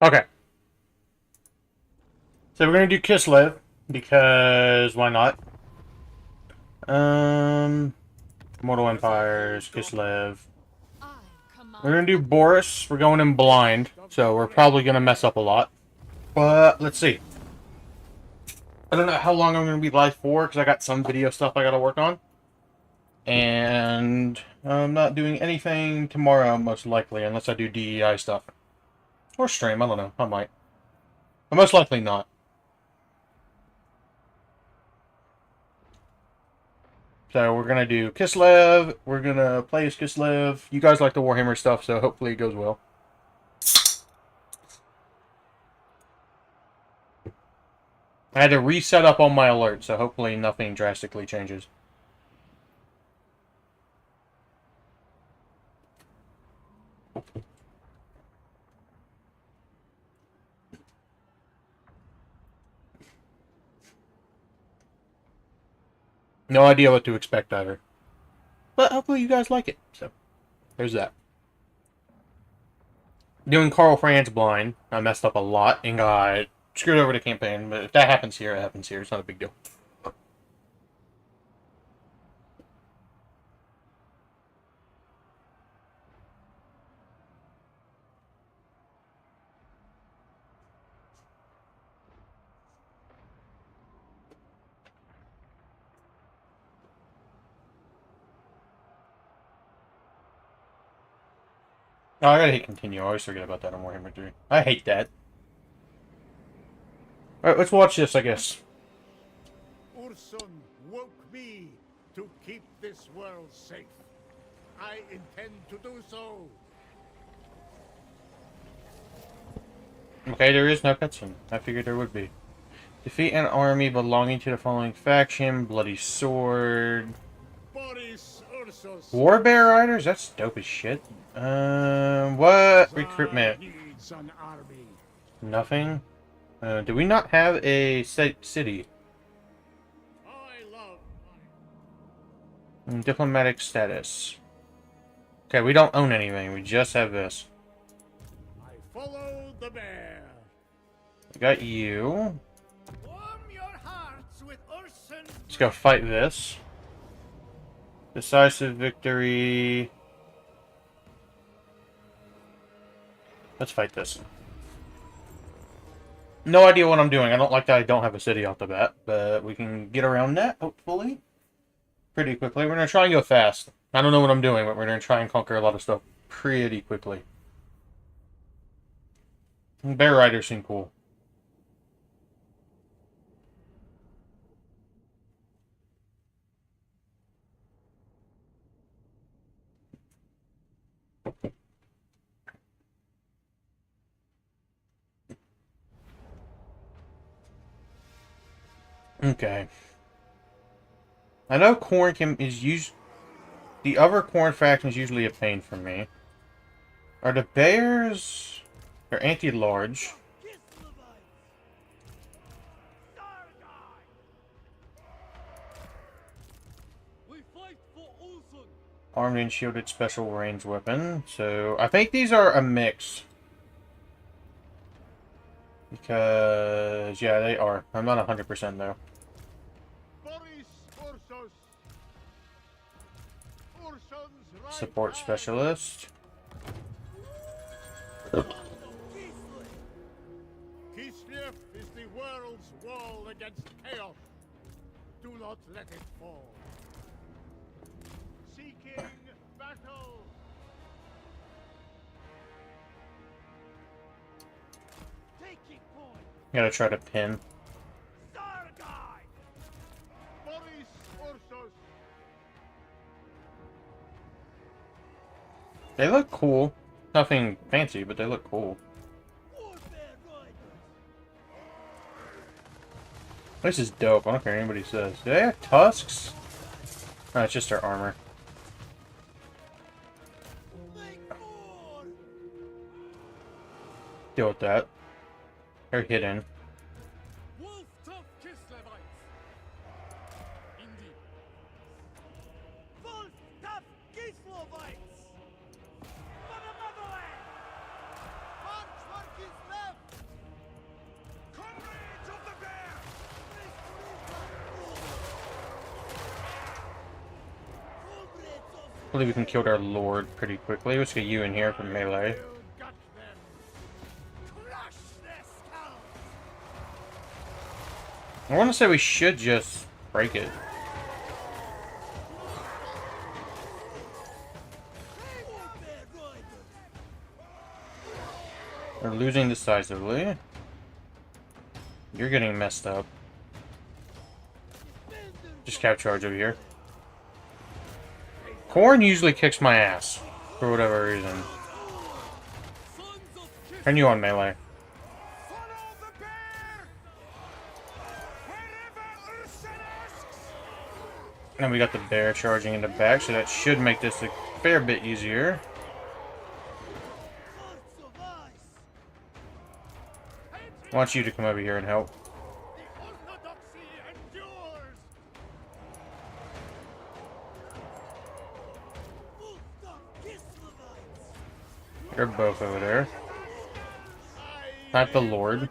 Okay, so we're gonna do Kislev because why not? Um, Mortal Empires, Kislev. We're gonna do Boris. We're going in blind, so we're probably gonna mess up a lot. But let's see. I don't know how long I'm gonna be live for because I got some video stuff I gotta work on, and I'm not doing anything tomorrow most likely unless I do DEI stuff or stream. I don't know. I might, but most likely not. So we're gonna do Kislev. We're gonna play as Kislev. You guys like the Warhammer stuff, so hopefully it goes well. I had to reset up all my alerts, so hopefully nothing drastically changes. No idea what to expect either. But hopefully you guys like it. So there's that. Doing Carl Franz blind. I messed up a lot and got screwed over the campaign. But if that happens here, it happens here. It's not a big deal. Oh, I gotta hit continue. I always forget about that on Warhammer 3. I hate that. Alright, let's watch this, I guess. Urson woke me to keep this world safe. I intend to do so. Okay, there is no cutscene. I figured there would be. Defeat an army belonging to the following faction. Bloody Sword. Boris Ursus. Warbear Riders? That's dope as shit. What? Recruitment. Needs an army. Nothing? Do we not have a city? I love Diplomatic status. Okay, we don't own anything. We just have this. I follow the bear. We got you. Warm your hearts with Urson. Let's go fight this. Decisive victory. Let's fight this. No idea what I'm doing. I don't like that I don't have a city off the bat, but we can get around that, hopefully, pretty quickly. We're going to try and go fast. I don't know what I'm doing, but we're going to try and conquer a lot of stuff pretty quickly. Bear Riders seem cool. Okay. I know corn is used. The other corn faction is usually a pain for me. Are the bears? They're anti-large. Armed and shielded special range weapon. So I think these are a mix. Because yeah, they are. I'm not 100% though. Support specialist. Kislev is the world's wall against chaos. Do not let it fall. Seeking battle. Taking point. Gotta try to pin. Boris Ursus. They look cool. Nothing fancy, but they look cool. This is dope. I don't care what anybody says. Do they have tusks? No, it's just their armor. Deal with that. They're hidden. Hopefully we can kill our lord pretty quickly. Let's get you in here for melee. We'll gut them. Crush their skulls. I want to say we should just break it. We're losing decisively. You're getting messed up. Just cap charge over here. Corn usually kicks my ass, for whatever reason. Turn you on melee. And we got the bear charging in the back, so that should make this a fair bit easier. I want you to come over here and help. You're both over there. Not the Lord.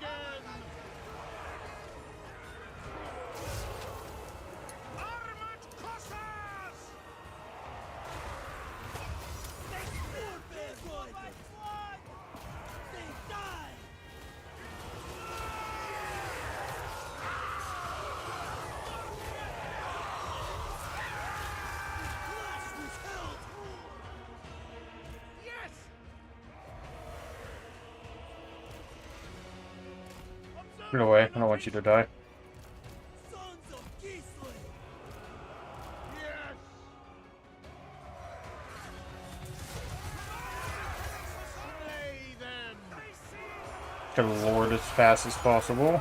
Get away. I don't want you to die. Kill the Lord as fast as possible.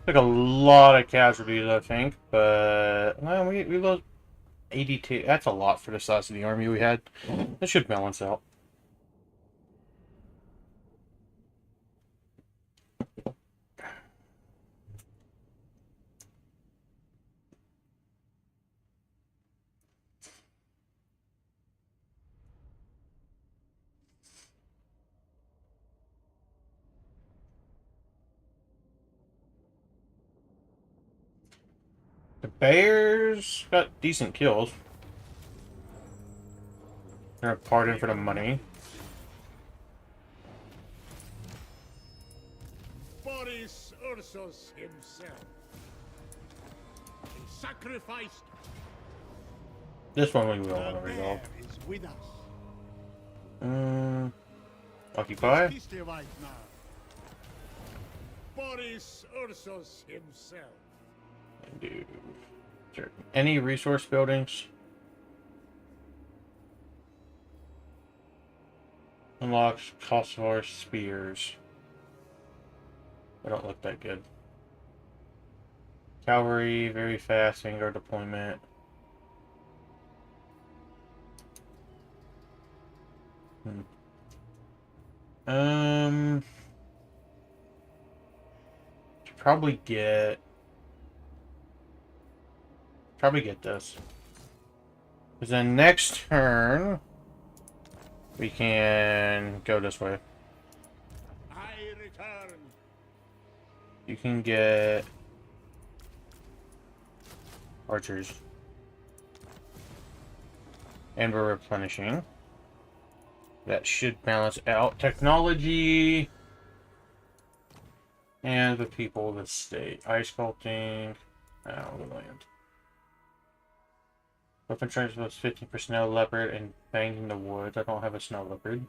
Took a lot of casualties, I think, but well, we lost 82. That's a lot for the size of the army we had. That should balance out. The Bears got decent kills. They're a pardon for the money. Boris Ursus himself. He sacrificed. This one we will want to resolve. Is with us. Occupy. Kislev now. Boris Ursus himself. Do sure. Any resource buildings? Unlocks Kosovar spears. They don't look that good. Cavalry, very fast, vanguard deployment. Should probably get this. Because then next turn we can go this way. I return. You can get archers. And we're replenishing. That should balance out technology and the people of the state. Ice sculpting. Oh, the land. Weapon transfer plus 15% snow leopard and banging the woods. I don't have a snow leopard.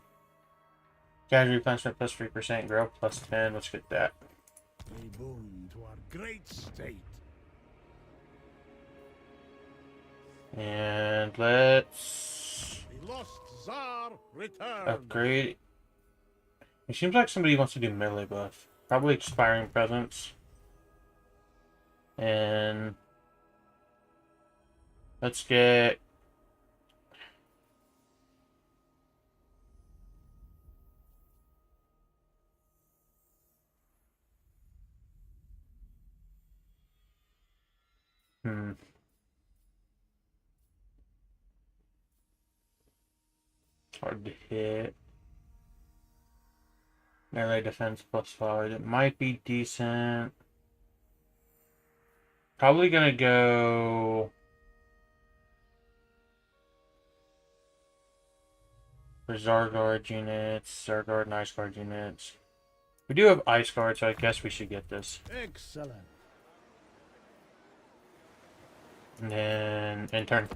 Casualty replenishment plus 3%, growth plus 10. Let's get that. A boon to our great state. And let's The lost Tsar return. upgrade. It seems like somebody wants to do melee buff. Probably expiring presence. And let's get Hard to hit. Melee defense +5. It might be decent. Probably gonna go for Zarguard units, Zarguard and Ice Guard units. We do have Ice Guard, so I guess we should get this. Excellent. And then in turn.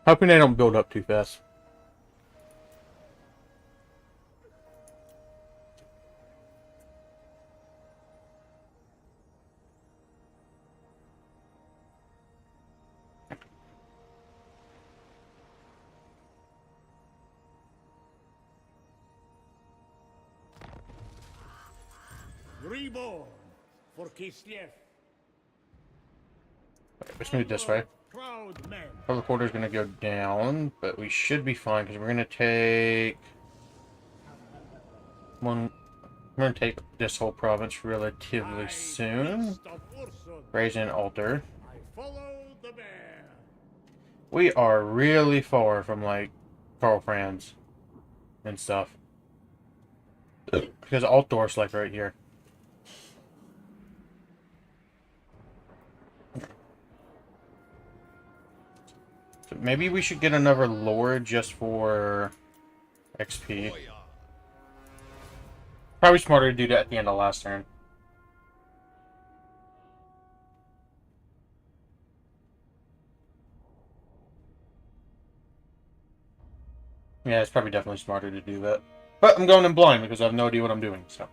Hoping they don't build up too fast. Reborn for Kislev. Let's move this way. Proud men. Public order is going to go down, but we should be fine because we're going to take one. We're going to take this whole province relatively soon. Raise an altar. I follow the bear. We are really far from like Karl Franz and stuff because Altdorf's like right here. So maybe we should get another lord just for XP. Probably smarter to do that at the end of last turn. Yeah, it's probably definitely smarter to do that. But I'm going in blind because I have no idea what I'm doing, so.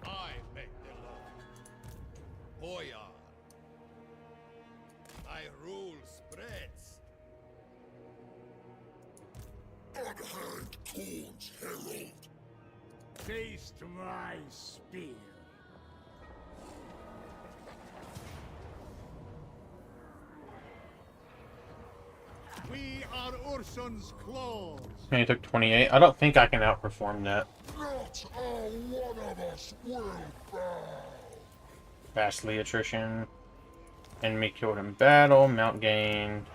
I make the law. Boyar. I rule spreads. Unhand Corn's herald. Taste my spear. We are Urson's claws. And he took 28. I don't think I can outperform that. Not one of us will bow. Vastly attrition. Enemy killed in battle. Mount gained.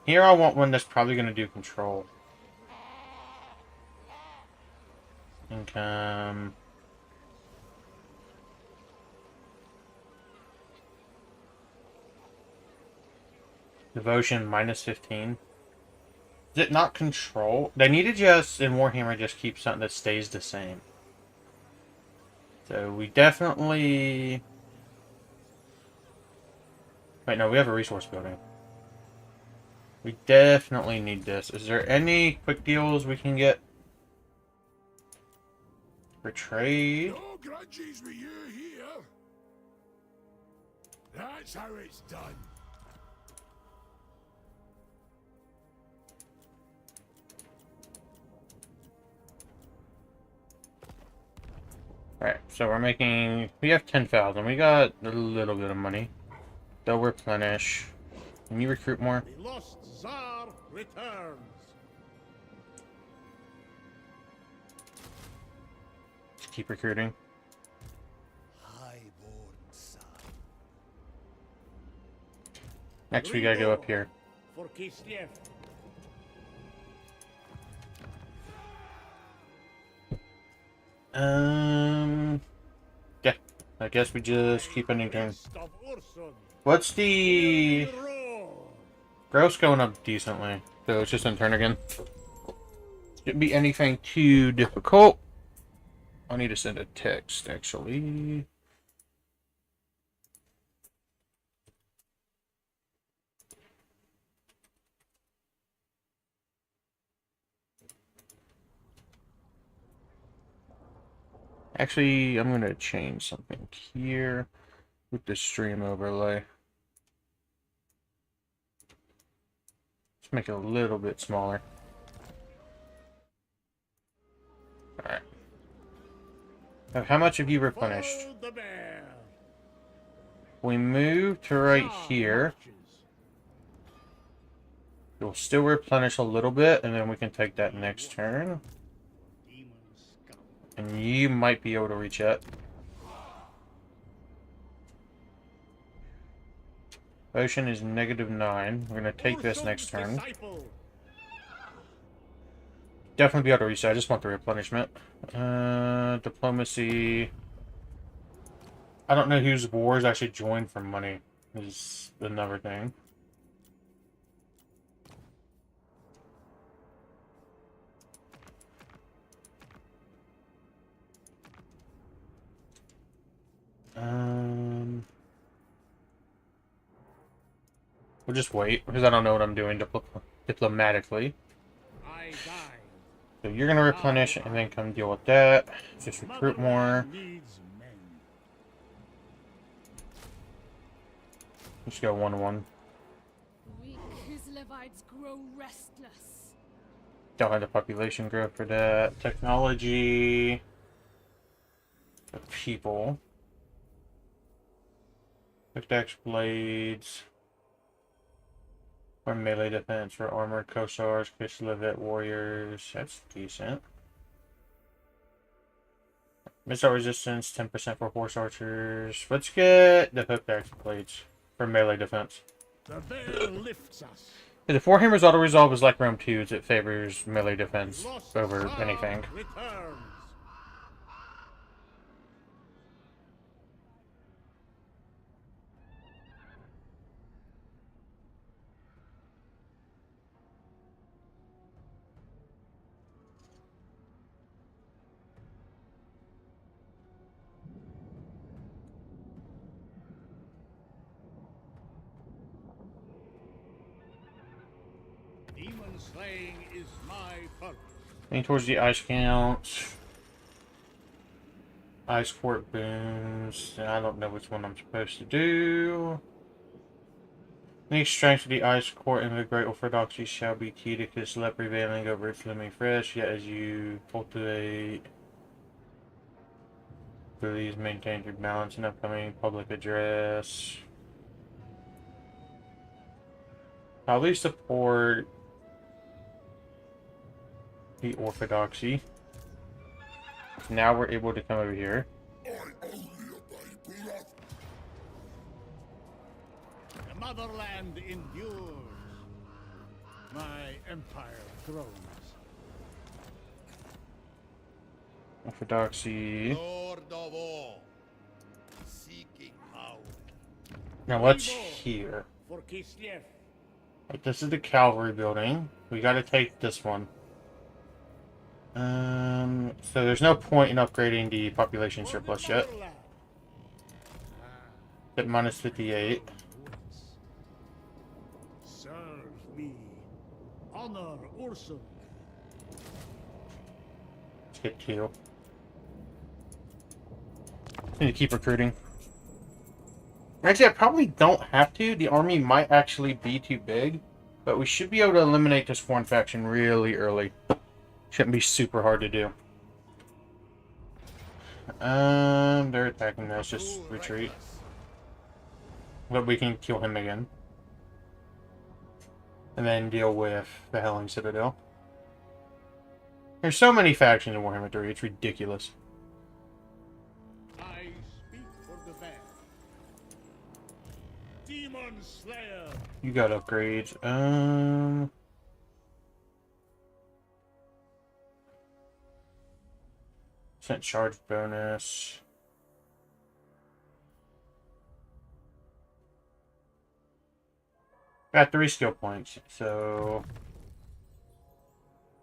Here I want one that's probably going to do control. Income. Devotion -15. Is it not control? They need to just, in Warhammer, just keep something that stays the same. So we definitely... Wait, no, we have a resource building. We definitely need this. Is there any quick deals we can get? For trade? No grudges with you here. That's how it's done. Alright, so we're making... We have 10,000. We got a little bit of money. They'll replenish. Can you recruit more? The lost Tsar returns. Just keep recruiting. Highborn son. Next we gotta go up here. For Kislev. Yeah. I guess we just keep ending turn. East of Urson. What's the... Roar. Gross going up decently. So it's just in turn again. Shouldn't be anything too difficult. I need to send a text, actually. Actually, I'm going to change something here with the stream overlay. Let's make it a little bit smaller. Alright. Now, how much have you replenished? Follow the bear. We move to right here. We'll still replenish a little bit, and then we can take that next turn. And you might be able to reach it. Ocean is -9. We're going to take this next turn. Definitely be able to reach that. I just want the replenishment. Diplomacy. I don't know whose wars actually joined for money. Is another thing. We'll just wait, because I don't know what I'm doing diplomatically. So you're going to replenish and then come deal with that. Just recruit more. Let's go 1-1. We Kislevites grow restless. Don't have the population growth for that. Technology. The people. Pickaxe blades. Or melee defense for armored Kossars, Kislev warriors. That's decent. Missile resistance, 10% for horse archers. Let's get the pickaxe blades for melee defense. The veil lifts us. If the Warhammer's auto-resolve is like Rome 2's, it favors melee defense over anything. Returns. Demon slaying is my purpose. Lean towards the ice count. Ice court booms. I don't know which one I'm supposed to do. The strength of the ice court and the great orthodoxy shall be key to Kislev prevailing over its living fresh, yet as you cultivate please maintain your balance in upcoming public address. Probably support the orthodoxy. Now we're able to come over here. The motherland endures. My empire grows. Orthodoxy. Lord of all, seeking power. Now what's here? For Kislev. Like, this is the cavalry building. We gotta take this one. So there's no point in upgrading the population surplus yet. At -58. Serve me. Honor Ursun. Let's get 2. Need to keep recruiting. Actually, I probably don't have to. The army might actually be too big, but we should be able to eliminate this foreign faction really early. Shouldn't be super hard to do. They're attacking us. Just retreat. But we can kill him again. And then deal with the Helling Citadel. There's so many factions in Warhammer 3, it's ridiculous. I speak for the band. Demon Slayer. You got upgrades. Percent charge bonus. Got 3 skill points, so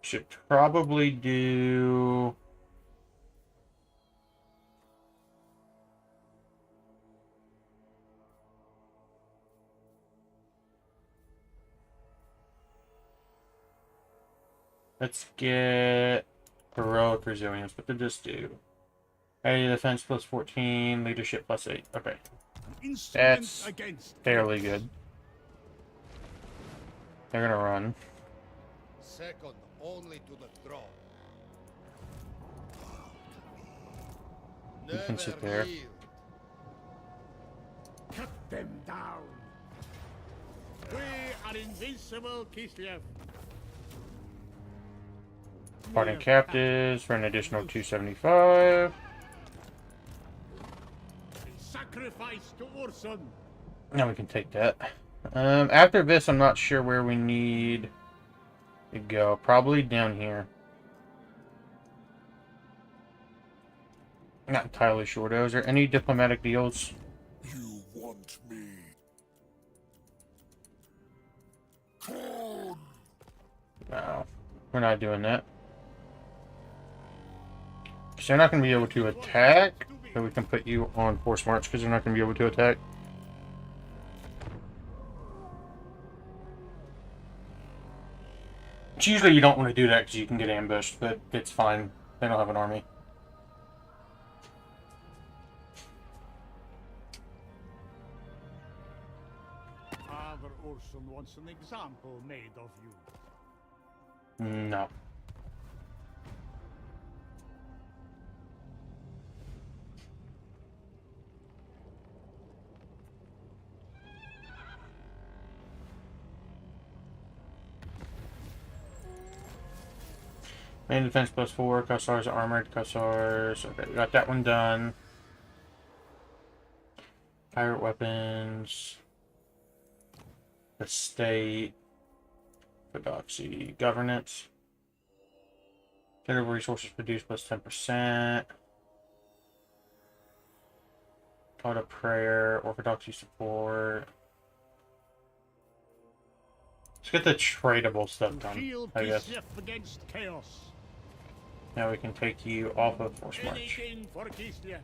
should probably do let's get heroic resilience. What did this do? Hey, defense plus 14, leadership plus 8. Okay. That's fairly good. They're gonna run. Second only to the throne. You can sit there. Cut are invincible, Kislev. Pardon captives for an additional 275. Sacrifice to Ursun. Now we can take that. After this, I'm not sure where we need to go. Probably down here. Not entirely sure though. Is there any diplomatic deals? You want me? No, we're not doing that. So they're not going to be able to attack, so we can put you on force march because they're not going to be able to attack. It's usually you don't want to do that because you can get ambushed, but it's fine. They don't have an army. Father Ursun wants an example made of you. No. Main defense +4, Cussars armored, Cussars. Okay, we got that one done. Pirate weapons. Estate. Pedagogy. Governance. Total resources produced +10%. Auto prayer. Orthodoxy support. Let's get the tradable stuff done, I guess. Against chaos. Now we can take you off of force march. Anything for Kislev.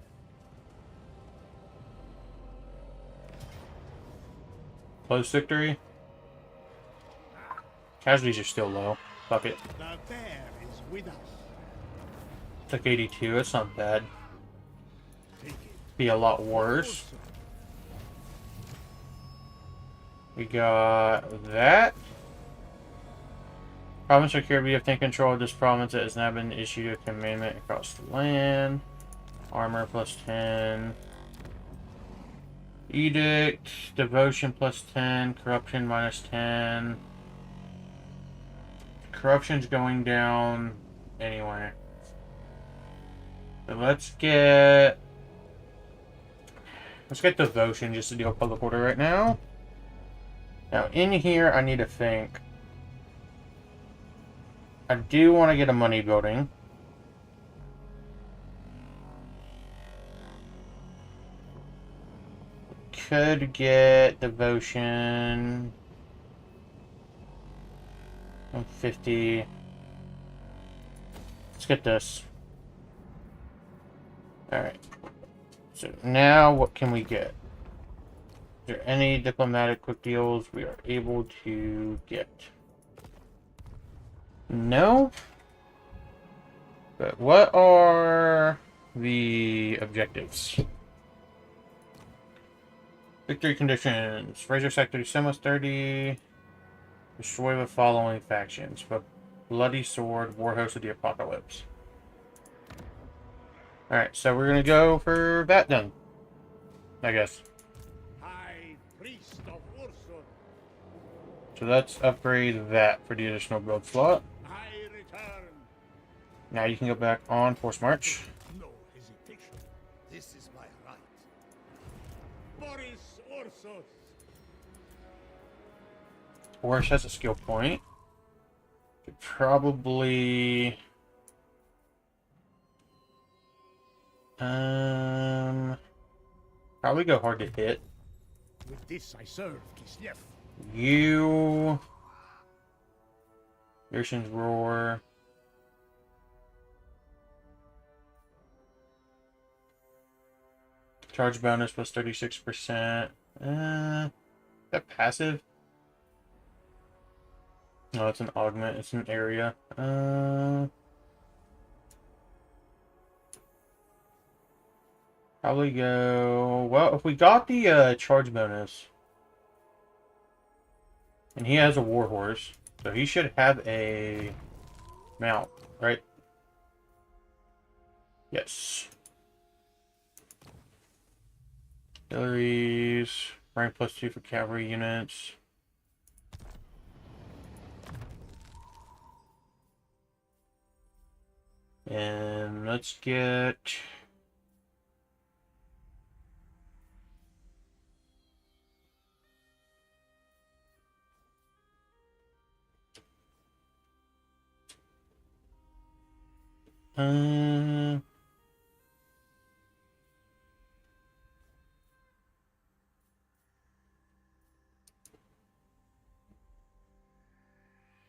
Close victory. Casualties are still low. Fuck it. The bear is with us. Took 82. It's not bad. Take it. Be a lot worse. We got that. Province of Kirby obtain control of this province that has now been issued a commandment across the land. Armor +10. Edict. Devotion +10. Corruption -10. Corruption's going down anyway. So let's get devotion just to deal with public order right now. Now in here I need to think. I do want to get a money building. Could get devotion. 150. Let's get this. Alright. So now what can we get? Is there any diplomatic quick deals we are able to get? No? But what are the objectives? Victory conditions. Razor Sector Semos 30. Destroy the following factions. But Bloody Sword, Warhost of the Apocalypse. Alright, so we're gonna go for that then. I guess. High priest of Ursun. So let's upgrade that for the additional build slot. I return. Now you can go back on Force March. No hesitation. This is my right. Boris Ursus. Boris has a skill point. Could probably... Probably go hard to hit. With this I serve, Kislev. You... Ocean's Roar. Charge bonus plus 36%. Is that passive? No, it's an augment. It's an area. Probably go... Well, if we got the charge bonus... And he has a warhorse. So he should have a mount, right? Yes. Artilleries. Rank +2 for cavalry units. And let's get...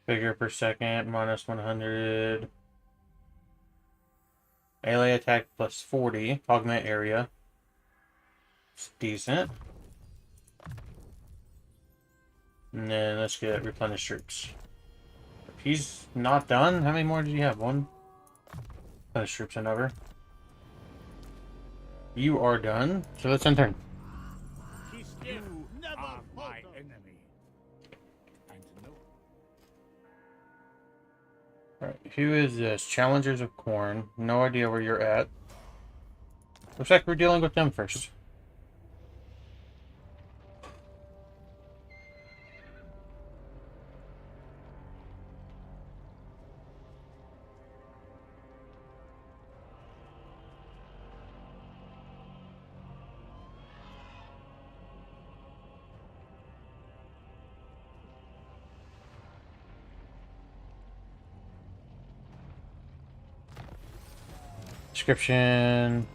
Figure per second, minus 100. Melee attack plus 40. Augment area. It's decent. And then let's get replenish troops. He's not done? How many more did you have? One? Replenish troops another. You are done. So let's end turn. Kislev never my enemy. And no. Alright, who is this? Challengers of Corn. No idea where you're at. Looks like we're dealing with them first. Description.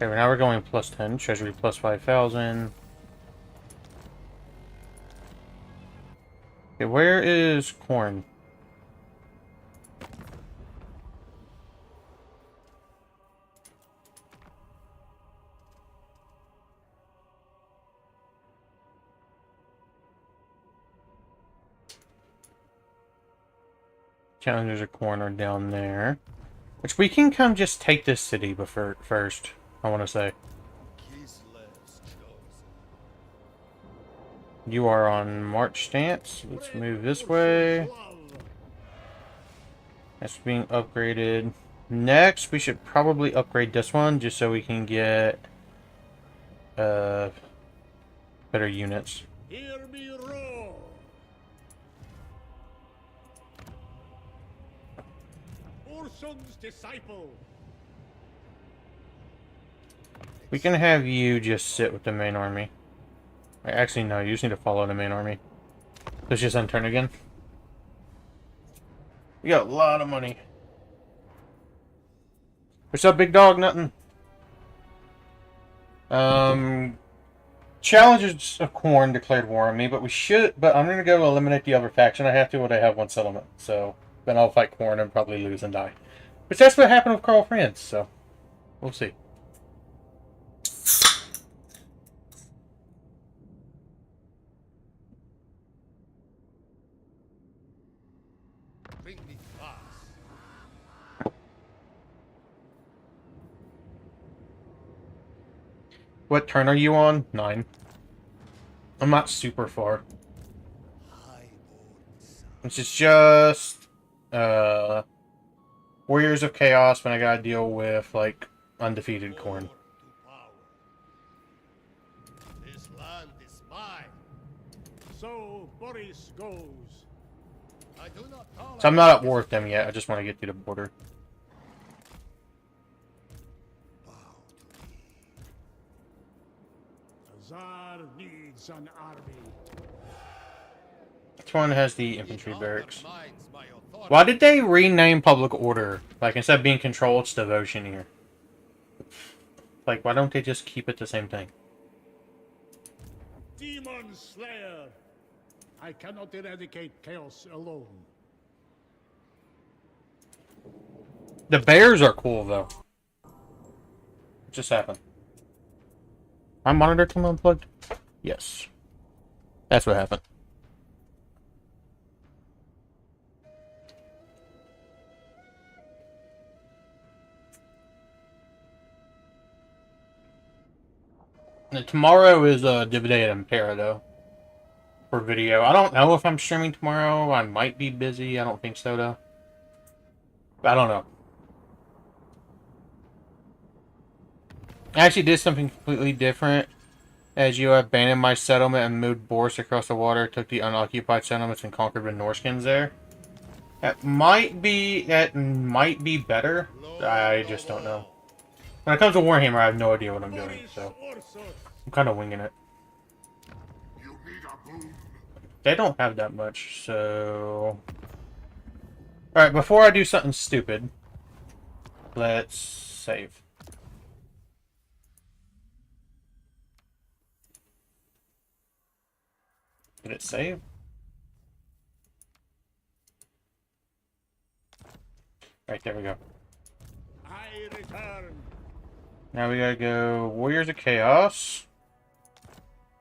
Okay, now we're going plus 10. Treasury plus 5,000. Okay, where is Corn? Challengers of Corn are down there. Which we can come just take this city before first, I want to say. You are on march stance. Let's move this way. That's being upgraded. Next, we should probably upgrade this one just so we can get better units. Hear me roar. Urson's disciple. We can have you just sit with the main army. Actually, no, you just need to follow the main army. Let's just end turn again. We got a lot of money. What's up, big dog? Nothing. Challengers of Corn declared war on me, but I'm gonna go eliminate the other faction. I have to, but I have one settlement, so then I'll fight Corn and probably lose and die. Which that's what happened with Carl Franz, so we'll see. Bring me fast. What turn are you on? 9. I'm not super far. This is just Warriors of Chaos when I gotta deal with like undefeated Corn. This land is mine. So Boris goes. I do not So I'm not at war with them yet. I just want to get to the border. Tsar needs an army. Which one has the infantry barracks? Why did they rename Public Order? Like, instead of being Control, it's Devotion here. Like, why don't they just keep it the same thing? Demon Slayer. I cannot eradicate chaos alone. The bears are cool, though. What just happened? My monitor came unplugged? Yes. That's what happened. And tomorrow is Div Day at Impera, though. For video. I don't know if I'm streaming tomorrow. I might be busy. I don't think so, though. I don't know. I actually did something completely different. As you abandoned my settlement and moved Boris across the water, took the unoccupied settlements and conquered the Norskins there. That might be better. I just don't know. When it comes to Warhammer, I have no idea what I'm doing, so I'm kind of winging it. You need a boon. They don't have that much, so... Alright, before I do something stupid, let's save. Did it save? Right, there we go. I return. Now we gotta go Warriors of Chaos.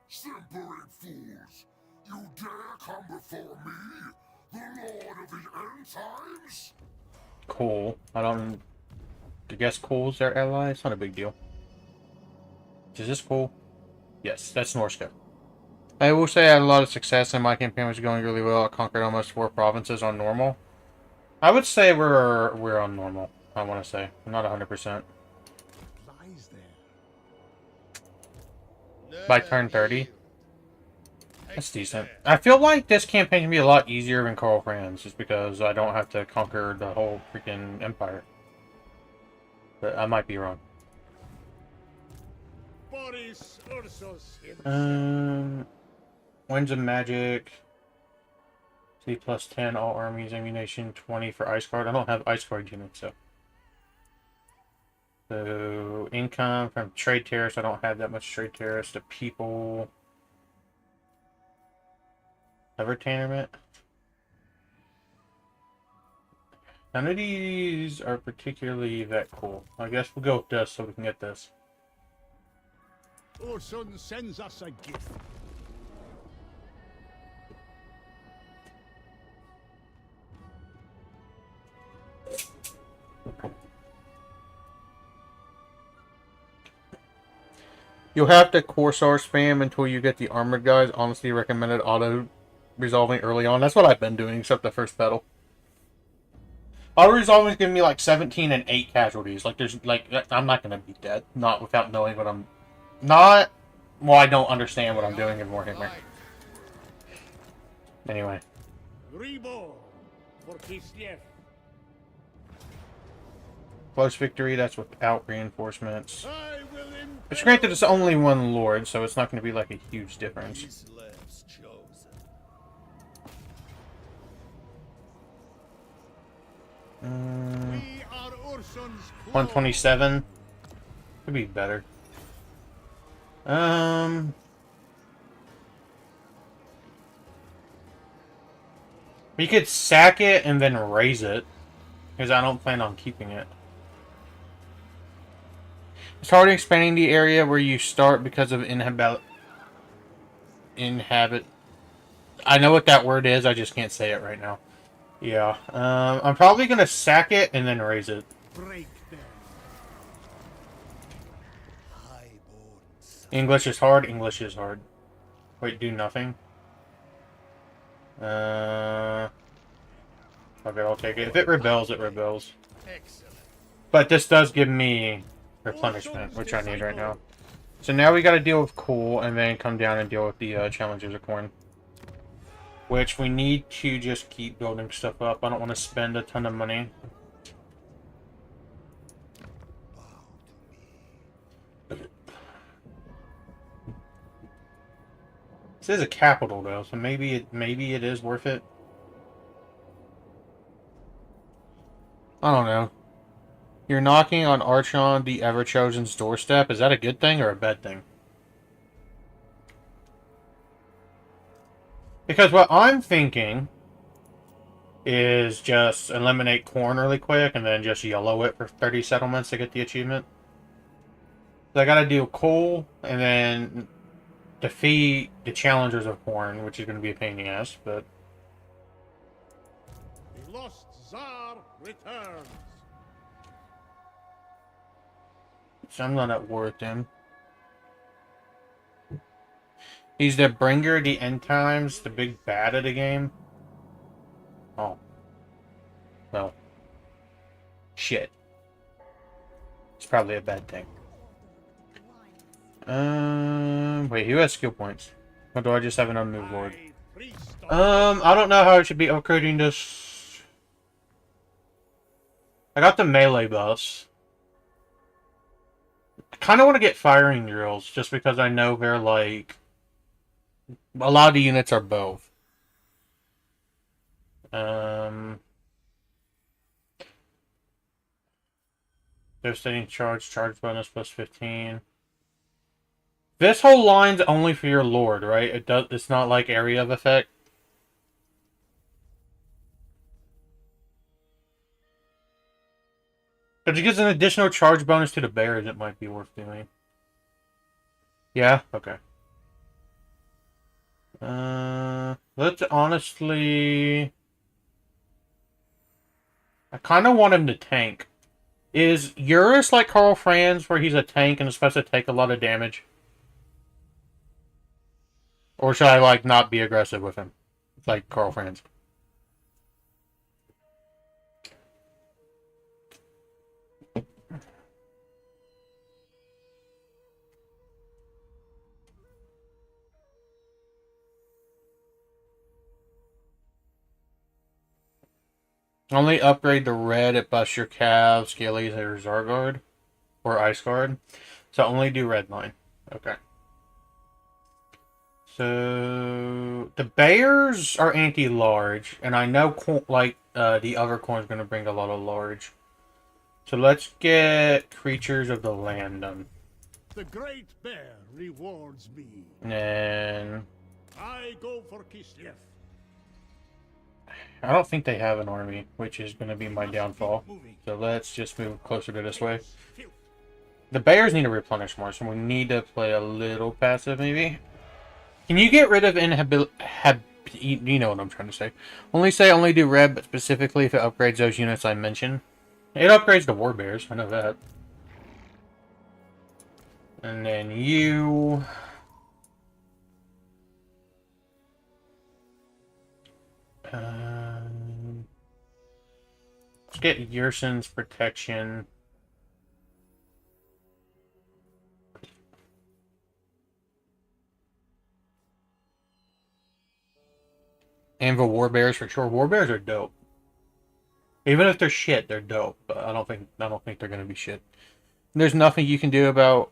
Simpering fools! You dare come before me, the Lord of the End Times? Cool. I guess Cool's their ally. It's not a big deal. Is this Cool? Yes, that's Norska. I will say I had a lot of success and my campaign was going really well. I conquered almost 4 provinces on normal. I would say we're on normal. I want to say. I'm not 100%. Lies there. By turn 30. That's decent. I feel like this campaign can be a lot easier than Karl Franz, just because I don't have to conquer the whole freaking empire. But I might be wrong. Boris Ursus himself. Winds of Magic. C plus 10, all armies, ammunition, 20 for Ice Guard. I don't have Ice Guard units, so. So, income from trade tariffs. I don't have that much trade tariffs. The people. Entertainment. None of these are particularly that cool. I guess we'll go with this so we can get this. Ursun sends us a gift. You'll have to Corsair spam until you get the armored guys. Honestly, recommended auto-resolving early on. That's what I've been doing, except the first battle. Auto-resolving is giving me like 17 and 8 casualties. Like, there's, like, I'm not going to be dead. Not without knowing what I'm... Not... Well, I don't understand what I'm doing in Warhammer. Anyway. Reborn for Kislev. Close victory, that's without reinforcements. I will Which granted, it's only one lord, so it's not going to be like a huge difference. Kislev's chosen. 127 could be better. We could sack it and then raise it, because I don't plan on keeping it. It's hard expanding the area where you start because of inhabit. I know what that word is, I just can't say it right now. Yeah, I'm probably gonna sack it and then raise it. break them. English is hard. English is hard. Wait, do nothing. Okay, I'll take it. If it rebels, it rebels. Excellent. But this does give me replenishment, which I need right now. So now we got to deal with coal, and then come down and deal with the challengers of corn. Which we need to just keep building stuff up. I don't want to spend a ton of money. This is a capital though, so maybe it is worth it. I don't know. You're knocking on Archon the Ever-Chosen's doorstep. Is that a good thing or a bad thing? Because what I'm thinking is just eliminate corn really quick and then just yellow it for 30 settlements to get the achievement. So I gotta do coal and then defeat the challengers of corn, which is going to be a pain in the ass, but... The lost Tsar returns. So I'm not at war with him. He's the bringer of the end times, the big bad of the game. Oh. Well. Shit. It's probably a bad thing. Wait, who has skill points? Or do I just have an unmoved lord? I priest of I don't know how I should be upgrading this. I got the melee buffs. I kind of want to get firing drills just because I know they're like a lot of the units are both. Devastating charge bonus plus 15. This whole line's only for your lord, right? It's not like area of effect. If it gives an additional charge bonus to the bears, it might be worth doing. Yeah? Okay. Let's honestly... I kind of want him to tank. Is Eurus like Karl Franz, where he's a tank and is supposed to take a lot of damage? Or should I, like, not be aggressive with him? Like Karl Franz. Only upgrade the red at busts your Cav, Scalies, or Zarguard. Or Ice Guard. So only do red line. Okay. So the bears are anti-large, and I know the other corn's going to bring a lot of large. So let's get creatures of the land done. The great bear rewards me. And I go for Kislev. I don't think they have an army, which is going to be my downfall. So let's just move closer to this way. The bears need to replenish more, so we need to play a little passive, maybe. Can you get rid of you know what I'm trying to say. Only do red, but specifically if it upgrades those units I mentioned. It upgrades the war bears, I know that. And then you... let's get Yerson's protection. And the war bears for sure. War bears are dope. Even if they're shit, they're dope. But I don't think they're gonna be shit. There's nothing you can do about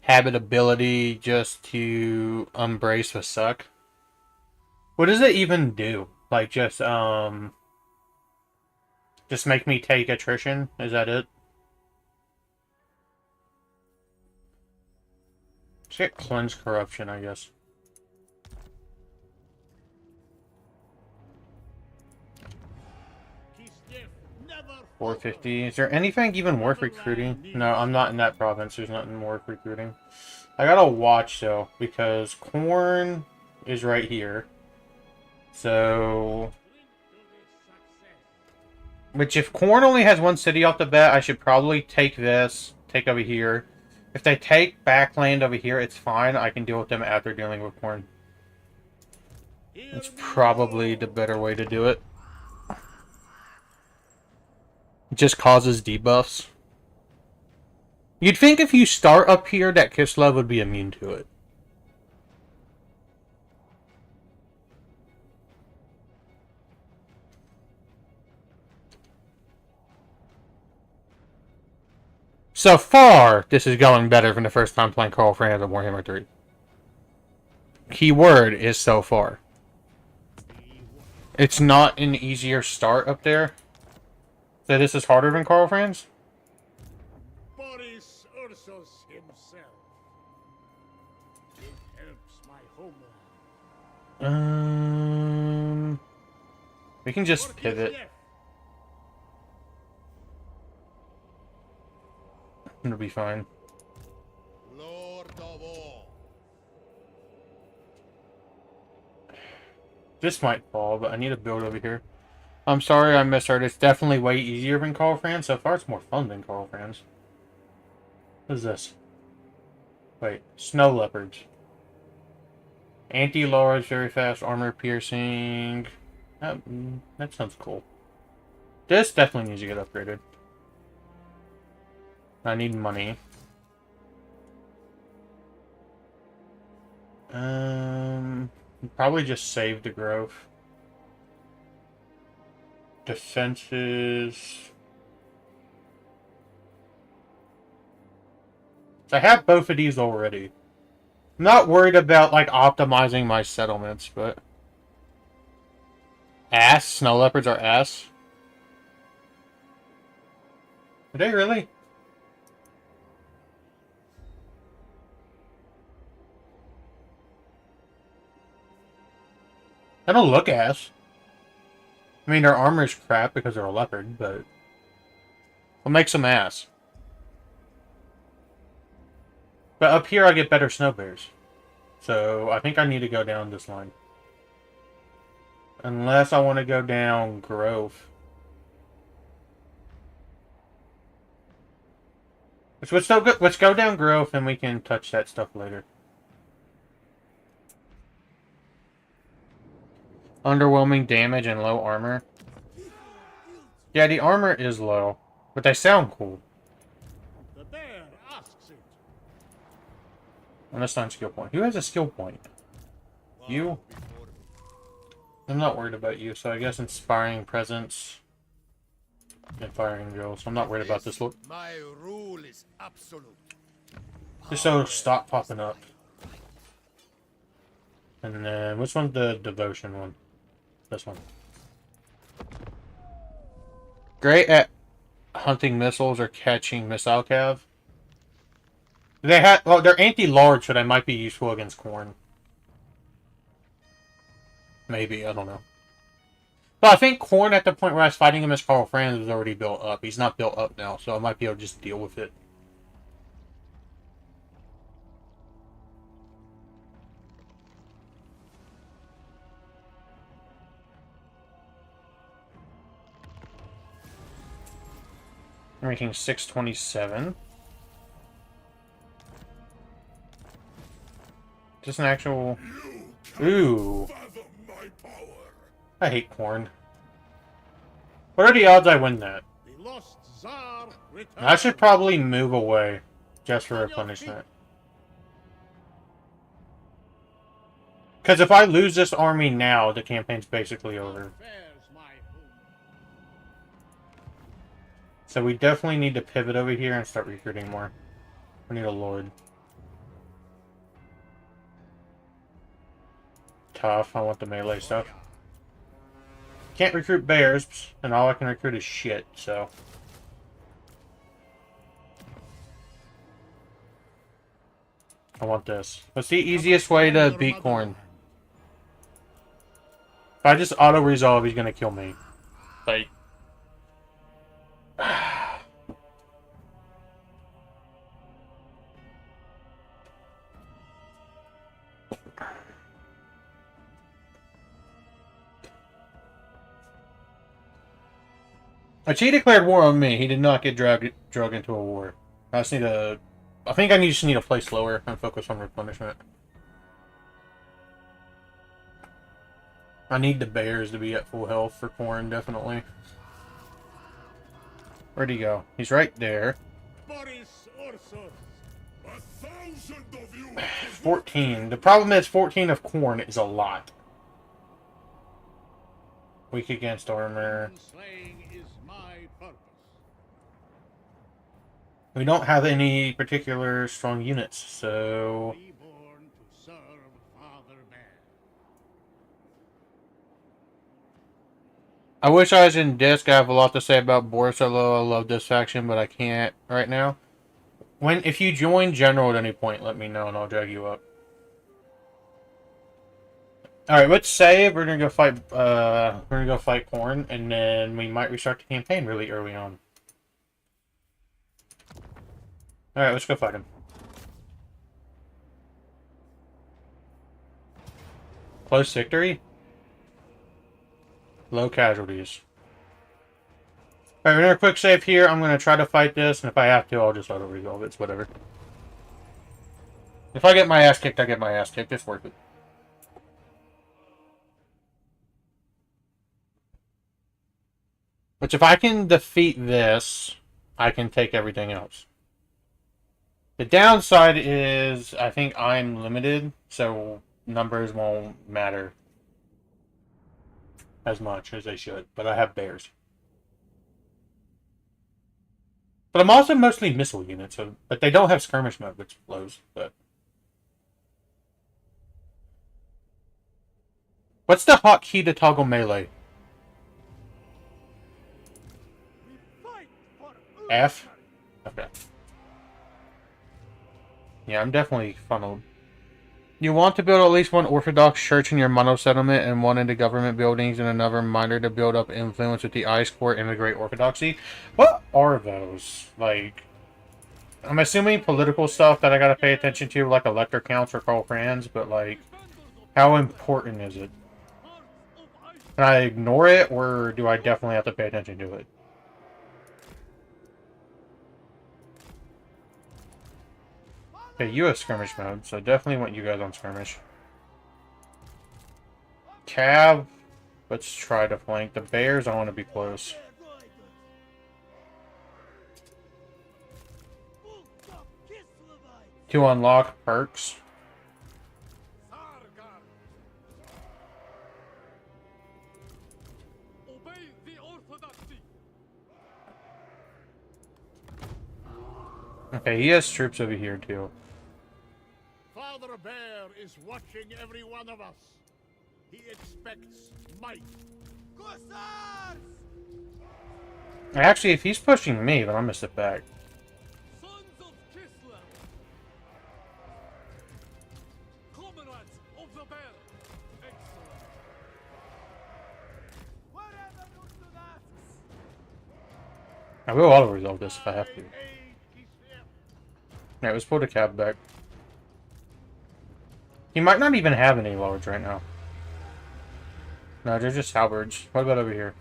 habitability just to embrace the suck. What does it even do? Like just make me take attrition? Is that it? Let's get cleanse corruption, I guess. 450. Is there anything even worth recruiting? No, I'm not in that province. There's nothing worth recruiting. I gotta watch, though, because corn is right here. So... which, if corn only has one city off the bat, I should probably take this, take over here. If they take backland over here, it's fine. I can deal with them after dealing with corn. It's probably the better way to do it. It just causes debuffs. You'd think if you start up here that Kislev would be immune to it. So far, this is going better than the first time playing Karl Franz on Warhammer 3. Keyword is so far. It's not an easier start up there. So this is harder than Karl Franz? Boris Ursus himself. It helps my homeland. We can just pivot. It'll be fine. Lord of all. This might fall, but I need to build over here. I'm sorry I misheard. It's definitely way easier than Karl Franz. So far, it's more fun than Karl Franz. What is this? Wait, snow leopards. Anti-large, very fast, armor piercing. That sounds cool. This definitely needs to get upgraded. I need money. Probably just save the growth. defenses. I have both of these already. I'm not worried about, like, optimizing my settlements, but... Ass? Snow leopards are ass? Are they really? They don't look ass. I mean, their armor's crap because they're a leopard, but... What makes them ass? But up here I get better snow bears. So, I think I need to go down this line. Unless I want to go down Grove. Let's go down Grove and we can touch that stuff later. Underwhelming damage and low armor. Yeah, the armor is low, but they sound cool. The bear asks it. Unassigned skill point. Who has a skill point? You? I'm not worried about you, so I guess Inspiring Presence and Firing Drill, so I'm not worried about this look. My rule is absolute. Just so stop popping up. And then, which one's the Devotion one? This one. Great at hunting missiles or catching missile cav. They have, well, they're anti-large, so they might be useful against corn. Maybe, I don't know. But I think corn at the point where I was fighting him as Carl Franz was already built up. He's not built up now, so I might be able to just deal with it. Ranking 627. Just an actual... Ooh. I hate corn. What are the odds I win that? The lost Tsar returns. I should probably move away just for replenishment. Because if I lose this army now, the campaign's basically over. Bears my home. So we definitely need to pivot over here and start recruiting more. We need a lord. Tough, I want the melee stuff. Can't recruit bears, and all I can recruit is shit, so... I want this. What's the easiest way to beat corn? If I just auto-resolve, he's gonna kill me. Like... He declared war on me. He did not get dragged into a war. I just need to... I think I just need to play slower and focus on replenishment. I need the bears to be at full health for corn, definitely. Where'd he go? He's right there. Boris Ursus. 14. The problem is 14 of corn is a lot. Weak against armor. Slaying is my purpose. We don't have any particular strong units, so... Reborn to serve Father Bear. I wish I was in Disc. I have a lot to say about Boris. I love this faction, but I can't right now. If you join General at any point, let me know and I'll drag you up. Alright, let's save. We're gonna go fight corn, and then we might restart the campaign really early on. Alright, let's go fight him. Close victory? Low casualties. Alright, we're gonna quick save here. I'm gonna try to fight this, and if I have to, I'll just auto-resolve it. It's whatever. If I get my ass kicked, I get my ass kicked. It's worth it. Which, if I can defeat this, I can take everything else. The downside is, I think I'm limited, so numbers won't matter as much as they should. But I have bears. But I'm also mostly missile units, so but they don't have skirmish mode, which blows. But what's the hotkey to toggle melee? F? Okay. Yeah, I'm definitely funneled. You want to build at least one Orthodox church in your mono settlement and one into government buildings and another minor to build up influence with the Ice Court and integrate Orthodoxy. What are those? Like, I'm assuming political stuff that I gotta pay attention to, like elector counts or call friends, but like, how important is it? Can I ignore it, or do I definitely have to pay attention to it? Okay, you have skirmish mode, so definitely want you guys on skirmish. Cav, let's try to flank. The bears, I want to be close. To unlock perks. Okay, he has troops over here too. Father Bear is watching every one of us. He expects might. Actually, if he's pushing me, then I'm gonna sit back. Sons of Kislev, comrades of the Bear. Excellent. Wherever Nurtud asks. I will auto resolve this if I have to. Yeah, let's pull the cab back. He might not even have any large right now. No, they're just halberds. What about over here?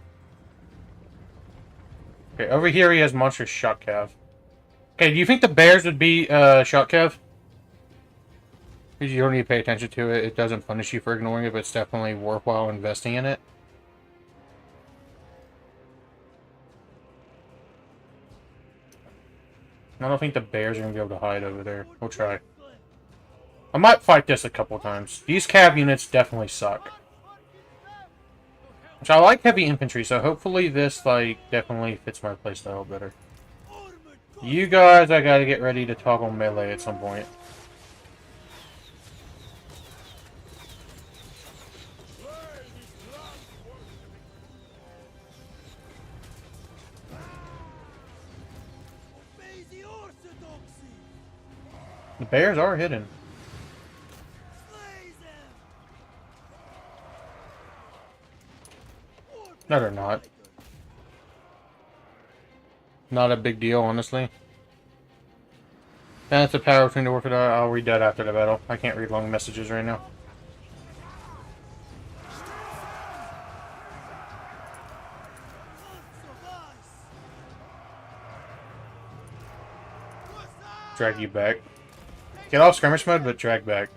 Okay, over here he has monstrous shot cav. Okay, do you think the bears would be shot cav? Because you don't need to pay attention to it. It doesn't punish you for ignoring it, but it's definitely worthwhile investing in it. I don't think the bears are going to be able to hide over there. We'll try. I might fight this a couple times. These cav units definitely suck. Which I like heavy infantry, so hopefully this, like, definitely fits my playstyle better. You guys, I gotta get ready to toggle melee at some point. The bears are hidden. No, they're not. Not a big deal, honestly. That's the power between the Orthodox. I'll read that after the battle. I can't read long messages right now. Drag you back. Get off skirmish mode, but drag back.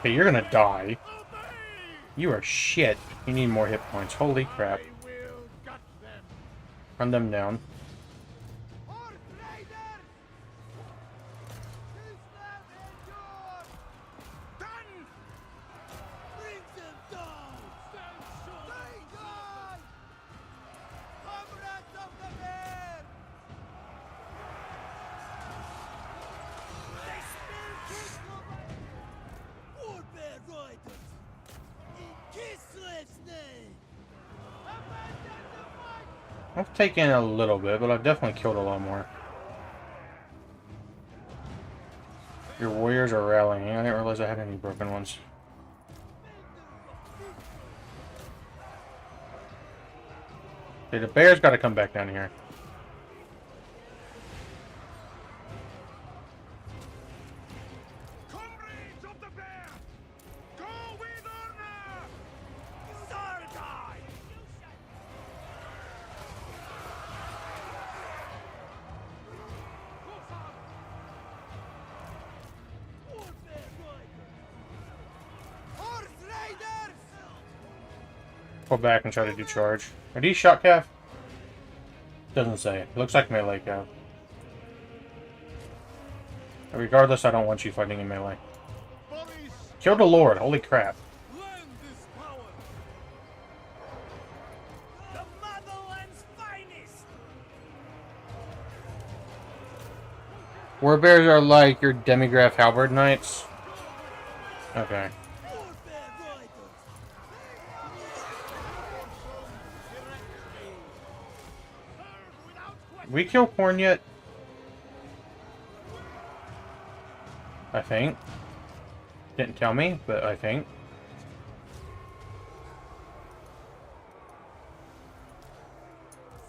Okay, you're gonna die. You are shit. You need more hit points. Holy crap. Run them down. I've taken a little bit, but I've definitely killed a lot more. Your warriors are rallying. I didn't realize I had any broken ones. Okay, the bears gotta come back down here. Pull back and try to do charge. Are these shot calf? Doesn't say. It looks like melee calf. Regardless, I don't want you fighting in melee. Boris, Kill the Lord, holy crap. Land is power. The motherland's finest. Warbears are like your demigraph halberd knights. Okay. Warfare riders. We kill corn yet? I think. Didn't tell me, but I think.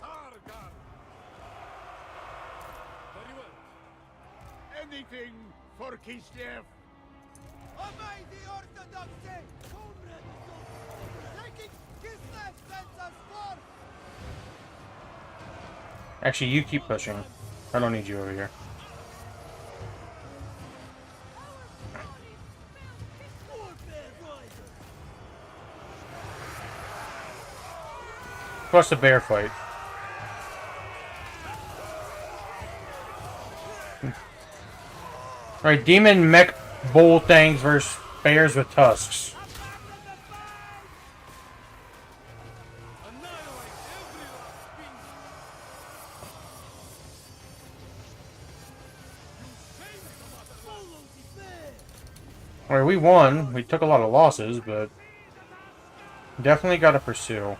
Sargon. Very well. anything for Kislev. Obey the orthodoxy, comrades. Taking Kislev sends us forth. Actually, you keep pushing. I don't need you over here. Warfare riders. Plus the bear fight. Alright, demon mech bull things versus bears with tusks. Annihilate every last beast. You shame the mother. Follow the bear. Alright, we won. We took a lot of losses, but definitely gotta pursue.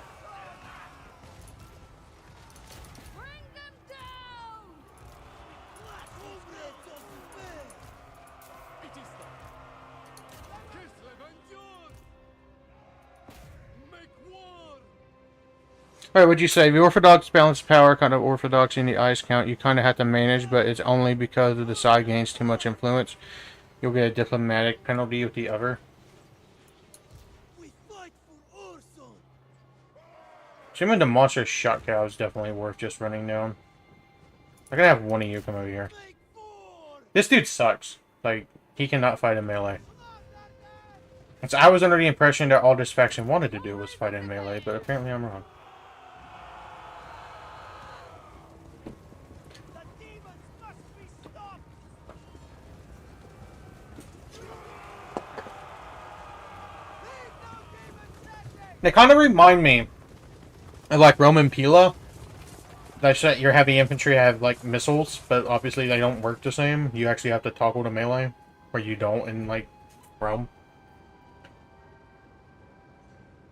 Bring them down! Comrades of the bear. It is done. Kislev endures. Make war. Alright, what'd you say? The Orthodox balance power, kind of orthodoxy in the ice count, you kind of have to manage, but it's only because of the side gains too much influence. You'll get a diplomatic penalty with the other. We fight for our son. Assuming the monster shot cow is definitely worth just running down. I'm gonna have one of you come over here. Make war. This dude sucks. Like, he cannot fight in melee. And so I was under the impression that all this faction wanted to do was fight in melee, but apparently I'm wrong. The demons must be stopped. Leave no demons standing. They kind of remind me of like Roman Pila. That's that your heavy infantry have like missiles, but obviously they don't work the same. You actually have to toggle to melee, or you don't in like Rome.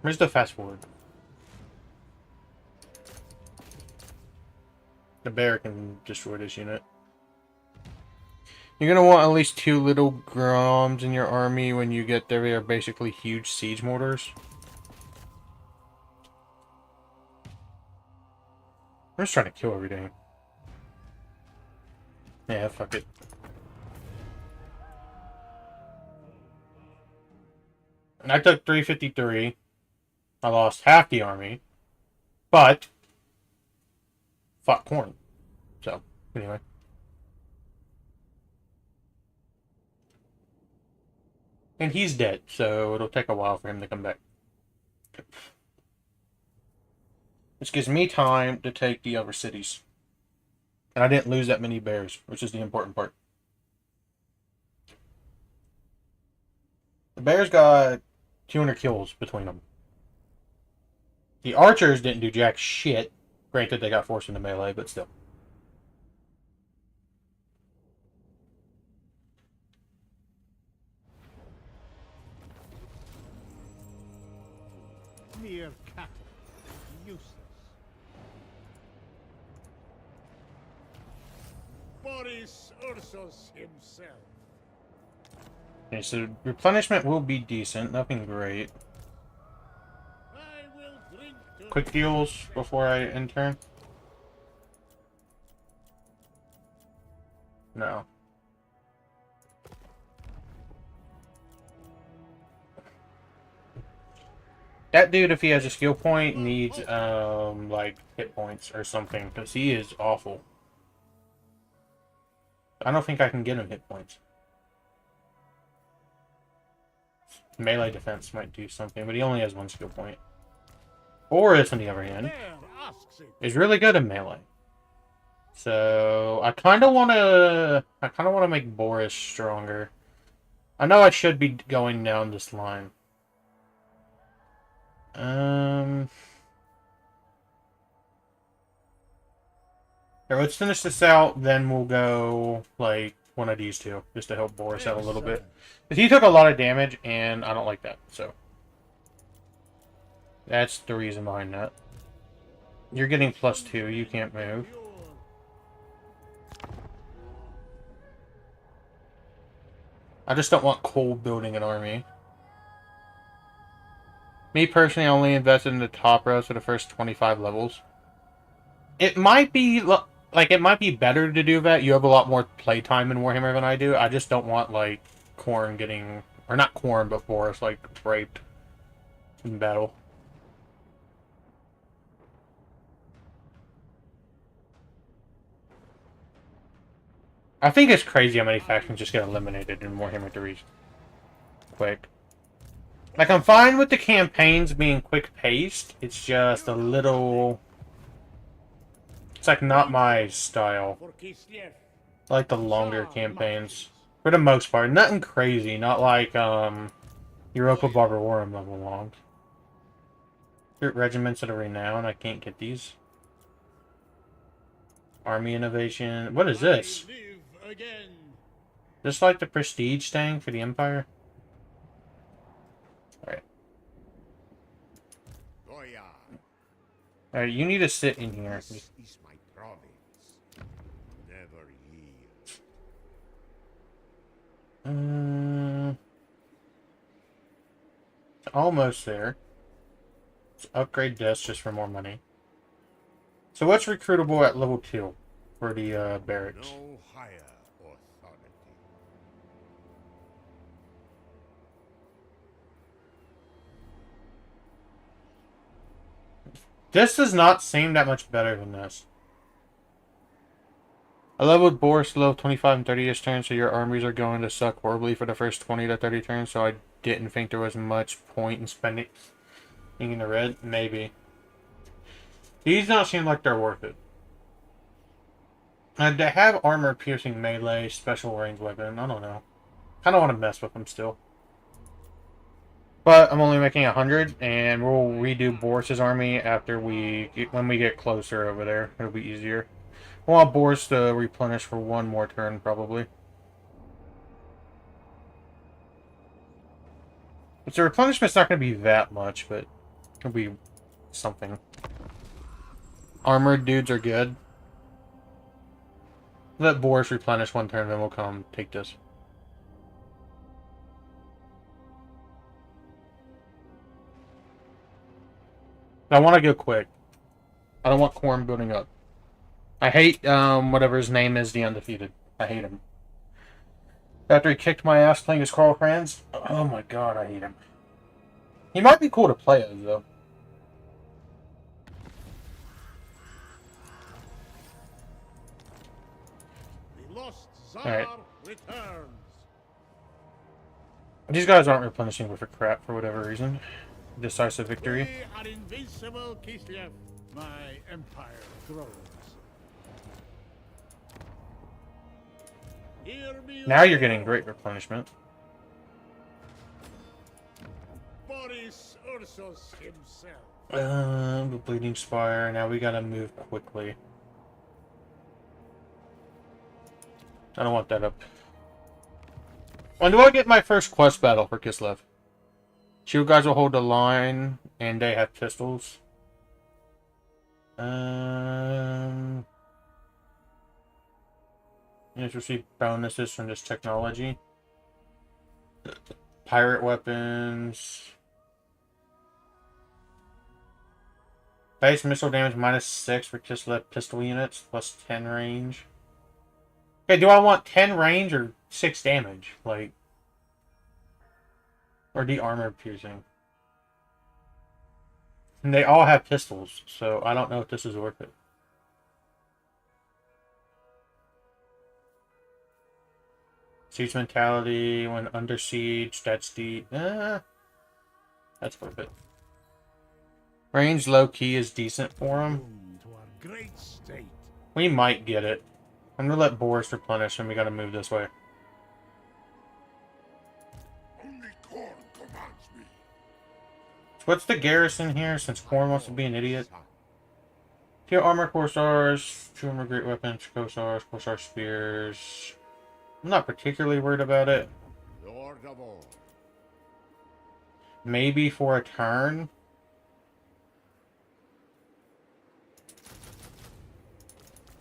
Where's the fast forward? The bear can destroy this unit. You're gonna want at least 2 little Groms in your army when you get there. They are basically huge siege mortars. I'm just trying to kill everything. Yeah, fuck it. And I took 353. I lost half the army. But fought corn. So, anyway. And he's dead, so it'll take a while for him to come back. This gives me time to take the other cities. And I didn't lose that many bears, which is the important part. The bears got 200 kills between them. The archers didn't do jack shit. Granted, they got forced into melee, but still. Mere cattle. Useless. Boris Ursus himself. Okay, so replenishment will be decent. Nothing great. I will drink to Quick deals before I enter. No. That dude, if he has a skill point, needs, like, hit points or something, because he is awful. I don't think I can get him hit points. Melee defense might do something, but he only has 1 skill point. Boris, on the other hand, There asks it. is really good at melee. So I kind of want to make Boris stronger. I know I should be going down this line. Here, let's finish this out, then we'll go, like, one of these two, just to help Boris out a little bit. Because he took a lot of damage, and I don't like that, so. That's the reason behind that. You're getting +2, you can't move. I just don't want cold building an army. Me personally, I only invested in the top rows for the first 25 levels. It might be, like, it might be better to do that. You have a lot more playtime in Warhammer than I do. I just don't want, like, Khorne getting, or not Khorne, but Boris, like, raped in battle. I think it's crazy how many factions just get eliminated in Warhammer 3 quick. Like, I'm fine with the campaigns being quick-paced. It's just a little... It's, like, not my style. For Kislev. I like the longer campaigns. For the most part. Nothing crazy. Not like, Europa Barbarorum level long. Regiments of the Renown. I can't get these. Army Innovation. What is this? I live again. Just like the prestige thing for the Empire? Alright. Goya. Alright, you need to sit in here. This is my province. Never yield. It's almost there. Let's upgrade this just for more money. So what's recruitable at level 2 for the barracks? No higher authority. This does not seem that much better than this. I leveled Boris to level 25 and 30 this turn, so your armies are going to suck horribly for the first 20 to 30 turns, so I didn't think there was much point in spending in the red. Maybe. These don't seem like they're worth it. And they have armor-piercing melee, special range weapon. I don't know. Kind of want to mess with them still. But I'm only making 100, and we'll redo Boris's army after when we get closer over there. It'll be easier. I want Boris to replenish for one more turn, probably. But the replenishment's not going to be that much, but it'll be something. Armored dudes are good. Let Boris replenish one turn, then we'll come take this. I want to go quick. I don't want Khorne building up. I hate, whatever his name is, the Undefeated. I hate him. After he kicked my ass playing as Carl Franz, oh my god, I hate him. He might be cool to play as, though. The lost Tsar Alright. returns. These guys aren't replenishing with a crap for whatever reason. Decisive victory. We are invincible, Kislev. My empire grows. Hear me Now you're roar. getting great replenishment. Boris Ursus himself. The Bleeding Spire. Now we gotta move quickly. I don't want that up. When do I get my first quest battle for Kislev? Shield guys will hold the line, and they have pistols. You just receive bonuses from this technology. Pirate weapons. Base missile damage -6 for Kislev pistol units, plus 10 range. Okay, do I want 10 range or 6 damage? Like, or the armor piercing? And they all have pistols, so I don't know if this is worth it. Siege mentality, when under siege, that's the... that's worth it. Range low key is decent for him. Boon to our great state. We might get it. I'm gonna let Boris replenish and we gotta move this way. Only Korn commands me. So what's the garrison here since Korn wants to be an idiot? 2 armor Corsairs, 2 armor great weapons, Corsar spears. I'm not particularly worried about it. Lord of all. Maybe for a turn.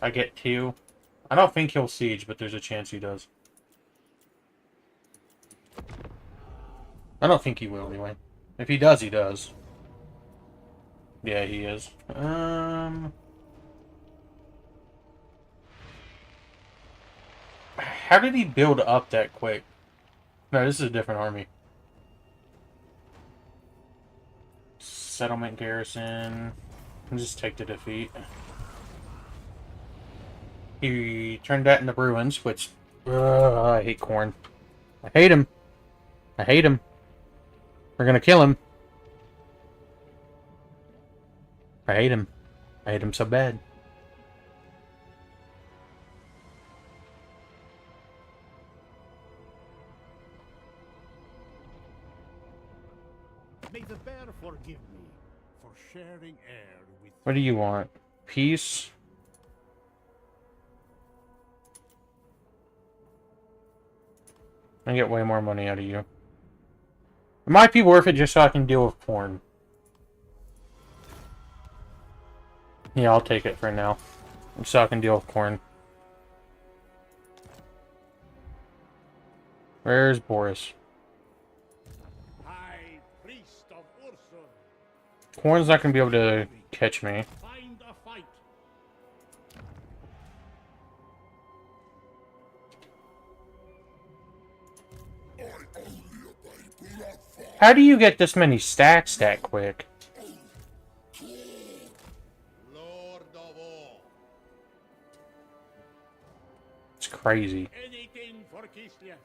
I get 2. I don't think he'll siege, but there's a chance he does. I don't think he will anyway. If he does, he does. Yeah, he is. How did he build up that quick? No, this is a different army. Settlement garrison. I'll just take the defeat. He turned that into ruins, which... I hate Korn. I hate him. I hate him. We're gonna kill him. I hate him. I hate him so bad. May the bear forgive me for sharing air with What do you want? Peace? I get way more money out of you. It might be worth it just so I can deal with Korn. Yeah, I'll take it for now. So I can deal with Korn. Where's Boris? High Priest of Ursun. Korn's not going to be able to catch me. Find a fight. I only obey bloodfall. How do you get this many stacks that quick? Lord of all. It's crazy. Anything for Kislev.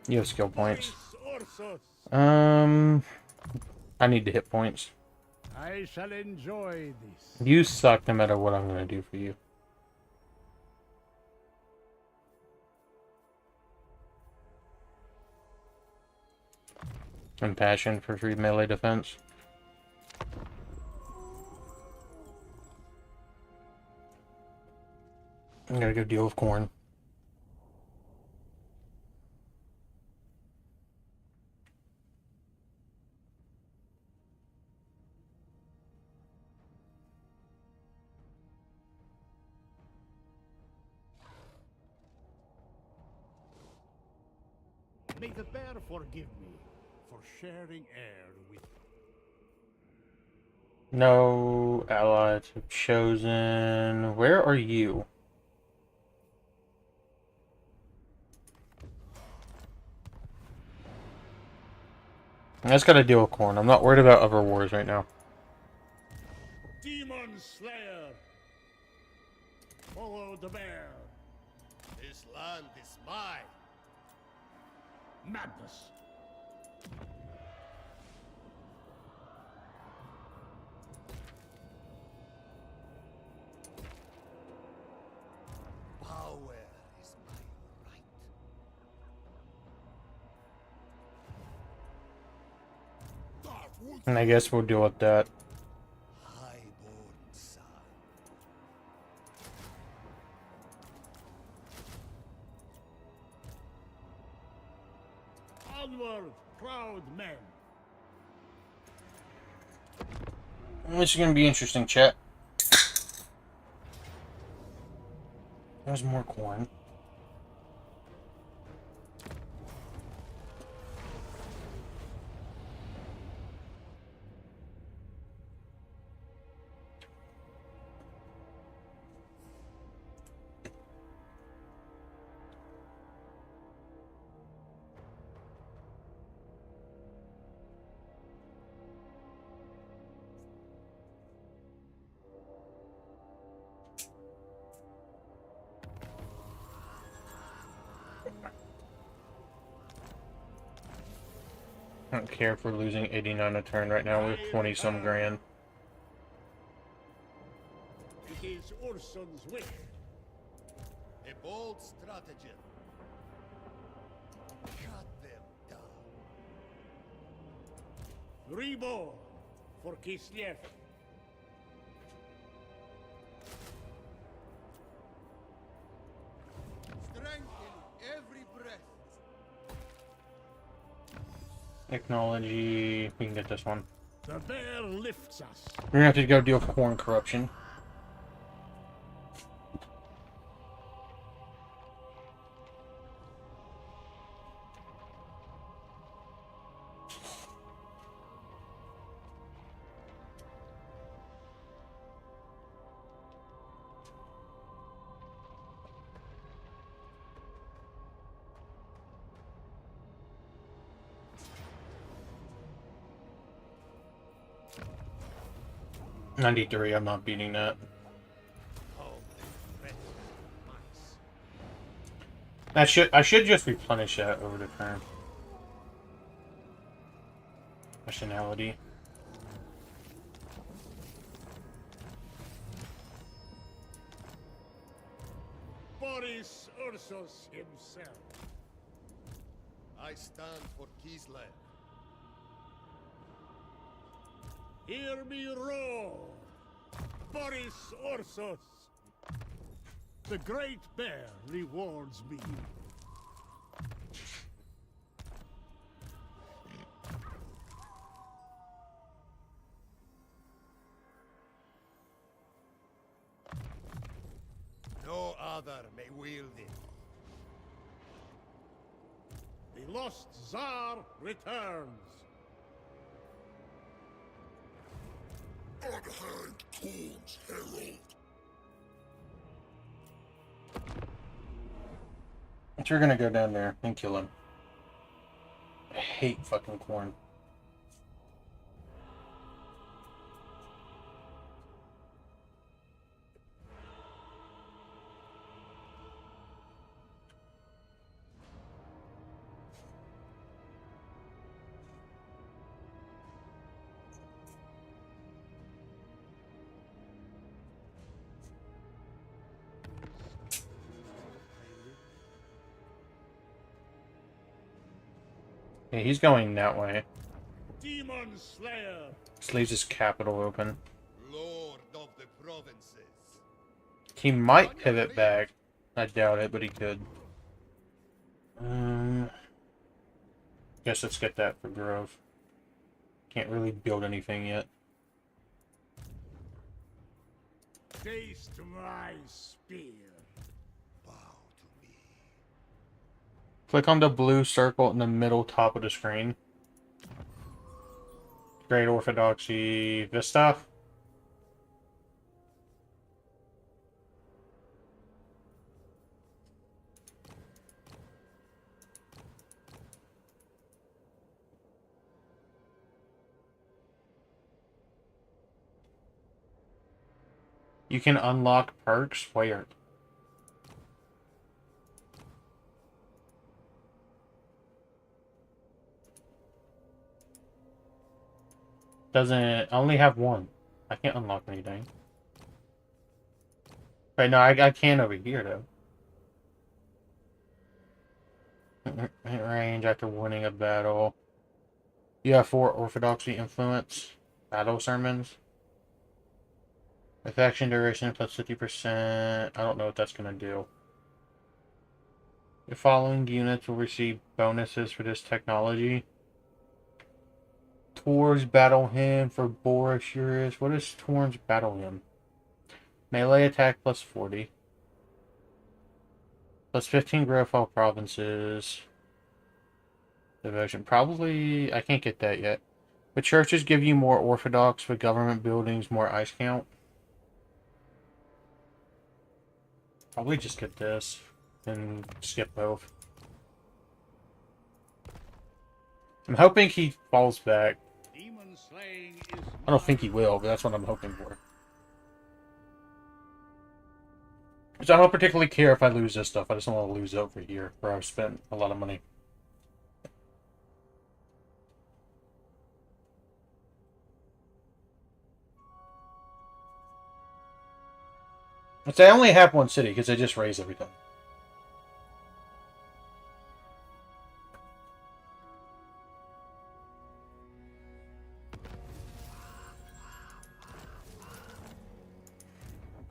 You have skill points. Ursus. I need to hit points. I shall enjoy this. You suck no matter what I'm going to do for you. Impassion for free melee defense. I gotta go deal with Korn. May the bear forgive me for sharing air with No allies have chosen. Where are you? I just gotta deal with Korn. I'm not worried about other wars right now. Demon Slayer. Follow the bear. This land is mine. Madness. Power is my right. That would And I guess we'll deal with that. Highborn son. Onward, proud men. This is gonna be interesting, chat. There's more Korn. I don't care if we're losing 89 a turn right now. We have 20 some grand. It is Urson's wish. A bold stratagem. Cut them down. Reborn for Kislev. Strengthen every breath. Technology. We can get this one. The bear lifts us. We're gonna have to go deal with corn corruption. $93, I'm not beating that. I should just replenish that over the turn. Nationality. Boris Ursus himself. I stand for Kislev. Hear me roar! Boris Ursus! The Great Bear rewards me. No other may wield it. The lost Tsar returns. Unhand Corn's herald. So we're gonna go down there and kill him. I hate fucking corn. Yeah, he's going that way. Demon Slayer. Just leaves his capital open. Lord of the provinces. He might pivot back. I doubt it, but he could. Guess let's get that for Grove. Can't really build anything yet. Taste my spear. Bow to me. Click on the blue circle in the middle top of the screen. Great Orthodoxy Vista. You can unlock perks where? Doesn't I only have one? I can't unlock anything. Right, no, I can over here though. Hit range after winning a battle. You have 4 Orthodoxy influence. Battle sermons. Affection duration plus 50%. I don't know what that's gonna do. The following units will receive bonuses for this technology. Tor's Battle Hymn for Boris. What is Tor's Battle Hymn? Melee attack plus 40. Plus 15 growth all provinces. Devotion. Probably, I can't get that yet. But churches give you more Orthodox, but government buildings more ice count. Probably just get this and skip both. I'm hoping he falls back. Demon slaying is I don't think he will, but that's what I'm hoping for. Because I don't particularly care if I lose this stuff. I just don't want to lose over here, where I've spent a lot of money. But they only have one city because they just raise everything.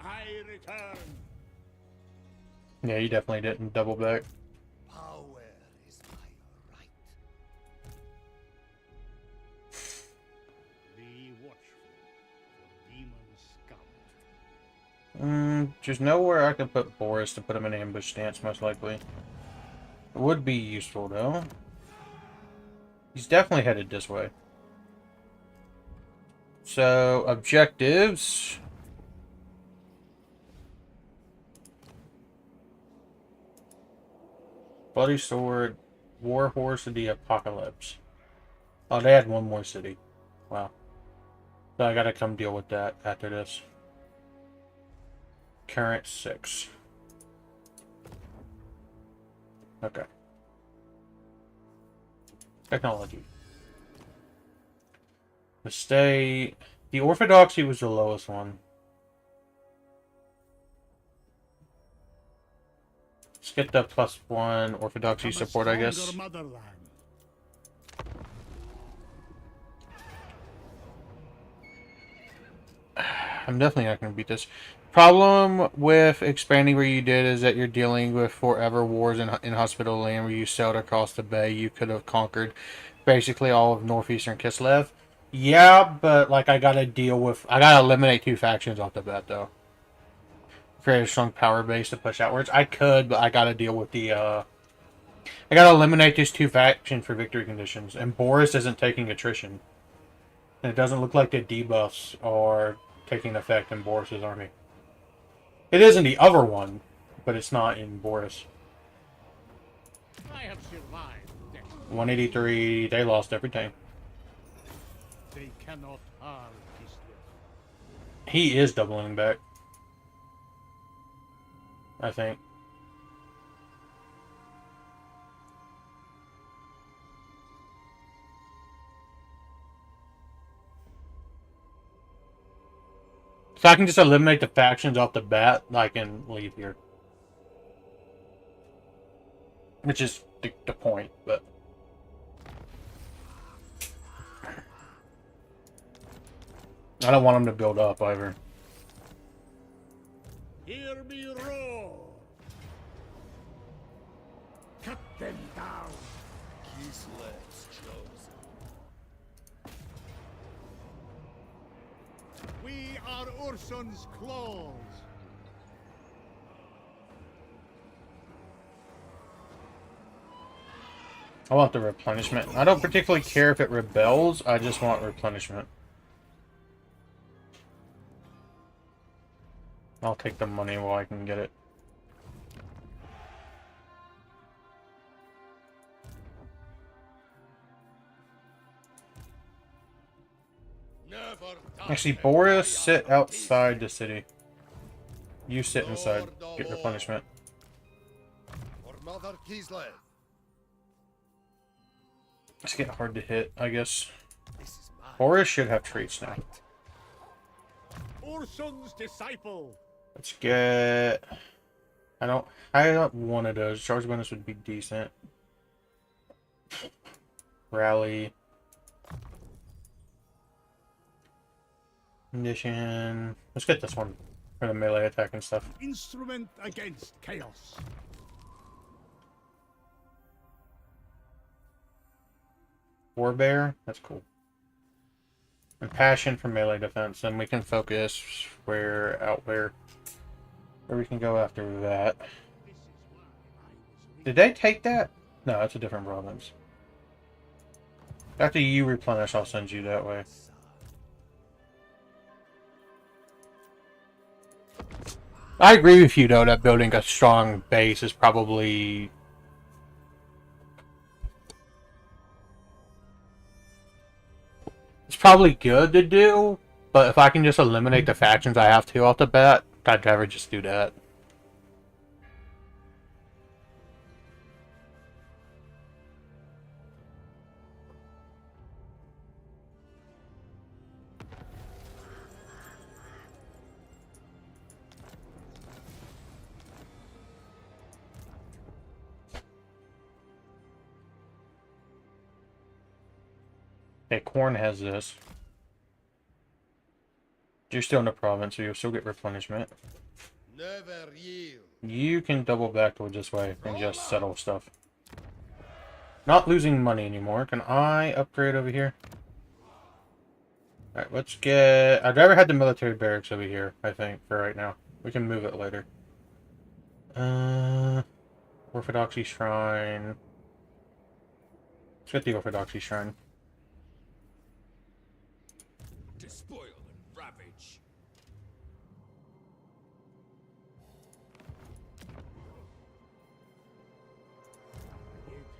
I return. Yeah, you definitely didn't double back. Power is my right. Be watchful for demon scum. There's nowhere I can put Boris to put him in ambush stance, most likely. It would be useful, though. He's definitely headed this way. So, objectives. Bloody Sword, War Horse of the Apocalypse. Oh, they had one more city. Wow. So I gotta come deal with that after this. Current 6. Okay. Technology. The stay. The Orthodoxy was the lowest one. Let's get the +1 Orthodoxy support, I guess. Motherland. I'm definitely not going to beat this. Problem with expanding where you did is that you're dealing with forever wars in hospital land where you sailed across the bay. You could have conquered basically all of northeastern Kislev. Yeah, but like I gotta eliminate 2 factions off the bat though. Create a strong power base to push outwards. I could, but I gotta deal with the I gotta eliminate these 2 factions for victory conditions. And Boris isn't taking attrition. And it doesn't look like the debuffs are taking effect in Boris's army. It is in the other one, but it's not in Boris. I have survived death. 183, they lost everything. They cannot harm Kislev. He is doubling back. I think. So I can just eliminate the factions off the bat, I can leave here. Which is the point, but... I don't want them to build up, either. Hear me roar. Cut them down. Kislev's chosen. We are Urson's claws. I want the replenishment. I don't particularly care if it rebels, I just want replenishment. I'll take the money while I can get it. Never Actually, Boris, sit outside the city. You sit inside. Get replenishment. For Mother Kislev. It's getting hard to hit, I guess. This is mine. Boris should have traits now. Urson's disciple. Let's get... I don't one of those. Charge bonus would be decent. Rally. Condition. Let's get this one for the melee attack and stuff. Instrument against chaos. Warbear. That's cool. And passion for melee defense. And we can focus where we can go after that. Did they take that? No, that's a different province. After you replenish, I'll send you that way. I agree with you, though, that building a strong base is probably... It's probably good to do, but if I can just eliminate the factions I have to off the bat, I'd rather just do that. Okay, Corn has this. You're still in the province, so you'll still get replenishment. Never yield. You can double back towards this way and just settle stuff. Not losing money anymore. Can I upgrade over here? Alright, let's get... I'd rather have the military barracks over here, I think, for right now. We can move it later. Orthodoxy Shrine. Let's get the Orthodoxy Shrine. Despoil and ravage.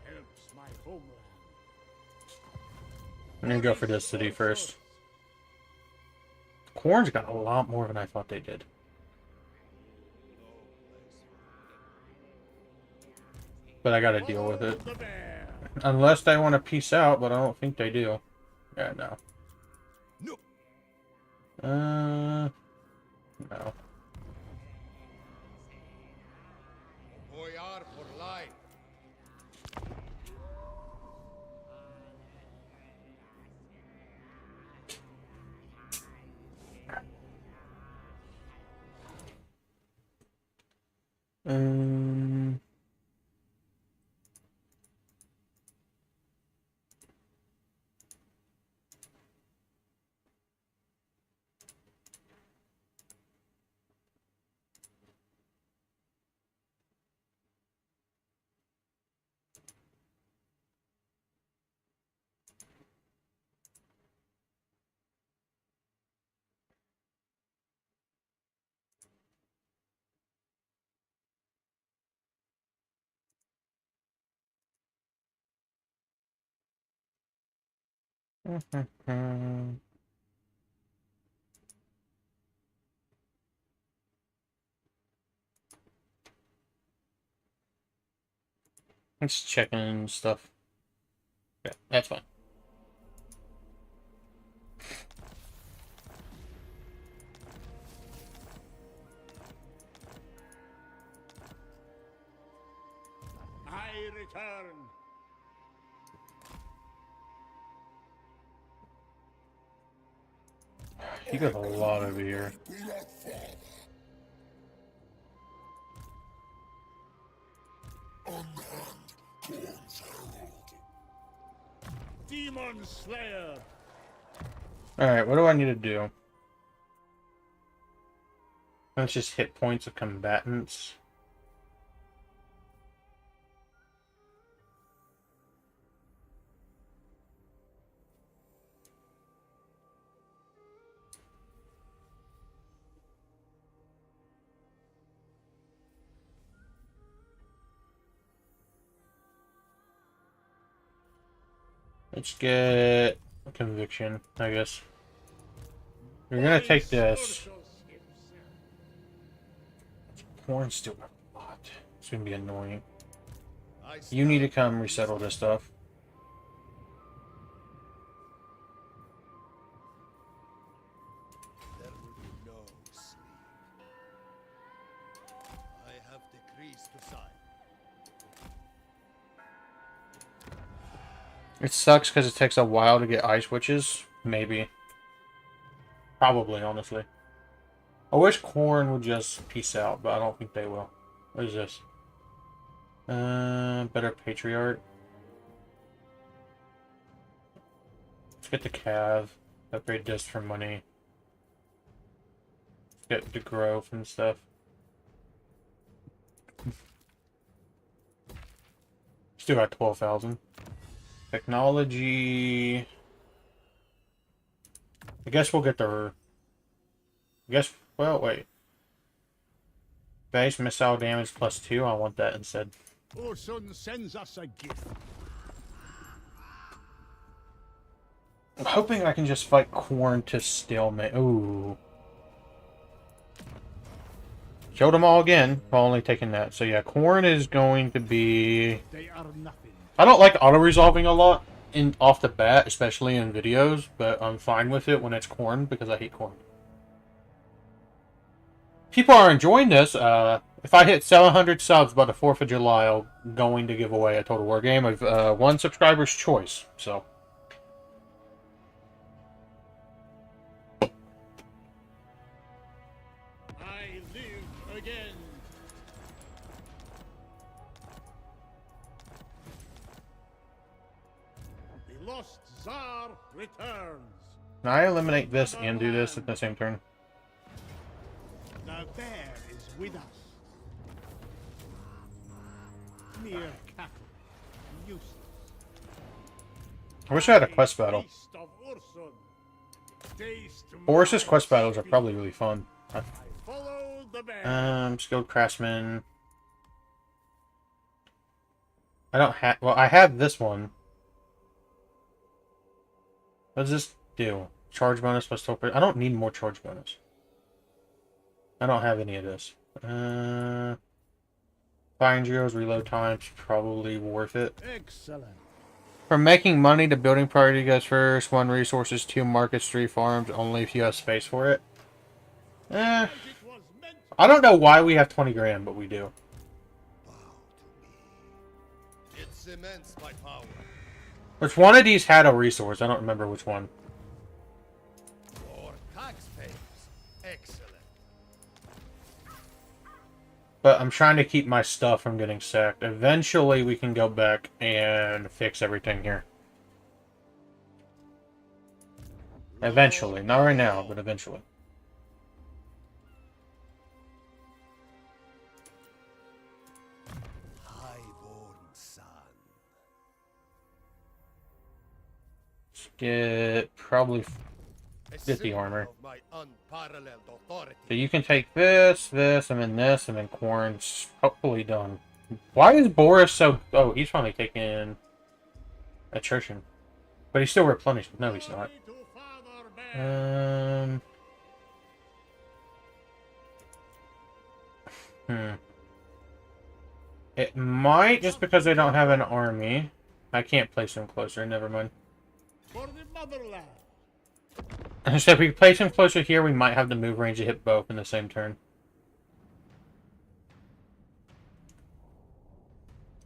It helps my homeland. I'm gonna go for this city first. Corn's got a lot more than I thought they did. But I gotta deal with it. The bear. Unless they want to peace out, but I don't think they do. Yeah, no. No. No. Boyar for life. Um, It's checking stuff. Yeah, that's fine. I return. You got a lot over here. Demon Slayer. Alright, what do I need to do? Let's just hit points of combatants. Let's get a conviction, I guess. You're gonna take this. Corn's still got a lot. It's gonna be annoying. You need to come resettle this stuff. There will be no sleep. I have decrees to sign. It sucks because it takes a while to get ice witches. Maybe. Probably, honestly. I wish Corn would just peace out, but I don't think they will. What is this? Better Patriarch. Let's get the Cav. Upgrade this for money. Get the growth and stuff. Still got 12,000. Technology. I guess we'll get the. I guess. Well, wait. Base missile damage +2. I want that instead. Orson sends us a gift. I'm hoping I can just fight Corn to stalemate. Ooh. Killed them all again while only taking that. So yeah, Corn is going to be. They are nothing. I don't like auto-resolving a lot off the bat, especially in videos, but I'm fine with it when it's Corn because I hate Corn. People are enjoying this. If I hit 700 subs by the 4th of July, I'm going to give away a Total War game of one subscriber's choice. So, again. The lost Tsar returns. Can I eliminate this and do this at the same turn? The bear is with us. Mere cattle, useless. I wish I had a quest battle. Beast of Ursun. Taste Boris's my quest battles are speed. probably really fun. Follow the bear. Skilled craftsman. I don't have. Well, I have this one. What does this do? Charge bonus plus 12%. I don't need more charge bonus. I don't have any of this. Fire drills, reload times, probably worth it. Excellent. From making money to building priority goes first. 1 resources, 2 markets, 3 farms, only if you have space for it. It was meant I don't know why we have 20 grand, but we do. It cements my power. Which one of these had a resource? I don't remember which one. For taxpayers. Excellent. But I'm trying to keep my stuff from getting sacked. Eventually, we can go back and fix everything here. Eventually. Not right now, but eventually. Highborn son. Let's get probably... A 50 symbol armor. of my unparalleled authority. So you can take this, this, and then this, and then corn's hopefully done. Why is Boris so... Oh, he's finally taking attrition. But he's still replenished. No, he's not. to Father Bear. It might, just because they don't have an army. I can't place him closer, never mind. For the motherland. So if we place him closer here, we might have the move range to hit both in the same turn.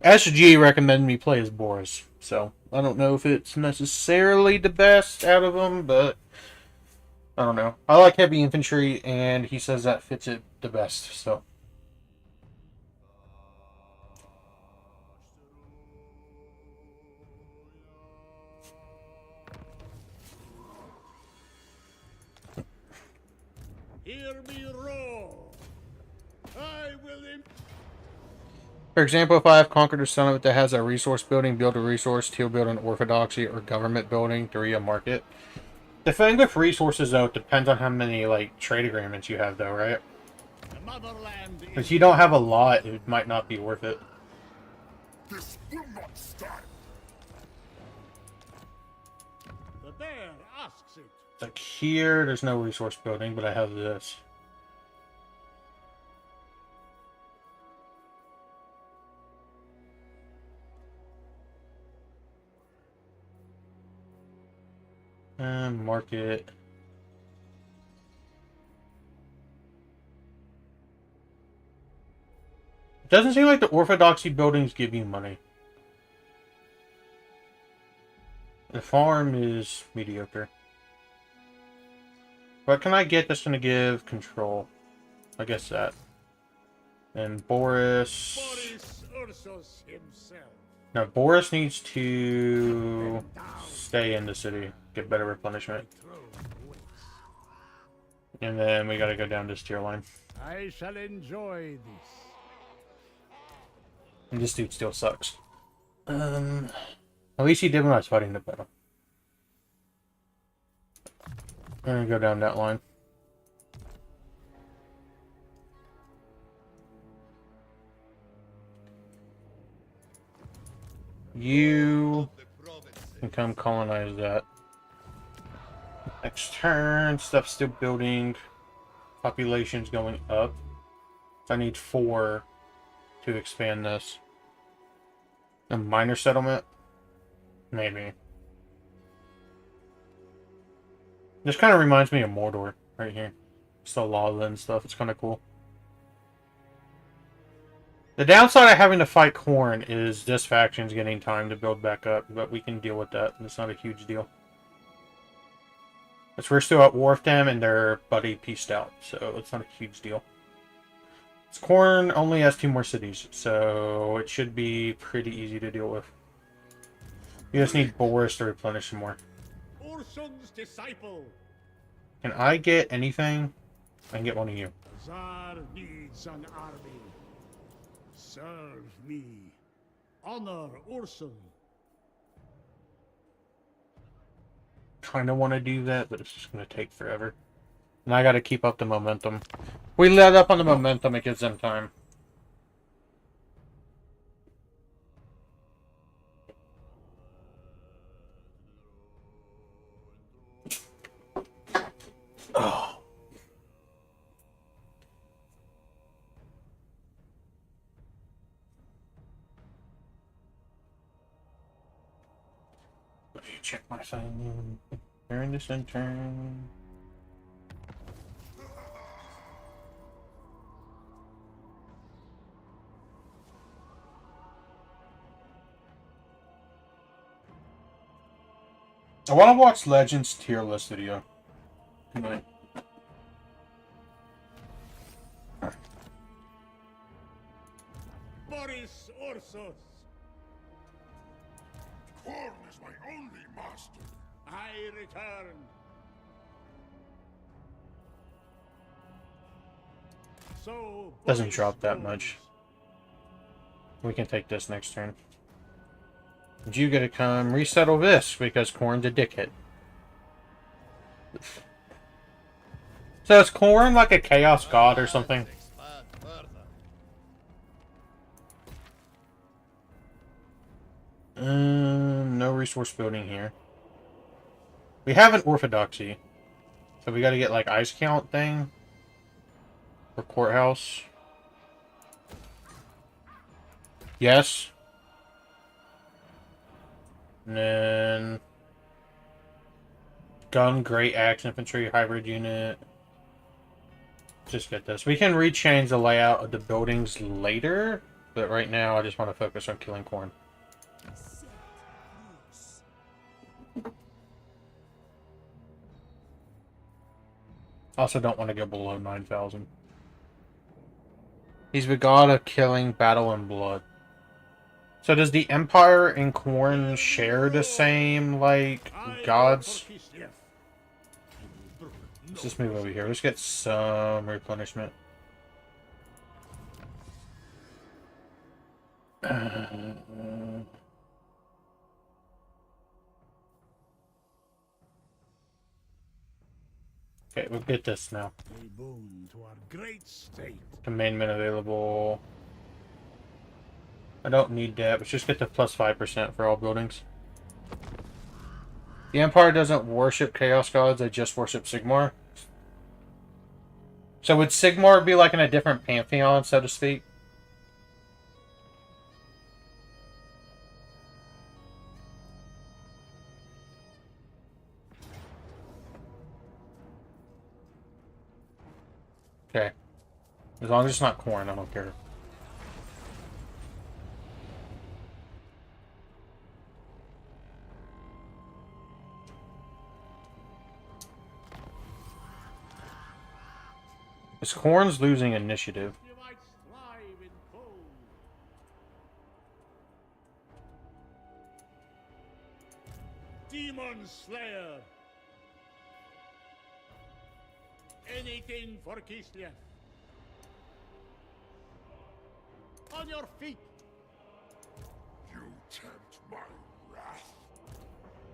SG recommended me play as Boris, so I don't know if it's necessarily the best out of them, but I don't know. I like heavy infantry, and he says that fits it the best, so. Hear me roar. I will For example, if I have conquered a settlement that has a resource building, build a resource, he'll build an orthodoxy or government building to re-market. The thing with resources, though, it depends on how many, like, trade agreements you have, though, right? the motherland. If you don't have a lot, it might not be worth it. This will not stand. The bear asks it. Like here, there's no resource building, but I have this. Market. It doesn't seem like the orthodoxy buildings give you money. The farm is mediocre. What can I get that's going to give control? I guess that. And Boris... Boris Ursus himself. Now, Boris needs to stay in the city. Get better replenishment. And then we gotta go down this tier line. I shall enjoy this. And this dude still sucks. At least he did when I was fighting the battle. I'm gonna go down that line. You can come colonize that. Next turn, stuff's still building. Population's going up. So I need 4 to expand this. A minor settlement? Maybe. This kind of reminds me of Mordor, right here. It's the lava and stuff. It's kind of cool. The downside of having to fight Khorne is this faction's getting time to build back up, but we can deal with that. It's not a huge deal. Because we're still at war with them, and their buddy pieced out, so it's not a huge deal. Corn only has 2 more cities, so it should be pretty easy to deal with. You just need Boris to replenish some more. Urson's disciple. Can I get anything? I can get one of you. Tsar needs an army. Serve me. Honor Urson. Kind of want to do that, but it's just going to take forever. And I got to keep up the momentum. We let up on the momentum, it gives them time. Oh. Let me check my thing. Turn this and turn. I want to watch Legends tier list video. Tonight. Boris Ursus. Corn is my only master. I return. So Doesn't Boris drop that goes. much. We can take this next turn. And you gotta come resettle this because Corn's a dickhead. So is Corn like a chaos god or something? No resource building here. We have an orthodoxy. So we gotta get like ice count thing. For courthouse. Yes. And then gun, great axe, infantry, hybrid unit. Just get this. We can rechange the layout of the buildings later, but right now I just want to focus on killing Corn. Also don't want to go below 9,000. He's the god of killing, battle, and blood. So does the Empire and Corn share the same, like, gods? Let's just move over here. Let's get some replenishment. Okay, we'll get this now. A boon to our great state. Commandment available. I don't need that. Let's just get the plus 5% for all buildings. The Empire doesn't worship Chaos Gods, they just worship Sigmar. So would Sigmar be like in a different pantheon, so to speak? Okay. As long as it's not Corn, I don't care. Is Corn's losing initiative? You might thrive in cold. Demon Slayer. Anything for Kislev. On your feet. You tempt my wrath.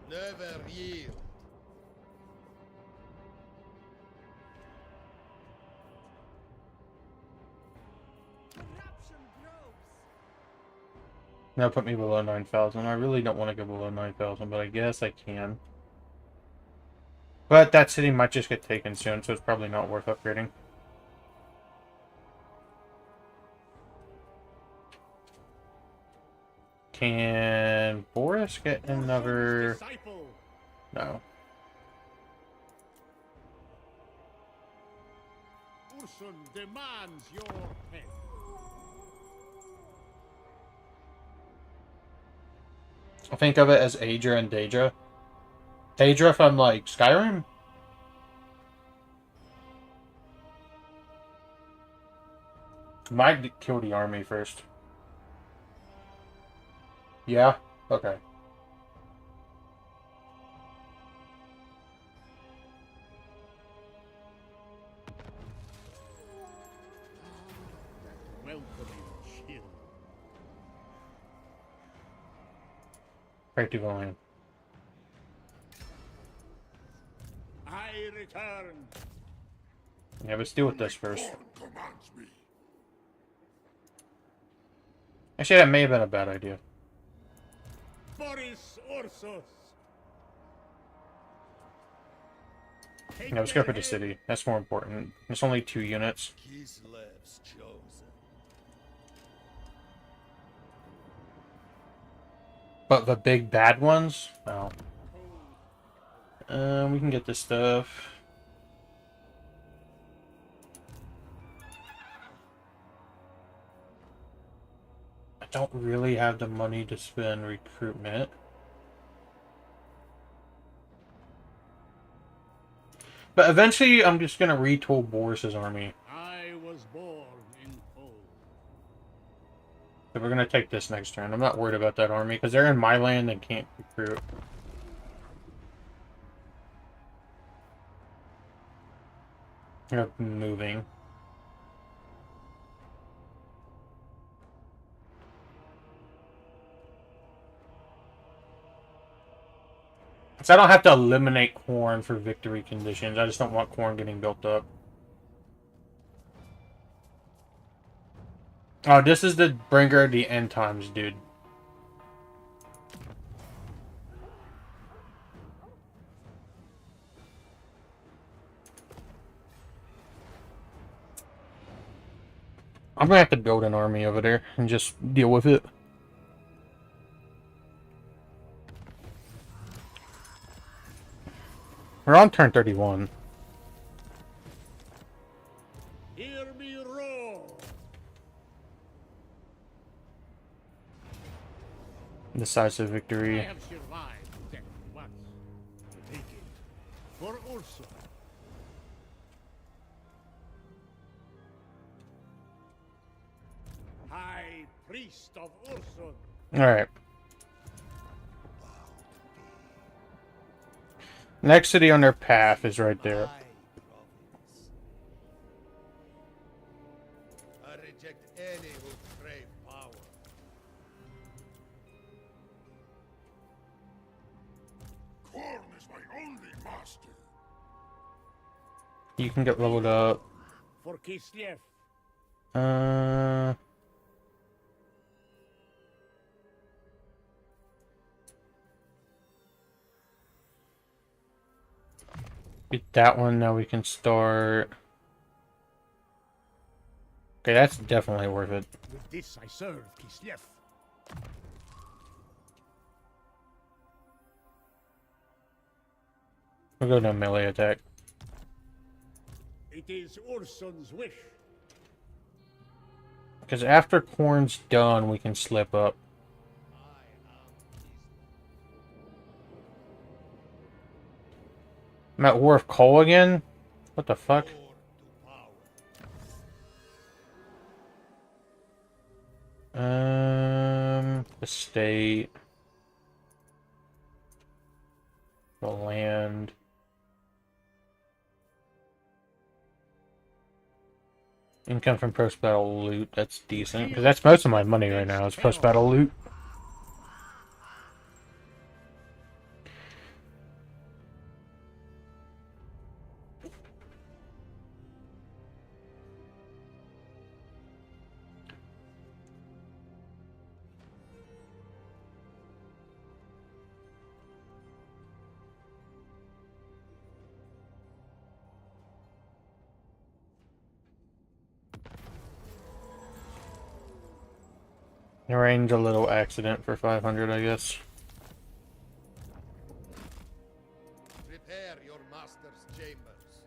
Never yield. Corruption grows. Now put me below 9,000. I really don't want to go below 9,000, but I guess I can. But that city might just get taken soon, so it's probably not worth upgrading. Can Boris get another... Disciple. No. Urson demands your head. I think of it as Aedra and Daedra. Daedra from, like, Skyrim? Might kill the army first. Yeah? Okay. Welcoming chill. Right to going. I return. Yeah, let's deal with this first. Korn commands me. Actually, that may have been a bad idea. Boris Ursus. Take Yeah, let's go their for the head. city. That's more important. It's only 2 units. Kislev's chosen. But the big bad ones? Oh. We can get this stuff. I don't really have the money to spend recruitment. But eventually, I'm just gonna retool Boris's army. I was born in Poland. So we're gonna take this next turn. I'm not worried about that army, because they're in my land and can't recruit. They're moving. So I don't have to eliminate corn for victory conditions. I just don't want corn getting built up. Oh, this is the bringer of the end times, dude. I'm gonna have to build an army over there and just deal with it. We're on turn 31. Hear me roar. Decisive I victory. have survived death once. Take it for Ursa. High priest of Ursun. Alright. Next city on their path is right there. My province. I reject any who crave power. Korn is my only master. You can get leveled up. For Kislev. Uh... Beat that one, now we can start. Okay, that's definitely worth it. With this I serve Kislev. We'll go to a melee attack. It is Ursun's wish. Because after corn's done, we can slip up. I'm at war of coal again? What the fuck? The state. The land. Income from post-battle loot, that's decent. Because that's most of my money right now, is post-battle loot. Arrange a little accident for 500, I guess. Prepare your master's chambers.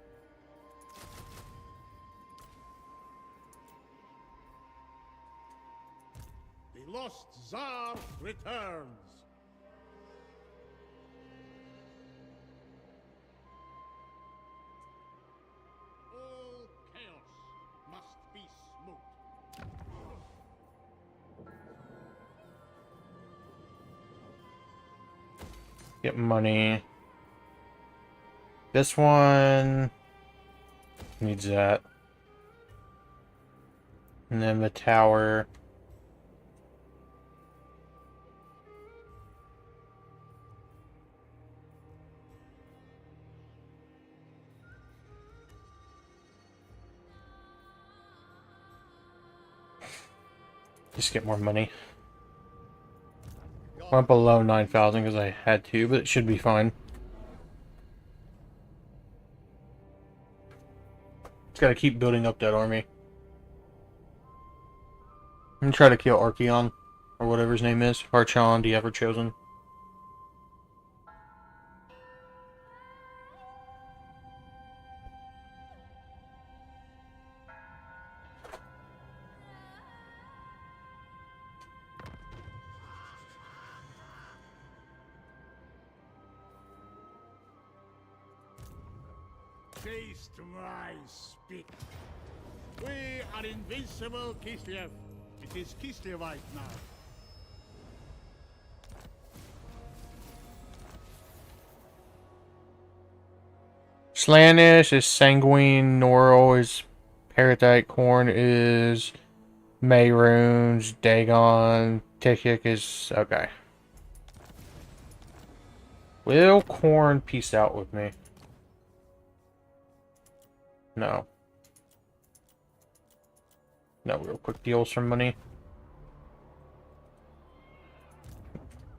The lost Tsar returns. All chaos must be smote. Get money. This one needs that. And then the tower. Just get more money. Went below 9,000 because I had to, but it should be fine. Just gotta keep building up that army. I'm gonna try to kill Archeon, or whatever his name is. Archon, the Ever Chosen. Taste my spit. We are invincible, Kislev. It is Kislevite now. Slanish is Sanguine, Norol is Paradite, Corn is Mayrunes, Dagon, Tikik is... okay. Will Corn peace out with me? No. No real quick deals for money.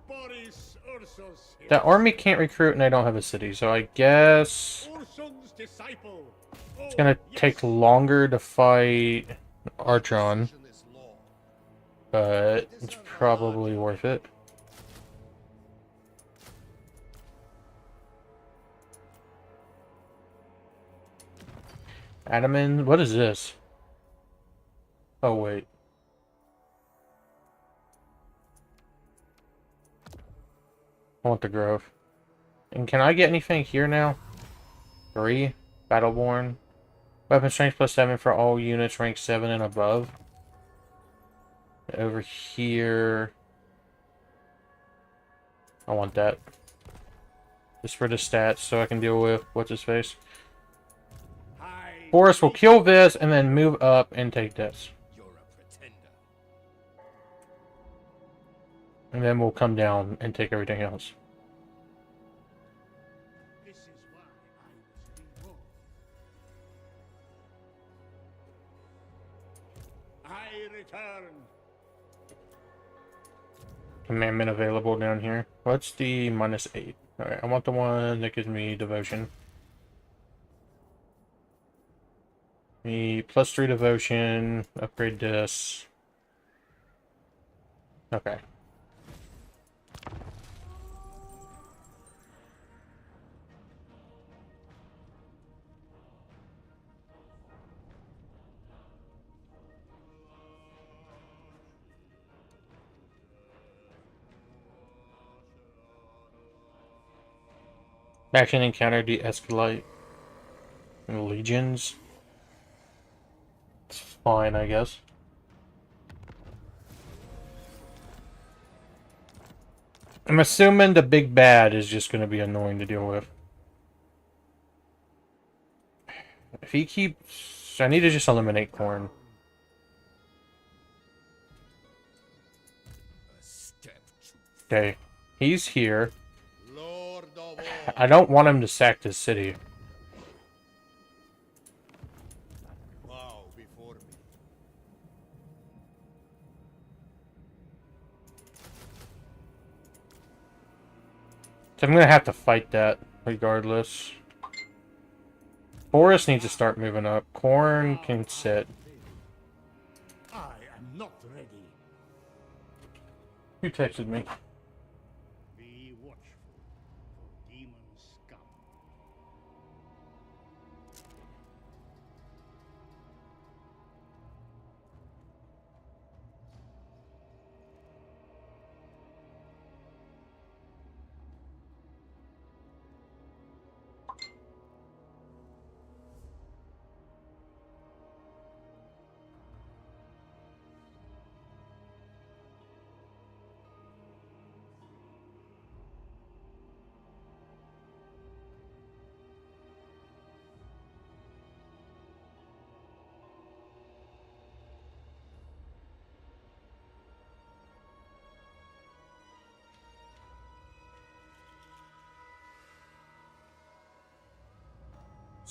Boris Ursus. That army can't recruit and I don't have a city, so I guess Ursun's disciple. it's gonna take longer to fight Archon, but it's probably worth it. Adaman, what is this? Oh wait. I want the Grove. And can I get anything here now? 3. Battleborn. Weapon strength +7 for all units ranked 7 and above. Over here... I want that. Just for the stats so I can deal with what's-his-face. Boris will kill this and then move up and take this. You're a pretender. And then we'll come down and take everything else. This is why I was reborn. I return. Commandment available down here. What's the -8? Alright, I want the one that gives me devotion. Me +3 devotion. Upgrade this. Okay. Action encounter de-escalate legions. It's fine, I guess. I'm assuming the big bad is just going to be annoying to deal with. If he keeps... I need to just eliminate Corn. A step too Okay. He's here. Lord of all. I don't want him to sack this city. Bow before me. So I'm going to have to fight that regardless. Boris needs to start moving up. Corn can sit. I am not ready. Who texted me? Be watchful for demon scum.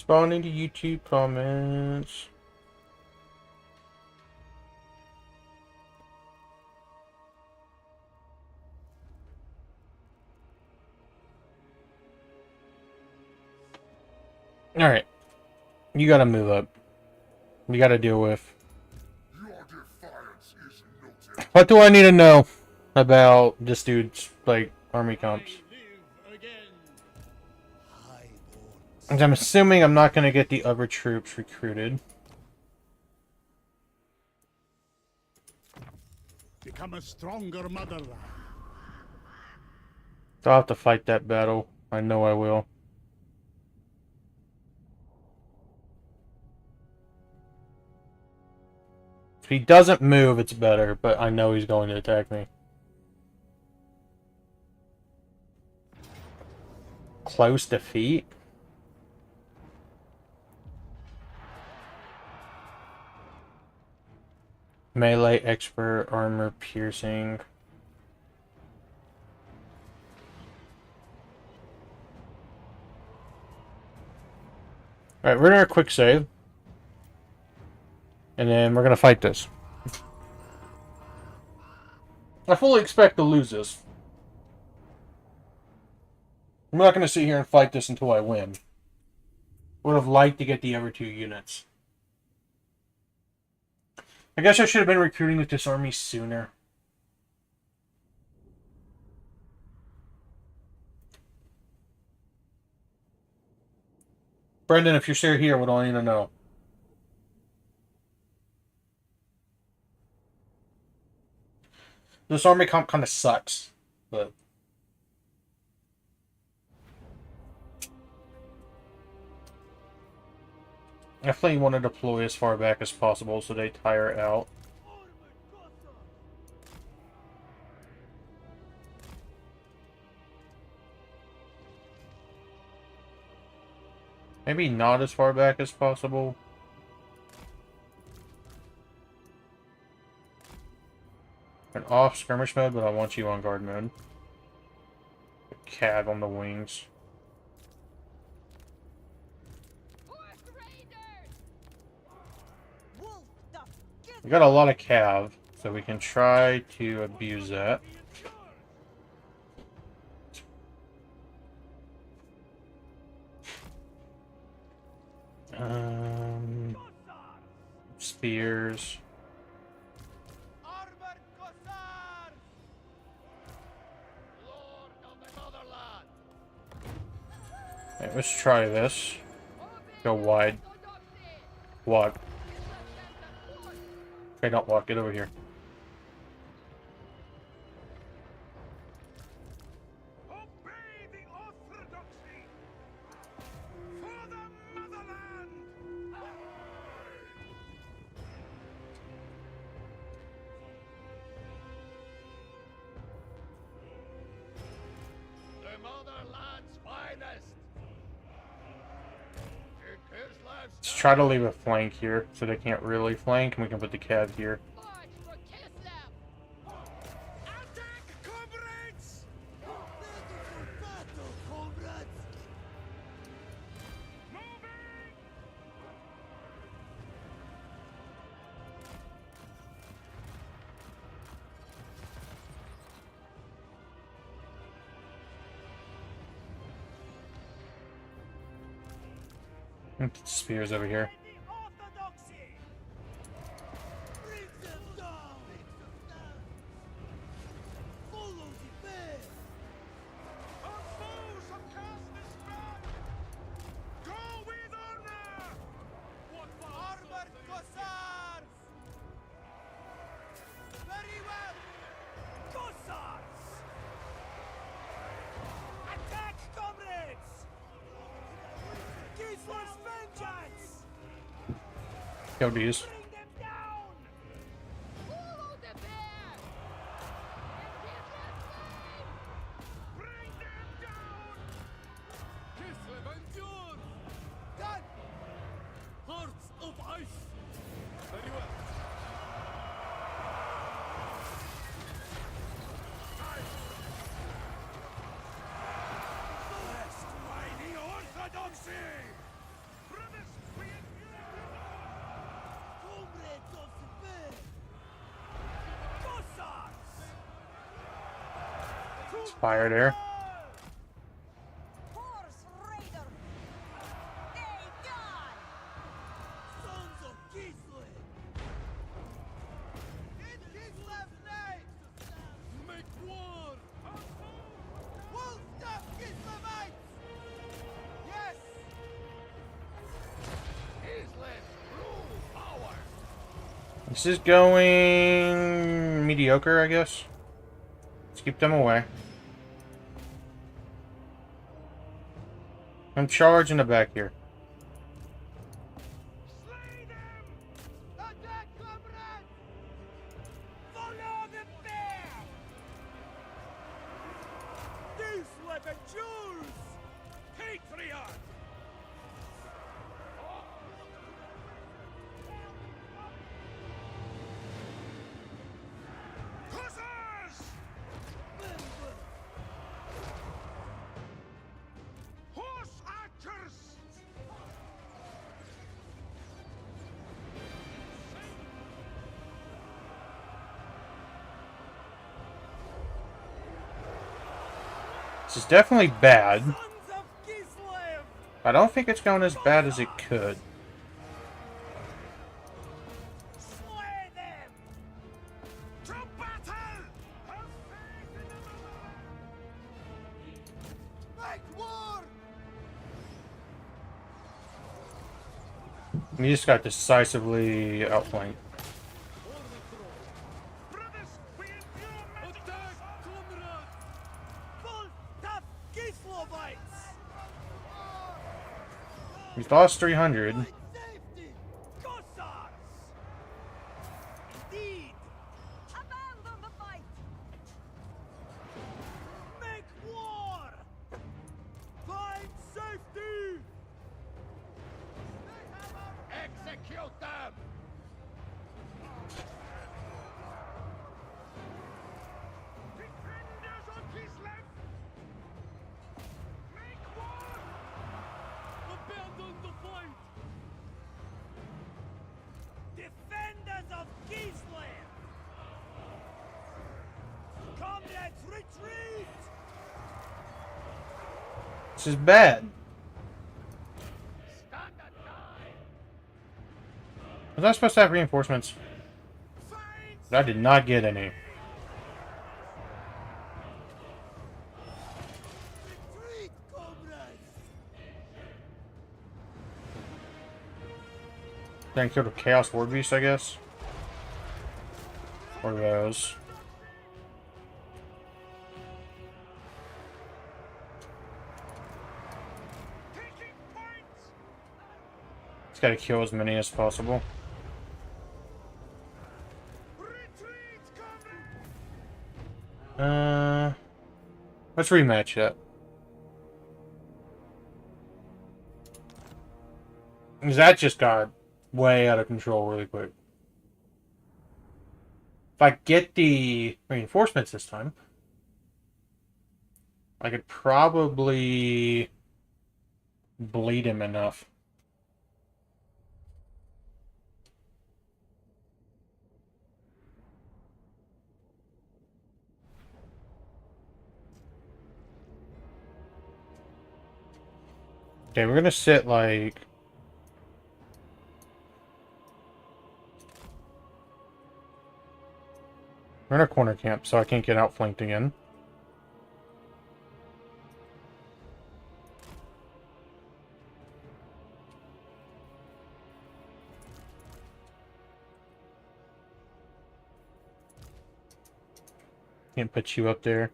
Responding to YouTube comments. Alright. You gotta move up. You gotta deal with. Your defiance is noted. What do I need to know about this dude's, like, army comps? Live again. And I'm assuming I'm not gonna get the other troops recruited. Become a stronger motherland. I'll have to fight that battle. I know I will. If he doesn't move, it's better, but I know he's going to attack me. Close defeat? Melee, expert, armor, piercing. Alright, we're gonna quick save. And then we're gonna fight this. I fully expect to lose this. I'm not gonna sit here and fight this until I win. Would have liked to get the other 2 units. I guess I should have been recruiting with this army sooner. Brendan, if you're still here, what do I need to know? This army comp kind of sucks, but... I definitely want to deploy as far back as possible so they tire out. Maybe not as far back as possible. An off skirmish mode, but I want you on guard mode. A cab on the wings. We got a lot of cav, so we can try to abuse that. Spears. Alright, let's try this. Go wide. Walk. Okay, don't walk. Get over here. Obey the orthodoxy for the motherland. The motherland's finest. In Kislev's Let's try to leave a flank here so they can't really flank, and we can put the cav here. March for Kislev! attack, comrades! Moving! Spears over here. The orthodoxy. Bring them down. Follow the bear. Our foes have cast this spell. Go with honor. What for armored Cossars? Very well. Cossars. Attack, comrades. Kislev's vengeance. Kill these. Bring them down. Follow the bear! Bring them down. Kislev endures! Done. Hearts of ice! Very well. Blessed by the orthodoxy. Fire there. Horse Raider! They die! Sons of Kislev! In Kislev's name! Make war! We'll stop Kislevites! Yes! Kislev, rule power. This is going mediocre, I guess. Let's keep them away. I'm charging the back here. Slay them! Attack, comrades! Follow the bear! Kislev and Jews! Patriot! Hussars! Horse archers! This is definitely bad. Sons of Kislev! I don't think it's going as bad as it could. Slay them! To battle! Have faith in the Lord! Make war! We just got decisively outflanked. Brothers, we endure magic! Attack, comrades! Full tough Kislevites! We've lost 300. Find safety! Cossacks! Indeed! Abandon the fight! Make war! Find safety! They have our Execute them. defenders of Kislev! Make war! Abandon the fight! Defenders of Kislev! Comrades, retreat! This is bad. Stand and die. Was I supposed to have reinforcements? Find But I did not get any. retreat, comrades! Then kill the Chaos War Beast, I guess. Or those. Taking points! Just gotta kill as many as possible. Retreat, comrades! Let's rematch that. 'Cause that just got way out of control really quick. If I get the reinforcements this time, I could probably bleed him enough. Okay, we're gonna sit like... We're in a corner camp, so I can't get outflanked again. Can't put you up there.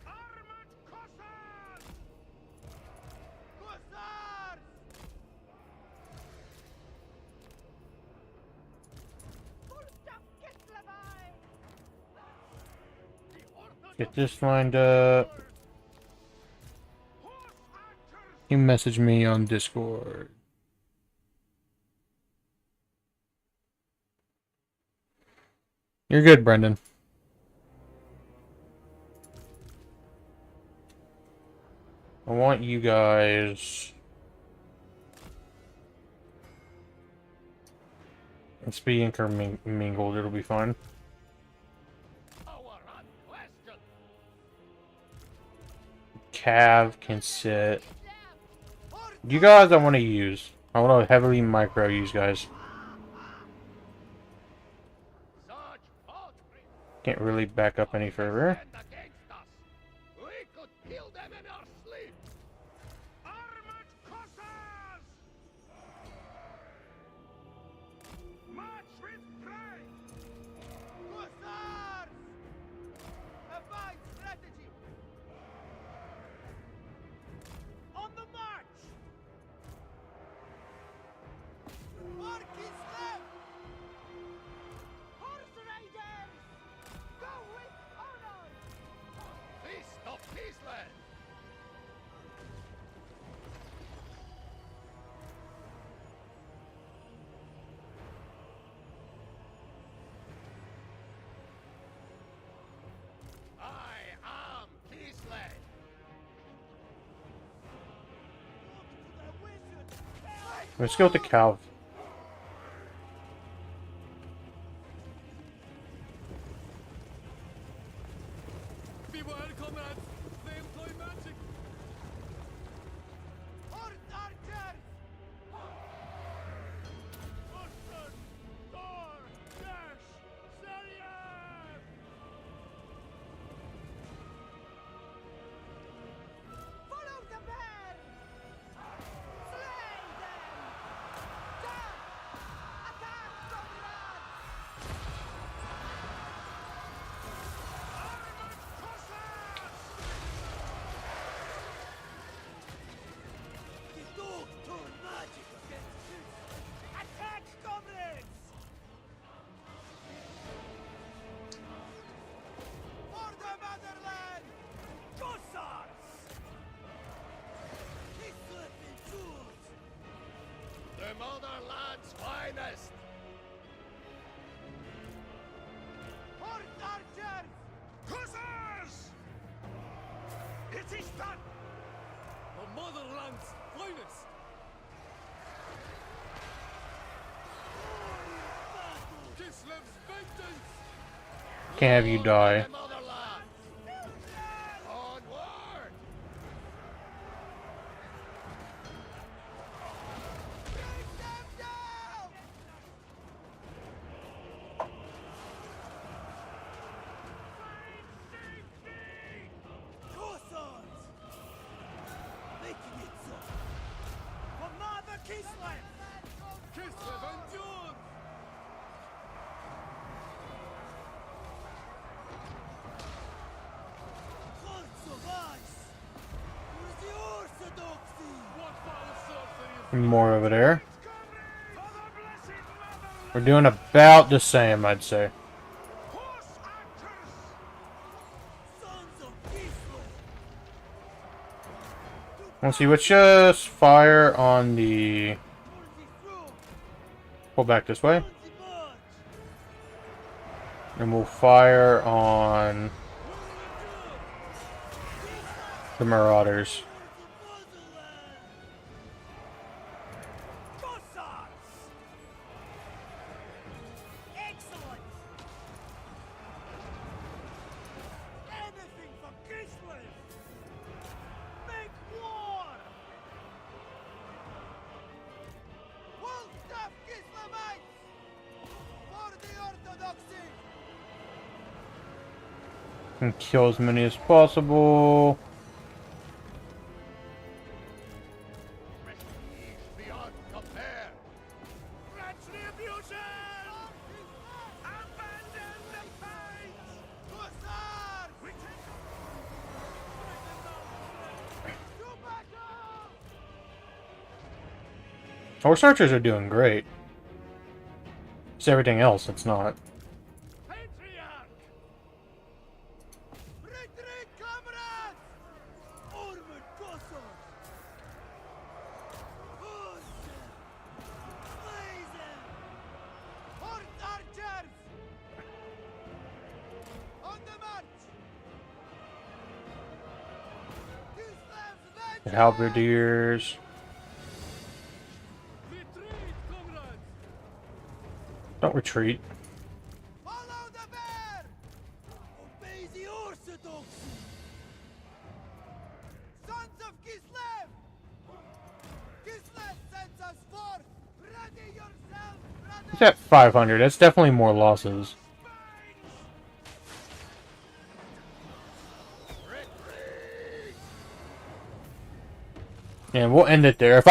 Armored Cossacks! Cossacks! Full stop, Kislevi! Get this lined up. Horse archers! You message me on Discord. You're good, Brendan. I want you guys... Let's be intermingled, it'll be fine. Cav can sit. You guys I want to use. I want to heavily micro use guys. Such paltry Can't really back up any further. stand against us. We could kill them in our sleep. Armored Cossacks! March with pride! Hussars! Abide strategy! On the march! For Kislev! Horse riders! Go with honor! Feast of Kislev. I am Kislev. Let's go with the Cav. Beware, comrades! They employ magic! Horse archers! Boston! Thor! Dash! Serious! Follow the bear! Slay them! Jump! Attack, comrades! Armored Cossacks! Attack, comrades! For the motherland! Hussars! Kislev in tools! The motherland's finest. Horse archers! Cossacks! It is done! The motherland's finest! Kislev's vengeance! Can't have you die. The motherland. Onward. Bring them down! Hussars! Making it so! For Mother Kislev! Kislev endures! Hearts of ice! For the Orthodoxy! What foul sorcery is More over there. For the blessed motherland! We're doing about the same, I'd say. Horse archers! Sons of Kislev! Let's see, let's just fire on the... For the throne! Pull back this way. For the march! And we'll fire on the Marauders. For the motherland! Hussars! Excellent! Anything for Kislev! Make war! Wolfstaff Kislevites! For the Orthodoxy! And kill as many as possible. Prestige beyond compare. Retribution! Abandon the fight! Hussars! We take To battle! Horse archers are doing great. It's everything else that's not. Patriarch! Retreat, comrades! Armored Cossacks! Horse them! Slay them! Horse archers! On the march! Kislev's The vengeance! halberdiers. retreat, comrades! Don't retreat. Follow the bear! Obey the Orthodoxy! He's at 500. That's definitely more losses. And we'll end it there. If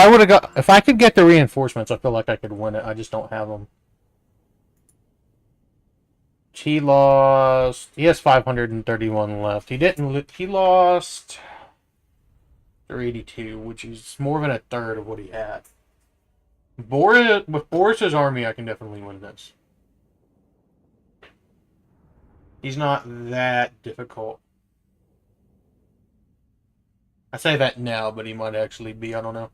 I could get the reinforcements, I feel like I could win it. I just don't have them. He lost. He has 531 left. He didn't. He lost 382, which is more than a third of what he had. With Boris's army, I can definitely win this. He's not that difficult. I say that now, but he might actually be. I don't know.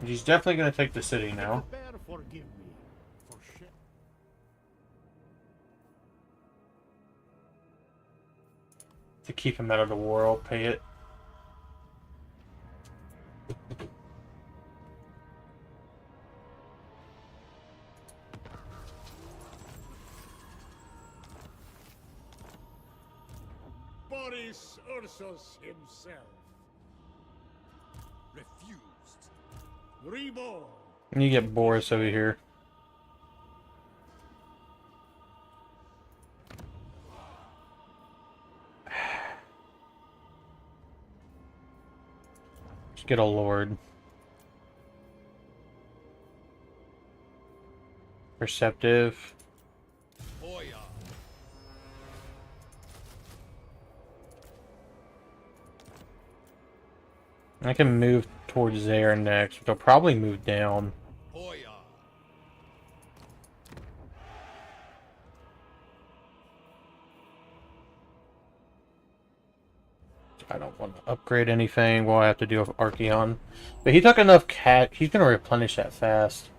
He's definitely going to take the city now. Bear forgive me for shit. To keep him out of the war, I'll pay it. Boris Ursus himself. Refused. Reborn. And you get Boris over here. Just get a lord. Perceptive. Hoya. I can move towards there next, but I'll probably move down. Hoya. I don't want to upgrade anything. Well, I have to do with Archeon. But he took enough cat. He's going to replenish that fast.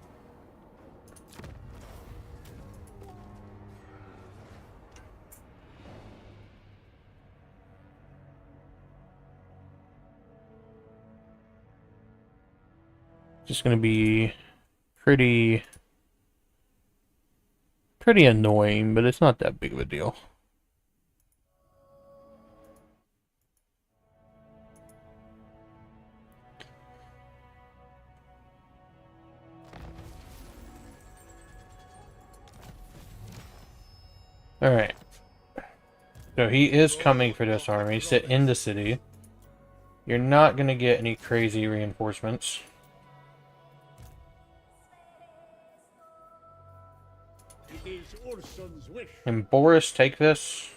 Just going to be pretty annoying, but it's not that big of a deal. Alright. So he is coming for this army. Sit in the city. You're not going to get any crazy reinforcements. It is Ursun's wish. And Boris, take this.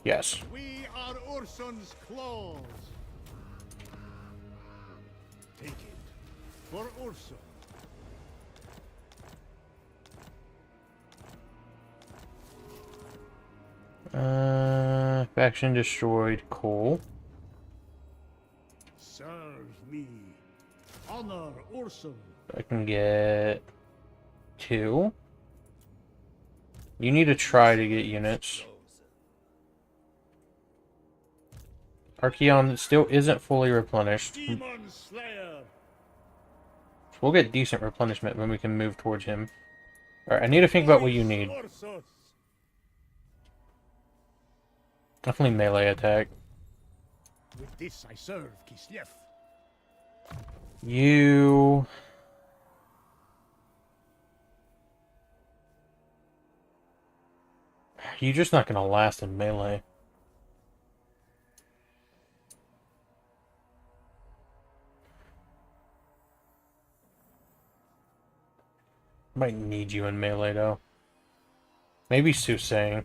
Yes. We are Ursun's claws. Take it for Ursun. Faction destroyed. Cool. Serve me. Honor Ursun. I can get 2. You need to try to get units. Archeon still isn't fully replenished. Demon Slayer. We'll get decent replenishment when we can move towards him. Alright, I need to think about what you need. Ursus. Definitely melee attack. With this I serve Kislev. You're just not gonna last in melee. Might need you in melee though. Maybe Susang.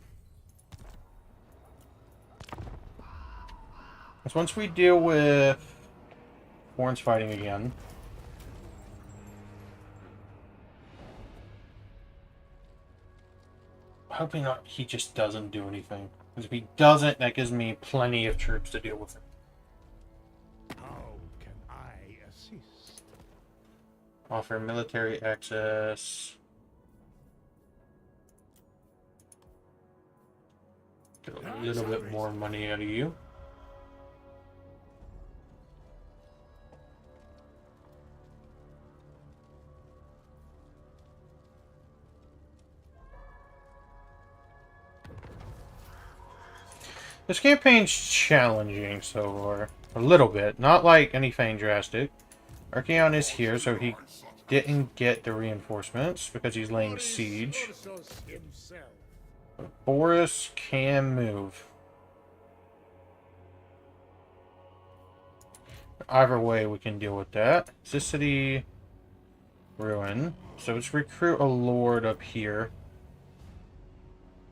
Because once we deal with Horns fighting again, hoping not he just doesn't do anything. Because if he doesn't, that gives me plenty of troops to deal with him. How can I assist? Offer military access. Get a little bit more money out of you. This campaign's challenging so far. A little bit. Not like anything drastic. Archeon is here, so he didn't get the reinforcements because he's laying siege. Ursus himself. Boris can move. Either way, we can deal with that. This city ruin. So let's recruit a lord up here.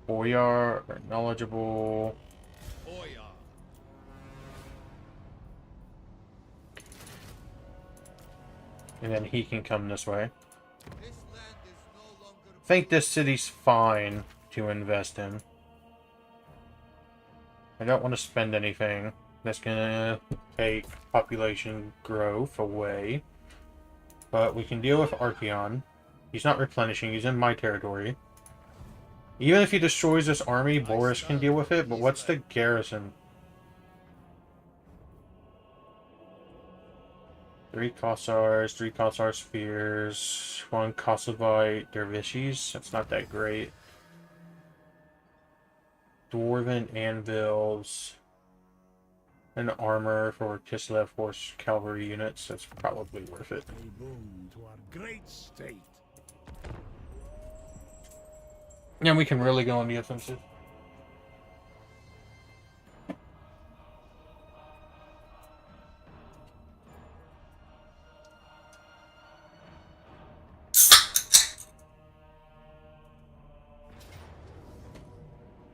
Boyar, knowledgeable. And then he can come this way. I think this city's fine to invest in. I don't want to spend anything that's gonna take population growth away. But we can deal with Archeon. He's not replenishing, he's in my territory. Even if he destroys this army, Boris can deal with it, but what's the garrison? 3 Kossars, 3 Kossar spears, 1 Kossovite dervishes. That's not that great. Dwarven anvils. And armor for Kislev horse cavalry units. That's probably worth it. A boon to our great state. Yeah, we can really go on the offensive.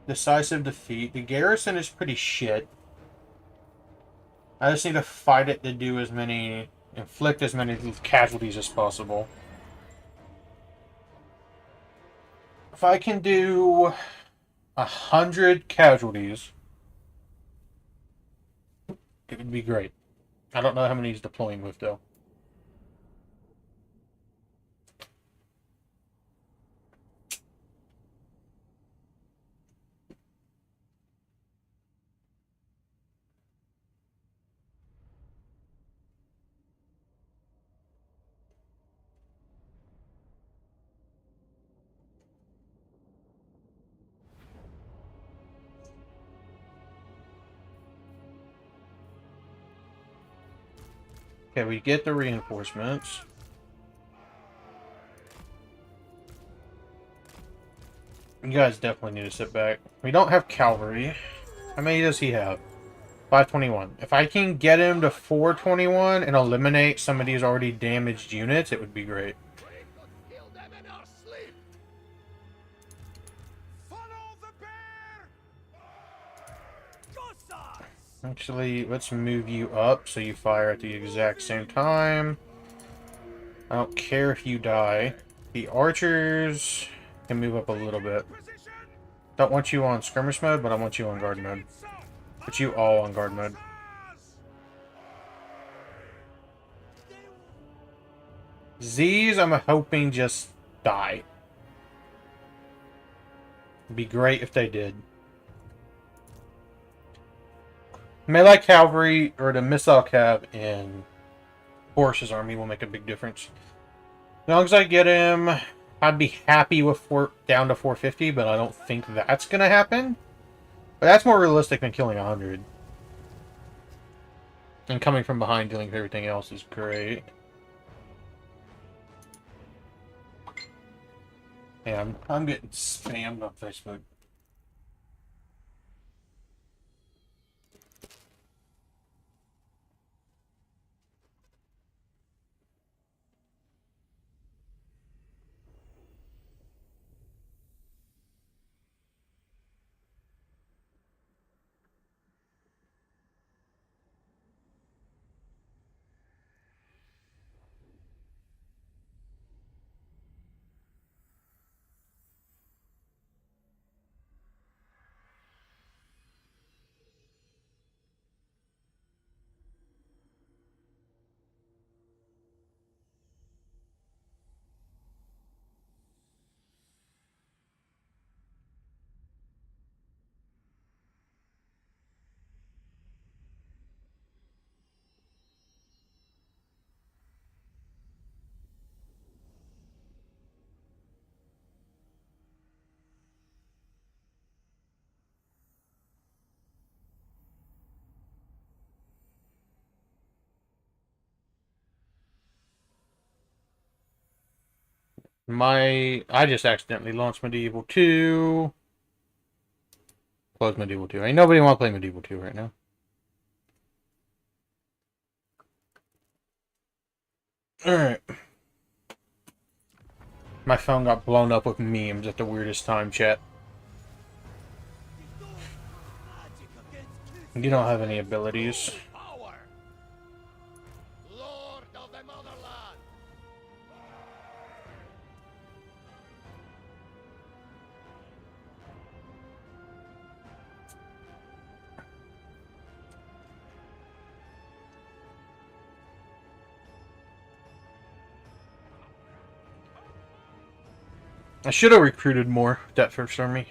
Decisive defeat. The garrison is pretty shit. I just need to fight it to do as many, inflict as many casualties as possible. If I can do 100 casualties, it would be great. I don't know how many he's deploying with, though. Okay, we get the reinforcements. You guys definitely need to sit back. We don't have cavalry. How many does he have? 521. If I can get him to 421 and eliminate some of these already damaged units, it would be great. We could kill them in our sleep. Follow the bear. Gossas! Actually, let's move you up so you fire at the exact same time. I don't care if you die. The archers can move up a little bit. Don't want you on skirmish mode, but I want you on guard mode. Put you all on guard mode. Z's, I'm hoping just die. It'd be great if they did. Melee cavalry, or the missile cav in Boris's army will make a big difference. As long as I get him, I'd be happy with down to 450, but I don't think that's going to happen. But that's more realistic than killing 100. And coming from behind dealing with everything else is great. Yeah, I'm getting spammed on Facebook. I just accidentally launched Medieval 2. Close Medieval 2. Ain't nobody want to play Medieval 2 right now. Alright. My phone got blown up with memes at the weirdest time, chat. You don't have any abilities. Power. Lord of the motherland. I should have recruited more that first army.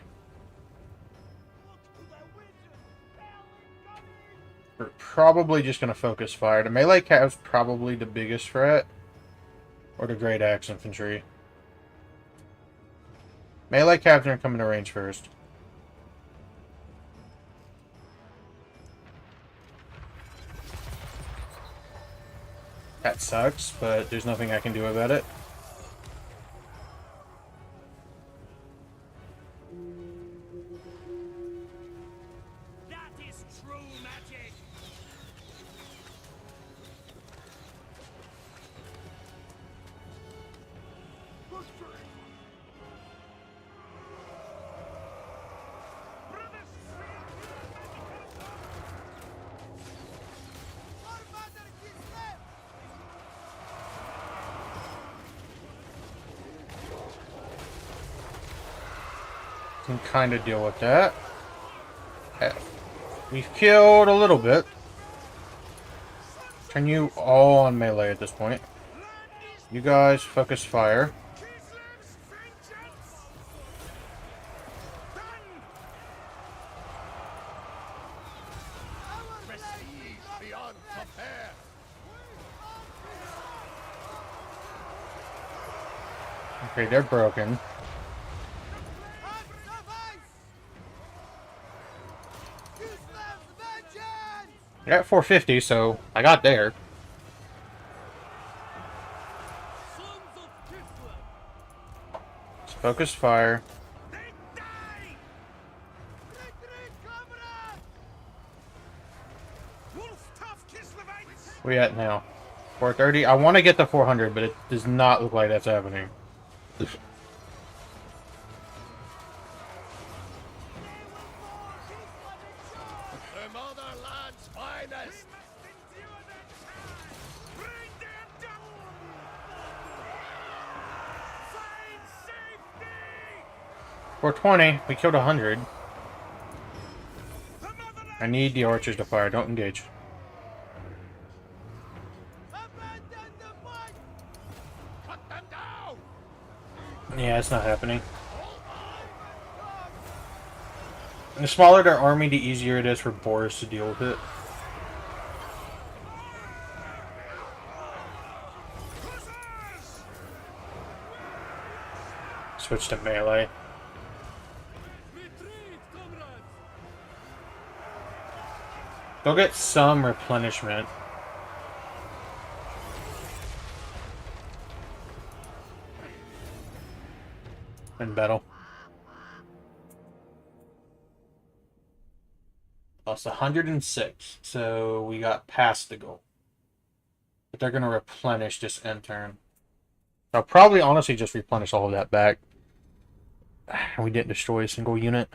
We're probably just going to focus fire. The melee cav's probably the biggest threat. Or the great axe infantry. Melee cavs are going to come into range first. That sucks, but there's nothing I can do about it. Can kind of deal with that. We've killed a little bit. Turn you all on melee at this point. You guys focus fire. Prestige beyond compare. Okay, they're broken. I got 450, so I got there. Sons of Kislev. Let's focus fire. Where we at now? 430? I want to get to 400, but it does not look like that's happening. The motherland's finest. 420. We killed 100. I need the archers to fire. Don't engage. Cut them down. Yeah, it's not happening. And the smaller their army, the easier it is for Boris to deal with it. Switch to melee. Retreat, comrades. They'll get some replenishment. In battle. Lost 106, so we got past the goal. But they're going to replenish this end turn. I'll probably honestly just replenish all of that back. We didn't destroy a single unit.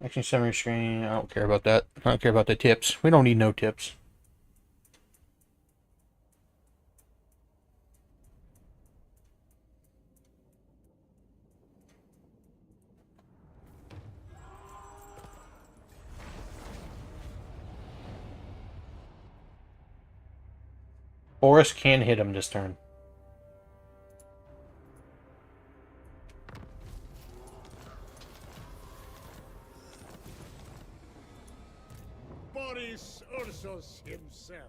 Action summary screen, I don't care about that. I don't care about the tips. We don't need no tips. Boris can hit him this turn. Boris Ursus himself.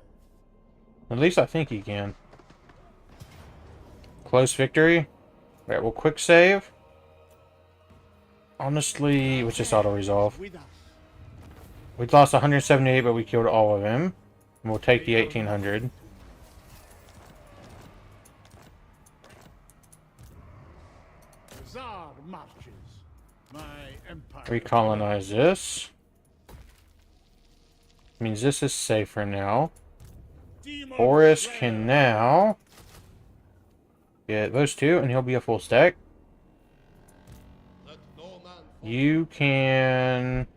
At least I think he can. Close victory. Alright, we'll quick save. Honestly, let's just auto-resolve. With us. We lost 178, but we killed all of him. And we'll take the 1800. The Tsar marches. My empire. Recolonize this. Means this is safer now. Demon Boris Slayer. can now get those two, and he'll be a full stack. Let no man You can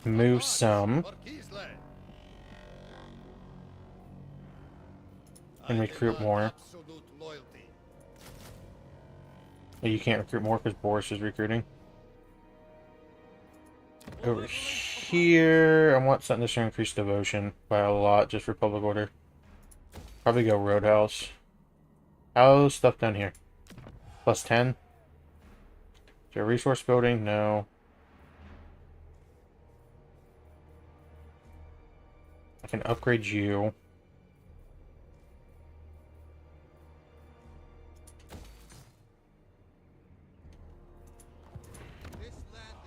move march some for Kislev. and I recruit demand more. absolute loyalty. You can't recruit more because Boris is recruiting. Over here, I want something that's going to increase devotion by a lot, just for public order. Probably go Roadhouse. How's stuff down here? Plus 10? Is there a resource building? No. I can upgrade you.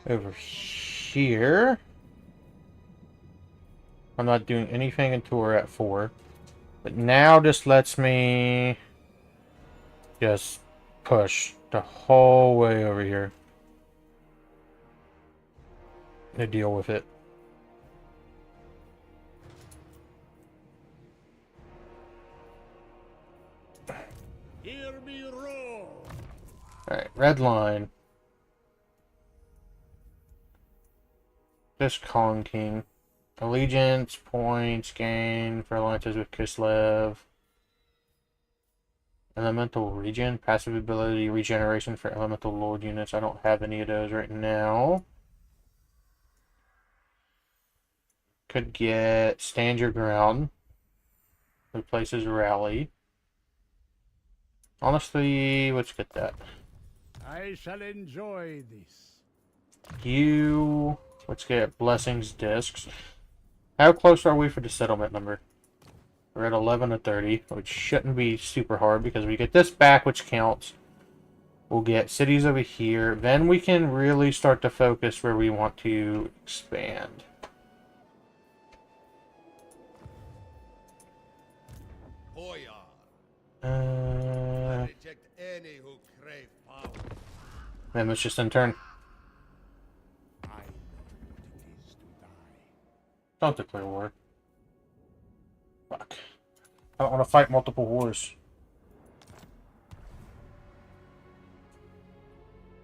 Over here. I'm not doing anything until we're at 4. But now this lets me just push the whole way over here to deal with it. Hear me roar. Alright, red line. This Kong King. Allegiance, points, gain for alliances with Kislev. Elemental regen, passive ability, regeneration for elemental lord units. I don't have any of those right now. Could get stand your ground. Replaces rally. Honestly, let's get that. I shall enjoy this. You, let's get blessings discs. How close are we for the settlement number? We're at 11 to 30, which shouldn't be super hard because we get this back, which counts. We'll get cities over here. Then we can really start to focus where we want to expand. Boyar. I Uh, reject any who crave power. then let's just in turn. I know what it is to die. Don't declare war. Fuck. I don't want to fight multiple wars.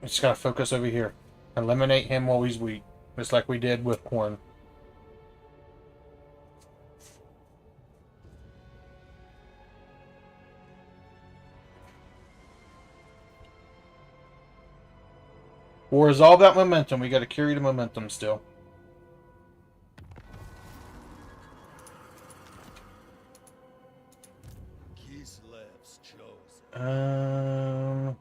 We just gotta focus over here. Eliminate him while he's weak. Just like we did with Corn. War is all about momentum. We gotta carry the momentum still. Kislev's chosen.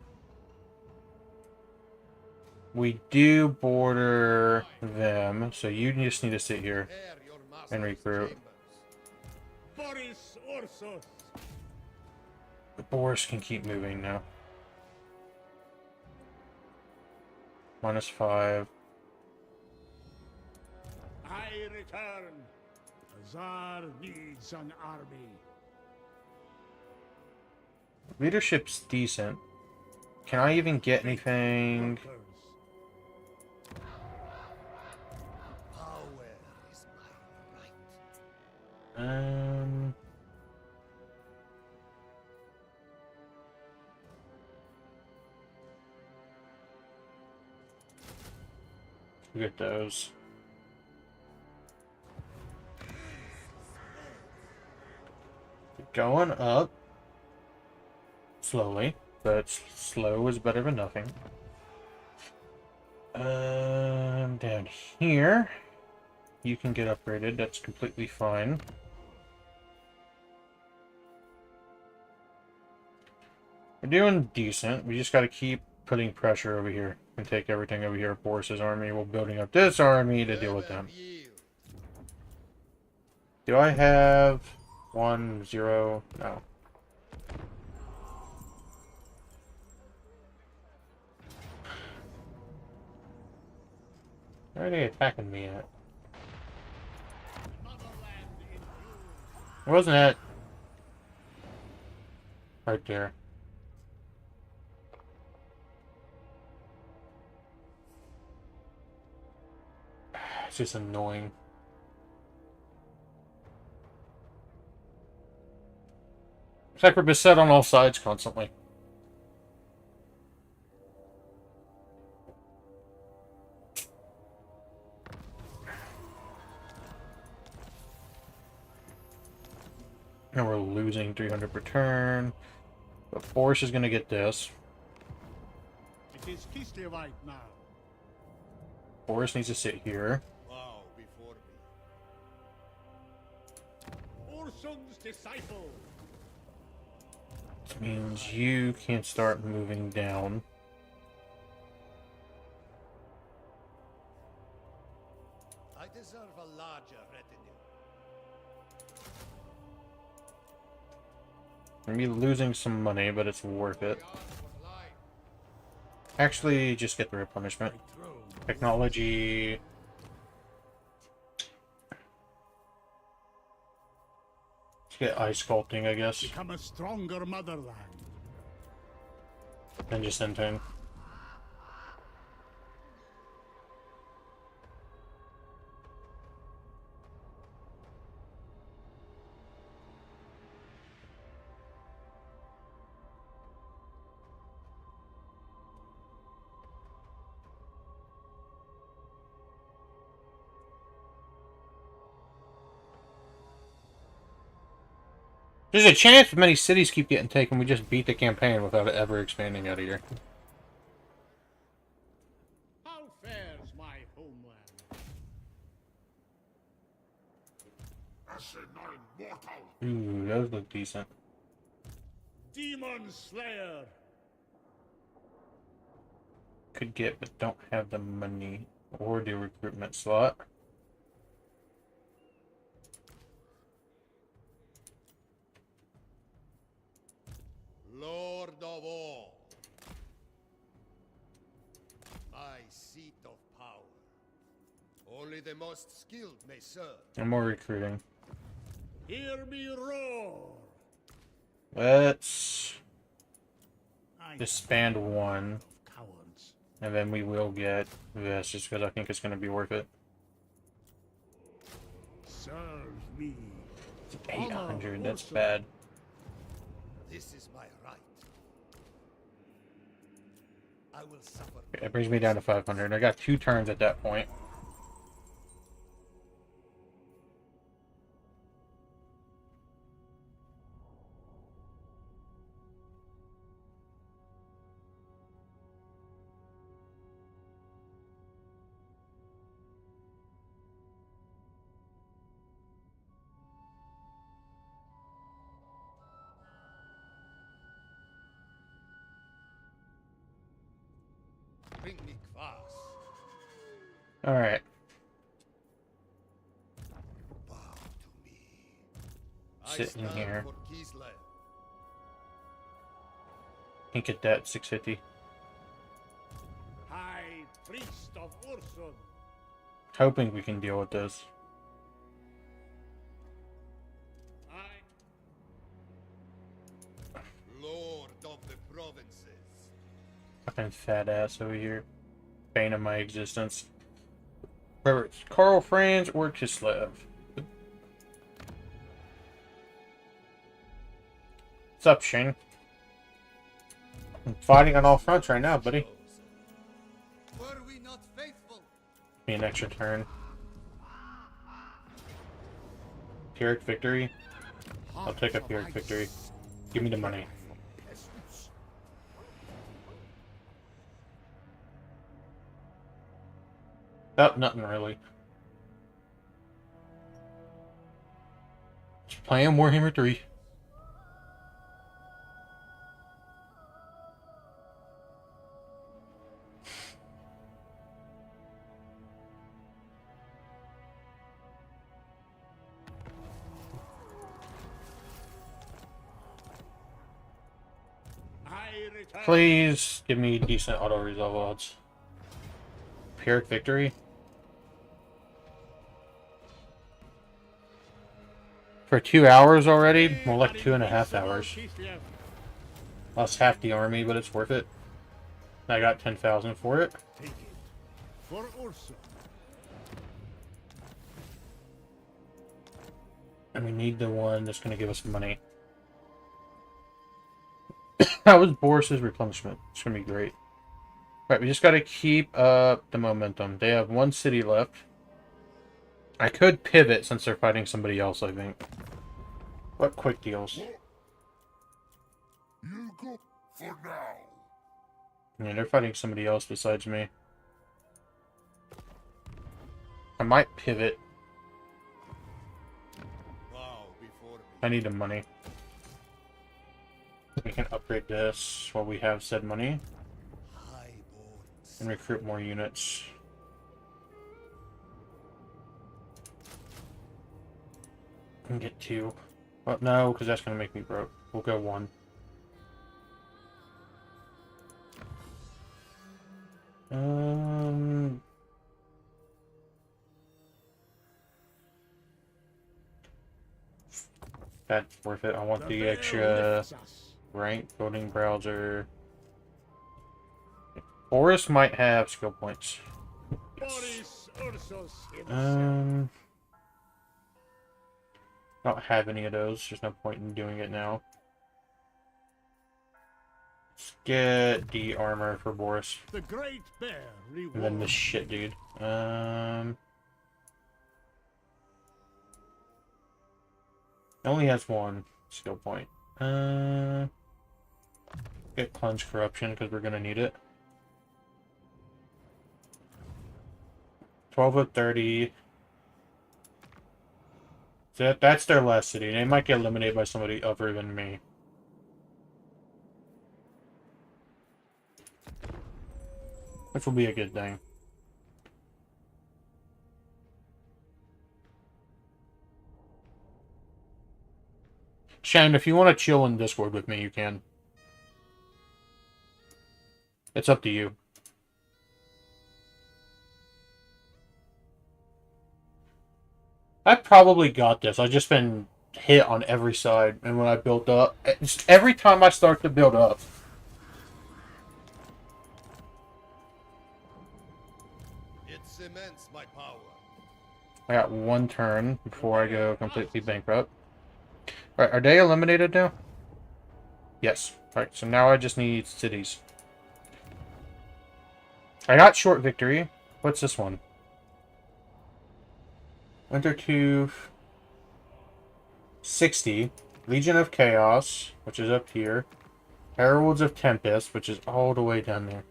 We do border them, so you just need to sit here. Prepare your And master's recruit. chambers. Boris Ursus. Boris can keep moving now. -5. I return. The Tsar needs an army. Leadership's decent. Can I even get anything? Workers. Power is my right. Get those. Going up. Slowly. But slow is better than nothing. Down here. You can get upgraded. That's completely fine. We're doing decent. We just got to keep putting pressure over here and take everything over here. Boris's army. We're building up this army to deal with them. Never yield. Do I have 1, 0? No. Where are they attacking me at? Wasn't it? Right there. It's just annoying. It's like we're beset on all sides constantly. And we're losing 300 per turn. But Boris is going to get this. It is Kislevite now. Boris needs to sit here. Bow before me. Urson's disciple. Which means you can't start moving down. I deserve a larger retinue. We're going to be losing some money, but it's worth it. Actually, just get the replenishment. Technology. Let's get ice sculpting, I guess. Become a stronger motherland. Then just intern. There's a chance if many cities keep getting taken, we just beat the campaign without it ever expanding out of here. How fares my homeland? Asinine mortal! Ooh, those look decent. Demon Slayer. Could get, but don't have the money or the recruitment slot. Lord of all. My seat of power. Only the most skilled may serve. And more recruiting. Hear me roar. Let's I disband one, cowards. and then we will get this, just because I think it's going to be worth it. Serve me. 800, that's bad. This is my right. I will suffer. It brings me down to 500. I got 2 turns at that point. Bring me kvass. Alright. Bow to me. Sitting I stand here. for Kislev. Can't get that 650. High priest of Ursun. Hoping we can deal with this. Lord of the provinces. Fucking fat ass over here. Bane of my existence. Whether it's Karl Franz or Kislev. What's up, Shane? I'm fighting on all fronts right now, buddy. Were we not faithful? Give me an extra turn. Pyrrhic victory. I'll take a Pyrrhic victory. Give me the money. Oh, nothing really. Just playing Warhammer 3. I return. Please give me decent auto resolve odds. Pyrrhic victory. For 2 hours already? More like 2.5 hours. Kislev. Lost half the army, but it's worth it. I got 10,000 for it. Take it. For Ursa. And we need the one that's going to give us money. That was Boris's replenishment. It's going to be great. Right, we just got to keep up the momentum. They have one city left. I could pivot since they're fighting somebody else, I think. What quick deals? You go for now. Yeah, they're fighting somebody else besides me. I might pivot. Bow before me. I need the money. We can upgrade this while we have said money. High bones. And recruit more units. And get 2. Well, no, because that's going to make me broke. We'll go 1. That's worth it. I want the bear extra lifts us. rank building browser. Boris might have skill points. Boris Ursus himself. Don't have any of those. There's no point in doing it now. Let's get the armor for Boris. The great bear rewards. And then this shit, dude. It only has 1 skill point. Get Cleanse Corruption because we're gonna need it. 12 of 30. So that's their last city. They might get eliminated by somebody other than me. Which will be a good thing. Shannon, if you want to chill in Discord with me, you can. It's up to you. I probably got this. I've just been hit on every side. And when I built up, just every time I start to build up. It cements my power. I got 1 turn before I go completely bankrupt. Alright, are they eliminated now? Yes. Alright, so now I just need cities. I got short victory. What's this one? Winter 2... 60. Legion of Chaos, which is up here. Heralds of Tempest, which is all the way down there.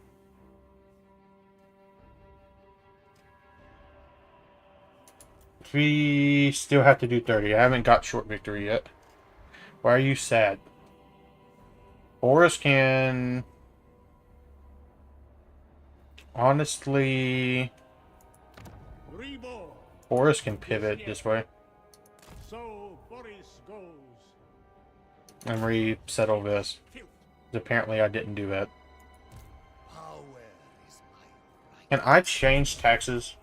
We still have to do 30. I haven't got short victory yet. Why are you sad? Boris can... Honestly... Reborn. Boris can pivot this way. So Boris goes. And resettle this. Apparently I didn't do that. Power is my right. Can I change taxes?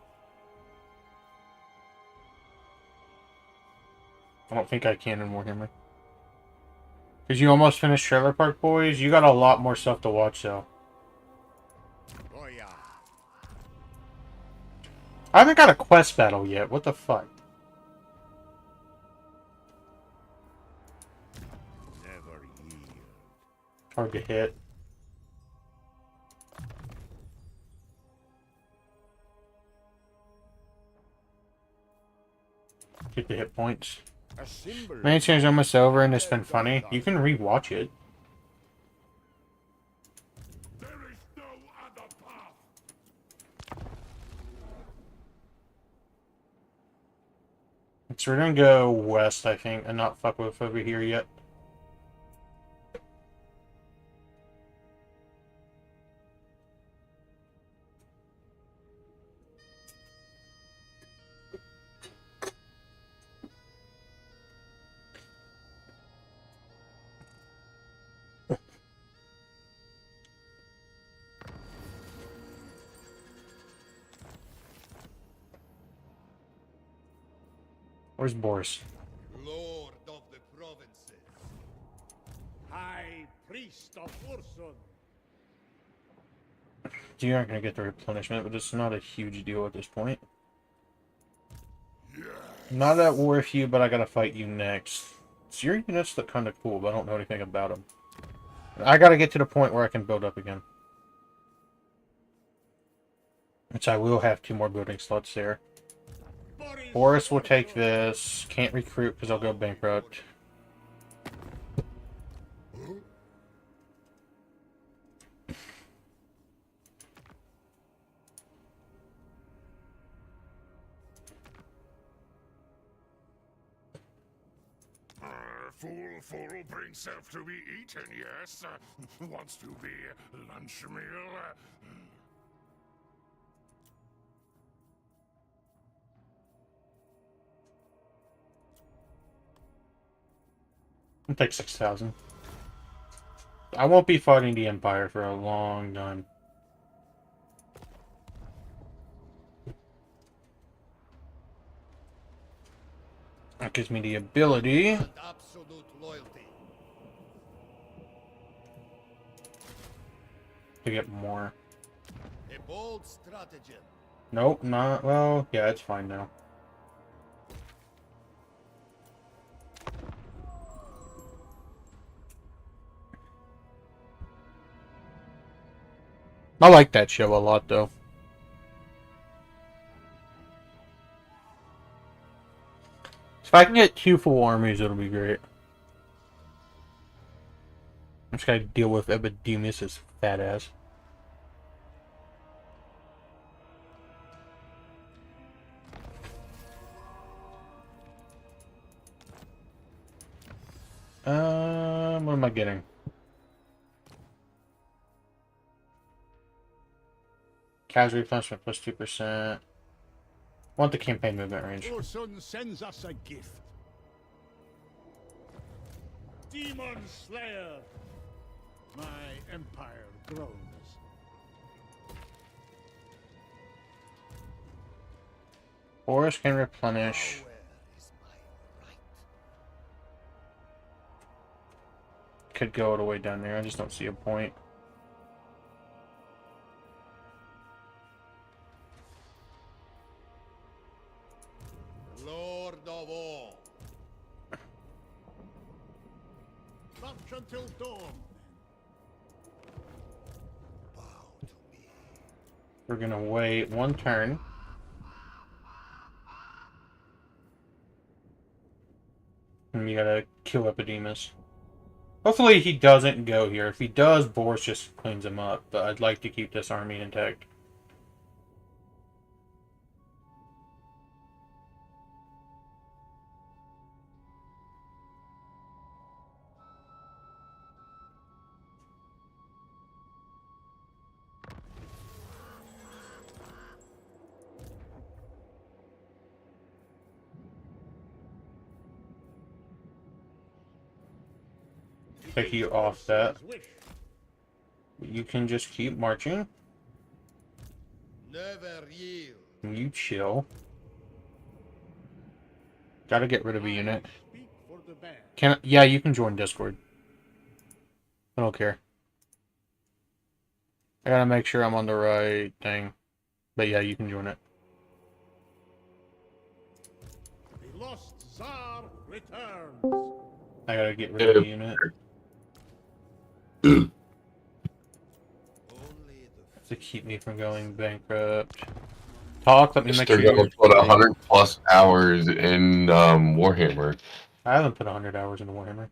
I don't think I can in Warhammer. Because you almost finished Trailer Park Boys? You got a lot more stuff to watch, though. Oh yeah. I haven't got a quest battle yet. What the fuck? Never yield. Hard to hit. Get the hit points. A symbol. Main change almost over and it's been funny. You can rewatch it. There is no other path. So we're gonna go west, I think, and not fuck with over here yet. Where's Boris? Lord priest of Ursun. You aren't going to get the replenishment, but it's not a huge deal at this point. Not at war with you, but I gotta fight you next. So your units look kind of cool, but I don't know anything about them. I gotta get to the point where I can build up again. Which I will have 2 more building slots there. Boris will take this. Can't recruit because I'll go bankrupt. Fool brings self to be eaten, yes? Wants to be lunch meal? I'll take 6,000. I won't be fighting the Empire for a long time. That gives me the ability And absolute loyalty. to get more. A bold stratagem. Nope, not... Well, yeah, it's fine now. I like that show a lot, though. If I can get 2 full armies, it'll be great. I'm just gotta deal with Epidemus' fat ass. What am I getting? Casualty replenishment plus 2%. Want the campaign movement range. Ursun sends us a gift. Demon Slayer. My empire grows. Boris can replenish. Where is my right? Could go all the way down there. I just don't see a point. Lord of all. March until dawn. Bow to me. We're gonna wait 1 turn. And we gotta kill Epidemus. Hopefully he doesn't go here. If he does, Boris just cleans him up. But I'd like to keep this army intact. Take you off that. You can just keep marching. Never yield. You chill. Gotta get rid of a unit. Speak for the band. Yeah, you can join Discord. I don't care. I gotta make sure I'm on the right thing. But yeah, you can join it. The lost Tsar returns. I gotta get rid of the unit. Only the To keep me from going bankrupt. Talk, let me make They're sure gonna put 100+ hours in Warhammer. I haven't put 100 hours into Warhammer.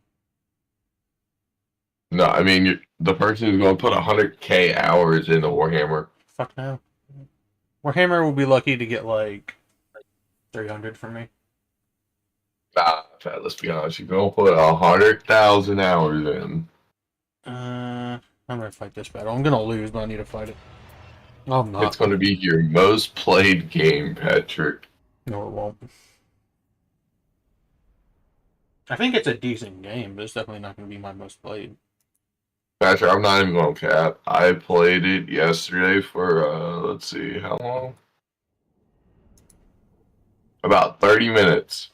No, I mean the person who's gonna put 100K hours into Warhammer. Fuck no. Warhammer will be lucky to get like 300 from me. Nah, Pat, let's be honest. You're gonna put 100,000 hours in. I'm gonna fight this battle. I'm gonna lose, but I need to fight it. No, I'm not. It's gonna be your most played game, Patrick. No, it won't. I think it's a decent game, but it's definitely not gonna be my most played. Patrick, I'm not even gonna cap. I played it yesterday for let's see, how long? About 30 minutes.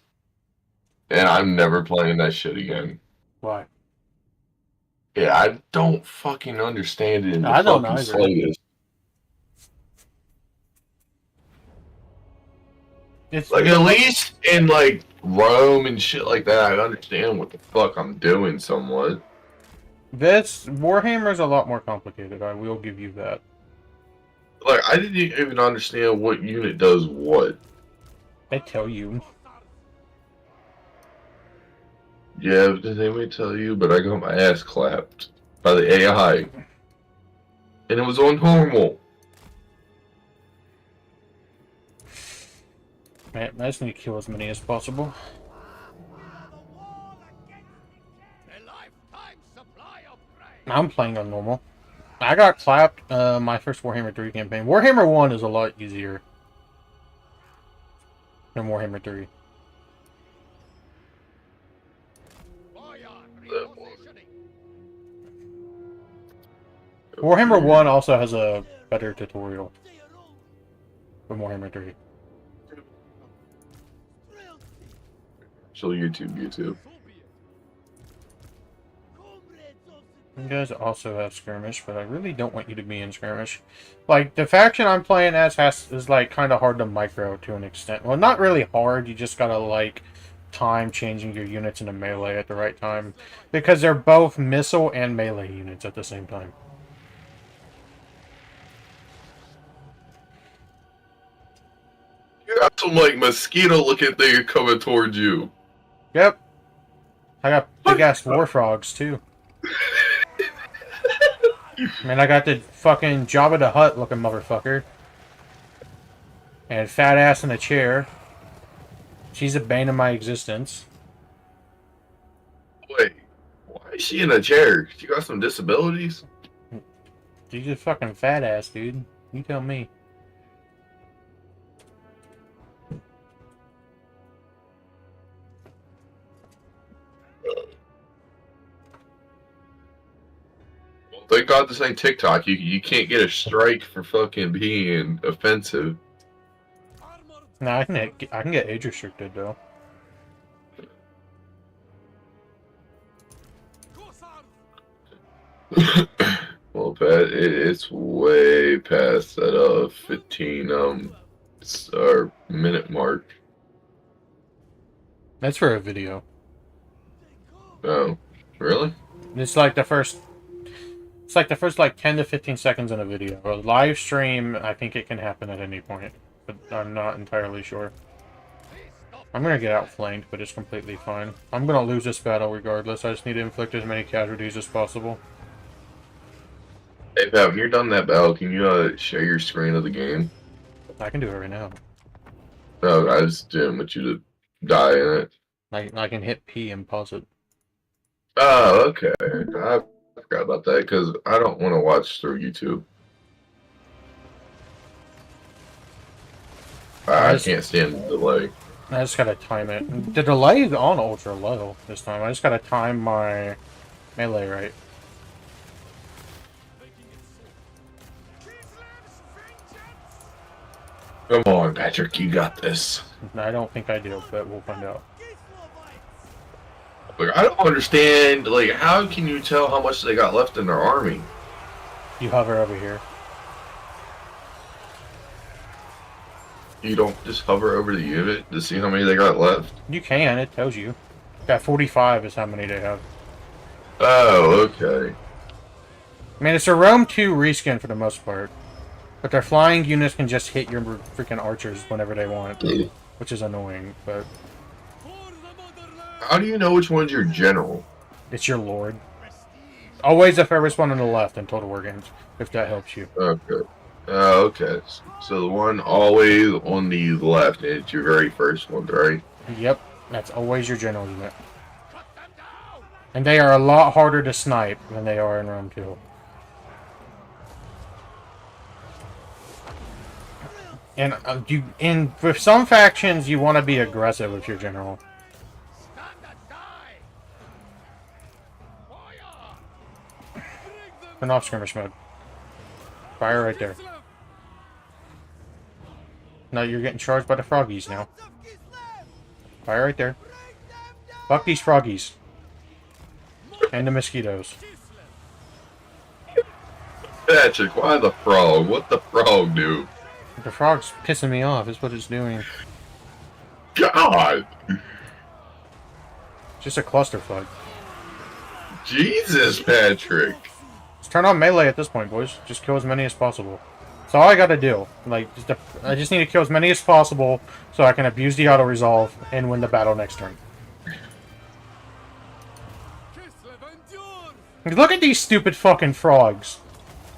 And I'm never playing that shit again. Why? Yeah, I don't fucking understand it in the I don't fucking either. slightest. It's Like, at least in, like, Rome and shit like that, I understand what the fuck I'm doing somewhat. this Warhammer is a lot more complicated. I will give you that. Like, I didn't even understand what unit does what. They tell you. Yeah, did anybody tell you? But I got my ass clapped by the AI. And it was on normal. Man, I just need to kill as many as possible. A lifetime supply of prey. I'm playing on normal. I got clapped my first Warhammer 3 campaign. Warhammer 1 is a lot easier than Warhammer 3. Warhammer 1 also has a better tutorial than Warhammer 3. So YouTube. You guys also have skirmish, but I really don't want you to be in skirmish. Like, the faction I'm playing as is like kind of hard to micro to an extent. Well, not really hard, you just gotta like time changing your units into melee at the right time. Because they're both missile and melee units at the same time. You got some, like, mosquito-looking thing coming towards you. Yep. I got big-ass war frogs, too. Man, I got the fucking Jabba the Hutt looking motherfucker. And fat ass in a chair. She's a bane of my existence. Wait, why is she in a chair? She got some disabilities? She's a fucking fat ass, dude. You tell me. Well, thank God this ain't TikTok. You can't get a strike for fucking being offensive. No, I can get age restricted though. Well, Pat, it's way past that 15 or minute mark. That's for a video. Oh, really? It's like the first. It's like the first like 10 to 15 seconds in a video. A live stream, I think it can happen at any point, but I'm not entirely sure. I'm gonna get outflanked, but it's completely fine. I'm gonna lose this battle regardless. I just need to inflict as many casualties as possible. Hey, Pat, when you're done that battle, can you share your screen of the game? I can do it right now. No, I just didn't want you to die in it. I can hit P and pause it. Oh, okay. I forgot about that because I don't want to watch through YouTube. I can't stand the delay. I just gotta time it. The delay is on ultra low this time. I just gotta time my melee right. Come on, Patrick, you got this. I don't think I do, but we'll find out. Like, I don't understand, like, how can you tell how much they got left in their army? You hover over here. You don't just hover over the unit to see how many they got left? You can, it tells you. Got 45 is how many they have. Oh, okay. I mean, it's a Rome 2 reskin for the most part. But their flying units can just hit your freaking archers whenever they want. Which is annoying, but How do you know which one's your general? it's your lord. Always the furthest one on the left in Total War games, if that helps you. Okay. Okay. So the one always on the left, it's your very first one, right? Yep, that's always your general unit. And they are a lot harder to snipe than they are in Rome 2. And with some factions, you want to be aggressive with your general. Turn off skirmish mode. Fire right there. No, you're getting charged by the froggies now. Fire right there. Fuck these froggies. And the mosquitoes. Patrick, why the frog? What the frog do? The frog's pissing me off, is what it's doing. God! Just a clusterfuck. Jesus, Patrick! Let's turn on melee at this point, boys. Just kill as many as possible. That's all I gotta do. Like, I just need to kill as many as possible so I can abuse the auto-resolve and win the battle next turn. Kislev endure! Look at these stupid fucking frogs.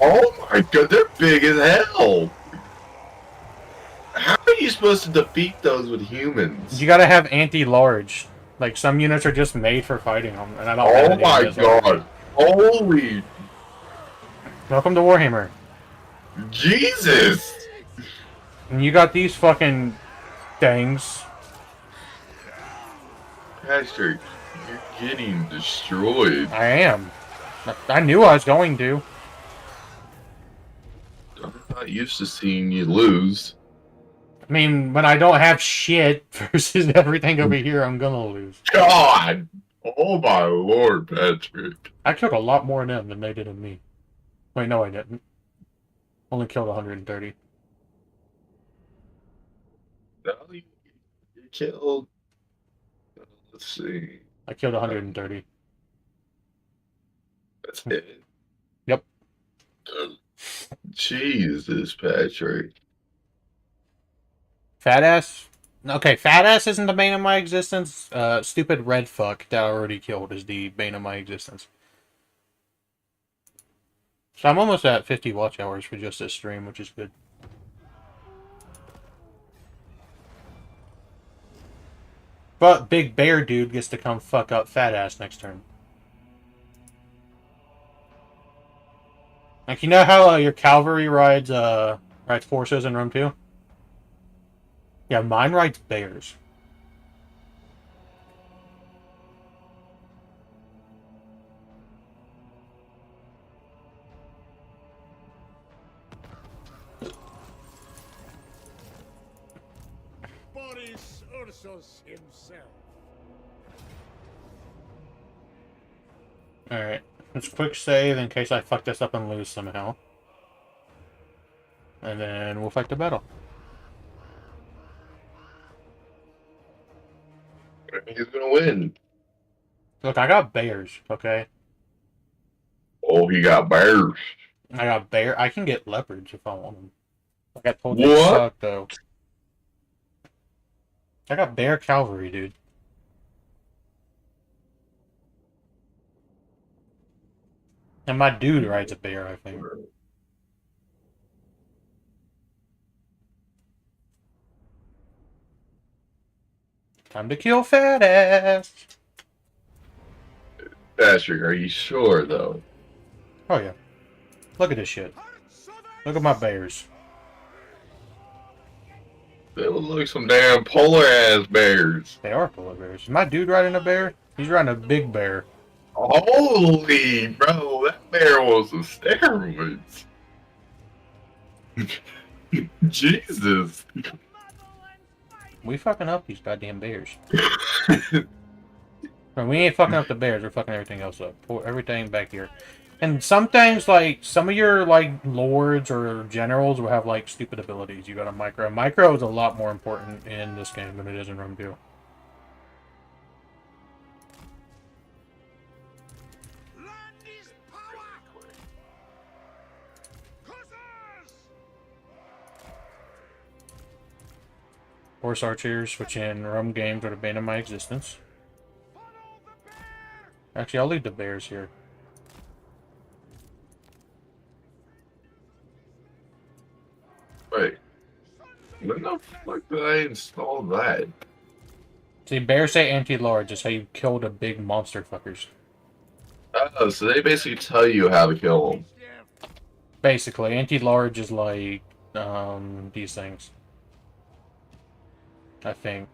Oh my god, they're big as hell! How are you supposed to defeat those with humans? You gotta have anti-large. Like, some units are just made for fighting them, and I don't have Oh any my of this already. god! Holy Welcome to Warhammer. Jesus! And you got these fucking things. Patrick, you're getting destroyed. I am. I knew I was going to. I'm not used to seeing you lose. I mean, when I don't have shit versus everything over here, I'm gonna lose. God! Oh my lord, Patrick. I killed a lot more of them than they did of me. Wait, no I didn't. Only killed 130. No, you killed... Let's see. I killed 130. That's it. Yep. Jesus, Patrick. Fat ass? Okay, fat ass isn't the bane of my existence. Stupid red fuck that I already killed is the bane of my existence. So I'm almost at 50 watch hours for just this stream, which is good. But Big Bear Dude gets to come fuck up fat ass next turn. Like, you know how your cavalry rides horses in Rome 2? Yeah, mine rides bears. Boris Ursus himself. Alright, let's quick save in case I fuck this up and lose somehow. And then we'll fight the battle. He's gonna win. Look, I got bears, okay? Oh, he got bears. I got bear. I can get leopards if I want them. I got told they What? suck, though. I got bear cavalry, dude. And my dude rides a bear, I think. Time to kill fat ass. Patrick, are you sure, though? Oh, yeah. Look at this shit. Look at my bears. They look like some damn polar-ass bears. They are polar bears. Is my dude riding a bear? He's riding a big bear. Holy, bro, that bear was a steroids. Jesus. We fucking up these goddamn bears. Bro, we ain't fucking up the bears. We're fucking everything else up. Pour everything back here. And some things, like, some of your, like, lords or generals will have, like, stupid abilities. You got a micro. Micro is a lot more important in this game than it is in Rome 2. Land is power! Hussars! Horse archers, which in Rome games are the bane of my existence. Follow the bear! Actually, I'll leave the bears here. Wait. When the fuck did I install that? See, bears say anti-large is how you kill the big monster fuckers. Oh, so they basically tell you how to kill them. Basically, anti-large is like, these things. I think.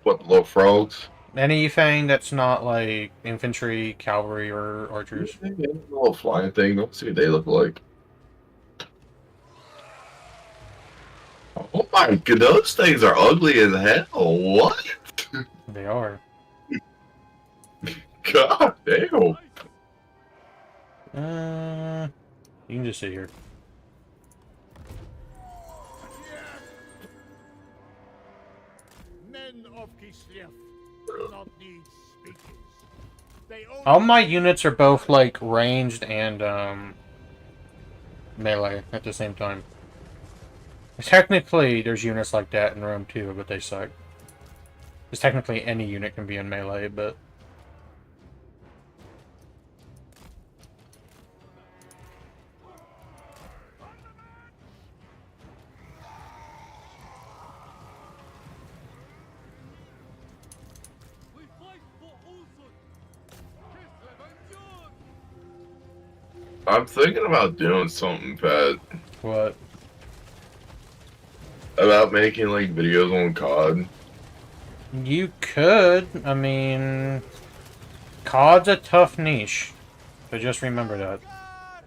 What, the little frogs? Anything that's not like infantry, cavalry, or archers. Yeah, the little flying thing. Let's see what they look like. Oh my god, those things are ugly as hell. What? They are. God damn. You can just sit here. Men of Kislev do not need speeches. They only All my units are both, like, ranged and, melee at the same time. Technically, there's units like that in Rome too, but they suck. Because technically any unit can be in melee, but... We fight for Ulson! Kislev endures! I'm thinking about doing something, Pat. What? About making like videos on COD. You could. I mean... COD's a tough niche. But just remember that. I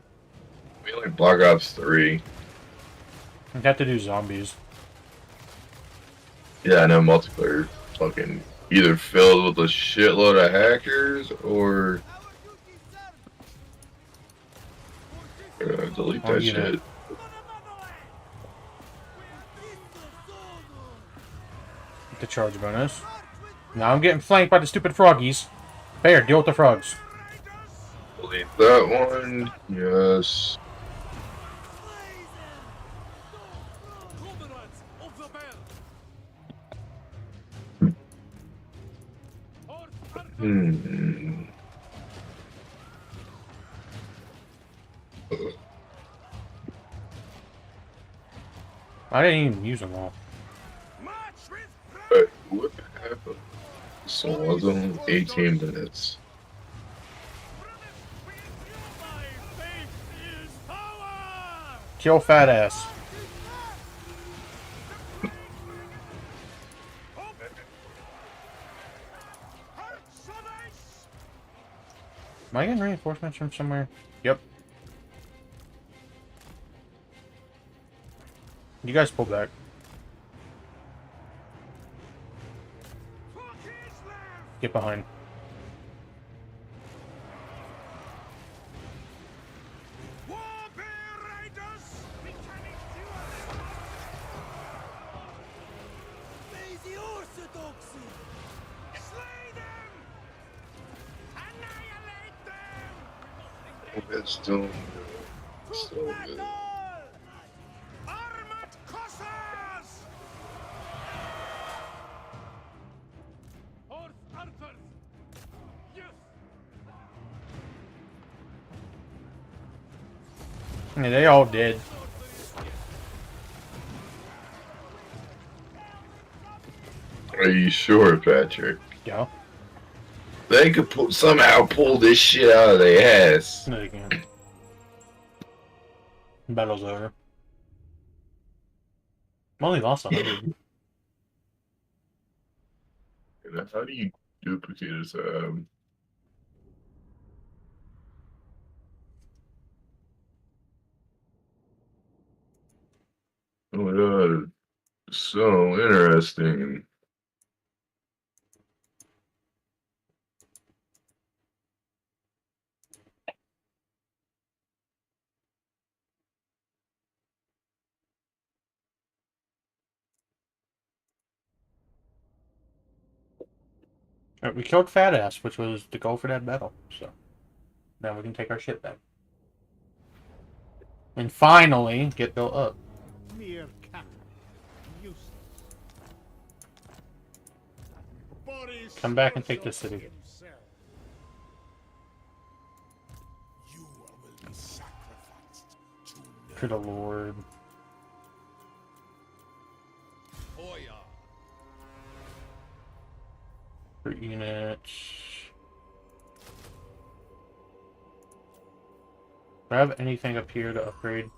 mean, like Black Ops 3. You'd have to do zombies. Yeah, I know multiplayer fucking either filled with a shitload of hackers or delete Or that you know. shit. The charge bonus. Now I'm getting flanked by the stupid froggies. Bear, deal with the frogs. Delete that one. Yes. Comrades of the bear! Horse archer! Hmm. I didn't even use them all. But what happened? So it was on 18 minutes. My faith is power! Kill fat ass. Am I getting reinforcements from somewhere? Yep. You guys pull back. Get behind. It's still good. Horse archers! Yes! Yeah, they all did. Are you sure, Patrick? Yeah. They could somehow pull this shit out of their ass. No, they can't. Battle's over. I'm only lost 100. How do you duplicate his Oh my god. So interesting. We killed Fat Ass, which was the goal for that battle. So now we can take our shit back. And finally get built up. mere cattle. Useless. Boris Come back and take this also city. himself. You will be sacrificed to To the Lord. Hoya! For units. Do I have anything up here to upgrade?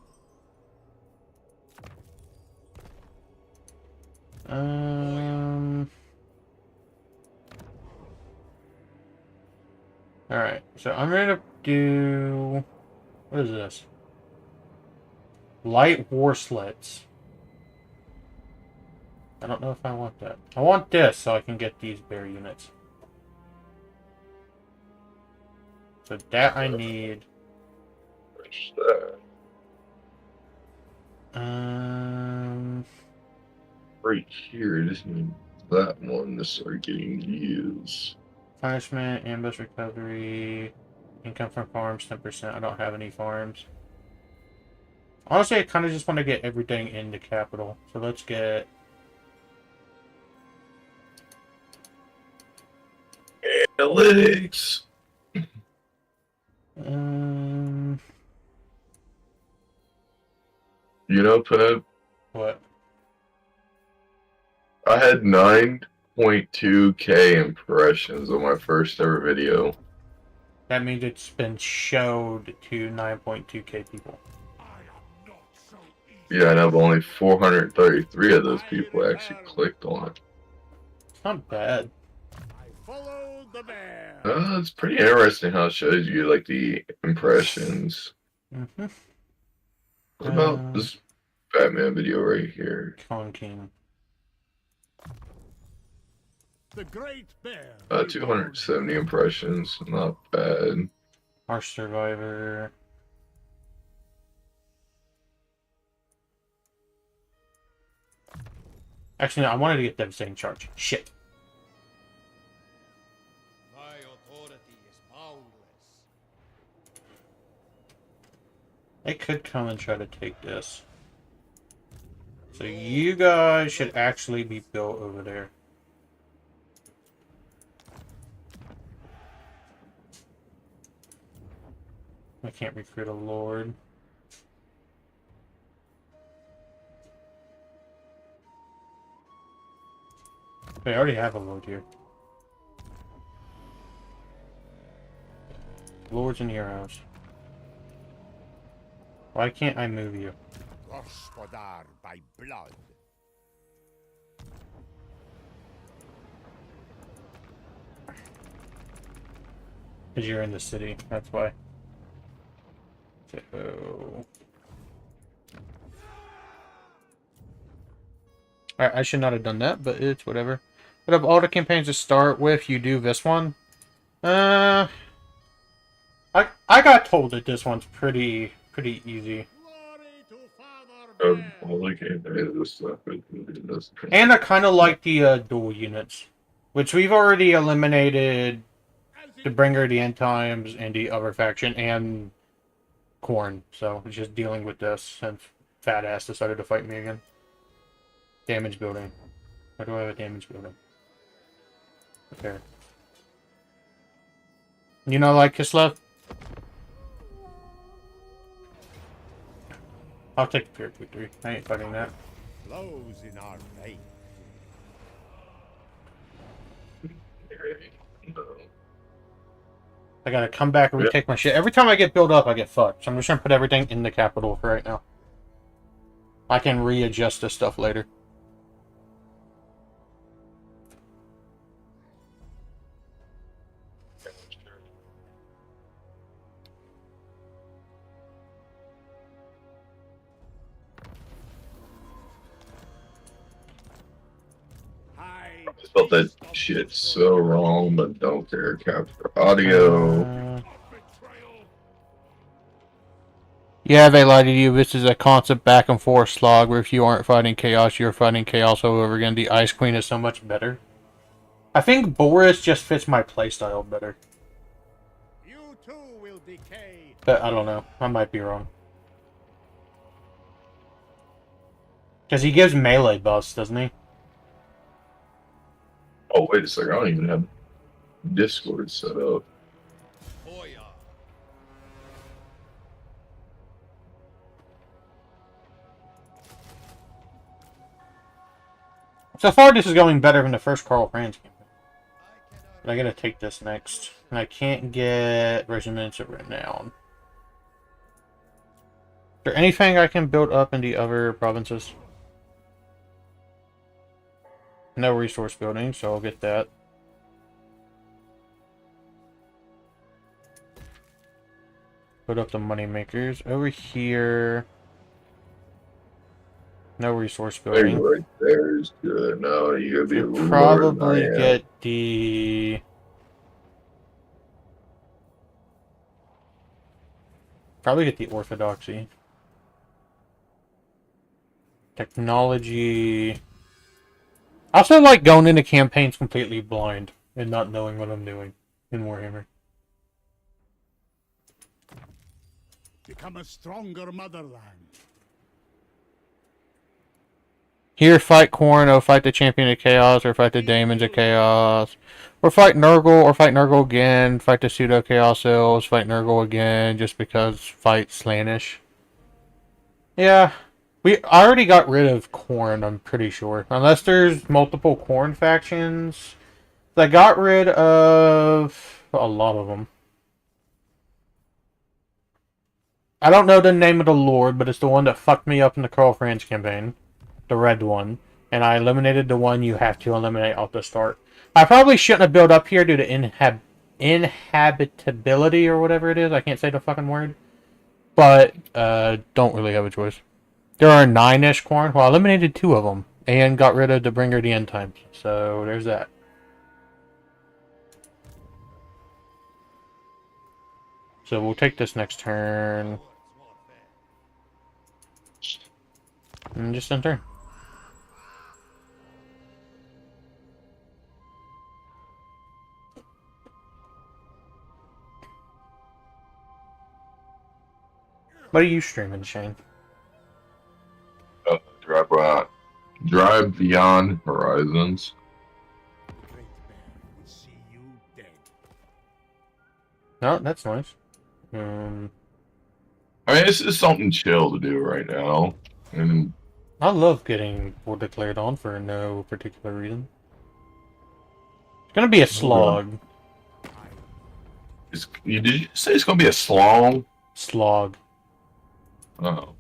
Alright, so I'm gonna do... What is this? Light war sleds. I don't know if I want that. I want this so I can get these bear units. So that I need. finish that. Right here, this means that one to start getting used. Punishment, ambush recovery, income from farms 10%. I don't have any farms. Honestly, I kind of just want to get everything in the capital. So let's get... Analytics. You know, Pep, What? I had 9.2K impressions on my first ever video. That means it's been showed to 9.2k people. Yeah, and I've only 433 of those people actually clicked on it. It's not bad. I followed the bear. It's pretty interesting how it shows you like the impressions. Mm-hmm. What about this Batman video right here? Con King. The great bear. 270 impressions, not bad. Our Survivor. Actually, no, I wanted to get Devastating Charge. Shit. My authority is boundless. They could come and try to take this. So you guys should actually be built over there. I can't recruit a lord. I already have a lord here. Lords and heroes. Why can't I move you? Gospodar by blood. Because you're in the city, that's why. So... Alright, I should not have done that, but it's whatever. But of all the campaigns to start with, you do this one. I got told that this one's pretty easy. Glory to Father Bear. All the campaigns and stuff. And I kind of like the dual units, which we've already eliminated the Bringer, the End Times, and the other faction, and Corn. So it's just dealing with this since Fat Ass decided to fight me again. Damage building. Why do I have a damage building? Okay. You know, like Kislev? I'll take the Pure 2-3. I ain't fighting that. Flows in our veins. I gotta come back and retake my shit. Every time I get built up, I get fucked. So I'm just gonna put everything in the capital for right now. I can readjust this stuff later. I I felt that shit so wrong, but don't care. Capture audio. Yeah, they lied to you. This is a constant back and forth slog where if you aren't fighting chaos, you're fighting chaos all over again. The Ice Queen is so much better. I think Boris just fits my playstyle better. You too will decay. But I don't know. I might be wrong. Because he gives melee buffs, doesn't he? Oh, wait a second. I don't even have Discord set up. Hoya. So far, this is going better than the first Carl Franz campaign. But I gotta take this next. And I can't get regiments of renown. Is there anything I can build up in the other provinces? No resource building, so I'll get that. Put up the money makers. Over here. No resource building. Right there is good. No, you gotta be Could probably get the Probably get the Orthodoxy. Technology. I also like going into campaigns completely blind and not knowing what I'm doing in Warhammer. Become a stronger motherland. Here, fight Khorne, or fight the Champion of Chaos, or fight the Daemons of Chaos. Or fight Nurgle, or fight Nurgle again, fight the Pseudo Chaos Elves, fight Nurgle again, just because fight Slaanesh. Yeah, I already got rid of Khorne, I'm pretty sure. Unless there's multiple Khorne factions. I got rid of a lot of them. I don't know the name of the Lord, but it's the one that fucked me up in the Karl Franz campaign. The red one. And I eliminated the one you have to eliminate off the start. I probably shouldn't have built up here due to inhabitability or whatever it is. I can't say the fucking word. But, don't really have a choice. There are 9-ish Khorne. Well, I eliminated 2 of them. And got rid of the Bringer of the End Times. So, there's that. So, we'll take this next turn. And just enter. What are you streaming, Shane? Drive Beyond Horizons. The great bear will see you dead. Oh, that's nice. I mean, it's just something chill to do right now. And I love getting war declared on for no particular reason. It's gonna be a slog. did you say it's gonna be a slog? Slog. Oh.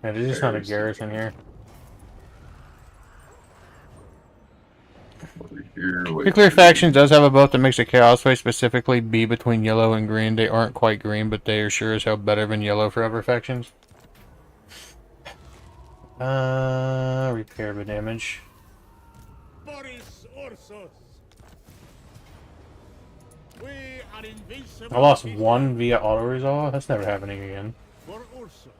Yeah, there's just not a garrison here. Nuclear Faction does have a buff that makes the Chaos Phase specifically be between yellow and green. They aren't quite green, but they are sure as hell better than yellow for other factions. Repair the damage. Boris Ursus. We are invincible. I lost 1 via auto-resolve? That's never happening again. For Ursus.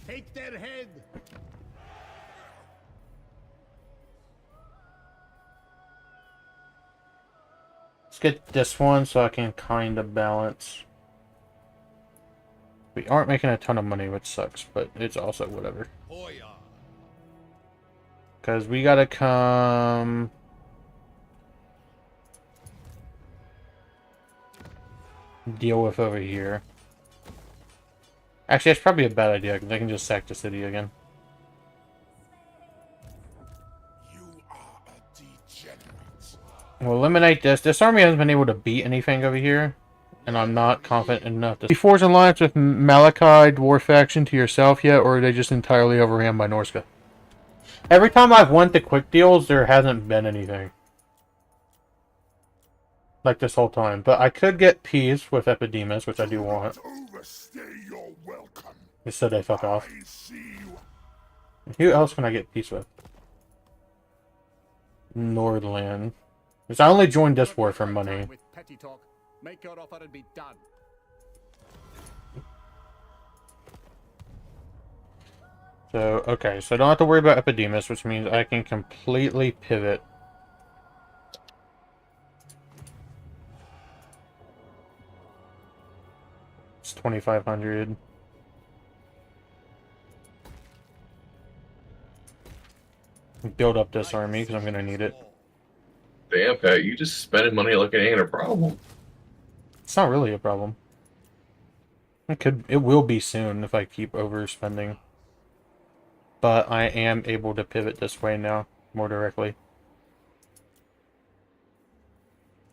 Take their head. Let's get this one so I can kind of balance. We aren't making a ton of money, which sucks, but it's also whatever. Because we gotta come... deal with over here. Actually, that's probably a bad idea, because I can just sack the city again. You are a degenerate. We'll eliminate this. This army hasn't been able to beat anything over here, and I'm not confident enough to... forge an alliance with Malachi Dwarf faction to yourself yet, or are they just entirely overran by Norska? Every time I've went to quick deals, there hasn't been anything. Like this whole time. But I could get peace with Epidemus, which I do want. Overstay your welcome. Just so they fuck off. I see you. Who else can I get peace with? Nordland. Because I only joined this war for money. With petty talk. Make your offer and be done. So, okay. So I don't have to worry about Epidemus, which means I can completely pivot. It's 2,500. Build up this army because I'm going to need it. Damn, Pat, you just spending money like it ain't a problem. It's not really a problem. It will be soon if I keep overspending. But I am able to pivot this way now, more directly.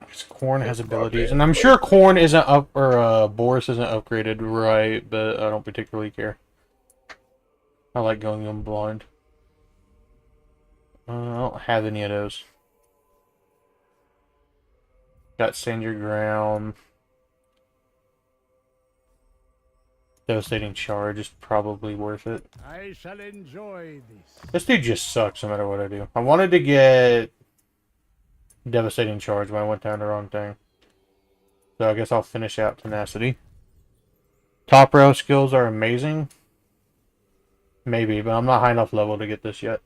Because Khorne has abilities, and I'm sure Khorne isn't up, or Boris isn't upgraded right, but I don't particularly care. I like going in blind. I don't have any of those. Got Stand Your Ground. Devastating charge is probably worth it. I shall enjoy this. This dude just sucks no matter what I do. I wanted to get devastating charge, but I went down the wrong thing. So I guess I'll finish out tenacity. Top row skills are amazing. Maybe, but I'm not high enough level to get this yet.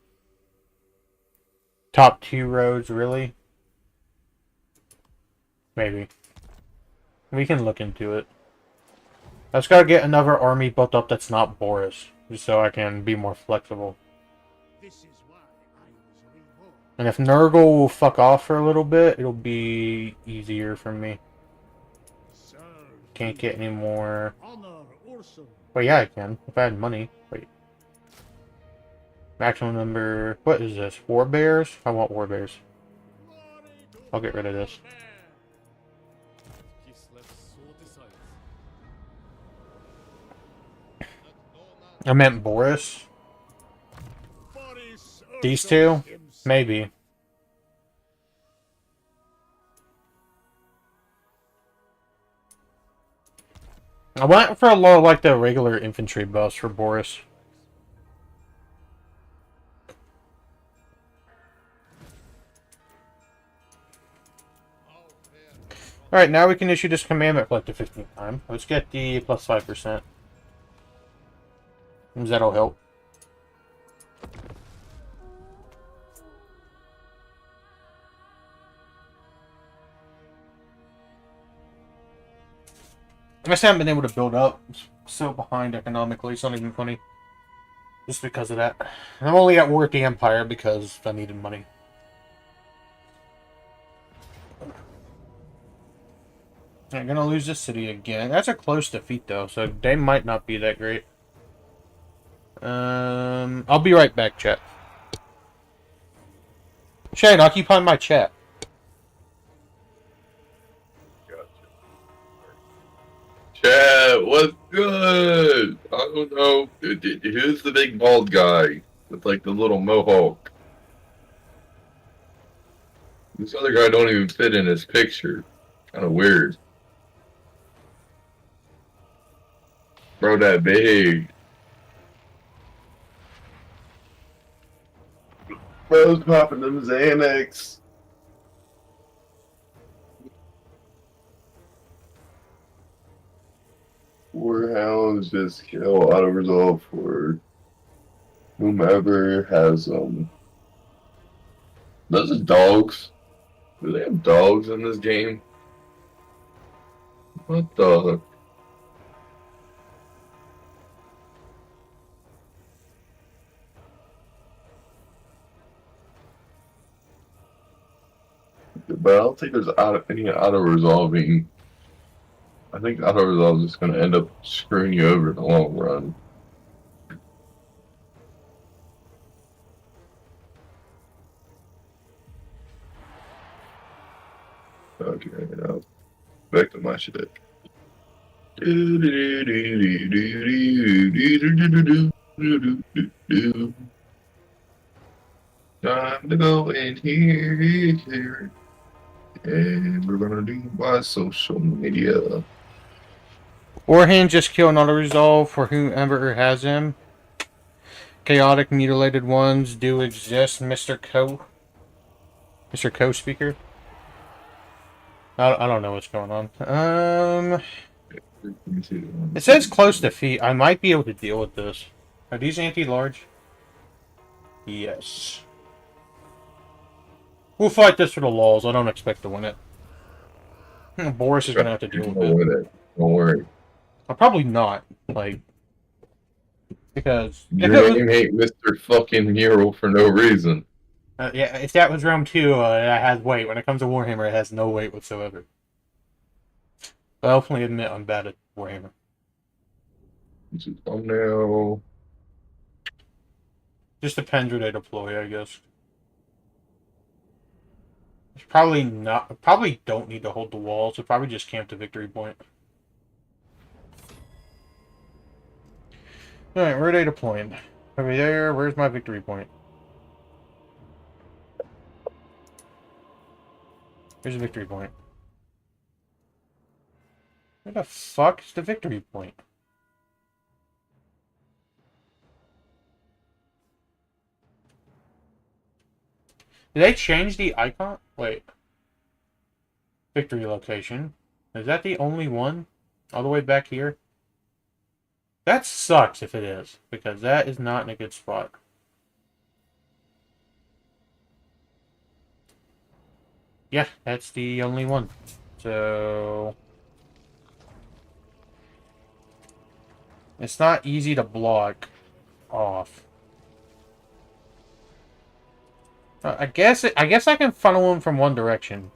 Top 2 rows, really? Maybe. We can look into it. I just gotta get another army built up that's not Boris, just so I can be more flexible. This is why I was reborn. And if Nurgle will fuck off for a little bit, it'll be easier for me. Serve Can't get any more... honor Ursun. Well, yeah, I can, if I had money. Wait. Maximum number... What is this? War Bears? I want War Bears. I'll get rid of this. Kislev so decides. I meant Boris. Boris These Ursun two? himself. Maybe. I went for a lot like the regular infantry buffs for Boris. Alright, now we can issue this commandment for like the 15th time. Let's get the plus 5%. That'll help. I just haven't been able to build up. I'm so behind economically, it's not even funny. Just because of that. I'm only at war with the Empire because I needed money. I'm gonna lose this city again. That's a close defeat though, so they might not be that great. I'll be right back, chat. Shane, occupy my chat. Chat, what's good? I don't know. Who's the big bald guy with like the little mohawk? This other guy don't even fit in his picture. Kind of weird. Bro, that big. Bro's popping them Xanax. Warhounds just kill auto resolve for whomever has those are dogs. Do they have dogs in this game? What the? But I don't think there's any auto resolving. I think auto resolve is just going to end up screwing you over in the long run. Okay, now back to my shit. Time to go in here. And we're gonna do my social media. Warhand just kill an auto-resolve for whoever has him. Chaotic mutilated ones do exist, Mr. Mr. Co-speaker. I don't know what's going on. It says close defeat. I might be able to deal with this. Are these anti-large? Yes. We'll fight this for the lulz. I don't expect to win it. Boris is gonna have to deal with it. Don't worry. I'll probably not. Like, because Your name ain't Mr. fucking Hero for no reason. yeah, if that was round 2, it has weight. When it comes to Warhammer, it has no weight whatsoever. I'll definitely admit I'm bad at Warhammer. This is thumbnail. Just depends where they deploy, I guess. It's probably not. Probably don't need to hold the wall, so probably just camp the victory point. Alright, where are they deploying? Over there. Where's my victory point? Here's a victory point. Where the fuck is the victory point? Did they change the icon? Wait. Victory location. Is that the only one? All the way back here? That sucks if it is, because that is not in a good spot. Yeah, that's the only one. So... it's not easy to block off. I guess I can funnel them from one direction.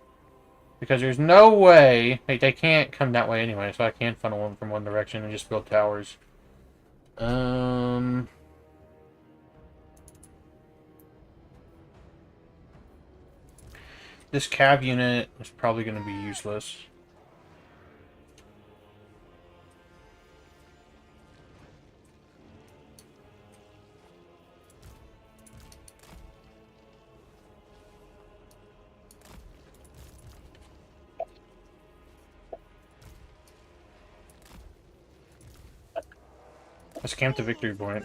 Because there's no way... they can't come that way anyway, so I can funnel them from one direction and just build towers. This cav unit is probably going to be useless. Let's camp the victory point.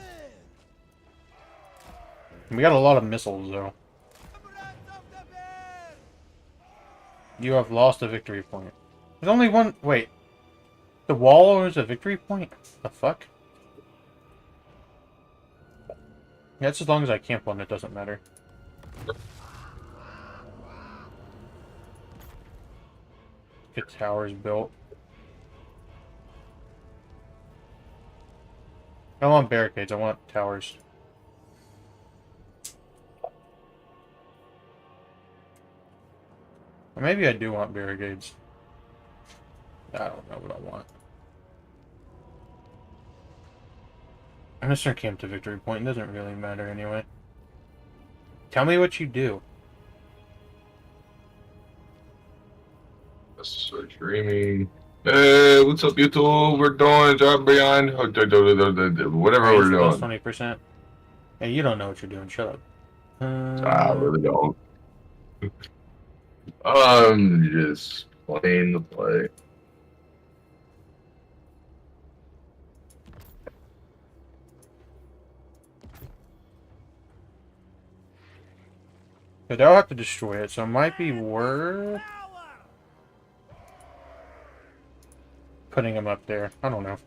We got a lot of missiles, though. You have lost a victory point. There's only one... wait. The wall is a victory point? The fuck? That's as long as I camp one, it doesn't matter. Get towers built. I don't want barricades, I want towers. Or maybe I do want barricades. I don't know what I want. I'm just gonna camp to victory point. It doesn't really matter anyway. Tell me what you do. That's so dreamy. Hey, what's up, YouTube? We're doing job beyond whatever we're doing. 20%. Hey, you don't know what you're doing. Shut up. I really don't. I'm just playing the play. But they'll have to destroy it, so it might be worth putting them up there. I don't know.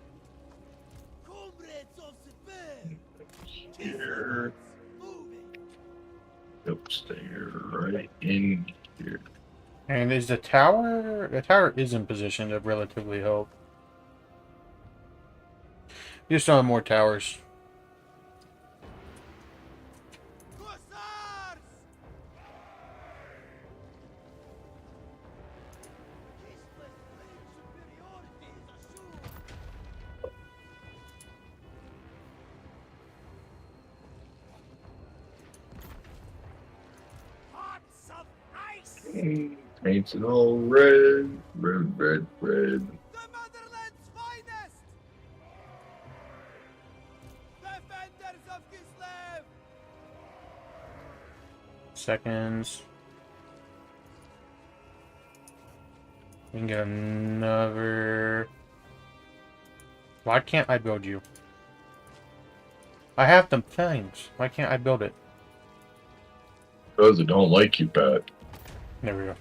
Here. Nope, stay right in here. And is the tower... the tower is in position to relatively help. You just don't have more towers. Paints it all red, red, red, red. The motherland's finest! Defenders of Kislev! Seconds. We can get another... why can't I build you? I have the things. Why can't I build it? Because I don't like you, Pat. There we go.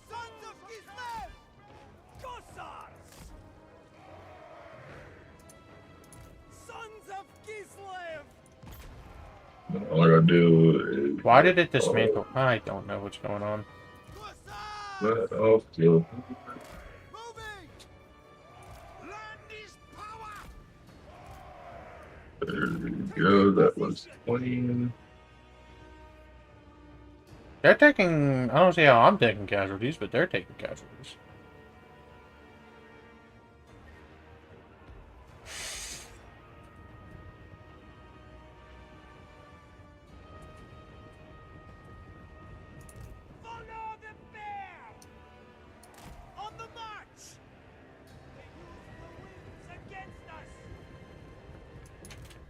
Sons of Kislev! Cossacks! Sons of Kislev! All I gotta do is... Why did it dismantle? I don't know what's going on. Cossacks! let off the... Moving! Land is power! There we go, that was 20. They're taking... I don't see how I'm taking casualties, but they're taking casualties. Follow the bear! On the march! They use the winds against us!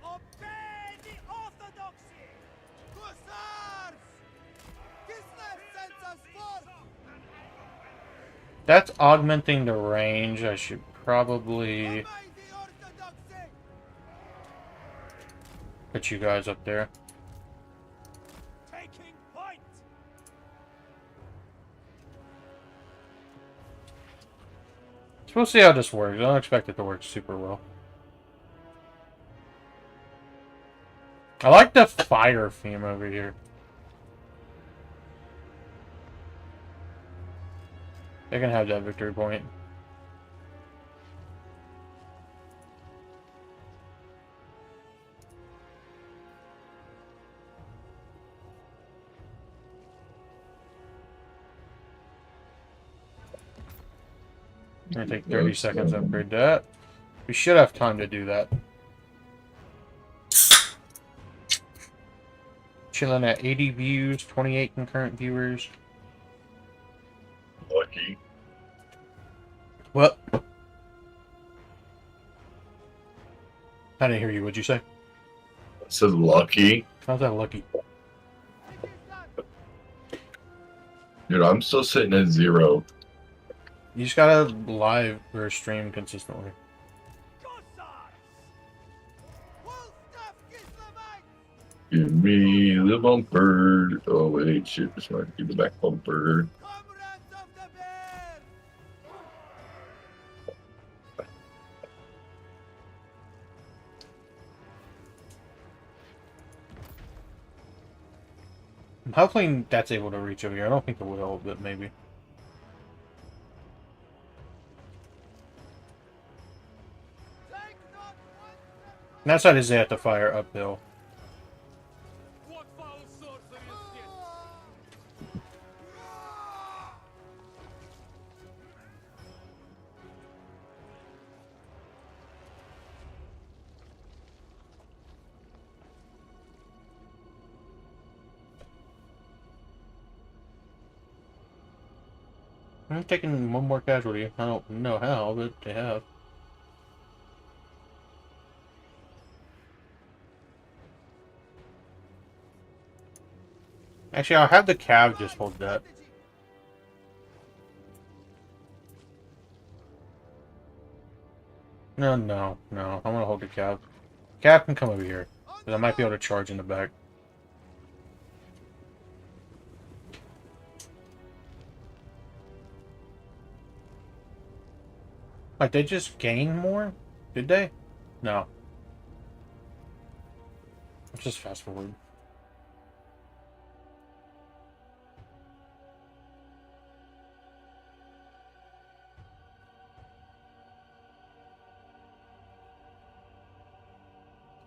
Obey the orthodoxy! Hussars! Kislev sends us forth! That's augmenting the range. I should probably... Obey the orthodoxy! Put you guys up there. Taking point. So we'll see how this works. I don't expect it to work super well. I like the fire theme over here. They can have that victory point. I take 30 seconds to upgrade that. We should have time to do that. Chilling at 80 views, 28 concurrent viewers. Lucky. What? I didn't hear you. What'd you say? I said lucky. How's that lucky? Dude, I'm still sitting at 0. You just gotta live or stream consistently. Give me the bumper. Oh wait, shit, this might be the back bumper. Hopefully that's able to reach over here. I don't think it will, but maybe. And that side is they have to fire uphill. I'm taking one more casualty. I don't know how, but they have. Actually, I'll have the cab just hold that. No. I'm gonna hold the cab. Cab can come over here, because I might be able to charge in the back. Like, they just gain more? Did they? No. Let's just fast forward.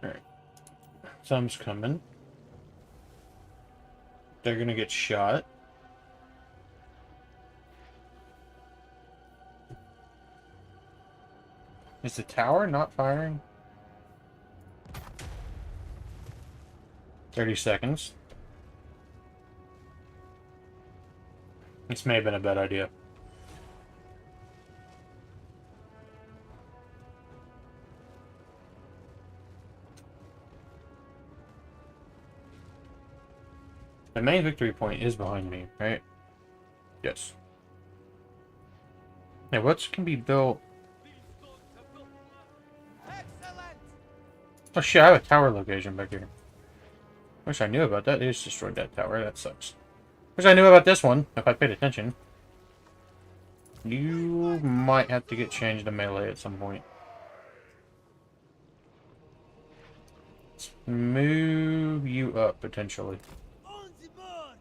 Alright. Some's coming. They're gonna get shot. Is the tower not firing? 30 seconds. This may have been a bad idea. The main victory point is behind me, right? Yes. Now, what can be built? Oh shit, I have a tower location back here. Wish I knew about that. They just destroyed that tower. That sucks. Wish I knew about this one, if I paid attention. You might have to get changed to melee at some point. Let's move you up, potentially. On the march!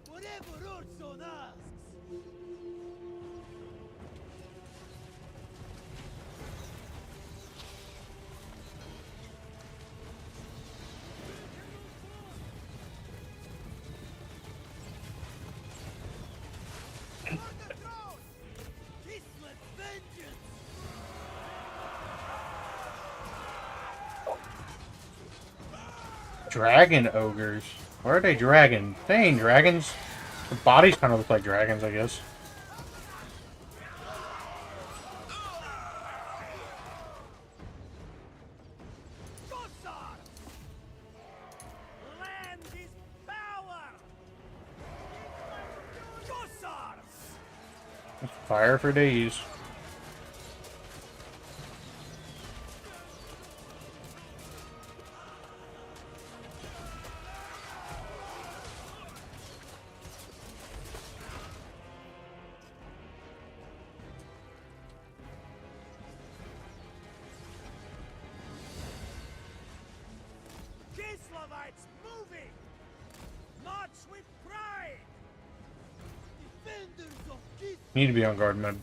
Whatever Orson asks! On the throne! Kislev vengeance! Dragon ogres. Where are they dragon? They ain't dragons. The bodies kind of look like dragons, I guess. Gossard! Land is power! Gossard! Fire for days. Need to be on guard mode.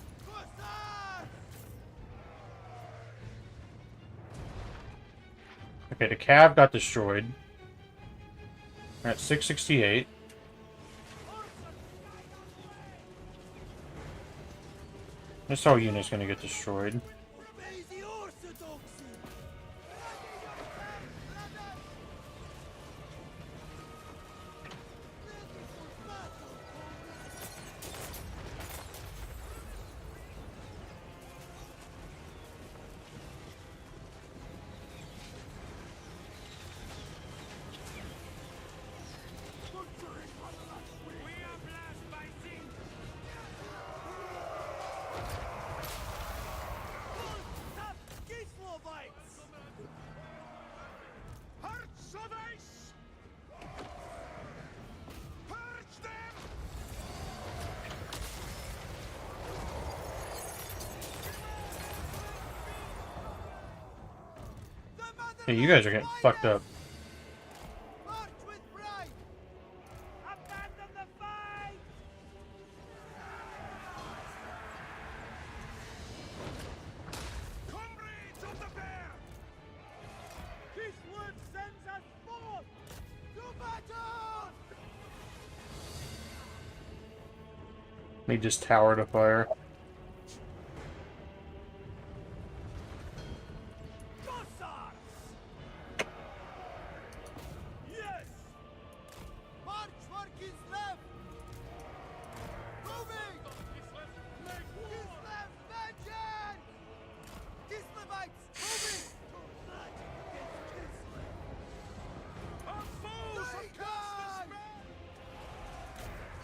Okay, the cab got destroyed. We're at 668. This whole unit's gonna get destroyed. Hey, you guys are getting fucked up. March with pride! Abandon the fight! Comrades of the bear! Kislev sends us forth to battle! Need this tower to fire. Yes! March for Kislev! Moving! Kislev vengeance! Kislevites moving! Our foes have cast this man!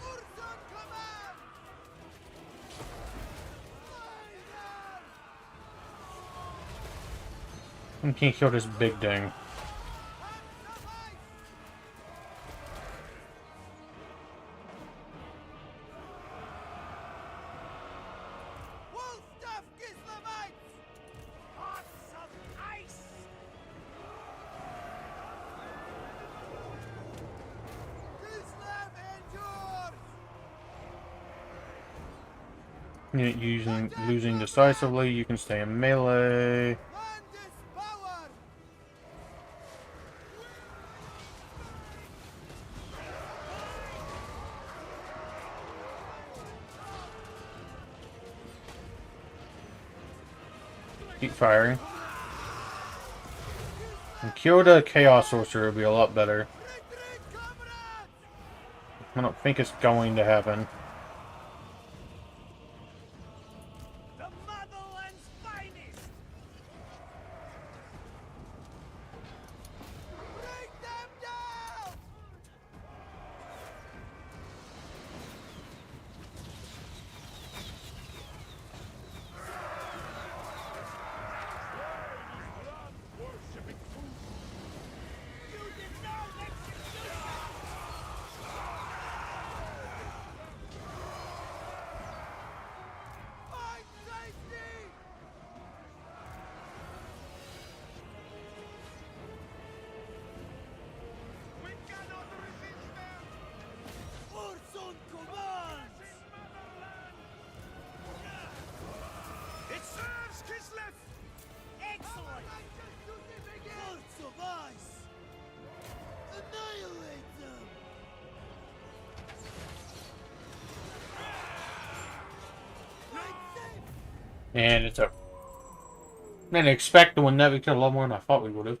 Urson command! I can't kill this big thing. Wolfstaff Kislevites! Hearts of ice! Kislev endures! Losing decisively, you can stay in melee. Land is power! Keep firing. And kill the Chaos Sorcerer would be a lot better. Retreat, comrades! I don't think it's going to happen. The motherland's finest! Bring them down! You deserve execution! Find safety! We cannot resist them! Urson commands! It serves, Kislev! Excellent! Hearts of ice! Annihilate them! Right safe! And it's over. Didn't expect to win that. We killed a lot more than I thought we would have.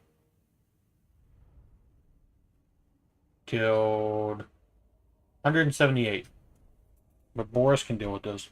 Killed 178. But Boris can deal with those.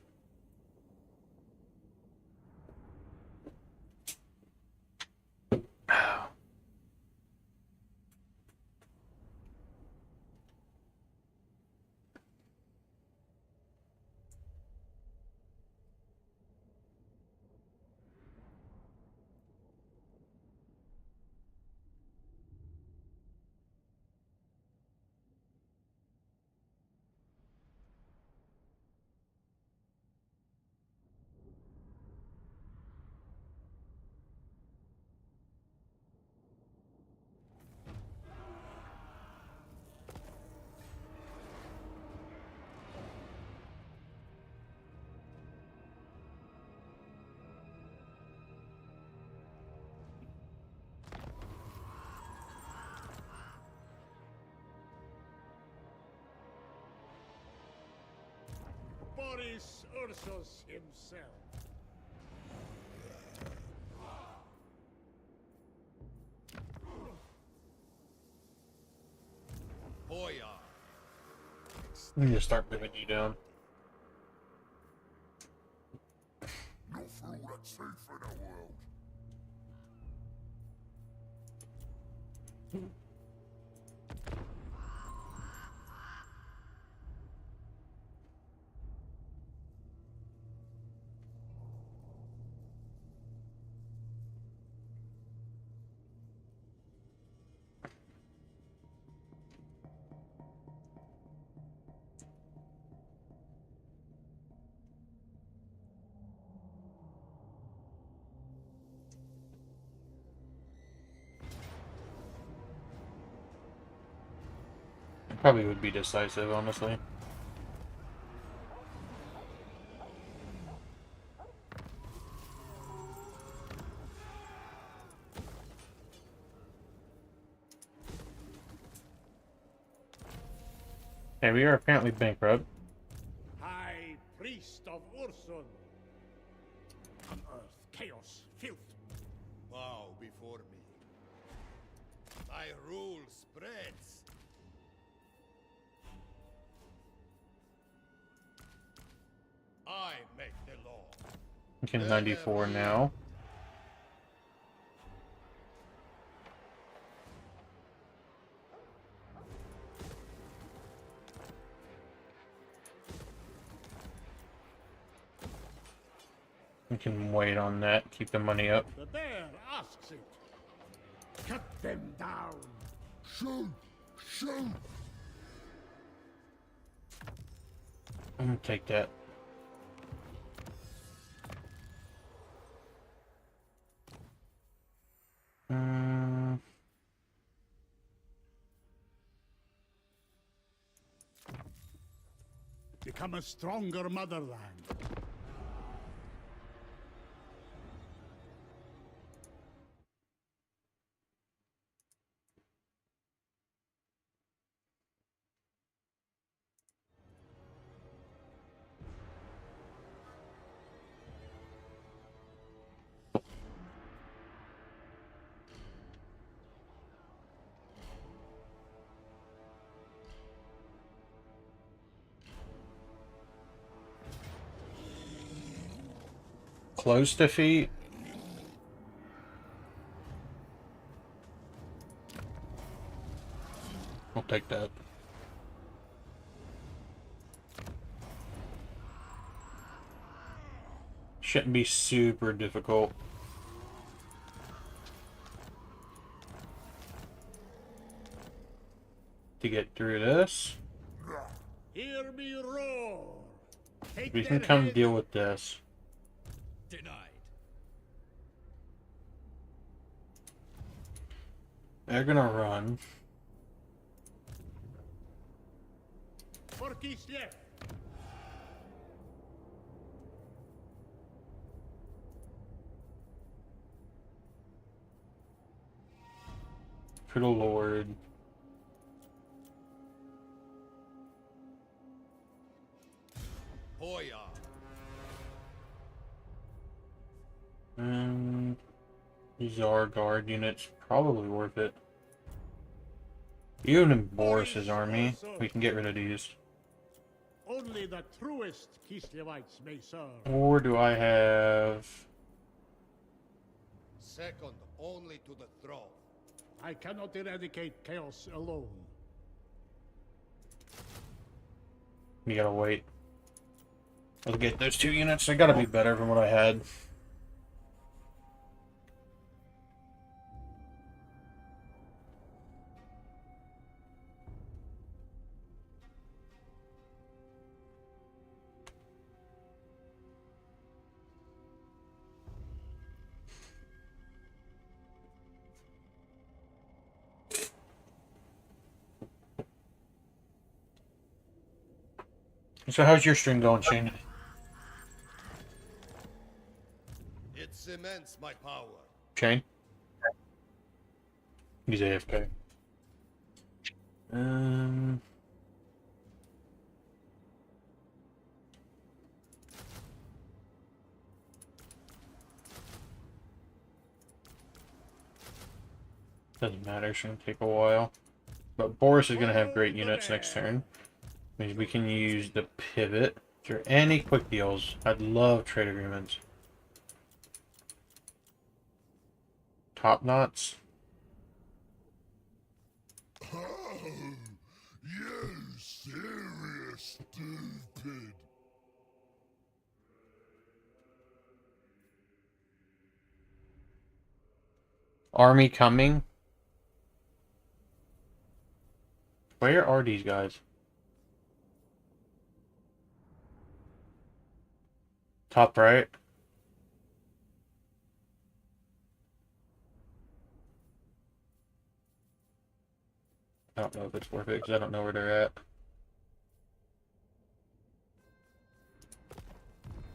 Boris Ursus himself. Boyar. Let me just start moving you down. Not for all that's safe in the world. Probably would be decisive, honestly. Okay, we are apparently bankrupt. High Priest of Ursun. On earth, chaos, filth. Bow before me. Thy rule spreads. I make the law. Okay, 94 now. We can wait on that, keep the money up. The bear asks it. Cut them down. Shoot! Shoot! I'm gonna take that. Become a stronger motherland. Close defeat. I'll take that. Shouldn't be super difficult to get through this. Hear me roar. Take We can their come heads. deal with this. Denied. They're gonna run. For Kislev. For the Lord. Boyar. These are guard units, probably worth it. Even in Boris's army, we can get rid of these. Only the truest Kislevites may serve. Or do I have... Second only to the throne. I cannot eradicate chaos alone. You gotta wait. I'll get those two units. They gotta be better than what I had. So how's your stream going, Shane? It cements my power. Shane? He's AFK. Doesn't matter, it's gonna take a while. But Boris is gonna have great units next turn. Means we can use the pivot. Is there any quick deals? I'd love trade agreements. Top knots. Oh, you serious stupid. Army coming. Where are these guys? Top right. I don't know if it's worth it because I don't know where they're at.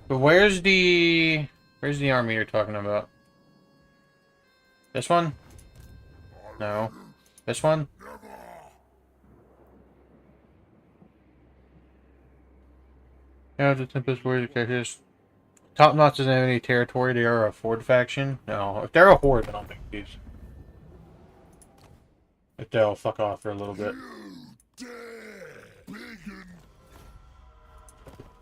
But where's the army you're talking about? This one? No. This one? Yeah, the Tempest Warriors characters. Top Knots doesn't have any territory. They are a Horde faction. No, if they're a Horde, then I'll make these. If they'll fuck off for a little bit.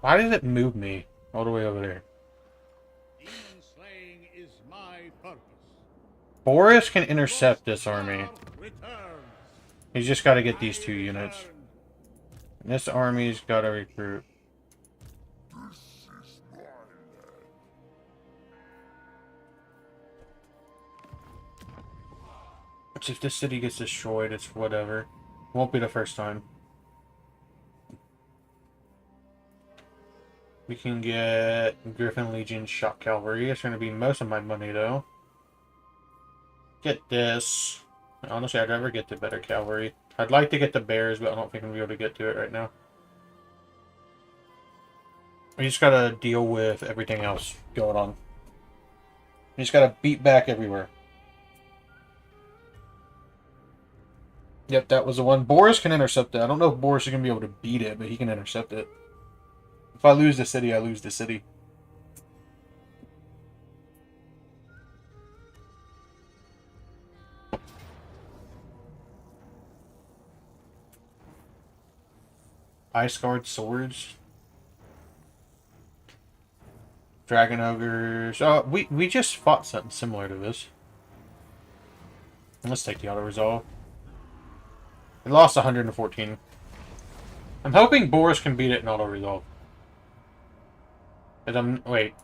Why does it move me all the way over there? Demon slaying is my purpose. Boris can intercept this army. Returns. He's just got to get these 2 units. And this army's got to recruit. Which if this city gets destroyed, it's whatever. Won't be the first time. We can get Griffin Legion Shock Cavalry. It's going to be most of my money, though. Get this. Honestly, I'd rather get the better cavalry. I'd like to get the bears, but I don't think I'm going to be able to get to it right now. We just got to deal with everything else going on. We just got to beat back everywhere. Yep, that was the one. Boris can intercept it. I don't know if Boris is going to be able to beat it, but he can intercept it. If I lose the city, I lose the city. Ice Guard Swords. Dragon Ogres. Oh, we just fought something similar to this. Let's take the auto-resolve. We lost 114. I'm hoping Boris can beat it in auto-resolve. Wait.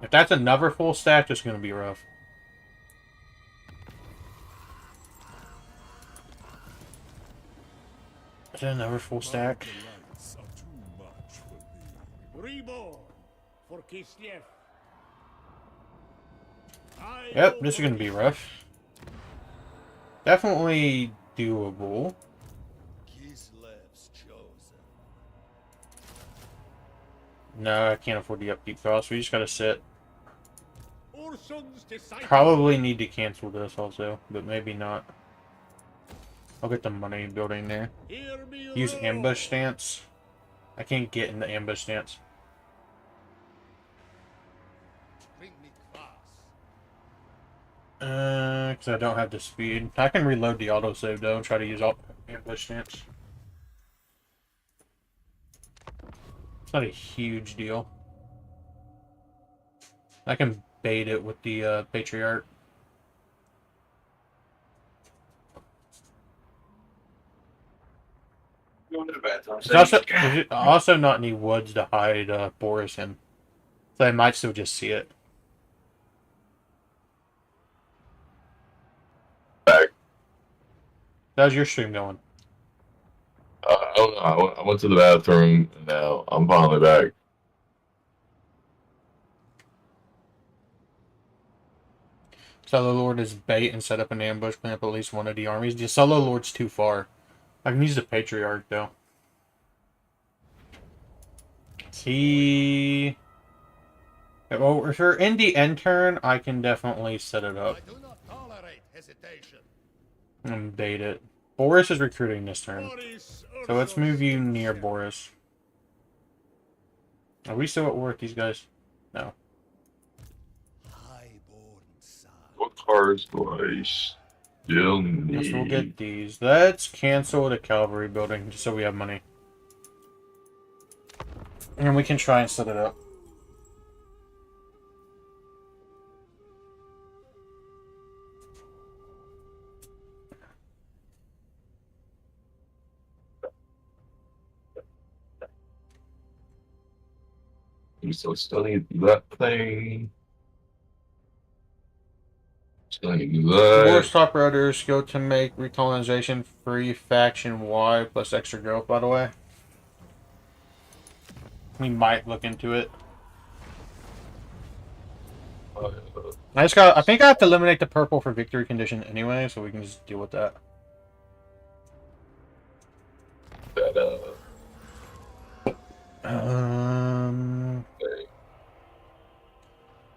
If that's another full stack, it's going to be rough. Is that another full stack? Reborn for Kislev. Yep, this is going to be rough. Definitely doable. Kislev's chosen. No, I can't afford the upkeep cost. We just gotta sit. Urson's disciple. Probably need to cancel this also, but maybe not. I'll get the money building there. Hear me Use roar. ambush stance. I can't get in the ambush stance. Bring me kvass. Because I don't have the speed. I can reload the autosave though and try to use ambush stance. It's not a huge deal. I can bait it with the Patriarch. Going to the bathroom. There's also not any woods to hide Boris in. So I might still just see it. Back. How's your stream going? I don't know. I went to the bathroom and now I'm finally back. Solo Lord is bait and set up an ambush, clean up at least one of the armies. The Solo Lord's too far. I can use the Patriarch though. He... Well, if we're in the end turn, I can definitely set it up I do not tolerate hesitation. and bait it. Boris is recruiting this turn. Boris, So let's move you Urson's near disciple. Boris. Are we still at war with these guys? No. Highborn son. What cars do I Still Yes, we'll need. get these. Let's cancel the cavalry building just so we have money. And we can try and set it up. So still need that thing. Still need War's that. top riders go to make recolonization free faction Y plus extra growth, by the way. We might look into it. I think I have to eliminate the purple for victory condition anyway, so we can just deal with that. Okay.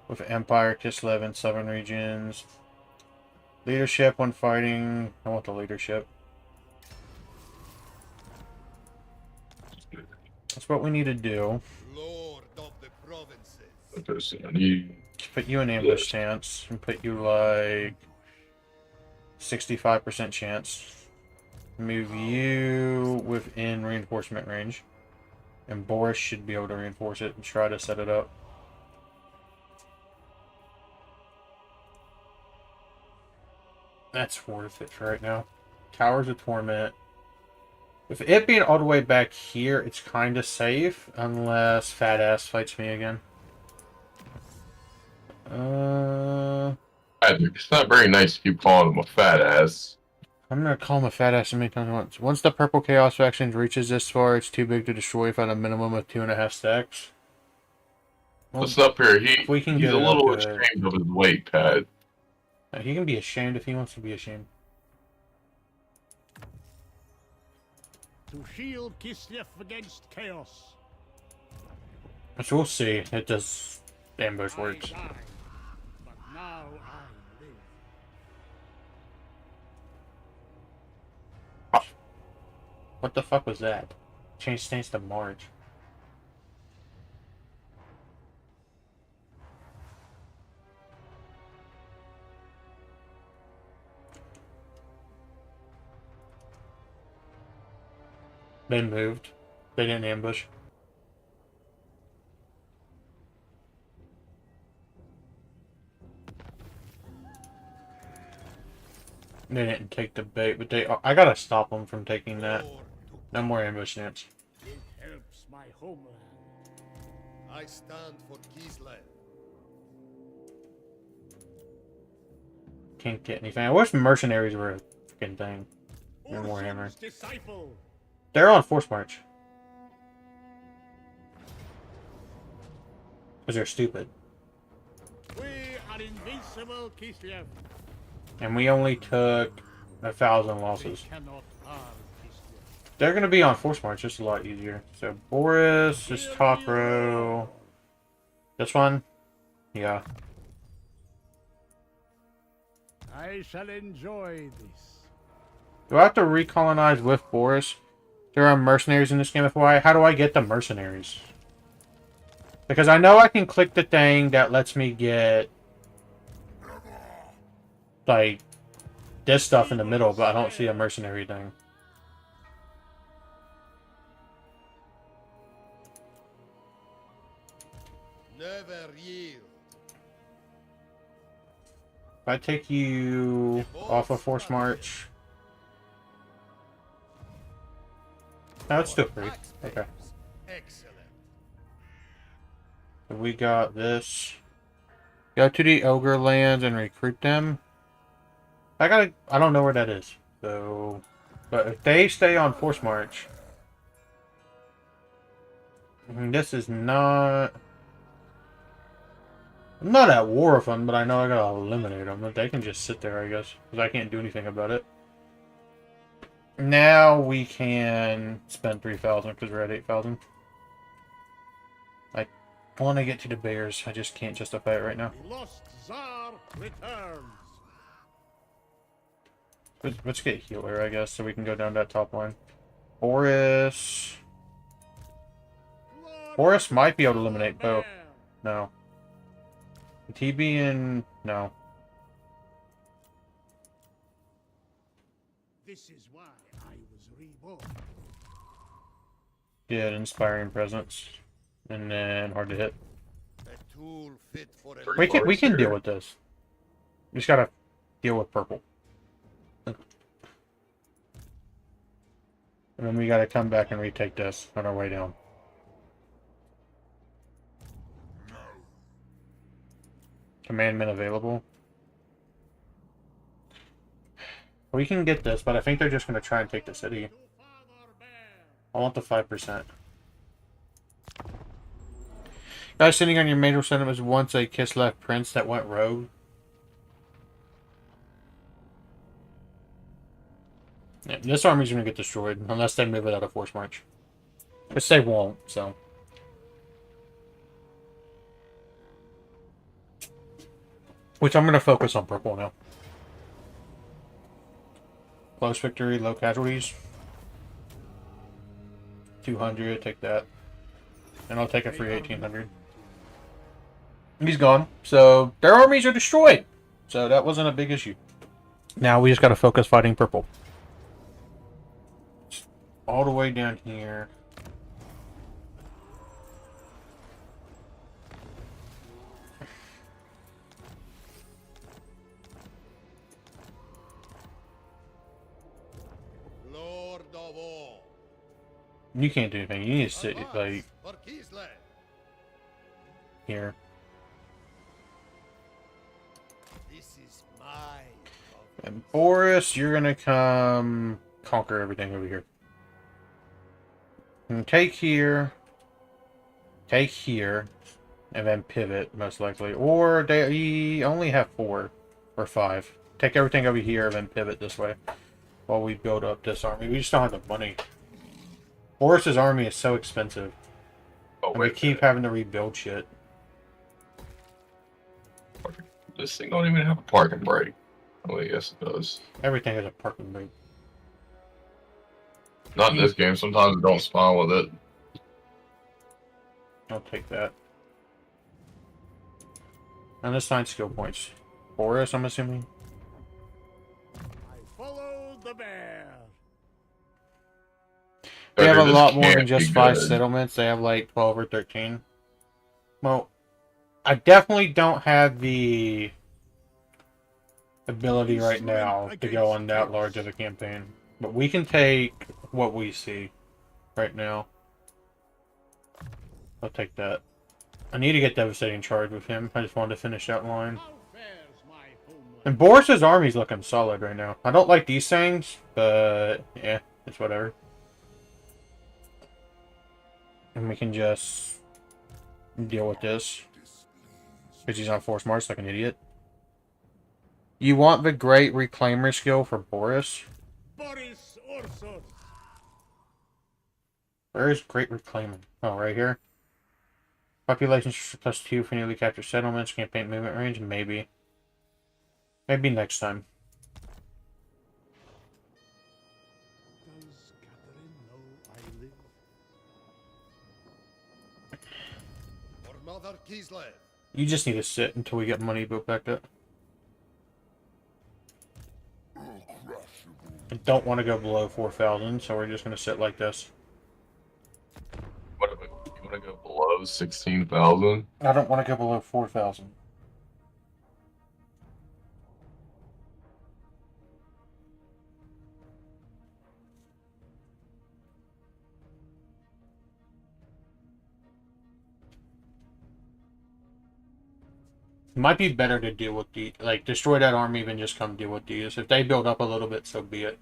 With Empire, Kislev, and Southern regions. Leadership when fighting. I want the leadership. That's what we need to do. Lord of the provinces. Okay, so I need. Put you in ambush stance and put you like 65% chance. Move you within reinforcement range. And Boris should be able to reinforce it and try to set it up. That's worth it for right now. Towers of Torment. With it being all the way back here, it's kind of safe. Unless Fat Ass fights me again. It's not very nice to keep calling him a fat ass. I'm gonna call him a fat ass as many times once. Once the Purple Chaos faction reaches this far, it's too big to destroy without a minimum of 2.5 stacks. Well, What's up here? we can He's get a it little up to- ashamed of his weight, Pat. He can be ashamed if he wants to be ashamed. To shield Kislev against chaos. So we'll see. It does. Ambush works. I died, but now I live. What the fuck was that? Change stance to March. They moved. They didn't ambush. They didn't take the bait, but I gotta stop them from taking that. Lord to No more ambush stance. It helps my homeland. I stand for Kislev. Can't get anything. I wish mercenaries were a freaking thing. No more hammer. Urson's disciple. They're on force march. Because they're stupid. We are invincible, Kislev. And we only took 1,000 losses. We cannot harm Kislev. They're going to be on force march. Just a lot easier. So Boris is top row. This one? Yeah. I shall enjoy this. Do I have to recolonize with Boris? There are mercenaries in this game, FYI. How do I get the mercenaries? Because I know I can click the thing that lets me get, like, this stuff in the middle, but I don't see a mercenary thing. Never yield. If I take you off of force march... No, it's still free. Okay. Excellent. So we got this. Go to the Ogre lands and recruit them. I don't know where that is. So, but if they stay on force march, this is not. I'm not at war with them, but I know I gotta eliminate them. But they can just sit there, I guess, because I can't do anything about it. Now we can spend 3,000 because we're at 8,000. I want to get to the bears. I just can't justify it right now. The lost Tsar returns. Let's get healer, I guess, so we can go down that top line. Boris. Boris might be able to eliminate both. No. TB and... No. This is why I was reborn. Good, inspiring presence. And then hard to hit. A tool fit for a We can deal with this. We just gotta deal with purple. And then we gotta come back and retake this on our way down. Commandment available. We can get this, but I think they're just gonna try and take the city. I want the 5%. Guy sitting on your major settlement was once a Kislev prince that went rogue. Yeah, this army's gonna get destroyed unless they move it out of force march. Which they won't, so. Which I'm gonna focus on purple now. Close victory, low casualties. 200, take that. And I'll take a free 1800. He's gone. So their armies are destroyed. So that wasn't a big issue. Now we just gotta focus fighting purple. All the way down here. Lord of all. You can't do anything. You need to sit like For Kislev. here. This is my And Boris, you're gonna come conquer everything over here. And take here, and then pivot, most likely. Or they only have 4 or 5. Take everything over here and then pivot this way while we build up this army. We just don't have the money. Boris's army is so expensive. Oh, And we keep having to rebuild shit. This thing don't even have a parking brake. Oh, yes, it does. Everything has a parking brake. Not in this game. Sometimes it don't spawn with it. I'll take that. Unassign skill points. Boris, I'm assuming. I followed the bear. They have a This lot more than can't just be 5 good. settlements. They have like 12 or 13. Well, I definitely don't have the ability right now to go on that large of a campaign. But we can take what we see right now. I'll take that. I need to get Devastating Charge with him. I just wanted to finish that line. How fares my homeland? And Boris's army's looking solid right now. I don't like these things, but yeah, it's whatever. And we can just deal with this. Because he's on force march like an idiot. You want the Great Reclaimer skill for Boris? Boris Orson. Where is Great Reclaimer? Oh, right here. Population +2 for newly captured settlements. Campaign movement range? Maybe. Maybe next time. Does Catherine know I live? For Mother Kislev. You just need to sit until we get money built back up. I don't want to go below 4,000, so we're just going to sit like this. What if you want to go below 16,000? I don't want to go below 4,000. Might be better to deal with the, like, destroy that army than just come deal with these. If they build up a little bit, so be it.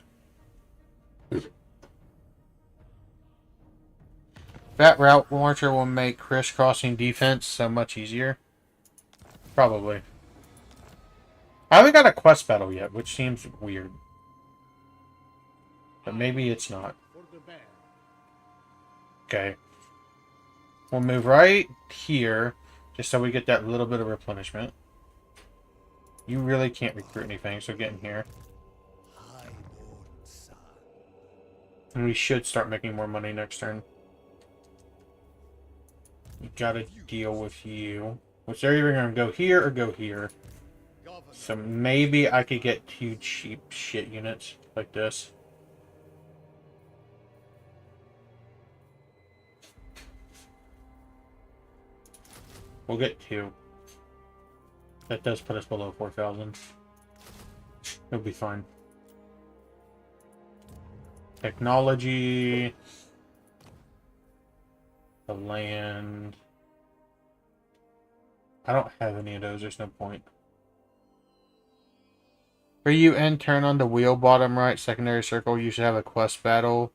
That route launcher will make crisscrossing defense so much easier. Probably. I haven't got a quest battle yet, which seems weird. But maybe it's not. For the bear. Okay. We'll move right here, just so we get that little bit of replenishment. You really can't recruit anything, so get in here. Highborn son. And we should start making more money next turn. You gotta deal with you. Which they're either gonna go here or go here. Governor. So maybe I could get 2 cheap shit units like this. We'll get 2. That does put us below 4,000. It'll be fine. Technology. The land. I don't have any of those. There's no point. For you end turn on the wheel bottom right secondary circle, you should have a quest battle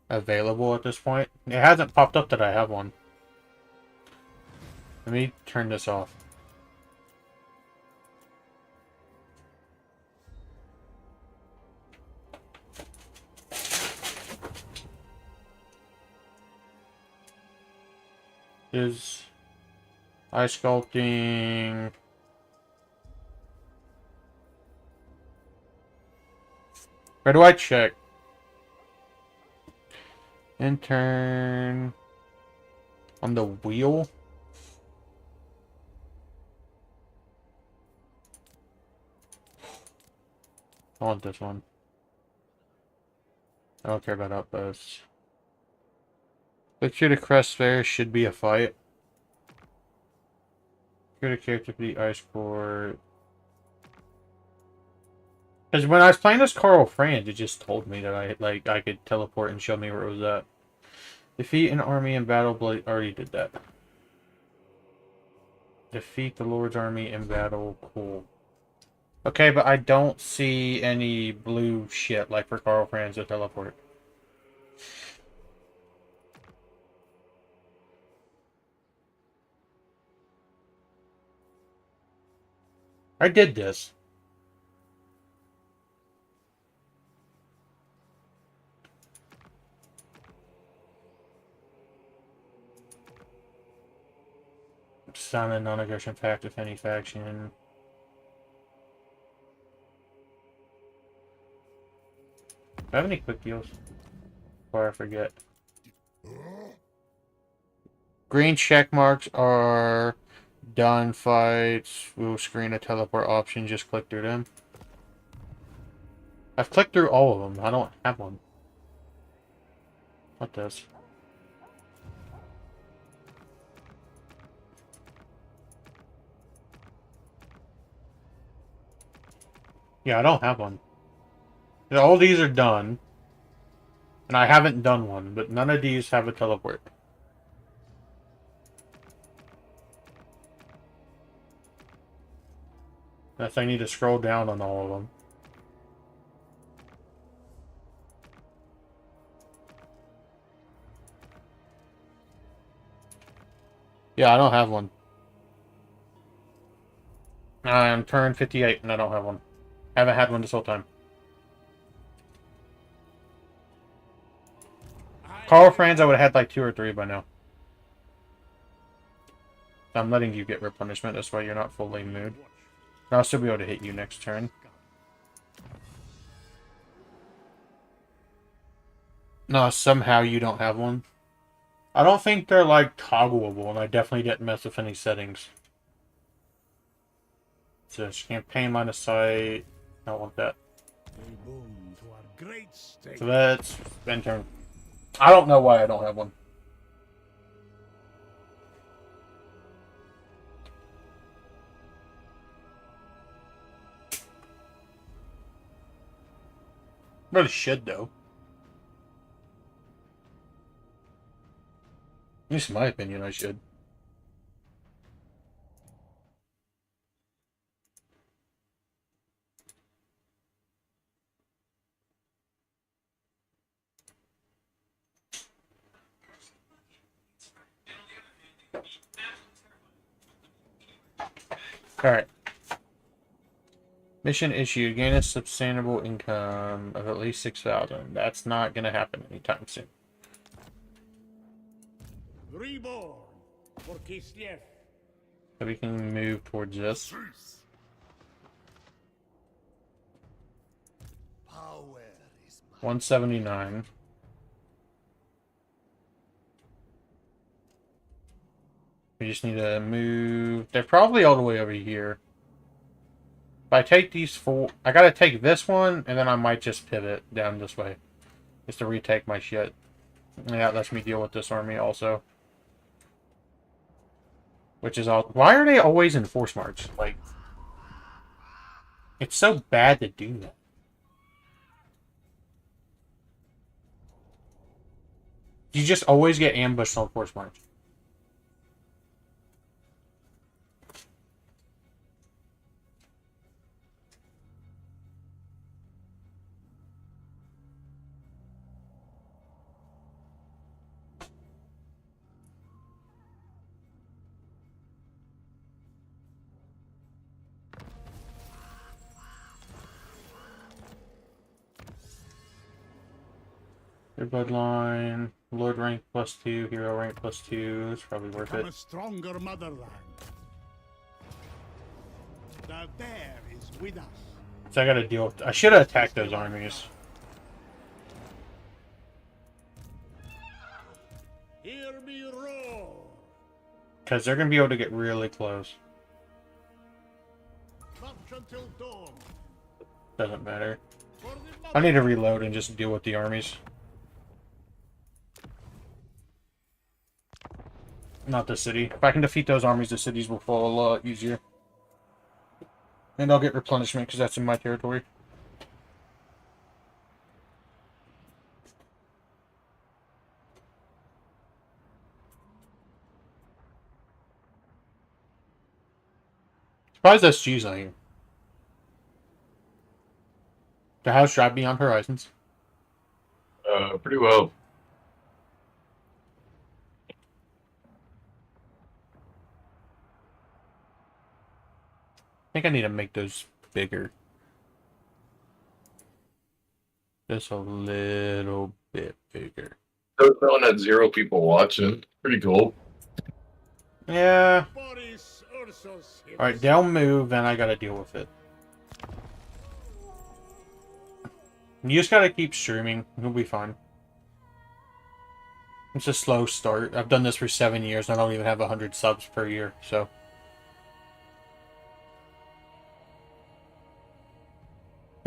available at this point. It hasn't popped up that I have one. Let me turn this off. Is ice sculpting. Where do I check? Intern on the wheel. I want this one. I don't care about outposts. Click here to crest there should be a fight. Go to character for the ice court. Because when I was playing as Carl Franz, it just told me that I could teleport and show me where it was at. Defeat an army in battle. Already did that. Defeat the Lord's army in battle. Cool. Okay, but I don't see any blue shit like for Carl Franz to teleport. I did this. Sign a non-aggression pact with any faction. Do I have any quick deals? Before I forget. Green check marks are done fights. We'll screen a teleport option. Just click through them. I've clicked through all of them. I don't have one. What this? Yeah, I don't have one. All these are done. And I haven't done one, but none of these have a teleport. Unless I need to scroll down on all of them. Yeah, I don't have one. I'm turned 58 and I don't have one. Haven't had one this whole time. Carl Franz, I would have had like 2 or 3 by now. I'm letting you get replenishment, that's why you're not fully moved. I'll still be able to hit you next turn. No, somehow you don't have one. I don't think they're like toggleable, and I definitely didn't mess with any settings. So campaign line of sight. I don't want that. So that's end turn. I don't know why I don't have one. Really should though. At least in my opinion, I should. Alright. Mission issued. Gain a sustainable income of at least 6,000. That's not going to happen anytime soon. Reborn for Kislev. So we can move towards this. Power is my 179. We just need to move. They're probably all the way over here. If I take these 4, I gotta take this one, and then I might just pivot down this way. Just to retake my shit. And that lets me deal with this army also. Which is all. Why are they always in force march? Like, it's so bad to do that. You just always get ambushed on force march. Your bloodline, Lord rank +2, Hero rank +2. It's probably worth Become it. a stronger motherland. The bear is with us. So I gotta deal with. I should have attacked those armies. Hear me roar. Because they're gonna be able to get really close. March until dawn. Doesn't matter. For the I need to reload and just deal with the armies. Not the city. If I can defeat those armies, the cities will fall a lot easier. And I'll get replenishment because that's in my territory. Surprised SG's on here. The house drive beyond horizons. Pretty well. I think I need to make those bigger. Just a little bit bigger. So it's on at 0 people watching. Pretty cool. Yeah. Boris Ursus Alright, they'll move and I gotta deal with it. You just gotta keep streaming. You'll be fine. It's a slow start. I've done this for 7 years and I don't even have 100 subs per year, so.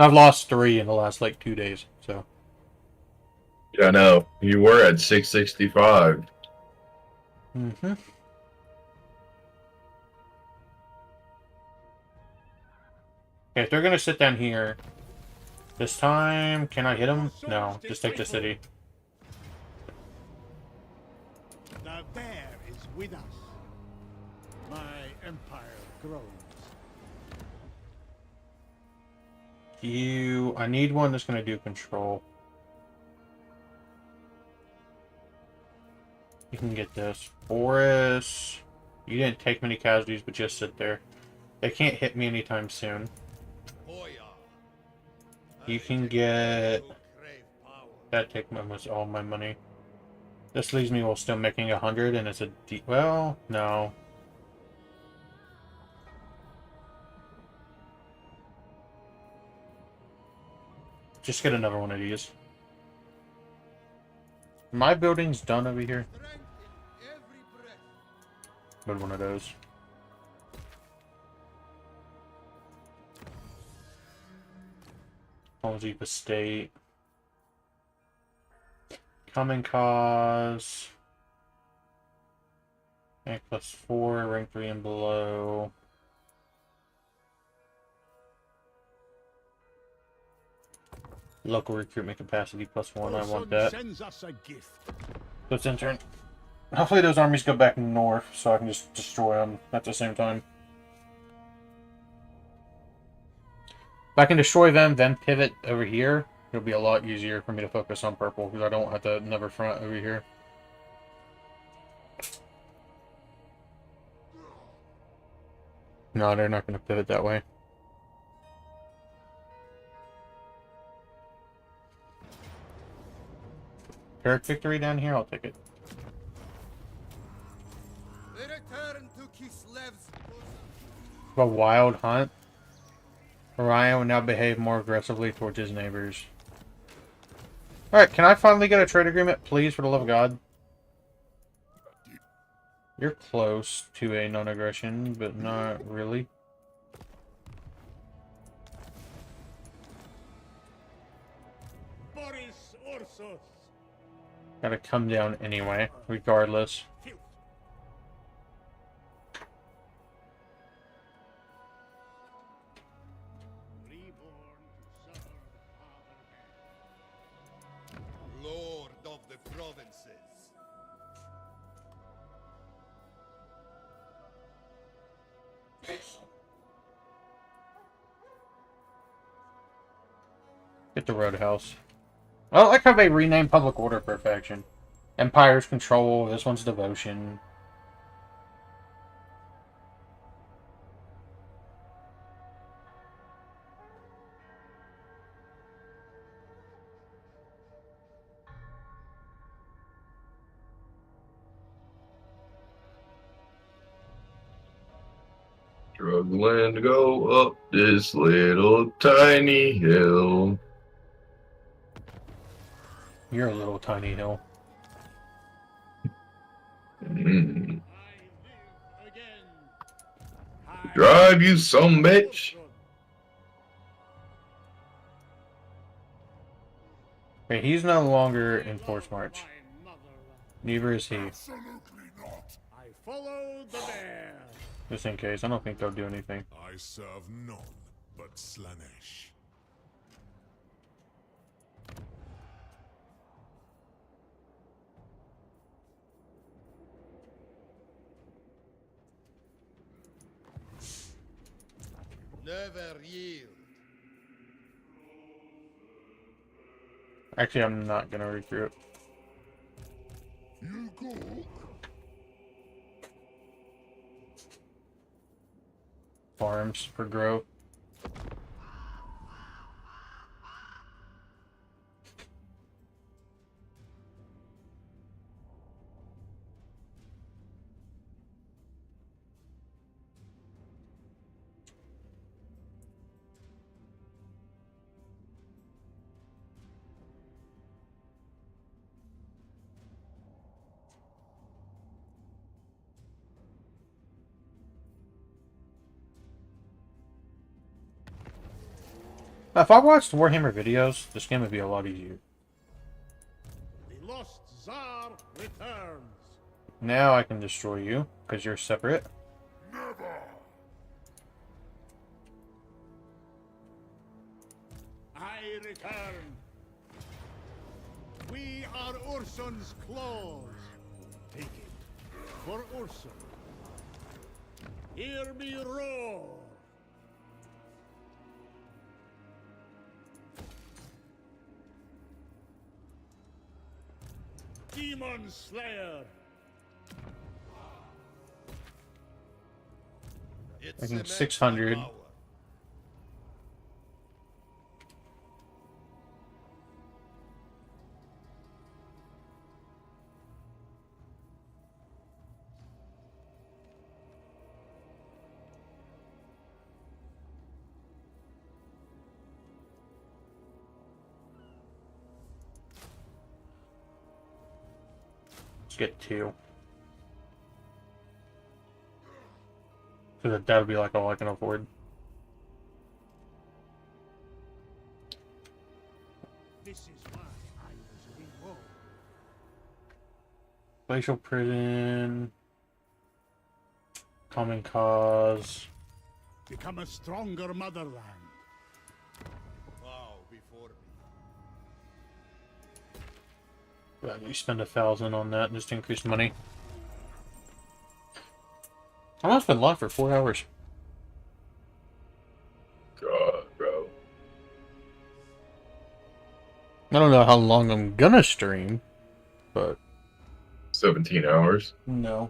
I've lost 3 in the last, like, 2 days, so. Yeah, I know. You were at 665. Mm-hmm. Okay, if they're gonna sit down here, this time, can I hit them? No, just take the city. The bear is with us. My empire grows. I need one that's gonna do control. You can get this. Boris, you didn't take many casualties, but just sit there. They can't hit me anytime soon. You can get... That take almost all my money. This leaves me while still making 100, and it's a well, no. Just get another one of these. My building's done over here. Build one of those. Deep estate. Common cause. Rank +4, rank 3 and below. Local recruitment capacity +1. I want that. Sends us a gift. So it's intern. Hopefully those armies go back north so I can just destroy them at the same time. If I can destroy them, then pivot over here, it'll be a lot easier for me to focus on purple because I don't have to never front over here. No, they're not going to pivot that way. Pyrrhic victory down here, I'll take it. We return to Kislev's. A wild hunt. Orion will now behave more aggressively towards his neighbors. Alright, can I finally get a trade agreement, please, for the love of God? You're close to a non-aggression, but not really. Boris Ursus. Gotta come down anyway, regardless. Get the Roadhouse. I like how they renamed Public Order Perfection. Empire's Control, this one's Devotion. Struggling to go up this little tiny hill. You're a little tiny hill. Mm. I live again. Drive, you some bitch. Okay, he's no longer in Force March. Neither is he. Absolutely not. I followed the bear. Just in case. I don't think they'll do anything. I serve none but Slanesh. Never yield. Actually, I'm not gonna recruit. You go. Farms for growth. If I watched Warhammer videos, this game would be a lot easier. The lost Tsar returns. Now I can destroy you, because you're separate. Never. I return. We are Ursun's claws. Take it for Ursun. Hear me roar. Demon Slayer. It's Making cement 600. power. Let's get 2. So that would be like all I can afford. This is why I was reborn. Glacial Prison. Common Cause. Become a stronger motherland. Bow before me. But you spend 1,000 on that just to increase money. I must have been live for 4 hours. God, bro. I don't know how long I'm gonna stream, but 17 hours. no.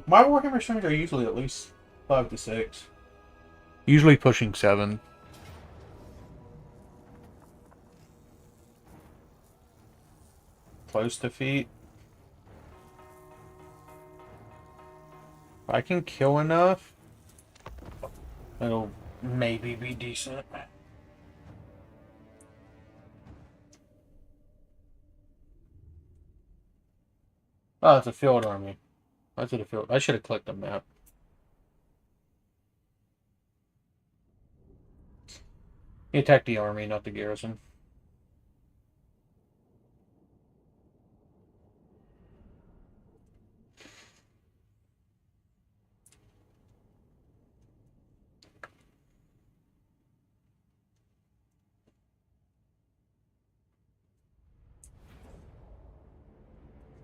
My Warhammer streams are usually at least 5 to 6. Usually pushing 7. Close defeat. If I can kill enough, it'll maybe be decent. Oh, it's a field army. That's a field. I should have clicked the map. He attacked the army, not the garrison.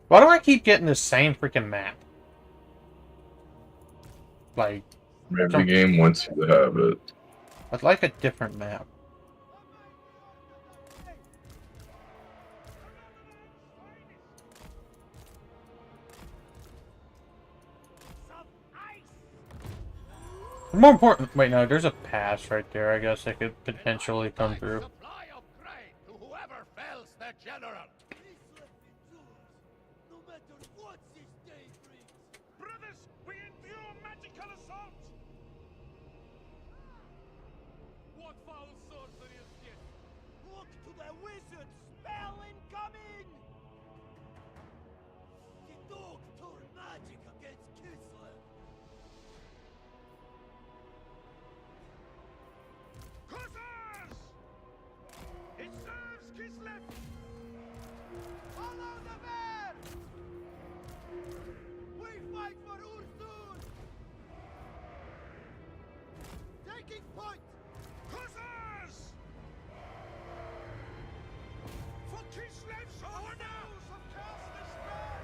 Why do I keep getting the same freaking map? Like, Maybe the game wants you to have it. I'd like a different map. Some ice! More important, wait, no, there's a pass right there. I guess I could potentially come through. Supply of grain to whoever fells the general. No matter what this day brings. Brothers, we endure magical assault! What foul sorcery is this? Look to the wizard! Spell incoming! The dog turned magic against Kislev. Hussars! It serves Kislev! Follow the bear! We fight for Ursun! Taking point! Hussars! For Kislev's honor! Of cast despair!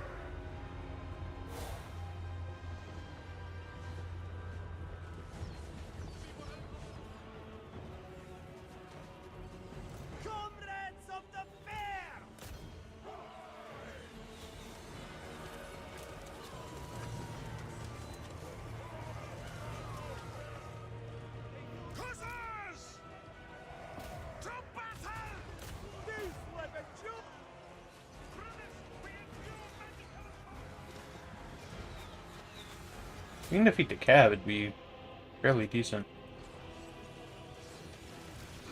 Comrades of the bear! Hussars! To battle! This weapon, you! Brothers, we endure magical If you can defeat the cab, it'd be fairly decent.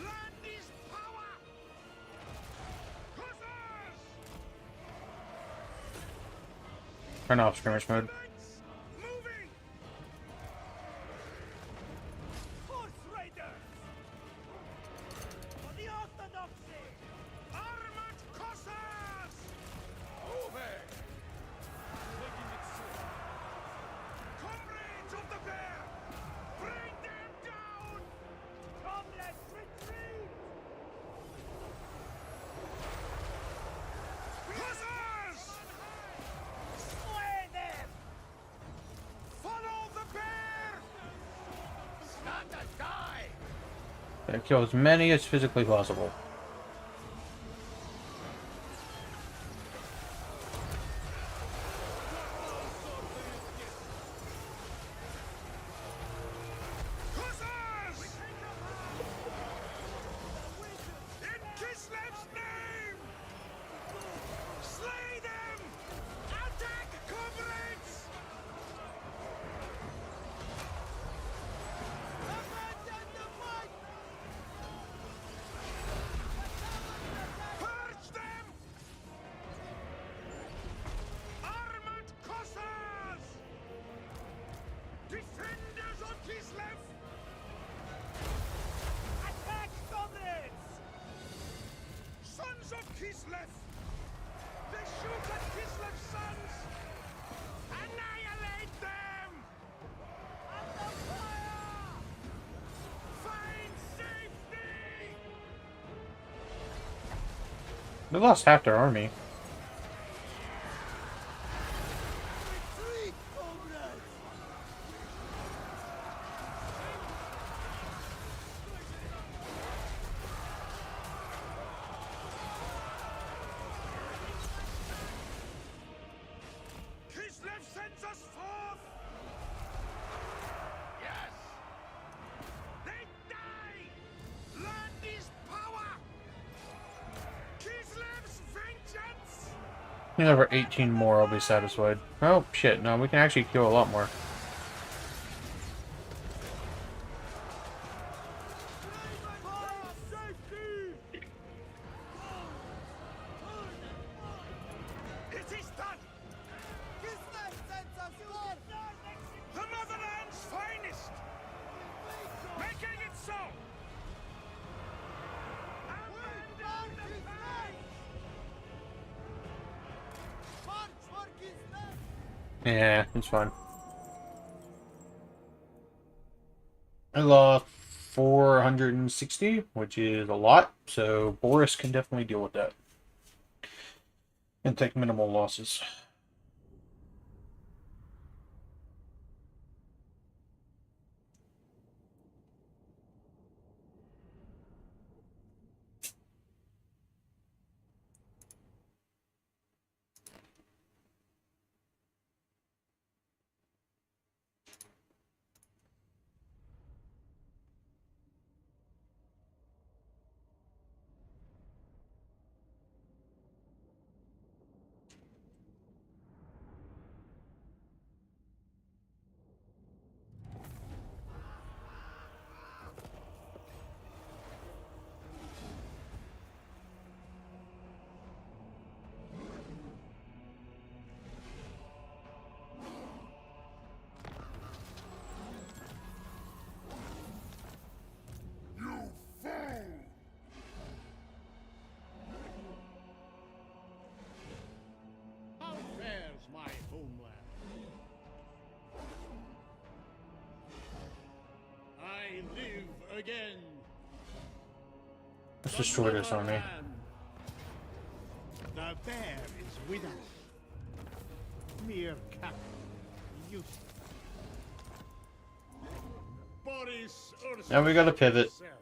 land is power! Hussars! Turn off skirmish mode. Knights, moving! Horse riders! For the orthodoxy! Armored Cossars! Moving! Comrades of the bear! Bring them down! Comrades, retreat! Hussars! Slay them! Follow the bear! Stand and die! Gonna kill as many as physically possible. Hussars! In Kislev's name! Slay them! Attack, comrades! Abandon the fight! Purge them! Armored Cossars! Defenders of Kislev! Attack, comrades! Sons of Kislev! They shoot at Kislev's sons! Annihilate them! Under fire! Find safety! They lost half their army. Retreat, comrades! Kislev sends us forth! Yes! They die! Land is power! Kislev's vengeance! Over 18 more, I'll be satisfied. Oh, shit, no, we can actually kill a lot more. Safety! It is done! Kislev sends us forth! The motherland's finest! Making it so! Abandon the fight! March for Kislev! Yeah, it's fine. I lost 460, which is a lot, so Boris can definitely deal with that. And take minimal losses. again. Let's destroy this army. The bear is with us. Mere cat. Useless. Boris Ursus Now we gotta pivot. himself.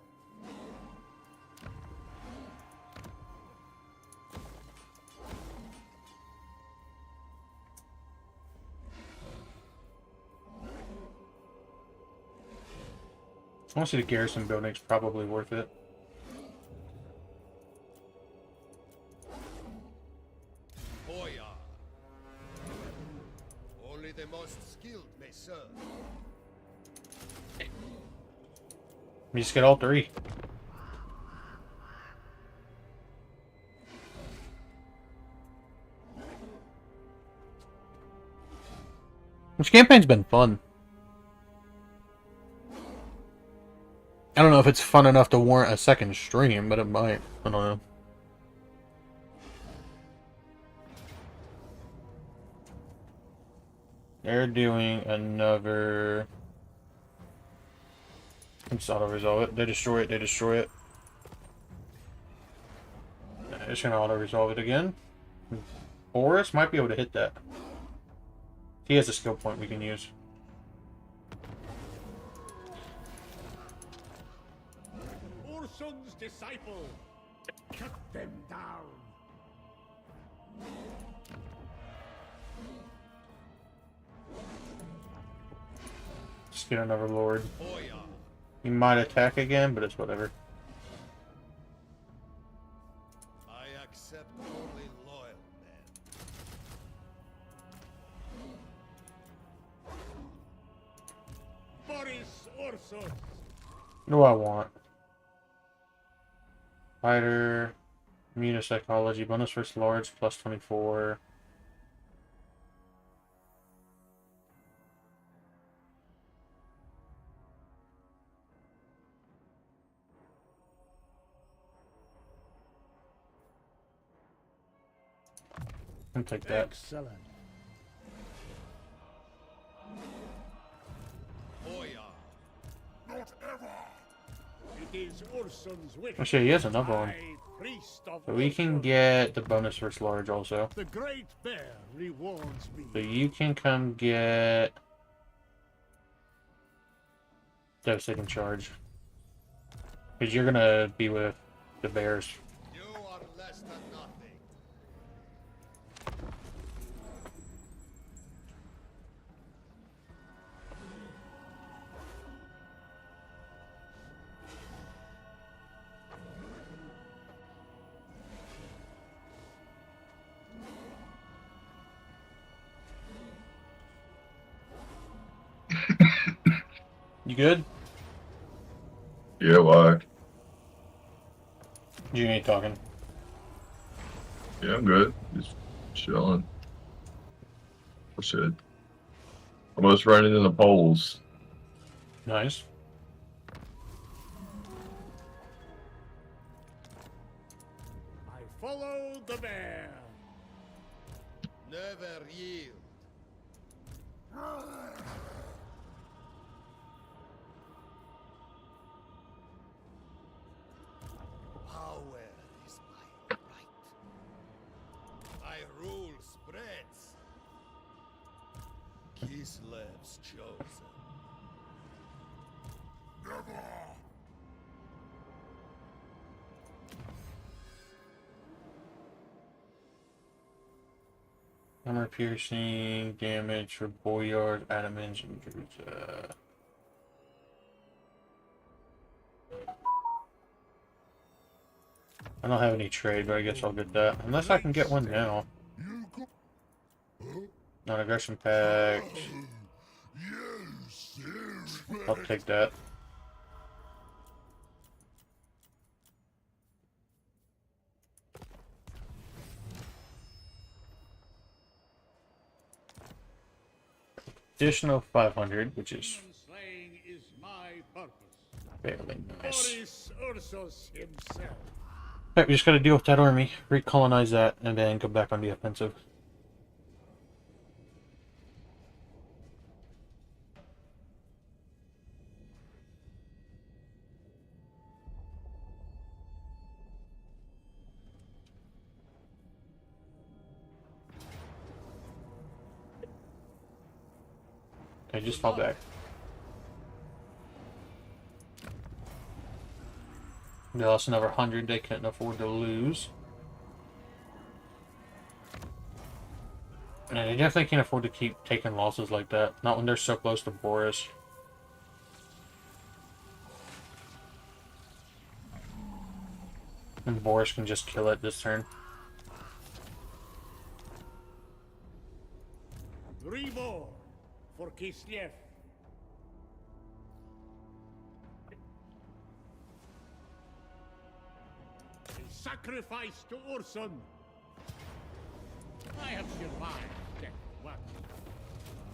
Honestly, the garrison building's probably worth it. Boyar. Only the most skilled may serve. We just get all three. This campaign's been fun. I don't know if it's fun enough to warrant a second stream, but it might. I don't know. They're doing another... Let's auto-resolve it. They destroy it, they destroy it. They're just gonna auto-resolve it again. Boris might be able to hit that. He has a skill point we can use. Ursun's disciple. Cut them down. Just get another lord. Boyar. He might attack again, but it's whatever. I accept only loyal men. Boris Ursus. What do I want? Fighter, immunopsychology, bonus first large, plus 24. I'll take that. Excellent. Boyar. Not ever! It is Ursun's wish. Actually, he has another one. High priest of So we can Ursun. get the bonus first large also. The great bear rewards me. So you can come get devastating charge. Because you're gonna be with the bears. You are less than nothing. You good? Yeah, why? You ain't talking. Yeah, I'm good. Just chilling. Oh shit. Almost running into the poles. Nice. I follow the bear. Never yield. Power is my right. I rule spreads. Kislev's chosen. Never! Armor piercing damage for Boyard, adamant injuries. I don't have any trade, but I guess I'll get that. Unless I can get one now. You go. Huh? Non-aggression pact. Yes, I'll take that. Additional 500, which is Slaying is my purpose. fairly nice. Boris Ursus himself. Alright, we just gotta deal with that army, recolonize that, and then go back on the offensive. Okay, just fall back. They lost another 100 they couldn't afford to lose. And they definitely can't afford to keep taking losses like that. Not when they're so close to Boris. And Boris can just kill it this turn. 3 more for Kislev. A sacrifice to Ursun. I have survived death once.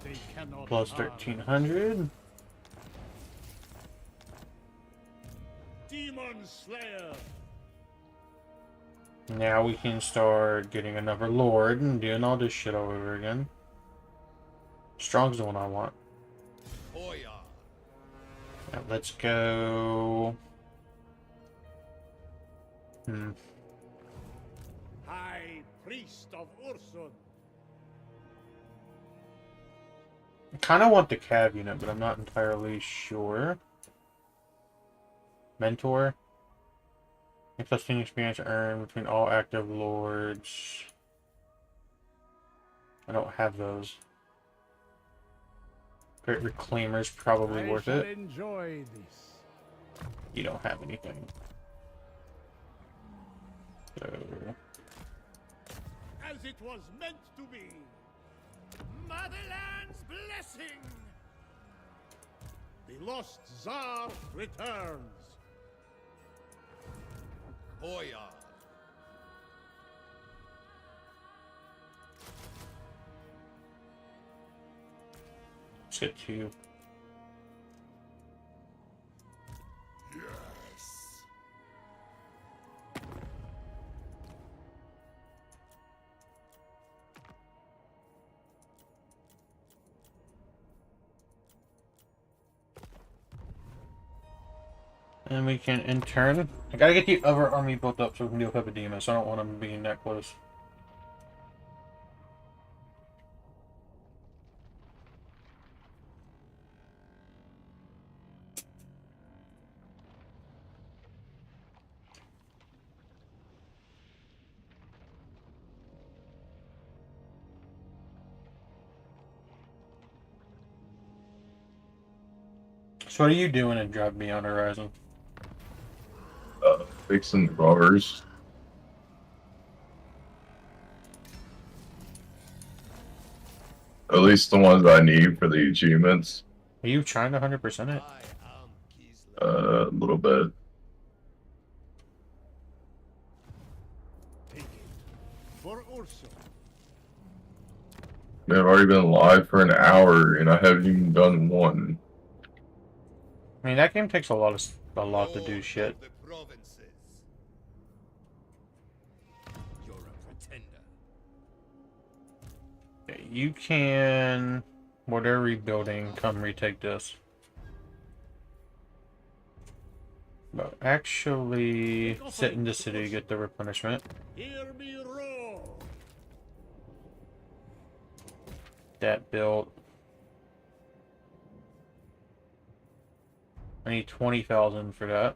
They cannot Plus harm 1300. Demon Slayer. Now we can start getting another Lord and doing all this shit all over again. Strong's the one I want. Oya. Now let's go. High Priest of Ursun. I kind of want the Cav unit, but I'm not entirely sure. Mentor. +10 experience earned between all active lords. I don't have those. Great Reclaimer's probably worth I shall it. enjoy this. You don't have anything. So, As it was meant to be. Motherland's blessing. The lost Tsar returns. Oya. let's get 2. Yes. And we can, in turn, I gotta get the other army built up so we can do Hippodemus. I don't want them being that close. So what are you doing in Drive Beyond Horizon? Fixing the cars. At least the ones I need for the achievements. Are you trying to 100% it? I am Kislev. A little bit. Take it. For Ursun. Man, I've already been live for an hour and I haven't even done one. I mean, that game takes a lot to do Lord shit. of the provinces. You're a pretender. Okay, you can, while they're rebuilding, come retake this. But actually, sit in the city, get the replenishment. Hear me roar. That built. I need 20,000 for that.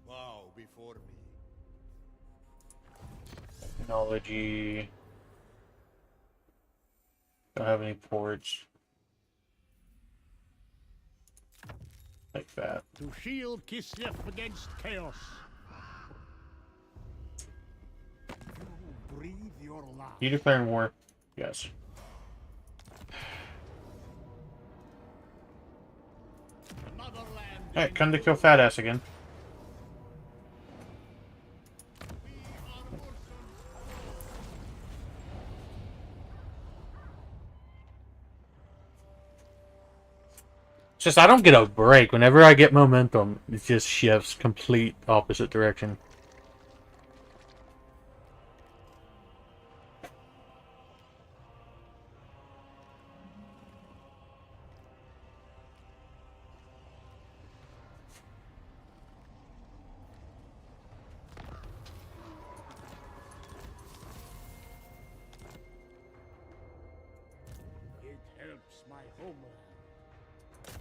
Bow before me. Technology. Don't have any ports. Like that. To shield Kislev against chaos. You breathe your life. You declaring war? Yes. Motherland. Alright, come to kill Fat Ass again. We are Ursun. It's just I don't get a break. Whenever I get momentum, it just shifts complete opposite direction. homeland.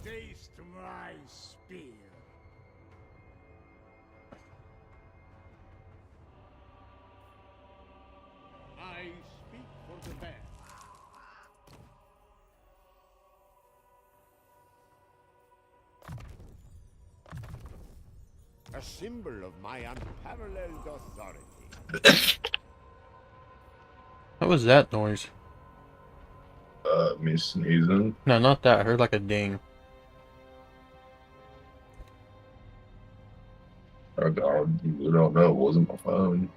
Taste my spear. I speak for the bear. A symbol of my unparalleled authority. What was that noise? Me sneezing. No, not that. I heard like a ding. Oh god, you don't know. It wasn't my phone.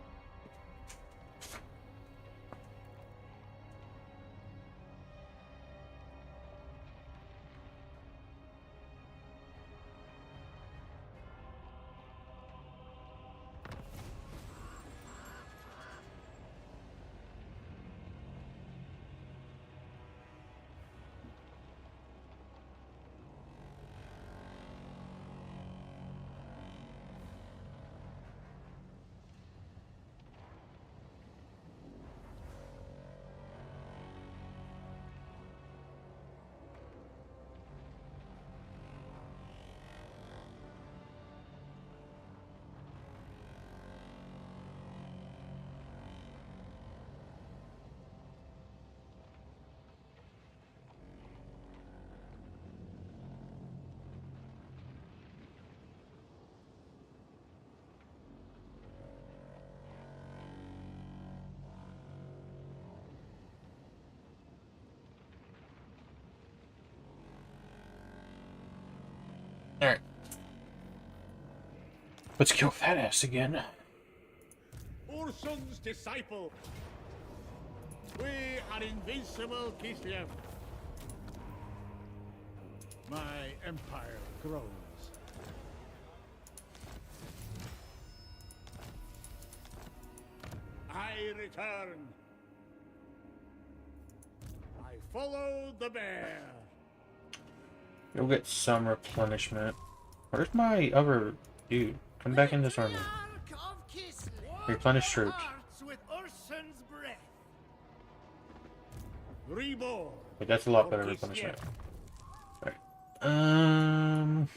Alright. Let's kill that ass again. Urson's disciple. We are invincible, Kislev. My empire grows. I return. I follow the bear. You'll get some replenishment. Where's my other dude? Come back in this army. Replenish troops. With Urson's breath. Reborn. Wait, that's a lot better for replenishment. Kislev. Alright.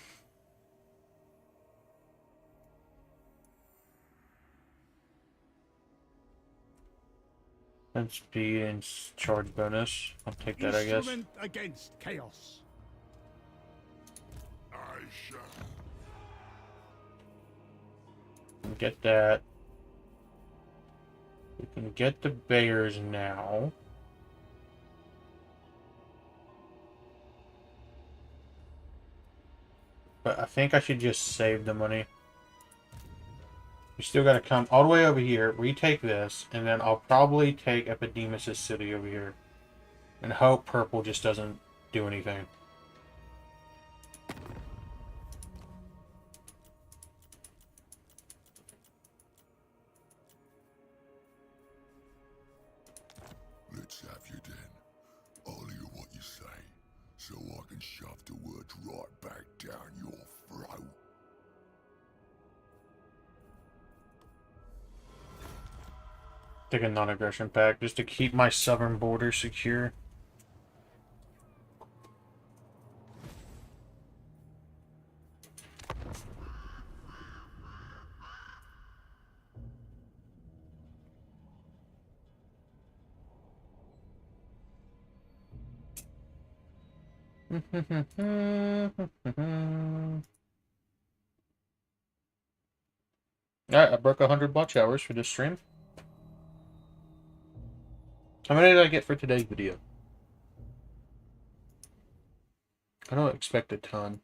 And speed and charge bonus. I'll take that, I guess. Instrument against chaos. I shall. Get that. We can get the bears now. But I think I should just save the money. We still gotta come all the way over here, retake this, and then I'll probably take Epidemus' city over here. And hope purple just doesn't do anything. Let's have you then. I'll hear what you say, so I can shove the words right back down your throat. Take a non-aggression pact just to keep my southern border secure. Alright, I broke 100 watch hours for this stream. How many did I get for today's video? I don't expect a ton.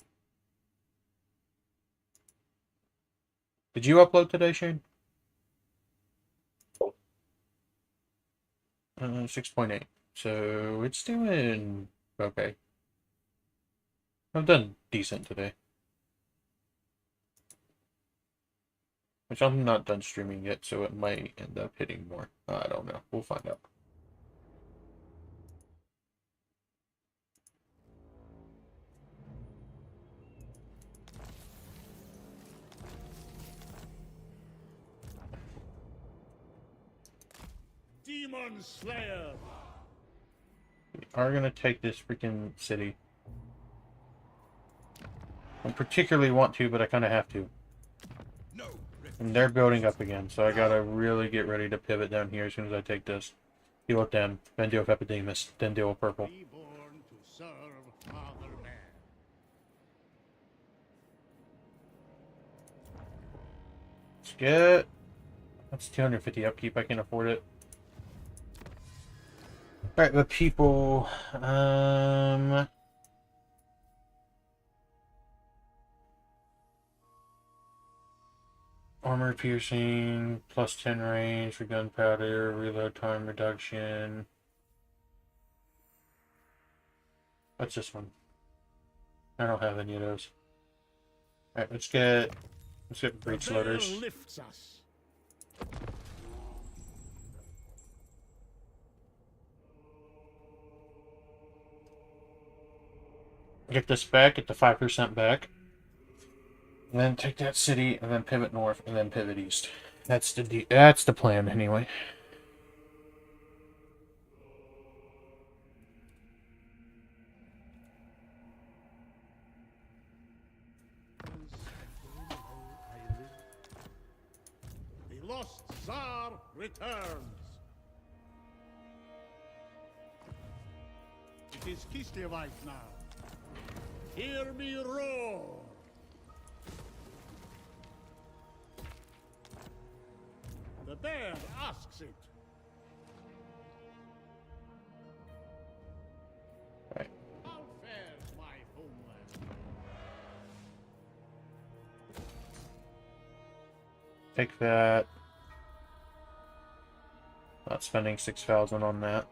Did you upload today, Shane? 6.8. So it's doing okay. I've done decent today. Which I'm not done streaming yet, so it might end up hitting more. I don't know. We'll find out. Demon Slayer. We are gonna take this freaking city. I particularly want to, but I kind of have to. No. And they're building up again, so I gotta really get ready to pivot down here as soon as I take this. Deal with them, then deal with Epidemus, then deal with Purple. Be born to serve Father Man. Let's get... That's 250 upkeep, I can afford it. Alright, but people... Armor piercing, plus 10 range for gunpowder, reload time reduction. What's this one? I don't have any of those. Alright, let's get breach The loaders. bear lifts us. Get this back, get the 5% back. And then take that city, and then pivot north, and then pivot east. That's the plan, anyway. The lost Tsar returns. It is Kislevite now. Hear me roar. The bear asks it. Right. How fares my homeland? Take that. Not spending 6,000 on that.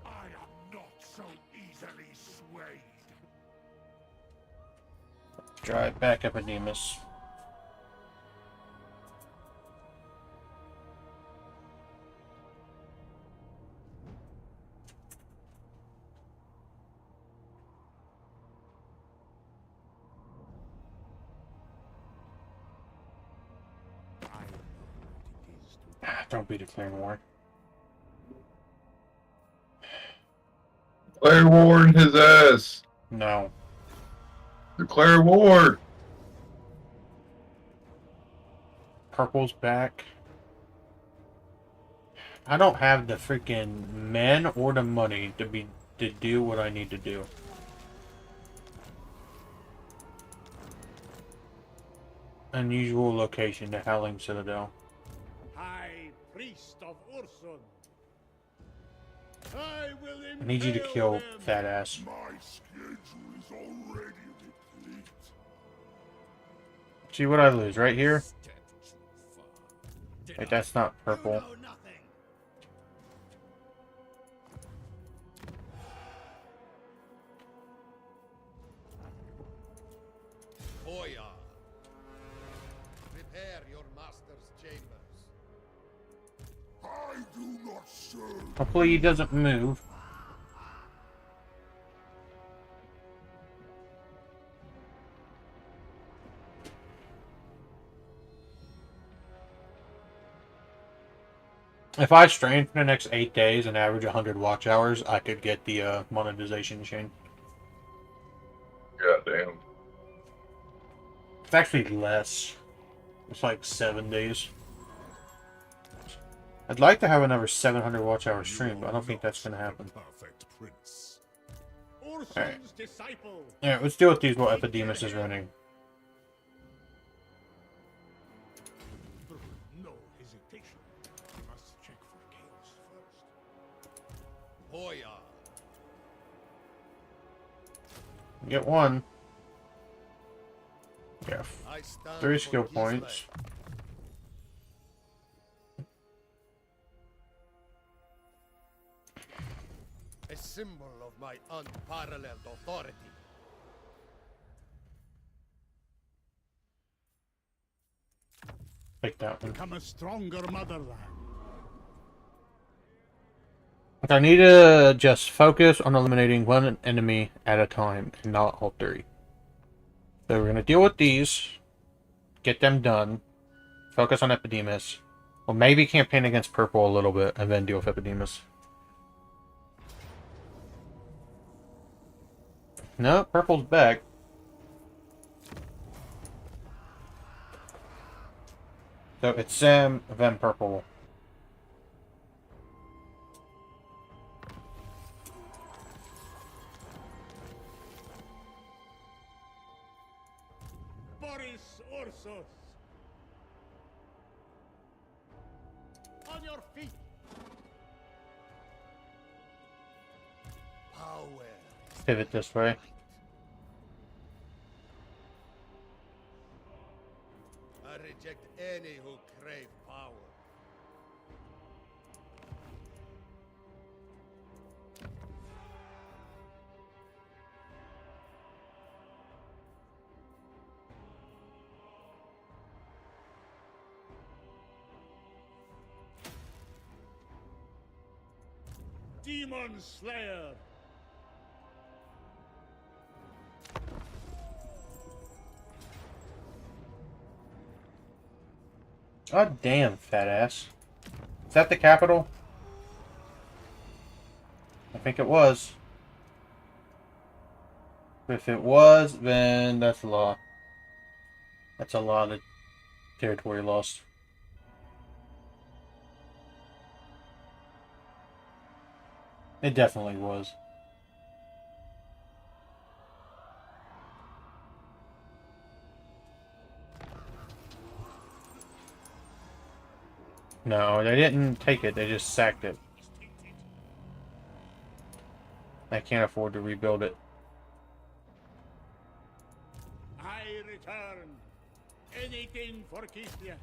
I am not so easily swayed. Drive back Epidemus. Don't be declaring war. Declare war on his ass. No. Declare war. Purple's back. I don't have the freaking men or the money to do what I need to do. Unusual location, the Howling Citadel. High Priest of Ursun. I will I need you to impale kill them. Fat Ass. My schedule is already replete. See what I lose right here? Step too far. Wait, that's not You purple. know nothing. Oya. Prepare your master's chambers. I do not serve. Hopefully he doesn't move. If I strain for the next 8 days and average 100 watch hours, I could get the monetization chain. Goddamn. It's actually less. It's like 7 days. I'd like to have another 700 watch hour stream, but I don't think that's going to happen. Perfect prince. Ursun's Alright. disciple. Yeah, let's deal with these while Epidemus is running. No hesitation. We must check for chaos first. Oya. Get one. Yeah, I stand 3 for skill Kislev, points. a symbol of my unparalleled authority. Take that one. Become a stronger motherland. I need to just focus on eliminating one enemy at a time, and not all 3. So we're going to deal with these, get them done, focus on Epidemus, or maybe campaign against Purple a little bit, and then deal with Epidemus. No, purple's back. So it's Sam, then purple. Boris Ursus. On your feet. Power. Pivot this way. I reject any who crave power. Demon Slayer. God damn, fat ass. Is that the capital? I think it was. If it was, then that's a lot. That's a lot of territory lost. It definitely was. No, they didn't take it, they just sacked it. I can't afford to rebuild it. I return. Anything for Kislev.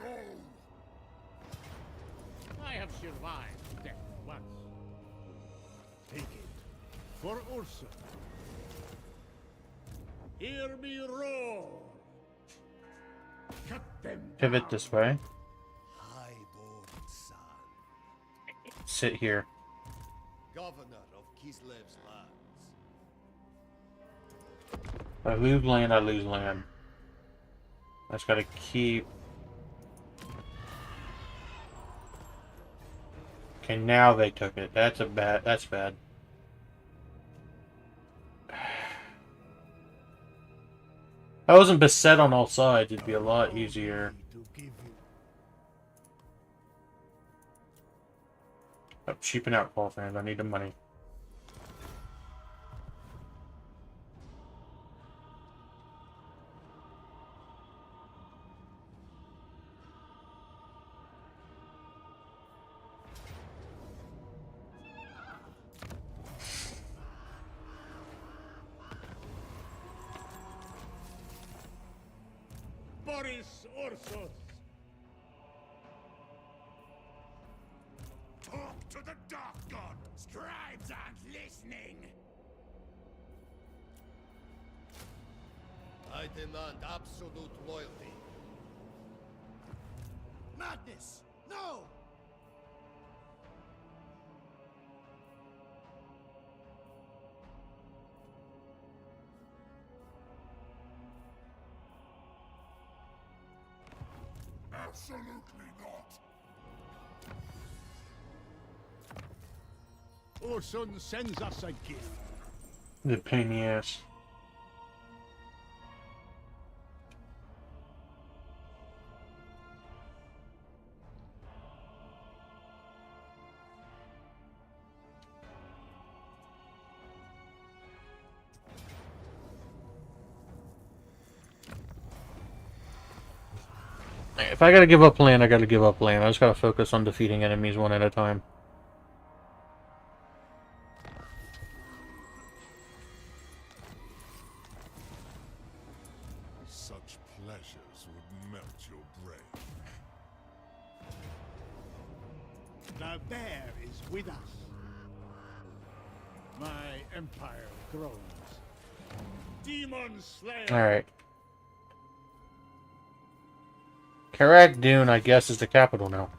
No! I have survived death once. Take it for Ursa. Hear me roar. Cut them Pivot down. this way. Highborn son. Sit here. Governor of Kislev's lands. If I lose land, I lose land. I just gotta keep... Okay, now they took it. That's bad. If I wasn't beset on all sides, it'd be a lot easier. To give you. I'm cheaping out call fans. I need the money. Boris Ursus. Talk to the Dark God! Scribes aren't listening! I demand absolute loyalty. Madness! No! Absolutely not! Ursun sends us a gift. The pain in the ass. If I gotta give up land, I gotta give up land. I just gotta focus on defeating enemies one at a time. Such pleasures would melt your brain. The bear is with us. My empire grows. Demon Slayer. Alright. Karak Dune, I guess, is the capital now.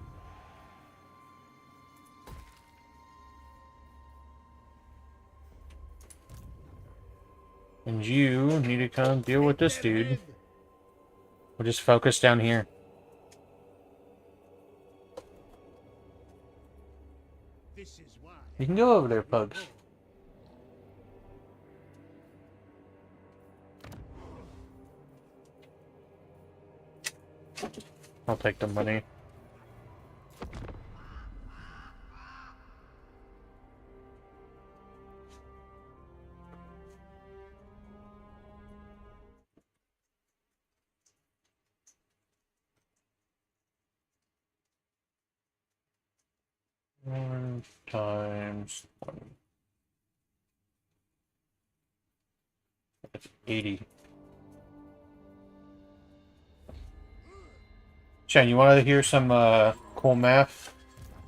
And you need to come deal with this dude. We'll just focus down here. This is why You can go over there, Pugs. I'll take the money. One times 20. That's 80. Chen, you want to hear some cool math?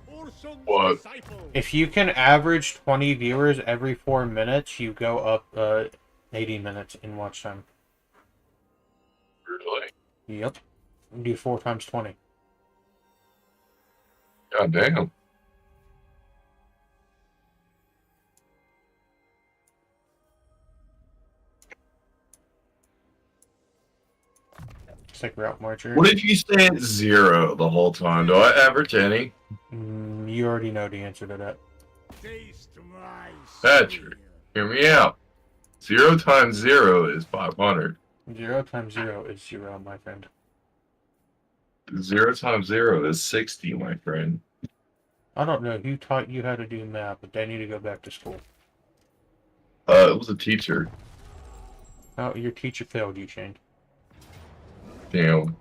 Urson's What? disciple. If you can average 20 viewers every 4 minutes, you go up 80 minutes in watch time. Really? Yep. Do 4 times 20. God damn. It's like route marcher. What if you stay at 0 the whole time? Do I average any? You already know the answer to that. Taste my Patrick, hear me out. 0 times 0 is 500. 0 times 0 is 0, my friend. 0 times 0 is 60, my friend. I don't know who taught you how to do math, but they need to go back to school. It was a teacher. Oh, your teacher failed you, Shane. Damn.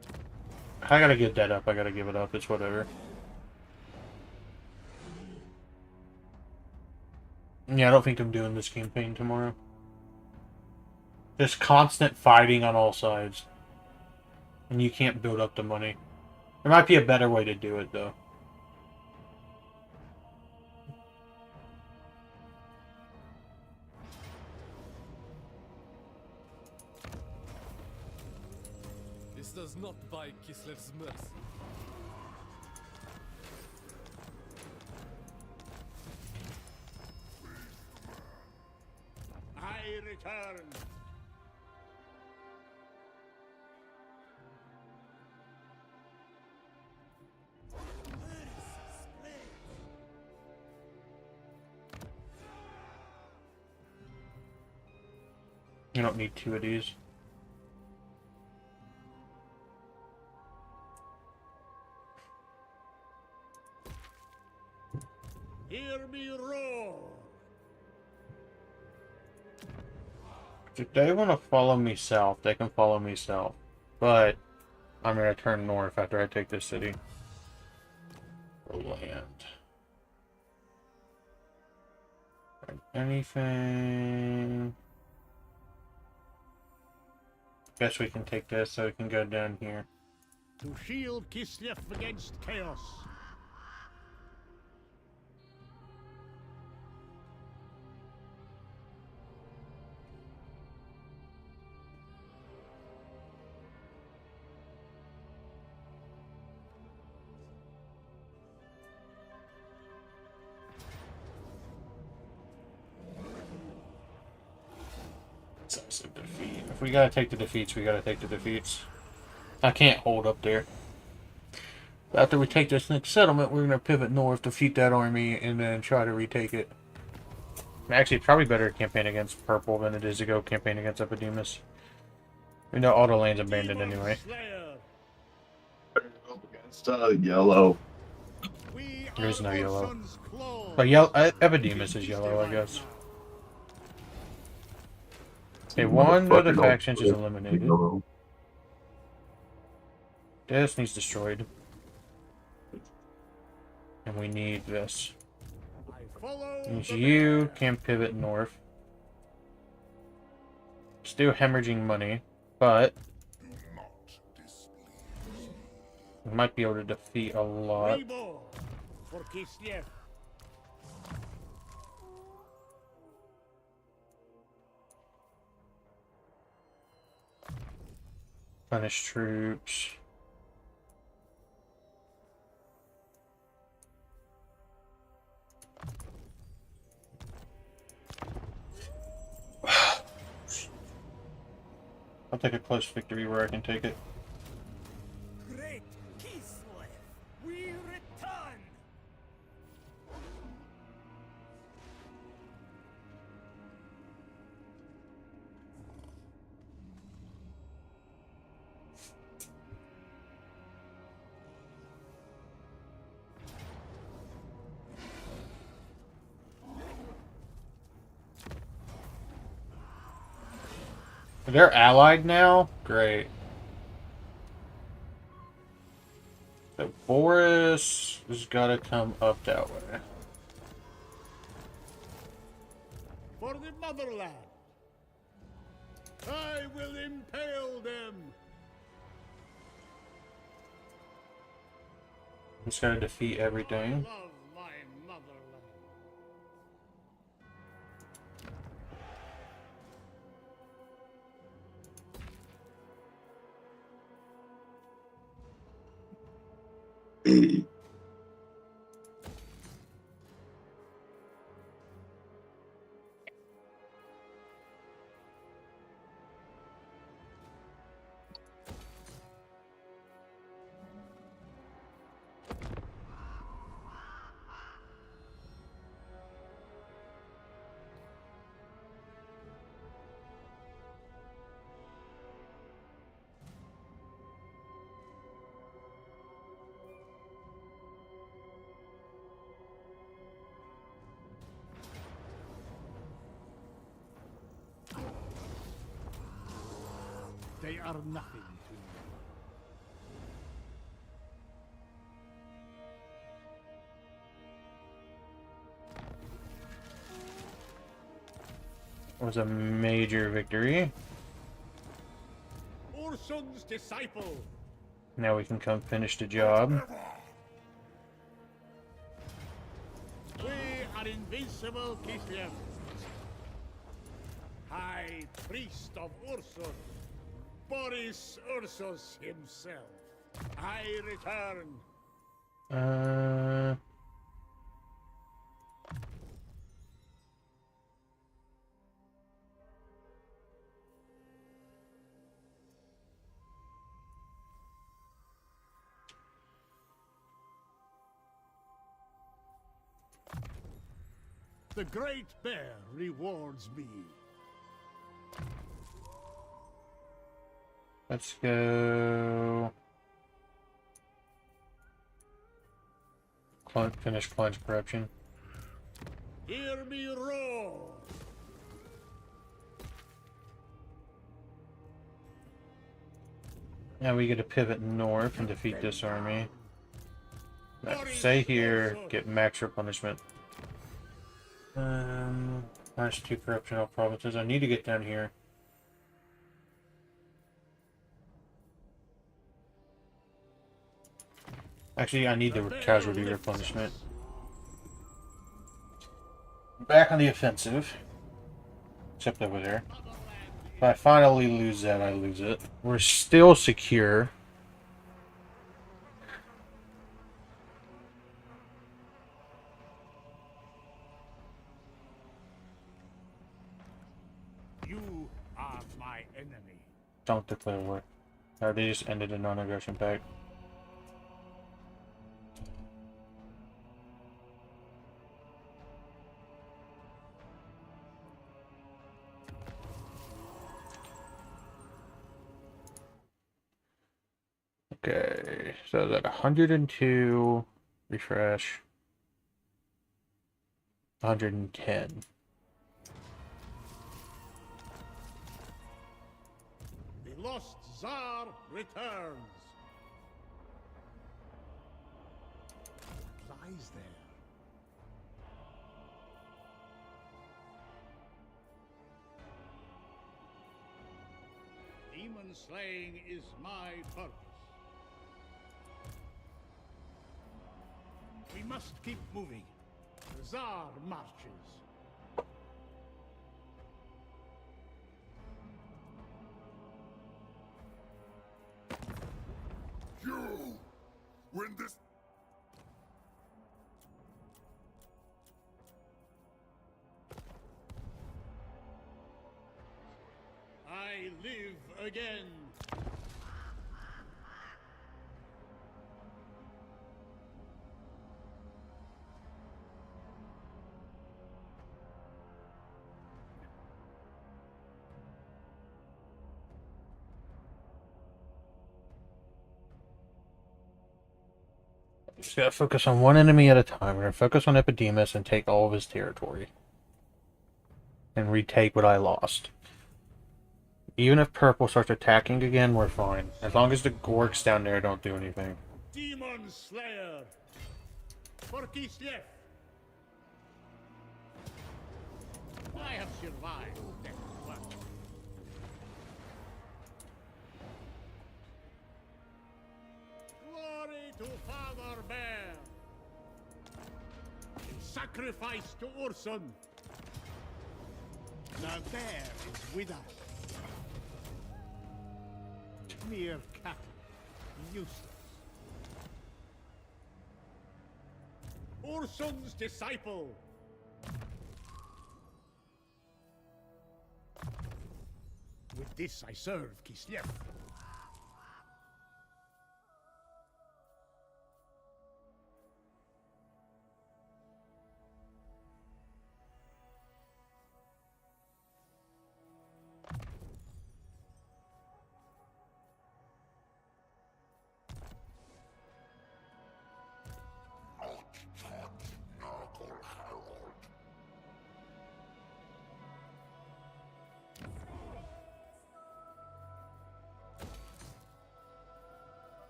I gotta get that up. I gotta give it up. It's whatever. Yeah, I don't think I'm doing this campaign tomorrow. Just constant fighting on all sides. And you can't build up the money. There might be a better way to do it, though. This does not buy Kislev's mercy. I return. You don't need 2 of these. Hear me roar. If they want to follow me south, they can follow me south. But I'm going to turn north after I take this city. For land. Anything... Guess we can take this so we can go down here. To shield Kislev against chaos. Decisive defeat. If we gotta take the defeats, we gotta take the defeats. I can't hold up there. After we take this next settlement, we're gonna pivot north, defeat that army, and then try to retake it. Actually, probably better to campaign against purple than it is to go campaign against Epidemus. We know all the lanes abandoned anyway. Slayer. Up against yellow. We There is are no yellow. Urson's claws. But yellow, Epidemus is yellow, I guess. Okay, one of the factions is eliminated. Yellow. This needs destroyed. And we need this. I follow Means the you bear. can pivot north. Still hemorrhaging money, but we might be able to defeat a lot. Reborn for Kislev. Punish troops. I'll take a close victory where I can take it. Great Kislev, we return! They're allied now? Great. So Boris has got to come up that way. For the motherland. I will impale them. Just gotta defeat everything. Love my motherland. They are nothing to me. Was a major victory. Urson's disciple. Now we can come finish the job. We are invincible, Kislev. High priest of Ursun. Boris Ursus himself. I return. The Great Bear rewards me. Let's go. Finish Cleanse Corruption. Hear me roar. Now we get to pivot north and defeat this army. Now, stay here, get max replenishment. Minus 2 corruption of provinces. I need to get down here. Actually, I need the casualty replenishment. Back on the offensive. Except over there. If I finally lose that, I lose it. We're still secure. You are my enemy. Don't declare war. Or they just ended a non-aggression pact. Okay, so that 102, refresh, 110. The lost Tsar returns. What lies there? Demon slaying is my purpose. We must keep moving. The Tsar marches. You! When this... I live again. Just gotta focus on one enemy at a time. We're gonna focus on Epidemus and take all of his territory. And retake what I lost. Even if purple starts attacking again, we're fine. As long as the orcs down there don't do anything. Demon Slayer. For Kislev. I have survived that one. Glory to Father Bear. In sacrifice to Ursun. The bear is with us. Mere cattle. Useless. Ursun's disciple. With this I serve Kislev.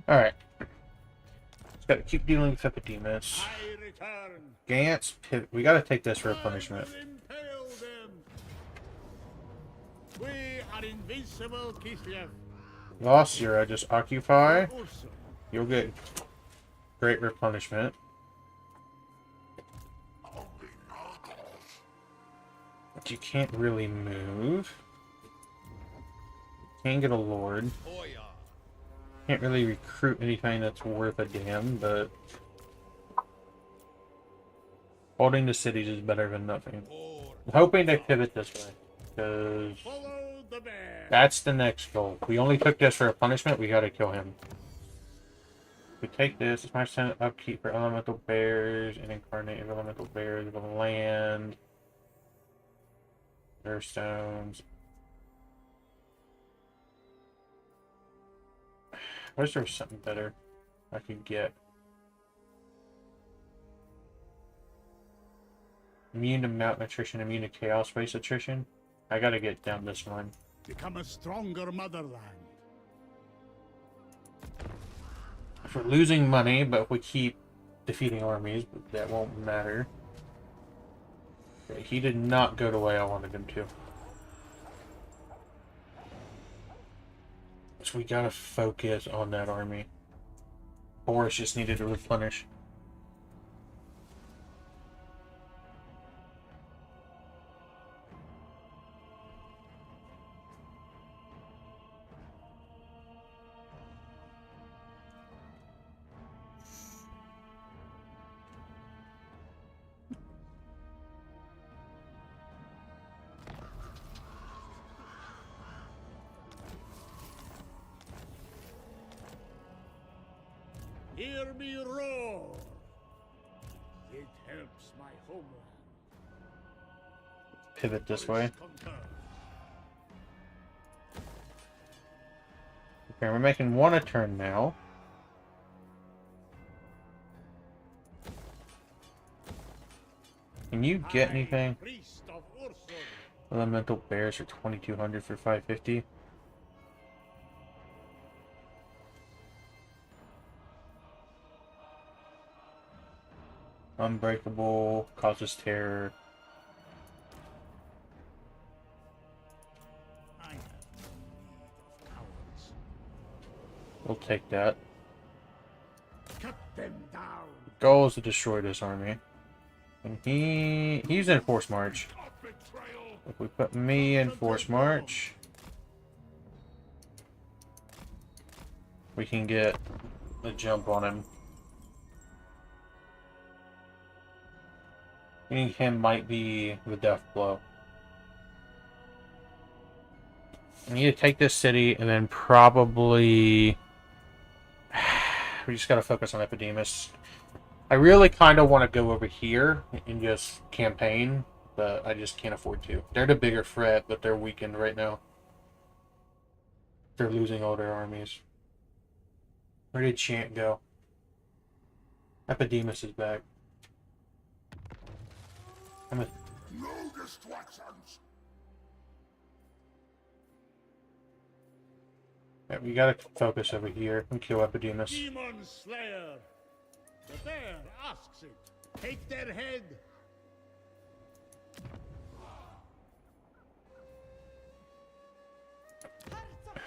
Alright. Just gotta keep dealing with Epidemus. I return. Gantz, pivot. We gotta take this for a punishment. I will impale them. We are invincible, Kislev. Lost Zero, just occupy. Ursun. You'll get great replenishment. But you can't really move. Can't get a lord. Oya. Can't really recruit anything that's worth a damn, but holding the cities is better than nothing. I'm hoping they pivot this way, because Follow the bear. that's the next goal. We only took this for a punishment, we gotta kill him. We take this, it's my Senate upkeep for elemental bears and incarnate elemental bears of the land. Earth stones. I wish there was something better I could get. Immune to mountain attrition, immune to chaos waste attrition. I gotta get down this one. Become a stronger motherland. If we're losing money, but if we keep defeating armies, that won't matter. Okay, he did not go the way I wanted him to. So we gotta focus on that army. Boris just needed to replenish. Hear me roar. It helps my homeland. Pivot this way. Concur. Okay, we're making one a turn now. Can you get anything? Priest of Ursun. Elemental bears for 2200 for 550. Unbreakable, causes terror. I have no need of cowards. We'll take that. Cut goal is to destroy this army. And he's in force march. If we put me in force march, we can get the jump on him. Hitting him might be the death blow. We need to take this city and then probably... we just gotta focus on Epidemus. I really kind of want to go over here and just campaign, but I just can't afford to. They're the bigger threat, but they're weakened right now. They're losing all their armies. Where did Chant go? Epidemus is back. No distractions. Yeah, we gotta focus over here and kill Epidemus. Demon Slayer! The bear asks it. Take their head. Hearts of ice.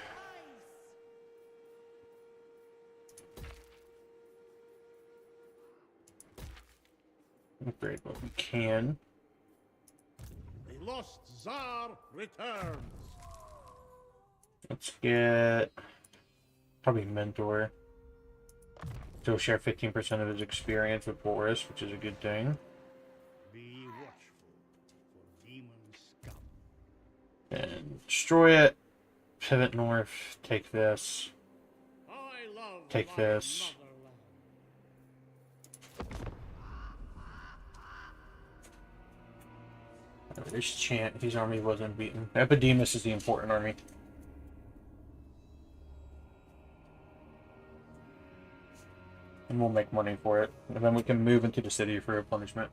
Upgrade what we can. The lost Tsar returns. Let's get probably Mentor. He'll share 15% of his experience with Boris, which is a good thing. Be watchful for demon scum. And destroy it. Pivot north. Take this. I love Take my this. motherland. There's Chant. His army wasn't beaten. Epidemus is the important army. And we'll make money for it. And then we can move into the city for replenishment.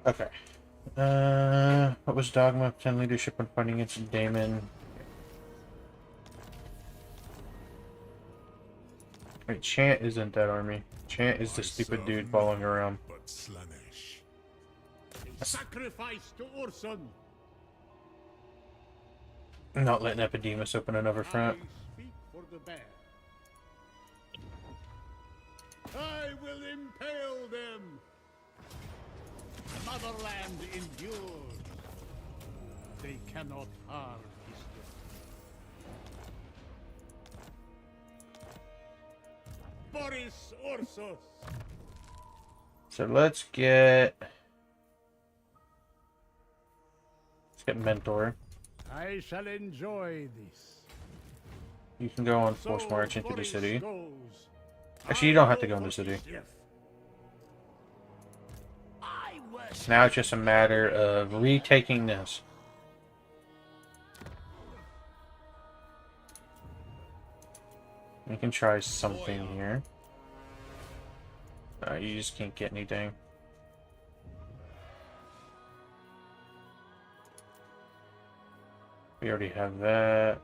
Okay. What was Dogma? 10 leadership when fighting against Damon. Wait, Chant isn't that army. Chant is the stupid dude following around. But Slanesh. A sacrifice to Ursun. I'm not letting Epidemus open another front. I speak for the bear. I will impale them. Motherland endures. They cannot harm Kislev. Boris Ursus. So let's get Mentor. I shall enjoy this. You can go on So force march into the Boris city. goes. Actually, you don't have to go in the city. Now it's just a matter of retaking this. We can try something here. You just can't get anything. We already have that.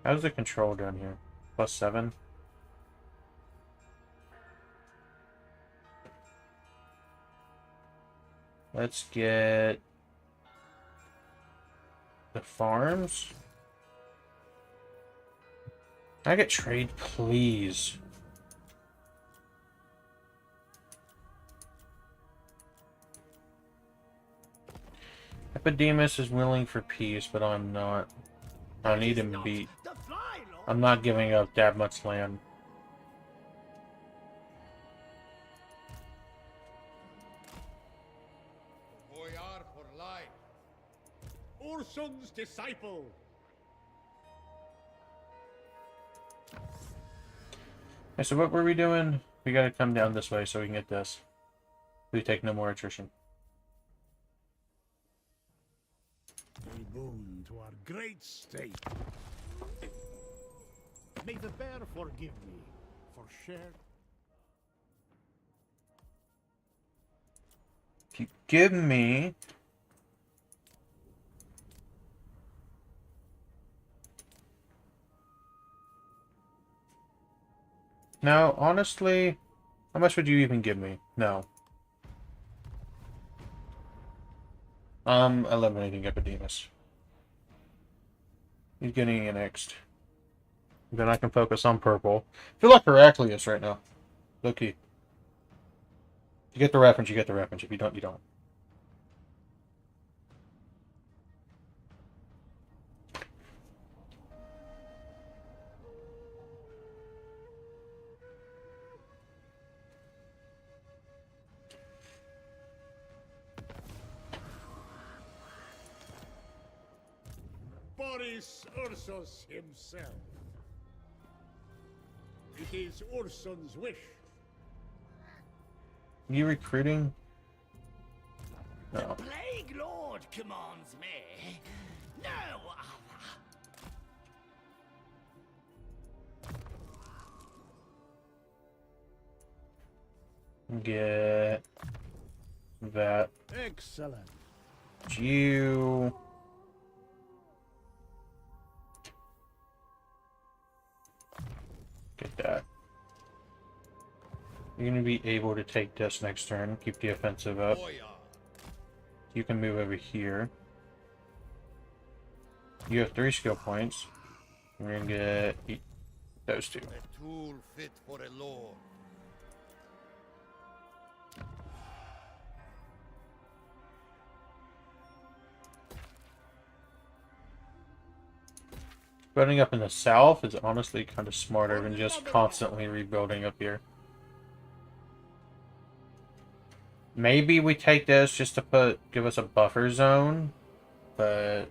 How's the control down here? +7? Let's get the farms. Can I get trade, please? Epidemus is willing for peace, but I'm not. I need him beat. I'm not giving up that much land. Boyar for life. Ursun's disciple. Okay, so what were we doing? We gotta come down this way so we can get this. We take no more attrition. A boon to our great state. May the bear forgive me for shared. If you give me No, honestly, how much would you even give me? No. I'm eliminating Epidemus. He's getting annexed. Then I can focus on purple. I feel like Heraclius right now. Low-key. You get the reference, you get the reference. If you don't, you don't. Boris Ursus himself. It is Ursun's wish. You recruiting? No. Plague Lord commands me. No other. Get that. Excellent. You. Get that. You're going to be able to take this next turn. Keep the offensive up. You can move over here. You have 3 skill points. We're going to get those 2. A tool fit for a lord. Building up in the south is honestly kind of smarter than just constantly rebuilding up here. Maybe we take this just to give us a buffer zone, but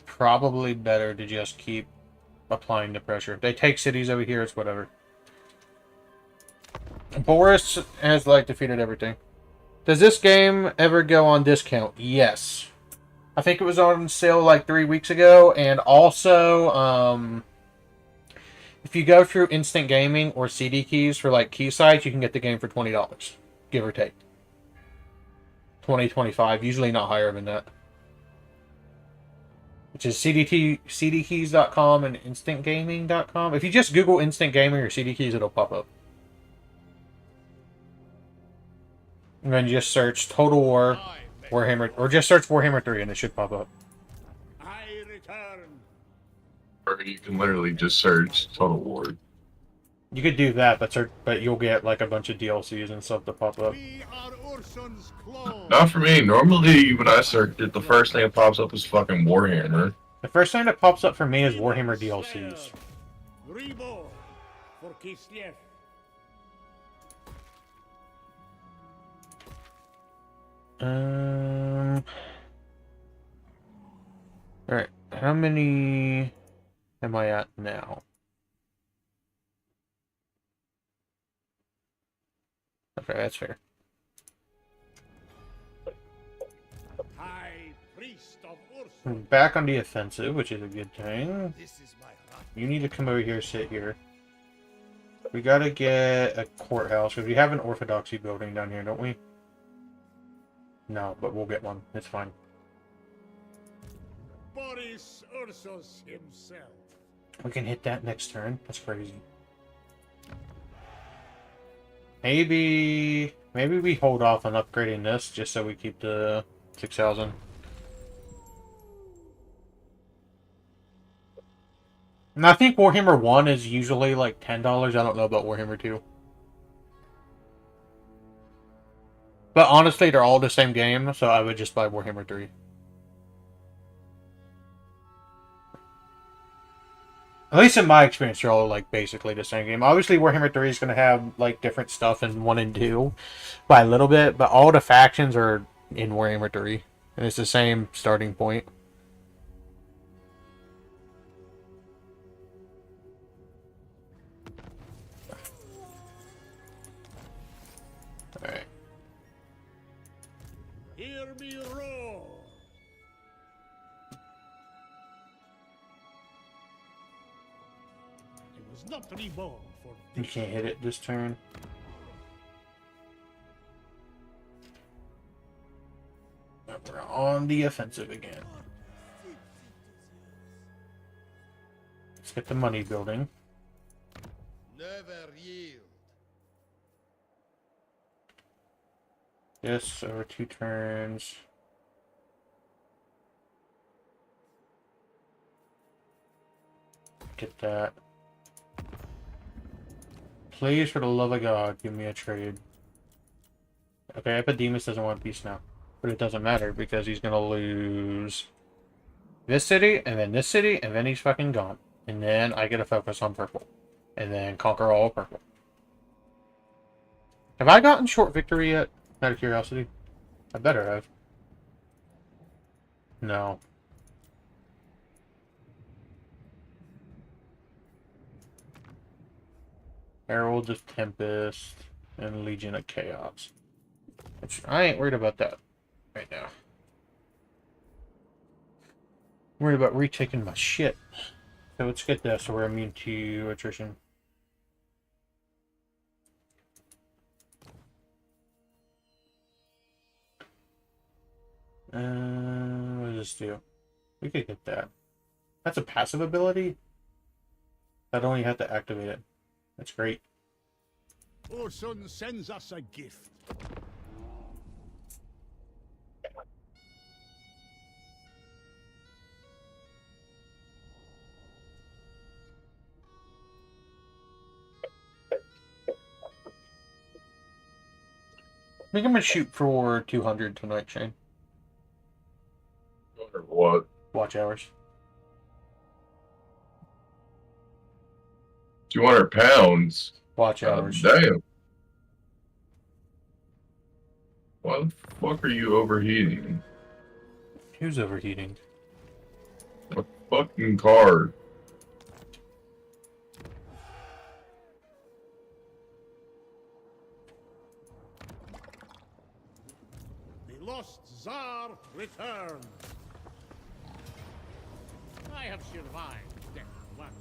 probably better to just keep applying the pressure. If they take cities over here, it's whatever. Boris has like defeated everything. Does this game ever go on discount? Yes. I think it was on sale like 3 weeks ago, and also, if you go through Instant Gaming or CD Keys for like key sites, you can get the game for $20, give or take. 20, 25, usually not higher than that. Which is cdkeys.com and instantgaming.com. If you just Google Instant Gaming or CD Keys, it'll pop up. And then just search Total War, Warhammer, or just search Warhammer 3 and it should pop up. I return. Or you can literally just search Total War. You could do that, but you'll get like a bunch of DLCs and stuff to pop up. We are Ursun's clone. Not for me. Normally, when I search it, the first thing that pops up is fucking Warhammer. The first thing that pops up for me is Warhammer DLCs. Reborn for Kislev. Alright, how many am I at now? Okay, that's fair. High priest of We're Ursun. back on the offensive, which is a good thing. This is my right. You need to come over here, sit here. We gotta get a courthouse, because we have an orthodoxy building down here, don't we? No, but we'll get one. It's fine. Boris Ursus himself. We can hit that next turn. That's crazy. Maybe we hold off on upgrading this just so we keep the 6,000. And I think Warhammer 1 is usually like $10. I don't know about Warhammer 2. But honestly, they're all the same game, so I would just buy Warhammer 3. At least in my experience, they're all like basically the same game. Obviously, Warhammer 3 is going to have like different stuff in 1 and 2 by a little bit, but all the factions are in Warhammer 3. And it's the same starting point. Alright. Hear me roar. I was not reborn for You this. can't hit it this turn. We're on the offensive again. Let's get the money building. Never yield. this over 2 turns. Get that. Please, for the love of God, give me a trade. Okay, Epidemus doesn't want peace now. But it doesn't matter because he's gonna lose this city, and then this city, and then he's fucking gone. And then I get to focus on purple. And then conquer all of purple. Have I gotten short victory yet? Out of curiosity. I better have. No. Herald of Tempest and Legion of Chaos. Which I ain't worried about that right now. I'm worried about retaking my shit. So let's get this so we're immune to attrition. What does this do? We could get that. That's a passive ability? I don't even have to activate it. That's great. Orson sends us a gift. I think I'm gonna shoot for 200 tonight, Shane. Or what? Watch hours. 200 pounds? Watch hours. Damn. Why the fuck are you overheating? Who's overheating? A fucking card. The lost Tsar returns. I have survived death once.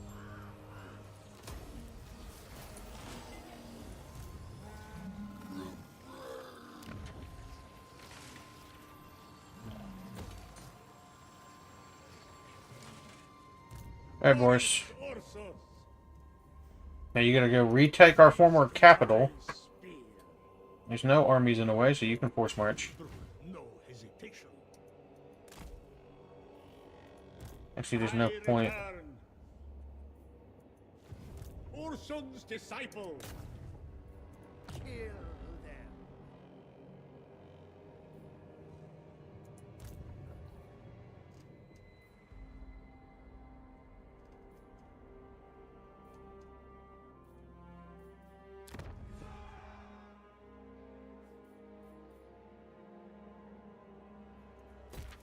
Alright, Boris. Orsos, Now you're gonna go retake our former capital. spear. There's no armies in the way, so you can force march. No hesitation. Actually, there's no I point. return. Orson's disciple. Kill them.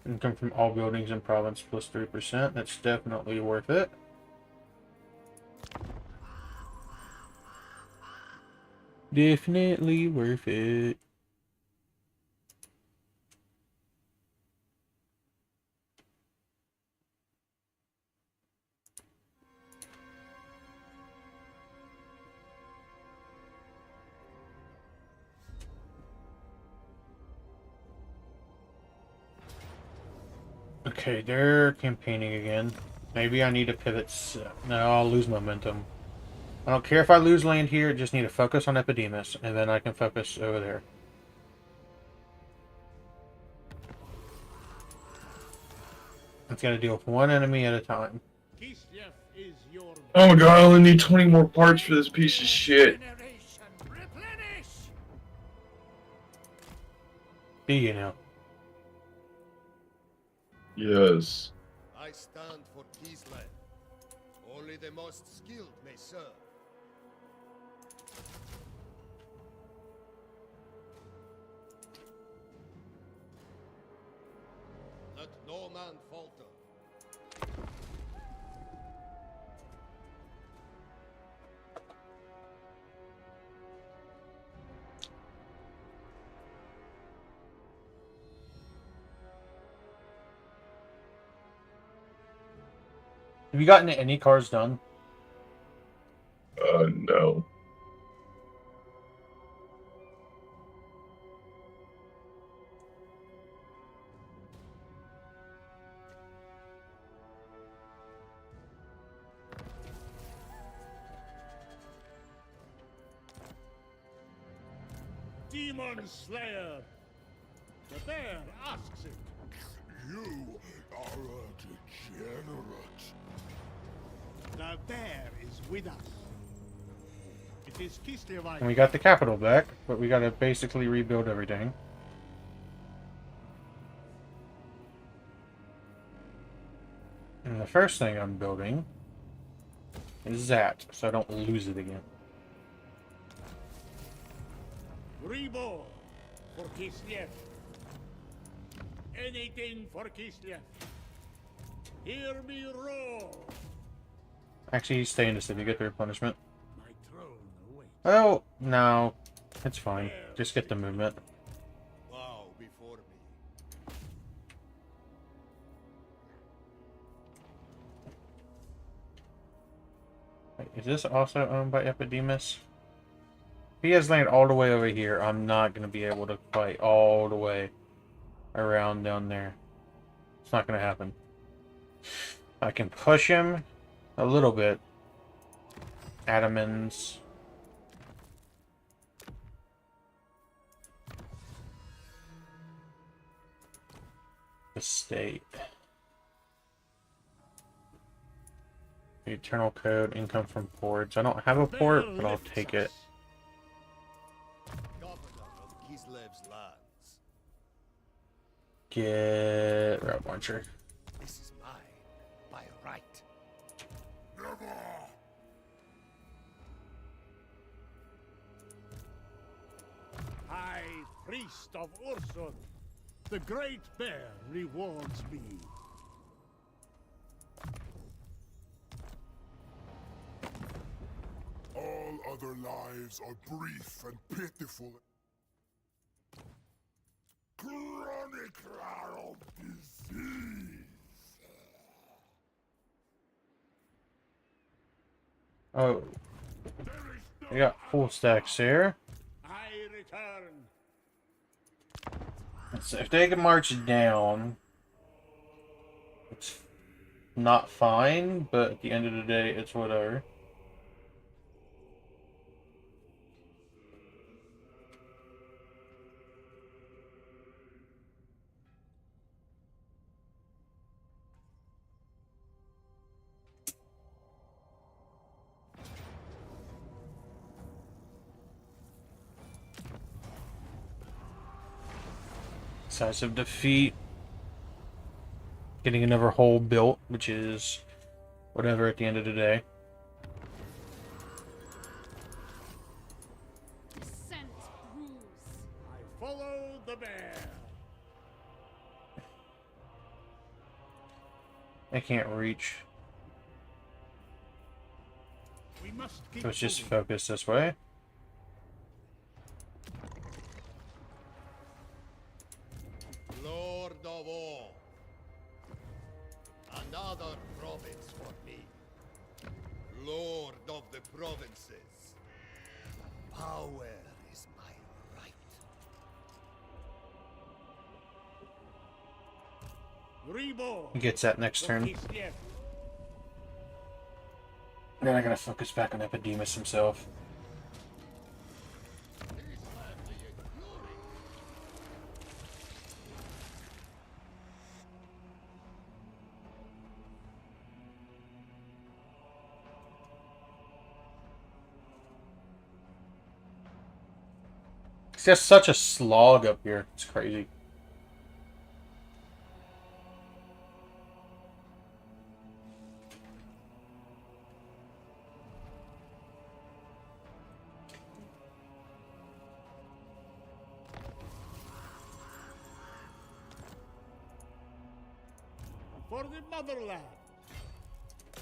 Income from all buildings in province plus 3%. That's definitely worth it. Definitely worth it. Okay, they're campaigning again. Maybe I need to pivot. No, I'll lose momentum. I don't care if I lose land here, just need to focus on Epidemus, and then I can focus over there. It's got to deal with one enemy at a time. Kislev is your Oh my god, I only need 20 more parts for this piece of shit. Generation, replenish! Do you know? Yes. I stand for Kislev. Only the most skilled may serve. Let no man falter. Have you gotten any cars done? No. Demon Slayer. The bear asks it. You are a degenerate. The bear is with us. It is Kislev. And we got the capital back, but we gotta basically rebuild everything. And the first thing I'm building is that, so I don't lose it again. Reborn for Kislev. Anything for Kislev. Hear me roar. Actually, stay in the city, get their punishment. My throne awaits. Oh, no. It's fine. Just get the movement. Bow before me. Wait, is this also owned by Epidemus? If he has land all the way over here, I'm not going to be able to fight all the way around down there. It's not going to happen. I can push him a little bit. Adamans. The state. The Eternal Code, income from ports. I don't have a port, but I'll take it. Governor of Kislev's lands. Get route launcher. This is mine by right. Never! High priest of Ursun. The great bear rewards me. All other lives are brief and pitiful. Chronicler of disease. Oh, we got full stacks here. I return. So if they can march down, it's not fine, but at the end of the day, it's whatever. Decisive defeat. Getting another hole built, which is whatever at the end of the day. Scent bruise. I follow the bear. I can't reach. We must keep Let's just moving. focus this way. Lord of all. Another province for me. Lord of the provinces. Power is my right. Reborn. He gets that next for turn. Kislev. Then I'm gonna focus back on Epidemus himself. It's just such a slog up here. It's crazy. For the motherland.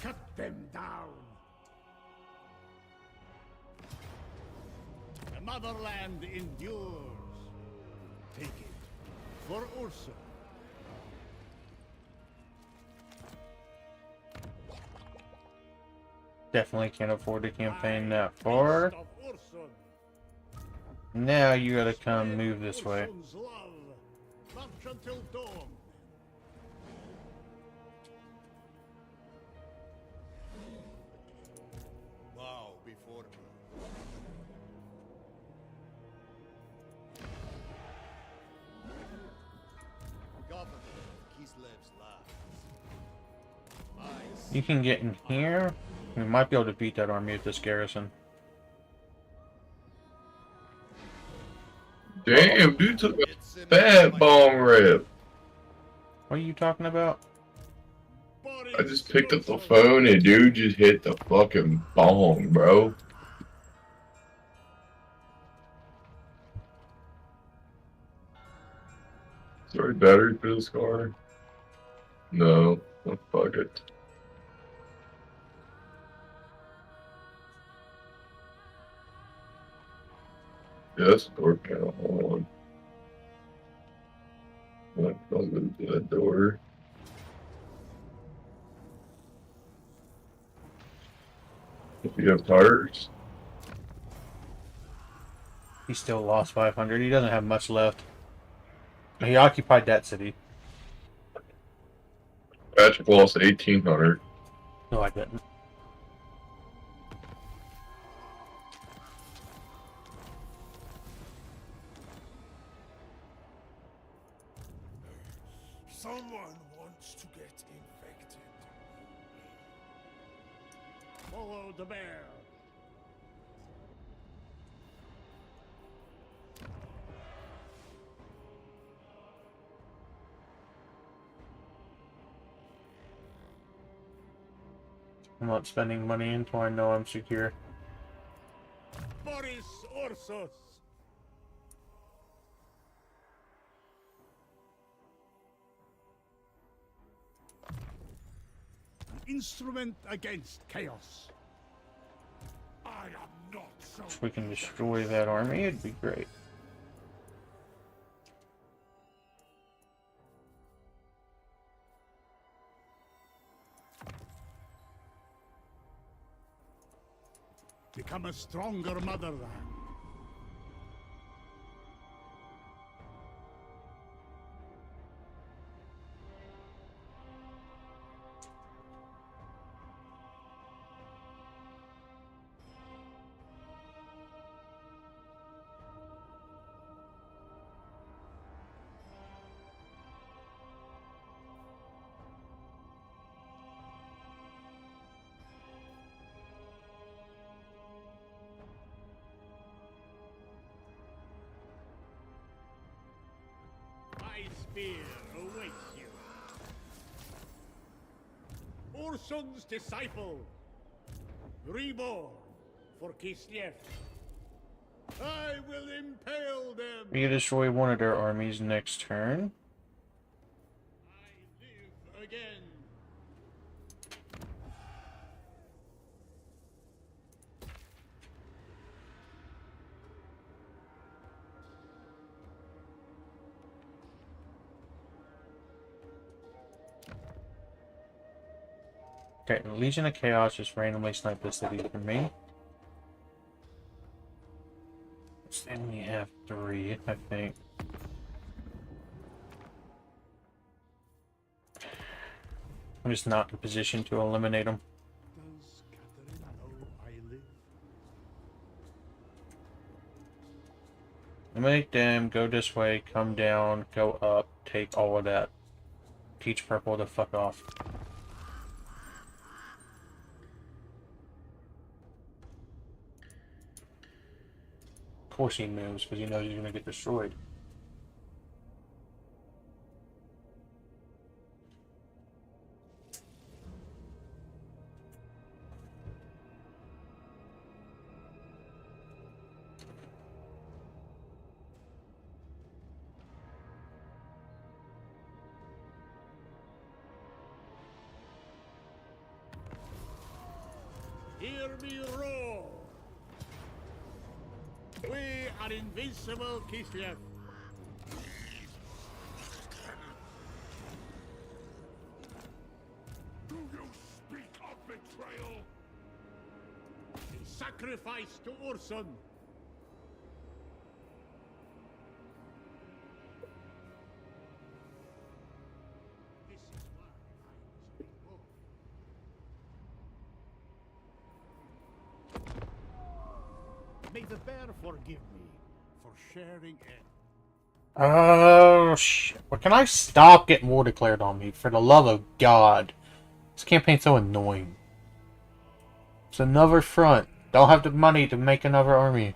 Cut them down. The motherland endures. Take it. For Ursa. Definitely can't afford to campaign that far. Priest of Ursun. Now you gotta come move this way. Ursun's love. March until dawn. Bow before me. You can get in here. We might be able to beat that army with this garrison. Damn, dude took a fat bong rip. What are you talking about? I just picked up the phone and dude just hit the fucking bong, bro. Sorry, battery for this car? No. Oh, fuck it. Yeah, that's the door panel. Hold on. I'll go to that door. If you have tires. He still lost 500. He doesn't have much left. He occupied that city. Patrick lost 1,800. No, I didn't. Someone wants to get infected. Follow the bear. I'm not spending money until I know I'm secure. Boris Ursus. An instrument against chaos. I am not so. If we can destroy that army, it'd be great. Become a stronger motherland. My spear awaits you. Ursun's disciple, reborn for Kislev. I will impale them. We can destroy one of their armies next turn. I live again. Okay, Legion of Chaos just randomly sniped the city for me. So then we have 3, I think. I'm just not in a position to eliminate them. Does Catherine know I live? Eliminate them, go this way, come down, go up, take all of that. Teach Purple to fuck off. Of course he moves, because he knows he's going to get destroyed. Hear me roar! We are invincible, Kislev. Do you speak of betrayal? A sacrifice to Ursun. This is why I was reborn. May the bear forgive me for sharing it. Oh, shit. Well, can I stop getting war declared on me, for the love of God? This campaign's so annoying. It's another front. Don't have the money to make another army.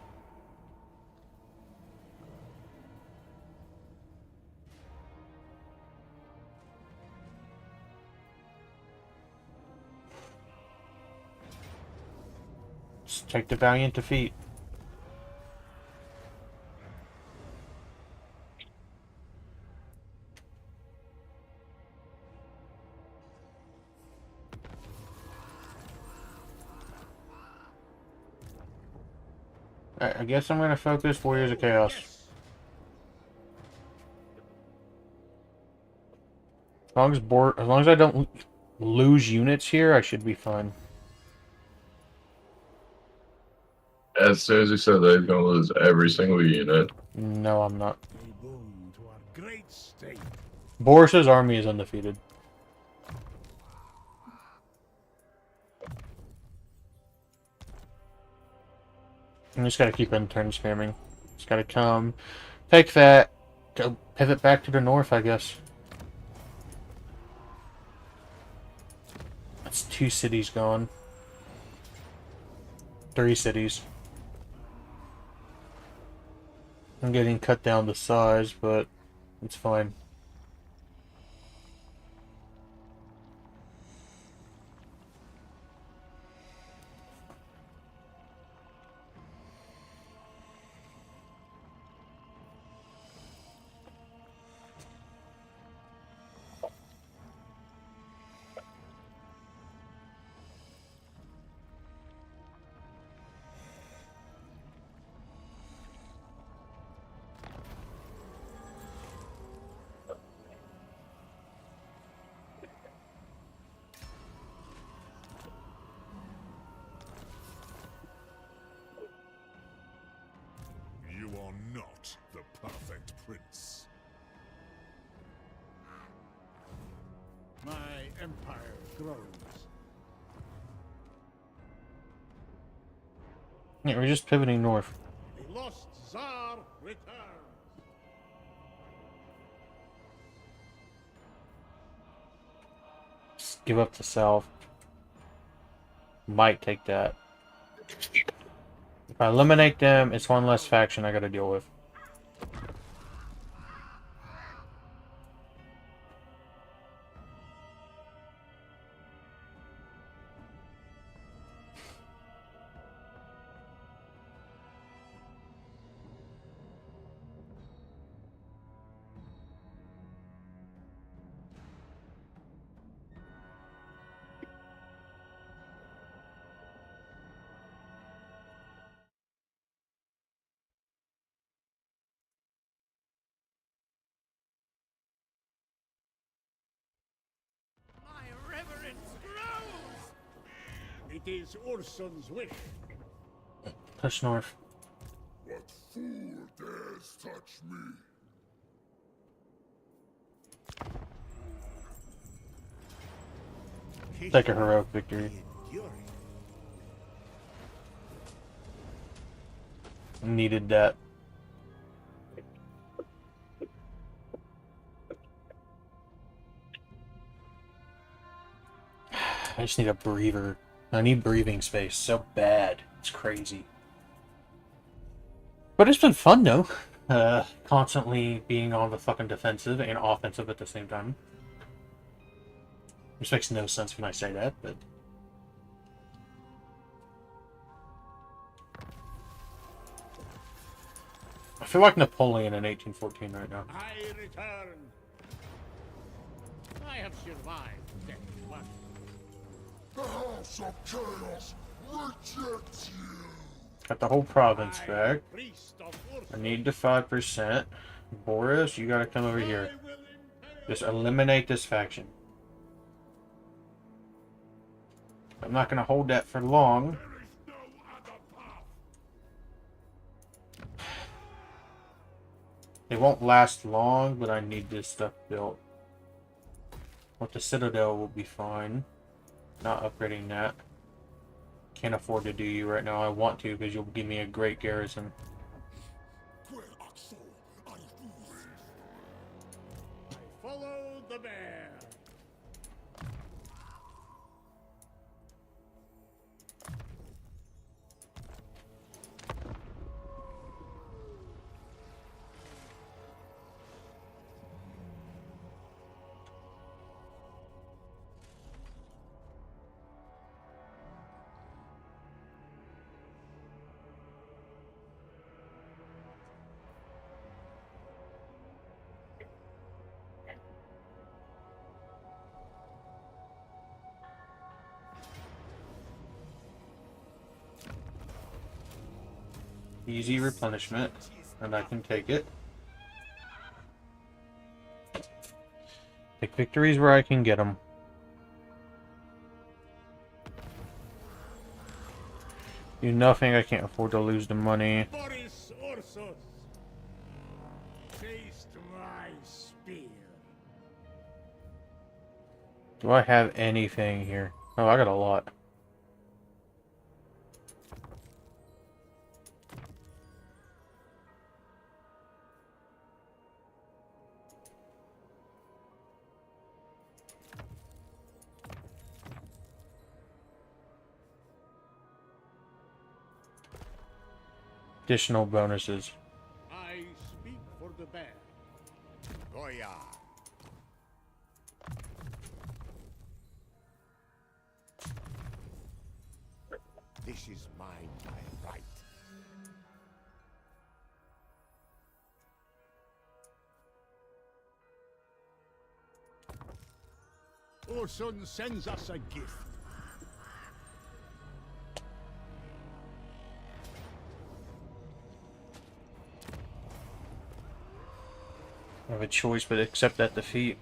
Just take the valiant defeat. Alright, I guess I'm gonna focus Warriors of Chaos. As long as I don't lose units here, I should be fine. As soon as you said that, he's gonna lose every single unit. No, I'm not. A boon to our great state. Boris's army is undefeated. I just gotta keep in turn spamming. Just gotta come, take that, go pivot back to the north, I guess. That's 2 cities gone. 3 cities. I'm getting cut down to size, but it's fine. You are not the perfect prince. My empire grows. Yeah, we're just pivoting north. The lost Tsar returns. Just give up the south. Might take that. If I eliminate them, it's one less faction I gotta deal with. My reverence grows! It is Urson's wish. Push north. What fool dares touch me? Take a heroic victory. Needed that. I just need a breather. I need breathing space so bad. It's crazy. But it's been fun though. Constantly being on the fucking defensive and offensive at the same time. Which makes no sense when I say that, but... I feel like Napoleon in 1814 right now. I return. I have survived death once. The House of Chaos rejects you! Got the whole province I, back. priest of I Urson, need the 5%. Boris, you gotta come over here. I will impale Just eliminate this faction. I'm not gonna hold that for long. There is no other path. It won't last long, but I need this stuff built. With the Citadel will be fine. Not upgrading that. Can't afford to do you right now. I want to because you'll give me a great garrison. Follow the bear. Easy replenishment, and I can take it. Take victories where I can get them. Do nothing, I can't afford to lose the money. Boris Ursus, taste my spear. Do I have anything here? Oh, I got a lot. Additional bonuses. I speak for the bear. Goya. This is mine by right. Orson sends us a gift. I have a choice but accept that defeat.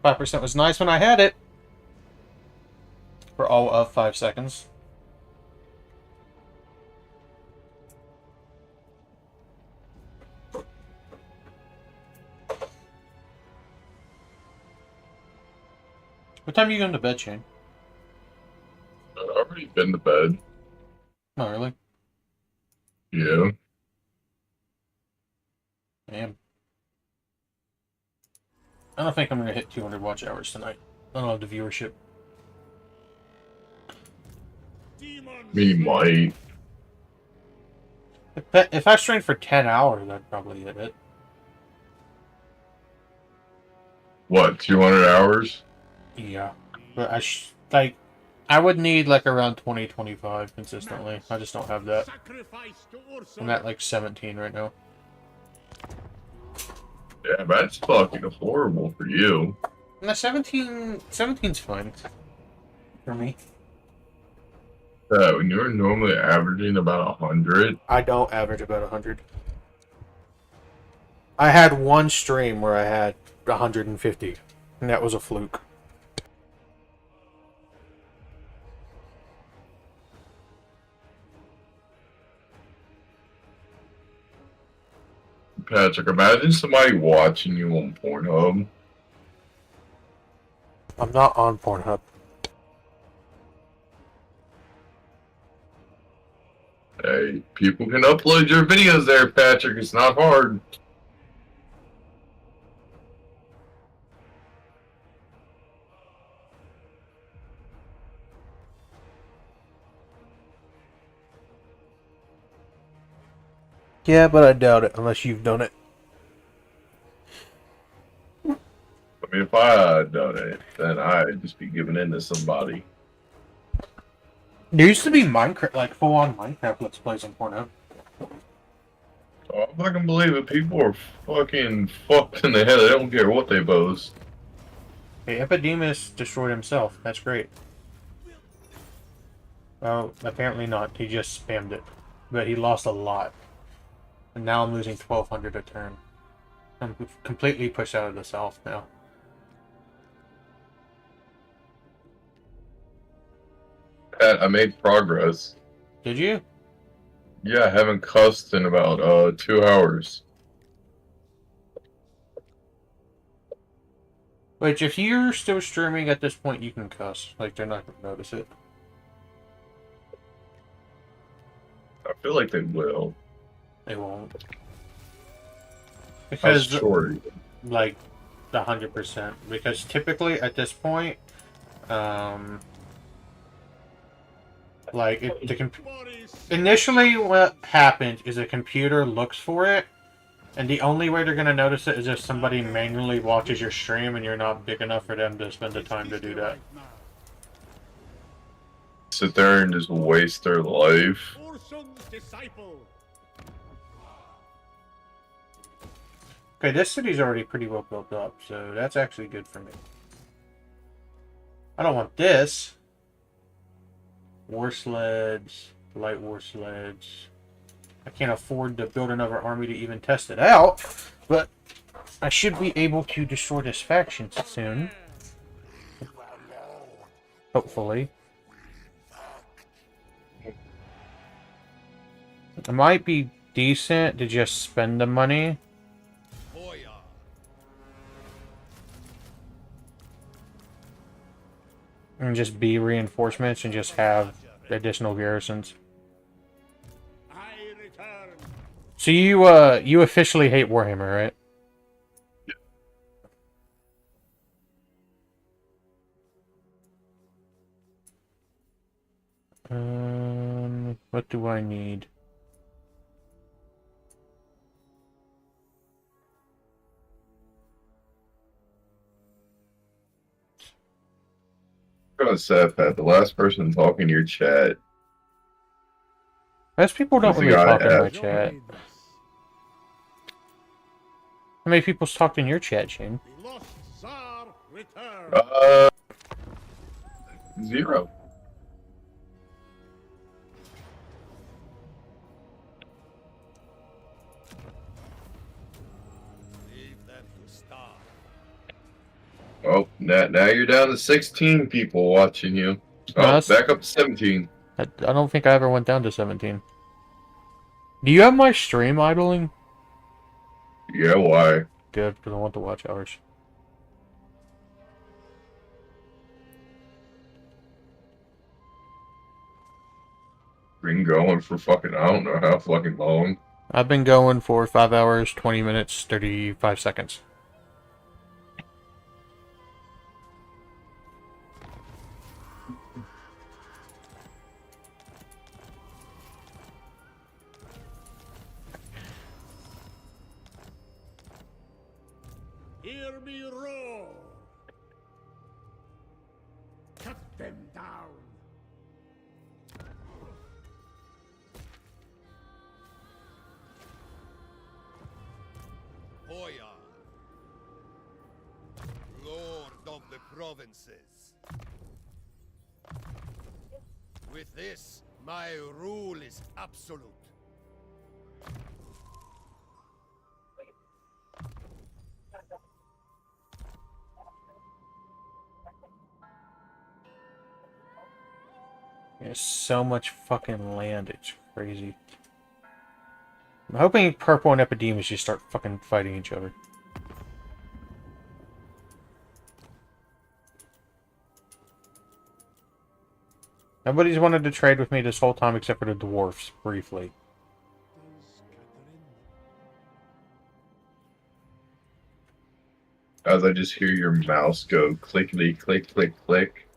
5% was nice when I had it. For all of 5 seconds. What time are you going to bed, Shane? I've already been to bed. Not really. Yeah. Damn. I don't think I'm going to hit 200 watch hours tonight. I don't have the viewership. Me might. If I strained for 10 hours, I'd probably hit it. What, 200 hours? Yeah. But I would need like around 20, 25 consistently. I just don't have that. Sacrifice to Urson. I'm at like 17 right now. Yeah, that's fucking horrible for you. No, 17's fine. For me. When you're normally averaging about 100. I don't average about 100. I had one stream where I had 150. And that was a fluke. Patrick, imagine somebody watching you on Pornhub. I'm not on Pornhub. Hey, people can upload your videos there, Patrick. It's not hard. Yeah, but I doubt it, unless you've done it. I mean, if I had done it, then I'd just be giving in to somebody. There used to be Minecraft, like full-on Minecraft Let's Plays on Pornhub. Oh, I fucking believe it. People are fucking fucked in the head. They don't care what they post. Hey, Epidemus destroyed himself. That's great. Well, apparently not. He just spammed it. But he lost a lot. And now I'm losing 1,200 a turn. I'm completely pushed out of the south now. Pat, I made progress. Did you? Yeah, I haven't cussed in about 2 hours. Which, if you're still streaming at this point, you can cuss. Like, they're not going to notice it. I feel like they will. They won't. That's Because, short. like, 100%. Because typically, at this point, like, initially what happens is a computer looks for it, and the only way they're going to notice it is if somebody manually watches your stream and you're not big enough for them to spend the time to do that. Sit there and just waste their life. Urson's disciple. Okay, this city's already pretty well built up, so that's actually good for me. I don't want this. War sleds, light war sleds. I can't afford to build another army to even test it out, but I should be able to destroy this faction soon. Hopefully. It might be decent to just spend the money. Hoya. And just be reinforcements and just have additional garrisons. I return. So you officially hate Warhammer, right? What do I need? I'm gonna say, Pat, the last person talking in your chat. Most people don't Who's the really guy talk in at- my chat. How many people's talked in your chat, Shane? The lost Tsar return. 0. Leave them to starve. Oh, now you're down to 16 people watching you. Oh, that's- back up to 17. I don't think I ever went down to 17. Do you have my stream idling? Yeah, why? Good, because I want to watch hours. Been going for fucking, I don't know how fucking long. I've been going for 5 hours, 20 minutes, 35 seconds. Hear me roar. Cut them down. Hoya. Lord of the provinces. With this, my rule is absolute. There's so much fucking land, it's crazy. I'm hoping Purple and Epidemus just start fucking fighting each other. Nobody's wanted to trade with me this whole time except for the dwarfs, briefly. As I just hear your mouse go clickety click click click.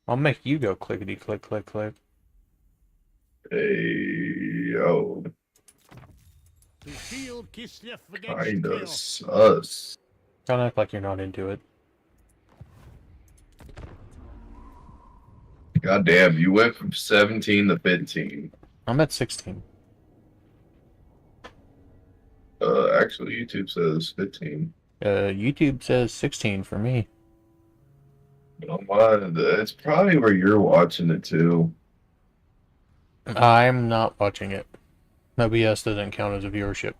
I'll make you go clickety click click click. Hey, yo. To shield Kislev against Kinda chaos. sus. Don't act like you're not into it. God damn, you went from 17 to 15. I'm at 16. Actually, YouTube says 15. YouTube says 16 for me. On mine, it's probably where you're watching it too. I'm not watching it. No BS doesn't count as a viewership.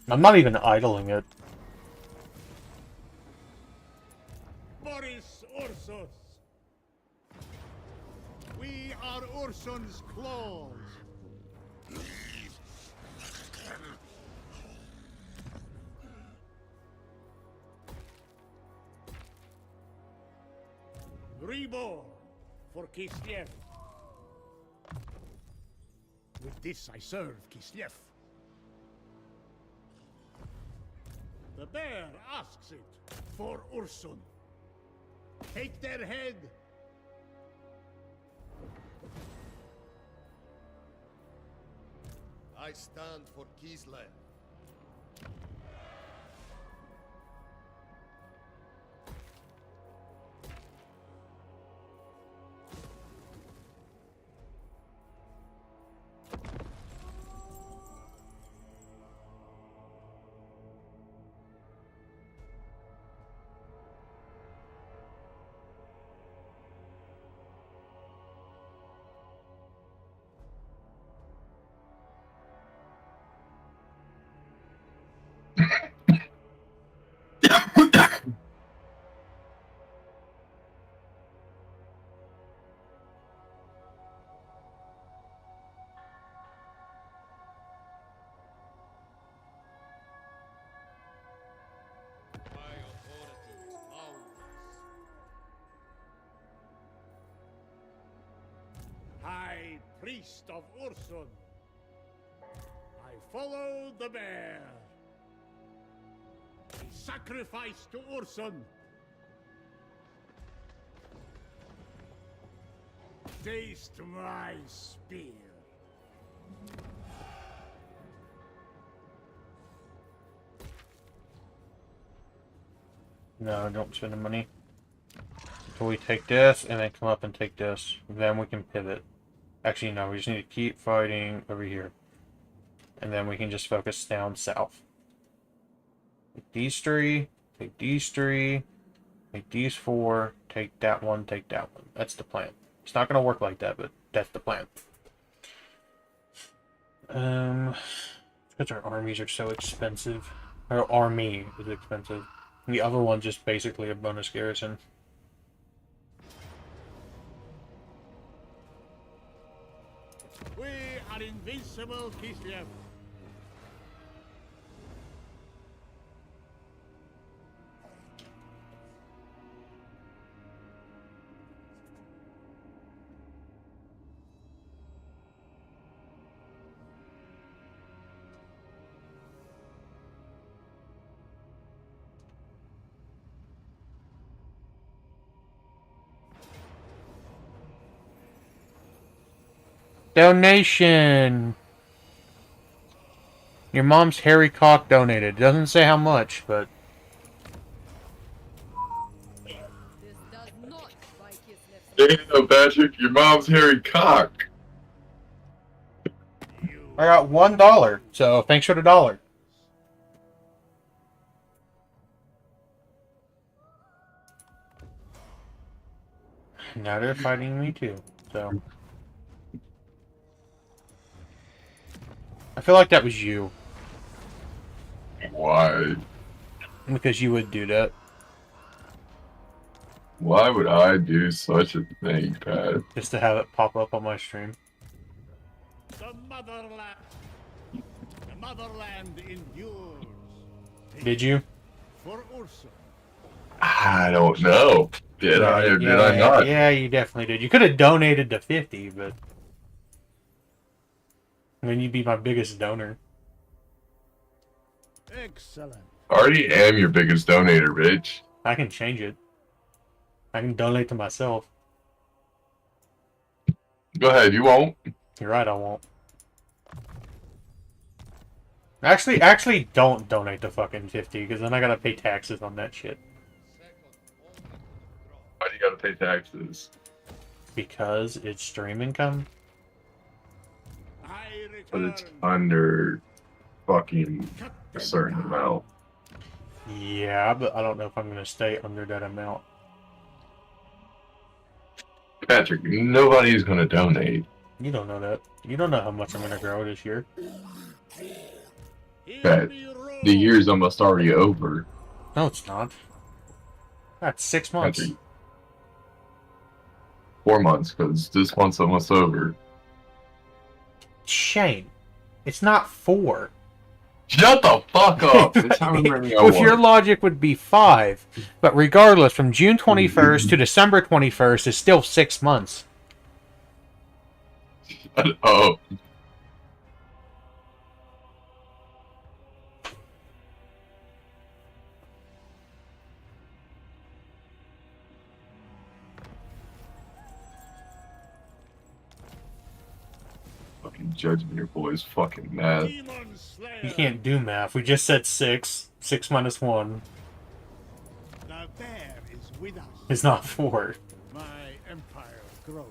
I'm not even idling it. Boris Ursus. We are Ursun's claws. Reborn for Kislev. With this I serve Kislev. The bear asks it for Ursun. Take their head. I stand for Kislev. High Priest of Ursun. I follow the bear. Sacrifice to Ursun. Taste my spear. No, don't spend the money. So we take this and then come up and take this. Then we can pivot. Actually, no, we just need to keep fighting over here. And then we can just focus down south. Take these three, take these three, take these four, take that one, take that one. That's the plan. It's not going to work like that, but that's the plan. Because our armies are so expensive. Our army is expensive. The other one's just basically a bonus garrison. We are invincible, Kislev. Donation! Your mom's hairy cock donated. Doesn't say how much, but... This does not buy Kislev's Damn, Patrick, your mom's hairy cock. I got $1, so thanks for the dollar. Now they're fighting me too, so... I feel like that was you. Why? Because you would do that. Why would I do such a thing, Pat? Just to have it pop up on my stream. The motherland. The motherland endures. Did you? For Ursun. I don't know. Did I or did I not? Yeah, you definitely did. You could have donated to 50, but... then you'd be my biggest donor. Excellent. I already am your biggest donator, bitch. I can change it. I can donate to myself. Go ahead, you won't. You're right, I won't. Actually, don't donate to fucking 50, because then I gotta pay taxes on that shit. Why do you gotta pay taxes? Because it's stream income. I But return. it's under fucking Cut a them certain down. amount. Yeah, but I don't know if I'm gonna stay under that amount. Patrick, nobody's gonna donate. You don't know that. You don't know how much I'm gonna grow this year. Hear Pat, me roar. the year's almost already over. No, it's not. That's 6 months. Patrick, 4 months, because this month's almost over. Shane, it's not 4. Shut the fuck up! That's how many I With your want. logic would be 5. But regardless, from June 21st to December 21st is still 6 months. Oh. Fucking judging your boy's fucking mad. Demon Slayer. You can't do math. We just said 6. 6 minus 1 The bear is with us. is not 4. My empire grows.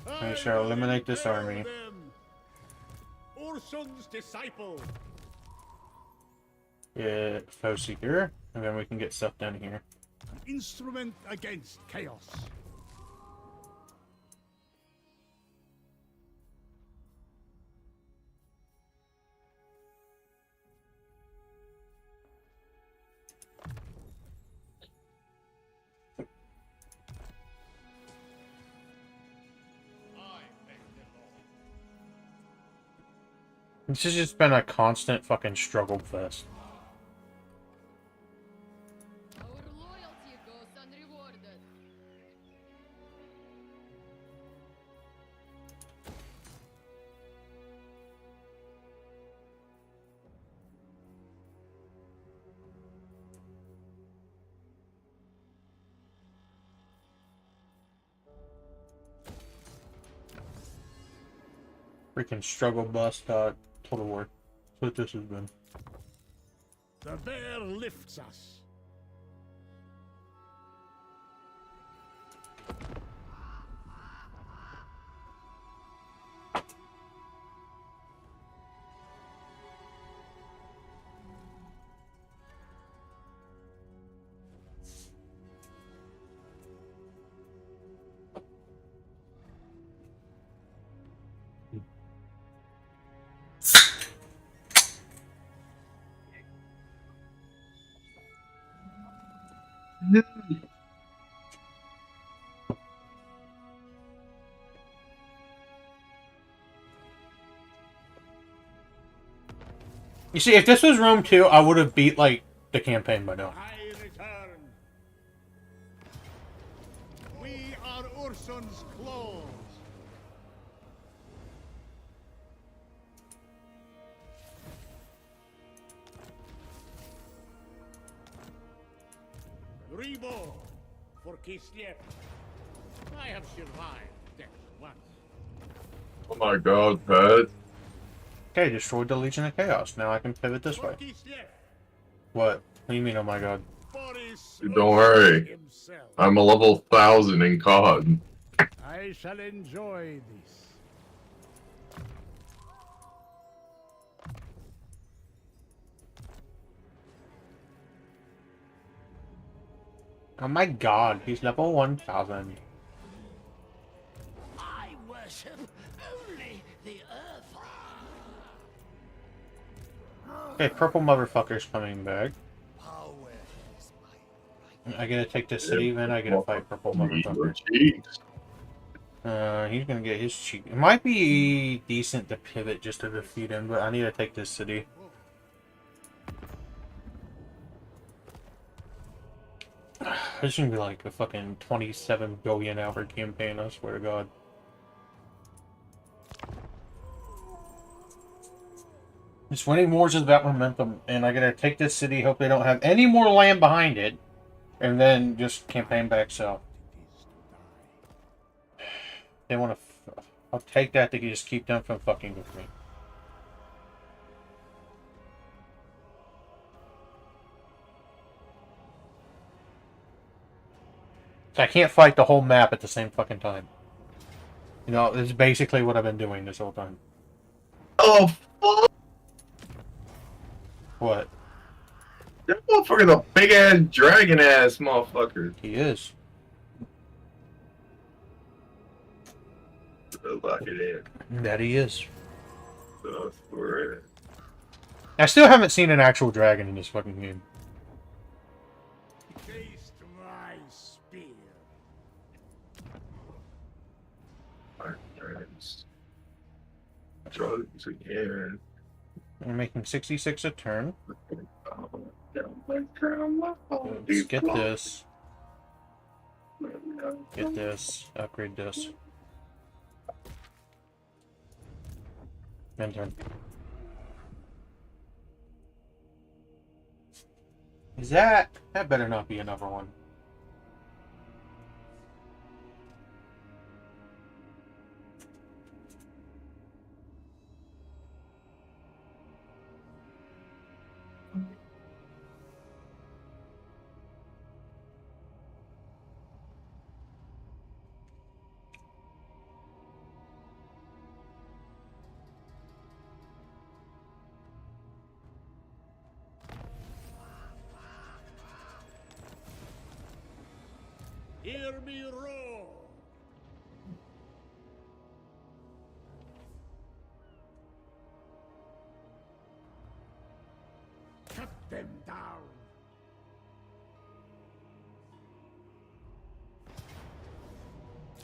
I shall eliminate this Hail army. them. Ursun's disciple. Yeah, foe seeker, and then we can get stuff down here. An instrument against chaos. This has just been a constant fucking struggle fest. Our ordered. Freaking struggle bus. Total war. That's what this has been. The bear lifts us. You see, if this was Rome 2, I would have beat, like, the campaign by now. I return. We are Ursun's claws. Reborn for Kislev. I have survived death once. Oh my god, Pat. Okay, destroyed the Legion of Chaos. Now I can pivot this For way. Kislev, What? What do you mean, oh my god? Boris Don't worry. himself. I'm a level 1000 in COD. I shall enjoy this. Oh my god, he's level 1000. I worship only the earth. Okay, purple motherfucker's coming back. Power is my right. I gotta take this city, then I gotta fight purple motherfucker. Jeez. He's gonna get his cheek. It might be decent to pivot just to defeat him, but I need to take this city. This is gonna be like a fucking 27 billion hour campaign, I swear to god. Just winning wars is about momentum, and I gotta take this city, hope they don't have any more land behind it, and then just campaign back south. They want to. I'll take that to just keep them from fucking with me. So I can't fight the whole map at the same fucking time. You know, this is basically what I've been doing this whole time. Oh, fuck. What? That motherfucker's a big ass dragon ass motherfucker. He is. Lock it in. That he is. That's for it. I still haven't seen an actual dragon in this fucking game. Taste my spear. Dragons. Drugs again. I'm making 66 a turn. Let's Let's get this. Get this. Upgrade this. End turn. Is that... That better not be another one. Hear me roar. Cut them down.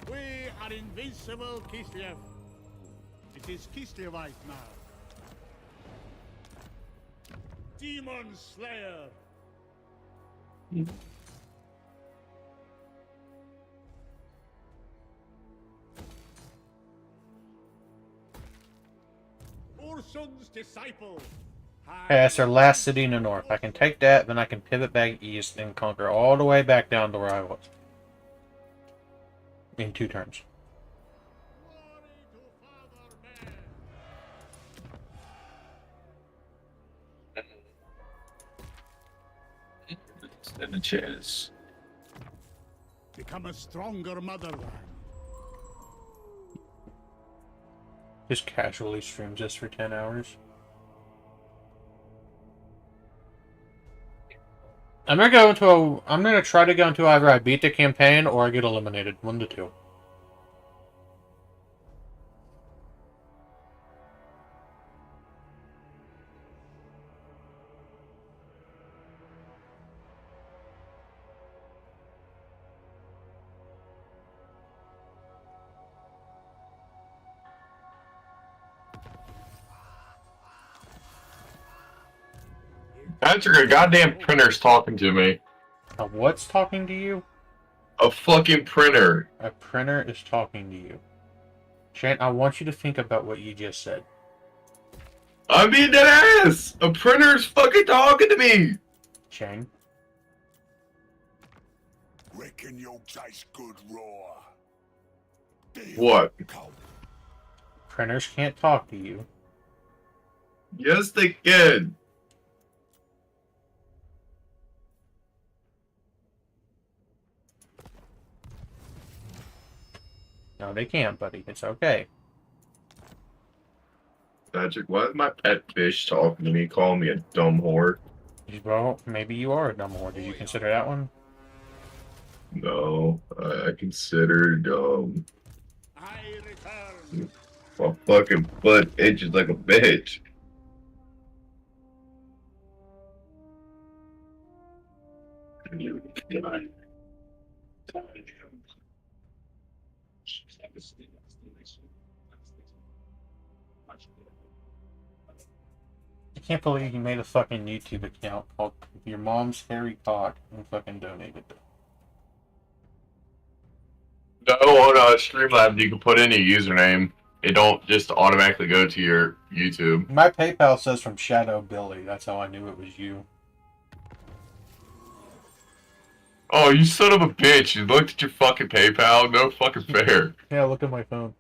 We are invincible, Kislev. It is Kislevite now. Demon Slayer. Urson's disciple. Okay, that's our last city in the north. I can take that, then I can pivot back east and conquer all the way back down to where I was. In 2 turns. Stand a chance. Become a stronger motherland. Just casually streams this for 10 hours. I'm gonna try to go into either I beat the campaign or I get eliminated. 1 to 2. Patrick, a goddamn printer's talking to me. What's talking to you? A fucking printer. A printer is talking to you. Shane, I want you to think about what you just said. I'm being dead ass! A printer's fucking talking to me! Shane? Reckon you'll taste good raw. What? Printers can't talk to you. Yes, they can. No, they can't, buddy. It's okay. Patrick, why is my pet fish talking to me, calling me a dumb whore? Well, maybe you are a dumb whore. Did you consider that one? No, I considered, I return. my fucking foot itches like a bitch. I can't believe you made a fucking YouTube account called Your Mom's Hairy Cock and fucking donated. No, on Streamlabs you can put in a username. It don't just automatically go to your YouTube. My PayPal says from Shadow Billy. That's how I knew it was you. Oh, you son of a bitch! You looked at your fucking PayPal. No fucking fair. Yeah, look at my phone.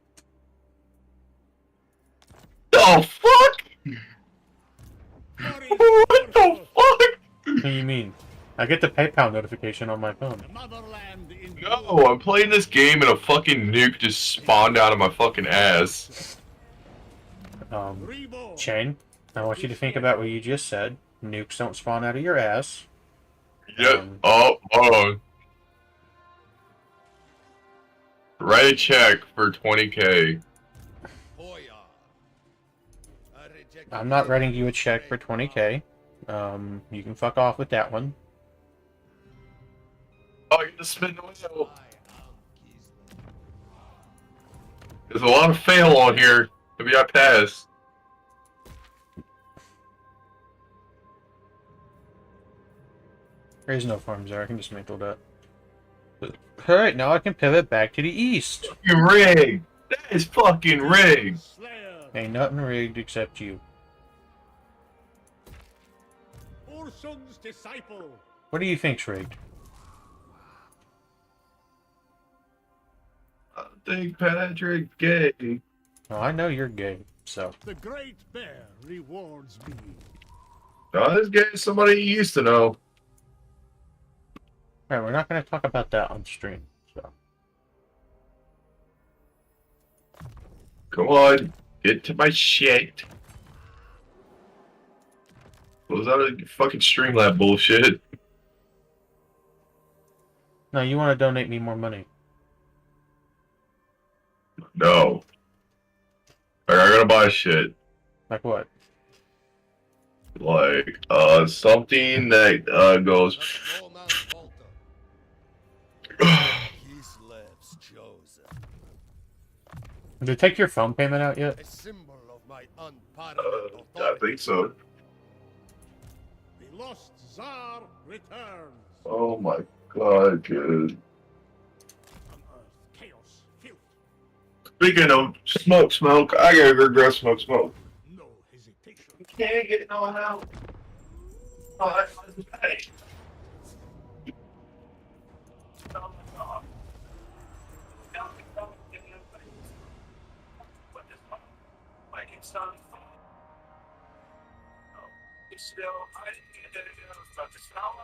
Oh fuck! What the fuck? What do you mean? I get the PayPal notification on my phone. Motherland in No, I'm playing this game and a fucking nuke just spawned out of my fucking ass. Reborn. Shane, I want you to think about what you just said. Nukes don't spawn out of your ass. Yep. Oh, hold on. Write a check for 20K. I'm not writing you a check for 20K. You can fuck off with that one. Oh, you're just spinning the wheel. There's a lot of fail on here. Maybe I pass. There is no farms there. I can dismantle that. Alright, now I can pivot back to the east. Fucking rigged. That is fucking rigged. Slayer. Ain't nothing rigged except you. Urson's disciple. What do you think's rigged? I think Patrick gay. Well, I know you're gay, so. The great bear rewards me. Not as gay as somebody you used to know. Alright, we're not going to talk about that on stream, so. Come on, get to my shit. Was that a fucking Streamlab bullshit? No, you want to donate me more money. No. Alright, I gotta buy shit. Like what? Like, something that, goes... Kislev's chosen. Did they take your phone payment out yet? A symbol of my unparalleled I authority. think so. The lost Tsar returns. Oh my god, dude. On Earth, chaos, filth, Speaking of smoke, I gotta go grab smoke. no hesitation. Can't get no one out. Oh, that's bad. Oh my god. What is like it's not. It's still. I didn't get it. But it's not.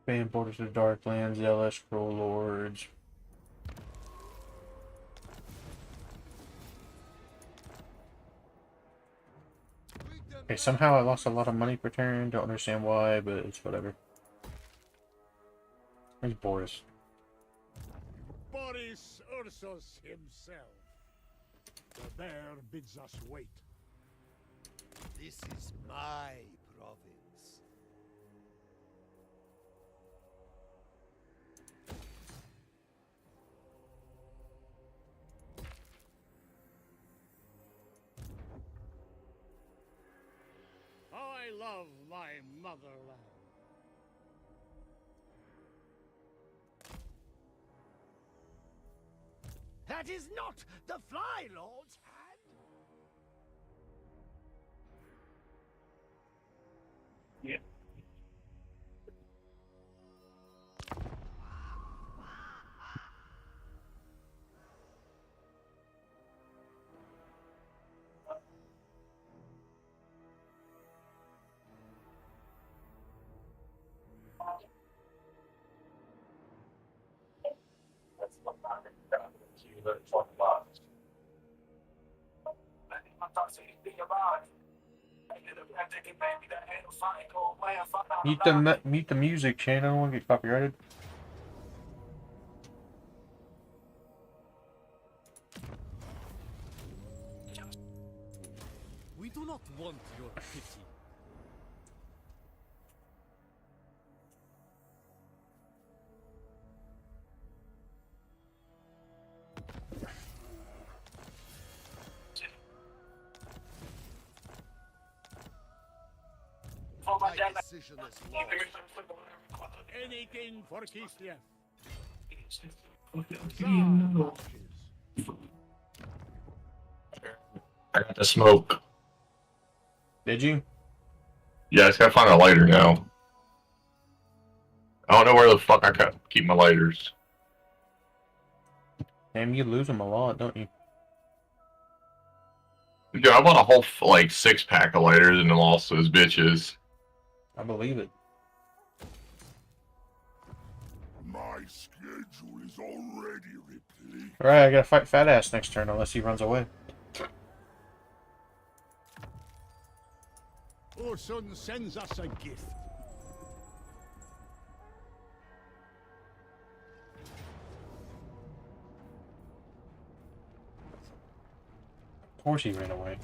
Ban borders of Darklands, Zealous, Scroll Lords. Okay, somehow I lost a lot of money per turn. Don't understand why, but it's whatever. Where's Boris? Boris Ursus himself. The bear bids us wait. This is my province. How I love my motherland. That is not the Fly Lord's hand! Yeah. Mute the music, Shane. I don't want to get copyrighted. We do not want your pity. My decision is law. Anything for Kislev. I got the smoke. Did you? Yeah, I just gotta find a lighter now. I don't know where the fuck I keep my lighters. Damn, you lose them a lot, don't you? Dude, I bought a whole like 6-pack of lighters and lost those bitches. I believe it. My schedule is already replete. Alright, I gotta fight Fat Ass next turn unless he runs away. Ursun sends us a gift. Of course he ran away.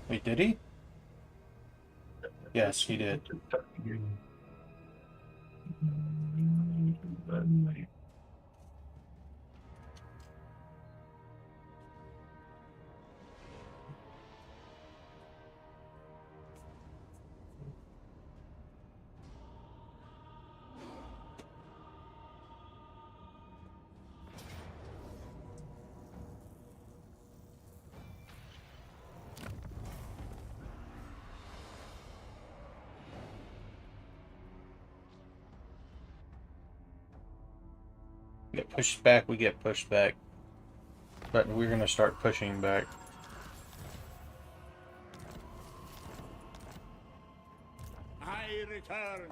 Wait, did he? Yes, he did. Get pushed back, we get pushed back. But we're gonna start pushing back. I return.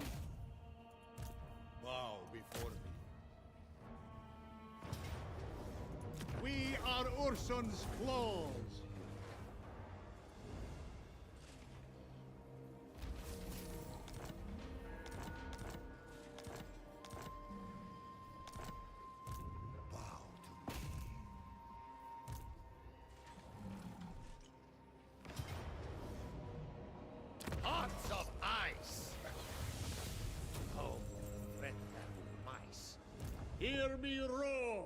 Bow before me. We are Ursun's claws. Bow to me. Hear me roar!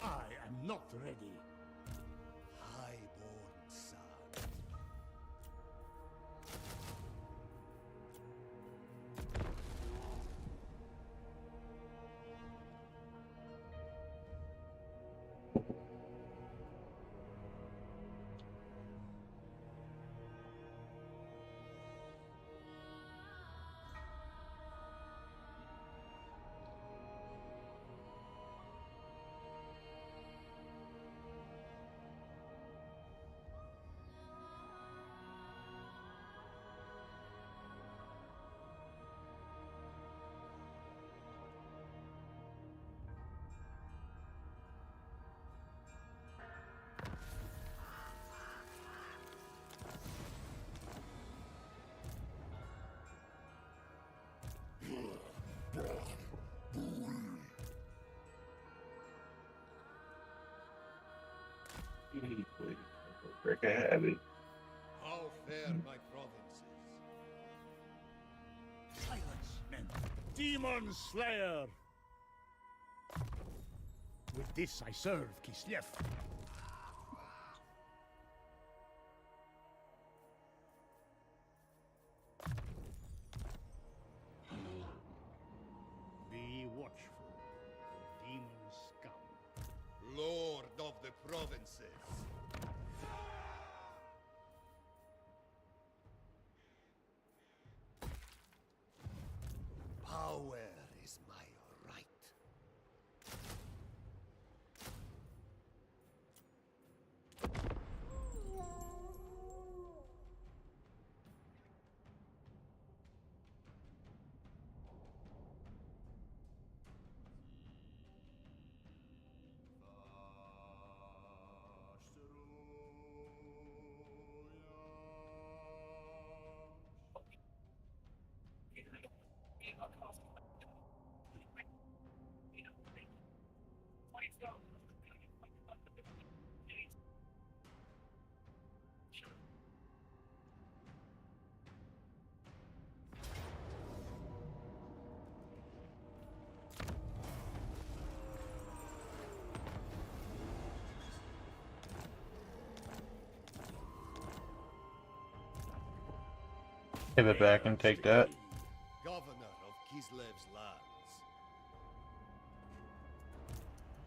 I am not ready. Highborn son. Frick, I have it. How fare my provinces? Silence, men. Demon Slayer! With this I serve, Kislev. Be watchful, demon scum. Lord of the provinces. Power is my right. Pivot back and take that. Governor of Kislev's lands.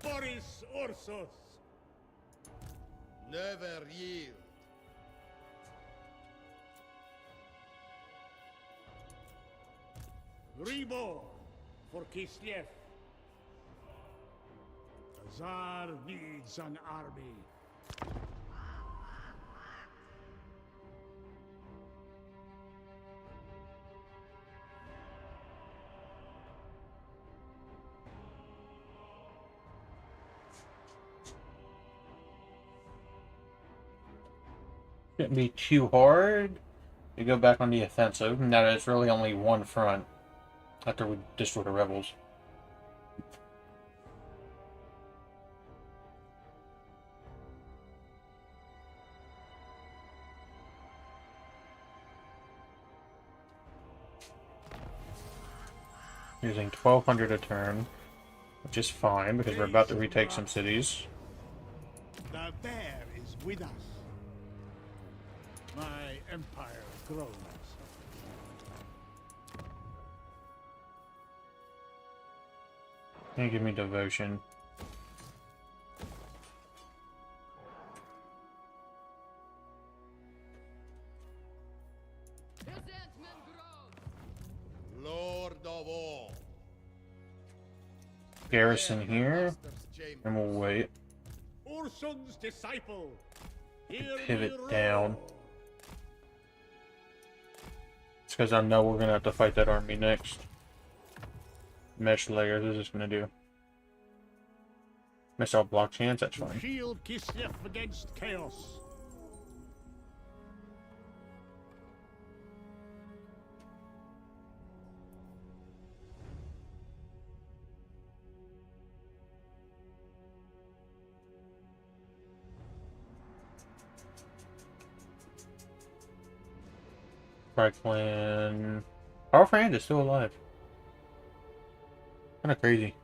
Boris Ursus! Never yield. Reborn for Kislev. The Tsar needs an army. Shouldn't be too hard to go back on the offensive. Now that it's really only one front after we destroy the rebels. Using 1,200 a turn, which is fine because we're about to retake some cities. The bear is with us. My empire grows. Can you give me devotion? Lord of all. Garrison here, Master's chamber. and we'll wait. Ursun's disciple. Hear me Pivot down. roar. It's because I know we're gonna have to fight that army next. Mesh layers is just gonna do. Missile block chance, that's fine. Shield Kislev against chaos. Franklin. Our friend is still alive. Kind of crazy.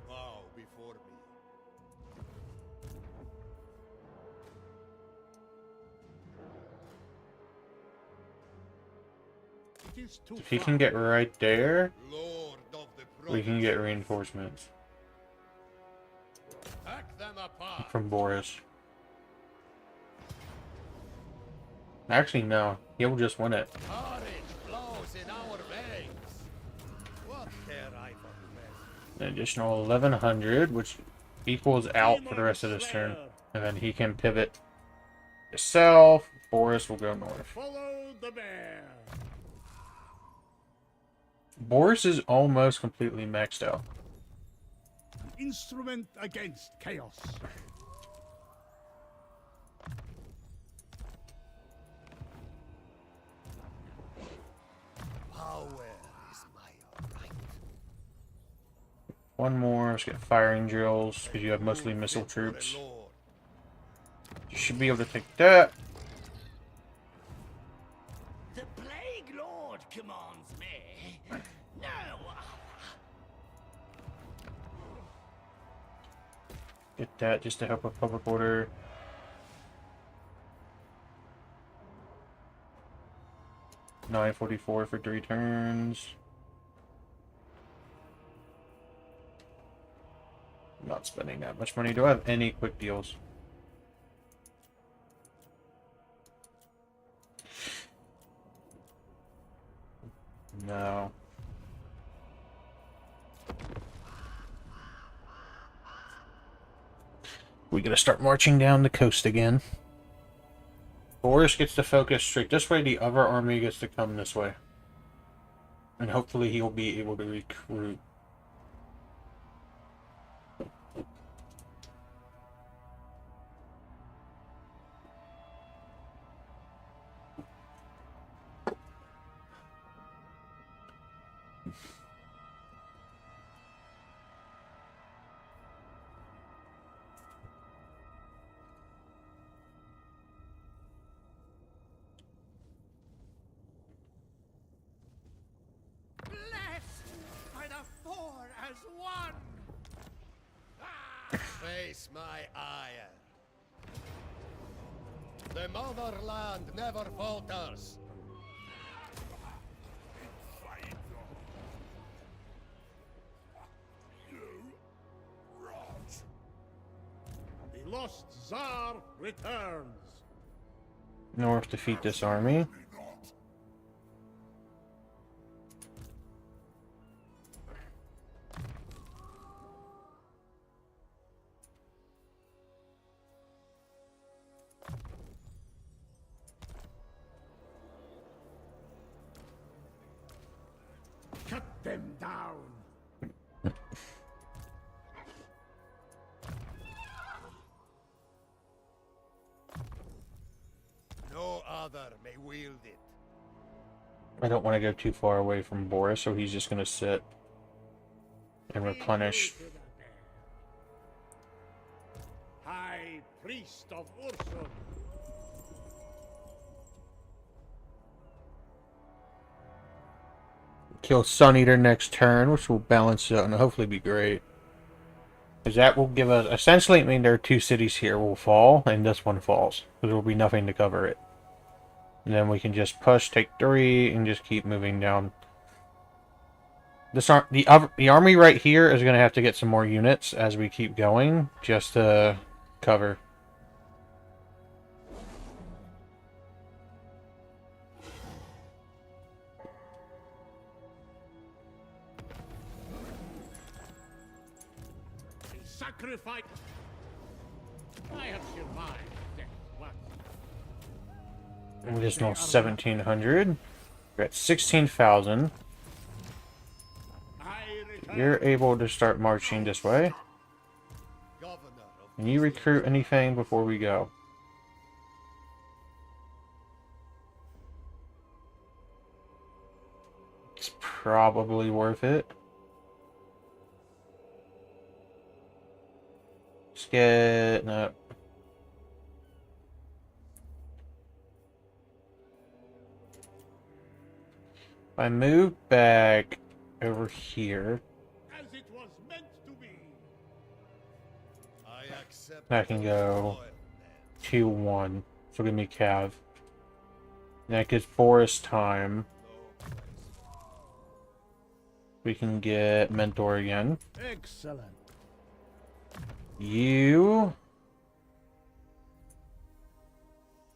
Bow before me. It is too If he far. can get right there, Lord of the we can get province. reinforcements Hack them apart. from Boris. Actually, no. He'll just win it. Courage flows in our veins. What care I for the rest? An additional 1100, which equals out for the rest of this turn. And then he can pivot south. Boris will go north. Follow the bear. Boris is almost completely maxed out. Instrument against chaos. Power is my right. One more. Let's get firing drills because you have mostly Who missile fit for a troops. lord? You should be able to take that. The Plague Lord commands me. No Get that just to help with public order. $944 for 3 turns. I'm not spending that much money. Do I have any quick deals? No. We gotta start marching down the coast again. Boris gets to focus straight this way, the other army gets to come this way. And hopefully he'll be able to recruit. Blessed by the four as one. Face my ire. The motherland never falters. The lost Tsar returns. North defeat this army. Cut them down. No other may wield it. I don't want to go too far away from Boris, so he's just going to sit and replenish. High Priest of Ursun. Kill Sun Eater next turn, which will balance it out and hopefully be great. Because that will give us, essentially, I mean, there are 2 cities here will fall, and this one falls. Because there will be nothing to cover it. And then we can just push, take 3, and just keep moving down. The army right here is going to have to get some more units as we keep going, just to cover. Sacrifice. I have survived death once. We just know 1,700. We're at 16,000. I return. You're able to start marching this way. Governor of Can you recruit anything before we go? probably worth it. Let's get... no. If I move back over here, As it was meant to be. I accept I can go 2-1. So give me Cav. And that gives Boris time. We can get Mentor again. Excellent. You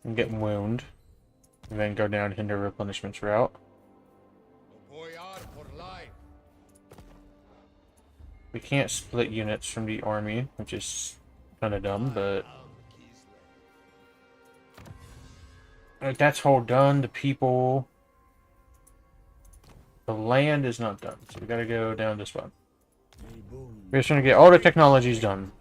can get Wound. And then go down Hinder Replenishments route. Boyar for life. We can't split units from the army, which is kind of dumb, but... Alright, that's all done. The people... The land is not done, so we gotta go down this one. We're just gonna get all the technologies done.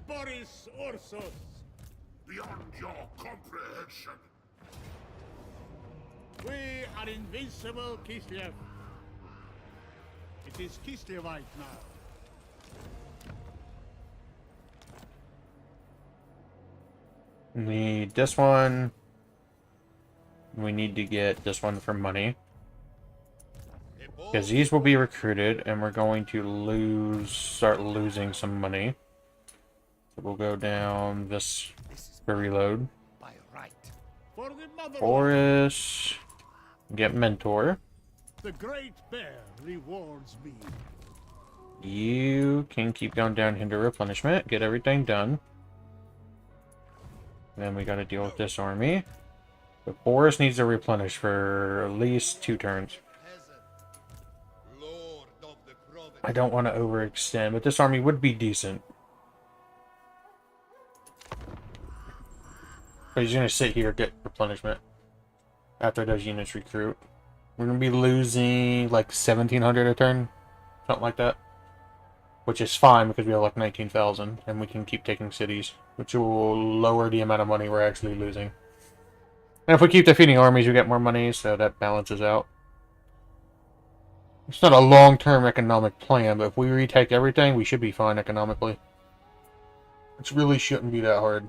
Boris Ursus. Beyond your comprehension. We are invincible, Kislev. It is Kislevite now. Need this one. We need to get this one for money. Because these will be recruited, and we're going to start losing some money. So we'll go down this for reload. By right. For the mother. Boris. Get Mentor. The Great Bear rewards me. You can keep going down Hinder Replenishment. Get everything done. Then we gotta deal with this army. But Boris needs to replenish for at least 2 turns. Lord of the province. I don't want to overextend, but this army would be decent. But he's gonna sit here, get replenishment. After those units recruit. We're gonna be losing like 1,700 a turn. Something like that. Which is fine because we have like 19,000 and we can keep taking cities. Which will lower the amount of money we're actually losing. And if we keep defeating armies, we get more money, so that balances out. It's not a long-term economic plan, but if we retake everything, we should be fine economically. It really shouldn't be that hard.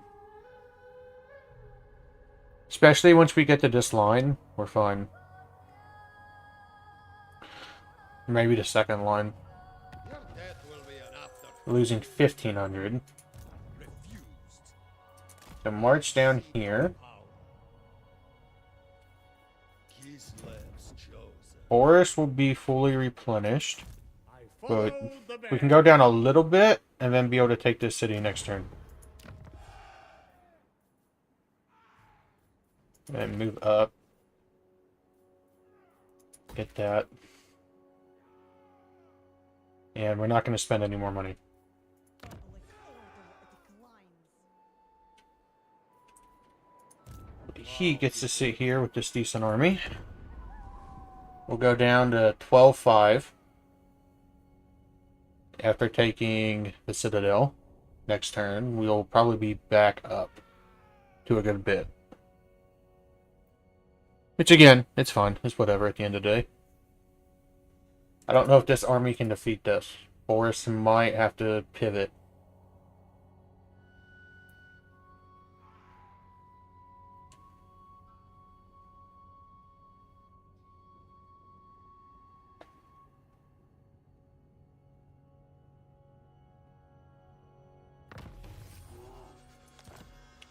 Especially once we get to this line, we're fine. Maybe the second line. Your death will be an after. We're losing 1,500. Refused. So march down here. Kislev's chosen. Boris will be fully replenished. I follow But the bear. we can go down a little bit and then be able to take this city next turn. And move up. Get that. And we're not going to spend any more money. He gets to sit here with this decent army. We'll go down to 12-5. After taking the Citadel. Next turn, we'll probably be back up to a good bit. Which again, it's fine. It's whatever at the end of the day. I don't know if this army can defeat this. Boris might have to pivot.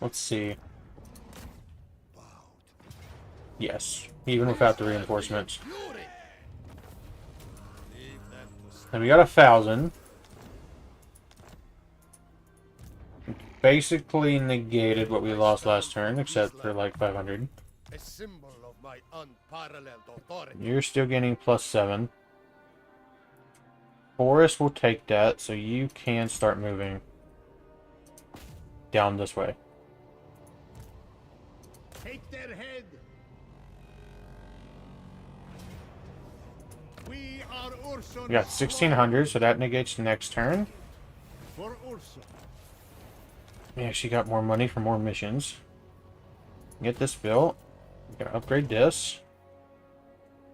Let's see. Yes, even without the reinforcements. And we got 1,000. basically negated what we lost last turn, except for like 500. A symbol of my unparalleled authority. You're still getting +7. Boris will take that, so you can start moving down this way. Take their head. We are Ursun. We got 1600, so that negates the next turn. For Ursun. We actually got more money for more missions. Get this built. We gotta upgrade this.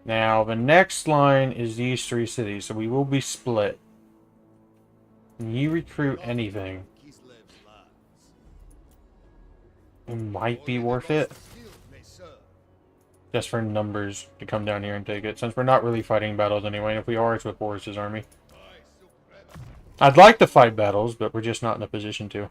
Now, the next line is these 3 cities, so we will be split. Can you recruit anything? Kislev's lands. It might be Only the worth it, most skilled may serve. just for numbers, to come down here and take it, since we're not really fighting battles anyway, and if we are, it's with Boris's army. I'd like to fight battles, but we're just not in a position to.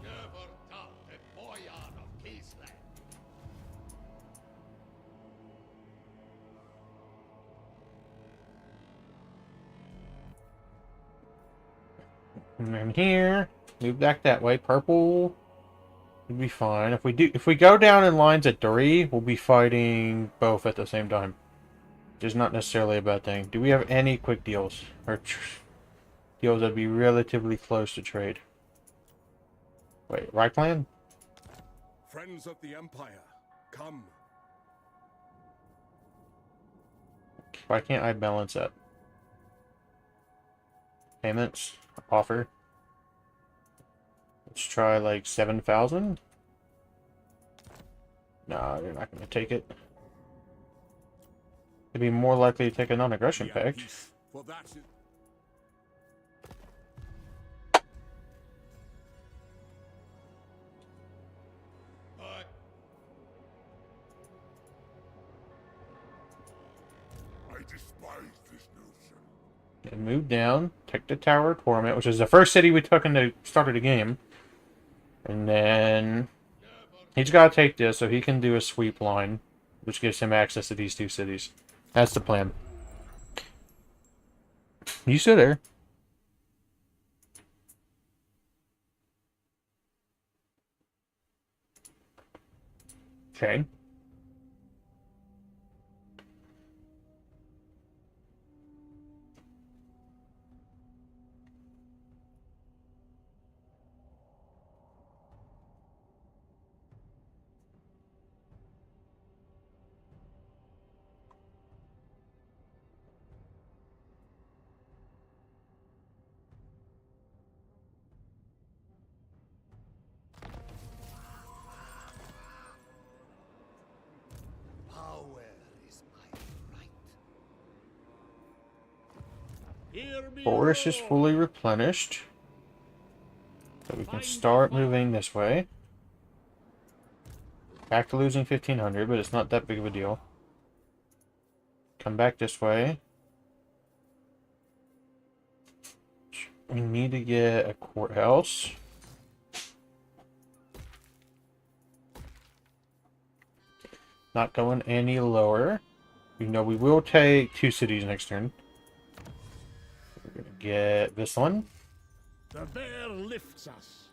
Never doubt a boyar of Kislev. And then here, move back that way. Purple would be fine. If we go down in lines at 3, we'll be fighting both at the same time. Which is not necessarily a bad thing. Do we have any quick deals? Or deals that'd be relatively close to trade? Wait, right plan? Friends of the Empire, come. Why can't I balance that? Payments? Offer? Let's try like 7,000? No, you're not going to take it. You'd be more likely to take a non-aggression pact. For that is I despise this notion. And move down, take the Tower of Torment, which is the first city we took in the start of the game. And then he's got to take this so he can do a sweep line, which gives him access to these 2 cities. That's the plan. You sit there. Okay. Power is my right. Hear me Boris is roar. fully replenished. So we can start moving this way. Back to losing 1,500, but it's not that big of a deal. Come back this way. We need to get a courthouse. Not going any lower. You know, we will take 2 cities next turn. We're gonna get this one. The bear lifts us.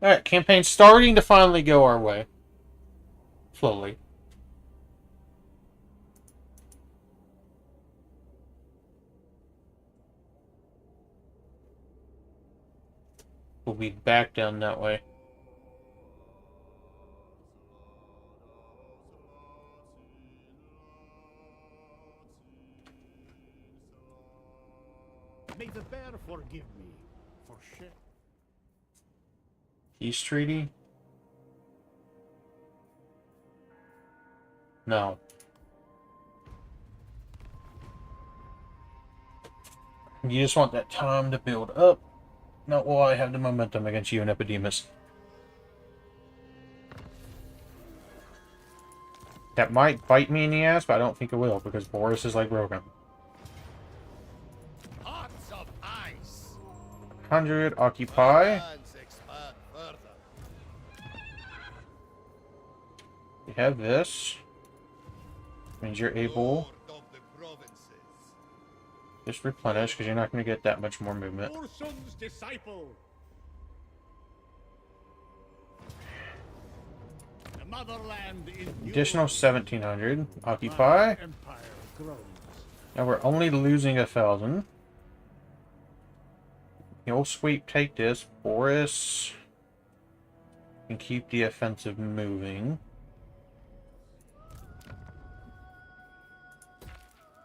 Alright, campaign's starting to finally go our way. Slowly. We'll be back down that way. May the bear forgive me for shit. Peace treaty? No. You just want that time to build up. Not while I have the momentum against you and Epidemus. That might bite me in the ass, but I don't think it will, because Boris is like broken. Hearts of ice. 100, occupy. Lands expand further. You have this. Means you're able Lord of the provinces. just replenish because you're not going to get that much more movement. Urson's disciple. The motherland is Additional yours. 1700. My Occupy. empire grows. Now we're only losing 1,000. You'll sweep, take this. Boris can keep the offensive moving.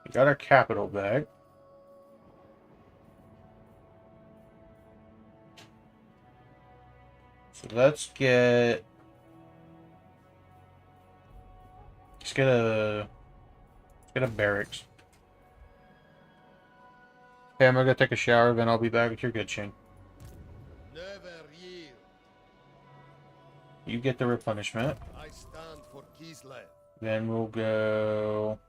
We got our capital back. So let's get a barracks. Okay, I'm gonna go take a shower, then I'll be back with your good Shane. Never yield. You get the replenishment. I stand for Kislev. Then we'll go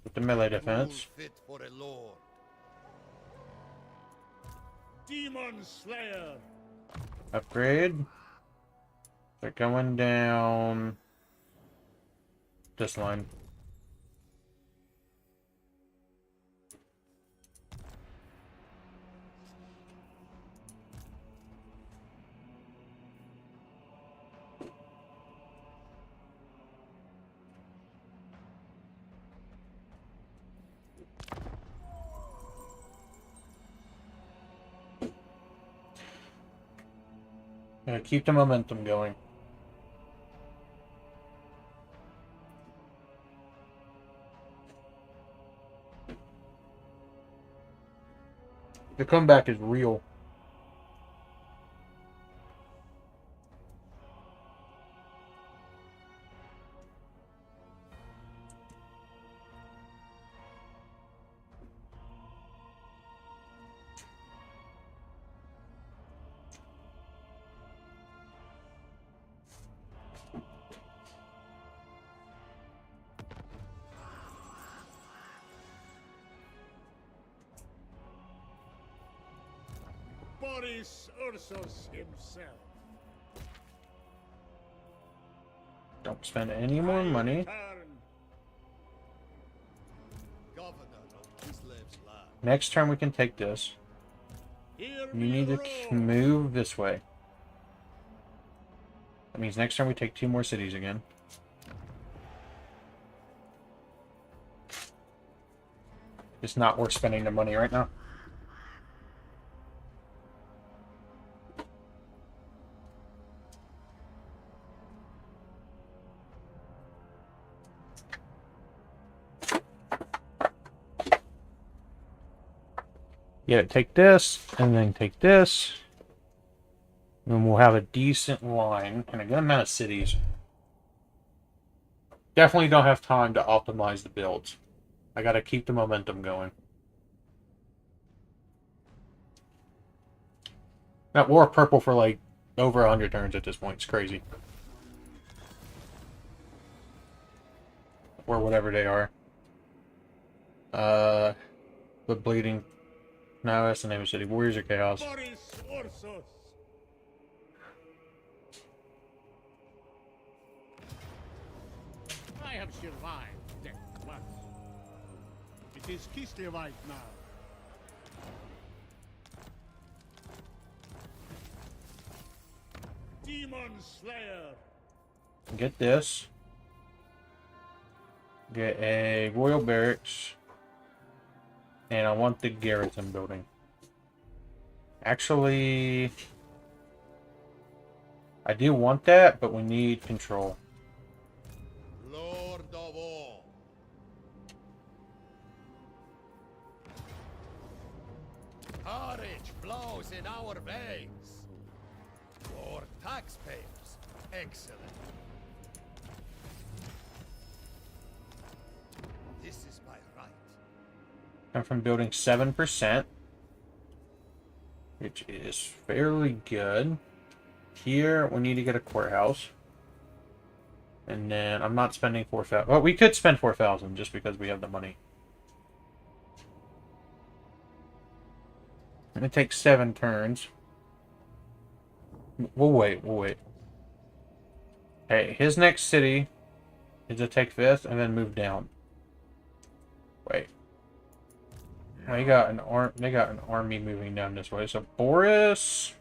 with the melee defense. Rule fit for a lord. Demon Slayer. Upgrade. They're going down this line. Keep the momentum going. The comeback is real. Boris Ursus himself. Don't spend any more money. Return. Governor of Kislev's land. Next turn we can take this. Hear You me need to roar. move this way. That means next turn we take 2 more cities again. It's not worth spending the money right now. Yeah, take this, and then take this. And we'll have a decent line and a good amount of cities. Definitely don't have time to optimize the builds. I gotta keep the momentum going. That war purple for like over 100 turns at this point. It's crazy. Or whatever they are. The bleeding. No, that's the name of the city. Warriors of Chaos. Boris Ursus. I have survived death once. It is Kislevite now. Demon Slayer. Get this. Get a royal barracks. And I want the garrison building. Actually, I do want that, but we need control. Lord of all. Courage flows in our veins. For taxpayers, excellent. This is my right. I'm from building 7%, which is fairly good. Here, we need to get a courthouse. And then, I'm not spending 4,000. Well, we could spend 4,000 just because we have the money. And it takes 7 turns. We'll wait, we'll wait. Okay, his next city is to take this and then move down. Wait. They got an army moving down this way. So Boris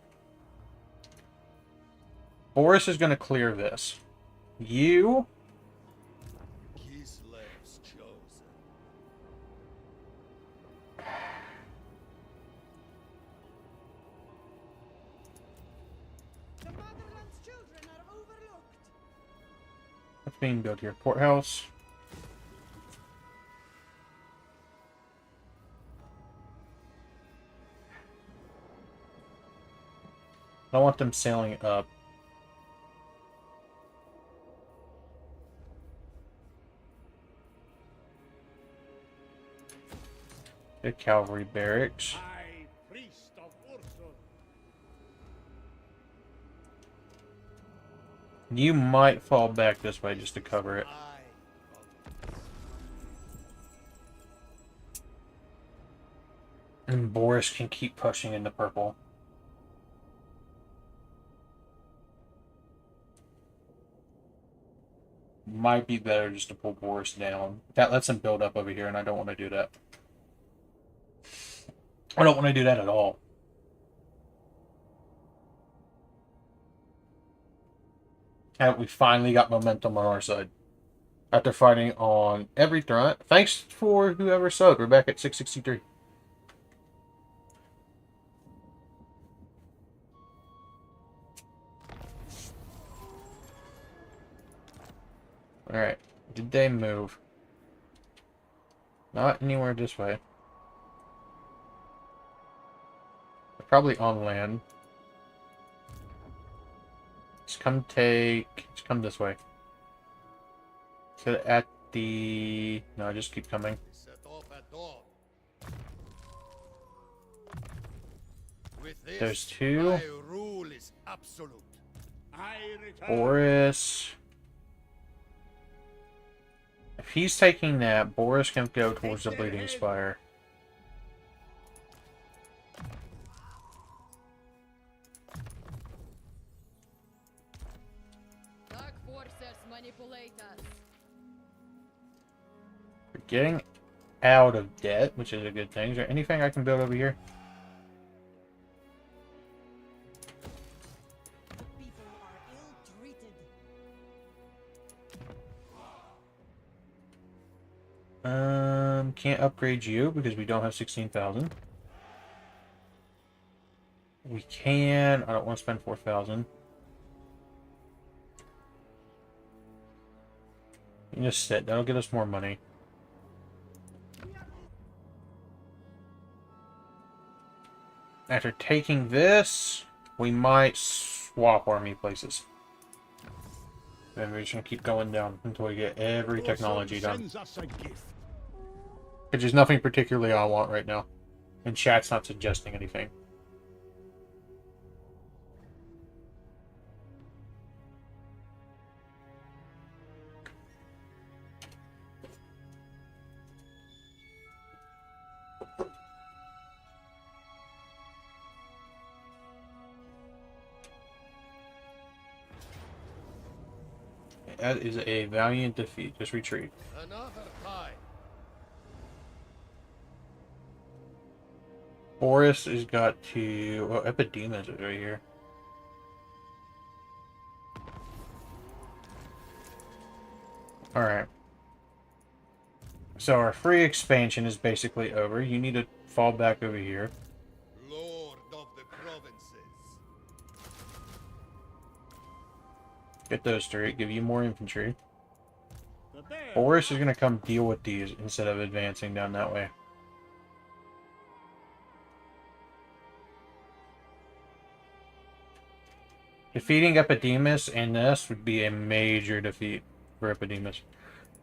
is going to clear this. You Kislev's chosen. The motherland's children are overlooked. what's being built here? Courthouse. I don't want them sailing up. The cavalry barracks. High priest of Ursul. You might fall back this way just to cover it. And Boris can keep pushing into purple. Might be better just to pull Boris down. That lets him build up over here, and I don't want to do that. I don't want to do that at all. And we finally got momentum on our side. After fighting on every front. Thanks for whoever subbed. We're back at 663. Alright. Did they move? Not anywhere this way. They're probably on land. Let's come this way. So at the... No, just keep coming. Set off at dawn. With this, There's two. my rule is absolute. I return. Boris. If he's taking that, Boris can go towards the Bleeding Spire. Dark forces manipulate us. We're getting out of debt, which is a good thing. Is there anything I can build over here? The people are ill-treated. Can't upgrade you because we don't have 16,000. We can. I don't want to spend 4,000. You can just sit. That'll get us more money. After taking this, we might swap army places. And we're just gonna keep going down until we get every technology done. Sends us a gift. Because there's nothing particularly I want right now. And chat's not suggesting anything. That is a valiant defeat. Just retreat. Another time. Boris has got to... Oh, Epidemias is right here. Alright. So our free expansion is basically over. You need to fall back over here. Lord of the provinces. Get those straight. Give you more infantry. The bear. Boris is going to come deal with these instead of advancing down that way. Defeating Epidemus and this would be a major defeat for Epidemus.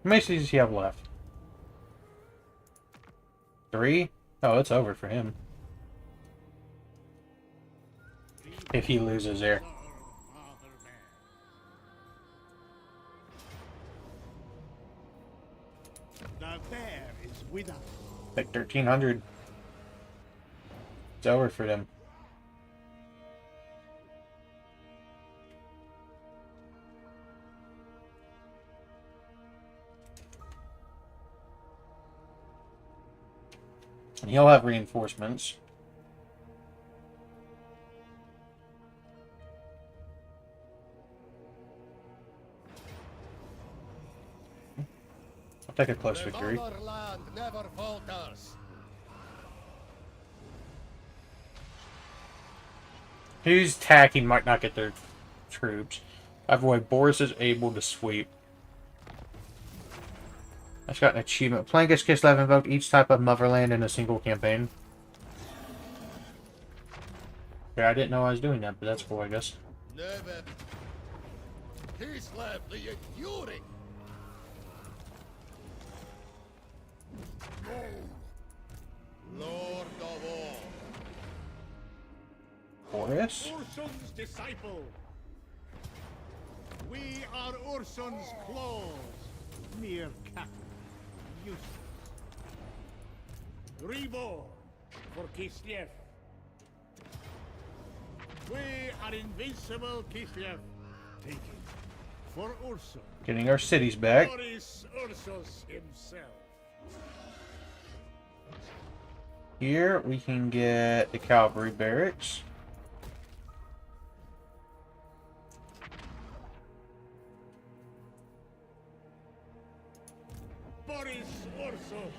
How many cities does he have left? 3? Oh, it's over for him. If he loses there. The bear is with us. Like 1,300. It's over for them. He'll have reinforcements. I'll take a close victory. motherland never falters. Who's attacking might not get their troops. Either way, Boris is able to sweep. I've got an achievement. Playing against Kislev invoked each type of motherland in a single campaign. Yeah, I didn't know I was doing that, but that's cool, I guess. Never. Kislev the enduring. Lord of all. Boris? Urson's disciple. We are Urson's claws. Mere cattle. Useless. Reborn for Kislev. We are invincible, Kislev. Taken for Urson. Getting our cities back. Boris Ursus himself. Here we can get the cavalry barracks. Boris Ursus.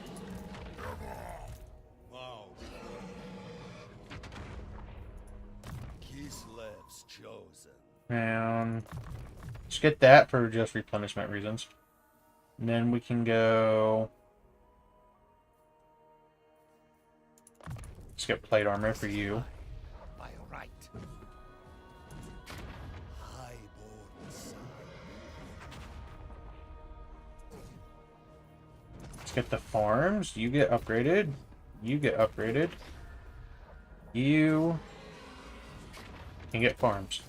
Wow. Kislev's chosen. And let's get that for just replenishment reasons. And then we can go... Let's get plate armor for you. By right. Highborn son. Let's get the farms. You get upgraded. You get upgraded. You can get farms.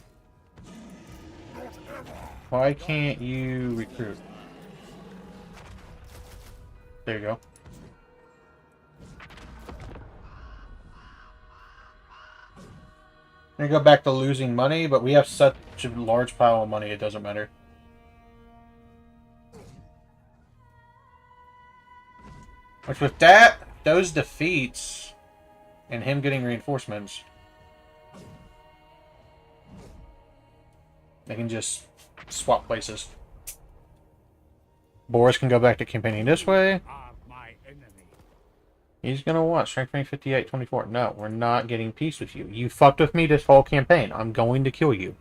Why can't you recruit? There you go. We're gonna go back to losing money, but we have such a large pile of money, it doesn't matter. Which with that, those defeats, and him getting reinforcements, they can just swap places. Boris can go back to campaigning this way. Are my enemy. He's gonna want strength rank 58, 24. No, we're not getting peace with you. You fucked with me this whole campaign. I'm going to kill you.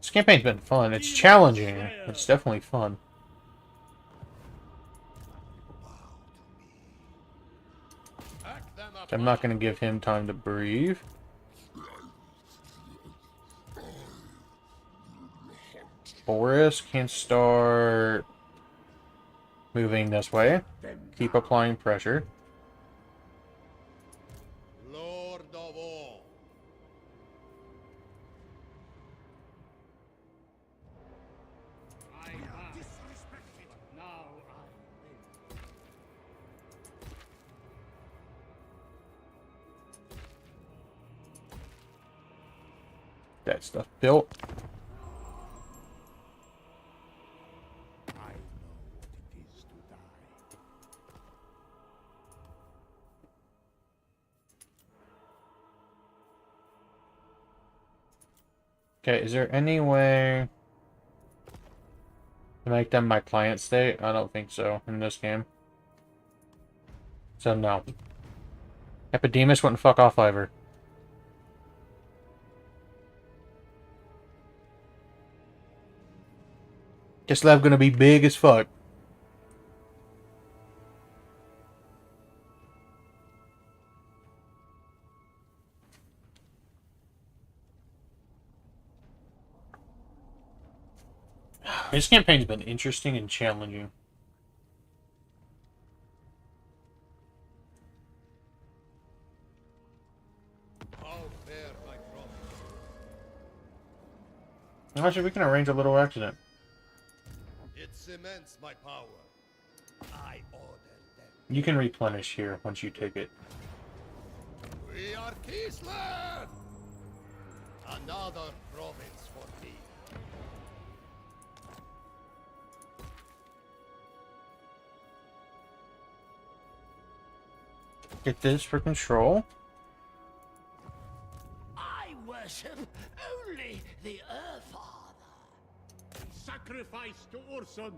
This campaign's been fun. It's challenging. It's definitely fun. I'm not going to give him time to breathe. Boris can start moving this way. Keep applying pressure. Lord of all. I have disrespected. Now I live. That stuff built. I know what it is to die. Okay, is there any way to make them my client state? I don't think so in this game. So no. Epidemus wouldn't fuck off either. Kislev gonna be big as fuck. This campaign's been interesting and challenging. How fair my promise. Actually, we can arrange a little accident. It cements my power. I order them. You can replenish here once you take it. We We are Kislev! Another province for me. Get this for control. I worship only the Earth Father. Sacrifice to Ursun.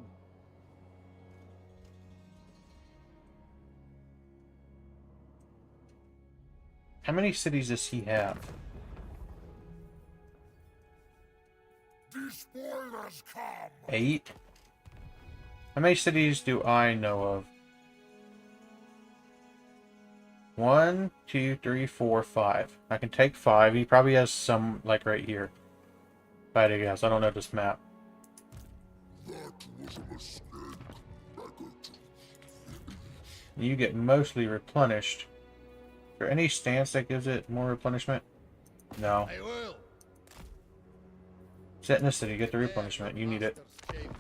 How many cities does he have? The spoilers come! 8? How many cities do I know of? 1, 2, 3, 4, 5. I can take 5. He probably has some, like, right here. If I had to guess. I don't know this map. That was a mistake, Baggett. You get mostly replenished. Is there any stance that gives it more replenishment? No. I will. Sit in the city, get the replenishment. You need it. Master's chambers.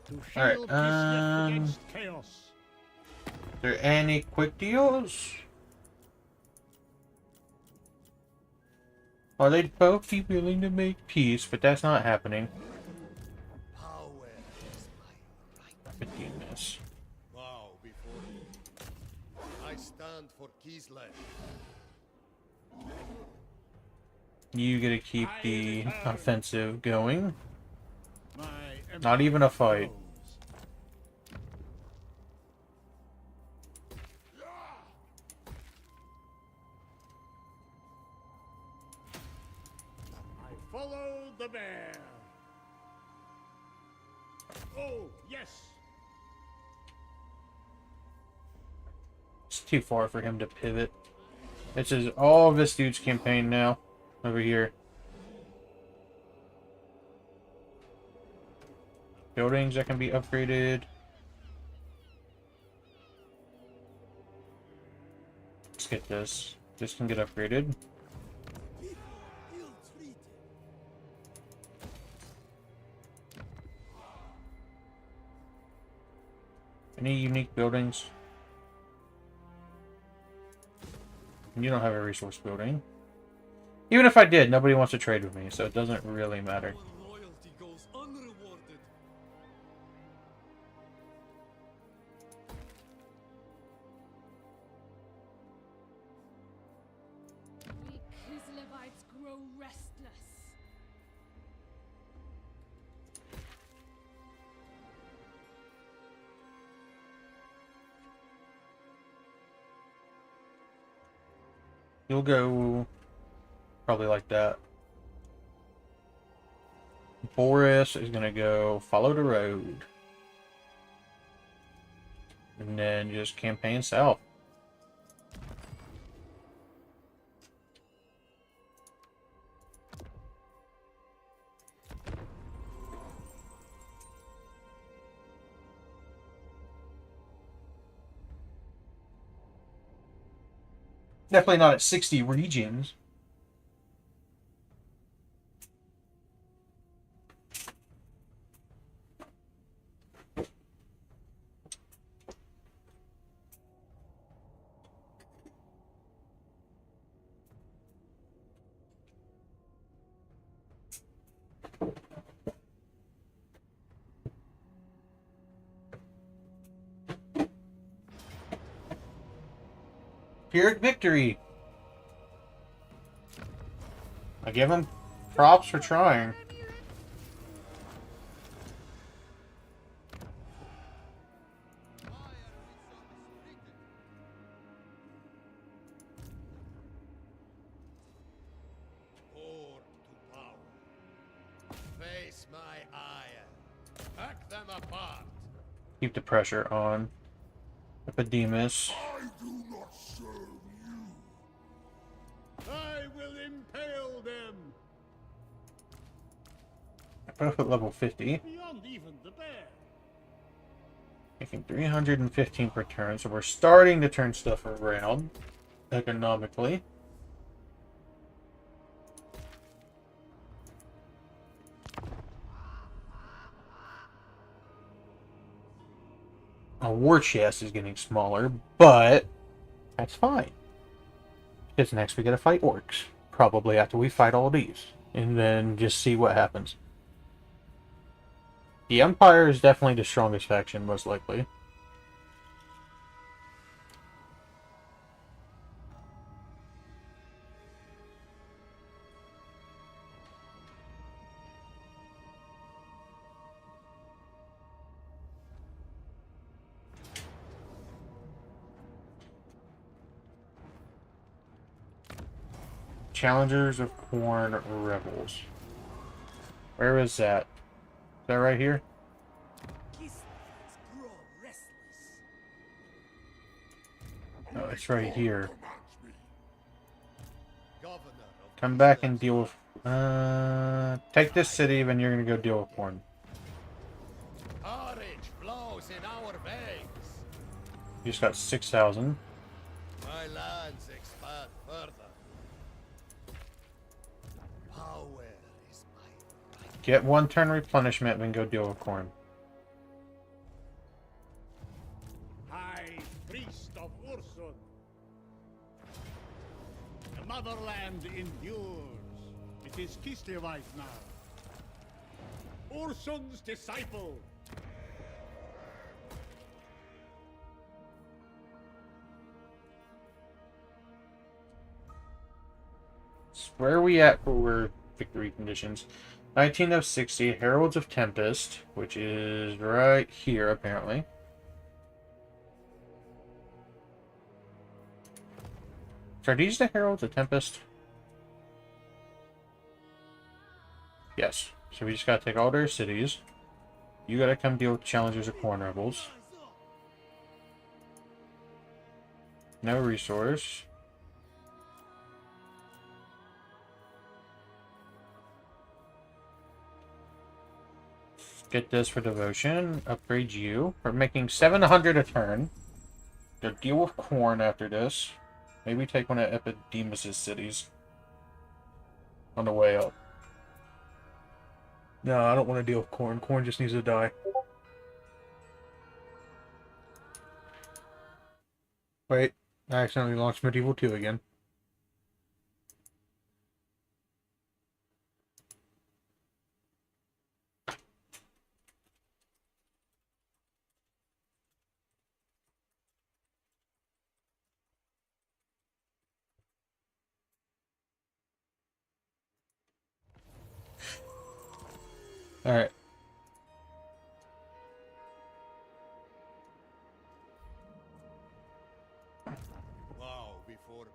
To Alright, shield Kislev against chaos. Is there any quick deals? Are they both be willing to make peace? But that's not happening. Power is my right. 15 minutes. Bow before me. I stand for Kislev. You get to keep the offensive going. My Not even a fight. grows. I follow the bear. Oh, yes. It's too far for him to pivot. This is all of this dude's campaign now. Over here. Buildings that can be upgraded. Let's get this. This can get upgraded. People ill-treated. Any unique buildings? You don't have a resource building. Even if I did, nobody wants to trade with me, so it doesn't really matter. Our loyalty goes unrewarded. We Kislevites grow restless. You'll go probably like that. Boris is gonna go follow the road. And then just campaign south. Definitely not at 60 regions. Pyrrhic victory. I give him props for trying. apart. Keep the pressure on. Epidemus. I do not serve you. I will impale them Both at level 50. beyond even the bear. Making 315 per turn, so we're starting to turn stuff around economically. Our war chest is getting smaller, but that's fine. Because next we gotta fight orcs. Probably after we fight all these. And then just see what happens. The Empire is definitely the strongest faction, most likely. Challengers of Corn Rebels. Where is that? Is that right here? Kislev grow restless. No, it's right here. Governor of Come back and deal with... take this city, then you're gonna go deal with Corn. Courage flows in our veins. You just got 6,000. My lands expand further. Power is my right. Get 1 turn replenishment, then go deal with Corn. High priest of Ursun. The motherland endures. It is Kislevite now. Ursun's disciple. Where are we at for victory conditions? 19 of 60, Heralds of Tempest, which is right here, apparently. So are these the Heralds of Tempest? Yes. So we just gotta take all their cities. You gotta come deal with Challengers of Corn Rebels. No resource. Get this for devotion. Upgrade you. We're making 700 a turn. Go deal with Corn after this. Maybe take one of Epidemus' cities. On the way up. No, I don't want to deal with Corn. Corn just needs to die. Wait. I accidentally launched Medieval 2 again. Alright. Wow before me.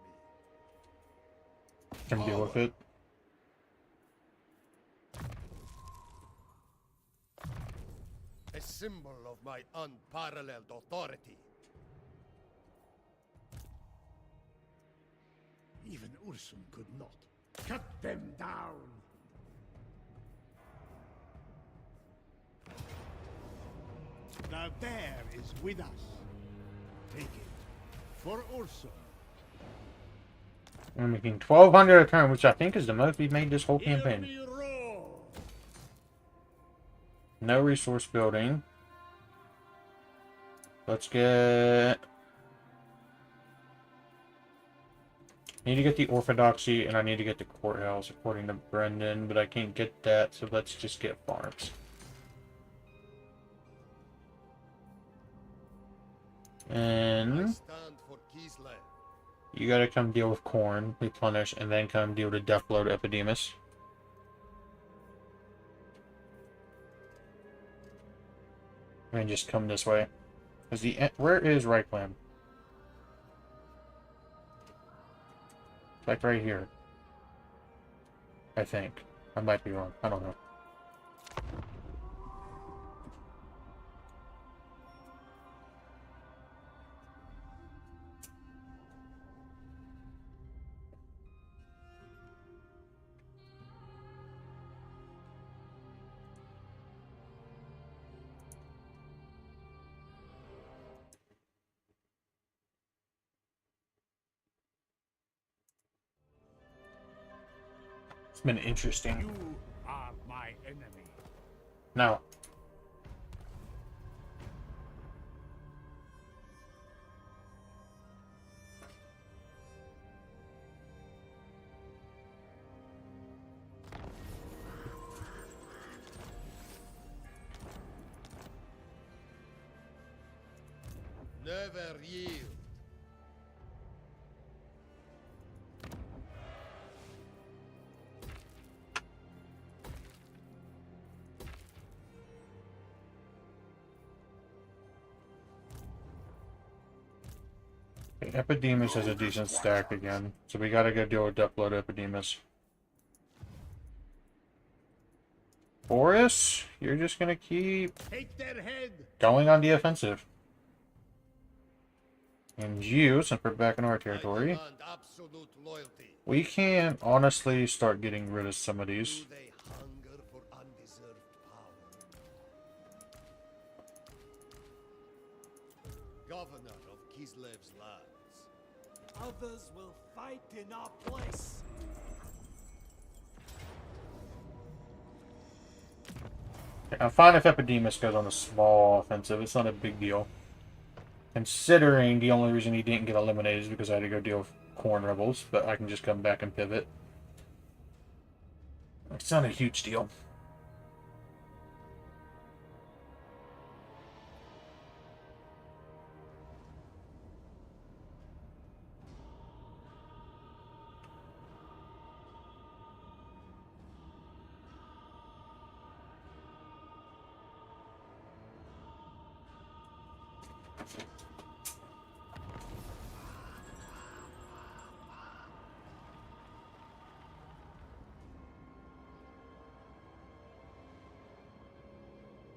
Can deal with it. A symbol of my unparalleled authority. Even Ursun could not. Cut them down. The bear is with us. Take it. For Ursun. We're making 1,200 a turn, which I think is the most we've made this whole Hear campaign. me roar. No resource building. Let's get... I need to get the Orthodoxy, and I need to get the Courthouse, according to Brendan, but I can't get that, so let's just get farms. I And stand for Kislev. you gotta come deal with Corn, replenish, and then come deal with Deathblow to Epidemus. And just come this way. Cause where is Reichland? Like right here. I think. I might be wrong. I don't know. It's been interesting. You are my enemy. No. Never yield. Okay, Epidemus has a decent stack again, so we gotta go deal with Duckblood Epidemus. Boris, you're just gonna keep Take their head. going on the offensive. And you, since we're back in our I territory, demand absolute loyalty. we can honestly start getting rid of some of Do these. they hunger for undeserved power? Governor of Kislev's lands. Others will fight in our place. I'm fine if Epidemus goes on a small offensive. It's not a big deal. Considering the only reason he didn't get eliminated is because I had to go deal with Corn Rebels, but I can just come back and pivot. It's not a huge deal.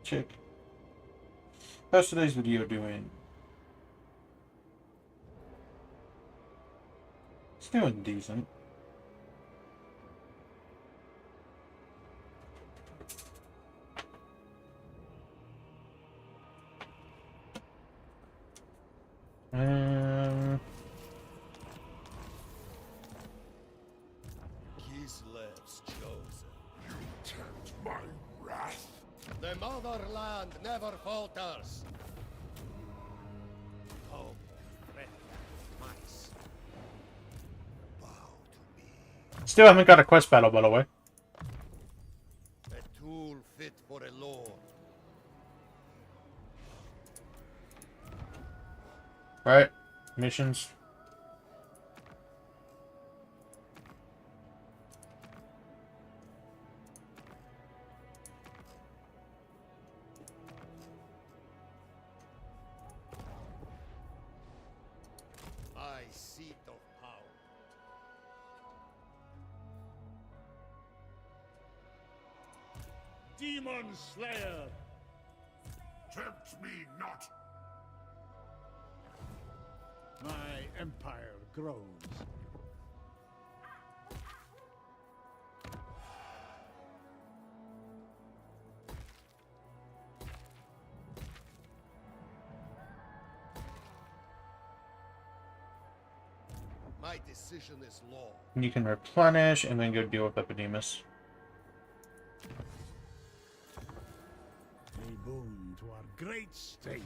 Check. How's today's video doing? It's doing decent. Kislev's chosen. You tempt my wrath? The motherland never falters. Home, friend, mice. Bow to me. Still haven't got a quest battle, by the way. A tool fit for a lord. Right? Missions. I seat of power. Demon Slayer. Tempt me not. My empire grows. My decision is law. You can replenish and then go deal with Epidemus. A boon to our great state.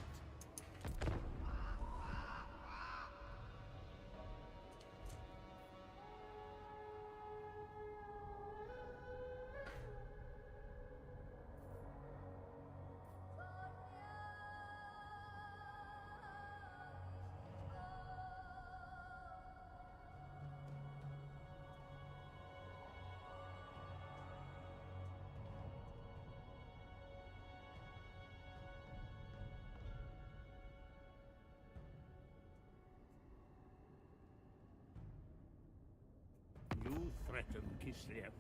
You threaten Kislev.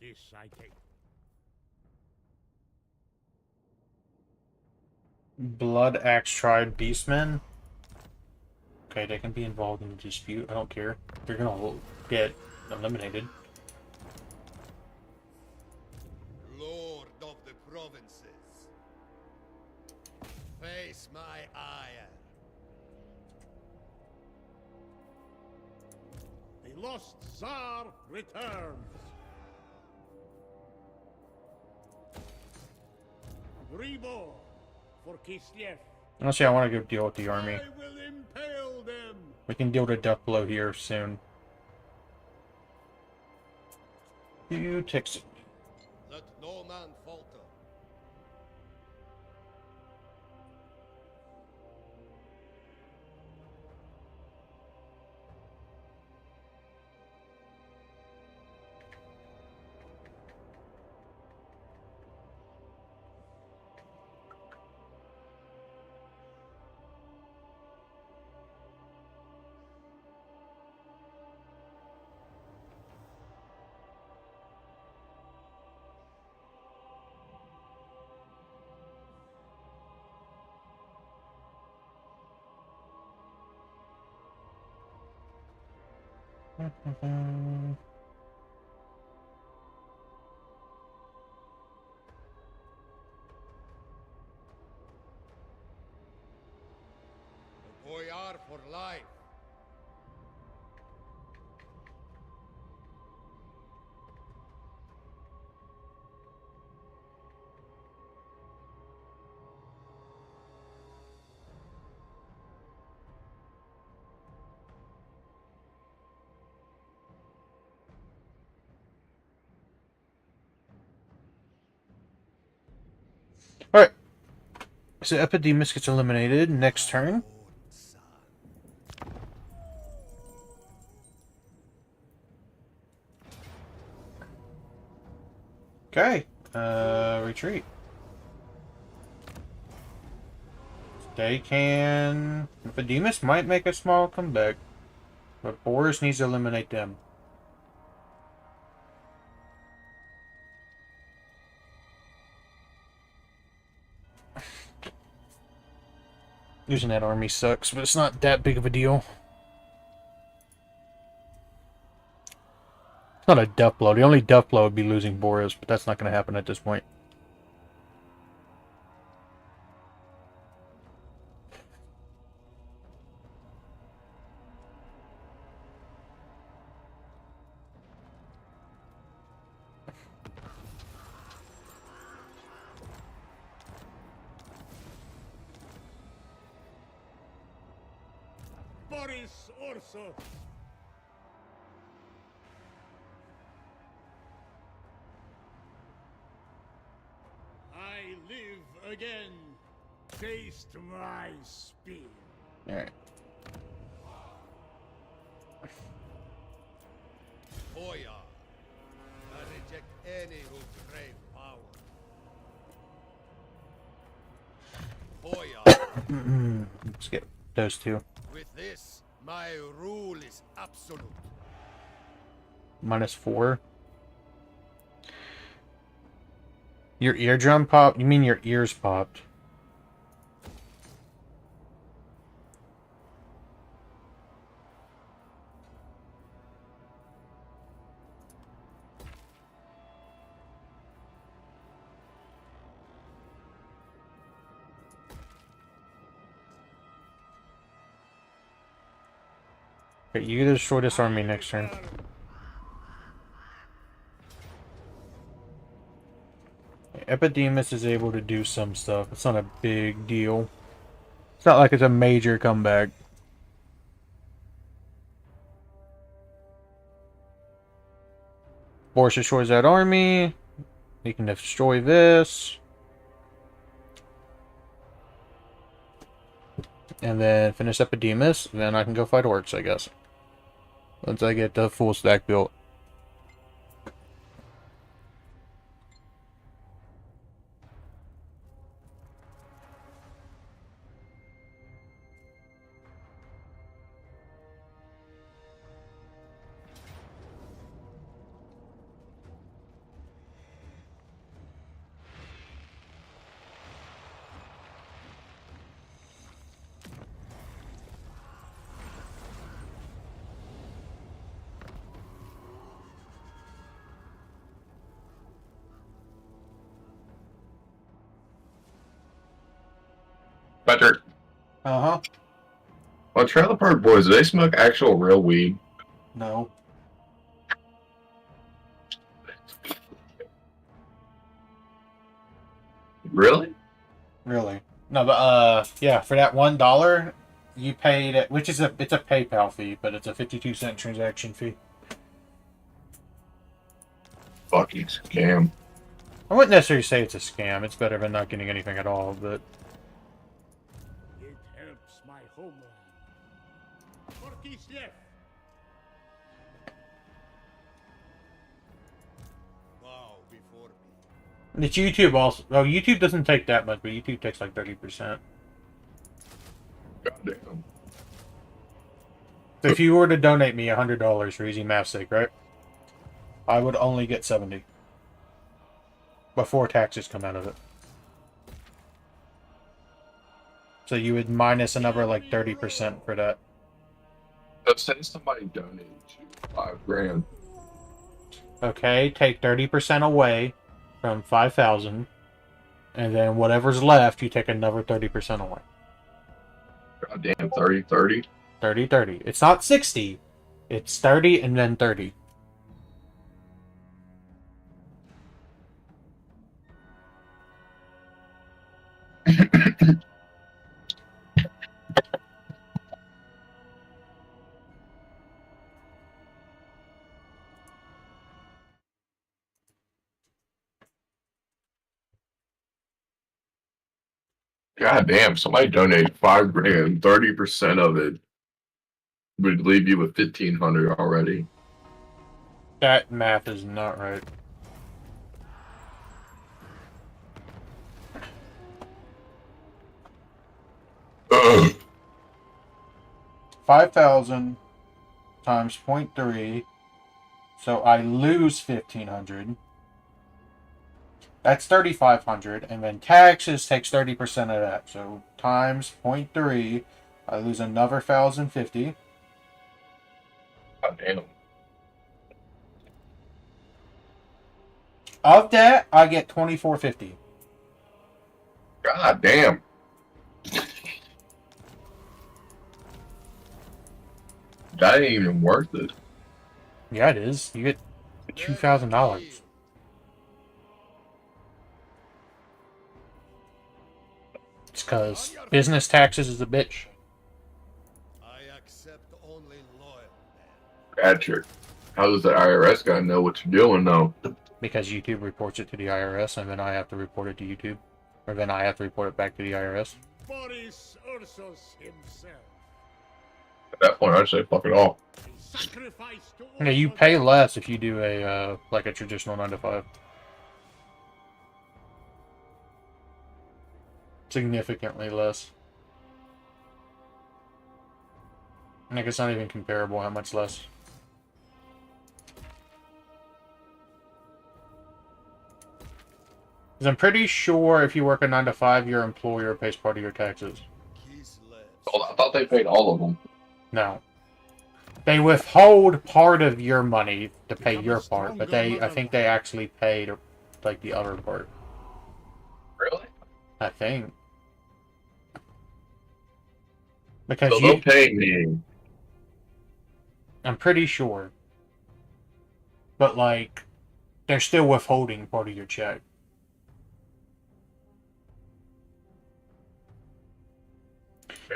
This I take. Blood Axe Tribe Beastmen. Okay, they can be involved in the dispute. I don't care. They're gonna get eliminated. Lord of the provinces. Face my ire. The lost Tsar returns. Reborn for Kislev. Honestly, I want to go deal with the army. I will impale them. We can deal with a death blow here soon. You takes it. Let no man falter. The boyar for life. Alright. So Epidemus gets eliminated next turn. Okay. Retreat. They can... Epidemus might make a small comeback. But Boris needs to eliminate them. Using that army sucks, but it's not that big of a deal. It's not a death blow. The only death blow would be losing Boris, but that's not going to happen at this point. Boris Orso. I live again. Taste my spear. Alright. Boyar. I reject any who crave power. Boyar. Let's get those two. With this, my rule is absolute. -4. Your eardrum popped? You mean your ears popped? Okay, you can destroy this army next turn. Epidemus is able to do some stuff. It's not a big deal. It's not like it's a major comeback. Boris destroys that army. He can destroy this. And then finish Epidemus. Then I can go fight orcs, I guess. Once I get the full stack built. Patrick. Uh-huh. Well, Trailer Park Boys, do they smoke actual real weed? No. Really? No, but yeah, for that $1, you paid it, which is it's a PayPal fee, but it's a 52-cent transaction fee. Fucking scam. I wouldn't necessarily say it's a scam. It's better than not getting anything at all, but It helps my homeland. For Kislev. Bow before me. it's YouTube also. Well, YouTube doesn't take that much, but YouTube takes like 30%. Goddamn. So if you were to donate me $100 for easy math's sake, right? I would only get 70 before taxes come out of it. So you would minus another like 30% for that. So say somebody donated you $5,000. Okay, take 30% away from 5,000, and then whatever's left, you take another 30% away. Goddamn, 30-30. 30-30. It's not 60. It's 30 and then 30. Goddamn, somebody donated $5,000. 30% of it would leave you with 1,500 already. That math is not right. Ugh. 5,000 times 0.3, so I lose 1,500. That's 3,500, and then taxes takes 30% of that. So times 0.3, I lose another 1,050. Goddamn. Of that, I get 2,450. Goddamn. That ain't even worth it. Yeah, it is. You get $2,000. It's because business taxes is a bitch. I accept only loyal men. Patrick, how does the IRS guy know what you're doing, though? Because YouTube reports it to the IRS, and then I have to report it to YouTube. Or then I have to report it back to the IRS. Boris Ursus himself. At that point, I'd say fuck it all. Sacrifice to Yeah, you pay less if you do a like a traditional 9 to 5. Significantly less. Like it's not even comparable how much less. Because I'm pretty sure if you work a 9 to 5, your employer pays part of your taxes. Kislev. Oh, I thought they paid all of them. No. They withhold part of your money to pay your part, but I think they actually paid like the other part. Really? I think. Because So they'll pay me. I'm pretty sure. But like, they're still withholding part of your check.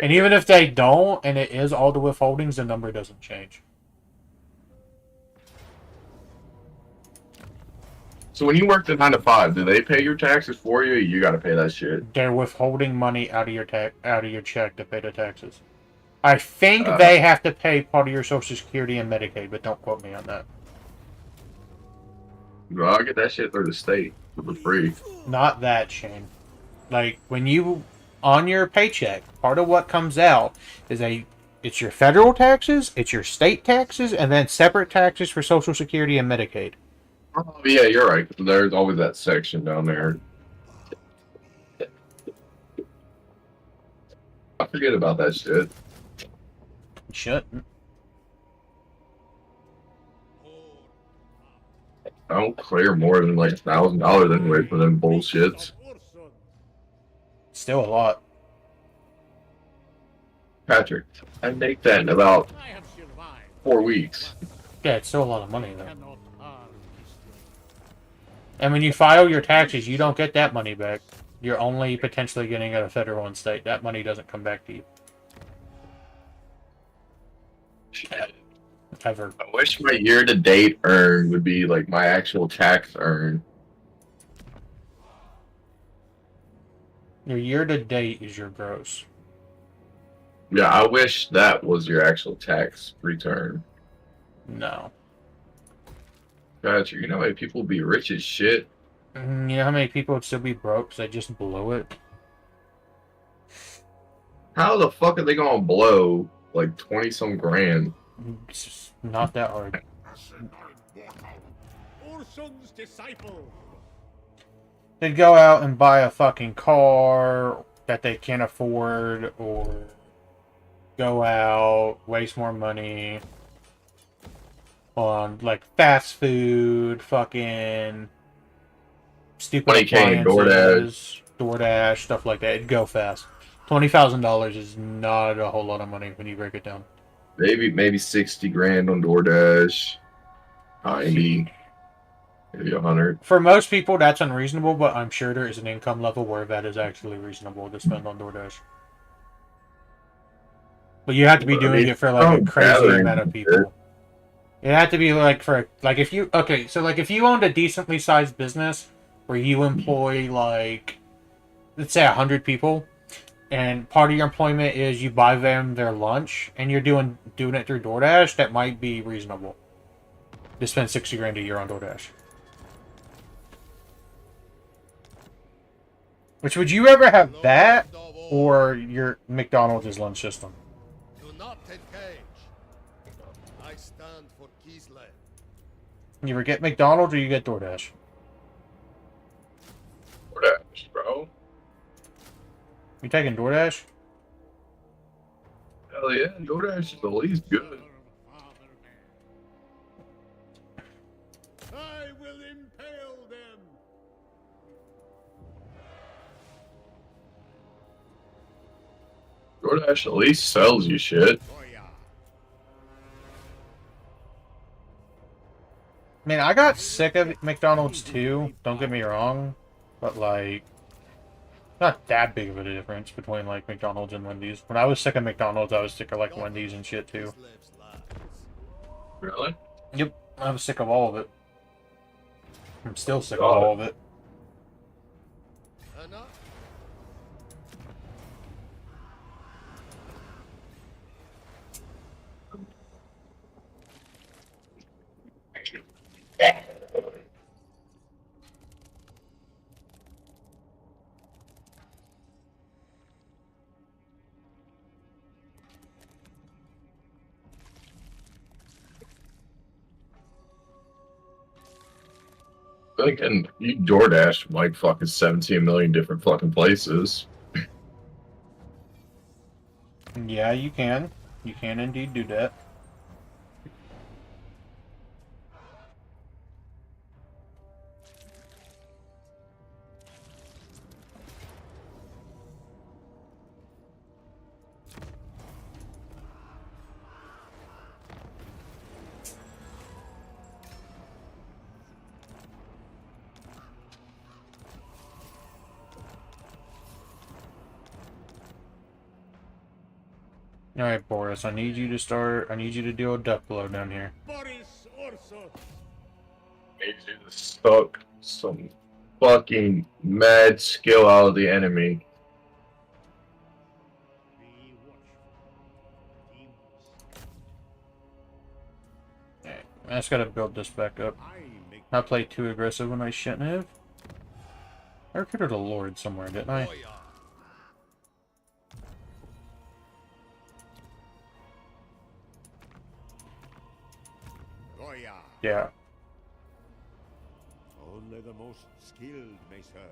And even if they don't, and it is all the withholdings, the number doesn't change. So when you work the 9 to 5, do they pay your taxes for you? Or you got to pay that shit. They're withholding money out of your check to pay the taxes. I think they have to pay part of your Social Security and Medicaid, but don't quote me on that. Well, I'll get that shit through the state for free. Not that, Shane. Like, when you, on your paycheck, part of what comes out is it's your federal taxes, it's your state taxes, and then separate taxes for Social Security and Medicaid. Oh, yeah, you're right. There's always that section down there. I forget about that shit. You shouldn't. I don't clear more than like $1,000 anyway for them bullshits. Still a lot. Patrick, I make that in about I have survived. 4 weeks. Yeah, it's still a lot of money, though. Cannot harm Kislev. And when you file your taxes, you don't get that money back. You're only potentially getting at a federal and state. That money doesn't come back to you. Shit. Ever. I wish my year-to-date earn would be like my actual tax earn. Your year-to-date is your gross. Yeah, I wish that was your actual tax return. No. Gotcha. You know how many people be rich as shit? You know how many people would still be broke because they just blew it? How the fuck are they gonna blow like 20-some grand? It's just not that hard. Urson's disciple. They'd go out and buy a fucking car that they can't afford, or go out, waste more money on like fast food, fucking stupid 20K appliances, DoorDash, stuff like that. It'd go fast. $20,000 is not a whole lot of money when you break it down. Maybe 60 grand on DoorDash. 90. Maybe 100. For most people, that's unreasonable, but I'm sure there is an income level where that is actually reasonable to spend on DoorDash. But you have to be doing it for like a crazy amount of people. It had to be like for like if you if you owned a decently sized business where you employ like let's say 100 people, and part of your employment is you buy them their lunch, and you're doing it through DoorDash, that might be reasonable to spend 60 grand a year on DoorDash. Which would you ever have that or your McDonald's lunch system? Do not engage. I stand for Kislev. You ever get McDonald's or you get DoorDash? DoorDash, bro. You taking DoorDash? Hell yeah, DoorDash is at least good. I will impale them. DoorDash at least sells you shit. I mean, I got sick of McDonald's too, don't get me wrong, but like, not that big of a difference between like McDonald's and Wendy's. When I was sick of McDonald's, I was sick of like Wendy's and shit too. Really? Yep, I was sick of all of it. I'm still sick of all of it. Enough. Like, and you DoorDash from like fucking 17 million different fucking places. Yeah, you can. You can indeed do that. Alright, Boris, I need you to do a duck blow down here. Boris Urso. Needs you to suck some fucking mad skill out of the enemy. Be watchful. Demons. Alright, I just gotta build this back up. I make I played too aggressive when I shouldn't have. I recruited a lord somewhere, didn't I? Goya. Yeah. Only the most skilled may serve.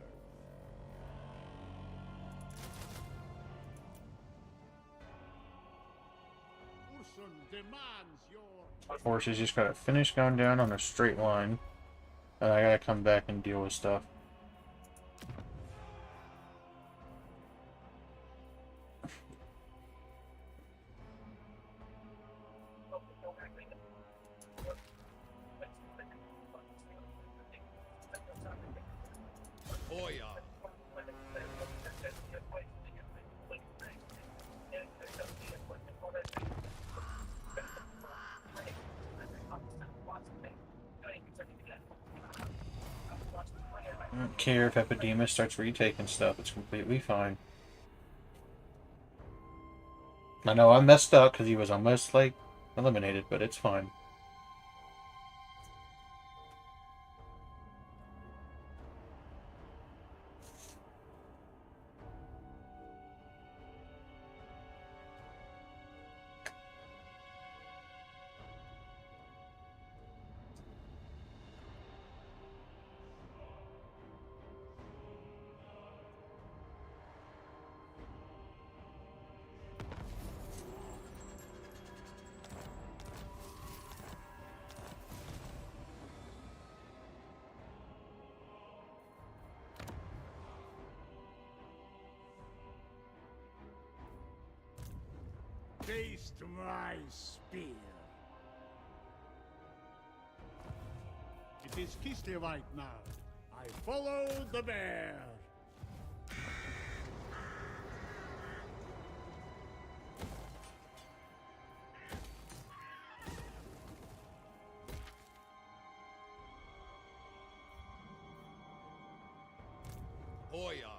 Urson demands your Horses just gotta finish going down on a straight line. And I gotta come back and deal with stuff. I don't care if Epidemus starts retaking stuff, it's completely fine. I know I messed up because he was almost, like, eliminated, but it's fine. Taste my spear. It is Kislevite now. I follow the bear. Hoya.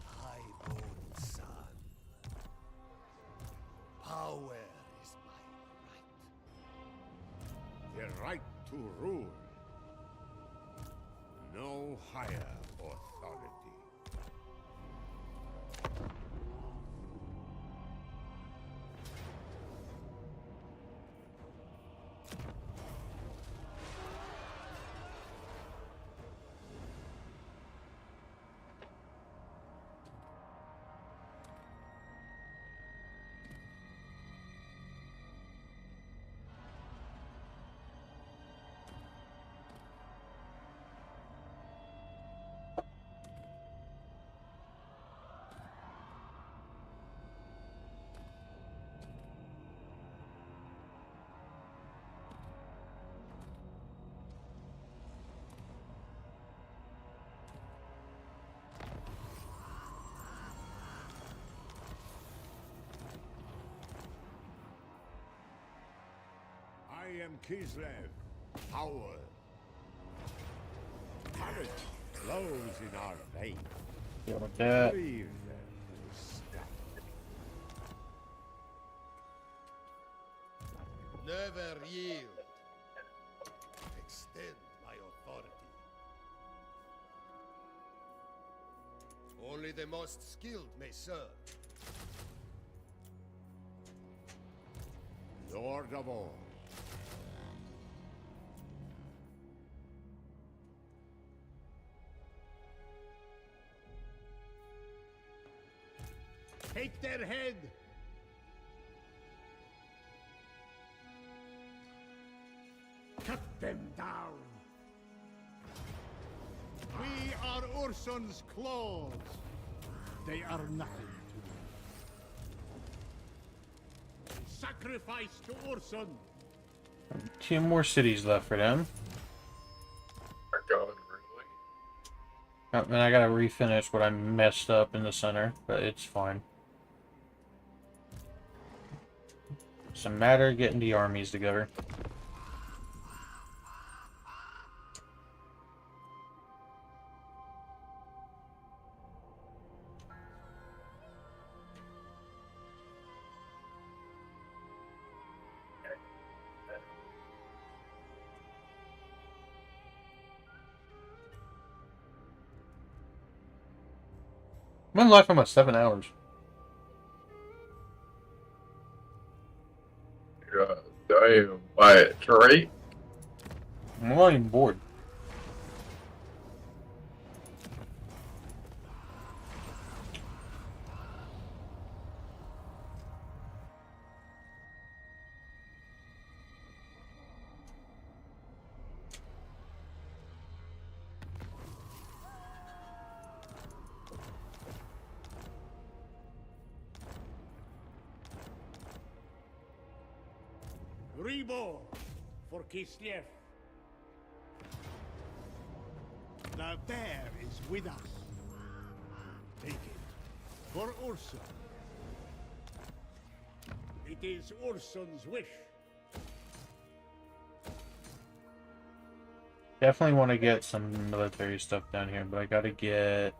Highborn son. Power is my right. The right to rule. No higher authority. I am Kislev, power. Courage flows in our veins. Deal with that. Breathe and stop. Never yield. Extend my authority. Only the most skilled may serve. Lord of all. Take their head! Cut them down! We are Urson's claws! They are nothing to me. Sacrifice to Urson! 2 more cities left for them. My God, really? Oh, and I gotta refinish what I messed up in the center, but it's fine. It's a matter of getting the armies together. I'm in life almost 7 hours. God damn. By a tree? I'm not even bored. Reborn for Kislev. The bear is with us. Take it for Urson. It is Urson's wish. Definitely want to get some military stuff down here, but I gotta get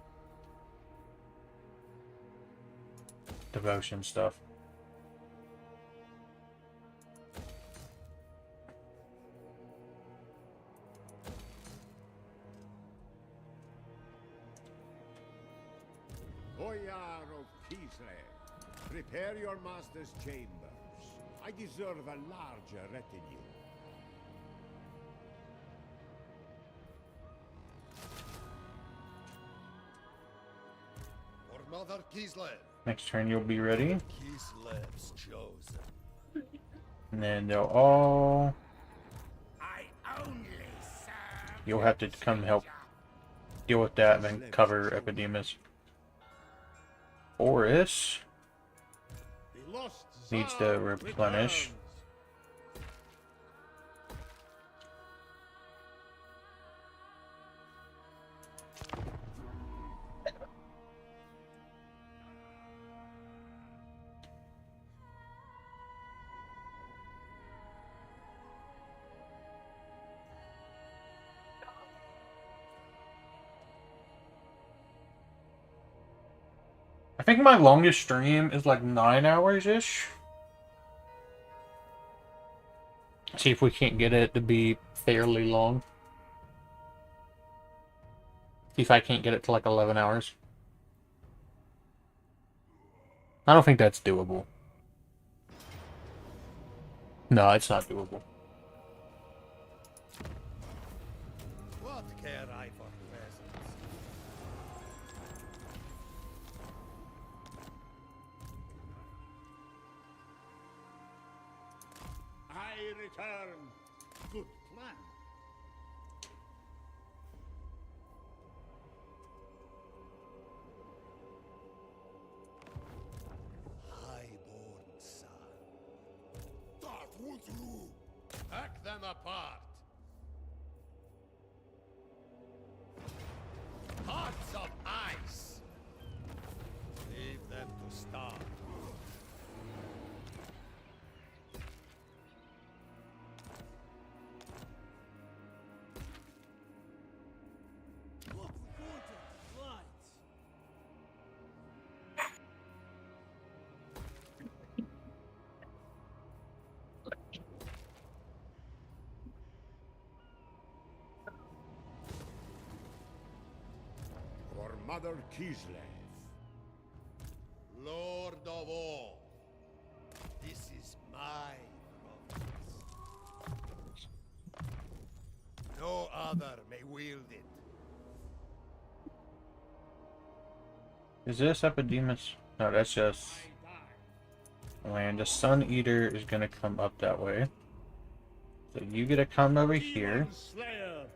devotion stuff. Boyar of Kislev, prepare your master's chambers. I deserve a larger retinue. For Mother Kislev. Next turn you'll be ready. Kislev's chosen. And then they'll all... I only serve. You'll have to come help deal with that and then cover Epidemus. Boris The lost needs to Tsar replenish. returns. I think my longest stream is like 9 hours-ish. See if we can't get it to be fairly long. See if I can't get it to like 11 hours. I don't think that's doable. No, it's not doable. What care I for peasants? I return. Good plan. Highborn son. That would you. Hack them apart. Hearts of ice. Leave them to starve. Look, recorded. Lights. For Mother Kislev. Lord of all. This is my province. No other may wield it. Is this Epidemus? No, that's just land. The Sun Eater is gonna come up that way. So you get to come over here. Demon Slayer.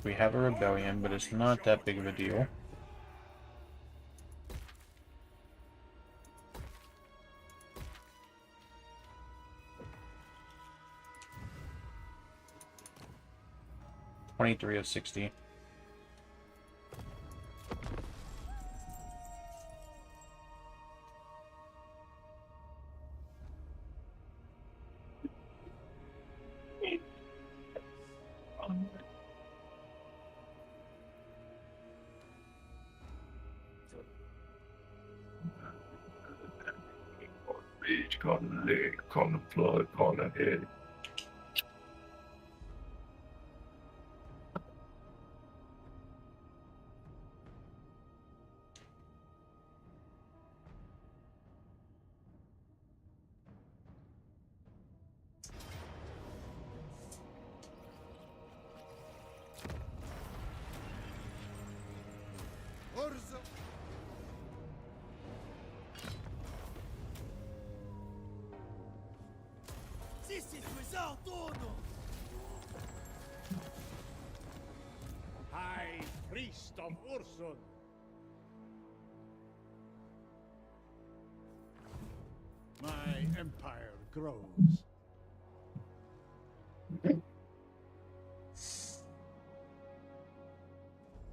We have a rebellion, but it's not that big of a deal. $23 of 60. Beach, corner leg, corner floor, corner head. Urza. This is without honor. High Priest of Ursun. My empire grows.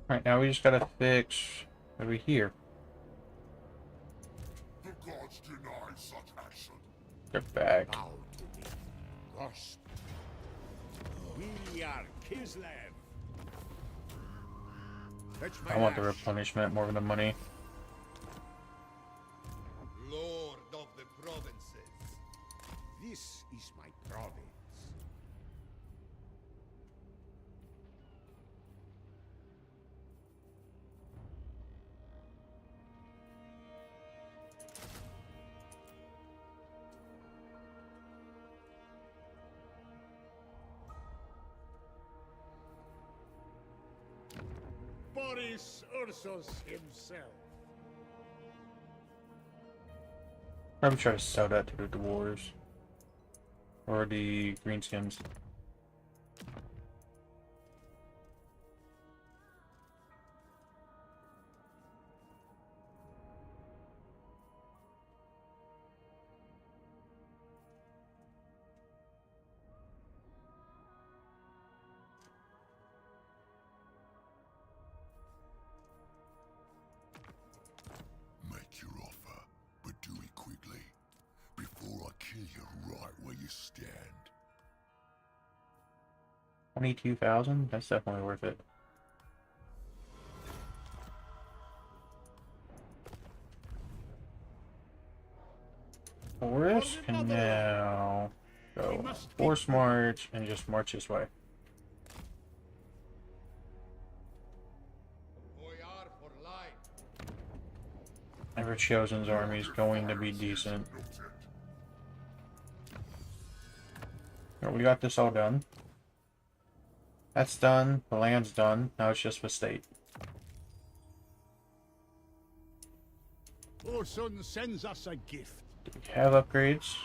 Right now we just gotta fix over here. The gods deny such action. Get back. Bow to me. Gosh. We warrior Kislev. Fetch my I want the ash. replenishment more than the money. Lord of the provinces. This is my province. Boris Ursus himself. Probably try to sell that to the dwarves. Or the greenskins. Make your offer, but do it quickly, before I kill you right where you stand. 22,000? That's definitely worth it. Boris can now go force march and just march this way. Boyar for life. Ever Chosen's army is going to be decent. So we got this all done. That's done. The land's done. Now it's just the state. Orson sends us a gift. Do we have upgrades?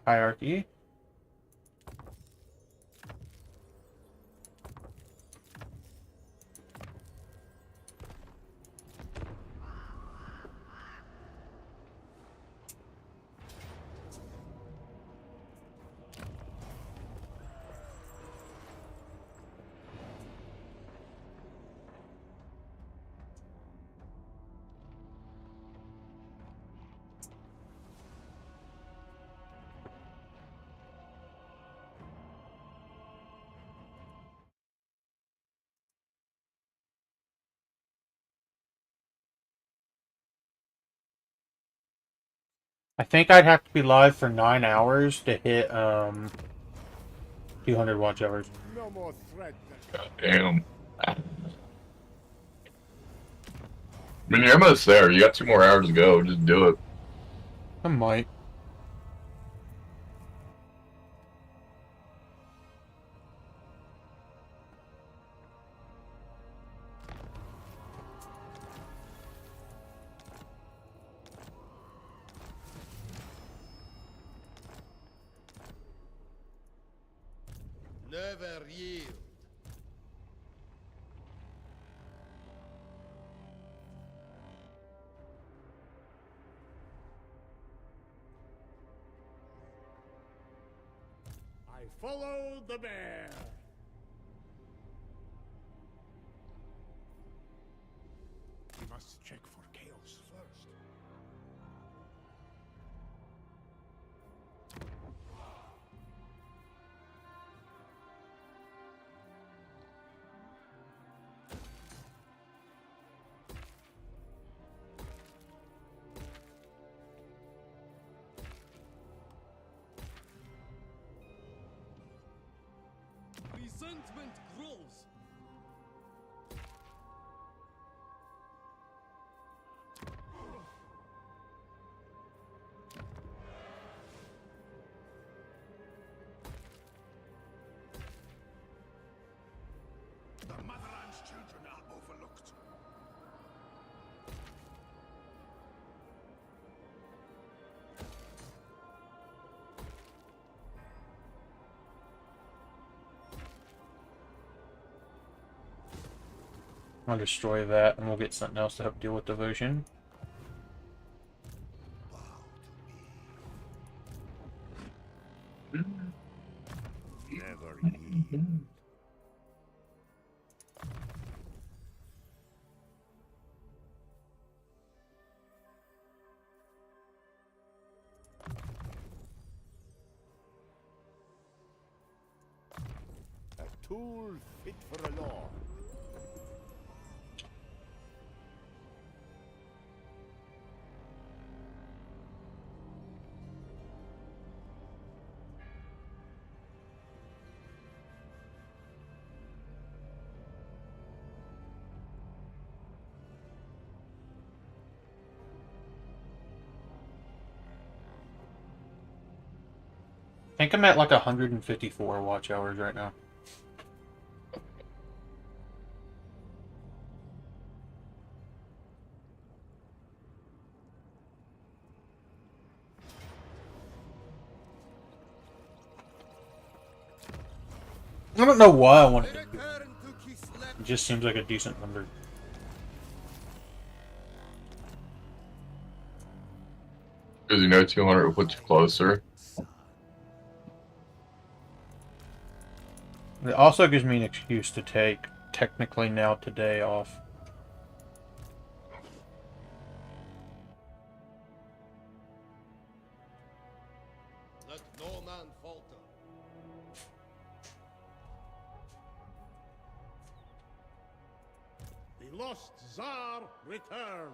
Hierarchy. I think I'd have to be live for 9 hours to hit 200 watch hours. No more threat. God damn. I mean, you're almost there. You got 2 more hours to go. Just do it. I might. Never yield. I follow the bear. We must check for chaos first. Resentment grows. The motherland's children are overlooked. I'll destroy that and we'll get something else to help deal with devotion. Never yield. tool fit for a lord. I think I'm at like 154 watch hours right now. I don't know why I want to do it. Return to Kislev. It just seems like a decent number. Because you know 200 will put you closer. It also gives me an excuse to take, technically now, today off. Let no man falter. The lost Tsar returns.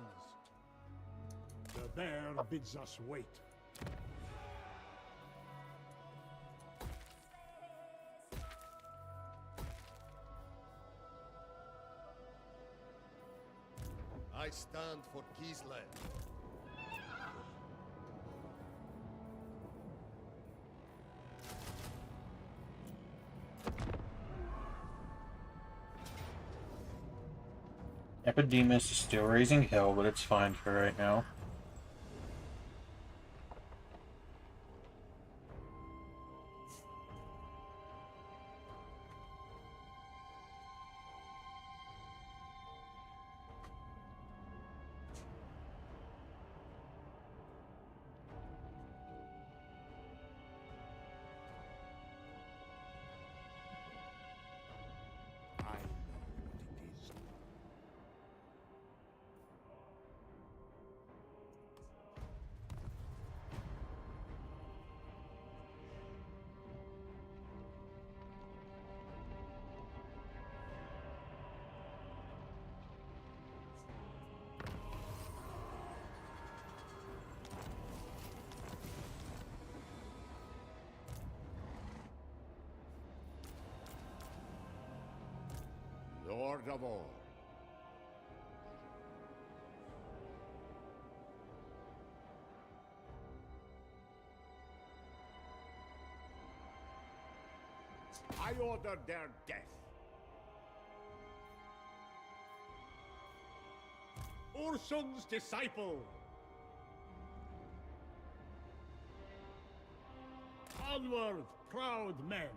The bear bids us wait. I stand for Kislev. Epidemus is still raising hell, but it's fine for right now. I know what it is. Lord of all. I order their death. Ursun's disciple. Onward, proud men.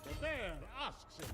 The bear asks it.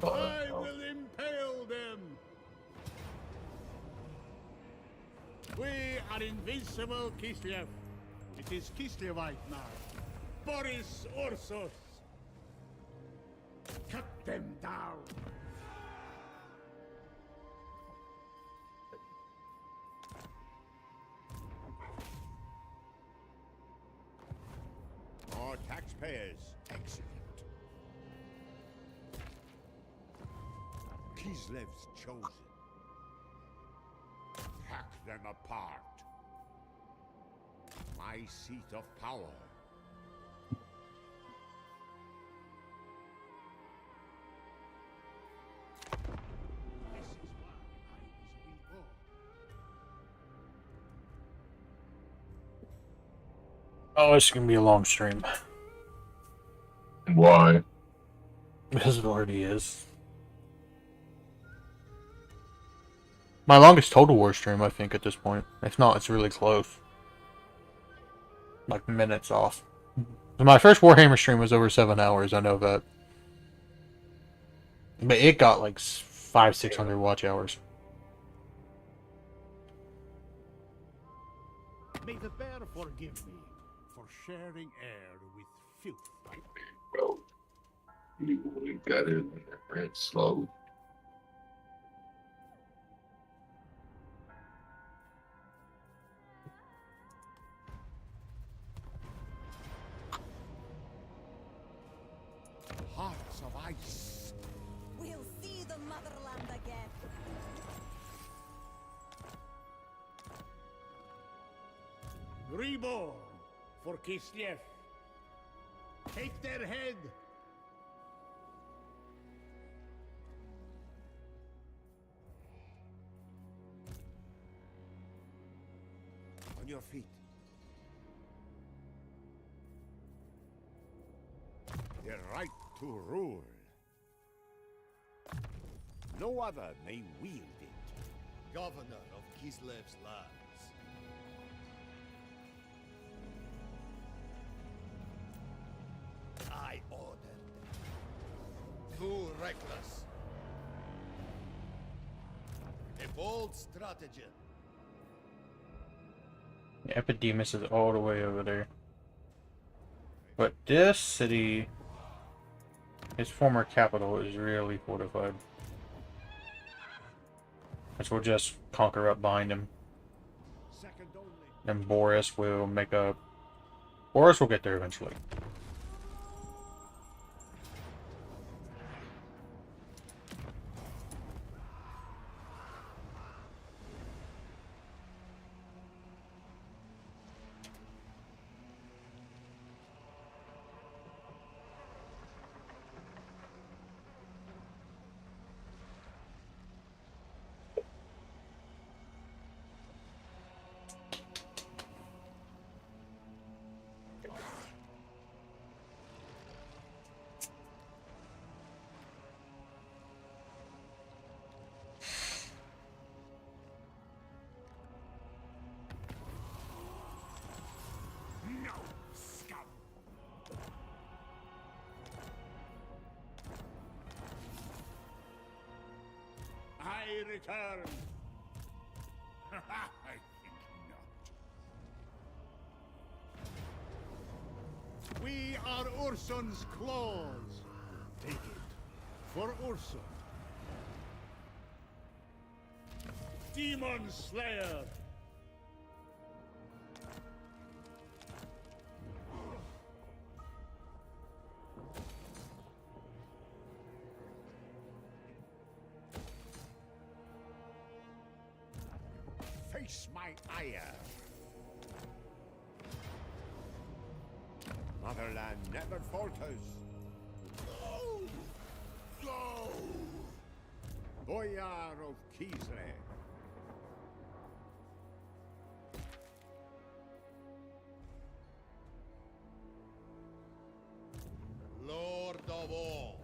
I will impale them. We are invincible, Kislev. It is Kislevite now. Boris Ursus. Cut them down. More taxpayers. Excellent. Kislev's chosen. Hack them apart. My seat of power. This is why I was reborn. Oh, it's gonna be a long stream. Why? Because it already is. My longest Total War stream, I think, at this point. If not, it's really close. Like minutes off. My first Warhammer stream was over 7 hours, I know that. But it got like 500-600 watch hours. May the bear forgive me for sharing air with filth. Bro, you got it ran slow. Hearts of ice. We'll see the motherland again. Reborn for Kislev. Take their head. On your feet. The right to rule. No other may wield it. Governor of Kislev's lands. I ordered. Too reckless. A bold stratagem. Yeah, Epidemus is all the way over there. But this city, his former capital, is really fortified. Which we'll just conquer up behind him. Second only. And Boris will make a... Boris will get there eventually. No, scum! I return. I think not. We are Ursun's claws. Take it for Ursun. Demon Slayer. Face my ire. Motherland never falters. Go! Go! Boyar of Kislev. Lord of all.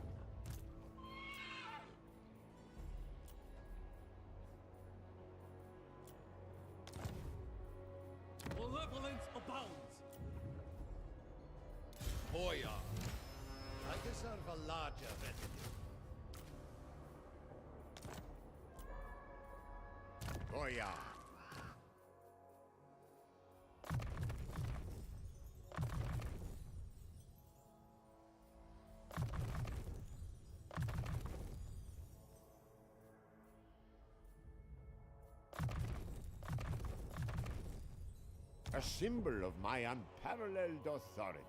Hoya. I deserve a larger retinue. Goya. A symbol of my unparalleled authority.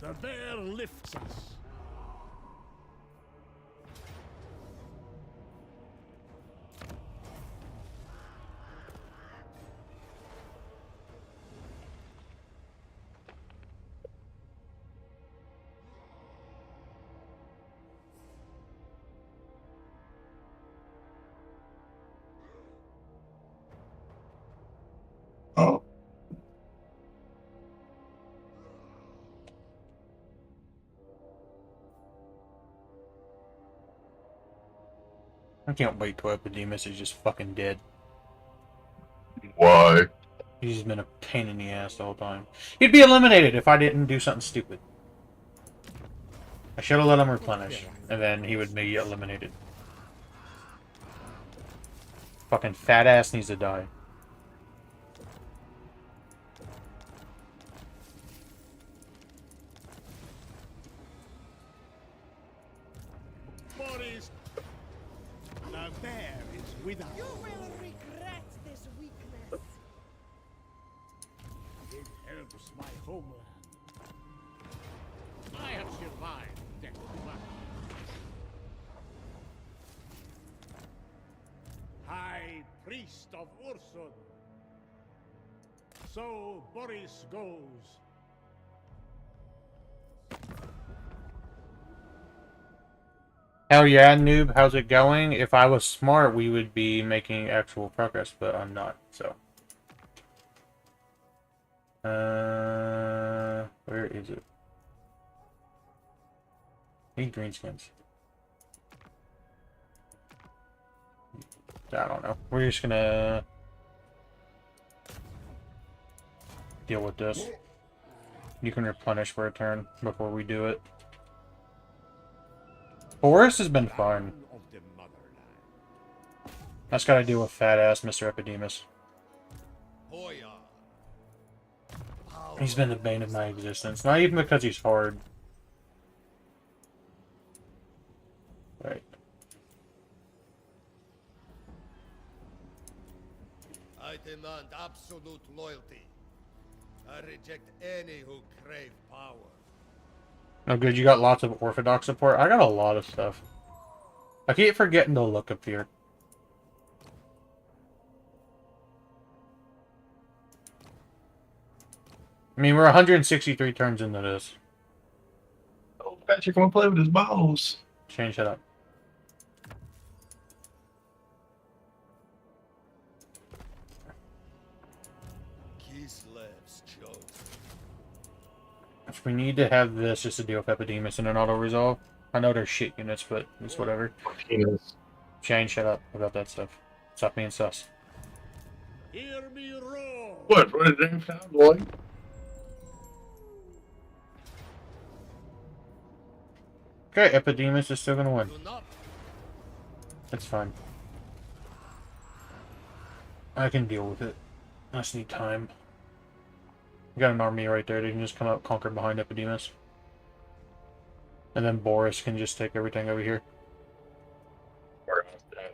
The bear lifts us. Oh. I can't wait till Epidemus is just fucking dead. Why? He's been a pain in the ass the whole time. He'd be eliminated if I didn't do something stupid. I should have let him replenish, and then he would be eliminated. Fucking fat ass needs to die. Boris, the bear is with us. You will regret this weakness. It helps my homeland. I have survived death. High Priest of Ursun. So Boris goes. Hell yeah, noob, how's it going? If I was smart, we would be making actual progress, but I'm not, so. Where is it? Need greenskins. I don't know. We're just gonna deal with this. You can replenish for a turn before we do it. Boris has been fine. Of the motherland. That's gotta do with fat ass Mr. Epidemus. Hoya. He's been the bane of my existence. Not even because he's hard. Right. I demand absolute loyalty. I reject any who crave power. Oh good, you got lots of Orthodox support? I got a lot of stuff. I keep forgetting to look up here. I mean, we're 163 turns into this. Oh, Patrick want to play with his balls. Change that up. Kislev's chosen. We need to have this just to deal with Epidemus and an auto-resolve. I know they're shit units, but it's whatever. Penis. Shane, shut up about that stuff. Stop being sus. Hear me roar. What? What did it sound like? Okay, Epidemus is still gonna win. Do not. It's fine. I can deal with it. I just need time. We got an army right there. They can just come out, conquer behind Epidemus. And then Boris can just take everything over here.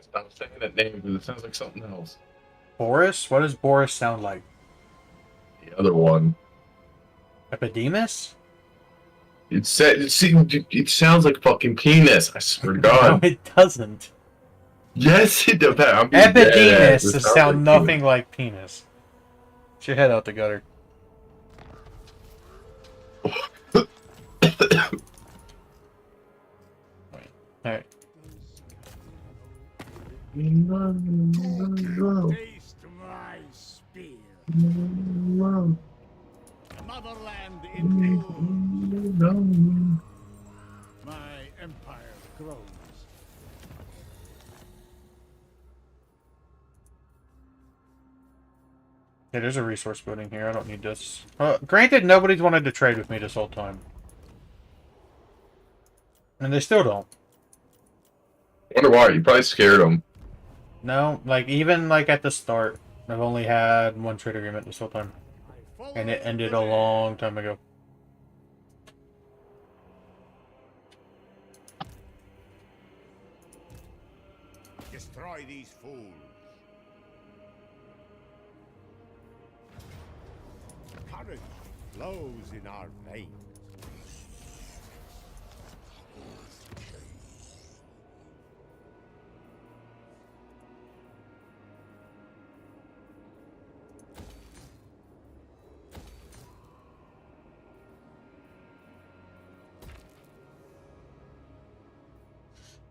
Stop saying that name because it sounds like something else. Boris? What does Boris sound like? The other one. Epidemus? It sounds like fucking penis. I swear to No, God. it doesn't. Yes, it does. I'm being dead Epidemus ass. It sounds sound like nothing like penis. Get your head out the gutter. Alright. Taste my spear. The motherland in view. My empire grows. Yeah, there's a resource building here. I don't need this. Granted, nobody's wanted to trade with me this whole time. And they still don't. Wonder why? You probably scared them. No, like, even, like, at the start, I've only had one trade agreement this whole time. And it ended a long time ago. Destroy these fools. Courage flows in our veins.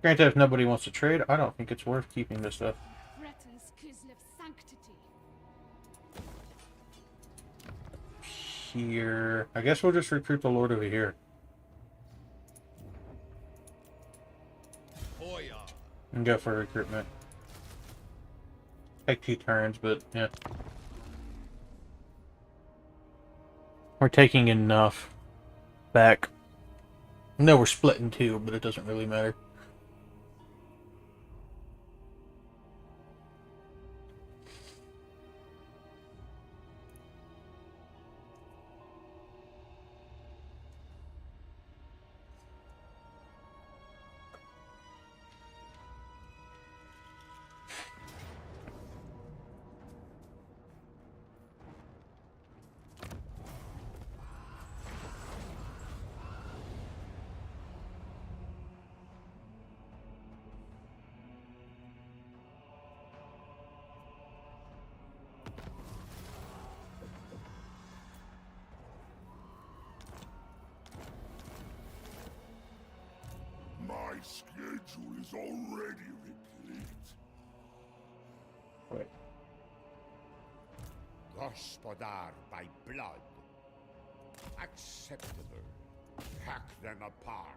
Granted, if nobody wants to trade, I don't think it's worth keeping this stuff. Threatens Kislev's sanctity. Here. I guess we'll just recruit the Lord over here. Oh yeah. And go for recruitment. Take 2 turns, but yeah. We're taking enough back. No, we're splitting 2, but it doesn't really matter. My schedule is already replete. Wait. Gospodar by blood. Acceptable. Hack them apart.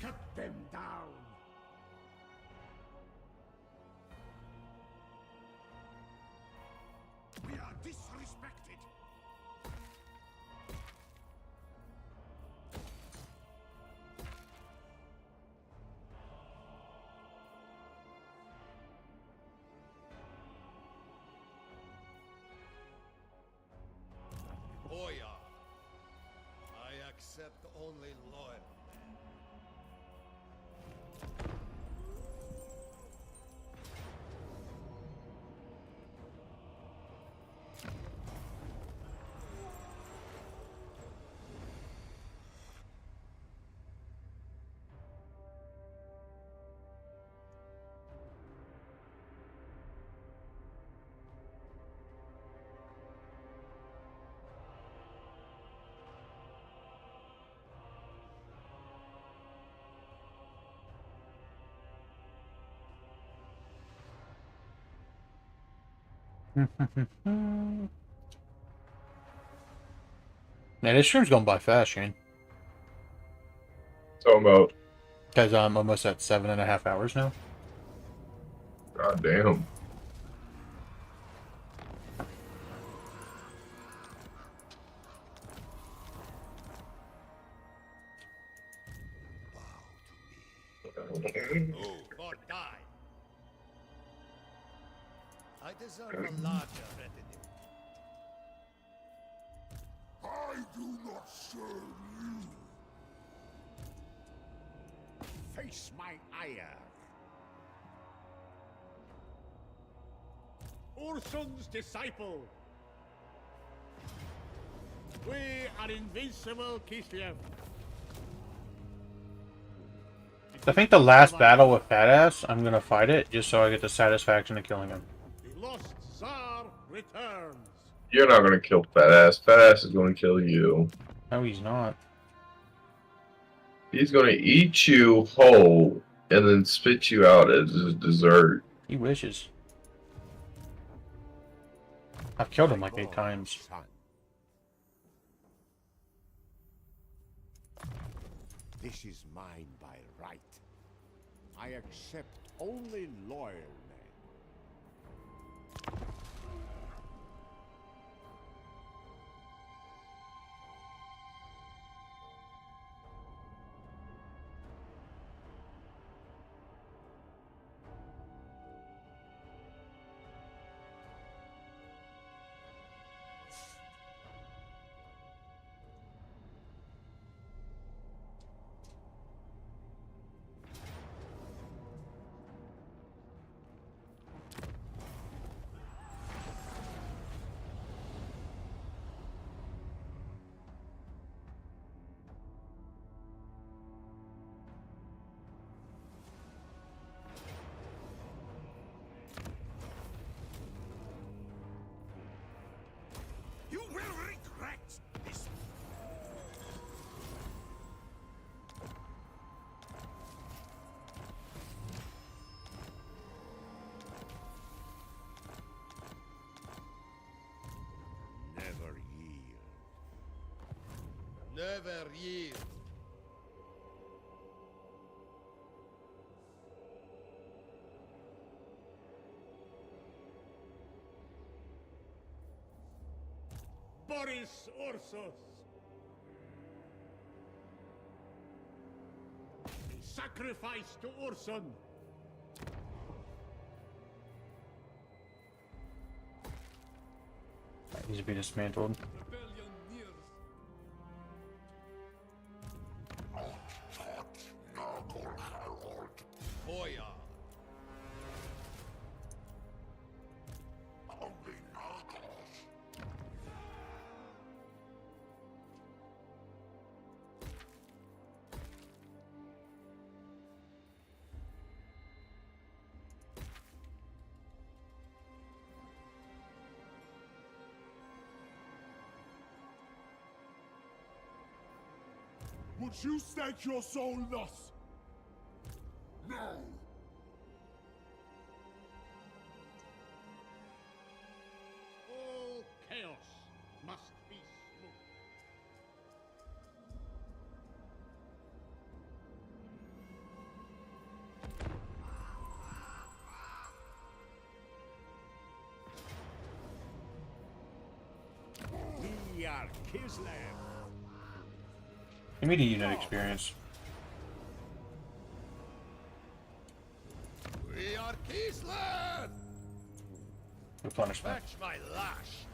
Cut them down. We are disrespected. Oh yeah. I accept only loyal men. Yeah, this stream's going by fast, Shane. So about. Because I'm almost at 7.5 hours now. God damn. Move or die. I deserve a larger retinue. I do not serve you. Face my ire. Ursun's disciple. We are invincible, Kislev. I think the last battle with Badass, I'm gonna fight it just so I get the satisfaction of killing him. The lost Tsar returns. You're not gonna kill Fatass. Fatass is gonna kill you. No, he's not. He's gonna eat you whole and then spit you out as his dessert. He wishes. I've killed him like 8 times. Son. This is mine by right. I accept Only loyal men. You will regret this. Never yield. Never yield. Boris Ursus. A sacrifice to Ursun. That needs to be dismantled. Rebellion nears. Boya. Would you stake your soul thus? No! All chaos must be smooth. We are Kislev. Give me the unit experience. We are Kislev! Replenishment. Fetch my lash!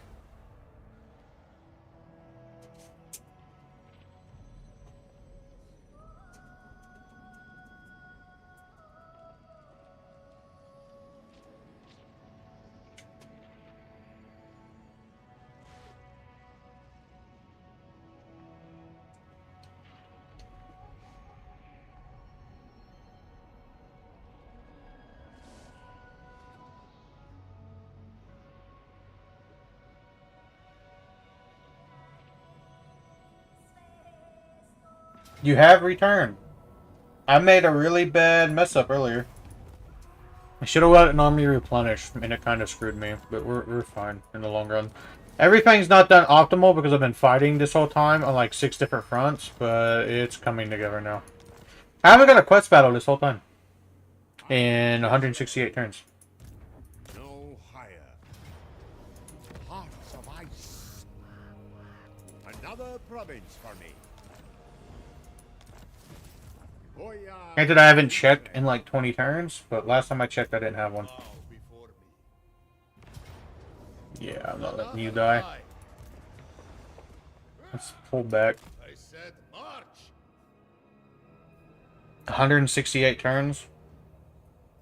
You have returned. I made a really bad mess up earlier. I should have let an army replenish, and it kind of screwed me, but we're fine in the long run. Everything's not done optimal because I've been fighting this whole time on like 6 different fronts, but it's coming together now. I haven't got a quest battle this whole time. In 168 turns. No higher. Hearts of ice. Another province for me. Granted, I haven't checked in like 20 turns, but last time I checked, I didn't have one. Bow before me. Yeah, I'm not letting you die. Let's pull back. I said march! 168 turns.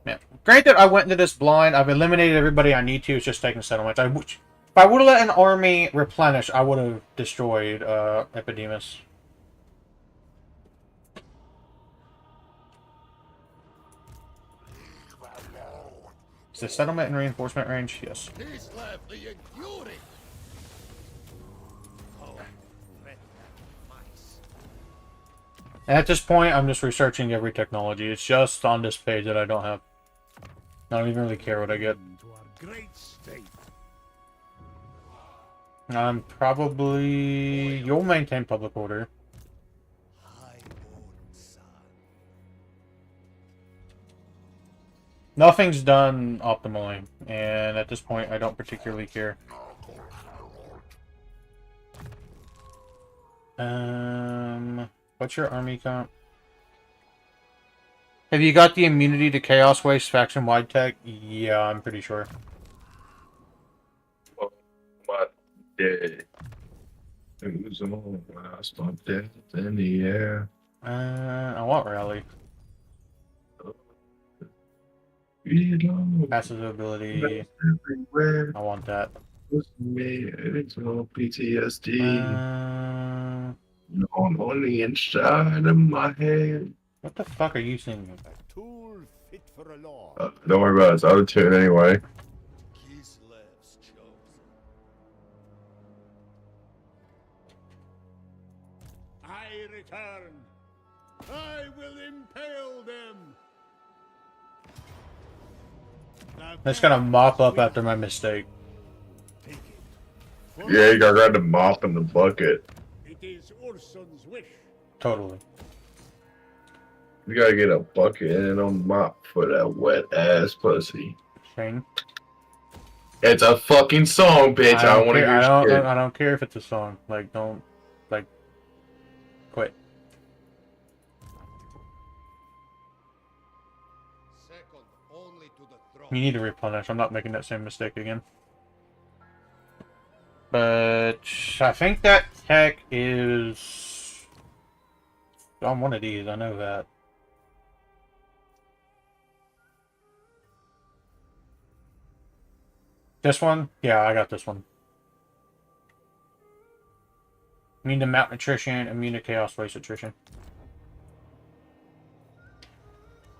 Yeah. Granted, I went into this blind. I've eliminated everybody I need to. It's just taking settlements. If I would have let an army replenish, I would have destroyed Epidemus. Is the settlement in reinforcement range? Yes. Kislev the Enduring! Oh, red mice. And at this point, I'm just researching every technology. It's just on this page that I don't have. I don't even really care what I get. To our great state. I'm probably... You'll maintain public order. Highborn son. Nothing's done optimally, and at this point, I don't particularly care. What's your army comp? Have you got the immunity to Chaos Waste faction-wide tech? Yeah, I'm pretty sure. What? Yeah. It was all last on death in the air. I want rally. Passive ability. Everywhere. I want that. Me, it's all PTSD. Uh, On the inside of my head. what the fuck are you singing? A tool fit for a lord. Don't worry about it. It's out of tune anyway. Kislev's chosen. I return. I will impale them. I'm just gonna mop up after my mistake. Take it. Yeah, you gotta grab the mop and the bucket. It is Urson's wish. Totally. You gotta get a bucket and a mop for that wet ass pussy. Shane. It's a fucking song, bitch. I don't want to hear shit. I don't care if it's a song. Like, don't, like, quit. Second only to the throne. You need to replenish. I'm not making that same mistake again. But I think that tech is on one of these. I know that. This one? Yeah, I got this one. Immune to malnutrition, immune to chaos waste attrition.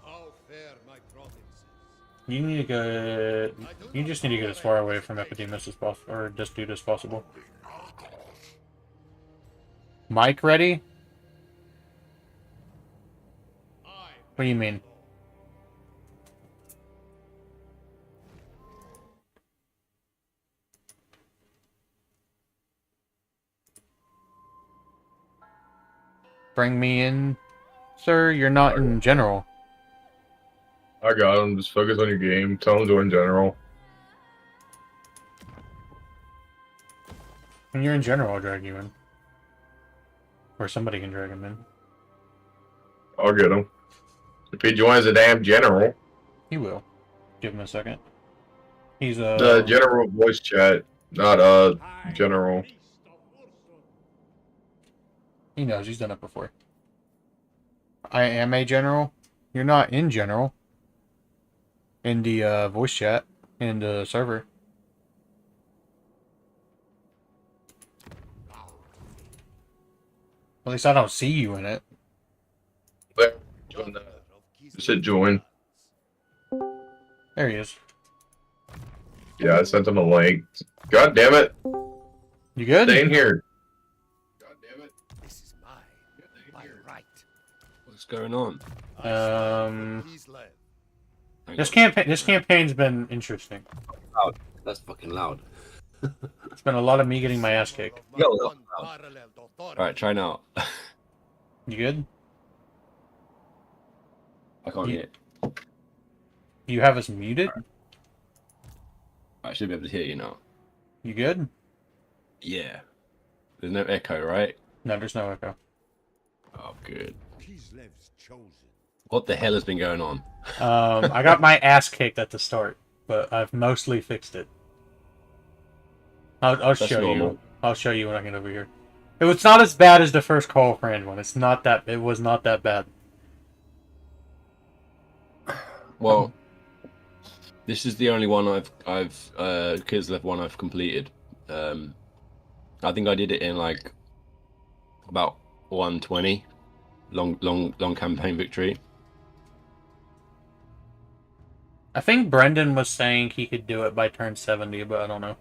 How fair my provinces. You need to get. You just need to get as far away from Epidemus as possible, or this dude as possible. Mike ready? What do you mean? Bring me in, sir. You're not in general. I got him. Just focus on your game. Tell him to in general. When you're in general, I'll drag you in. Or somebody can drag him in. I'll get him. If he joins the damn general. He will. Give him a second. He's The general voice chat, not general. He knows. He's done it before. I am a general. You're not in general. In the voice chat. In the server. At least I don't see you in it. There. Join that. Just hit join. There he is. Yeah, I sent him a link. God damn it. You good? Stay in here. God damn it. This is mine. By right. What's going on? Kislev. This campaign's been interesting. Loud. That's fucking loud. It's been a lot of me getting my ass kicked. Yo. Alright, try now. You good? I can't hear. You have us muted? I should be able to hear you now. You good? Yeah. There's no echo, right? No, there's no echo. Oh, good. Kislev's chosen. What the hell has been going on? I got my ass kicked at the start, but I've mostly fixed it. I'll show normal. you. I'll show you when I get over here. It was not as bad as the first Call Friend one. It's not that. It was not that bad. Well, this is the only one I've Kislev one I've completed. I think I did it in like about 120 long campaign victory. I think Brendan was saying he could do it by turn 70, but I don't know.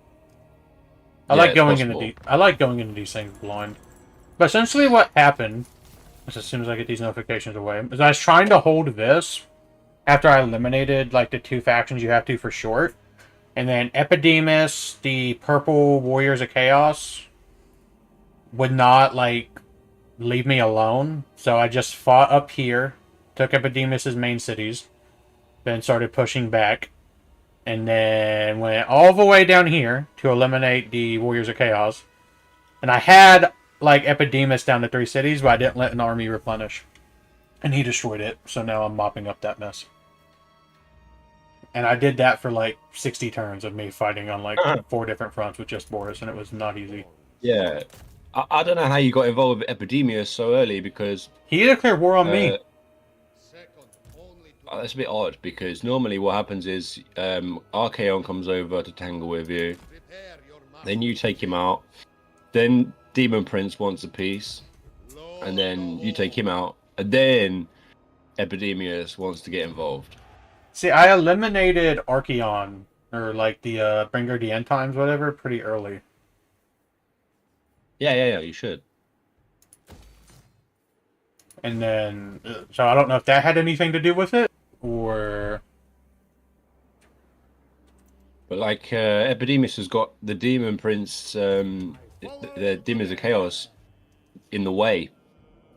I Yeah, like it's going possible. into these things blind. But essentially what happened, as soon as I get these notifications away, is I was trying to hold this after I eliminated like the two factions you have to for short. And then Epidemus, the purple Warriors of Chaos, would not like leave me alone. So I just fought up here, took Epidemus's main cities, then started pushing back, and then went all the way down here to eliminate the Warriors of Chaos. And I had, like, Epidemus down to 3 cities, but I didn't let an army replenish. And he destroyed it, so now I'm mopping up that mess. And I did that for, like, 60 turns of me fighting on, like, 4 different fronts with just Boris, and it was not easy. Yeah. I don't know how you got involved with Epidemius so early, because... He declared war on me. That's a bit odd, because normally what happens is Archaon comes over to tangle with you, then you take him out, then Demon Prince wants a piece, and then you take him out, and then Epidemius wants to get involved. See, I eliminated Archaon, or like the Bringer of the End Times, whatever, pretty early. Yeah, you should. And then, so I don't know if that had anything to do with it, or... But like, Epidemius has got the Demon Prince, the Demons of Chaos in the way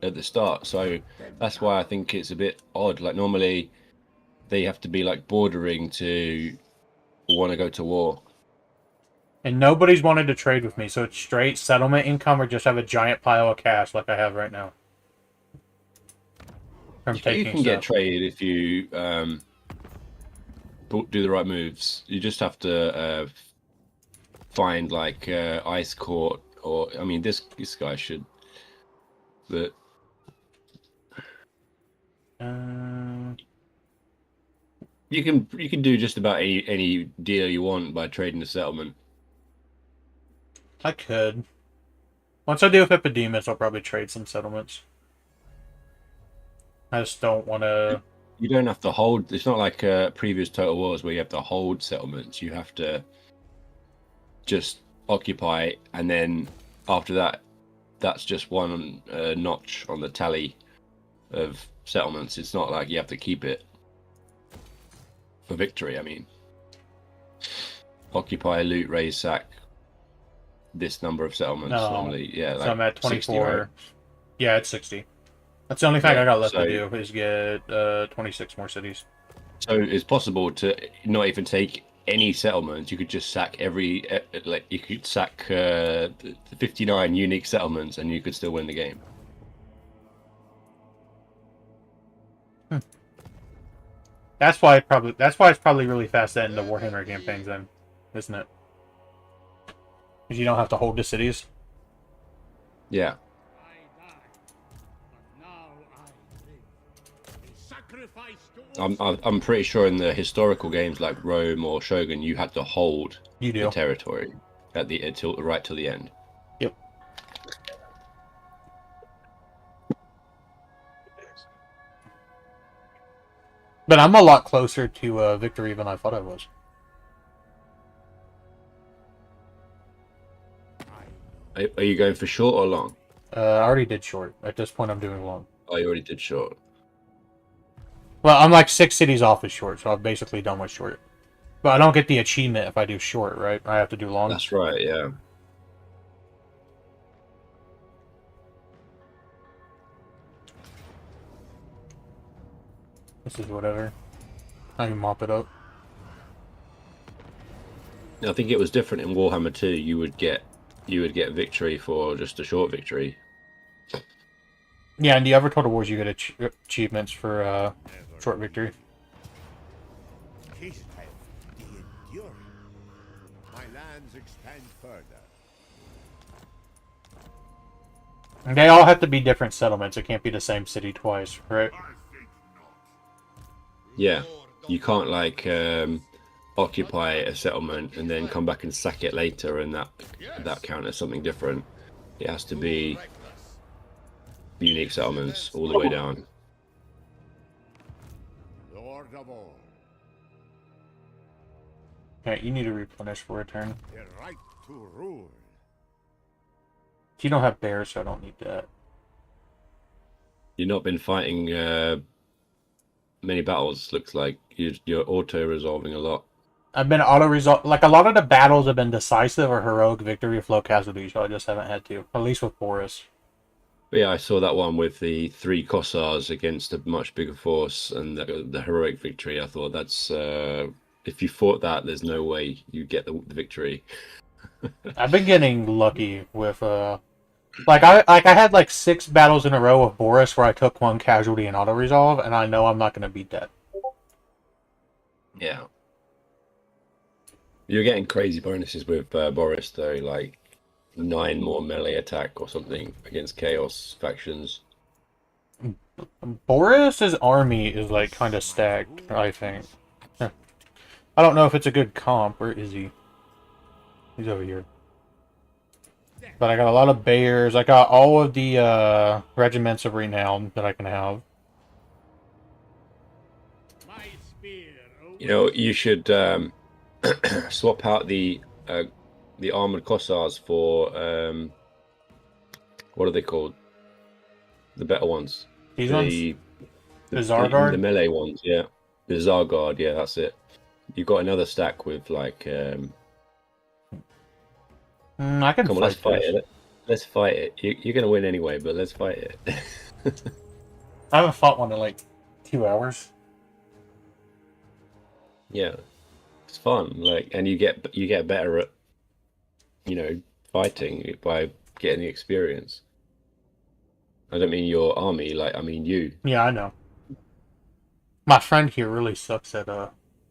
at the start, so that's why I think it's a bit odd. Like, normally they have to be like bordering to want to go to war. And nobody's wanted to trade with me, so it's straight settlement income or just have a giant pile of cash like I have right now. From taking You can get trade if you do the right moves. You just have to find like Ice Court, or I mean, this guy should. But you can do just about any deal you want by trading the settlement. I could. Once I deal with Epidemus, I'll probably trade some settlements. I just don't want to... You don't have to hold... It's not like previous Total Wars where you have to hold settlements. You have to just occupy, and then after that, that's just one notch on the tally of settlements. It's not like you have to keep it for victory, I mean. Occupy, loot, raise, sack. This number of settlements normally, yeah. Like so I'm at 24. 60, right? Yeah, it's 60. That's the only thing I got left to do, is get 26 more cities. So it's possible to not even take any settlements. You could just sack every, like, you could sack 59 unique settlements and you could still win the game. That's why it's probably really fast to end the Warhammer campaigns then, isn't it? Because you don't have to hold the cities. Yeah. I'm pretty sure in the historical games like Rome or Shogun, you had to hold the territory at the right till the end. Yep. But I'm a lot closer to victory than I thought I was. Are you going for short or long? I already did short. At this point, I'm doing long. Oh, you already did short. Well, I'm like 6 cities off with short, so I've basically done with short. But I don't get the achievement if I do short, right? I have to do long. That's right, yeah. This is whatever. I can mop it up. I think it was different in Warhammer 2. You would get victory for just a short victory. Yeah, in the other Total Wars, you get achievements for short victory. Kislev, the enduring. My lands expand further. And they all have to be different settlements. It can't be the same city twice, right? Yeah, you can't like occupy a settlement and then come back and sack it later, and that count as something different. It has to be unique settlements all the way down. Lord of all. Okay, you need to replenish for a turn. The right to rule. You don't have bears, so I don't need that. You've not been fighting many battles. Looks like you're auto-resolving a lot. I've been auto-resolve. Like, a lot of the battles have been decisive or heroic victory with low casualties, so I just haven't had to. At least with Boris. But yeah, I saw that one with the 3 Kossars against a much bigger force and the heroic victory. I thought that's if you fought that, there's no way you get the victory. I've been getting lucky with I had like 6 battles in a row with Boris where I took 1 casualty and auto resolve, and I know I'm not going to beat that. Yeah. You're getting crazy bonuses with Boris though, like 9 more melee attack or something against Chaos factions. Boris's army is like kind of stacked, I think. I don't know if it's a good comp. Where is he? He's over here. But I got a lot of bears. I got all of the regiments of renown that I can have. My spear. You know, you should swap out the armored Kossars for what are they called? The better ones. These ones? The Zargard? The melee ones, yeah. The Zargard, yeah, that's it. You've got another stack with like I can come on, let's fight it. Let's fight it. You're gonna win anyway, but let's fight it. I haven't fought one in like 2 hours. Yeah, it's fun. Like, and you get better at, you know, fighting by getting the experience. I don't mean your army, like I mean you. Yeah, I know. My friend here really sucks at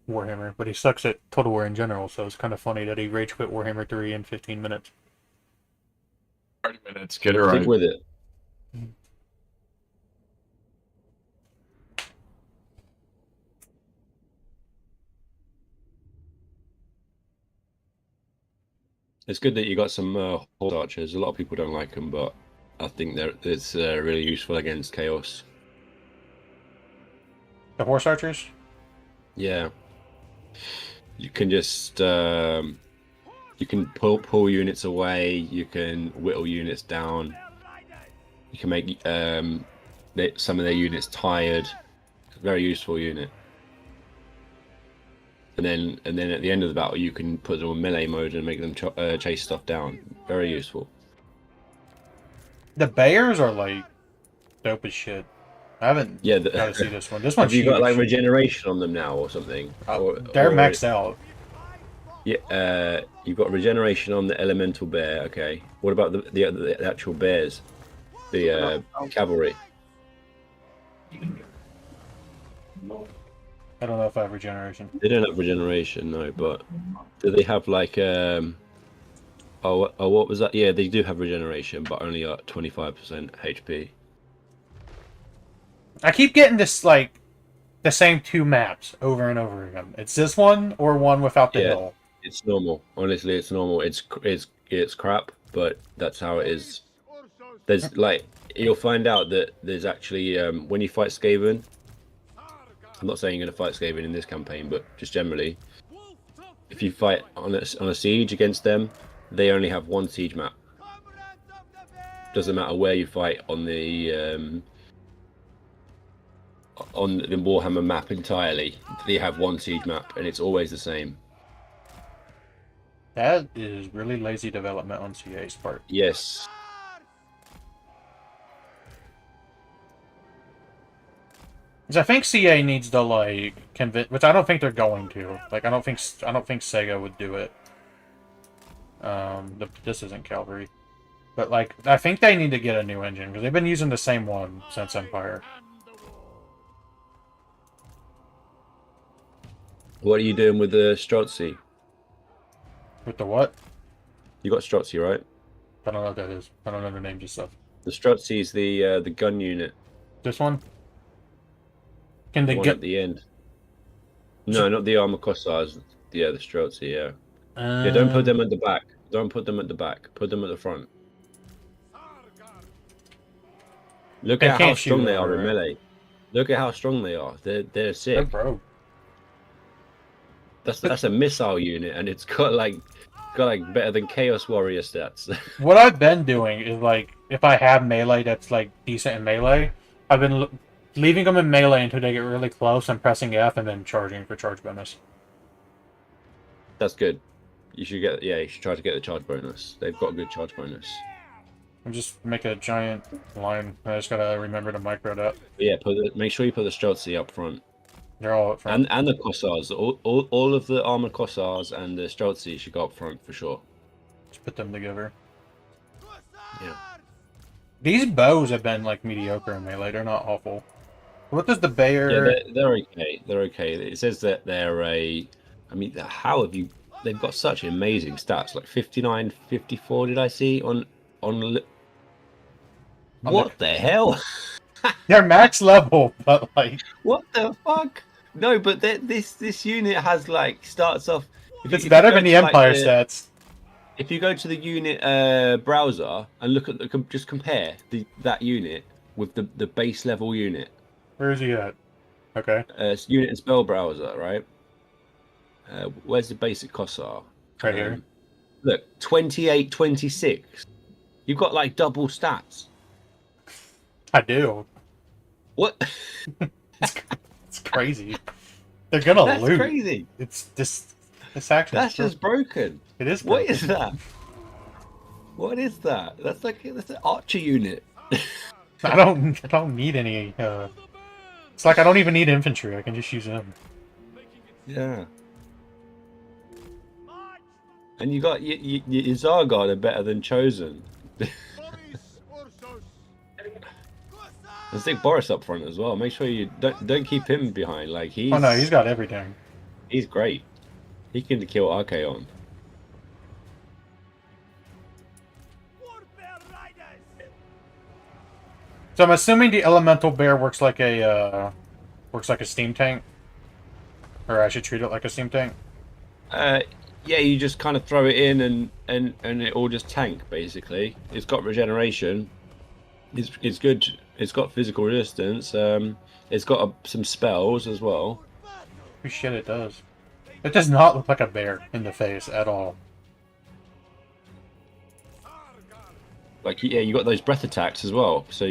Warhammer, but he sucks at Total War in general, so it's kind of funny that he rage quit Warhammer 3 in 15 minutes. 30 minutes, get it right. Stick with it. It's good that you got some horse archers. A lot of people don't like them, but I think it's really useful against chaos. The horse archers? Yeah. You can just you can pull units away. You can whittle units down. You can make some of their units tired. Very useful unit. And then at the end of the battle, you can put them on melee mode and make them chase stuff down. Very useful. The bears are like dope as shit. I haven't got to see this one. This one's Have you got like huge. regeneration on them now or something? They're maxed out. Yeah, you've got regeneration on the elemental bear. Okay. What about the actual bears? The cavalry. I don't know if I have regeneration. They don't have regeneration, no. But do they have like what was that? Yeah, they do have regeneration, but only at 25% HP. I keep getting this like the same 2 maps over and over again. It's this one or one without the hill. It's normal. Honestly, it's normal. It's crap, but that's how it is. There's like you'll find out that there's actually when you fight Skaven. I'm not saying you're going to fight Skaven in this campaign, but just generally, if you fight on a siege against them, they only have 1 siege map. Doesn't matter where you fight on the Warhammer map entirely. They have 1 siege map, and it's always the same. That is really lazy development on CA's part. Yes. I think CA needs to like convince, which I don't think they're going to. Like I don't think Sega would do it. This isn't Calvary, but like I think they need to get a new engine because they've been using the same one since Empire. What are you doing with the Strozzi? With the what? You got Strozzi, right? I don't know what that is. I don't know the names of stuff. The Strozzi is the gun unit. This one? Can they one get at the end? No, not the armor Kossars. Yeah, the Strozzi. Yeah. Yeah. Don't put them at the back. Don't put them at the back. Put them at the front. Look at how strong they are in melee. Look at how strong they are. They're sick. They're broke. That's a missile unit, and it's got like better than Chaos Warrior stats. What I've been doing is like if I have melee that's like decent in melee, I've been leaving them in melee until they get really close and pressing F and then charging for charge bonus. That's good. You should try to get the charge bonus. They've got a good charge bonus. I'll just make a giant line. I just gotta remember to micro that. But yeah, make sure you put the Streltsy up front. They're all up front. And the Kossars. All of the armored Kossars and the Streltsy should go up front for sure. Just put them together. Yeah. These bows have been like mediocre in melee. They're not awful. What does the Bayer? Yeah, they're okay. They're okay. It says that they're a. I mean, how have you? They've got such amazing stats, like 59, 54. Did I see on? What the hell? They're max level, but like. What the fuck? No, but this unit has like starts off. It's better than the Empire stats. If you go to the unit browser and look at just compare that unit with the base level unit. Where is he at? Okay. It's unit and spell browser, right? Where's the basic Kossar? Right here. Look, 28, 26. You've got like double stats. I do. What? It's crazy. They're gonna That's lose. crazy. It's just this action. That's just broken. It is. Broken. What is that? What is that? That's an archer unit. I don't need any. It's like I don't even need infantry. I can just use them. Yeah. And you got your Zargard are better than Chosen. Let's take Boris up front as well. Make sure you don't keep him behind. Like he's. Oh no, he's got everything. He's great. He can kill Archaon. So I'm assuming the elemental bear works like a steam tank, or I should treat it like a steam tank. Yeah, you just kind of throw it in and it all just tank basically. It's got regeneration. It's good. It's got physical resistance. It's got some spells as well. Oh shit, it does. It does not look like a bear in the face at all. Like yeah, you got those breath attacks as well. So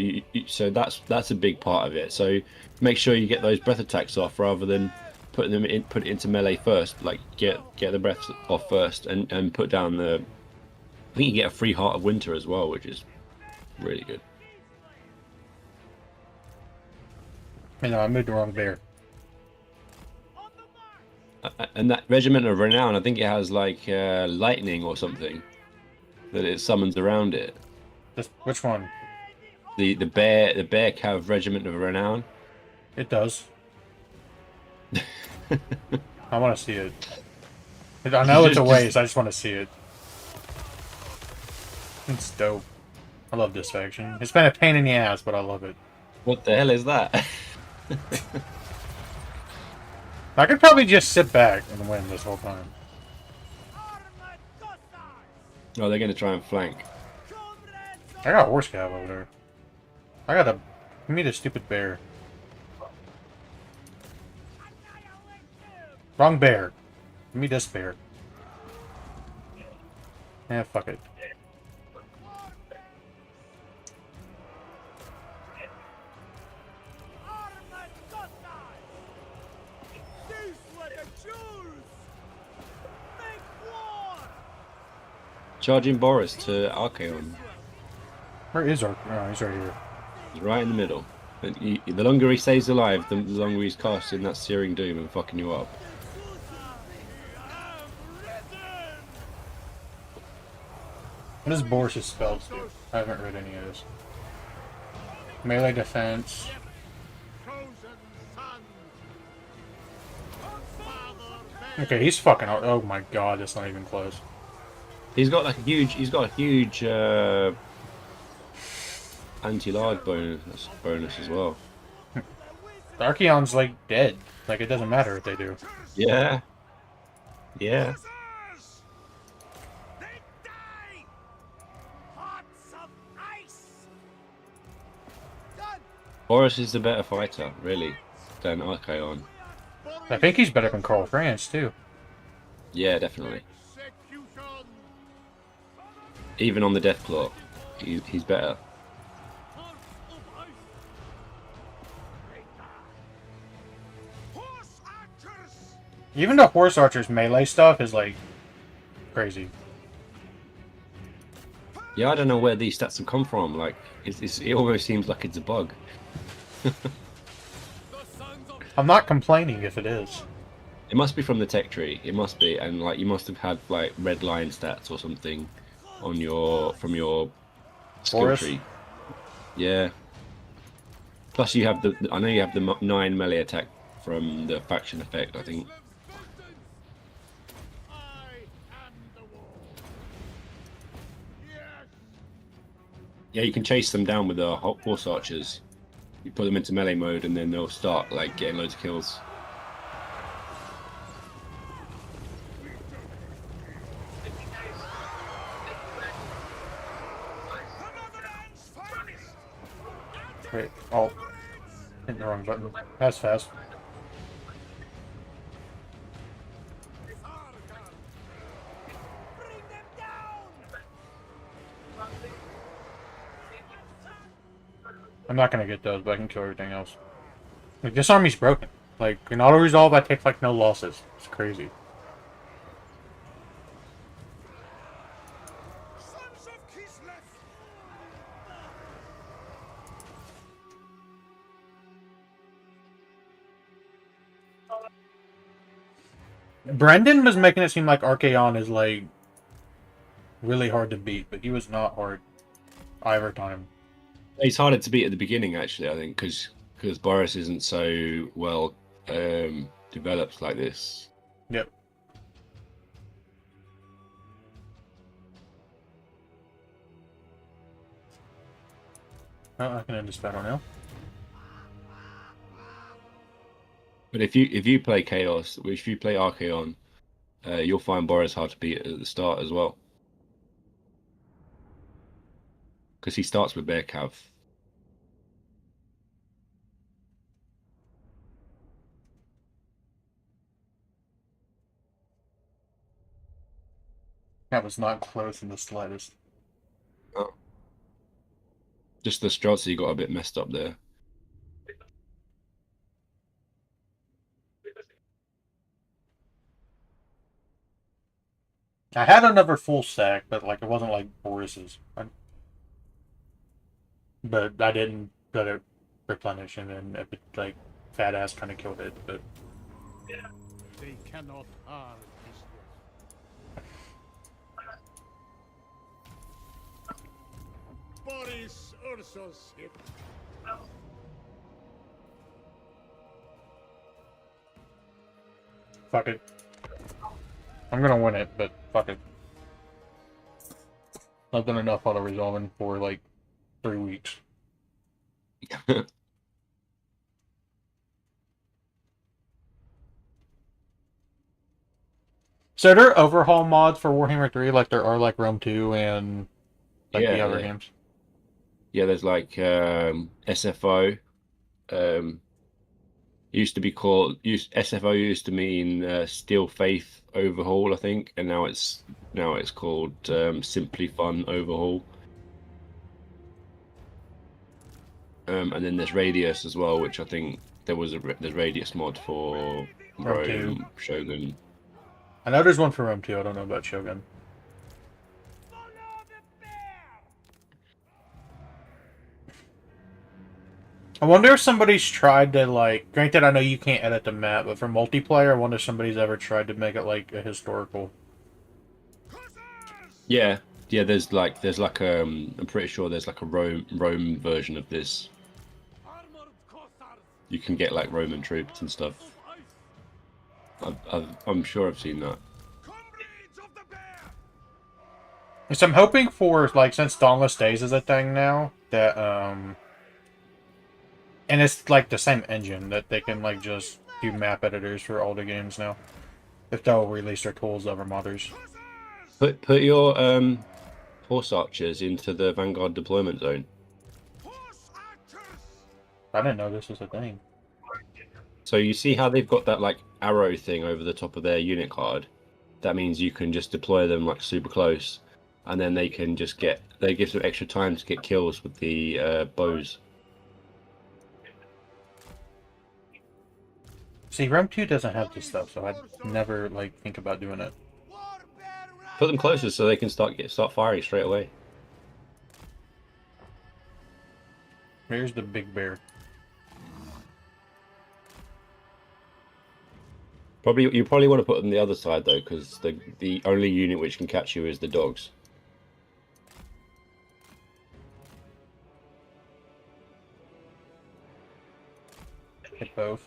so that's a big part of it. So make sure you get those breath attacks off rather than put it into melee first. Like get the breath off first and put down the. I think you get a free Heart of Winter as well, which is really good. You know, I moved the wrong bear. And that Regiment of Renown, I think it has like lightning or something that it summons around it. Which one? The bear cav Regiment of Renown. It does. I want to see it. I know it's a waste. I just want to see it. It's dope. I love this faction. It's been a pain in the ass, but I love it. What the hell is that? I could probably just sit back and win this whole time. Oh, they're going to try and flank. I got a horse cav over there. Give me the stupid bear. Wrong bear. Give me this bear. Yeah, fuck it. Charging Boris to Archaon. Where is Archaon? Oh, he's right here. He's right in the middle. And the longer he stays alive, the longer he's casting that Searing Doom and fucking you up. What does Boris' spells do? I haven't read any of this. Melee defense. Okay, he's fucking. Oh my god, that's not even close. He's got a huge anti-large bonus as well. The Archaon's like dead. Like it doesn't matter what they do. Yeah. Yeah. Boris is the better fighter, really, than Archaon. I think he's better than Karl Franz too. Yeah, definitely. Even on the Deathclaw, he's better. Even the horse archer's melee stuff is like crazy. Yeah, I don't know where these stats have come from. Like, it almost seems like it's a bug. I'm not complaining if it is. It must be from the tech tree. It must be, and like you must have had like red line stats or something on from your skill Boris? tree. Yeah. Plus, you have I know you have the 9 melee attack from the faction effect. I think. I am the war. Yes. Yeah, you can chase them down with the horse archers. You put them into melee mode, and then they'll start like getting loads of kills. Wait, oh. Hit the wrong button. That's fast. Bring them down! I'm not gonna get those, but I can kill everything else. Like, this army's broken. Like, in auto-resolve, I take, like, no losses. It's crazy. Sons of Kislev! Brendan was making it seem like Archaon is, like, really hard to beat, but he was not hard either time. It's harder to beat at the beginning, actually. I think because Boris isn't so well developed like this. Yep. Oh, I can end this battle now. But if you play Chaos, if you play Archaon, you'll find Boris hard to beat at the start as well. Because he starts with Bear Cav. That was not close in the slightest. Oh. Just the strategy got a bit messed up there. I had another full stack, but like it wasn't like Boris's. But I didn't let it replenish, and then it, like fat ass kind of killed it. But They cannot harm Kislev. Boris Ursus hit. fuck it. I'm gonna win it, but fuck it. I've done enough auto resolving for like 3 weeks. So there are overhaul mods for Warhammer 3 like there are like Rome 2 and like the other games? Yeah, there's like SFO. Used to be called SFO used to mean Steel Faith Overhaul, I think, and now it's called Simply Fun Overhaul. And then there's Radius as well, which I think there's Radius mod for Rome, Shogun. I know there's one for Rome 2, I don't know about Shogun. I wonder if somebody's tried to, like, granted I know you can't edit the map, but for multiplayer, I wonder if somebody's ever tried to make it, like, a historical. Yeah, there's like I'm pretty sure there's like a Rome version of this. You can get like Roman troops and stuff. I'm sure I've seen that. So I'm hoping for, like, since Dauntless Days is a thing now, that, and it's, like, the same engine, that they can, like, just do map editors for all the games now. If they'll release their tools over modders. Put your horse archers into the Vanguard deployment zone. I didn't know this was a thing. So you see how they've got that like arrow thing over the top of their unit card? That means you can just deploy them like super close, and then they can just they give them extra time to get kills with the bows. See, Rome 2 doesn't have this stuff, so I'd never, like, think about doing it. Put them closer so they can start firing straight away. Here's the big bear. You probably want to put them the other side though, because the only unit which can catch you is the dogs. Hit both.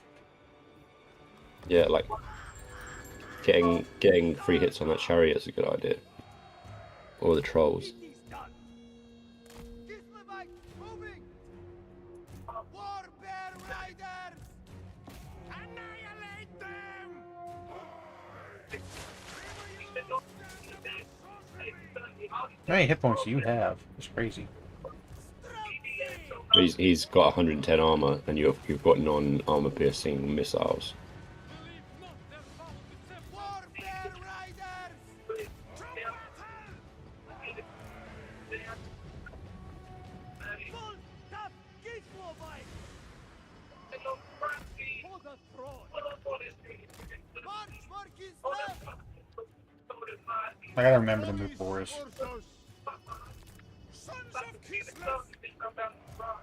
Yeah, like getting free hits on that chariot is a good idea. Or the trolls. It is done. Kislevite, moving. War bear riders. Annihilate them. How many hit points do you have? It's crazy. He's got 110 armor, and you've got non-armor piercing missiles. War bear riders. Full tap Kislevite. For the throne. March for Kislev. I gotta remember to move Boris. Ursus, Sons of Kislev.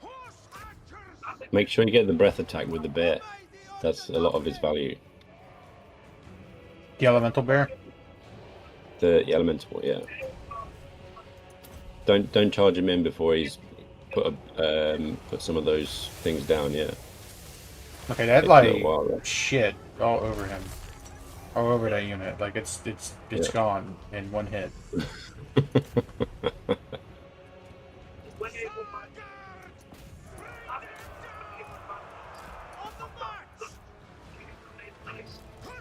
Horse archers. Make sure you get the breath attack with the bear. That's a lot of his value. The elemental bear? The elemental, yeah. Don't charge him in before he's put some of those things down. Yeah. Okay, that Takes a like little while, though. shit all over him. All over that unit. Like it's Yeah. gone in one hit.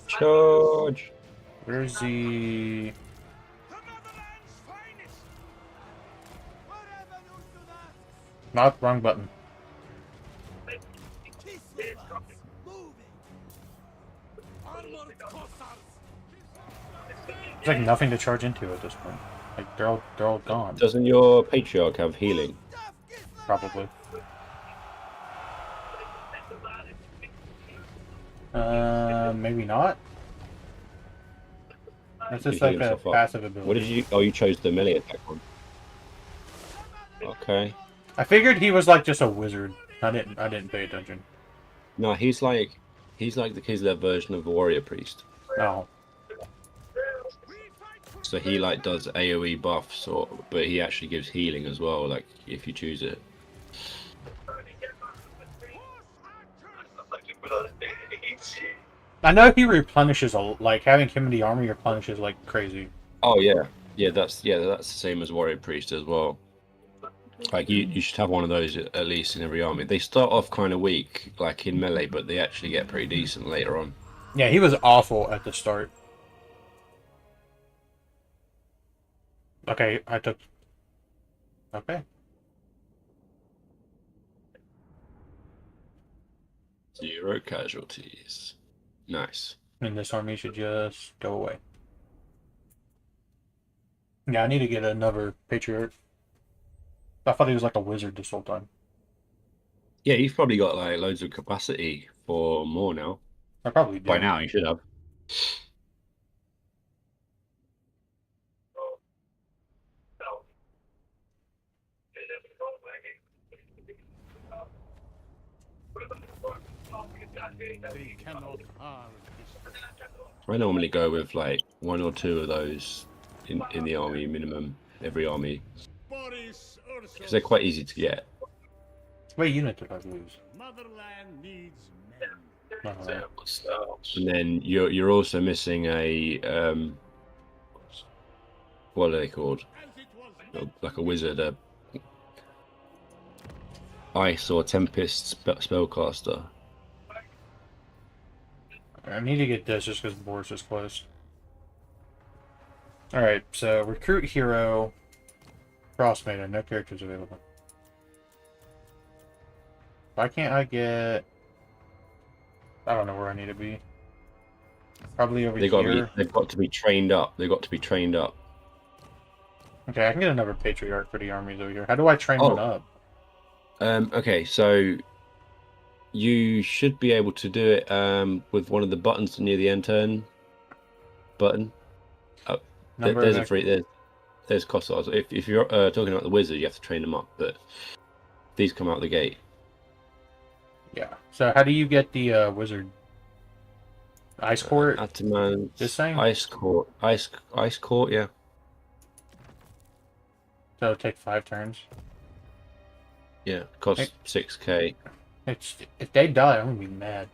Charge! Where's the The motherland's finest. Whatever you should ask. not wrong button. Kislev, moving. Armored corsairs. There's like nothing to charge into at this point. Like they're all gone. Doesn't your patriarch have healing? Stuff Kislev. Probably. Maybe not. That's just You heal like a yourself up. passive ability. What did you? Oh, you chose the melee attack one. Okay. I figured he was like just a wizard. I didn't pay attention. No, he's like the Kislev version of the warrior priest. Oh. So he like does AoE buffs, but he actually gives healing as well. Like if you choose it. I know he replenishes like having him in the army replenishes like crazy. Oh yeah, that's the same as warrior priest as well. Like you should have one of those at least in every army. They start off kind of weak, like in melee, but they actually get pretty decent later on. Yeah, he was awful at the start. Okay, I took. Okay. 0 casualties. Nice. And this army should just go away. Yeah, I need to get another patriarch. I thought he was like a wizard this whole time. Yeah, you've probably got like loads of capacity for more now. I probably did. By now, you should have. they cannot harm this. I normally go with like 1 or 2 of those in the army minimum, every army, Boris, because Ursus, they're quite easy to get. What unit did I lose? motherland needs men. And then you're also missing a what are they called? As it was Like a wizard, a ice or tempest spellcaster. I need to get this just because Boris is close. Alright, so recruit hero. Crossmaker, no characters available. Why can't I get... I don't know where I need to be. Probably over They've here. got to be trained up. They've got to be trained up. Okay, I can get another patriarch for the armies over here. How do I train Oh. one up? Okay, so you should be able to do it with one of the buttons near the end turn button. Number There's of a free. There's Kossars. If you're talking about the wizard, you have to train them up, but these come out the gate. Yeah. So how do you get the wizard? Ice court? Ataman. This thing? Ice court. Ice court. Yeah. So it'll take 5 turns. Yeah. Costs 6k. If they die, I'm gonna be mad.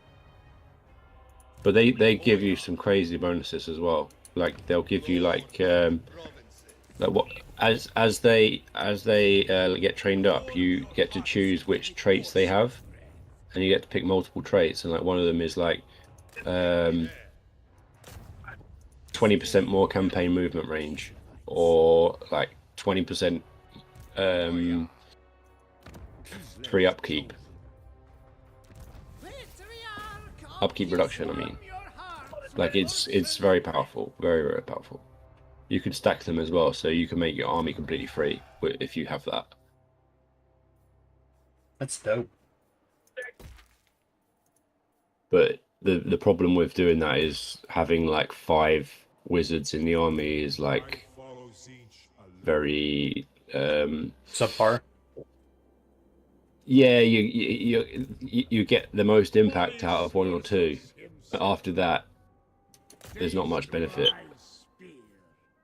But they give you some crazy bonuses as well. Like they'll give you like what as they get trained up, you get to choose which traits they have, and you get to pick multiple traits. And like one of them is like 20% more campaign movement range, or like 20% free upkeep. Upkeep reduction, I mean. Like it's very powerful, very, very powerful. You can stack them as well, so you can make your army completely free if you have that. That's dope. But the problem with doing that is having like 5 wizards in the army is like very subpar. Yeah, you get the most impact out of 1 or 2. But after that, there's not much benefit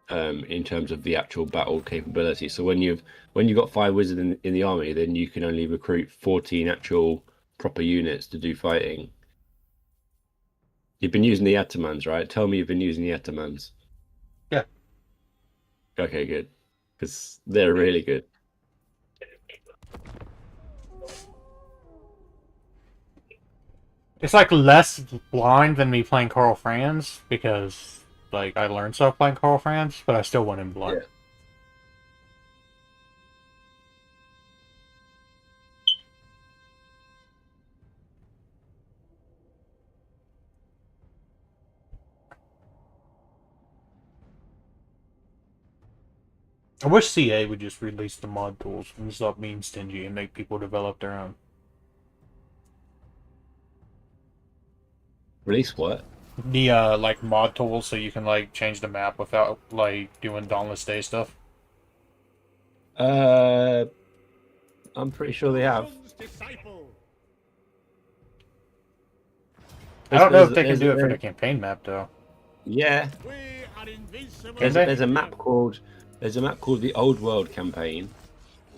in terms of the actual battle capability. So when you've got 5 wizards in the army, then you can only recruit 14 actual proper units to do fighting. You've been using the Atamans, right? Tell me you've been using the Atamans. Yeah. Okay, good. Because they're really good. It's like less blind than me playing Carl Franz, because like I learned stuff playing Carl Franz, but I still went in blind. Yeah. I wish CA would just release the mod tools and stop being stingy and make people develop their own. Release what? The like mod tools so you can like change the map without like doing Dauntless Day stuff. I'm pretty sure they have. I don't know if they can do it for the campaign map though. Yeah. There's a map called the Old World campaign,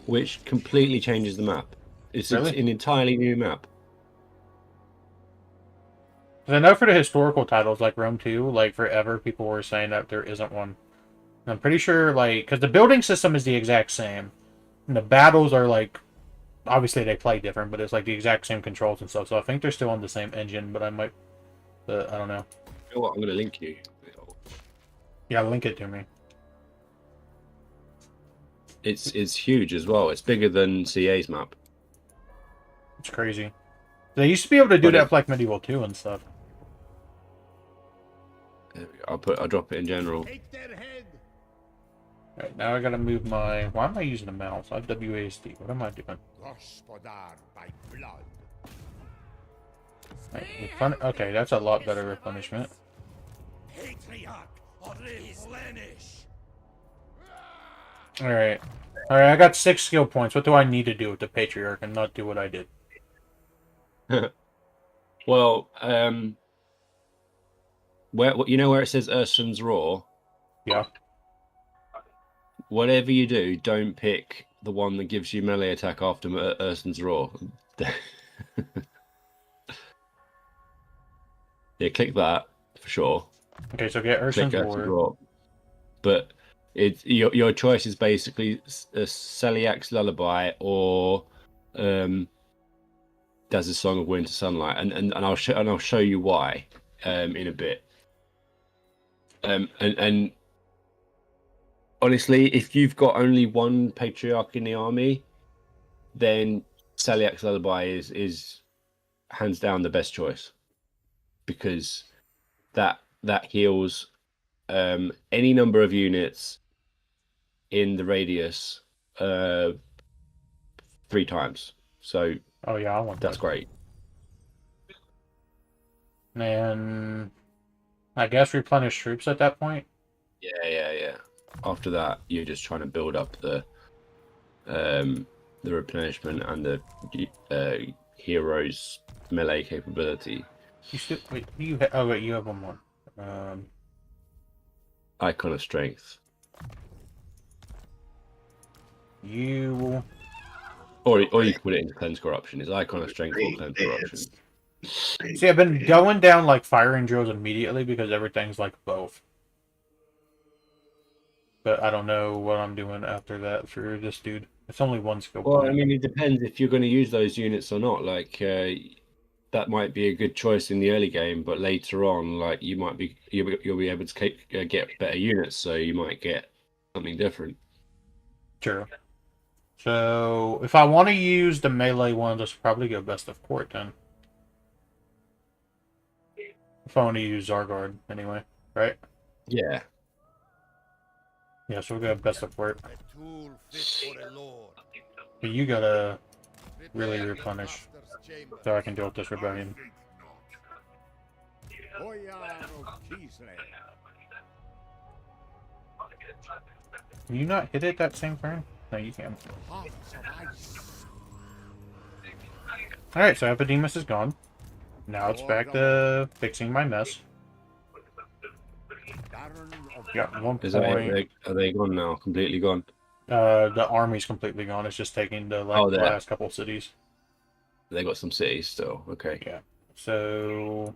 which completely changes the map. It's an entirely new map. I know for the historical titles like Rome 2, like forever people were saying that there isn't one. And I'm pretty sure like because the building system is the exact same, and the battles are like obviously they play different, but it's like the exact same controls and stuff. So I think they're still on the same engine, but I don't know. You know what? I'm gonna link you. Yeah, link it to me. It's huge as well. It's bigger than CA's map. It's crazy. They used to be able to do that for like Medieval 2 and stuff. I'll drop it in general. Alright, now I gotta move my... Why am I using a mouse? I have WASD. What am I doing? Right, okay, that's a lot better replenishment. Alright. Alright, I got 6 skill points. What do I need to do with the Patriarch and not do what I did? Well, where you know where it says Urson's Roar? Yeah. Whatever you do, don't pick the one that gives you melee attack after Urson's Roar. Yeah, click that for sure. Okay, so get Urson's Roar. But your choice is basically Celiac's Lullaby or Does a Song of Winter Sunlight, and I'll show you why in a bit. And honestly, if you've got only one Patriarch in the army, then Celiac's Lullaby is hands down the best choice, because that heals any number of units in the radius 3 times. So oh yeah, I want that's great. And I guess replenish troops at that point. Yeah. After that, you're just trying to build up the replenishment and the hero's melee capability. You still wait. You ha oh wait, you have one more. Icon of Strength. You. Or you can put it into Cleanse Corruption. It's Icon of Strength or Cleanse Corruption. See, I've been going down like firing drills immediately because everything's like both. But I don't know what I'm doing after that for this dude. It's only one skill Well, point. I mean, it depends if you're going to use those units or not. Like, that might be a good choice in the early game, but later on, like, you'll be able to get better units, so you might get something different. True. So, if I want to use the melee ones, I should probably go Best of Court then. If I want to use Zargard, anyway, right? Yeah. Yeah, so we'll go Best of Court. A tool fit for a lord. But you gotta really Prepare the replenish, master's chamber. so I can deal with this rebellion. Boyar of Kislev. Can you not hit it that same turn? No, you can. Hearts of ice. Alright, so Epidemus is gone. Now it's back to fixing my mess. Baron of Got 1 Is that point. are they gone now? Completely gone? The army's completely gone. It's just taking the last couple cities. They got some cities still. Okay. Yeah. So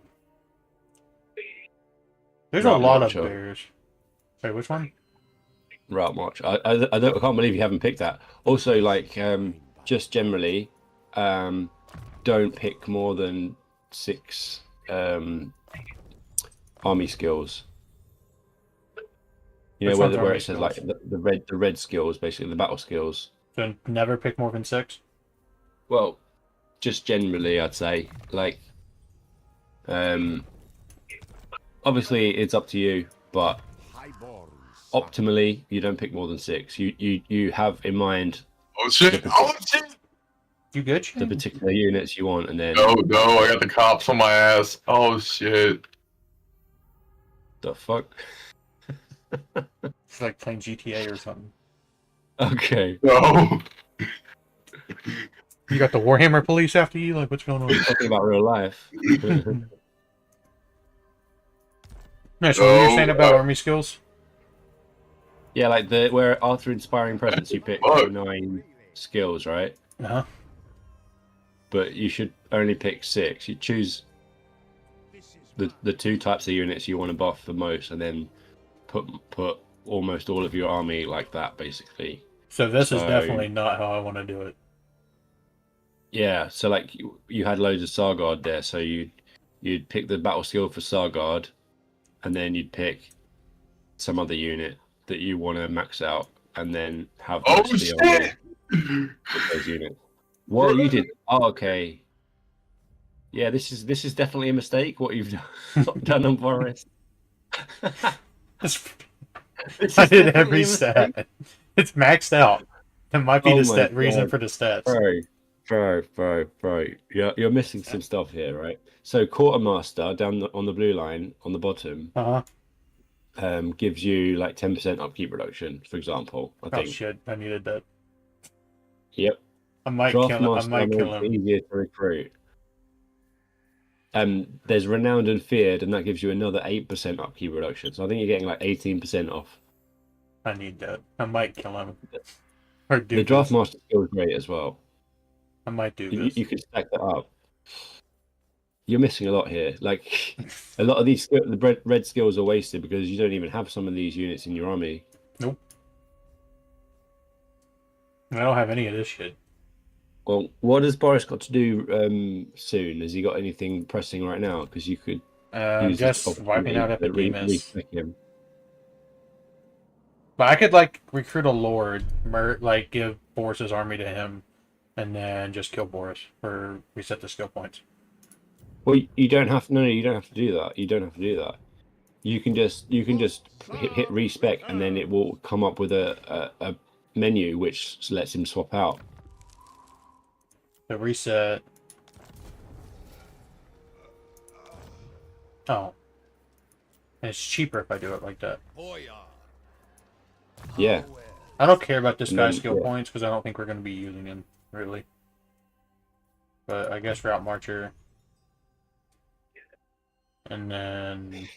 there's Route a lot March of up. bears. Wait, which one? Route March. I can't believe you haven't picked that. Also, like, just generally, don't pick more than 6 army skills. You know Which one's where army it says skills? like the red skills, basically the battle skills. So never pick more than 6. Well, just generally, I'd say like, obviously it's up to you, but highborn. optimally you don't pick more than 6. You have in mind Oh shit! Oh shit! You good? the Shane? particular units you want, and then No, I got the cops on my ass. Oh shit! the fuck. It's like playing GTA or something. Okay. No. You got the Warhammer police after you? Like, what's going on? Talking about real life. No, so what were you No, saying about army skills? Yeah, like where after Inspiring Presence you pick Fuck. 9 skills, right? Uh-huh. But you should only pick 6. You choose the 2 types of units you want to buff the most, and then put almost all of your army like that, basically. So this is So- definitely not how I want to do it. Yeah, so like you had loads of Sargard there, so you'd pick the battle skill for Sargard, and then you'd pick some other unit that you want to max out, and then have Oh most of the army shit! with those units. What you did? Oh, okay. Yeah, this is definitely a mistake. What you've done on Boris. This I is did definitely every a mistake. stat. It's maxed out. That might be Oh the my reason God. for the stats. Bro. You're missing some stuff here, right? So Quartermaster down on the blue line on the bottom Uh-huh. gives you like 10% upkeep reduction, for example. I Oh think. shit, I needed that. Yep. I might kill him. I Draftmaster might kill makes it him. easier to recruit. There's Renowned and Feared, and that gives you another 8% upkeep reduction. So I think you're getting like 18% off. I need that. I might kill him. Or do The this. Draftmaster skill is great as well. I might do You, this. you could stack that up. You're missing a lot here. Like a lot of these the red skills are wasted because you don't even have some of these units in your army. Nope. I don't have any of this shit. Well, what has Boris got to do soon? Has he got anything pressing right now? Because you could use this Just wiping out opportunity to Epidemus. respec him. But I could like recruit a lord, like give Boris's army to him, and then just kill Boris or reset the skill points. Well, you don't have. No, you don't have to do that. You don't have to do that. You can just hit respec, and then it will come up with a menu which lets him swap out. The reset. Oh. And it's cheaper if I do it like that. Yeah. I don't care about this And guy's then, skill yeah. points because I don't think we're going to be using him, really. but I guess Route Marcher. And then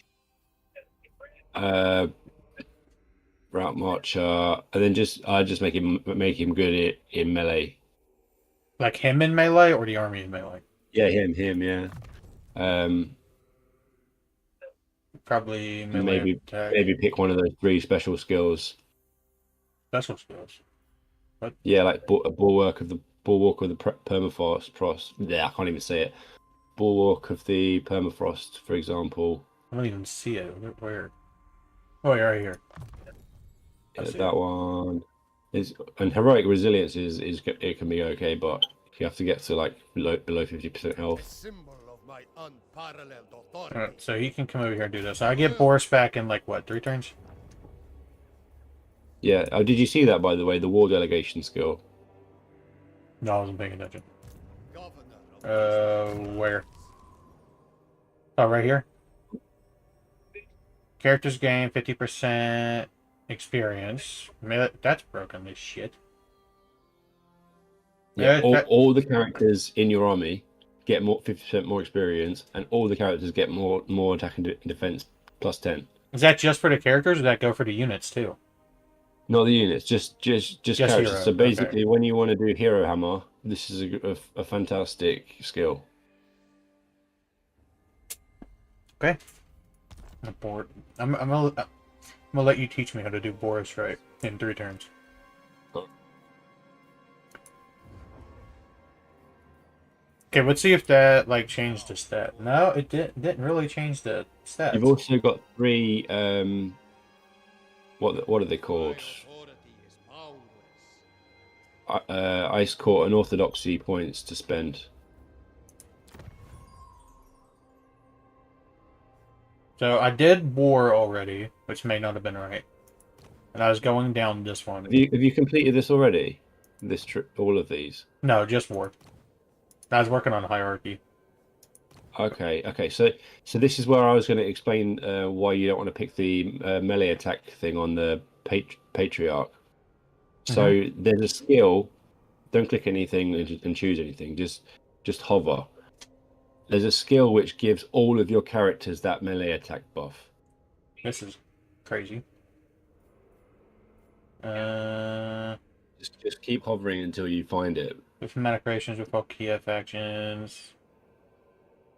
Route Marcher, and then I just make him good in melee. like him in melee or the army in melee? Yeah, him, yeah. Probably melee attack. Maybe pick one of those 3 special skills. Special skills. What? Yeah, like a bulwark of the permafrost. Yeah, I can't even say it. Bulwark of the permafrost, for example. I don't even see it. Where? Oh, yeah, right here. Yeah, that one is, and heroic resilience is it can be okay, but you have to get to like below 50% A health. symbol of my unparalleled authority. Alright, so he can come over here and do this. I get Boris back in like what, 3 turns? Yeah. Oh, did you see that, by the way? The war delegation skill. No, I wasn't paying attention. Governor of Where? Oh, right here. Characters gain 50% experience. That's broken as shit. Yeah. Yeah, All the characters in your army get 50% more experience, and all the characters get more attack and defense plus 10. Is that just for the characters, or does that go for the units too? Not the units, just characters. Hero, So basically, okay. when you want to do hero hammer, this is a fantastic skill. Okay. I'm bored. I'm gonna let you teach me how to do Boris right in 3 turns. Okay, let's see if that like changed the stat. No, it didn't really change the stats. You've also got 3 what are they called? authority is boundless. Ice Court and Orthodoxy points to spend. So I did war already, which may not have been right. And I was going down this one. Have you completed this already? All of these? No, just war. I was working on hierarchy. Okay. So this is where I was going to explain why you don't want to pick the melee attack thing on the patriarch. So there's a skill. Don't click anything and choose anything. Just hover. There's a skill which gives all of your characters that melee attack buff. This is crazy. Just keep hovering until you find it. With manic rations with all Kiev actions.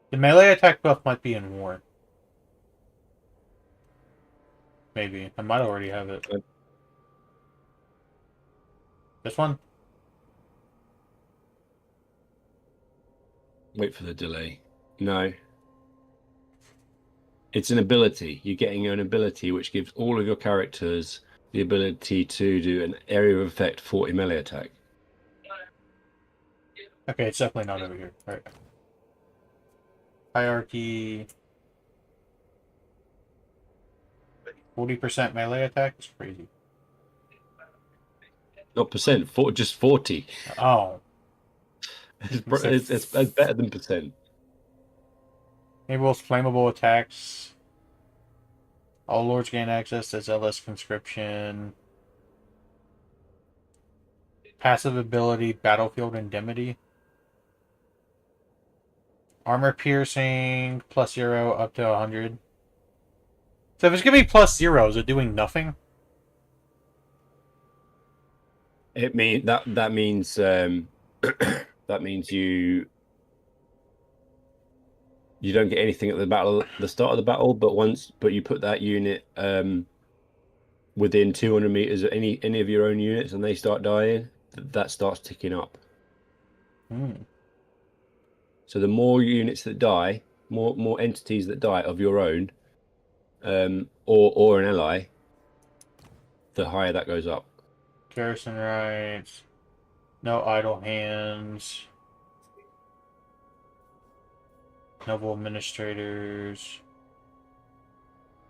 The melee attack buff might be in war. Maybe. I might already have it. This one? Wait for the delay. No. It's an ability. You're getting an ability which gives all of your characters the ability to do an area of effect 40 melee attack. Okay, it's definitely not over here. Right. Hierarchy. 40% melee attack is crazy. Not percent, just 40. Oh. It's better than percent. Enables flammable attacks. All lords gain access to zealous conscription. Passive ability, battlefield indemnity. Armor piercing, +0 up to 100. So if it's gonna be +0, is it doing nothing? That means that means you don't get anything at the start of the battle, but you put that unit within 200 meters of any of your own units, and they start dying, that starts ticking up. So the more units that die, more entities that die of your own, or an ally, the higher that goes up. Garrison rights. No idle hands. Noble administrators.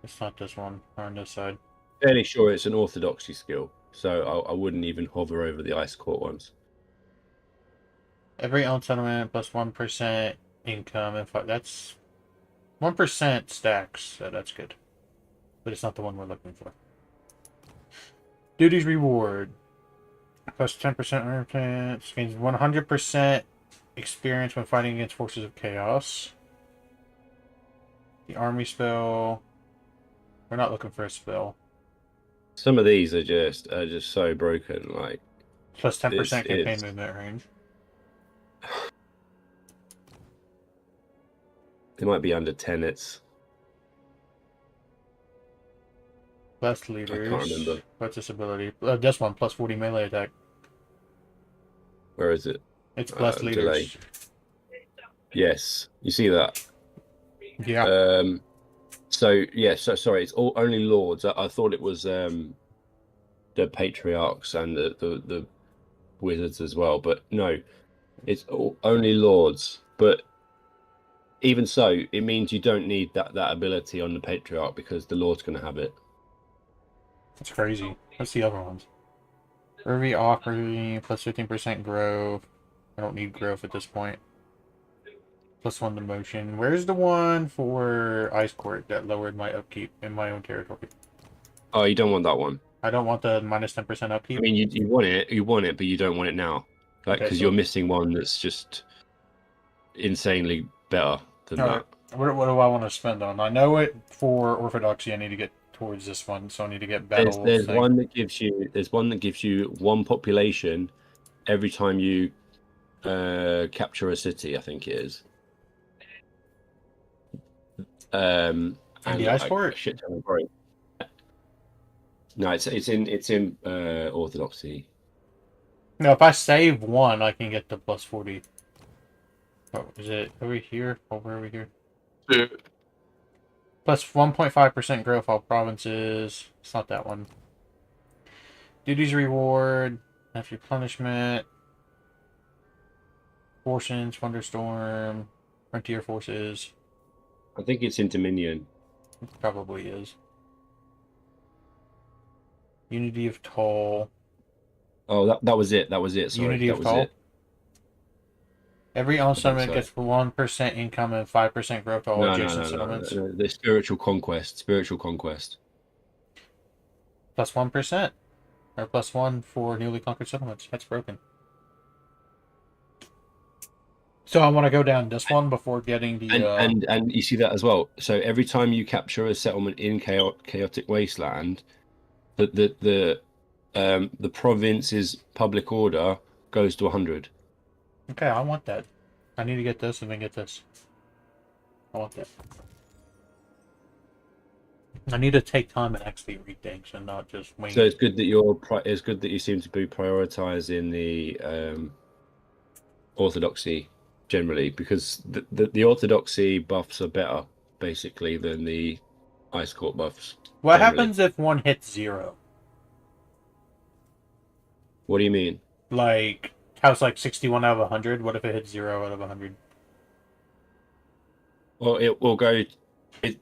It's not this one. Or on this side. Fairly sure it's an orthodoxy skill, so I wouldn't even hover over the ice court ones. Every owned settlement plus 1% income. And that's 1% stacks, so that's good. But it's not the one we're looking for. Duties reward. Plus 10% inheritance. Gains 100% experience when fighting against forces of chaos. The army spell. We're not looking for a spell. Some of these are just so broken. Like Plus 10% campaign it's movement range. it might be under 10. It's Blessed leaders. I can't remember. What's this ability? This one, plus 40 melee attack. Where is it? It's blessed leaders. Delay. Yes, you see that. Yeah. So yeah. So sorry. It's all only lords. I thought it was the patriarchs and the wizards as well, but no, it's only lords. But even so, it means you don't need that ability on the patriarch because the lord's going to have it. That's crazy. What's the other ones? Irvi Augury, plus 15% growth. I don't need growth at this point. Plus 1 to motion. Where's the one for Ice Court that lowered my upkeep in my own territory? Oh, you don't want that one. I don't want the minus 10% upkeep. I mean, you want it, but you don't want it now, like because you're missing one that's just insanely better than that. What do I want to spend on? I know it for Orthodoxy. I need to get towards this one, so I need to get battle. There's one that gives you 1 population every time you capture a city. I think it is. And the Ice Court? Shit ton of growth. No, it's in Orthodoxy. No, if I save 1, I can get the plus 40. Oh, is it over here? Over here? Yeah. Plus 1.5% growth all provinces. It's not that one. Duties reward. After punishment. Portions, Thunderstorm. Frontier forces. I think it's in Dominion. It probably is. Unity of Toll. Oh, that was it. That was it. Sorry, Unity that of was Toll. it. Every own settlement so. gets 1% income and 5% growth to all adjacent settlements. No. The spiritual conquest. Plus 1%. Or plus 1 for newly conquered settlements. That's broken. So I want to go down this one before getting the... And you see that as well. So every time you capture a settlement in Chaotic Wasteland, the province's public order goes to 100. Okay, I want that. I need to get this and then get this. I want that. I need to take time and actually read things and not just wing. So it's good that you seem to be prioritizing the Orthodoxy generally, because the Orthodoxy buffs are better basically than the Ice Court buffs. What happens if one hits 0? What do you mean? Like, how's like 61 out of 100? What if it hits 0 out of 100? Well, it will go.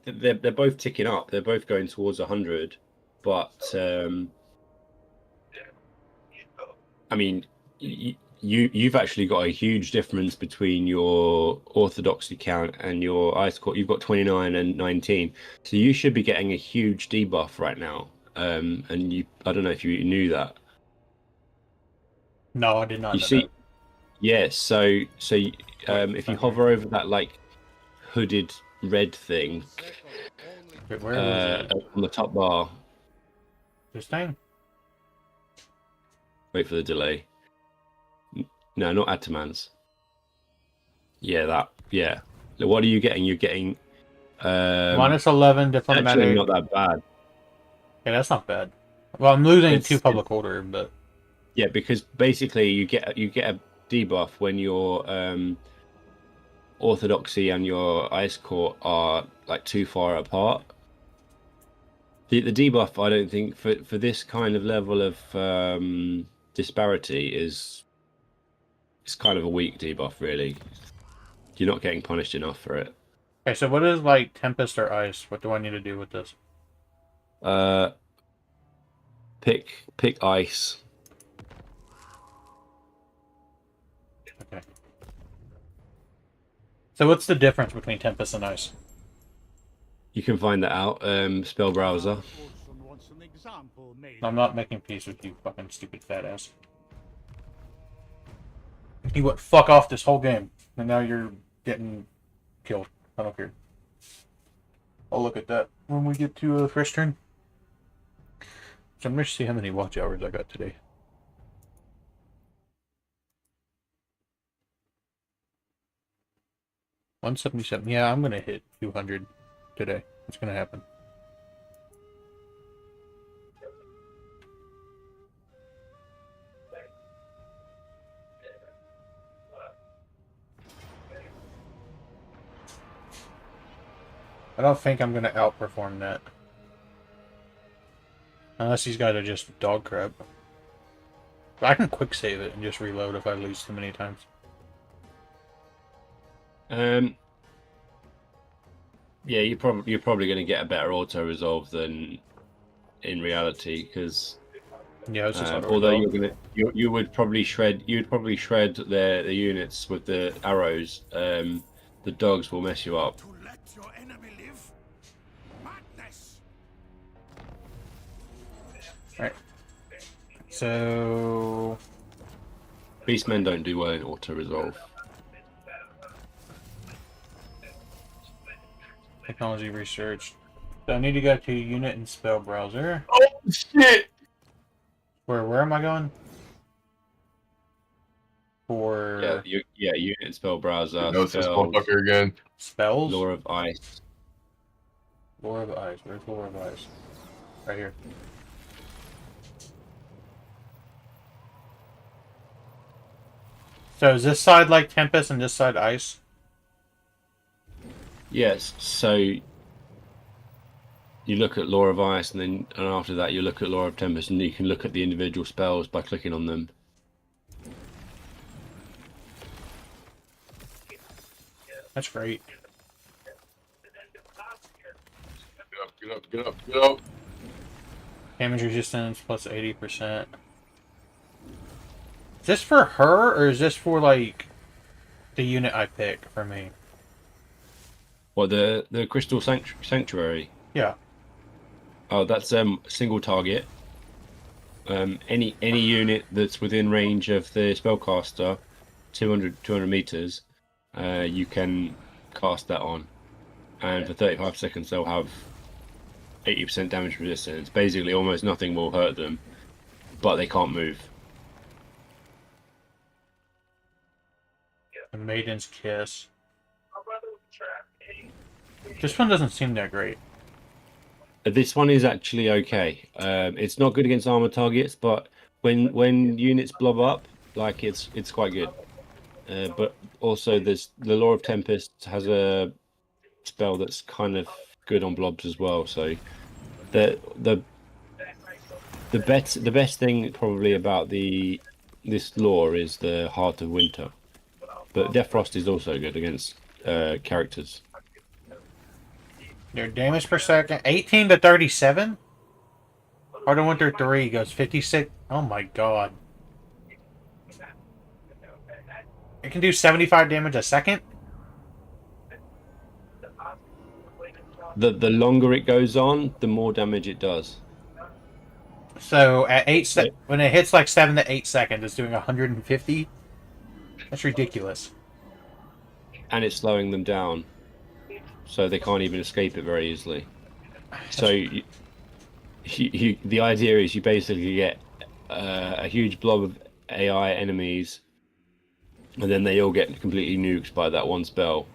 They're both ticking up. They're both going towards 100, but I mean, you've actually got a huge difference between your Orthodoxy count and your Ice Court. You've got 29 and 19, so you should be getting a huge debuff right now. And I don't know if you knew that. No, I did not. You see, yes. So if you hover over that like hooded red thing on the top bar, this thing. Wait for the delay. No, not Ataman's. Yeah, that. Yeah. What are you getting? You're getting minus 11 diplomatic. Actually, not that bad. Yeah, that's not bad. Well, I'm losing 2 public order, but yeah, because basically you get a debuff when your Orthodoxy and your Ice Court are like too far apart. The debuff, I don't think for this kind of level of disparity is kind of a weak debuff, really. You're not getting punished enough for it. Okay, so what is like Tempest or Ice? What do I need to do with this? Pick Ice. Okay. So what's the difference between Tempest and Ice? You can find that out. Spell browser. I'm not making peace with you, fucking stupid fat ass. You went fuck off this whole game, and now you're getting killed. I don't care. I'll look at that when we get to the first turn. So I'm going to see how many watch hours I got today. $177. Yeah, I'm going to hit 200 today. What's going to happen? I don't think I'm going to outperform that. Unless these guys are just dog crap. But I can quick save it and just reload if I lose too many times. Yeah, you're probably going to get a better auto resolve than in reality, because Yeah, it's just although you would probably shred the units with the arrows. The dogs will mess you up. To let your enemy live? Madness! Alright. So Beastmen don't do well in auto resolve. technology research. So I need to go to unit and spell browser. Oh shit! Where am I going? For unit spell browser. No, it's this Spells, motherfucker again. spells? Lore of Ice. Lore of Eyes. Where's Lore of Eyes? Right here. So is this side like Tempest and this side Ice? Yes. So you look at Lore of Ice, and after that you look at Lore of Tempest, and you can look at the individual spells by clicking on them. That's great. Get up. Damage resistance plus 80%. Is this for her, or is this for, like, the unit I pick for me? What, the Crystal Sanctuary? Yeah. Oh, that's single target. Any unit that's within range of the spellcaster, 200 meters, you can cast that on, and for 35 seconds they'll have 80% damage resistance. Basically, almost nothing will hurt them, but they can't move. The Maiden's Kiss. This one doesn't seem that great. This one is actually okay. It's not good against armor targets, but when units blob up, like it's quite good. But also, there's the Lore of Tempest has a spell that's kind of good on blobs as well. So the best thing probably about this lore is the Heart of Winter, but Death Frost is also good against characters. Their damage per second, 18 to 37? Heart of Winter 3 goes 56. Oh my god. It can do 75 damage a second? The longer it goes on, the more damage it does. So at when it hits like 7 to 8 seconds, it's doing 150? That's ridiculous. And it's slowing them down, so they can't even escape it very easily. So the idea is you basically get a huge blob of AI enemies, and then they all get completely nuked by that one spell,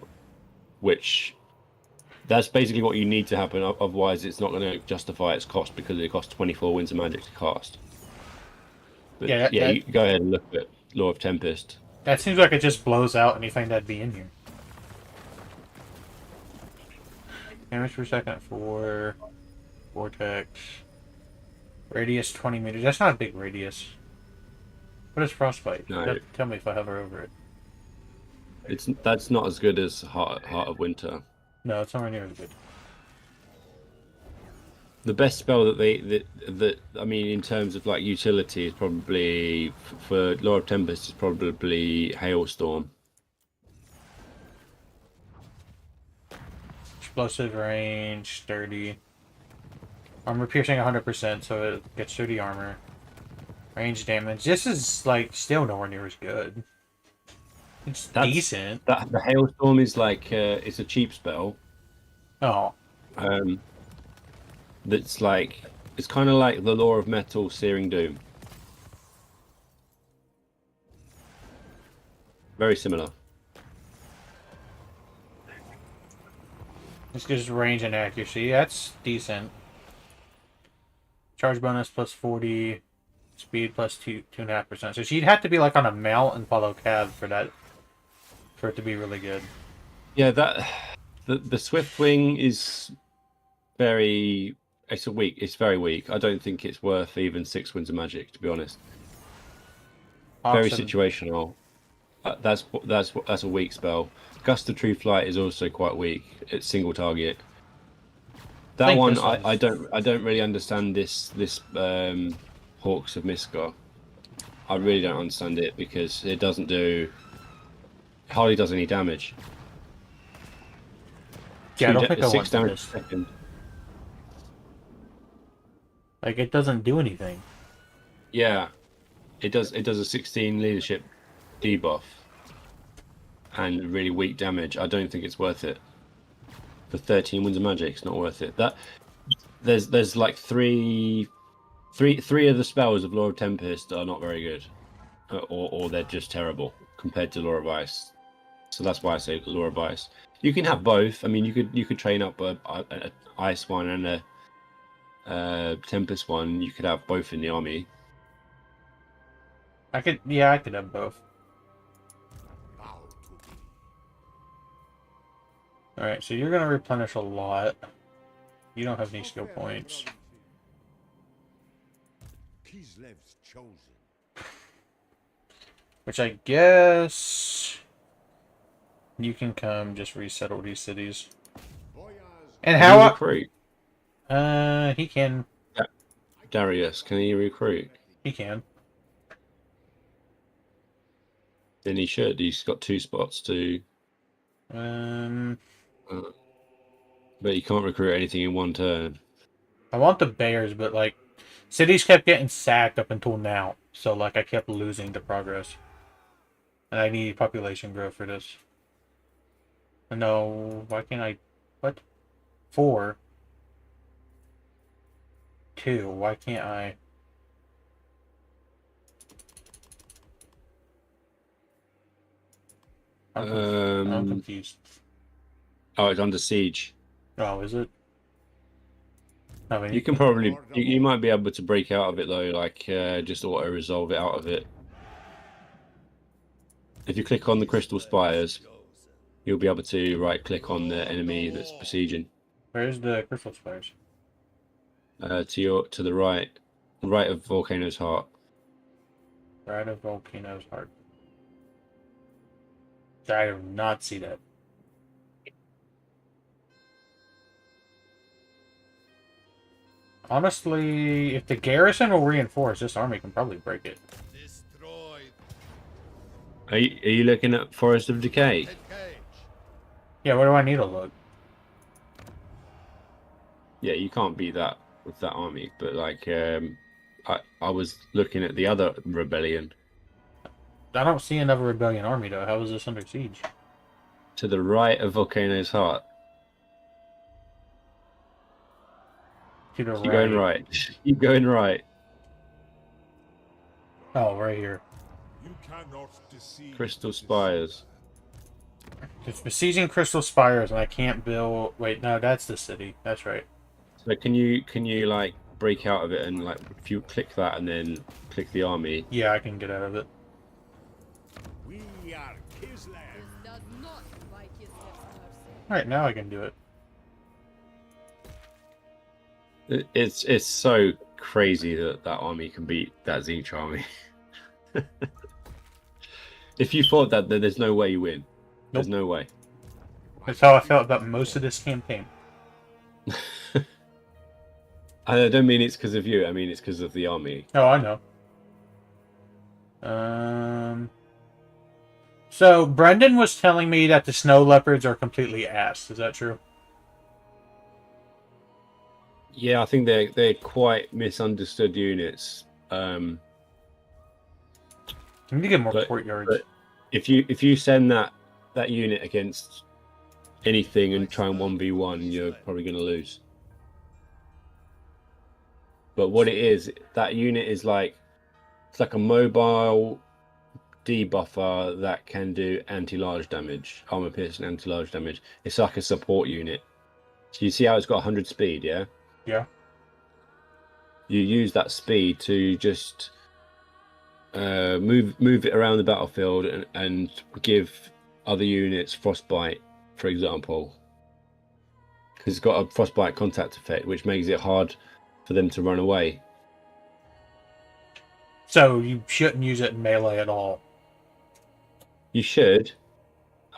which that's basically what you need to happen. Otherwise, it's not going to justify its cost, because it costs 24 winds of magic to cast. But you go ahead and look at Lore of Tempest. That seems like it just blows out anything that'd be in here. Damage per second for Vortex. Radius 20 meters. That's not a big radius. What is Frostbite? No. Tell me if I hover over it. That's not as good as Heart of Winter. No, it's nowhere near as good. The best spell that I mean, in terms of like utility, is probably for Lore of Tempest is probably Hailstorm. Explosive range 30. Armor piercing 100%, so it gets 30 armor. Range damage. This is like still nowhere near as good. It's That's decent. that the hailstorm is like it's a cheap spell. Oh, That's like it's kind of like the Law of Metal, Searing Doom. Very similar. this gives range and accuracy. That's decent. Charge bonus plus 40, speed plus 2.5%. So she'd have to be like on a mount and follow Cav for that, for it to be really good. Yeah, the Swift Wing is very. It's very weak. I don't think it's worth even 6 Winds of Magic, to be honest. Very Oxen. situational. That's a weak spell. Gust of True Flight is also quite weak. It's single target. That think one this I one's- don't really understand this Hawks of Miskar. I really don't understand it because it hardly does any damage. Yeah, I don't think I 6 want damage this. per second. Like, it doesn't do anything. Yeah, it does a 16 leadership debuff and really weak damage. I don't think it's worth it. For 13 Winds of Magic, it's not worth it. There's like three of the spells of Law of Tempest are not very good, or they're just terrible compared to Law of Ice. So that's why I say Law of Ice. You can have both. I mean, you could train up a Ice one and a Tempest one. You could have both in the army. I could have both. Bow to me. Alright, so you're gonna replenish a lot. You don't have any skill points. Kislev's chosen. Which I guess you can come just resettle these cities. And Can he how recruit? he can. Darius, can he recruit? He can. Then he should. He's got 2 spots to. But you can't recruit anything in one turn. I want the bears, but like cities kept getting sacked up until now. So like I kept losing to progress. And I need population growth for this. No, why can't I what? 4. 2, why can't I? I'm confused. Oh, it's under siege. Oh, is it? I mean, You can probably, you might be able to break out of it though, like just auto resolve it out of it. If you click on the Crystal Spires, you'll be able to right click on the enemy that's besieging. Where's the crystal spires? To the right of Volcano's Heart. Right of Volcano's Heart. I do not see that. Honestly, if the garrison will reinforce, this army can probably break it. Destroyed. Are you looking at Forest of Decay? Engage. Yeah, where do I need to look? Yeah, you can't beat that with that army, but like I was looking at the other rebellion. I don't see another rebellion army though. How is this under siege? To the right of Volcano's Heart. To the Keep going right. Keep going right. Oh, right here. You cannot deceive. Crystal Spires. It's besieging Crystal Spires, and I can't build. Wait, no, that's the city. That's right. So can you like break out of it and like if you click that and then click the army? Yeah, I can get out of it. We are Kislev. Does not invite Kislev's mercy. All right, now I can do it. It's so crazy that that army can beat that Zinch army. If you thought that, then there's no way you win. There's no way. That's how I felt about most of this campaign. I don't mean it's because of you. I mean it's because of the army. Oh, I know. So Brendan was telling me that the snow leopards are completely ass. Is that true? Yeah, I think they're quite misunderstood units. We need to get more But- courtyards. if you send that unit against anything and try and 1v1, you're probably going to lose. But what it is, that unit is like, it's like a mobile debuffer that can do anti-large damage, armor piercing anti-large damage. It's like a support unit. So you see how it's got 100 speed, yeah? Yeah. You use that speed to just move it around the battlefield and give other units frostbite, for example, because it's got a frostbite contact effect, which makes it hard for them to run away. So you shouldn't use it in melee at all. You should,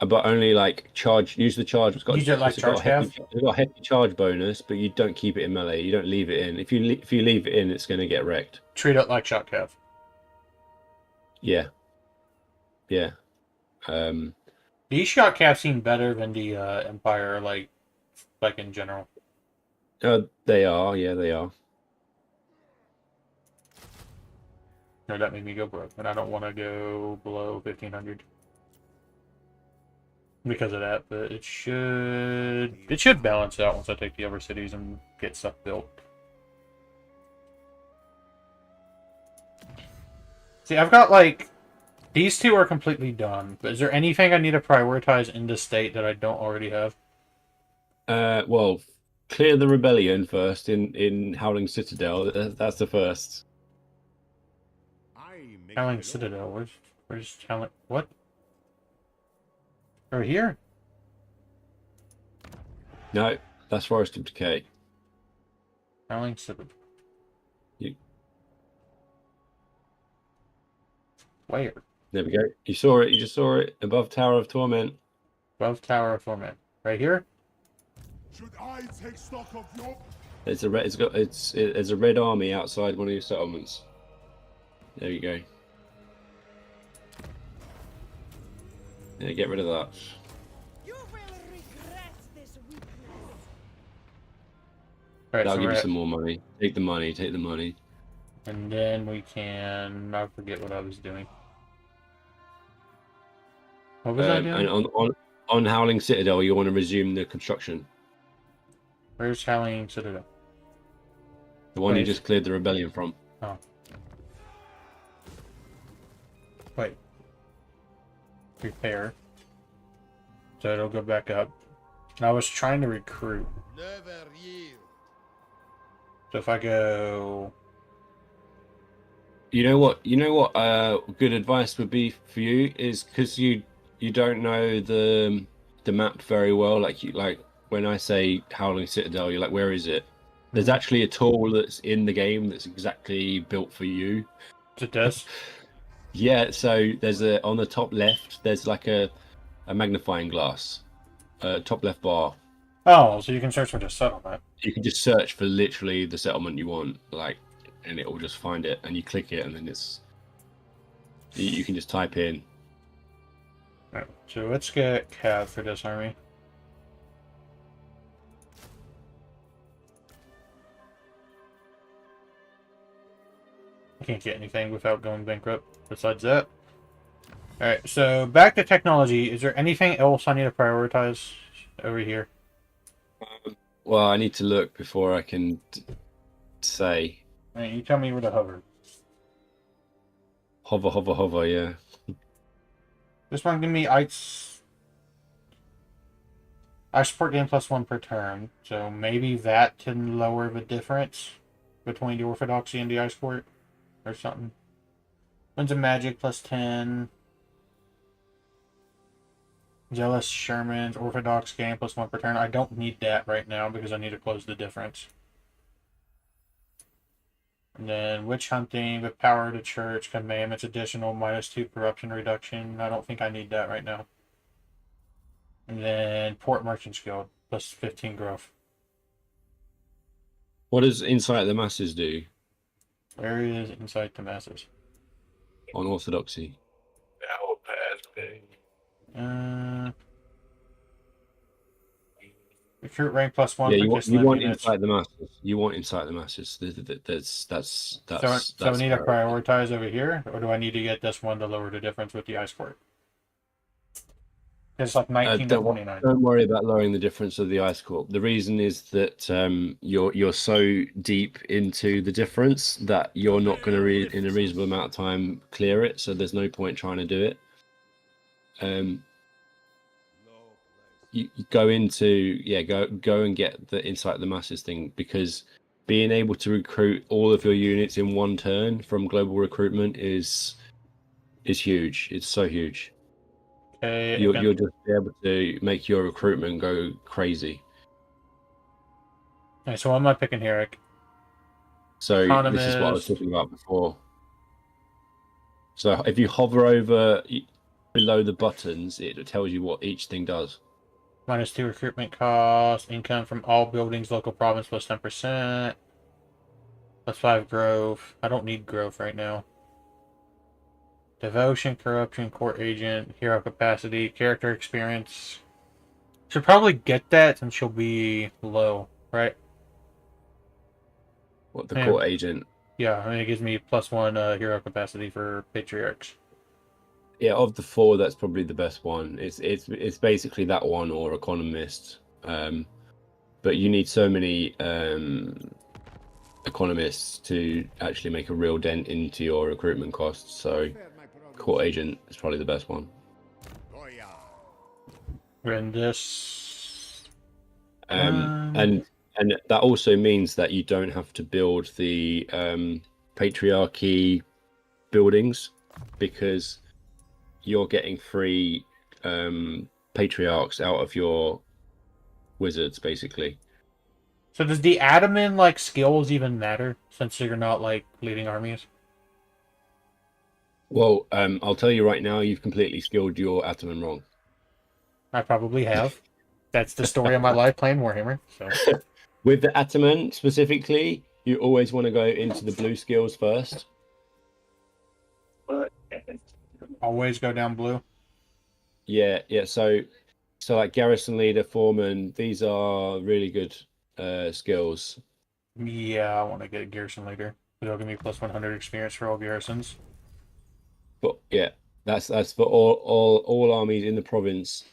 but only like charge. Use the charge. It's got, Use it like it's got charge cav? it's got a hefty charge bonus, but you don't keep it in melee. You don't leave it in. If you leave it in, it's going to get wrecked. Treat it like shot cav. Yeah. These shot cav seem better than the Empire, like in general. They are. Yeah, they are. No, that made me go broke, and I don't want to go below 1500 because of that. But it should balance out once I take the other cities and get stuff built. See, I've got like these two are completely done. But is there anything I need to prioritize in this state that I don't already have? Well, clear the rebellion first in Howling Citadel. That's the first. Howling Citadel. Where's Howling? What? Over here? No, that's Forest of Decay. Howling Citadel. Where? There we go. You saw it. You just saw it above Tower of Torment. Above Tower of Torment. Right here? Should I take stock of your... There's a red army outside one of your settlements. There you go. Yeah, get rid of that. You will regret this weakness. Right, That'll so give you some more money. Take the money. Take the money. And then we can... I forget what I was doing. What was I doing? And on Howling Citadel, you want to resume the construction. Where's Howling Citadel? The one you Wait. just cleared the rebellion from. Oh. Wait. Repair. So it'll go back up. And I was trying to recruit. Never yield. So if I go... You know what? Good advice would be for you is because you don't know the map very well. Like when I say Howling Citadel, you're like, where is it? There's actually a tool that's in the game that's exactly built for you. It does? Yeah. So there's on the top left. There's like a magnifying glass, top left bar. Oh, so you can search for the settlement. You can just search for literally the settlement you want, and it will just find it, and you click it, and then you can just type in. Right, so let's get Cav for this army. I can't get anything without going bankrupt besides that. Alright, so back to technology. Is there anything else I need to prioritize over here? Well, I need to look before I can say. Alright, you tell me where to hover. Hover, yeah. This one give me I support game +1 per turn, so maybe that can lower the difference between the Orthodoxy and the Ice Court or something. Winds of Magic +10. Zealous Sherman's Orthodox game +1 per turn. I don't need that right now because I need to close the difference. And then Witch Hunting, the Power of the Church, Commandments additional -2 corruption reduction. I don't think I need that right now. And then Port Merchants Guild +15 growth. What does Insight the Masses do Where is Insight the Masses? on Orthodoxy? Recruit rank +1 Yeah, for you Kislev want units. Insight the Masses. You want Insight the Masses. That's So I need to prioritize over here, or do I need to get this one to lower the difference with the Ice Court? It's like 19 to 29. Don't worry about lowering the difference of the ice core. The reason is that you're so deep into the difference that you're not going to in a reasonable amount of time clear it. So there's no point trying to do it. You go into go and get the Insight of the Masses thing, because being able to recruit all of your units in one turn from global recruitment is huge. It's so huge. Okay, You'll just be able to make your recruitment go crazy. okay, so what am I picking here, Eric? So this is what I was talking about before. So if you hover over below the buttons, it tells you what each thing does. -2 recruitment cost, income from all buildings, local province plus 10%, +5 growth. I don't need growth right now. Devotion, corruption, court agent, hero capacity, character experience. Should probably get that since she'll be low, right? What, the court agent? Yeah, I mean, it gives me +1 hero capacity for patriarchs. Yeah, of the 4, that's probably the best one. It's basically that one or economist. But you need so many economists to actually make a real dent into your recruitment costs. So court agent is probably the best one. And this. And that also means that you don't have to build the patriarchy buildings, because you're getting free patriarchs out of your wizards, basically. So does the admin like skills even matter, since you're not like leading armies? Well, I'll tell you right now, you've completely skilled your Ataman wrong. I probably have. That's the story of my life playing Warhammer. So with the Ataman specifically, you always want to go into the blue skills first. Always go down blue. Yeah. So like garrison leader, foreman, these are really good skills. Yeah, I want to get a garrison leader. It'll give me +100 experience for all garrisons. But yeah, that's for all armies in the province,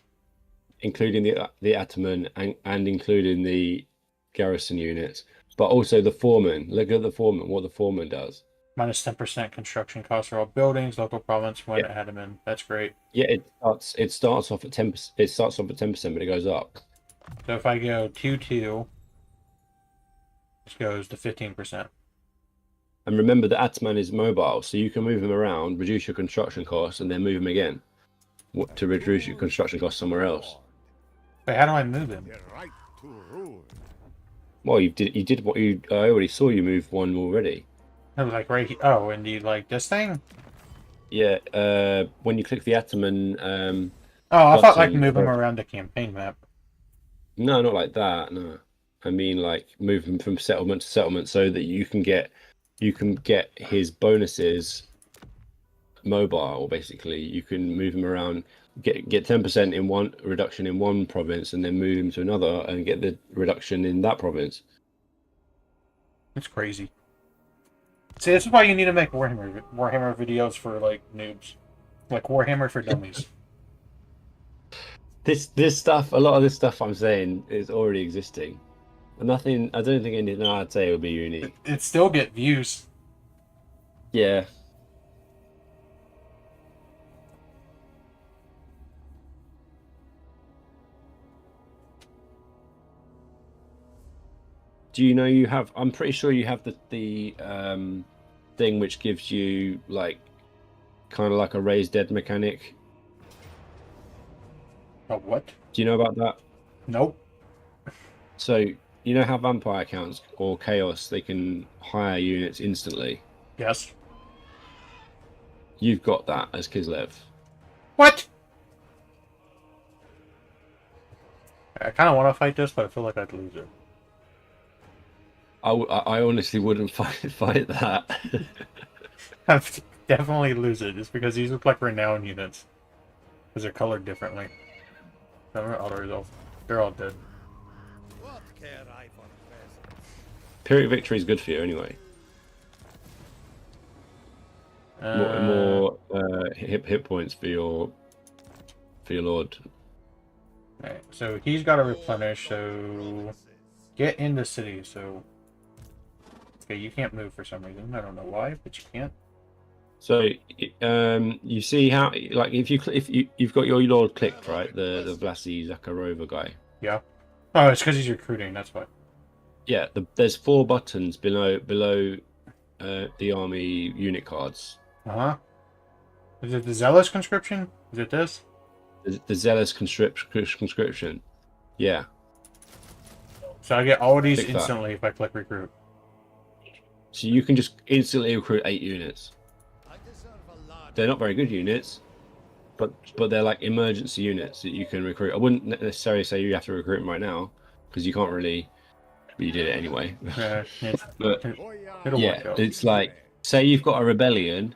including the Ataman and including the garrison units. But also the foreman. Look at the foreman. What the foreman does. -10% construction costs for all buildings, local province when admin. That's great. Yeah, it starts off at 10%. It starts off at 10%, but it goes up. So if I go 2-2, it goes to 15%. And remember, the Ataman is mobile, so you can move him around, reduce your construction costs, and then move him again to reduce your construction costs somewhere else. Wait, how do I move him? Right to rule. Well, you did what you. I already saw you move one already. It was like right here. Oh, and you like this thing? Yeah. When you click the Ataman. Oh, I thought like move him around the campaign map. No, not like that. No, I mean like move him from settlement to settlement so that you can get his bonuses mobile. Basically, you can move him around, get 10% in one reduction in one province, and then move him to another and get the reduction in that province. It's crazy. See, this is why you need to make Warhammer videos for like noobs, like Warhammer for dummies. This stuff, a lot of this stuff I'm saying is already existing. Nothing. I don't think anything I'd say would be unique. It still get views. Yeah. Do you know you have? I'm pretty sure you have the thing which gives you like kind of like a raised dead mechanic. Oh, what? Do you know about that? Nope. So you know how vampire accounts or chaos, they can hire units instantly. Yes. You've got that as Kislev. What? I kind of want to fight this, but I feel like I'd lose it. I honestly wouldn't fight that. I'd definitely lose it, just because these look like renowned units. Because they're colored differently. Auto-resolve. They're all dead. What care I for presents? Pyrrhic victory is good for you anyway. More hit points for your lord. Alright, so he's got to replenish, so get in the city, so... Okay, you can't move for some reason. I don't know why, but you can't. So, you see how, like, if you've got your lord clicked, right? The Vlasy Zakharova guy. Yeah. Oh, it's because he's recruiting, that's why. Yeah, there's 4 buttons below the army unit cards. Uh-huh. Is it the Zealous conscription? Is it this? The Zealous conscription. Yeah. So I get all of these Click that. instantly if I click recruit. So you can just instantly recruit 8 units. They're not very good units, but they're like emergency units that you can recruit. I wouldn't necessarily say you have to recruit them right now, because you can't really. But you did it anyway. But it'll yeah, work out. it's like, say you've got a rebellion,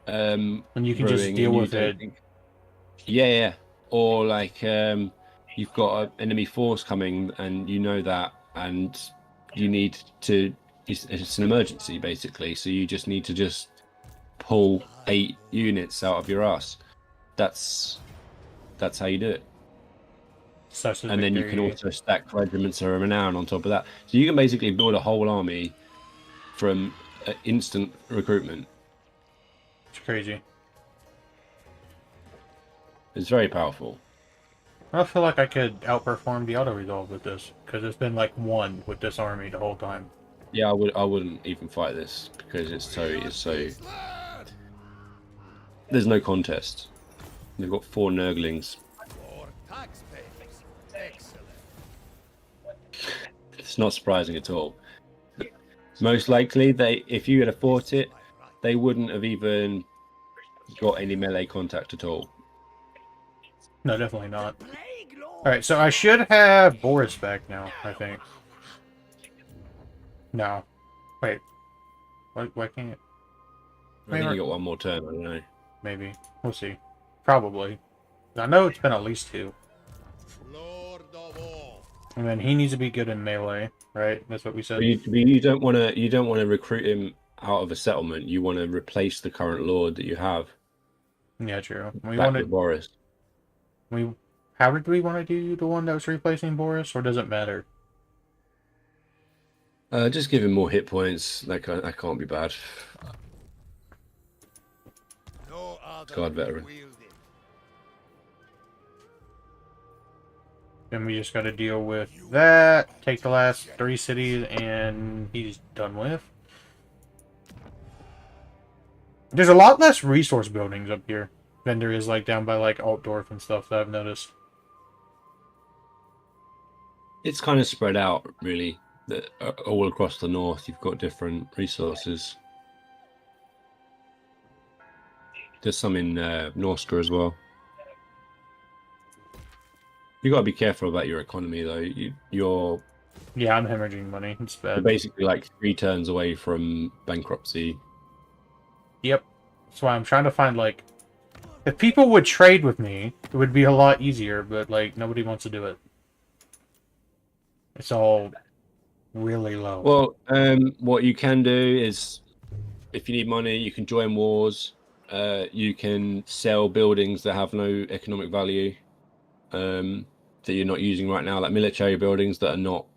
and you can just deal with it. Yeah. Or like you've got an enemy force coming, and you know that, and you need to. It's an emergency basically, so you just need to just pull 8 units out of your ass. That's how you do it. And then you can also stack regiments of renown on top of that. So you can basically build a whole army from instant recruitment. It's crazy. It's very powerful. I feel like I could outperform the auto resolve with this, because it's been like 1 with this army the whole time. Yeah, I wouldn't even fight this because it's so. There's no contest. They've got 4 Nurglings. It's not surprising at all. Most likely, if you had fought it, they wouldn't have even got any melee contact at all. No, definitely not. Alright, so I should have Boris back now, I think. No. Wait. Why can't it? I think you got 1 more turn, I don't know. Maybe. We'll see. Probably. I know it's been at least 2. And then he needs to be good in melee, right? That's what we said. But you don't want to recruit him out of a settlement. You want to replace the current lord that you have. Yeah, true. We back wanted with Boris. How did we want to do the one that was replacing Boris, or does it matter? Just give him more hit points. That can't be bad. God, veteran. Then we just got to deal with that, take the last 3 cities, and he's done with. There's a lot less resource buildings up here than there is like down by like Altdorf and stuff that I've noticed. It's kind of spread out, really. All across the north, you've got different resources. There's some in Norsca as well. You got to be careful about your economy, though. Yeah, I'm hemorrhaging money. It's bad. You're basically like 3 turns away from bankruptcy. Yep. That's why I'm trying to find, like... If people would trade with me, it would be a lot easier, but, like, nobody wants to do it. It's all really low. Well, what you can do is, if you need money, you can join wars. You can sell buildings that have no economic value. That you're not using right now, like military buildings that are not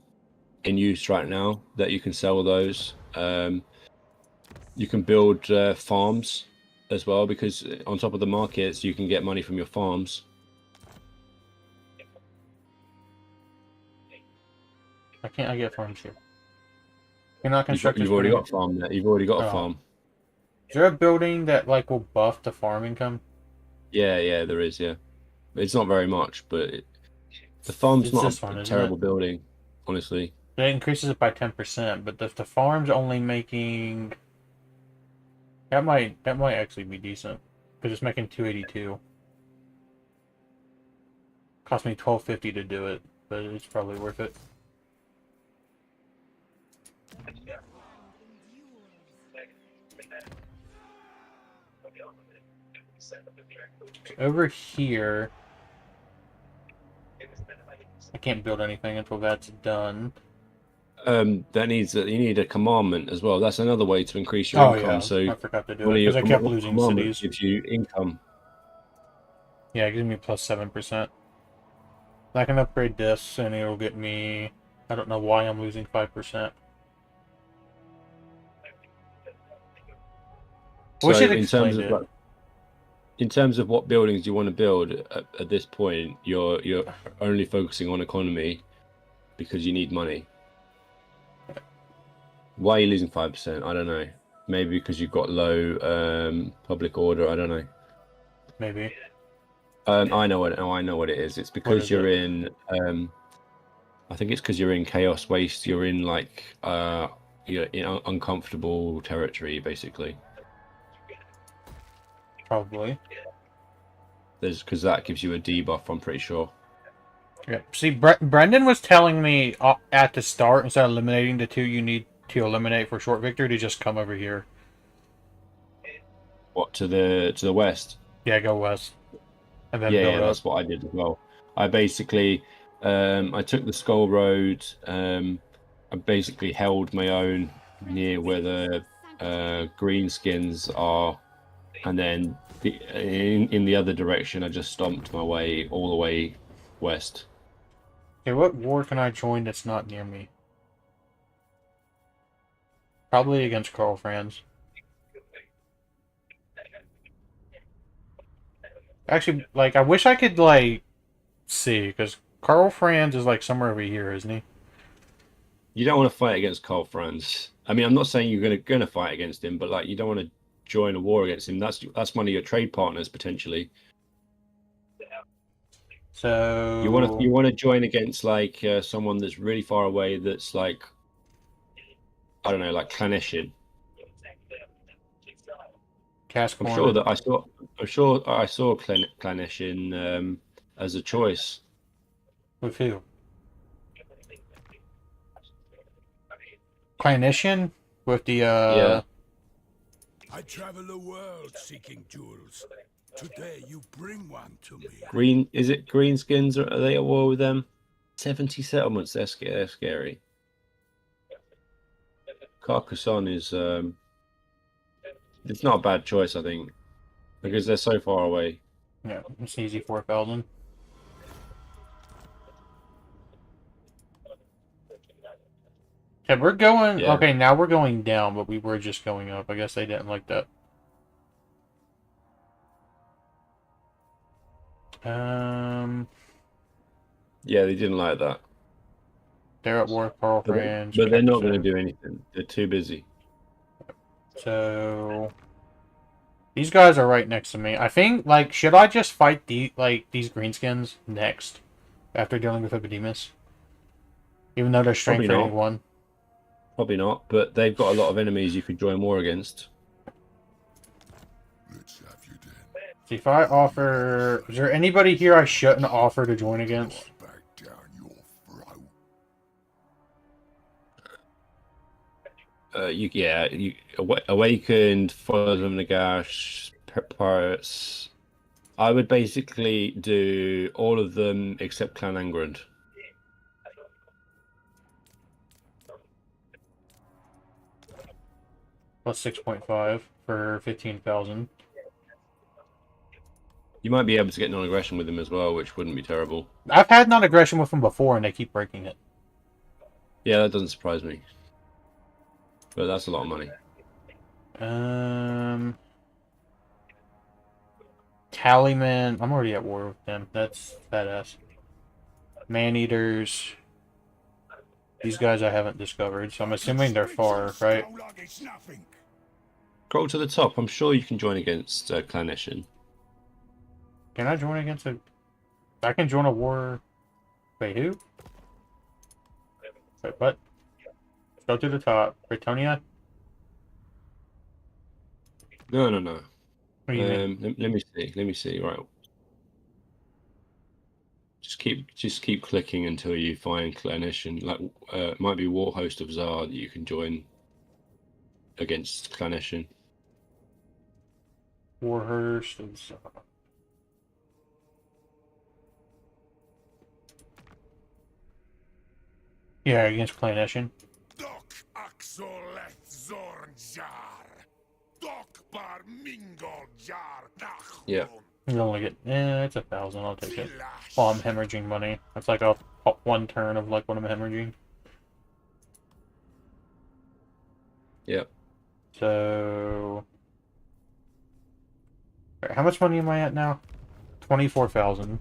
in use right now, that you can sell those. You can build farms as well, because on top of the markets, you can get money from your farms. Why can't I get farms here? You're not constructing. You've already got a farm there. You've already got a farm. Is there a building that like will buff the farm income? Yeah, there is. Yeah, it's not very much, but the farm's not a terrible building, honestly. It increases it by 10%, but if the farm's only making, that might actually be decent because it's making 282. Cost me 1250 to do it, but it's probably worth it. Over here, I can't build anything until that's done. You need a commandment as well. That's another way to increase your income. Yeah. So I forgot to do it because I kept losing cities. Gives you income. Yeah, it gives me plus 7%. I can upgrade this, and it'll get me... I don't know why I'm losing 5%. I wish it explained it. In terms of what buildings you want to build at this point, you're only focusing on economy because you need money. Why are you losing 5%? I don't know. Maybe because you've got low public order. I don't know. Maybe. I know what. Oh, I know what it is. It's because you're in. I think it's because you're in chaos waste. You're in like you're in uncomfortable territory, basically. Probably. Because that gives you a debuff. I'm pretty sure. Yeah. See, Brendan was telling me at the start, instead of eliminating the 2 you need to eliminate for short victory, to just come over here. What, to the west? Yeah, go west. And then Yeah, that's what I did as well. I basically I took the Skull Road. I basically held my own near where the greenskins are, and then in the other direction, I just stomped my way all the way west. Okay, what war can I join that's not near me? Probably against Karl Franz. Actually, like, I wish I could, like, see, because Karl Franz is, like, somewhere over here, isn't he? You don't want to fight against Karl Franz. I mean, I'm not saying you're gonna fight against him, but, like, you don't want to join a war against him. That's one of your trade partners, potentially. So... You want to join against, like, someone that's really far away, that's, like, I don't know, like Clanesian. I'm sure I saw Clanesian as a choice. With who? Clanesian? With the Yeah. I travel the world seeking jewels. Today you bring one to me. Is it Greenskins? Are they at war with them? 70 settlements. They're scary. Carcassonne is it's not a bad choice, I think, because they're so far away. Yeah, it's easy 4,000. Okay, we're going... Yeah. Okay, now we're going down, but we were just going up. I guess they didn't like that. Yeah, they didn't like that. They're at war with Karl Franz. But they're not going to do anything. They're too busy. So... These guys are right next to me. I think, like, should I just fight these greenskins next? After dealing with Epidemus? Even though they're strength rating 1? Probably not, but they've got a lot of enemies you could join war against. Let's have you then. See, if I offer... Is there anybody here I shouldn't offer to join against? Back down your throat. Awakened, Followers of Nagash, Pirates. I would basically do all of them except Clan Angrand. Plus 6.5 for 15,000. You might be able to get non-aggression with them as well, which wouldn't be terrible. I've had non-aggression with them before, and they keep breaking it. Yeah, that doesn't surprise me. But that's a lot of money. Tallyman. I'm already at war with them. That's badass. Man-eaters. These guys I haven't discovered, so I'm assuming they're far, right? Scroll to the top. I'm sure you can join against Clanesian. Can I join against a... I can join a war... Wait, who? Wait, what? Let's go to the top. Britonia? No. What do you mean? Let me see. Right. Just keep clicking until you find Clanesian. Like, it might be Warhost of Tsar that you can join against Clanesian. Warhost of Tsar. Yeah, against Clanesian. Doc Axoleth Zornjar. Doc Bar Mingol Jar Nach. Yeah. You only get, it's 1,000. I'll take it. While I'm hemorrhaging money. That's like a one turn of like what I'm hemorrhaging. Yep. So, how much money am I at now? 24,000.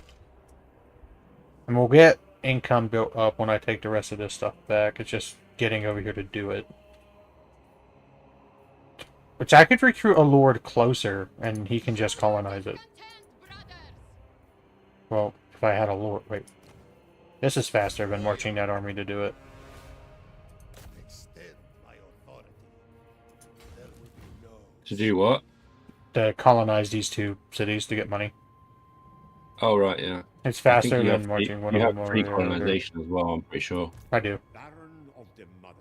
And we'll get income built up when I take the rest of this stuff back. It's just getting over here to do it. Which I could recruit a lord closer, and he can just colonize it. Well, if I had a lord... Wait. This is faster than marching that army to do it. Extend my authority. There will be no To do what? To colonize these two cities to get money. Oh, right, yeah. It's I think faster you than have marching one you of have them over free here. colonization as well, I'm pretty sure. I do. Baron of the Motherland.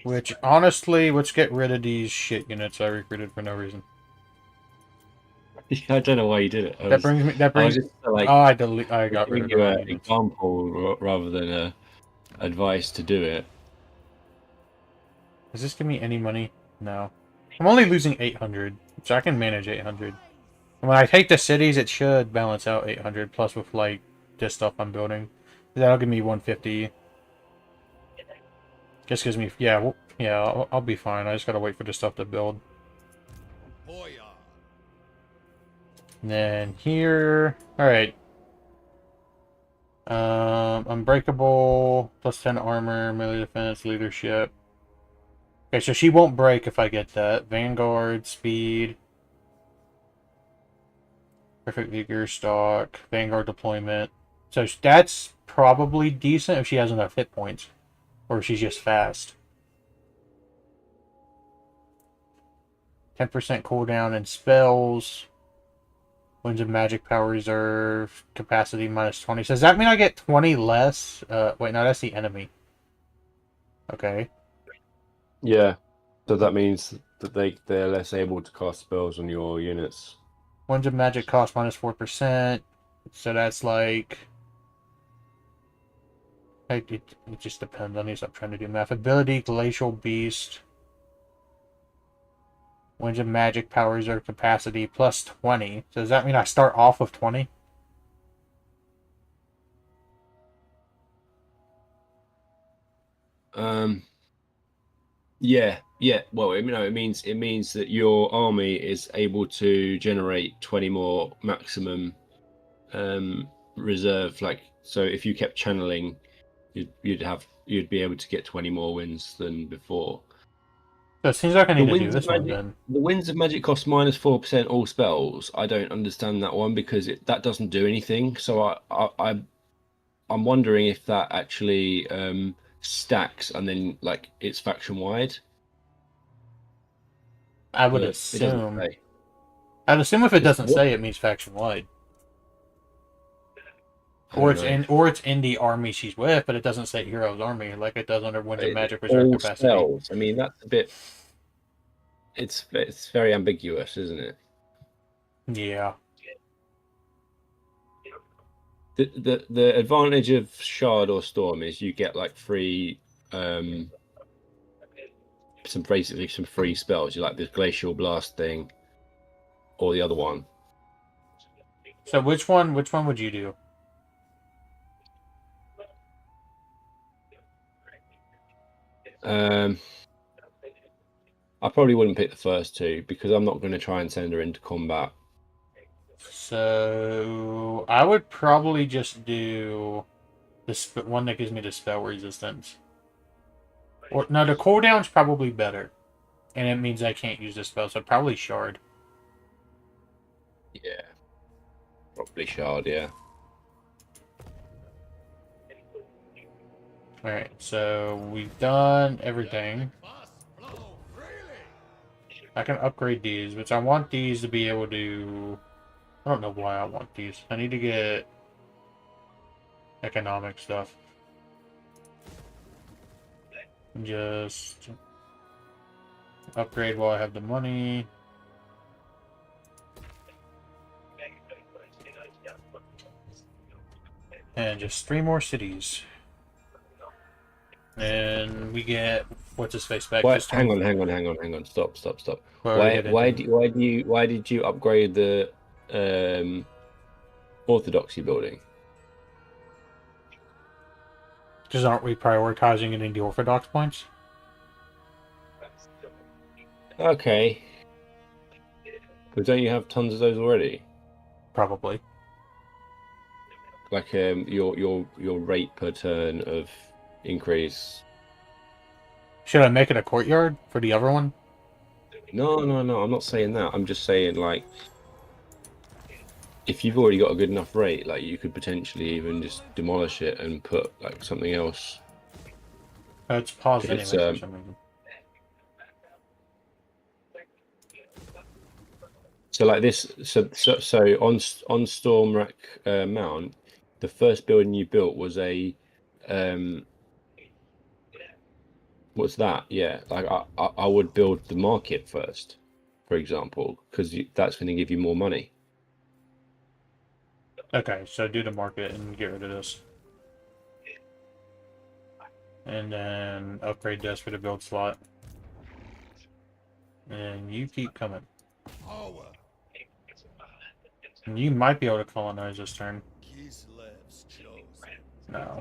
Which, honestly, let's get rid of these shit units I recruited for no reason. I don't know why you did it. That brings me... That I was brings... just like, Oh, I got rid giving of you the an wrong units. example rather than a advice to do it. Does this give me any money? No. I'm only losing 800, so I can manage 800. And when I take the cities, it should balance out 800, plus with, like, this stuff I'm building. That'll give me 150. Just gives me... Yeah, well, yeah, I'll be fine. I just gotta wait for this stuff to build. Hoya. And then here... Alright. Unbreakable, plus 10 armor, melee defense, leadership. Okay, so she won't break if I get that. Vanguard, speed... Perfect vigor, stock, Vanguard deployment. So that's probably decent if she has enough hit points. Or if she's just fast. 10% cooldown in spells. Winds of Magic Power Reserve. Capacity minus 20. So does that mean I get 20 less? Wait, no, that's the enemy. Okay. Yeah. So that means that they're less able to cast spells on your units. Winds of Magic cost minus 4%. So that's like... It just depends. I need to stop trying to do math. Ability, Glacial Beast. Winds of Magic, Power Reserve Capacity, plus 20. So does that mean I start off with 20? Yeah. Well, it means that your army is able to generate 20 more maximum reserve. Like, so if you kept channeling, you'd be able to get 20 more wins than before. So it seems like I need to do this one then. The Winds of Magic cost minus 4% all spells. I don't understand that one because that doesn't do anything. So I'm wondering if that actually stacks and then like it's faction wide. I would assume. I'd assume if it doesn't say, it means faction wide. Or it's in the army she's with, but it doesn't say hero's army like it does under Winds of Magic Reserve Capacity. Spells. I mean, that's a bit. It's very ambiguous, isn't it? Yeah. The advantage of Shard or Storm is you get like free some free spells. You like this Glacial Blast thing, or the other one. So which one would you do? I probably wouldn't pick the first two because I'm not going to try and send her into combat. So I would probably just do this one that gives me the spell resistance. Or no, the cooldown's probably better, and it means I can't use the spell. So probably Shard. Yeah, probably Shard. Yeah. All right, so we've done everything. I can upgrade these, which I want these to be able to... I don't know why I want these. I need to get economic stuff. Just upgrade while I have the money. And just 3 more cities. And we get what's his face back. Why, This hang time. on. Stop. Where are we Why headed did you upgrade the Orthodoxy building? Because aren't we prioritizing getting the Orthodox points? Okay. But don't you have tons of those already? Probably. Like your rate per turn of increase. Should I make it a courtyard for the other one? No. I'm not saying that. I'm just saying like, if you've already got a good enough rate, like you could potentially even just demolish it and put like something else. It's paused anyway It's, for some reason. So like this, so on Stormwreck Mount, the first building you built was a, what's that? Yeah, like I would build the market first, for example, because that's going to give you more money. Okay, so do the market and get rid of this. And then upgrade this for the build slot. And you keep coming. And you might be able to colonize this turn. Kislev's chosen. No.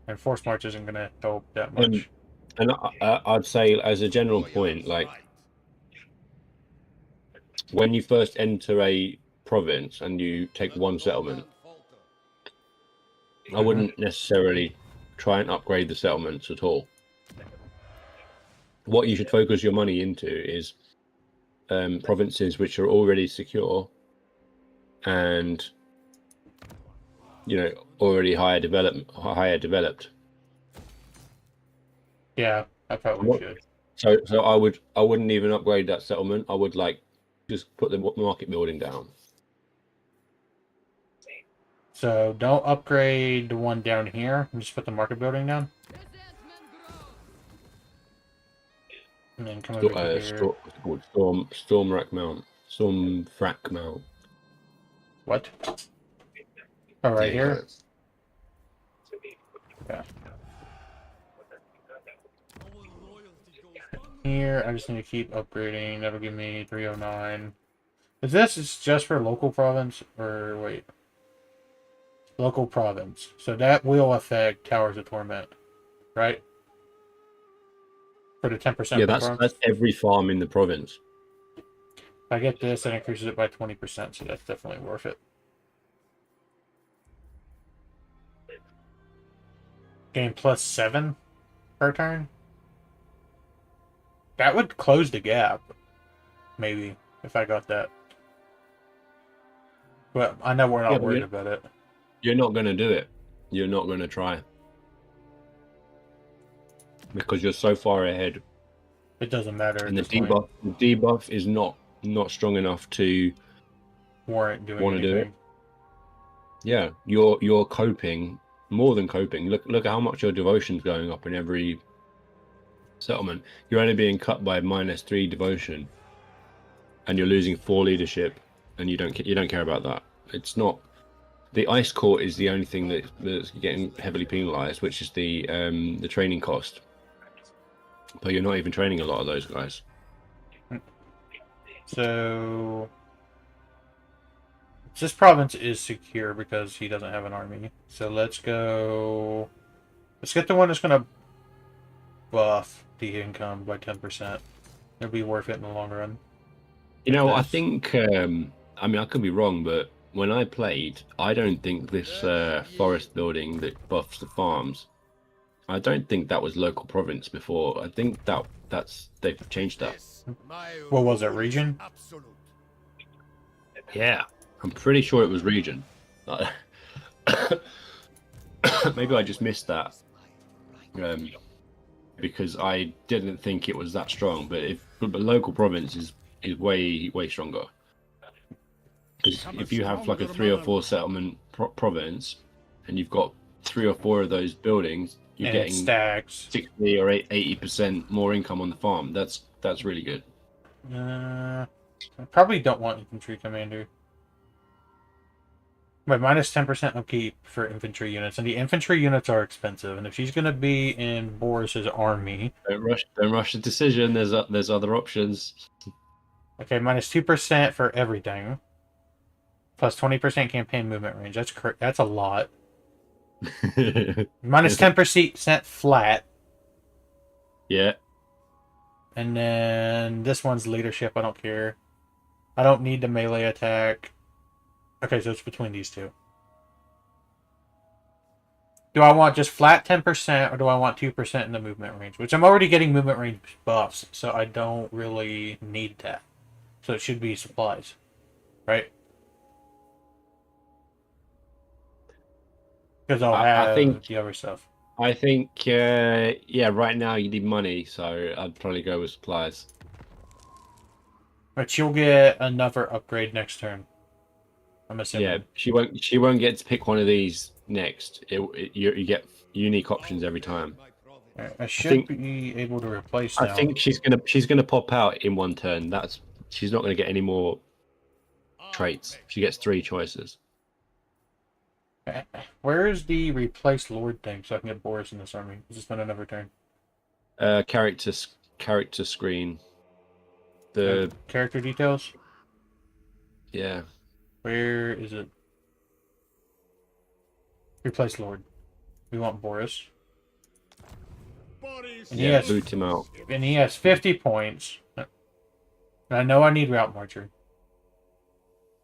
And Force March isn't going to help that much. And I'd say, as a general point, like when you first enter a province and you take one settlement, I wouldn't necessarily try and upgrade the settlements at all. What you should focus your money into is provinces which are already secure and, you know, already higher developed. Yeah, I probably should. So I wouldn't even upgrade that settlement. I would like just put the market building down. So don't upgrade the one down here. And just put the market building down. And then come over here. Stormwreck Mount. Stormwreck Mount. What? Oh, right here? Yeah. Here, I just need to keep upgrading. That'll give me 309. Is this just for local province? Or wait. Local province. So that will affect Towers of Torment. Right? For the 10%. Yeah, that's every farm in the province. If I get this, that increases it by 20%, so that's definitely worth it. Gain +7 per turn? That would close the gap. Maybe, if I got that. But I know we're not worried about it. You're not going to do it. You're not going to try. Because you're so far ahead. It doesn't matter. And the debuff is not strong enough to warrant doing want to do it. Yeah, you're coping, more than coping. Look at how much your devotion's going up in every settlement. You're only being cut by -3 devotion, and you're losing 4 leadership, and you don't care about that. It's not. The ice court is the only thing that's getting heavily penalized, which is the training cost. But you're not even training a lot of those guys. So this province is secure because he doesn't have an army. So let's go. Let's get the one that's going to buff the income by 10%. It'll be worth it in the long run. You know, I think. I mean, I could be wrong, but when I played, I don't think this forest building that buffs the farms. I don't think that was local province before. I think they've changed that. What was it, region? Yeah, I'm pretty sure it was region. Maybe I just missed that because I didn't think it was that strong. But local province is way stronger. Because if you have like a 3 or 4 settlement province, and you've got 3 or 4 of those buildings, you're getting 60 or 80% more income on the farm. That's really good. I probably don't want infantry commander. But minus 10% upkeep for infantry units, and the infantry units are expensive. And if she's going to be in Boris's army, Don't rush the decision. There's other options. okay, minus 2% for everything, plus 20% campaign movement range. That's a lot. Minus 10% flat. Yeah. And then this one's leadership. I don't care. I don't need the melee attack. Okay, so it's between these two. Do I want just flat 10% or do I want 2% in the movement range? Which I'm already getting movement range buffs, so I don't really need that. So it should be supplies, right? Because I'll have I think the other stuff. I think yeah. Right now you need money, so I'd probably go with supplies. But she'll get another upgrade next turn. I'm assuming. Yeah, she won't get to pick one of these next. You get unique options every time. I should be able to replace now. I think she's gonna pop out in one turn. She's not gonna get any more traits. She gets 3 choices. Where is the replace Lord thing so I can get Boris in this army? Is this been another turn? Character screen. The character details? Yeah. Where is it? Replace Lord. We want Boris. And boot him out. And he has 50 points. And I know I need Route Marcher.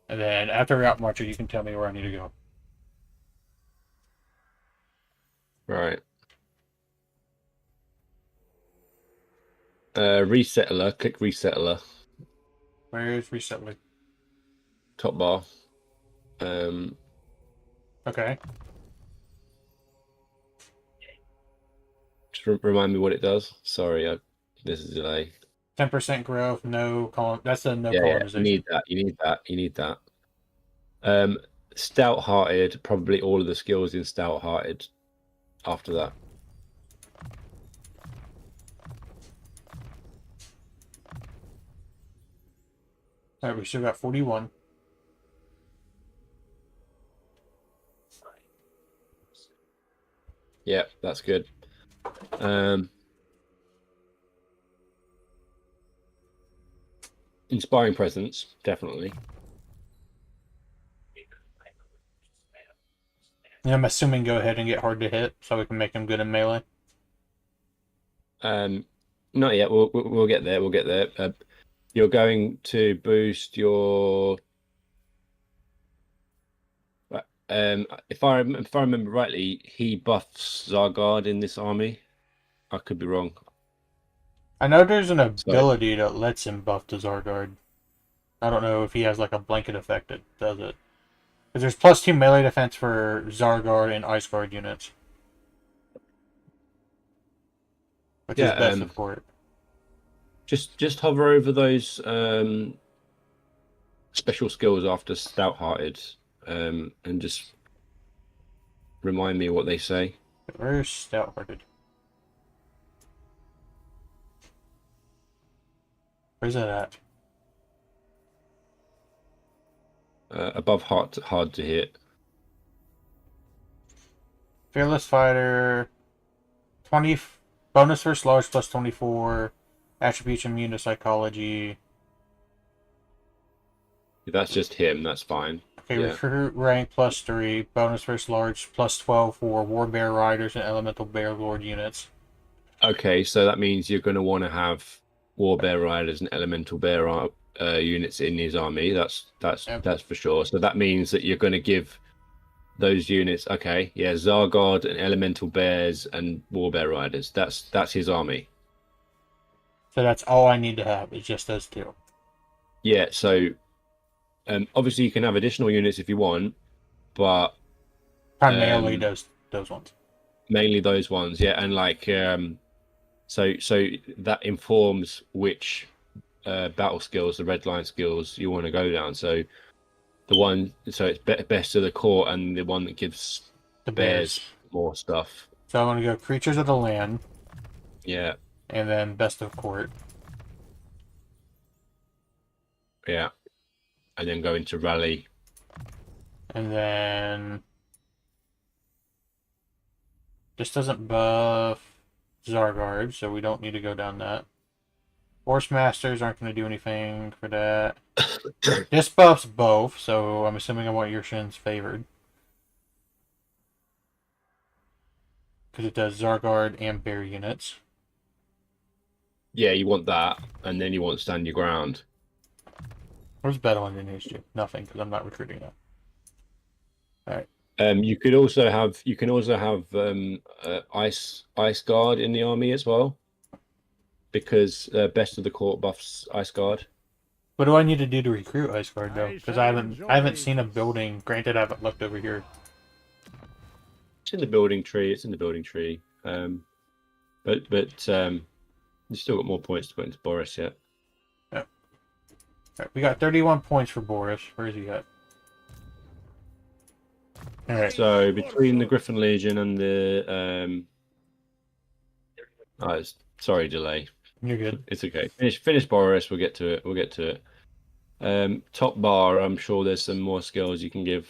And then after Route Marcher, you can tell me where I need to go. Right. Resettler. Click Resettler. Where is Resettler? Top bar. Okay. Just remind me what it does. Sorry, this is a delay. 10% growth, no column. That's the no Yeah, colonization. you need that. Stout-hearted, probably all of the skills in stout-hearted after that. Alright, we still got 41. Yeah, that's good. Inspiring presence, definitely. Yeah, I'm assuming go ahead and get hard to hit so we can make him good in melee. Not yet. We'll get there. We'll get there. You're going to boost your. If I remember rightly, he buffs Zargard in this army. I could be wrong. I know there's an ability that lets him buff the Zargard. I don't know if he has like a blanket effect that does it. Because there's +2 melee defense for Zargard and Ice Guard units. Which is best of court. Just hover over those special skills after Stout-Hearted, and just remind me what they say. Where's Stout-Hearted? Where's that at? Above hard to hit. Fearless Fighter, 20 bonus first large +24, attributes immune to psychology. That's just him. That's fine. Okay, yeah. Recruit rank +3, bonus first large +12 for War Bear Riders and Elemental Bear Lord units. Okay, so that means you're going to want to have War Bear Riders and Elemental Bear units in his army. That's for sure. So that means that you're going to give those units. Okay, yeah, Zargard and Elemental Bears and War Bear Riders. That's his army. So that's all I need to have. It's just those two. Yeah. So obviously you can have additional units if you want, but primarily those ones. Mainly those ones. Yeah, and like so that informs which battle skills, the red line skills you want to go down. So it's best to the core and the one that gives the bears more stuff. So I want to go creatures of the land. Yeah. And then best of court. Yeah. And then go into rally. And then this doesn't buff Zargard, so we don't need to go down that. Force Masters aren't going to do anything for that. This buffs both, so I'm assuming I want your shins favored. Because it does Zargard and bear units. Yeah, you want that, and then you want stand your ground. Where's Battle in Initiative? Nothing, because I'm not recruiting that. Alright. You can also have ice guard in the army as well, because best of the court buffs ice guard. What do I need to do to recruit Ice Guard though? Because I haven't seen a building. Granted, I haven't looked over here. It's in the building tree. It's in the building tree. But you still got more points to put into Boris yet. Yeah. Right, we got 31 points for Boris. Where is he at? All right. So between the Griffin Legion and the sorry, delay. You're good. It's okay. Finish Boris. We'll get to it. We'll get to it. Top bar. I'm sure there's some more skills you can give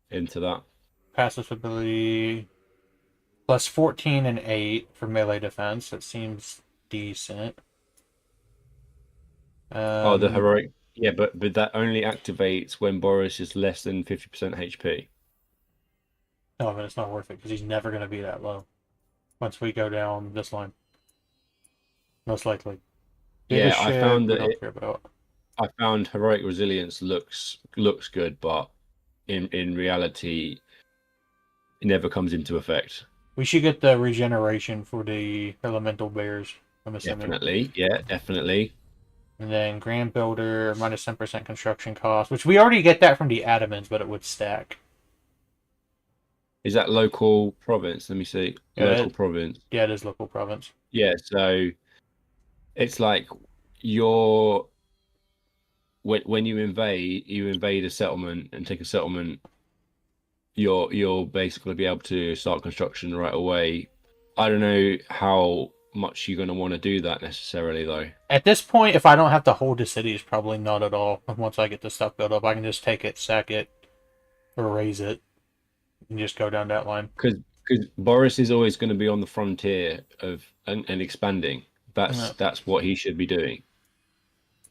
into that. Passive ability plus 14 and 8 for melee defense. That seems decent. The heroic. Yeah, but that only activates when Boris is less than 50% HP. No, but it's not worth it because he's never going to be that low once we go down this line. Most likely. Yeah, I found that I found heroic resilience looks good, but in reality, it never comes into effect. We should get the regeneration for the elemental bears. I'm assuming. Definitely, yeah, definitely. And then Grand Builder minus 10% construction cost, which we already get that from the Adamants, but it would stack. Is that local province? Let me see. Yeah, local province. Yeah, it is local province. Yeah, so it's like when you invade a settlement and take a settlement, you'll basically be able to start construction right away. I don't know how much you're going to want to do that necessarily, though. At this point, if I don't have to hold the cities, probably not at all. Once I get the stuff built up, I can just take it, sack it, or raise it, and just go down that line. Because Boris is always going to be on the frontier of and expanding. That's what he should be doing.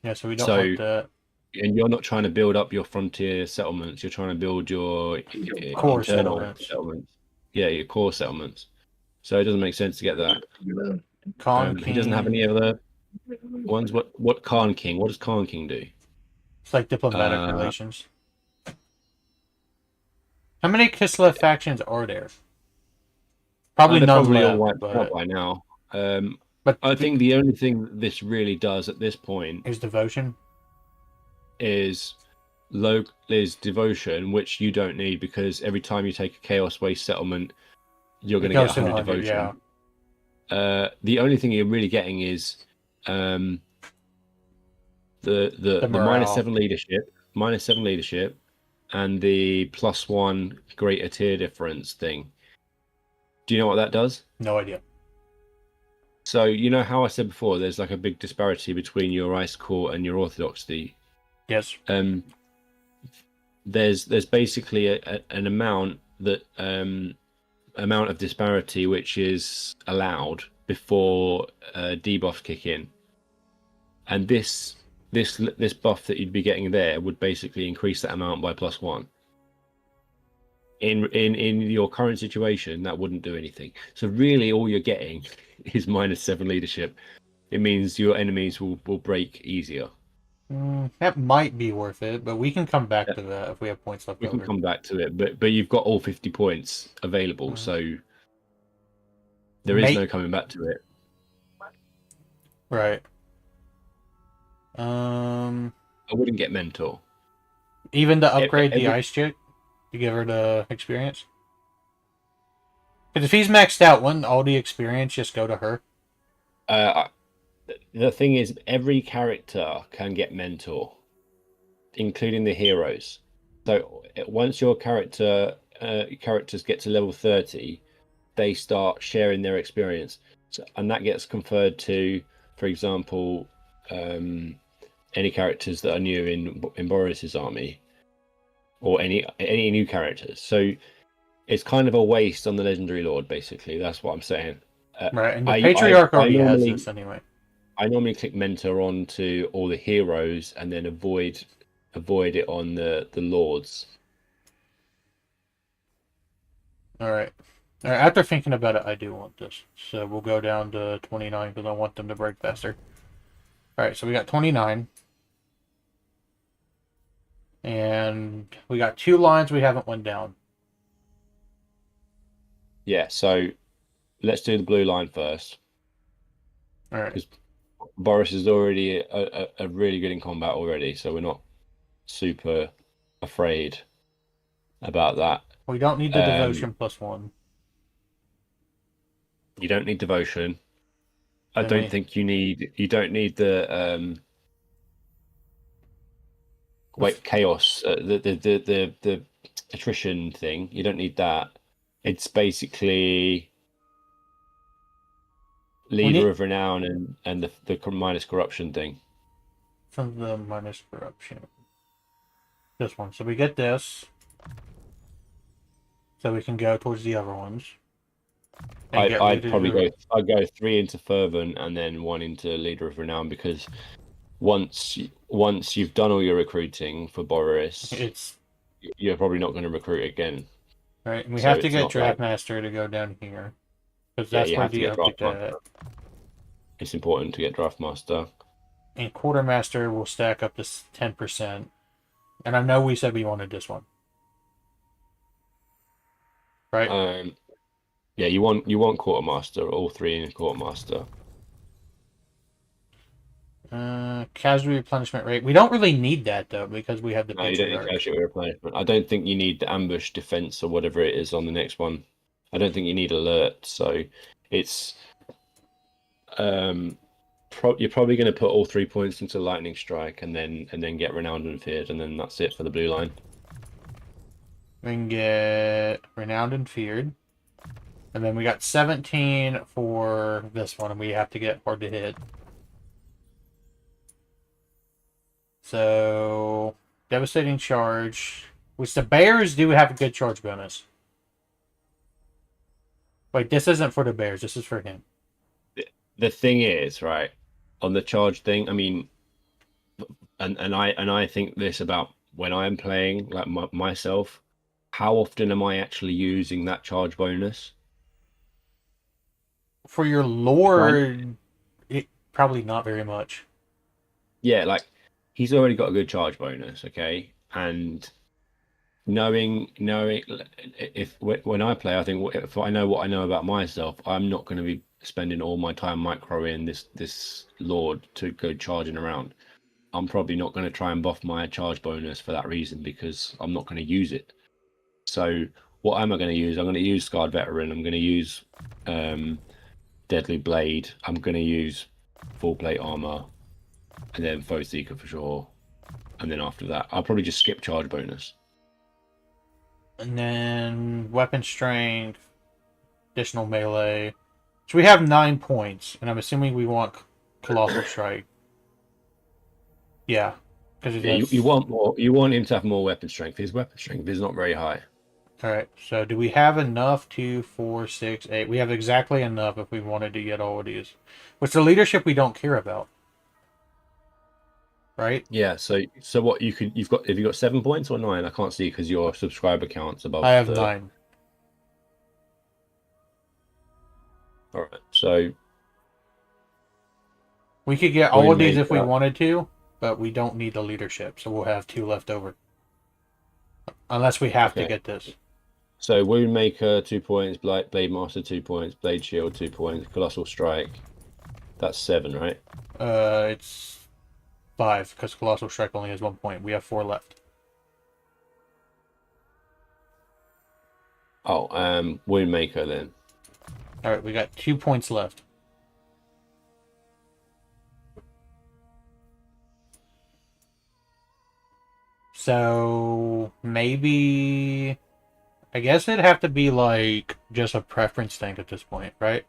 Yeah, so we don't want that. And you're not trying to build up your frontier settlements. You're trying to build your core internal settlements. Yeah, your core settlements. So it doesn't make sense to get that. Khan He doesn't have any other ones. What Khan King? What does Khan King do? It's like diplomatic relations. How many Kislev factions are there? Probably none probably left, all wiped but... out by now. But I think the only thing this really does at this point is devotion. Is devotion, which you don't need because every time you take a Chaos Waste settlement, you're going to get 100 devotion. Yeah. The only thing you're really getting is the -7 leadership, and the +1 greater tier difference thing. Do you know what that does? No idea. So you know how I said before, there's like a big disparity between your Ice Court and your Orthodoxy. Yes. There's basically an amount of disparity which is allowed before debuffs kick in, and this buff that you'd be getting there would basically increase that amount by +1. In your current situation, that wouldn't do anything. So really, all you're getting is -7 leadership. It means your enemies will break easier. That might be worth it, but we can come back to that if we have points left over. We can come back to it, but you've got all 50 points available, so there is no coming back to it. Right. I wouldn't get Mentor. Even to upgrade the Ice Chick? To give her the experience? Because if he's maxed out, wouldn't all the experience just go to her? The thing is, every character can get Mentor, including the heroes. So once your characters get to level 30, they start sharing their experience, and that gets conferred to, for example, any characters that are new in Boris's army. or any new characters. So it's kind of a waste on the legendary lord. Basically, that's what I'm saying. Right, and the Patriarch I already has normally this anyway. I normally click mentor onto all the heroes and then avoid it on the lords. All right. After thinking about it, I do want this. So we'll go down to 29 because I want them to break faster. All right, so we got 29. And we got 2 lines we haven't went down. Yeah, so let's do the blue line first. All right. Because Boris is already a really good in combat already, so we're not super afraid about that. We don't need the devotion +1. You don't need devotion. I Then don't think you don't need the chaos, the attrition thing. You don't need that. It's basically leader of renown and the minus corruption thing. From the minus corruption. This one. So we get this. So we can go towards the other ones. I'd probably go 3 into fervent and then 1 into leader of renown, because once you've done all your recruiting for Boris, you're probably not going to recruit again. Right, and we have to get Draftmaster to go down here. Because that's where the object at. It's important to get Draftmaster. And Quartermaster will stack up to 10%. And I know we said we wanted this one. Right? Yeah, you want Quartermaster, all 3 in Quartermaster. Casualty replenishment rate. We don't really need that though, because we have the No, you don't need casualty replenishment. I don't think you need the ambush defense or whatever it is on the next one. I don't think you need alert. So it's you're probably going to put all 3 points into lightning strike and then get renowned and feared, and then that's it for the blue line. We can get renowned and feared. And then we got 17 for this one, and we have to get hard to hit. So, devastating charge. Which the bears do have a good charge bonus. Wait, this isn't for the bears. This is for him. The thing is, right, on the charge thing, I mean, and I think this about when I'm playing, like myself, how often am I actually using that charge bonus? For your lord, probably not very much. Yeah, like, he's already got a good charge bonus, okay? And knowing when I play, I think if I know what I know about myself, I'm not going to be spending all my time microing this lord to go charging around. I'm probably not going to try and buff my charge bonus for that reason, because I'm not going to use it. So what am I going to use? I'm going to use Scarred Veteran. I'm going to use Deadly Blade. I'm going to use Full Plate Armor, and then Foe Seeker for sure. And then after that, I'll probably just skip charge bonus. And then Weapon Strength, additional melee. So we have 9 points, and I'm assuming we want Colossal Strike. Yeah. Yeah, you want more. You want him to have more weapon strength. His weapon strength is not very high. Alright, so do we have enough? 2, 4, 6, 8. We have exactly enough if we wanted to get all of these. Which the leadership we don't care about. Right? Yeah, so what have you got 7 points or 9? I can't see because your subscriber count's above. I have 9. Alright, so we could get all of these if we wanted to, but we don't need the leadership, so we'll have 2 left over. Unless we have to get this. So Woundmaker 2 points, Blade Master 2 points, Blade Shield 2 points, Colossal Strike. That's 7, right? It's 5, because Colossal Strike only has 1 point. We have 4 left. Oh, Woundmaker then. Alright, we got 2 points left. So maybe I guess it'd have to be like just a preference thing at this point, right?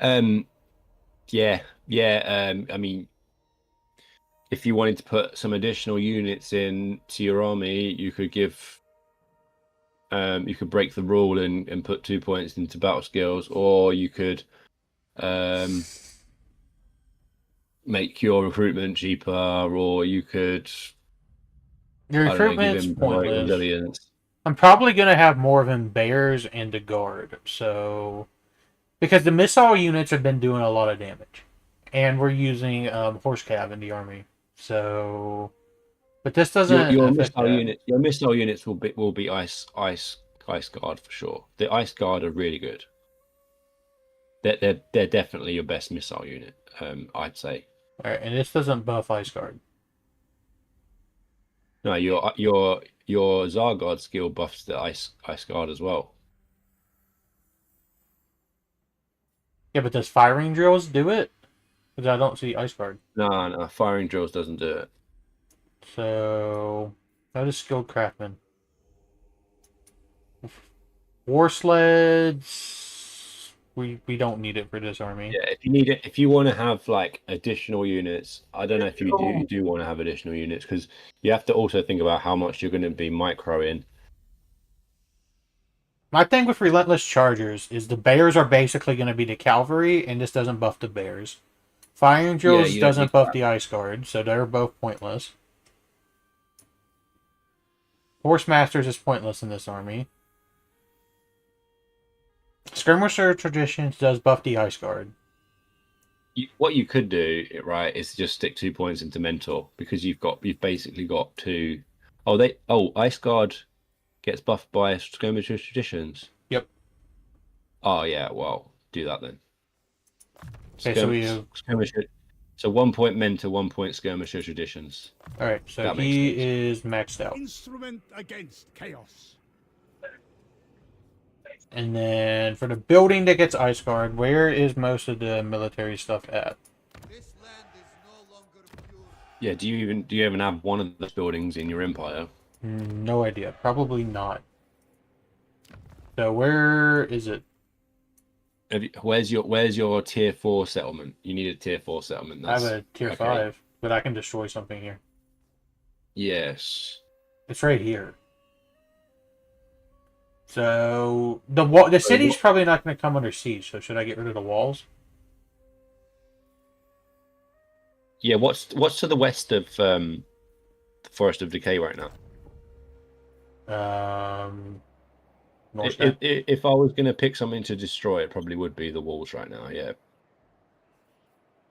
Yeah. I mean, if you wanted to put some additional units in to your army, you could give. You could break the rule and put 2 points into battle skills, or you could make your recruitment cheaper, or you could Your I don't know, give recruitment's him heroic pointless. resilience. I'm probably going to have more of him bears and a guard. So, because the missile units have been doing a lot of damage. And we're using horse cav in the army. So, but this doesn't Your affect missile that. unit, your missile units will be ice guard for sure. The ice guard are really good. They're definitely your best missile unit. I'd say. Alright, and this doesn't buff ice guard. No, your Zargard skill buffs the ice guard as well. Yeah, but does firing drills do it? Because I don't see ice guard. No, firing drills doesn't do it. So, that is skilled craftsman. War sleds. We don't need it for this army. Yeah, if you need it, if you want to have like additional units, I don't know if you do want to have additional units because you have to also think about how much you're going to be microing. My thing with Relentless Chargers is the bears are basically going to be the cavalry, and this doesn't buff the bears. Firing drills you don't doesn't need buff that. the ice guard, so they're both pointless. Horse Masters is pointless in this army. Skirmisher Traditions does buff the ice guard. What you could do, right, is just stick 2 points into mentor because you've basically got two. Ice guard gets buffed by skirmisher traditions. Yep. Oh yeah, well, do that then. Okay, so we have... skirmisher. So 1 point mentor, 1 point skirmisher traditions. Alright, so That he makes is maxed out. Instrument against chaos. And then for the building that gets ice guard, where is most of the military stuff at? This land is no longer pure. Yeah, do you even have one of those buildings in your empire? No idea. Probably not. So where is it? Where's your tier 4 settlement? You need a tier 4 settlement. I have a tier okay. 5, but I can destroy something here. Yes. It's right here. So the city's probably not going to come under siege. So should I get rid of the walls? Yeah. What's to the west of the Forest of Decay right now? North If I was going to pick something to destroy, it probably would be the walls right now. Yeah.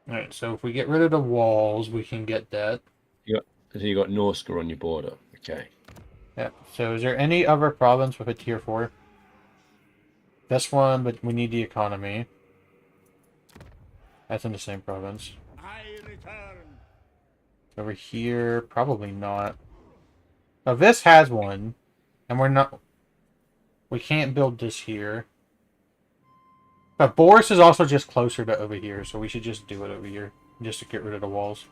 All right. So if we get rid of the walls, we can get that. So you got Norska on your border. Okay. Yeah. So is there any other province with a tier 4? This one, but we need the economy. That's in the same province. I return. Over here, probably not. Oh, this has one, and we're not. We can't build this here. But Boris is also just closer to over here, so we should just do it over here, just to get rid of the walls.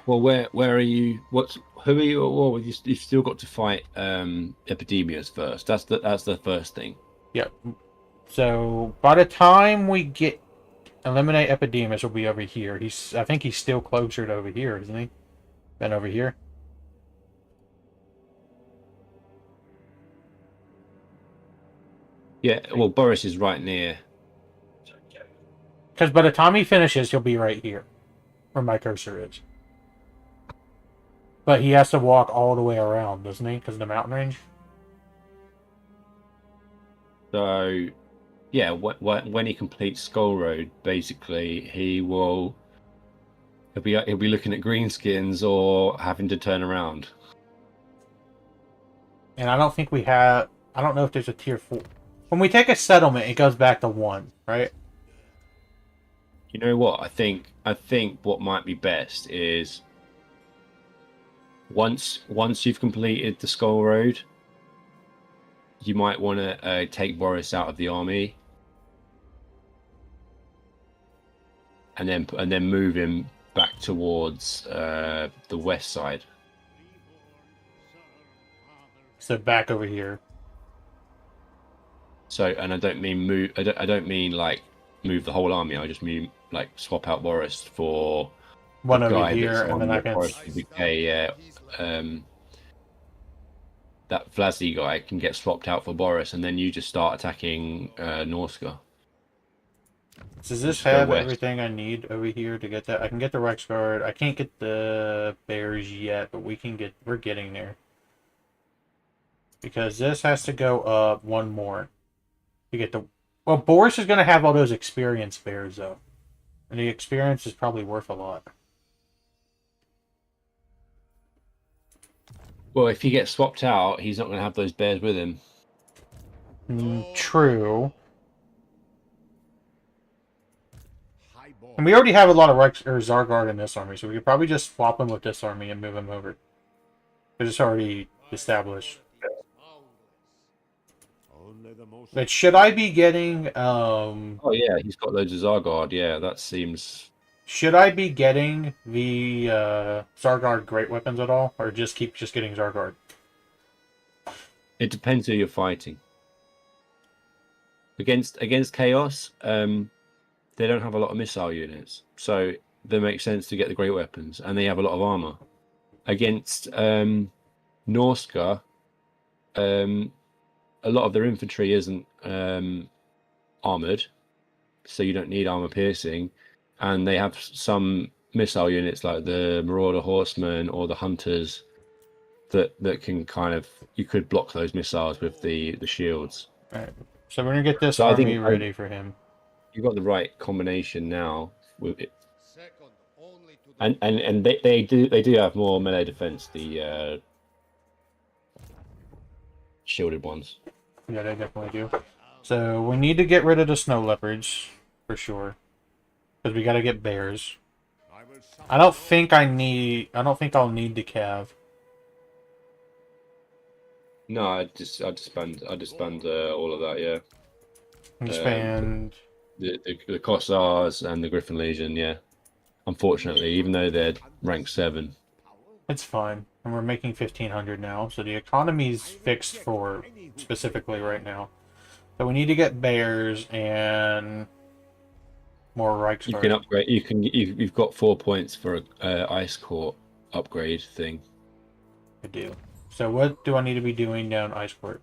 Well, where are you? Who are you at war with? You've still got to fight epidemias first. That's the first thing. Yep. So by the time we get eliminate Epidemus, will be over here. I think he's still closer to over here, isn't he? Than over here. Yeah. Well, Boris is right near. Because by the time he finishes, he'll be right here, where my cursor is. But he has to walk all the way around, doesn't he? Because of the mountain range. So, yeah, when he completes Skull Road, basically he'll be looking at greenskins or having to turn around. And I don't think we have. I don't know if there's a tier 4. When we take a settlement, it goes back to 1, right? You know what? I think what might be best is once you've completed the Skull Road, you might want to take Boris out of the army, and then move him back towards the west side. So back over here. So, and I don't mean move. I don't mean like move the whole army. I just move like swap out Boris for One the over guy here, that's and on then I the can. Forest of Decay. That Vlasi guy can get swapped out for Boris, and then you just start attacking Norska. Does this Just go have west. everything I need over here to get that? I can get the Rexguard. I can't get the Bears yet, but we're getting there. Because this has to go up one more to get the. Well, Boris is going to have all those experience bears though, and the experience is probably worth a lot. Well, if he gets swapped out, he's not going to have those bears with him. True. And we already have a lot of Zargard in this army, so we could probably just swap him with this army and move him over. Because it's already established. But should I be getting, Oh yeah, he's got loads of Zargard. Yeah, that seems... Should I be getting the Zargard great weapons at all? Or just keep getting Zargard? It depends who you're fighting. Against Chaos, they don't have a lot of missile units, so they make sense to get the great weapons, and they have a lot of armor. Against Norska, a lot of their infantry isn't armored, so you don't need armor piercing, and they have some missile units like the Marauder Horsemen or the Hunters that can kind of, you could block those missiles with the shields. All right. So we're gonna get this So I army think ready for him. You got the right combination now with it, and they do have more melee defense. The shielded ones. Yeah, they definitely do. So we need to get rid of the snow leopards for sure, because we got to get bears. I don't think I'll need the cav. No, I disband all of that. Yeah. Disband. The Kossars and the Griffin Legion, yeah. Unfortunately, even though they're rank 7. It's fine. And we're making 1,500 now, so the economy's fixed for specifically right now. So we need to get bears and more Reichsguard. You can upgrade. You've got 4 points for a Ice Court upgrade thing. I do. So what do I need to be doing down Ice Court?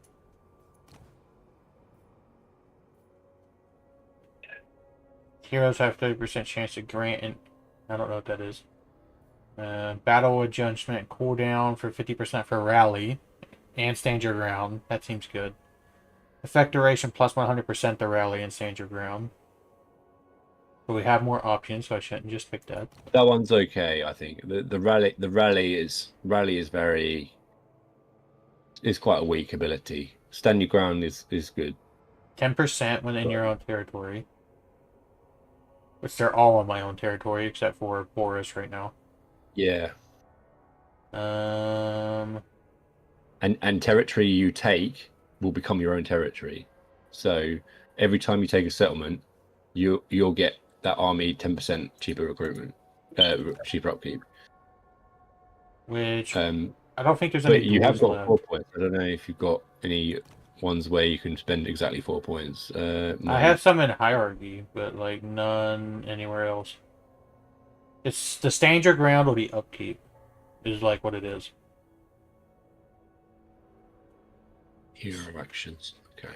Heroes have 30% chance to grant, and I don't know what that is. Battle adjustment cooldown for 50% for rally, and stand your ground. That seems good. Effect duration plus 100% to rally and stand your ground. But we have more options, so I shouldn't just pick that. That one's okay, I think. The rally is quite a weak ability. Stand your ground is good. 10% when in your own territory. Which they're all on my own territory except for Boris right now. Yeah. Um. And territory you take will become your own territory. So every time you take a settlement, you'll get that army 10% cheaper recruitment, cheaper upkeep. Which I don't think there's any. But you have got left. 4 points. I don't know if you've got any ones where you can spend exactly 4 points. I have some in hierarchy, but like none anywhere else. It's the stand your ground will be upkeep, is like what it is. Hero actions. Okay.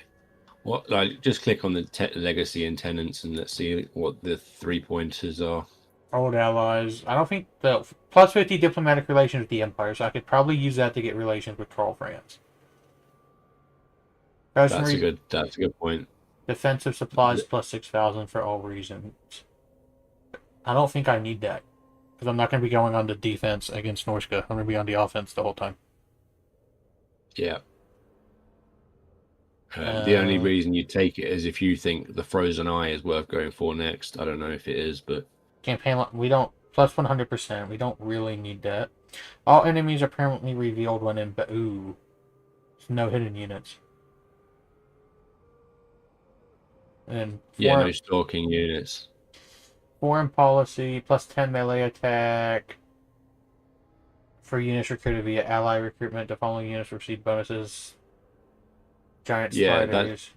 What? Like, just click on the legacy and tenants, and let's see what the 3 pointers are. Old allies. I don't think the plus 50 diplomatic relations with the Empire, so I could probably use that to get relations with Troll France. That's a good point. Defensive supplies plus 6,000 for all reasons. I don't think I need that, because I'm not going to be going on the defense against Norska. I'm going to be on the offense the whole time. Yeah. The only reason you take it is if you think the Frozen Eye is worth going for next. I don't know if it is, but... Campaign, we don't... Plus 100%. We don't really need that. All enemies are permanently revealed when in... Ooh. No hidden units. And yeah, no stalking units. Foreign policy, plus 10 melee attack. For units recruited via ally recruitment, the following units receive bonuses. Giant spiders.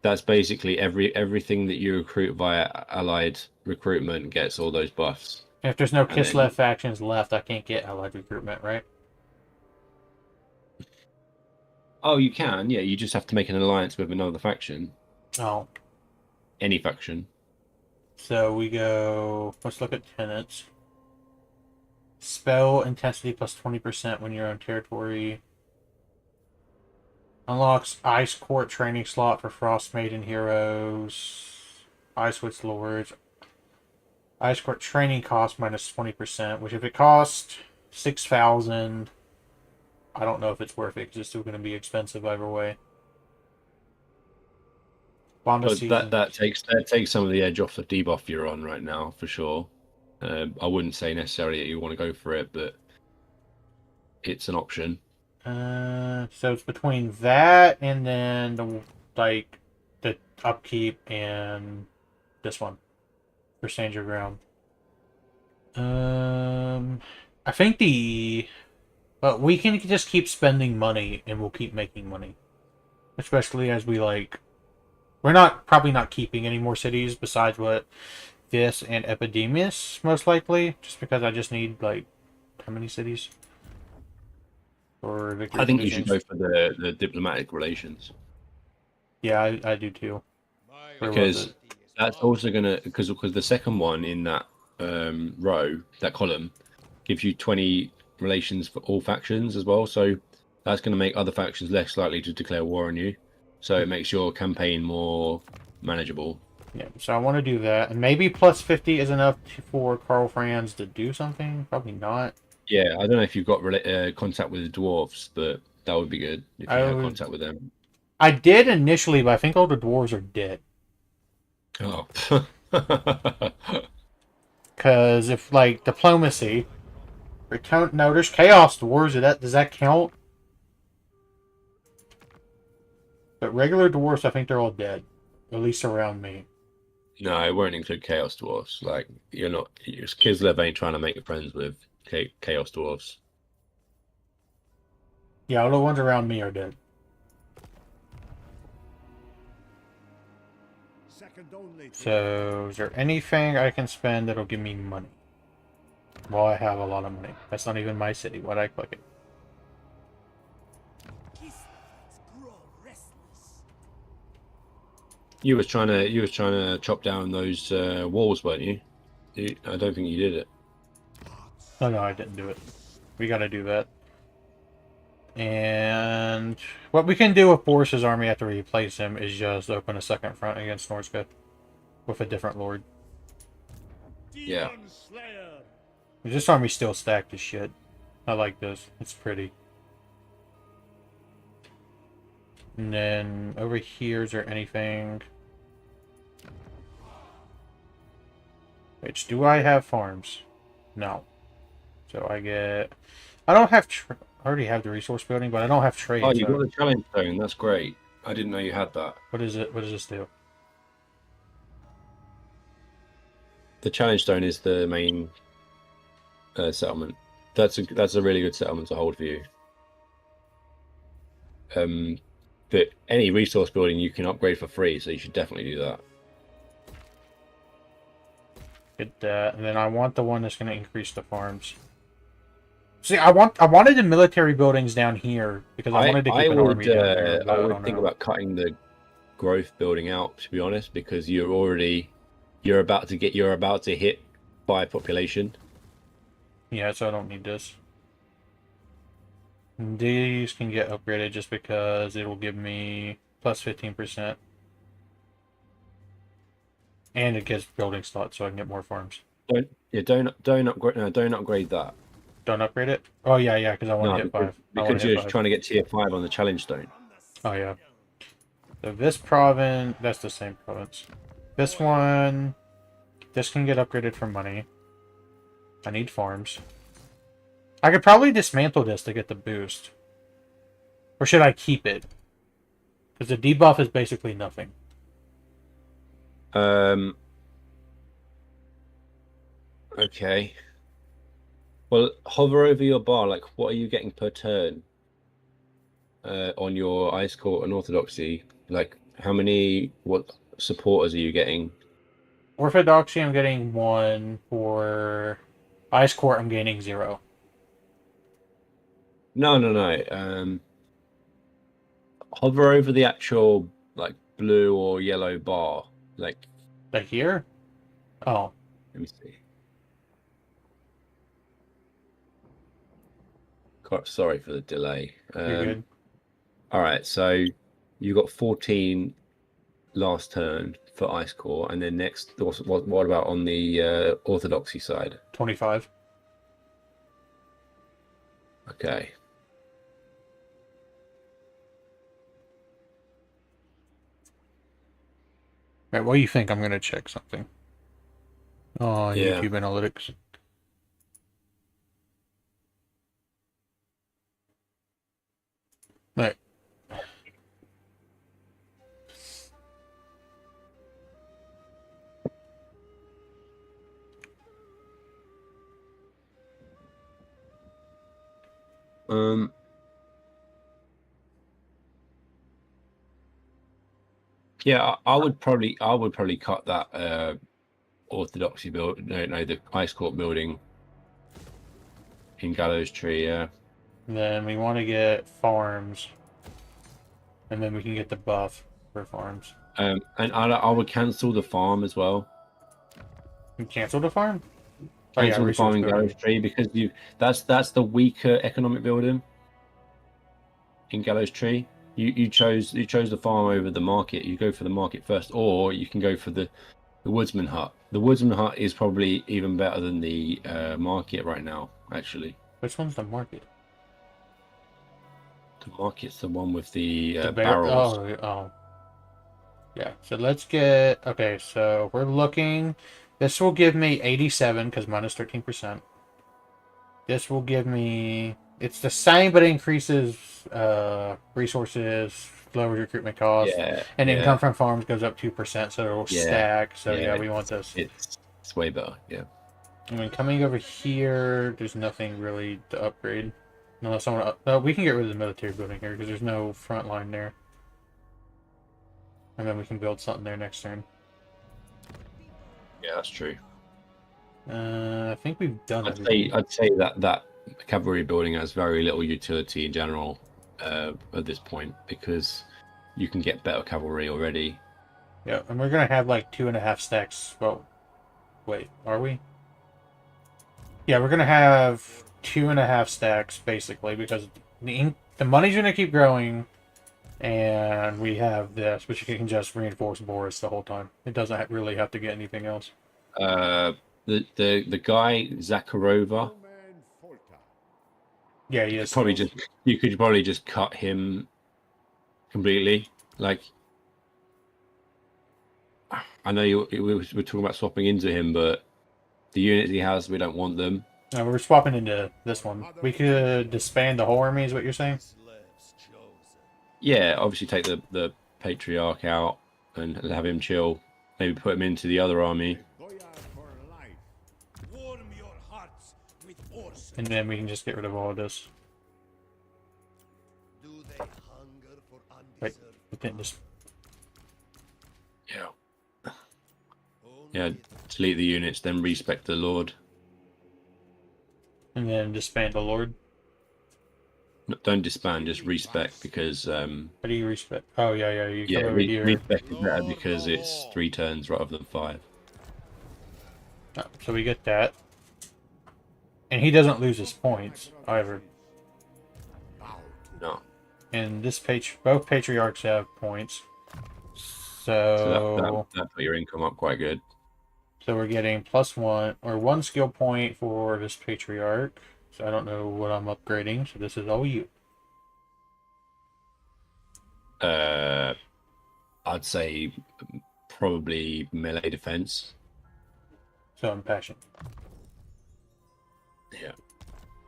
That's basically everything that you recruit via allied recruitment gets all those buffs. If there's no And then- Kislev factions left, I can't get allied recruitment, right? Oh, you can. Yeah, you just have to make an alliance with another faction. Oh. Any faction. So we go. Let's look at tenants. Spell intensity plus 20% when you're on territory. Unlocks Ice Court training slot for Frost Maiden heroes. Ice Witch Lords. Ice Court training cost minus 20%, which if it costs 6,000, I don't know if it's worth it because it's still going to be expensive either way. Bond of But Season. that takes some of the edge off the debuff you're on right now, for sure. I wouldn't say necessarily that you want to go for it, but it's an option. So it's between that and then the upkeep and this one for Stand Your Ground. I think but we can just keep spending money and we'll keep making money, especially as we're probably not keeping any more cities besides what this and Epidemius most likely, just because I just need how many cities? I think you should go for the diplomatic relations. Yeah, I do too. Because that's also gonna because the second one in that row, that column, gives you 20 relations for all factions as well. So that's going to make other factions less likely to declare war on you. So it makes your campaign more manageable. Yeah, so I want to do that, and maybe plus 50 is enough for Karl Franz to do something. Probably not. Yeah, I don't know if you've got contact with the dwarves, but that would be good if you have contact with them. I did initially, but I think all the dwarves are dead. Oh. Because if diplomacy, no, there's chaos dwarves. Does that count? But regular dwarves, I think they're all dead, at least around me. No, it won't include chaos dwarves. Kislev ain't trying to make friends with chaos dwarves. Yeah, all the ones around me are dead. So, is there anything I can spend that'll give me money? Well, I have a lot of money. That's not even my city. Why'd I click it? You was trying to chop down those walls, weren't you? I don't think you did it. Oh no, I didn't do it. We gotta do that. And what we can do with Boris's army after we replace him is just open a second front against Norska with a different lord. Yeah. This army's still stacked as shit. I like this. It's pretty. And then over here, is there anything? Which, do I have farms? No. So I don't have I already have the resource building, but I don't have trade. Oh, you got the challenge stone. That's great. I didn't know you had that. What is it? What does this do? The challenge stone is the main settlement. That's a really good settlement to hold for you. But any resource building you can upgrade for free, so you should definitely do that. Get that, and then I want the one that's going to increase the farms. See, I wanted the military buildings down here because I wanted to keep an army down there. I would think about cutting the growth building out, to be honest, because you're about to hit 5 population. Yeah, so I don't need this. And these can get upgraded just because it will give me plus 15%. And it gets building slots, so I can get more farms. Don't upgrade. No, don't upgrade that. Don't upgrade it? Oh yeah, because I want to hit 5. Because you're trying to get tier 5 on the challenge stone. Oh yeah. So this province, that's the same province. This one, this can get upgraded for money. I need farms. I could probably dismantle this to get the boost. Or should I keep it? Because the debuff is basically nothing. Okay. Well, hover over your bar. Like, what are you getting per turn? On your Ice Court and Orthodoxy, like How many? What supporters are you getting? Orthodoxy, I'm getting 1. For Ice Court, I'm gaining 0. No. Hover over the actual like blue or yellow bar. Like here? Oh. Let me see. Sorry for the delay. You're good. All right, so you got 14 last turn for Ice Core, and then next, what about on the Orthodoxy side? 25. Okay. Right, what do you think? I'm going to check something. Oh, Yeah. YouTube Analytics. Right. Yeah, I would probably cut that Orthodoxy build. No, the Ice Court building in Gallows Tree. Yeah. Then we want to get farms. And then we can get the buff for farms. And I would cancel the farm as well. You cancel the farm? Cancel the farm in Gallows Tree because that's the weaker economic building in Gallows Tree. You chose the farm over the market. You go for the market first, or you can go for the Woodsman Hut. The Woodsman Hut is probably even better than the market right now, actually. Which one's the market? The market's the one with the barrels. Oh. Yeah, so let's get... Okay, so we're looking... This will give me 87, because minus 13%. This will give me... It's the same, but it increases resources, lowers recruitment costs, and income from farms goes up 2%, so it'll stack. So yeah, we want this. It's way better, yeah. I mean, coming over here, there's nothing really to upgrade. Unless someone... we can get rid of the military building here, because there's no front line there. And then we can build something there next turn. Yeah, that's true. I think we've done I'd say that cavalry building has very little utility in general at this point, because you can get better cavalry already. Yeah, and we're gonna have like 2.5 stacks. Well, wait, are we? Yeah, we're gonna have 2.5 stacks basically, because the money's gonna keep growing, and we have this, which can just reinforce Boris the whole time. It doesn't really have to get anything else. The guy Zakharova. Yeah, he is. You could probably just cut him completely. Like, I know we're talking about swapping into him, but the units he has, we don't want them. No, we're swapping into this one. We could disband the whole army, is what you're saying? Yeah, obviously take the Patriarch out and have him chill. Maybe put him into the other army. And then we can just get rid of all of this. Wait, we didn't just... Yeah, delete the units, then respec the Lord. And then disband the Lord? No, don't disband, just respec, because... How do you respec? Oh, yeah, you come over here. Respec is better because it's 3 turns rather than 5. Oh, so we get that. And he doesn't lose his points, either. No. And both Patriarchs have points. So that put your income up quite good. So we're getting +1 or 1 skill point for this Patriarch. So I don't know what I'm upgrading. So this is all you. I'd say probably melee defense. So I'm passion. Yeah.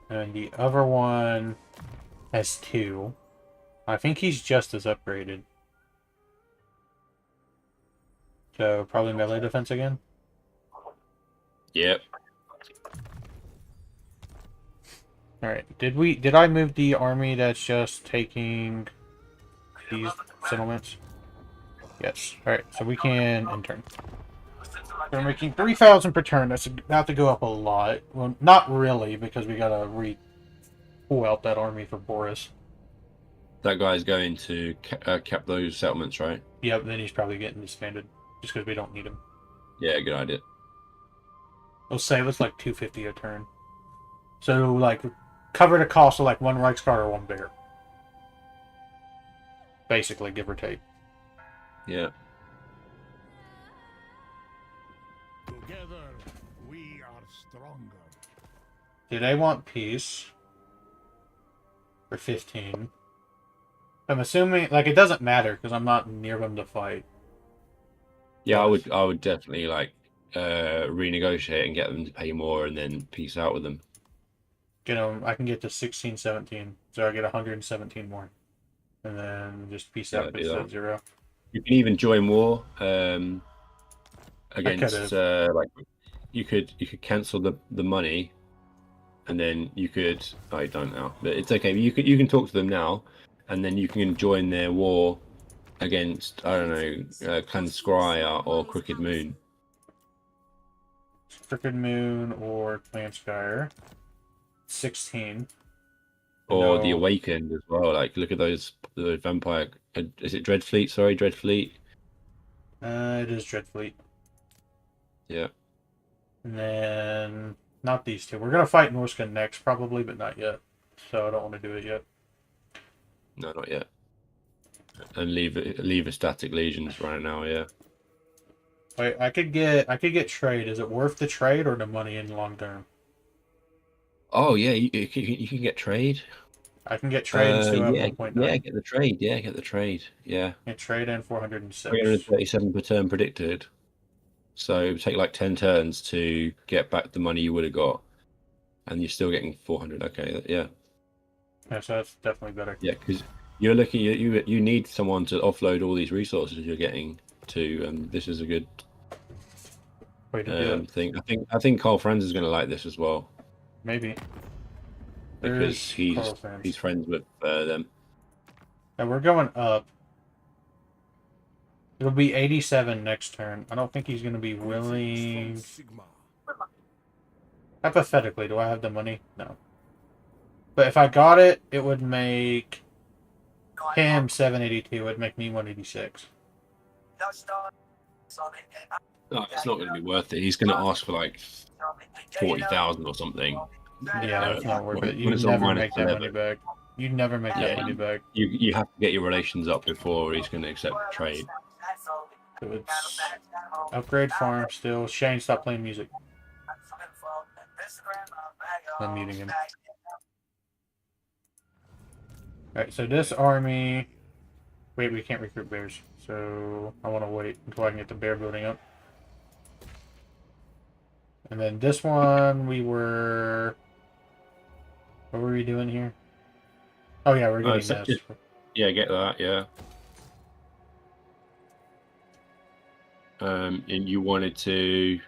And the other one has 2. I think he's just as upgraded. So probably melee defense again? Yep. Alright. Did I move the army that's just taking these settlements? Yes. Alright, so we can intern. We're making 3,000 per turn. That's about to go up a lot. Well, not really, because we gotta pull out that army for Boris. That guy's going to cap those settlements, right? Yep, then he's probably getting disbanded. Just because we don't need him. Yeah, good idea. It'll save us like 250 a turn. So, like, cover the cost of like 1 Reichsguard or 1 bear. Basically, give or take. Yeah. Together, we are stronger. Do they want peace? For 15. I'm assuming, like, it doesn't matter because I'm not near them to fight. Yeah, I would definitely like renegotiate and get them to pay more, and then peace out with them. Get them. I can get to 16, 17, so I get 117 more, and then just peace out with 0. You can even join war against like you could cancel the money, and then you could. I don't know, but it's okay. You can talk to them now, and then you can join their war against, I don't know, Clan Scryer or Crooked Moon. Crooked Moon or Clan Scryer. 16. Or the Awakened as well. Like, look at the vampire. Is it Dreadfleet? Sorry, Dreadfleet. It is Dreadfleet. Yeah. And then not these two. We're gonna fight Norscan next, probably, but not yet. So I don't want to do it yet. No, not yet. And leave a static legions right now. Yeah. Wait, I could get trade. Is it worth the trade or the money in long term? Oh yeah, you can get trade. I can get trade and still have 1.9. Yeah, get the trade. Yeah, get the trade. Yeah. Get trade and 406. 337 per turn predicted. So it would take like 10 turns to get back the money you would have got, and you're still getting 400. Okay, yeah. Yeah, so that's definitely better. Yeah, because you're looking. You need someone to offload all these resources you're getting to, and this is a good way to do it. thing. I think Carl Franz is going to like this as well. Maybe. Because he's friends with them. And we're going up. It'll be 87 next turn. I don't think he's going to be willing. Hypothetically, do I have the money? No. But if I got it, it would make him 782. It would make me 186. No, it's not going to be worth it. He's going to ask for like 40,000 or something. Yeah, that's not worth it. You never make that money back. You never make that money back. You have to get your relations up before he's going to accept the trade. So it's upgrade farm still. Shane, stop playing music. I'm muting him. Alright, so this army... Wait, we can't recruit bears. So I want to wait until I can get the bear building up. And then this one, we were... What were we doing here? Oh yeah, we're getting this. Yeah, get that, yeah. And you wanted to...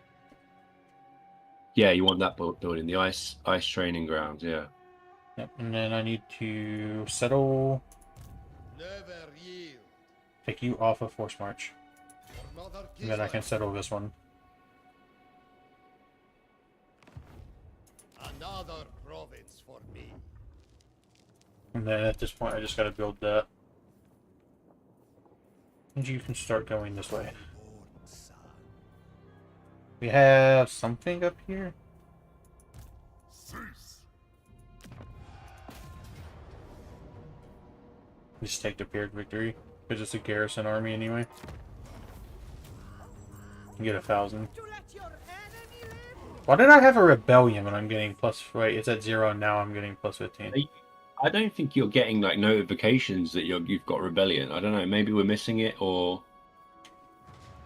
Yeah, you want that building, the ice training grounds, yeah. Yep, and then I need to settle... Never yield. Take you off of Force March. And then I can settle this one. Another province for me. And then at this point, I just gotta build that. And you can start going this way. We have something up here? Just take the Pyrrhic victory, because it's a garrison army anyway. You get 1,000. Why did I have a rebellion when I'm getting plus... Wait, it's at 0 and now I'm getting plus 15. I don't think you're getting like notifications that you've got rebellion. I don't know, maybe we're missing it, or...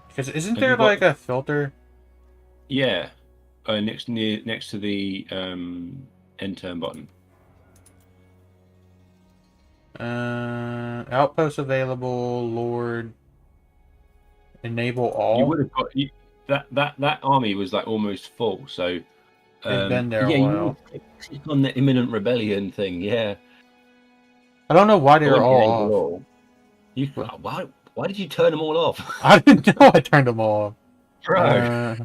Because isn't there like a filter? Yeah, next to the end turn button. Outposts available, Lord. Enable all. You would have got that army was like almost full, so they've been there a while. You click on the imminent rebellion thing, yeah. I don't know why they're all off. You why Why did you turn them all off? I didn't know I turned them all off. Bro.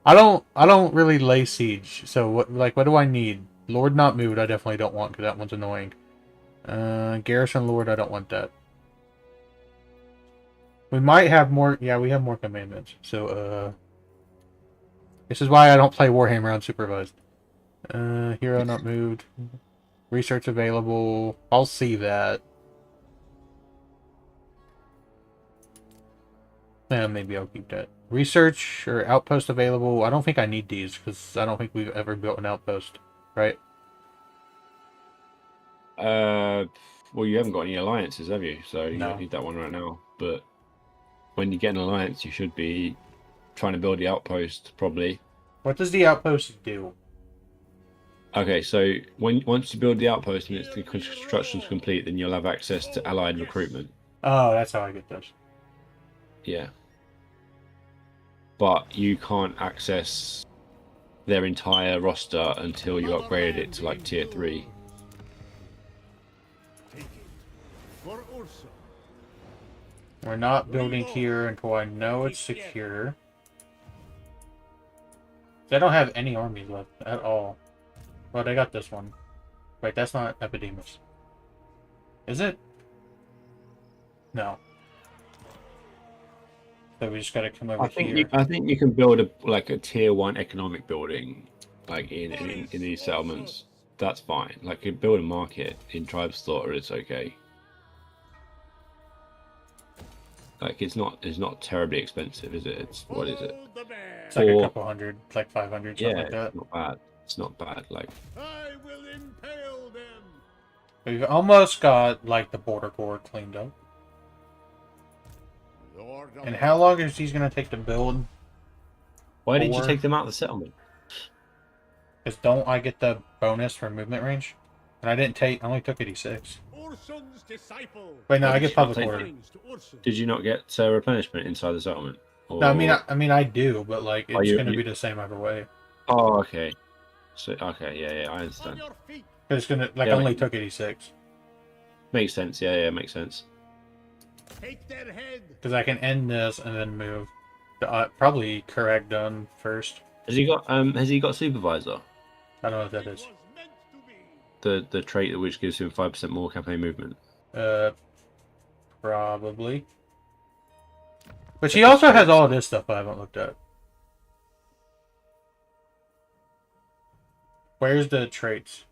I don't really lay siege. So what do I need? Lord not moved. I definitely don't want because that one's annoying. Garrison Lord. I don't want that. We might have more. Yeah, we have more commandments. So this is why I don't play Warhammer unsupervised. Hero not moved. Research available. I'll see that. Maybe I'll keep that. Research or outpost available. I don't think I need these because I don't think we've ever built an outpost, right? Well, you haven't got any alliances, have you? So you No. don't need that one right now. But when you get an alliance, you should be trying to build the outpost, probably. What does the outpost do? Okay, so once you build the outpost and the construction's complete, then you'll have access to allied recruitment. Oh, that's how I get those. Yeah. But you can't access their entire roster until you upgrade it to like tier 3. Take it. For Ursa. We're not building here until I know it's secure. They don't have any armies left at all. Well, they got this one. Wait, that's not Epidemus. Is it? No. So we just gotta come over here. I think you can build a tier 1 economic building, like in these settlements. That's fine. Like you build a market in Tribe Slaughter, it's okay. Like it's not terribly expensive, is it? It's what is it? It's like a couple hundred, it's like 500, something Yeah, like that. it's not bad. It's not bad. Like I will impale them. We've almost got like the border core cleaned up. Lord of And how long is these gonna take to build? why did you 4? take them out of the settlement? Because don't I get the bonus for movement range? And I only took 86. Ursun's disciple. Wait, no, I get public take order. Thanks to Ursun. Did you not get replenishment inside the settlement? Or... No, I mean I do, but like it's you- gonna you- be the same either way. Oh, okay. So okay, yeah, I On understand. your feet. It's gonna like Yeah, only like- took 86 Makes sense. Yeah, makes sense. Take their head. because I can end this and then move. Probably correct done first. Has he got supervisor? I don't know what that is. Was meant to be. The trait which gives him 5% more campaign movement. Probably. But she also has all this stuff I haven't looked at. Where's the traits?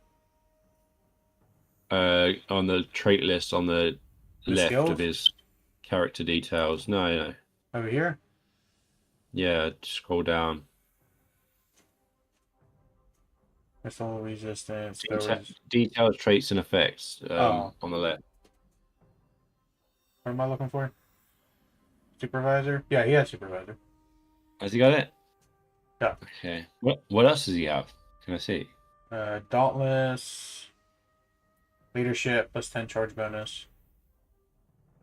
On the trait list on the left skills? of his character details. No. Over here? Yeah, scroll down. Missile resistance. Details, traits, and effects Oh. on the left. What am I looking for? Supervisor? Yeah, he has supervisor. Has he got it? Yeah. Okay. What else does he have? Can I see? Dauntless. Leadership plus 10 charge bonus.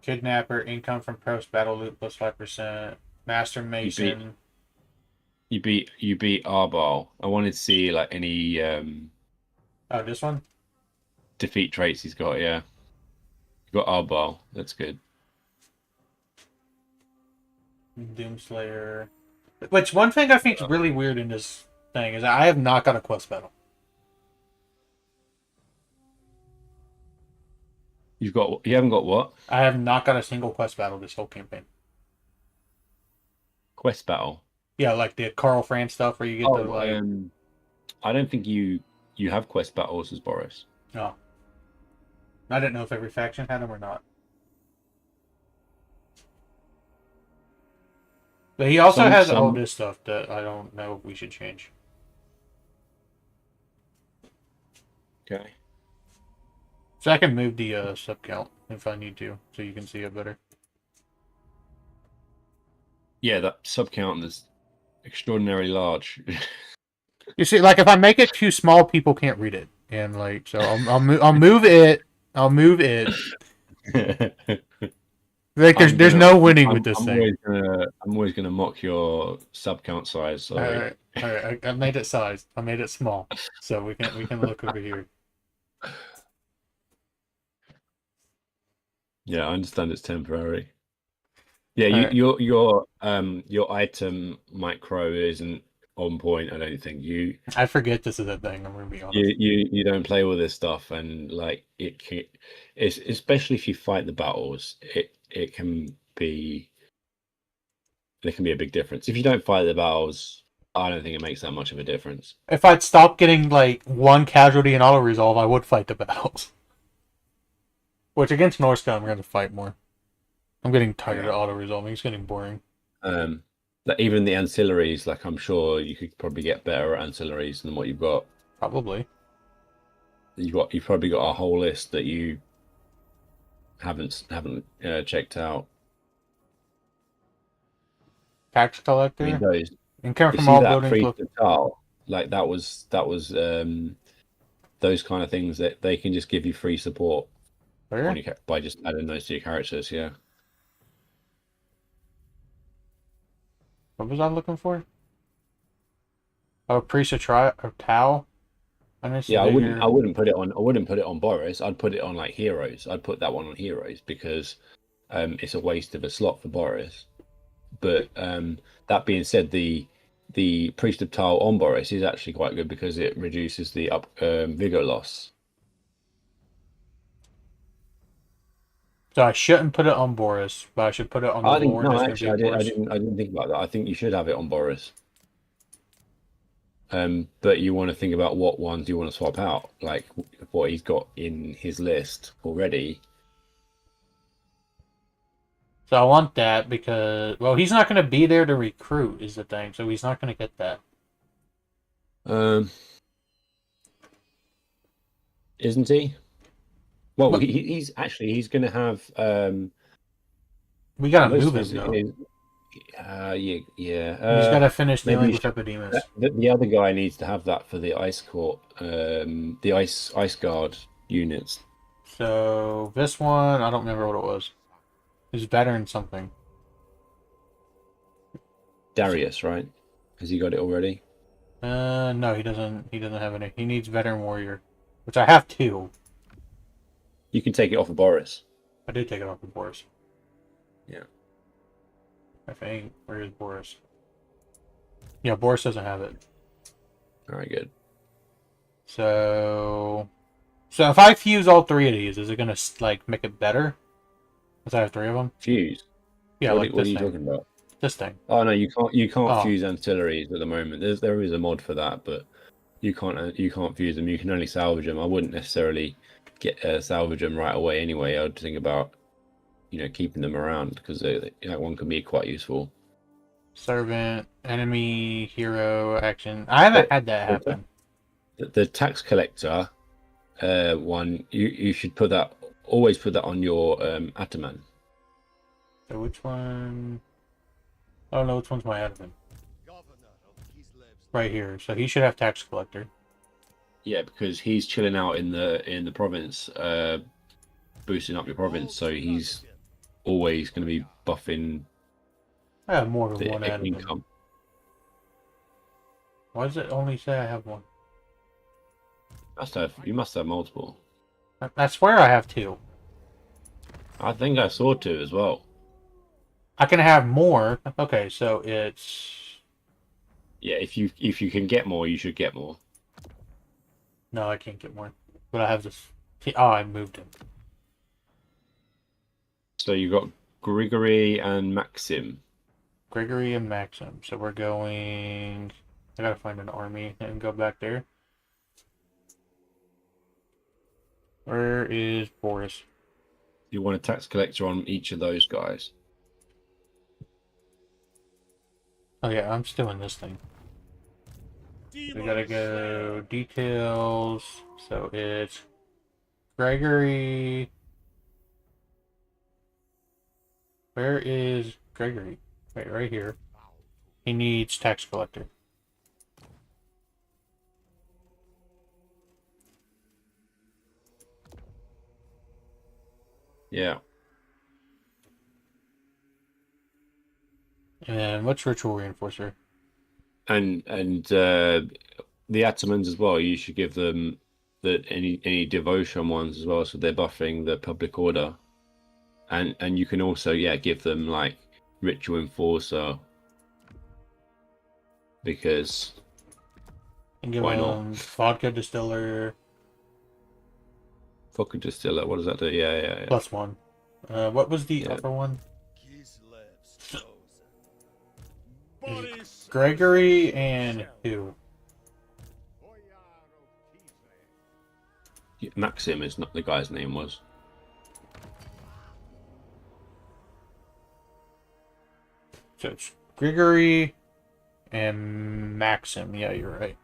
Kidnapper, income from post battle loot plus 5%. Master Mason. You beat Arbal. I wanted to see like any Oh, this one? defeat traits he's got. Yeah, you got Arbal. That's good. Doomslayer. Which one thing I think is really weird in this thing is I have not got a quest battle. You haven't got what? I have not got a single quest battle this whole campaign. Quest battle. Yeah, like the Carl France stuff where you get the like. I don't think you have quest battles as Boris. No. I didn't know if every faction had them or not. But he also has all this stuff that I don't know if we should change. Okay. So I can move the sub count if I need to, so you can see it better. Yeah, that sub count is extraordinarily large. You see, like if I make it too small, people can't read it, and like so I'll move it. I'll move it. Like there's no winning with this thing. I'm always gonna mock your sub count size. Sorry. All right. I made it sized. I made it small, so we can look over here. Yeah, I understand it's temporary. Yeah, All right. your item micro isn't on point. I don't think I forget this is a thing. I'm gonna be honest. you don't play all this stuff, and like it's especially if you fight the battles, it can be there can be a big difference. If you don't fight the battles, I don't think it makes that much of a difference. If I'd stop getting like one casualty in auto resolve, I would fight the battles. Which against Norska, I'm gonna fight more. I'm getting tired of auto resolving. It's getting boring. Like even the ancillaries, like I'm sure you could probably get better at ancillaries than what you've got. Probably. You've probably got a whole list that you haven't checked out. Tax collector. I mean, those Income you from see all that buildings. priest of Tal, like that was those kind of things that they can just give you free support Where? on by just adding those to your characters. Yeah. What was I looking for? Oh, priest of Tau. Yeah, I wouldn't put it on Boris. I'd put it on like heroes. I'd put that one on heroes because it's a waste of a slot for Boris. But that being said, the priest of Tal on Boris is actually quite good because it reduces the vigor loss. So I shouldn't put it on Boris, but I should put it on the I think Lord. no, actually, I didn't think about that. I think you should have it on Boris. But you want to think about what ones you want to swap out, like what he's got in his list already. So I want that because, well, he's not going to be there to recruit is the thing, so he's not going to get that. Isn't he? Well, he's going to have. We got to move him though. Yeah. He's got to finish dealing with Epidemus. The other guy needs to have that for the ice court, the ice guard units. So this one, I don't remember what it was. He's veteran something. Darius, right? Has he got it already? No, he doesn't. He doesn't have any. He needs veteran warrior, which I have 2. You can take it off of Boris. I did take it off of Boris. Yeah. I think. Where is Boris? Yeah, Boris doesn't have it. All right, good. So if I fuse all 3 of these, is it gonna like make it better? Because I have 3 of them. Fuse. Yeah, what, like what this are you thing. talking about? This thing. Oh no, you can't Oh. fuse ancillaries at the moment. There is a mod for that, but you can't fuse them. You can only salvage them. I wouldn't necessarily salvage them right away anyway. I'd think about keeping them around because that one can be quite useful. Servant, enemy, hero, action. I haven't had that happen. The tax collector one, you should always put that on your Ataman. So which one? I don't know which one's my admin. Right here. So he should have tax collector. Yeah, because he's chilling out in the province, boosting up your province. So he's always going to be buffing. I have more than the one admin. income. Why does it only say I have one? You must have multiple. I swear I have 2. I think I saw 2 as well. I can have more. Okay, so it's... Yeah, if you can get more, you should get more. No, I can't get more. But I have this... Oh, I moved him. So you got Grigory and Maxim. Gregory and Maxim. So we're going... I gotta find an army and go back there. Where is Boris? You want a tax collector on each of those guys. Oh yeah, I'm still in this thing. We gotta go details. So it's Gregory. Where is Gregory? Wait, right here. He needs tax collector. Yeah. And what's ritual reinforcer? And the Atamans as well. You should give them any devotion ones as well, so they're buffing the public order. And you can also give them like Ritual Enforcer. Because And give why not? him vodka distiller Vodka Distiller, what does that do? Yeah. +1. What was the Yeah. upper one? Kislev's chosen. Boris Gregory and who? Boyar of Kislev. Yeah, Maxim is not the guy's name was. So it's Gregory and Maxim. Yeah, you're right.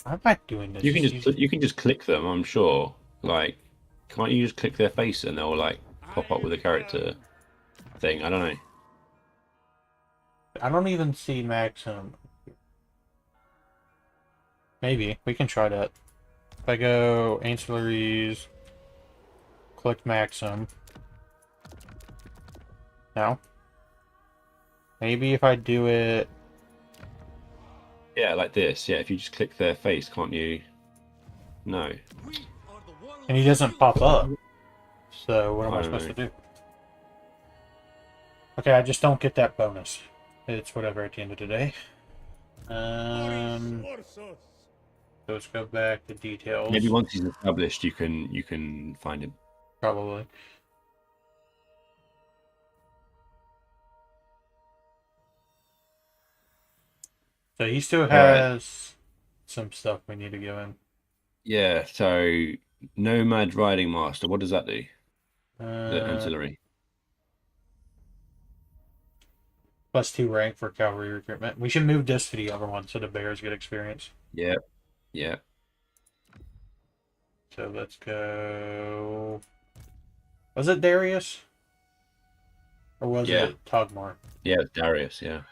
Why am I doing this? You can just click them, I'm sure. Like, can't you just click their face and they'll like pop up with a character thing? I don't know. I don't even see Maxim. Maybe we can try that. If I go ancillaries, click Maxim. No. Maybe if I do it. Yeah, like this. Yeah, if you just click their face, can't you? No. And he doesn't pop up. So what am I don't supposed know. to do? Okay, I just don't get that bonus. It's whatever at the end of the day. Boris So Ursus. let's go back to details. Maybe once he's established, you can find him. Probably. So he still has some stuff we need to give him. Yeah. So Nomad Riding Master. What does that do? The Uh, ancillary. +2 rank for cavalry recruitment. We should move this to the other one so the bears get experience. Yeah. Yeah. So let's go. Was it Darius? Or was Yeah. it Togmar? Yeah, it's Darius. Yeah.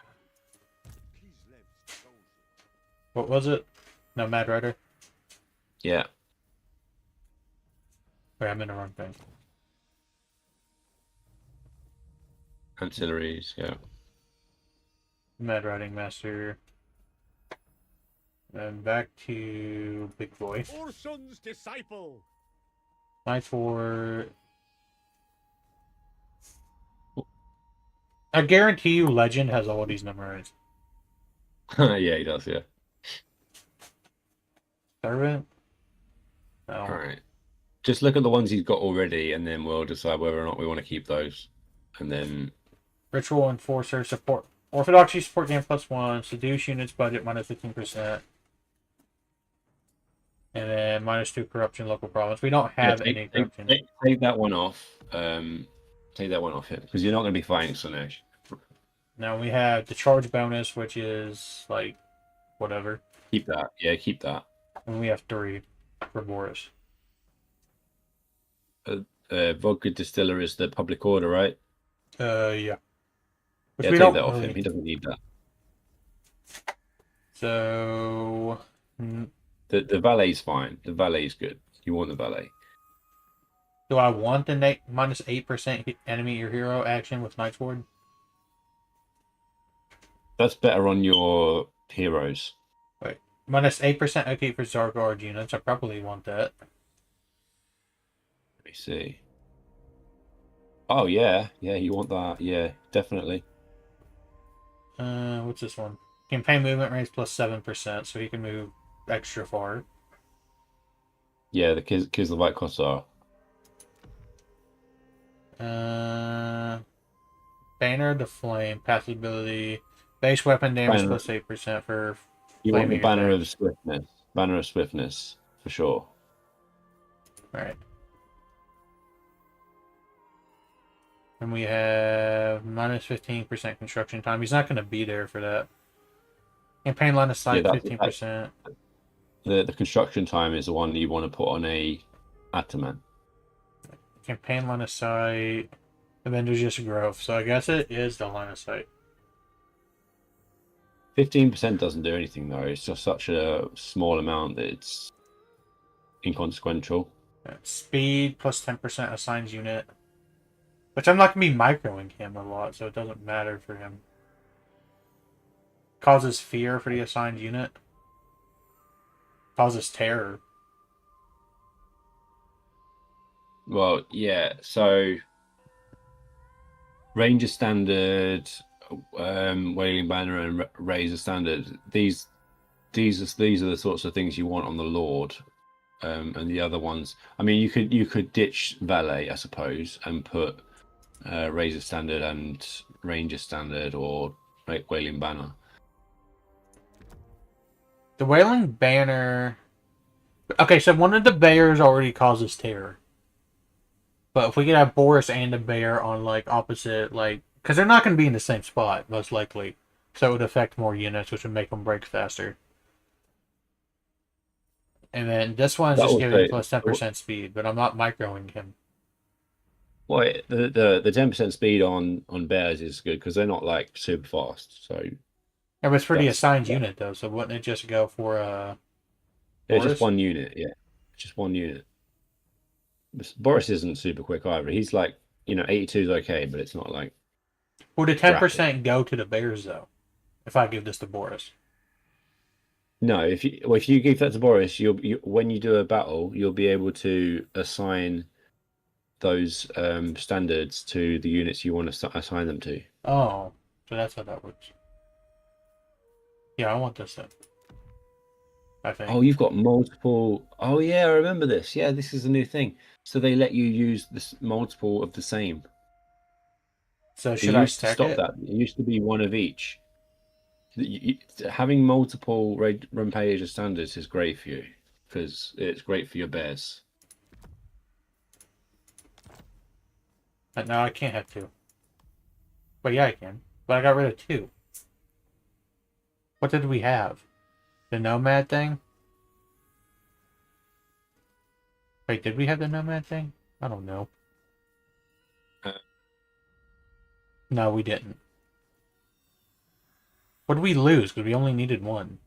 Kislev's chosen. What was it? No, Mad Rider? Yeah. Wait, I'm in the wrong thing. Ancillaries. Yeah. Mad Riding Master. And back to Big Boy. Ursun's disciple. Knight for. I guarantee you Legend has all of these memorized. Yeah, he does. Yeah. Servant? No. All right. Just look at the ones he's got already, and then we'll decide whether or not we want to keep those. And then Ritual Enforcer support. Orthodoxy support game +1. Seduce units budget -15%. And then -2 corruption local province. We don't have any corruption. take that one off. Take that one off here because you're not going to be fighting Slanesh. Now we have the charge bonus, which is like whatever. Keep that. Yeah, keep that. And we have 3 for Boris. Vodka Distiller is the public order, right? Yeah. Which Yeah, we take don't that off really- him. He doesn't need that. So The valet's fine. The valet's good. You want the valet. do I want the -8% enemy your hero action with Knight's Ward? That's better on your heroes. Wait. -8% okay for Zargard units. I probably want that. Let me see. Oh yeah, you want that? Yeah, definitely. What's this one? Campaign movement range +7%, so he can move extra far. Yeah, the Kislevite Kossar. Banner of the Flame, passive ability, base weapon damage Banner. +8% for. You want the Flaming Banner attack. of Swiftness. Banner of Swiftness for sure. Alright. And we have -15% construction time. He's not going to be there for that. Campaign line of sight, Yeah, 15%. The construction time is the one you want to put on a Ataman. Campaign line of sight. Avengers just growth. So I guess it is the line of sight. 15% doesn't do anything though. It's just such a small amount that it's inconsequential. Speed +10% assigns unit. Which I'm not going to be microing him a lot, so it doesn't matter for him. Causes fear for the assigned unit. Causes terror. Well, yeah. So Ranger standard, Wailing Banner, and Razor standard. These are the sorts of things you want on the Lord. And the other ones, I mean, you could ditch Valet, I suppose, and put Razor standard and Ranger standard or Wailing Banner. The Wailing Banner. Okay, so one of the bears already causes terror. But if we could have Boris and a bear on like opposite, like, because they're not going to be in the same spot most likely, so it would affect more units, which would make them break faster. And then this one is just giving plus 10% speed, but I'm not microing him. Well, the 10% speed on bears is good because they're not like super fast. So Yeah, but it's pretty assigned unit though, so wouldn't it just go for it's just one unit, yeah, just one unit. Boris isn't super quick either. He's like 82 is okay, but it's not like. Would the 10% go to the bears though? If I give this to Boris. No, if you give that to Boris, when you do a battle, you'll be able to assign those standards to the units you want to assign them to. Oh, so that's how that works. Yeah, I want this then. I think. Oh, you've got multiple. Oh yeah, I remember this. Yeah, this is a new thing. So they let you use this multiple of the same. So should I stop that? It used to be one of each. Having multiple Rampage standards is great for you because it's great for your bears. No, I can't have two. But yeah, I can. But I got rid of two. What did we have? The Nomad thing? Wait, did we have the Nomad thing? I don't know. No, we didn't. What did we lose? Because we only needed one.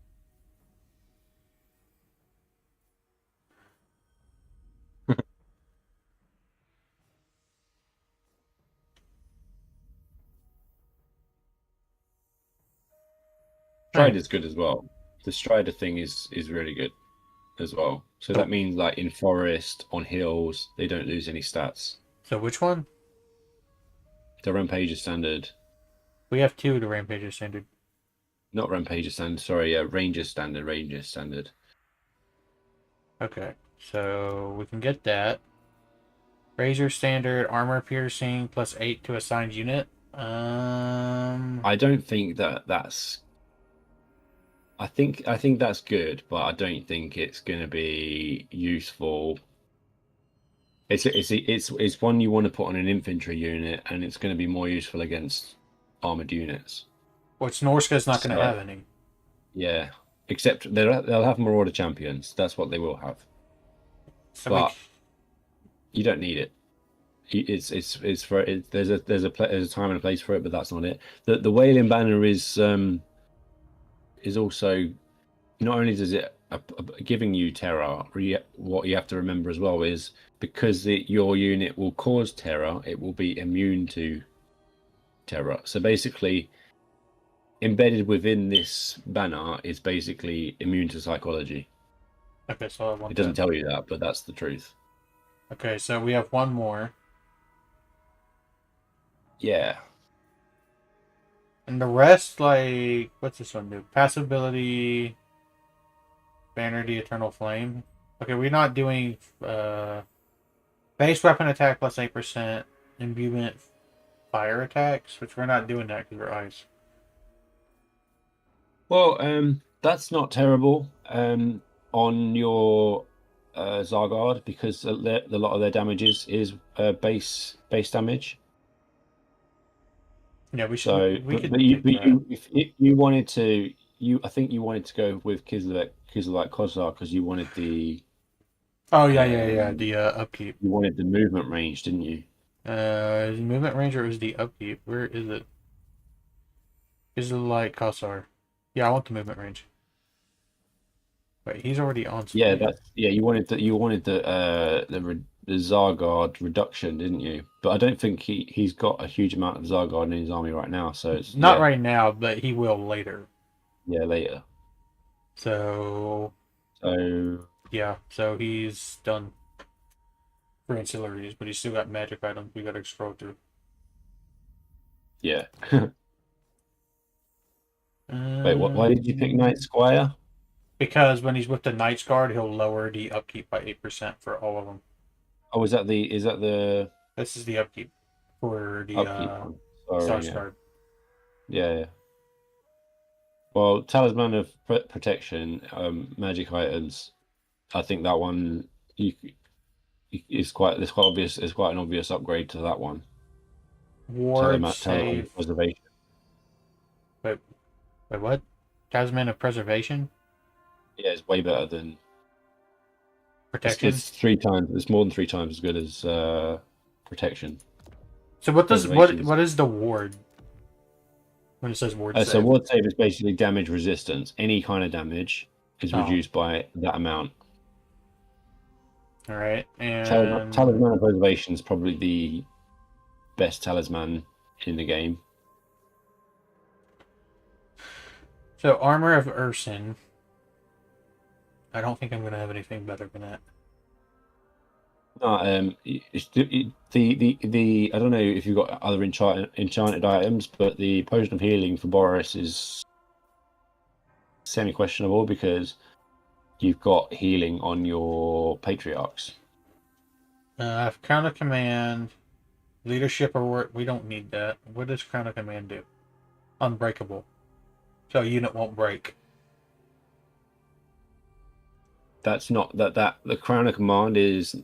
Stride is good as well. The Strider thing is really good as well. So that means like in forest, on hills, they don't lose any stats. So which one? The Rampage standard. We have two of the Rampage standard. Not Rampage standard, sorry, Ranger standard, Ranger standard. Okay, so we can get that. Razor standard, armor piercing, plus 8 to assigned unit. I don't think that's. I think that's good, but I don't think it's going to be useful. It's one you want to put on an infantry unit, and it's going to be more useful against armored units. Which Norska's not going to have any. Yeah, except they'll have Marauder champions. That's what they will have. So but you don't need it. It's for it. There's a time and a place for it, but that's not it. The Wailing Banner is also not only does it giving you terror. What you have to remember as well is because your unit will cause terror, it will be immune to terror. So basically, embedded within this banner is basically immune to psychology. Okay, so I want it doesn't tell you that, but that's the truth. Okay, so we have one more. Yeah. And the rest, like, what's this one do? Passive ability, Banner the Eternal Flame. Okay, we're not doing base weapon attack plus 8%, imbuement fire attacks, which we're not doing that because we're ice. Well, that's not terrible on your Zargard because a lot of their damages is base damage. Yeah, we should. If you wanted to, I think you wanted to go with Kislev Kozar because you wanted the. Oh yeah, the upkeep. You wanted the movement range, didn't you? The movement range or is the upkeep? Where is it? Is it like Kozar? Yeah, I want the movement range. Wait, he's already on speed. Yeah, you wanted the Zargard reduction, didn't you? But I don't think he's got a huge amount of Zargard in his army right now, so it's not right now, but he will later. Yeah, later. So yeah, so he's done for ancillaries, but he's still got magic items we gotta scroll through. Yeah. Wait, what? Why did you pick Knight Squire? Because when he's with the Knight's Guard, he'll lower the upkeep by 8% for all of them. Oh, is that the This is the upkeep for the upkeep one? Star Sorry, yeah. Guard. Yeah. Well, Talisman of Protection, magic items. I think that one is quite. It's quite obvious. It's quite an obvious upgrade to that one. Ward Talisman save. of Preservation. Wait, what? Talisman of Preservation? Yeah, it's way better than Protection? It's 3 times. It's more than 3 times as good as Protection. So what Preservation's- is the ward? When it says ward So save? ward save is basically damage resistance. Any kind of damage is reduced by that amount. All right, and Talisman of Preservation is probably the best talisman in the game. so Armor of Urson. I don't think I'm going to have anything better than that. It's the I don't know if you've got other enchanted items, but the Potion of Healing for Boris is semi-questionable because you've got healing on your patriarchs. Crown of Command, Leadership Award. We don't need that. What does Crown of Command do? Unbreakable. So a unit won't break. That's not that the Crown of Command is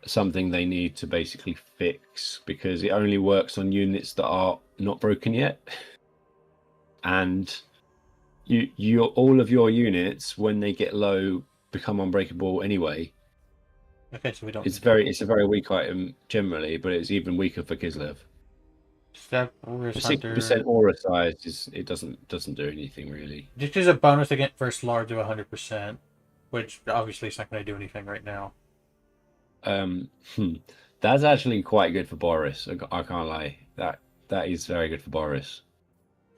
something they need to basically fix because it only works on units that are not broken yet. And you all of your units when they get low become unbreakable anyway. Okay, so we don't. It's a very weak item generally, but it's even weaker for Kislev. Step 60% aura size it doesn't do anything really. Just as a bonus against first large of 100%, which obviously it's not going to do anything right now. That's actually quite good for Boris. I can't lie. That is very good for Boris.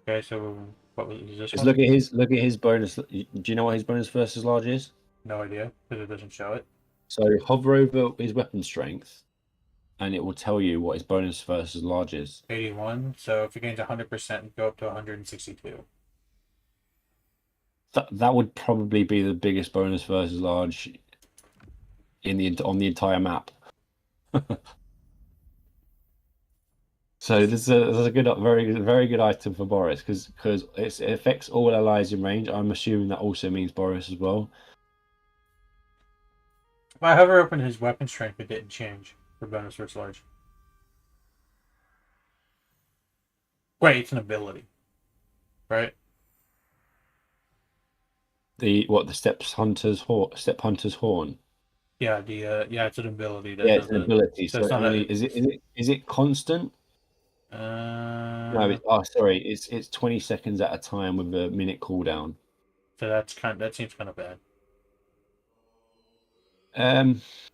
Okay, so what was this? Just one? look at his bonus. Do you know what his bonus versus large is? No idea because it doesn't show it. So hover over his weapon strength, and it will tell you what his bonus versus large is. 81. So if he gains 100%, go up to 162. That would probably be the biggest bonus versus large on the entire map. So this is a good, very good item for Boris because it affects all allies in range. I'm assuming that also means Boris as well. If I hover open his weapon strength, it didn't change for bonus versus large. Wait, it's an ability, right? The Step Hunter's Horn. Yeah, it's an ability. Yeah, it's an ability. So is it constant? No, sorry. It's 20 seconds at a time with a minute cooldown. So that seems kind of bad.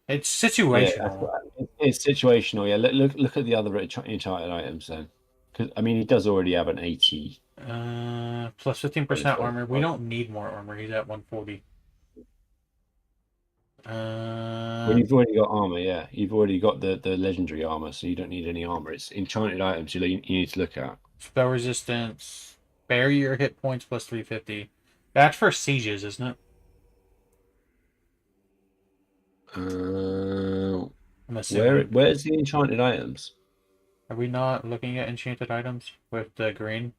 It's situational. Yeah, it's situational. Yeah, look at the other enchanted items then, because I mean he does already have an 80. Plus 15% armor. We don't need more armor. He's at 140. Well, you've already got armor. Yeah, you've already got the legendary armor, so you don't need any armor. It's enchanted items you need to look at. Spell resistance, barrier hit points plus 350. That's for sieges, isn't it? I'm assuming. Where's the enchanted items? Are we not looking at enchanted items with the green?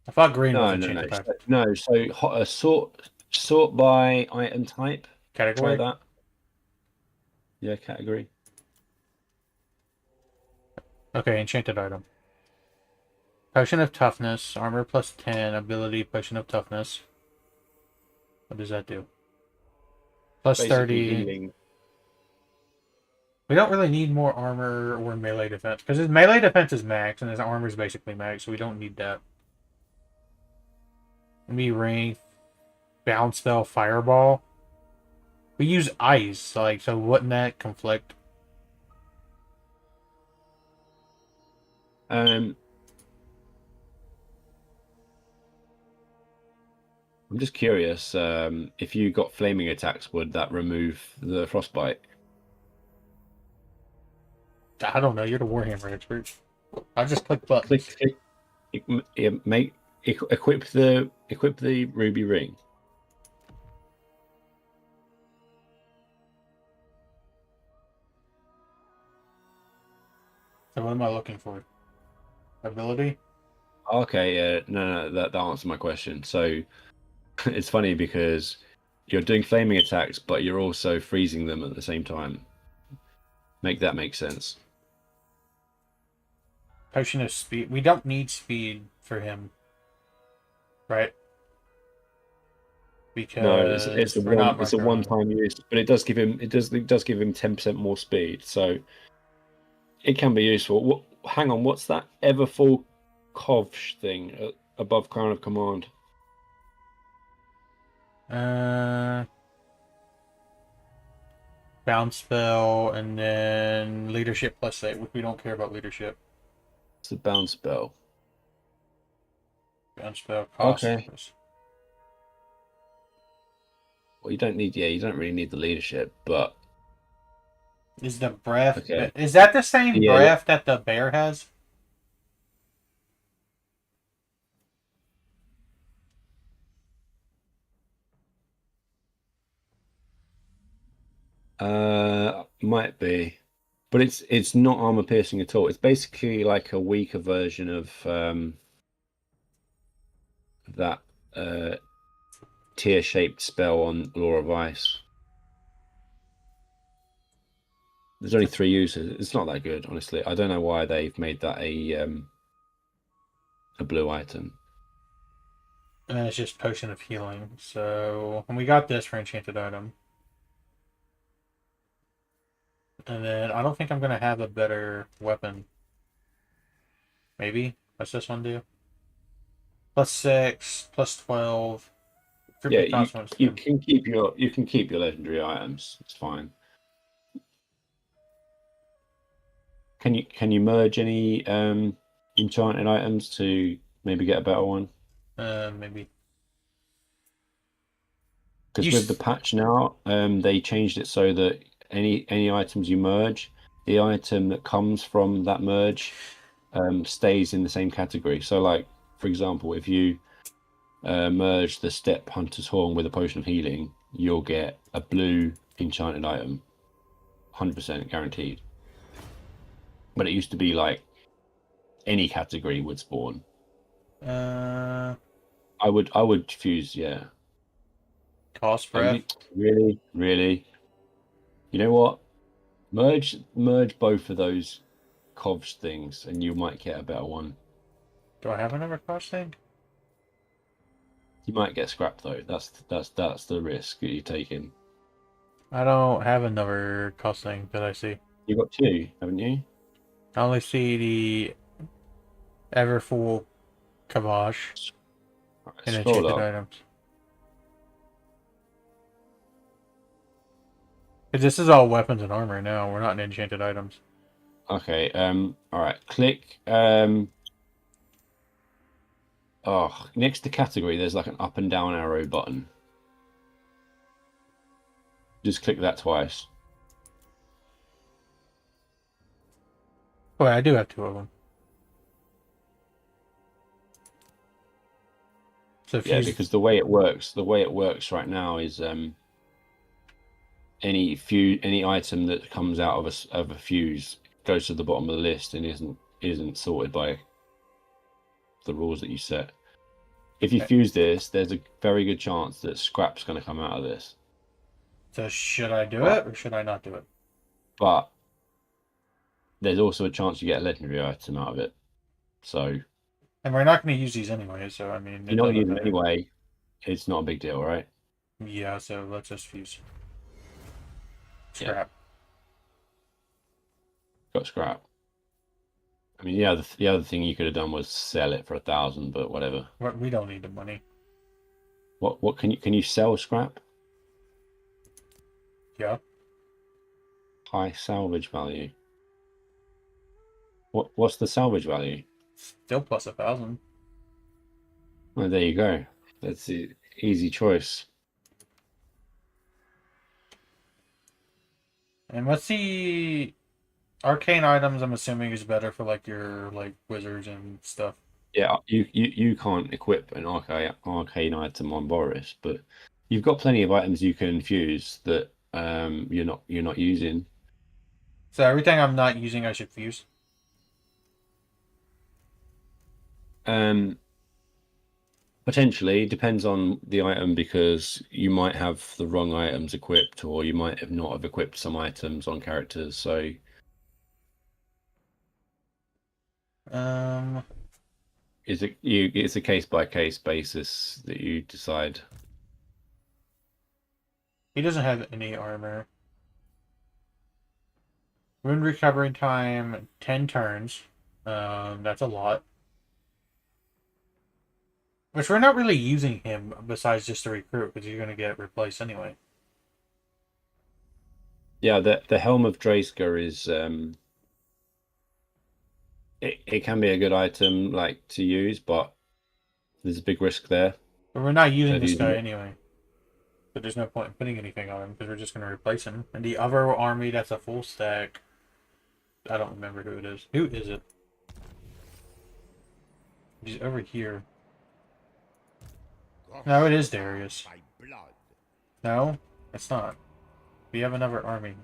I thought green was enchanted item. No, so sort by item type. Category? Try that. Yeah, category. Okay, enchanted item. Potion of Toughness, armor plus 10, ability, Potion of Toughness. What does that do? Plus Basically 30. Healing. We don't really need more armor or melee defense, because his melee defense is max, and his armor is basically max, so we don't need that. Maybe Wraith, Bounce Spell, Fireball. We use Ice, so wouldn't that conflict? I'm just curious, if you got flaming attacks, would that remove the frostbite? I don't know. You're the Warhammer expert. I just click buttons. Equip the ruby ring. So what am I looking for? Ability? Okay, yeah, no, that answers my question. So it's funny because you're doing flaming attacks, but you're also freezing them at the same time. Make that make sense. Potion of speed. We don't need speed for him, right? Because No, it's a we're not it's a marking our own. one-time use, but it does give him 10% more speed, so it can be useful. Hang on, what's that Everfull Kovsh thing above Crown of Command? Bounce spell and then leadership plus 8, which we don't care about leadership. It's a bounce spell. Bounce spell cost. Okay. Well, you don't really need the leadership, but Is the breath okay. Is that the same Yeah. breath that the bear has? Might be, but it's not armor piercing at all. It's basically like a weaker version of that tear-shaped spell on Law of Ice. There's only 3 users. It's not that good, honestly. I don't know why they've made that a blue item. And then it's just potion of healing. So, and we got this for enchanted item. And then I don't think I'm gonna have a better weapon. Maybe. What's this one do? +6, +12. Yeah, you can keep your legendary items. It's fine. Can you merge any enchanted items to maybe get a better one? Maybe. Because with the patch now, they changed it so that any items you merge, the item that comes from that merge stays in the same category. So, like, for example, if you merge the Step Hunter's Horn with a Potion of Healing, you'll get a blue enchanted item, 100% guaranteed. But it used to be like any category would spawn. I would fuse, yeah. Cost breath. Really? You know what? Merge both of those Kovs things, and you might get a better one. Do I have another cost thing? You might get scrapped though. That's the risk that you're taking. I don't have another cost thing that I see. You got 2, haven't you? I only see the Everfull Kavash and enchanted items. Because this is all weapons and armor now. We're not in enchanted items. Okay. All right. Click. Next to category, there's like an up and down arrow button. Just click that twice. Oh, I do have 2 of them. So yeah, because the way it works right now is any item that comes out of a fuse goes to the bottom of the list and isn't sorted by the rules that you set. If you fuse this, there's a very good chance that scrap's going to come out of this. So should I do it or should I not do it? But there's also a chance you get a legendary item out of it. So. And we're not going to use these anyway, so I mean. You're not using them anyway. It's not a big deal, right? Yeah, so let's just fuse. Scrap. Got scrap. I mean, yeah, the other thing you could have done was sell it for 1,000, but whatever. We don't need the money. What can you sell scrap? Yeah. High salvage value. What's the salvage value? Still plus 1,000. Well, there you go. That's the easy choice. And what's the Arcane items, I'm assuming, is better for like your like wizards and stuff. Yeah, you can't equip an arcane item on Boris, but you've got plenty of items you can infuse that you're not using. So everything I'm not using, I should fuse. Um, Potentially depends on the item because you might have the wrong items equipped, or you might have not have equipped some items on characters. So Um, it's a case by case basis that you decide. he doesn't have any armor. Wound recovery time 10 turns. That's a lot. Which we're not really using him besides just to recruit because you're gonna get replaced anyway. Yeah, the Helm of Draesker is it can be a good item like to use, but there's a big risk there But we're not using of this using guy it. anyway. So there's no point in putting anything on him because we're just gonna replace him. And the other army that's a full stack. I don't remember who it is. Who is it? He's over here. No, it is Darius. My blood. No, it's not. We have another army.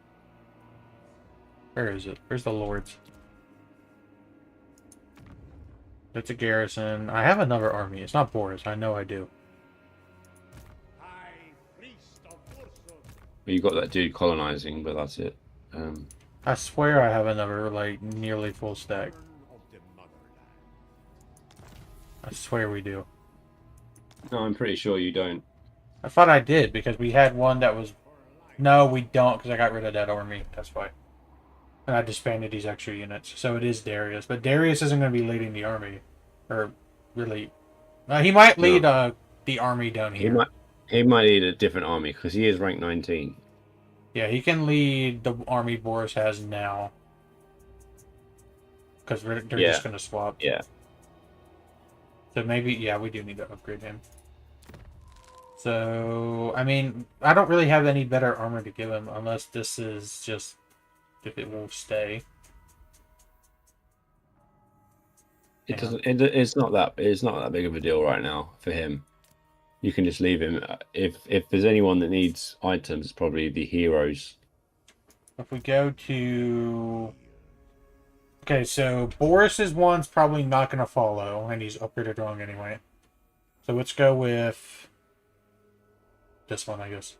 Where is it? Where's the lords? It's a garrison. I have another army. It's not Boris. I know I do. High priest of Ursul. You got that dude colonizing, but that's it. I swear I have another, like, nearly full stack. Of the motherland. I swear we do. No, I'm pretty sure you don't. I thought I did because we had one that was... No, we don't because I got rid of that army. That's why. And I disbanded these extra units. So it is Darius. But Darius isn't going to be leading the army. Or, really... he might lead the army down here. He might lead a different army because he is rank 19. Yeah, he can lead the army Boris has now. Because they're just going to swap. Yeah. So maybe, yeah, we do need to upgrade him. So, I mean, I don't really have any better armor to give him unless this is just if it will stay. It doesn't. It's not that. It's not that big of a deal right now for him. You can just leave him. If there's anyone that needs items, it's probably the heroes. If we go to... Okay, so Boris's one's probably not going to follow, and he's upgraded wrong anyway. So let's go with this one, I guess.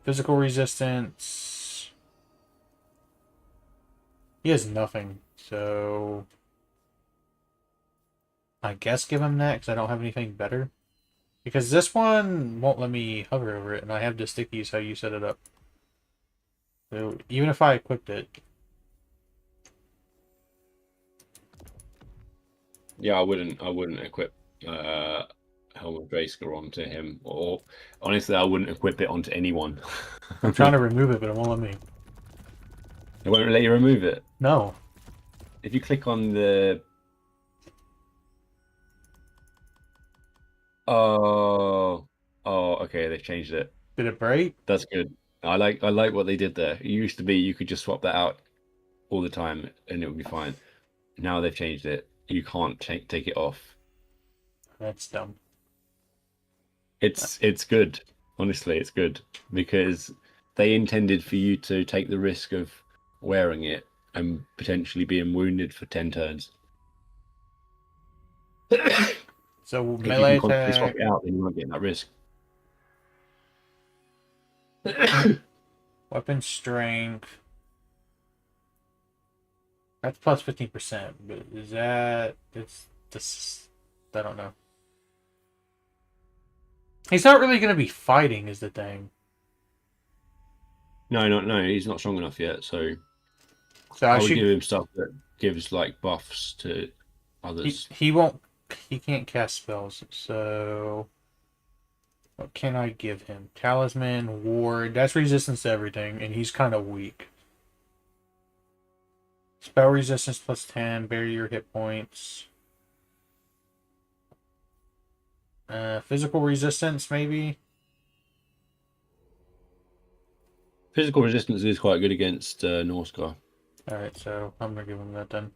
Physical resistance. He has nothing, so I guess give him that because I don't have anything better. Because this one won't let me hover over it, and I have the stickies how you set it up. So even if I equipped it, Yeah, I wouldn't equip Helm of Draesker onto him, or honestly, I wouldn't equip it onto anyone. I'm trying to remove it, but it won't let me. It won't let you remove it. No. If you click on the okay, they've changed it. Did it break? That's good. I like what they did there. It used to be you could just swap that out all the time and it would be fine. Now they've changed it. You can't take it off. That's dumb. It's good. Honestly, it's good because they intended for you to take the risk of wearing it and potentially being wounded for 10 turns. So If melee you can constantly swap attack. it out, then you won't get that risk. Weapon strength. That's plus 15%, but is that... It's this... I don't know. He's not really going to be fighting, is the thing. No, he's not strong enough yet, so So I I would should... give him stuff that gives like buffs to others. He won't... He can't cast spells, so... What can I give him? Talisman, Ward. That's resistance to everything, and he's kind of weak. Spell resistance plus 10. Bury your hit points. Physical resistance, maybe? physical resistance is quite good against Norscar, Alright, so I'm gonna give him that then.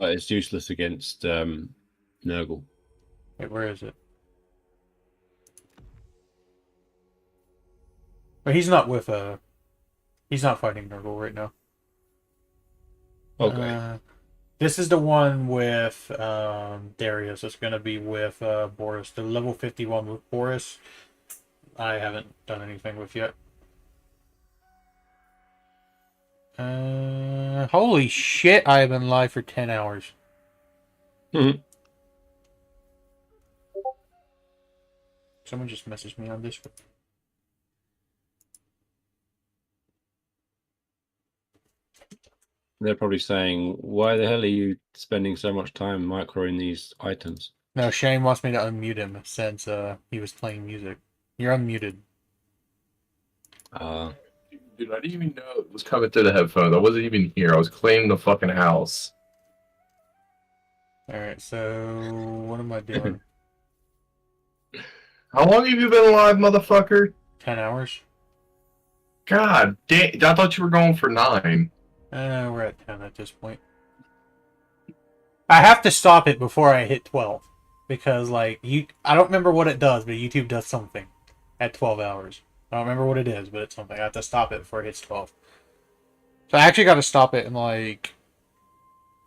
but it's useless against Nurgle. Wait, where is it? But he's not with he's not fighting Nurgle right now. Okay. This is the one with Darius. It's gonna be with Boris. The level 51 with Boris. I haven't done anything with yet. Holy shit! I have been live for 10 hours. Mhm. Someone just messaged me on Discord. They're probably saying, "Why the hell are you spending so much time microing these items?" No, Shane wants me to unmute him since he was playing music. You're unmuted. Dude, I didn't even know it was coming through the headphones. I wasn't even here. I was cleaning the fucking house. Alright, so what am I doing? How long have you been alive, motherfucker? 10 hours? God damn! I thought you were going for 9. We're at 10 at this point. I have to stop it before I hit 12. Because, like, I don't remember what it does, but YouTube does something at 12 hours. I don't remember what it is, but it's something. I have to stop it before it hits 12. So I actually got to stop it in, like,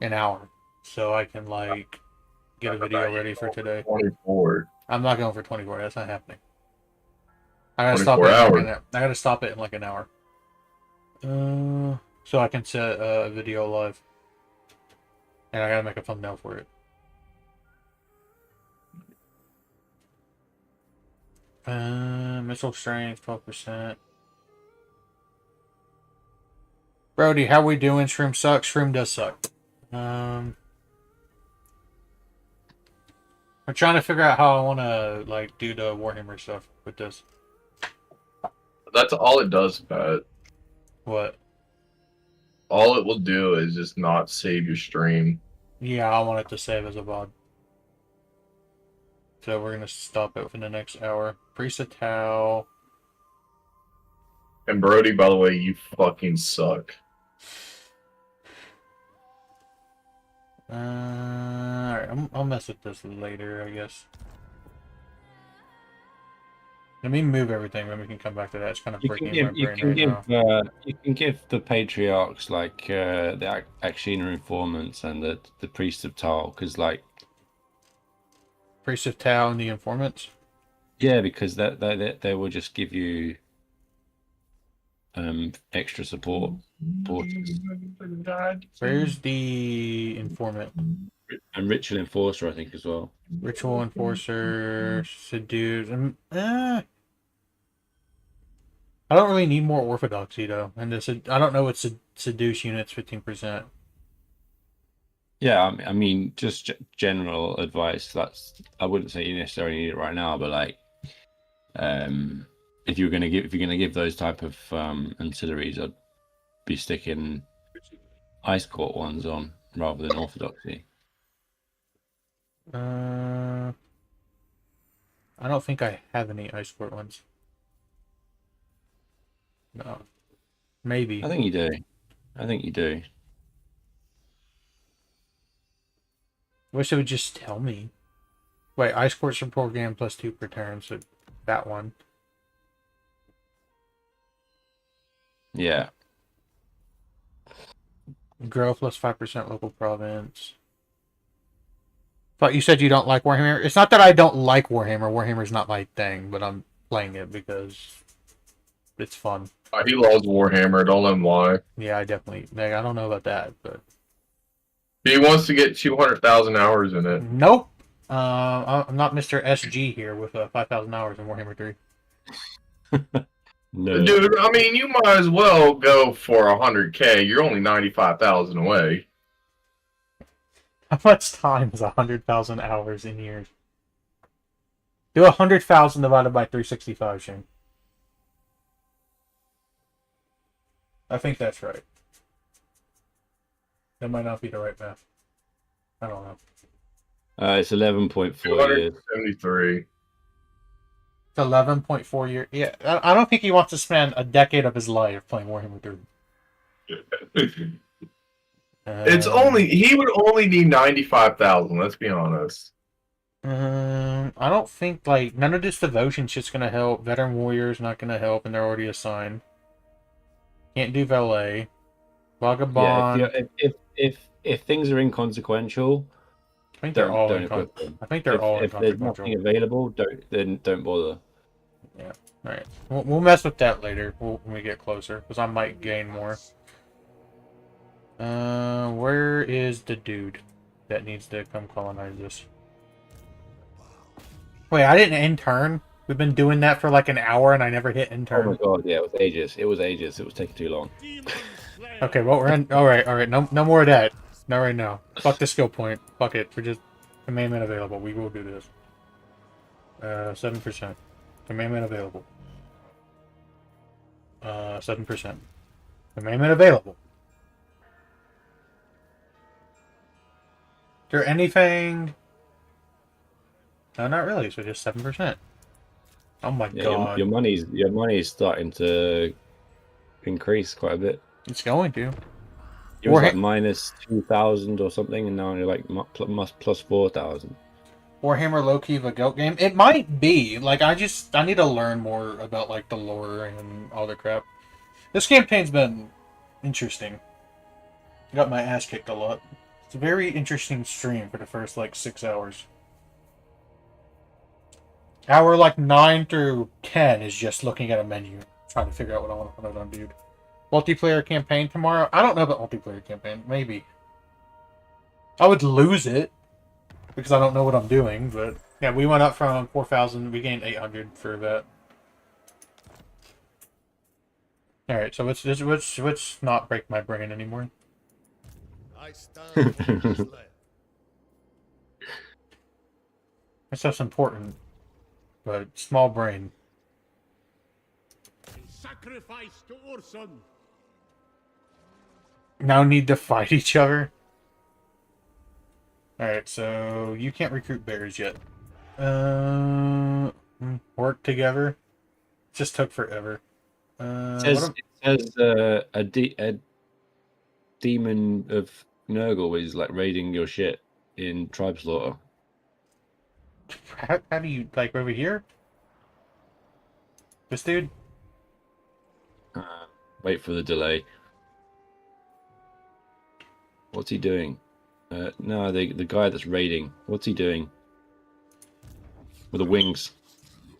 an hour. So I can, like, get a video ready for today. 24. I'm not going for 24. That's not happening. I gotta 24 hours. I gotta stop it in, like, an hour. So I can set a video live. And I gotta make a thumbnail for it. Missile strength, 12%. Brody, how we doing? Shroom sucks. Shroom does suck. I'm trying to figure out how I want to, like, do the Warhammer stuff with this. That's all it does, Pat. What? All it will do is just not save your stream. Yeah, I want it to save as a VOD. So we're gonna stop it within the next hour. Priest of Tau. And Brody, by the way, you fucking suck. Alright, I'll mess with this later, I guess. Let me move everything, then we can come back to that. It's kind of breaking my brain right now. You can give the patriarchs like the Akshina informants and the priests of Tal, because like Priest of Tau and the informants. Yeah, because they will just give you extra support. Where's the informant? And ritual enforcer, I think, as well. Ritual enforcer, seduce. I don't really need more orthodoxy though, and this I don't know what seduce units 15%. Yeah, I mean, just general advice. I wouldn't say you necessarily need it right now, but like, if you're gonna give those type of ancillaries, I'd be sticking ice court ones on rather than orthodoxy. I don't think I have any ice court ones. No, maybe. I think you do. I think you do. Wish it would just tell me. Wait, ice court support game plus 2 per turn, so that one. Yeah. Grow plus 5% local province. But you said you don't like Warhammer. It's not that I don't like Warhammer. Warhammer's not my thing, but I'm playing it because it's fun. He loves Warhammer. Don't let him lie. Yeah, I definitely. Like, I don't know about that, but he wants to get 200,000 hours in it. Nope. I'm not Mr. SG here with 5,000 hours in Warhammer 3. No. Dude, I mean, you might as well go for 100K. You're only 95,000 away. How much time is 100,000 hours in years? Do 100,000 divided by 365, Shane. I think that's right. That might not be the right math. I don't know. It's 11.4 years. 273. It's 11.4 years. Yeah, I don't think he wants to spend a decade of his life playing Warhammer 3. It's only he would only need 95,000. Let's be honest. I don't think like none of this devotion shit's gonna help. Veteran warrior's not gonna help, and they're already assigned. Can't do valet. Vagabond. Yeah, if things are inconsequential, I think they're all equip them. I think they're all if there's nothing available, don't bother. Yeah. All right. We'll mess with that later when we get closer, because I might gain more. Where is the dude that needs to come colonize this? Wait, I didn't intern. We've been doing that for like an hour, and I never hit intern. Oh my god, yeah, it was ages. It was ages. It was taking too long. Okay, well we're in. All right. No more of that. Not right now. Fuck the skill point. Fuck it. We're just commandment available. We will do this. 7%. Commandment available. 7%. Commandment available. Is there anything? No, not really. So just 7%. Oh my god. Your money's starting to increase quite a bit. It's going to. It was like minus 2,000 or something, and now you're like plus 4,000. Warhammer low-key of a goat game? It might be. Like, I need to learn more about, like, the lore and all the crap. This campaign's been interesting. Got my ass kicked a lot. It's a very interesting stream for the first, like, 6 hours. Hour, like, 9 through 10 is just looking at a menu, trying to figure out what I want to put on, dude. Multiplayer campaign tomorrow? I don't know about multiplayer campaign. Maybe. I would lose it because I don't know what I'm doing, but yeah, we went up from 4,000. We gained 800 for that. All right, so let's not break my brain anymore. I stand for Kislev. This stuff's important, but small brain. Sacrifice to Ursun. Now need to fight each other. Alright, so you can't recruit bears yet. Work together. Just took forever. It says a demon of Nurgle is like raiding your shit in Tribe Slaughter. How do you, like, over here? This dude? Wait for the delay. What's he doing? No, the guy that's raiding. What's he doing? With the wings.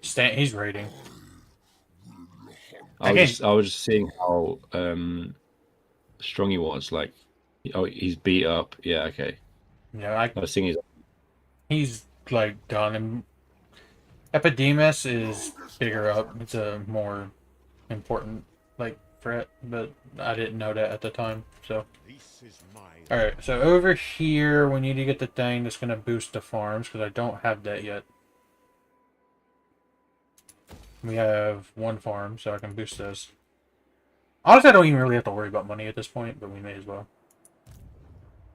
He's raiding. I was just seeing how strong he was. Like, oh, he's beat up. Yeah, okay. Yeah, I was seeing he's like done. And Epidemus is bigger up. It's a more important like threat, but I didn't know that at the time. So, all right. So over here, we need to get the thing that's gonna boost the farms because I don't have that yet. We have one farm, so I can boost this. Honestly, I don't even really have to worry about money at this point, but we may as well.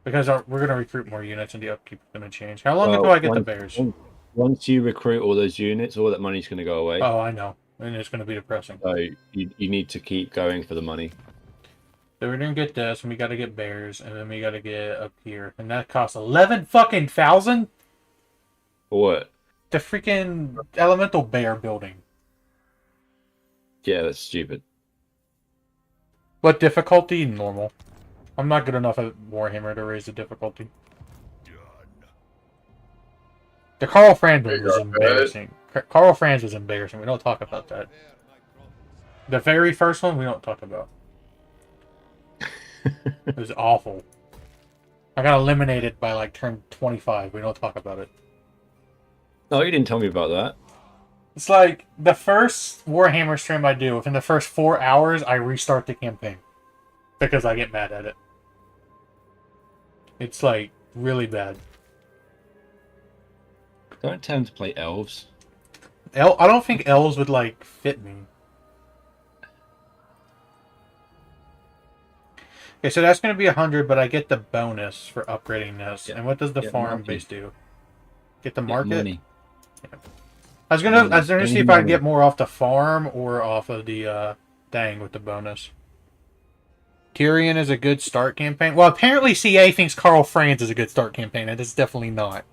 Because we're going to recruit more units and the upkeep is going to change. How long until I get the bears? Once you recruit all those units, all that money's going to go away. Oh, I know. And it's going to be depressing. So you need to keep going for the money. So we're going to get this, and we got to get bears, and then we got to get up here. And that costs 11 fucking thousand? For what? The freaking elemental bear building. Yeah, that's stupid. What difficulty? Normal. I'm not good enough at Warhammer to raise the difficulty. The Carl Franz one was embarrassing. Carl Franz was embarrassing. We don't talk about that. The very first one, we don't talk about. It was awful. I got eliminated by like turn 25. We don't talk about it. No, you didn't tell me about that. It's like the first Warhammer stream I do, within the first 4 hours, I restart the campaign. Because I get mad at it. It's like really bad. Don't tend to play elves. I don't think elves would like fit me. Okay, so that's going to be 100, but I get the bonus for upgrading this. And what does the farm base do? Get the market? Money. Yeah. I was gonna see if I could get Anything more off the farm or off of the thing with the bonus. Tyrion is a good start campaign. Well, apparently CA thinks Karl Franz is a good start campaign, and it's definitely not.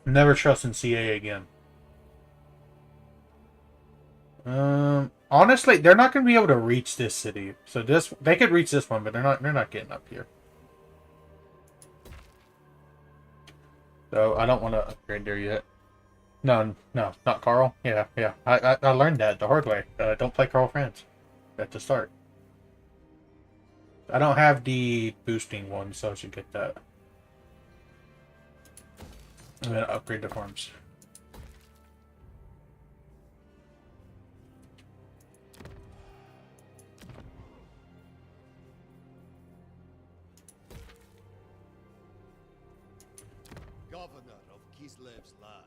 Never trust in CA again. Honestly, they're not going to be able to reach this city. So they could reach this one, but they're not getting up here. So I don't want to upgrade there yet. No, not Carl. Yeah. I learned that the hard way. Don't play Karl Franz at the start. I don't have the boosting one, so I should get that. I'm gonna upgrade the farms. Governor of Kislev's lands.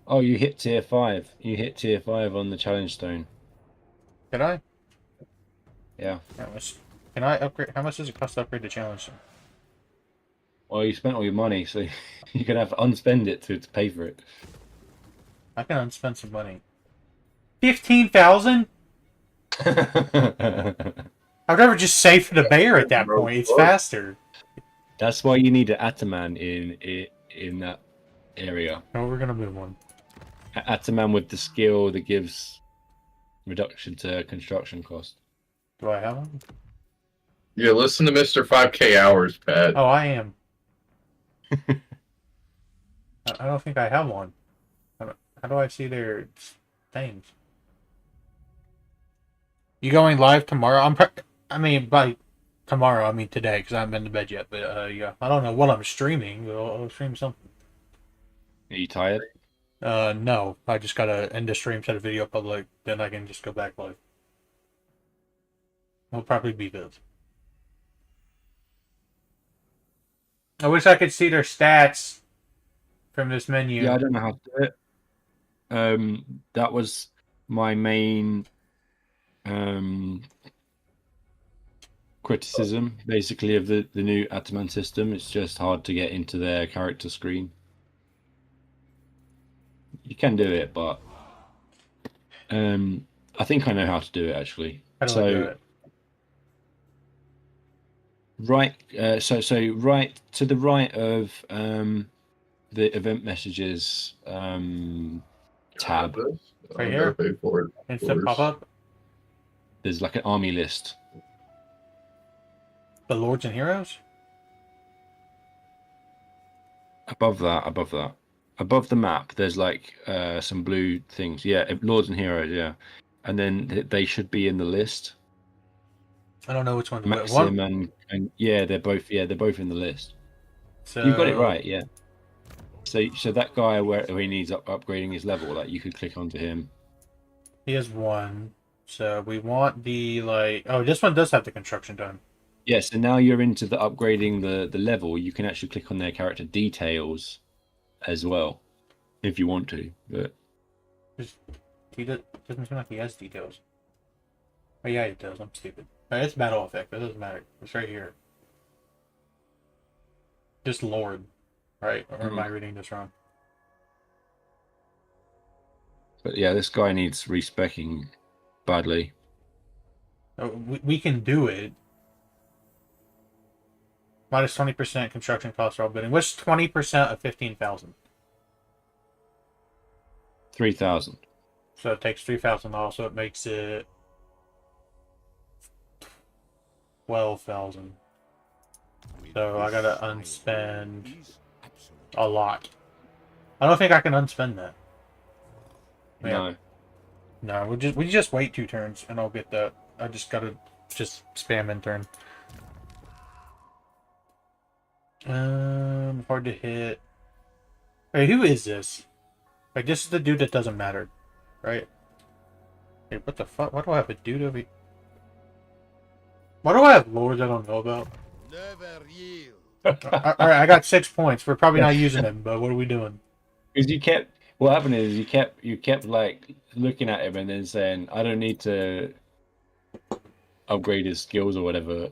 Oh, you hit tier 5. You hit tier 5 on the challenge stone. Did I? Yeah. Can I upgrade? How much does it cost to upgrade the challenge stone? Well, you spent all your money, so you're gonna have to unspend it to pay for it. I can unspend some money. 15,000? I'd rather just save for the bear at that point. It's faster. That's why you need an Ataman in that area. Oh, we're gonna move one. Ataman with the skill that gives reduction to construction cost. Do I have one? Yeah, listen to Mr. 5K Hours, Pat. Oh, I am. I don't think I have one. How do I see their things? You going live tomorrow? I mean, by tomorrow, I mean today, because I haven't been to bed yet. But yeah, I don't know what I'm streaming. I'll stream something. Are you tired? No. I just gotta end the stream, set a video public, then I can just go back live. It'll probably be good. I wish I could see their stats from this menu. Yeah, I don't know how to do it. That was my main criticism, basically, of the new Ataman system. It's just hard to get into their character screen. You can do it, but I think I know how to do it, actually. How do I do it? Right, so right to the right of the event messages tab. Right here? Instant pop-up? There's like an army list. The Lords and Heroes? Above that. Above the map, there's like some blue things. Yeah, Lords and Heroes, yeah. And then they should be in the list. I don't know which one. Maxim and yeah, they're both in the list. So you got it right, yeah. So that guy where he needs upgrading his level, like you could click onto him. He has one. So we want the oh, this one does have the construction done. Yeah, so now you're into the upgrading the level. You can actually click on their character details as well, if you want to. But he doesn't seem like he has details. Oh yeah, he does. I'm stupid. It's battle effect. It doesn't matter. It's right here. Just Lord, right? Or am I reading this wrong? But yeah, this guy needs respecking badly. Oh, we can do it. Minus 20% construction costs are all bidding. What's 20% of 15,000? 3,000. So it takes 3,000 off, so it makes it 12,000. So I gotta unspend a lot. I don't think I can unspend that. No. No, we just wait 2 turns and I'll get that. I just gotta spam in turn. Hard to hit. Hey, who is this? Like, this is the dude that doesn't matter, right? Hey, what the fuck? Why do I have a dude over here? Why do I have lords I don't know about? Never yield. Alright, I got 6 points. We're probably not using them, but what are we doing? Because what happened is you kept like looking at him and then saying, I don't need to upgrade his skills or whatever.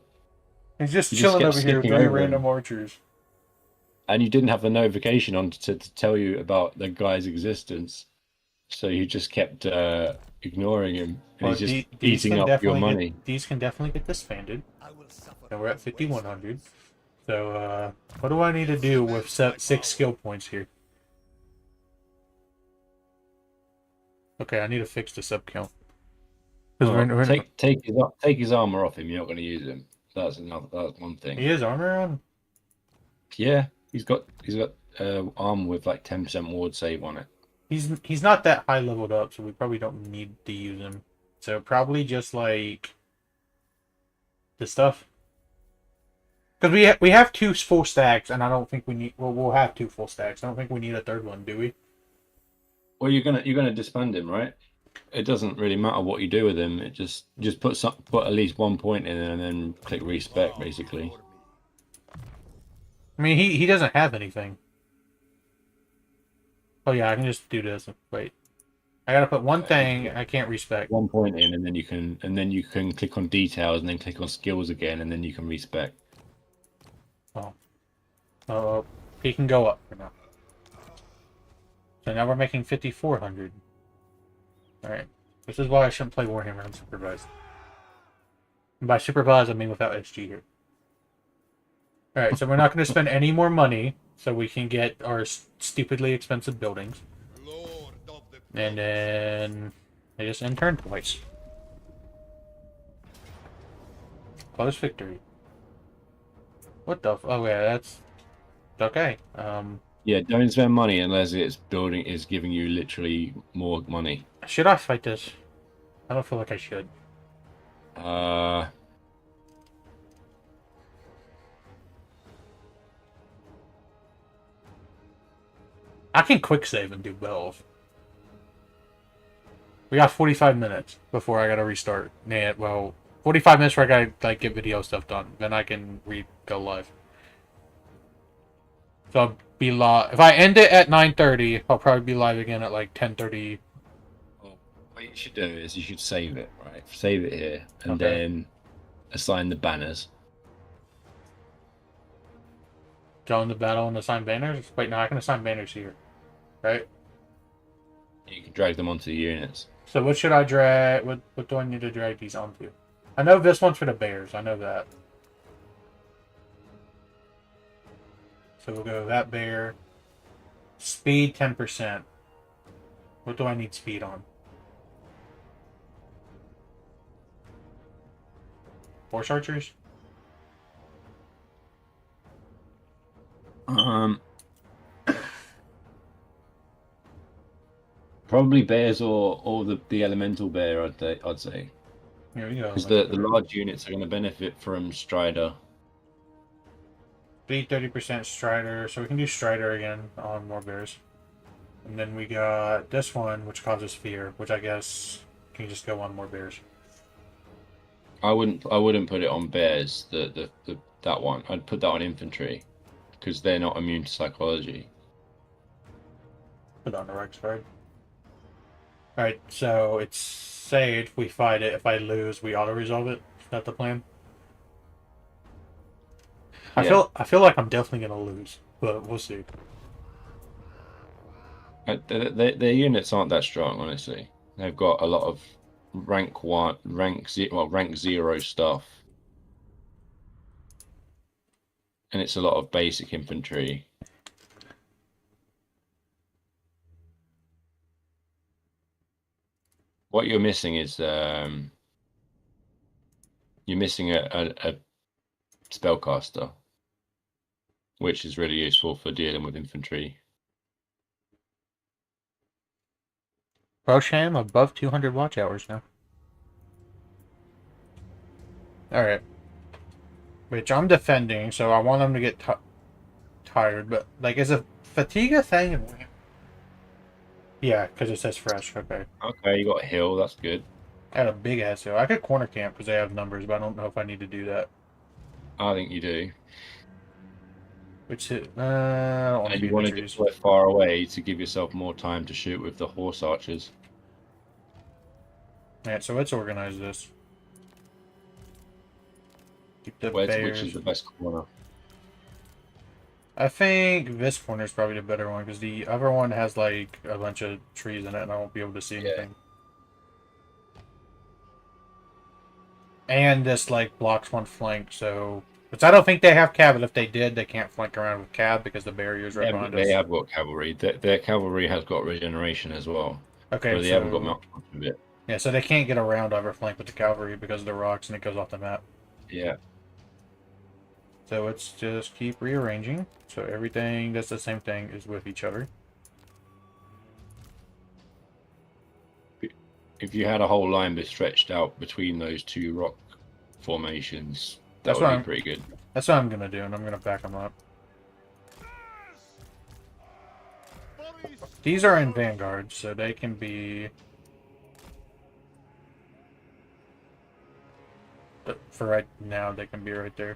He's just chilling over here with very random archers. and you didn't have the notification on to tell you about the guy's existence, so you just kept ignoring him, and Well, he's just these eating can up your definitely money. these can definitely get disbanded. I will suffer And we're at no 5100. waste. So what do I need to do with 6 skill points here? Okay, I need to fix the sub count. Well, take his armor off him. You're not going to use him. That's one thing. He has armor on. Yeah, he's got armor with like 10% ward save on it. He's not that high leveled up, so we probably don't need to use him. So probably just like this stuff. Because we have 2 full stacks, and I don't think we need. Well, we'll have 2 full stacks. I don't think we need a third one, do we? Well, you're gonna disband him, right? It doesn't really matter what you do with him. It just put at least 1 point in, and then click respec, basically. I mean, he doesn't have anything. Oh yeah, I can just do this. Wait, I gotta put one thing. I can't respec. 1 point in, and then you can click on details, and then click on skills again, and then you can respec. Oh, he can go up for now. So now we're making 5,400. Alright. This is why I shouldn't play Warhammer unsupervised. And by supervised, I mean without SG here. Alright, so we're not going to spend any more money so we can get our stupidly expensive buildings. Lord of the And then I just intern twice. Close victory. What the oh yeah, that's okay. Yeah, don't spend money unless it's building is giving you literally more money. Should I fight this? I don't feel like I should. I can quick save and do both. We got 45 minutes before I gotta restart. Nah, well, 45 minutes where I gotta like get video stuff done. Then I can go live. So I'll be live. If I end it at 9:30, I'll probably be live again at like 10:30. Well, what you should do is you should save it, right? Save it here, and Okay. then assign the banners. Join the battle and assign banners? Wait, no, I can assign banners here. Right? You can drag them onto the units. So what should I drag? What do I need to drag these onto? I know this one's for the bears. I know that. So we'll go that bear. Speed 10%. What do I need speed on? Horse archers? Probably bears or the elemental bear. I'd say. Here we go. Because the large units are going to benefit from Strider. Speed 30% Strider. So we can do Strider again on more bears. And then we got this one, which causes fear, which I guess can just go on more bears. I wouldn't put it on bears. That one. I'd put that on infantry, because they're not immune to psychology. Put on the right side. Alright, so it's saved. We fight it. If I lose, we auto-resolve it. Is that the plan? Yeah. I feel like I'm definitely gonna lose, but we'll see. Their units aren't that strong, honestly. They've got a lot of rank 0 stuff, and it's a lot of basic infantry. What you're missing is you're missing a spellcaster, which is really useful for dealing with infantry. Rosham above 200 watch hours now. Alright. Which I'm defending, so I want them to get tired, but, like, is a fatigue a thing? Yeah, because it says fresh, okay. Okay, you got a hill, that's good. I had a big ass hill. I could corner camp because they have numbers, but I don't know if I need to do that. I think you do. Which, I don't want to And be you want to trees. get far away to give yourself more time to shoot with the horse archers. Alright, so let's organize this. Keep the Which bears. is the best corner? I think this corner is probably the better one because the other one has like a bunch of trees in it, and I won't be able to see anything. And this like blocks one flank, so which I don't think they have cav. But if they did, they can't flank around with cav because the barrier's right behind us. They have got cavalry. Their cavalry has got regeneration as well. Okay, but they haven't got much of it. Yeah, so they can't get around our flank with the cavalry because of the rocks, and it goes off the map. Yeah. So let's just keep rearranging. So everything that's the same thing is with each other. If you had a whole line be stretched out between those two rock formations, that That's would what be pretty good. That's what I'm gonna do, and I'm gonna back them up. These are in Vanguard, so they can be... For right now, they can be right there.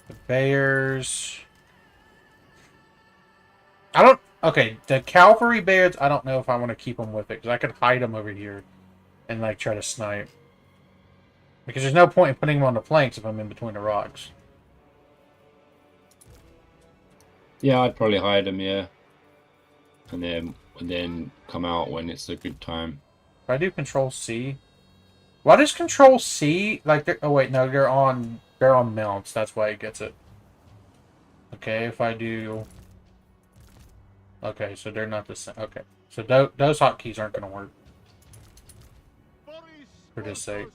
The Bears... I don't... Okay, the Cavalry Bears, I don't know if I want to keep them with it, because I could hide them over here and, like, try to snipe. Because there's no point in putting them on the flanks if I'm in between the rocks. Yeah, I'd probably hide them, yeah. And then come out when it's a good time. If I do Control C... Why does Control C... Like, they're... Oh, wait, no, they're on mounts. That's why it gets it. Okay, if I do... Okay, so they're not the same. Okay, so those hotkeys aren't going to work. For this sake.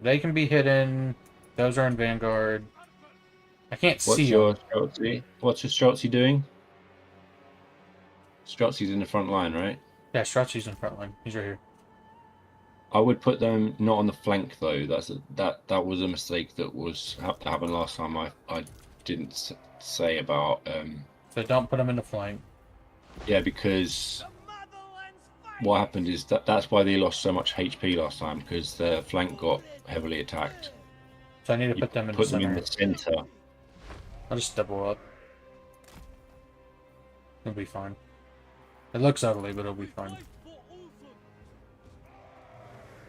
They can be hidden. Those are in Vanguard. I can't see your Streltsy? What's your Streltsy doing? Streltsy's in the front line, right? Yeah, Streltsy's in the front line. He's right here. I would put them not on the flank though. That was a mistake that happened last time. I didn't say about. So don't put them in the flank. Yeah, because what happened is that's why they lost so much HP last time, because the flank got heavily attacked. So I need to put them in the center. Put them in the center. I'll just double up. It'll be fine. It looks ugly, but it'll be fine.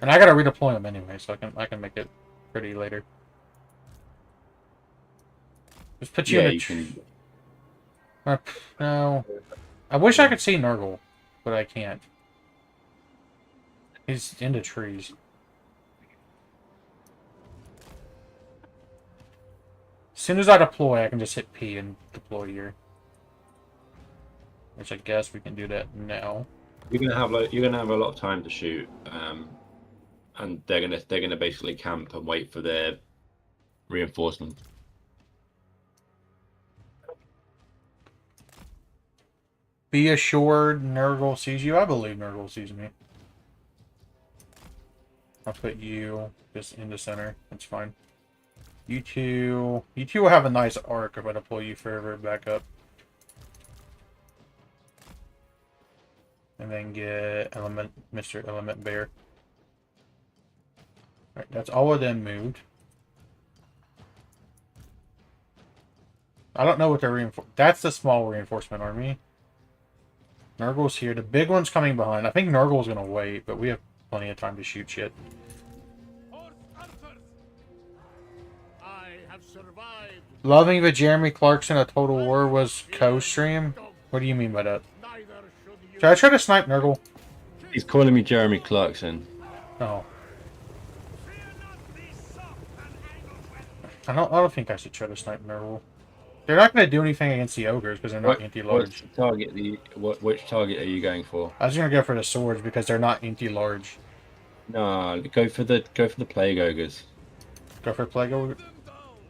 And I gotta redeploy them anyway, so I can make it pretty later. Just put you in a... No. I wish I could see Nurgle, but I can't. He's into trees. As soon as I deploy, I can just hit P and deploy here. Which I guess we can do that now. You're gonna have a lot of time to shoot, and they're gonna basically camp and wait for their reinforcement. Be assured Nurgle sees you. I believe Nurgle sees me. I'll put you just in the center. That's fine. You two will have a nice arc if I deploy you further back up. And then get Mr. Element Bear. Alright, that's all of them moved. I don't know what they're reinforcing. That's the small reinforcement army. Nurgle's here. The big one's coming behind. I think Nurgle's gonna wait, but we have plenty of time to shoot shit. I have survived. Loving the Jeremy Clarkson A Total War was co-stream? What do you mean by that? Should I try to snipe Nurgle? He's calling me Jeremy Clarkson. Oh. I don't think I should try to snipe Nurgle. They're not going to do anything against the ogres because they're not anti-large. Which target are you going for? I was going to go for the swords because they're not anti-large. No, go for the plague ogres. Go for plague ogres.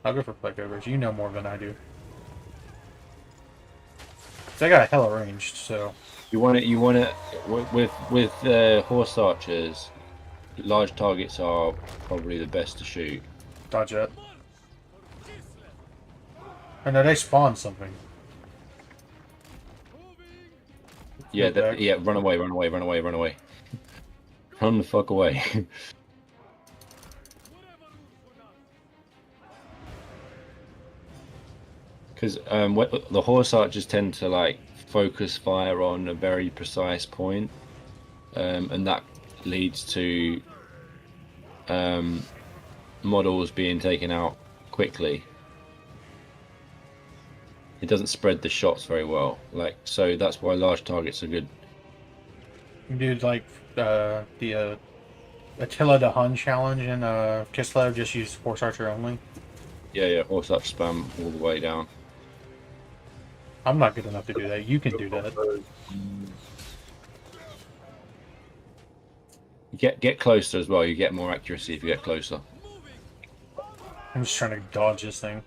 I'll go for plague ogres. You know more than I do. They got a hella ranged, so. You want it with horse archers. Large targets are probably the best to shoot. Dodge it. Oh no, they spawned something. Yeah, yeah. Run away! Run away! Run away! Run away! Run the fuck away! Because the horse archers tend to like focus fire on a very precise point, and that leads to models being taken out quickly. it doesn't spread the shots very well. Like, so that's why large targets are good. Dude, like the Attila the Hun challenge in Kislev just used horse archer only. Yeah, yeah, horse archer spam all the way down. I'm not good enough to do that. You can do that. Get closer as well. You get more accuracy if you get closer. I'm just trying to dodge this thing.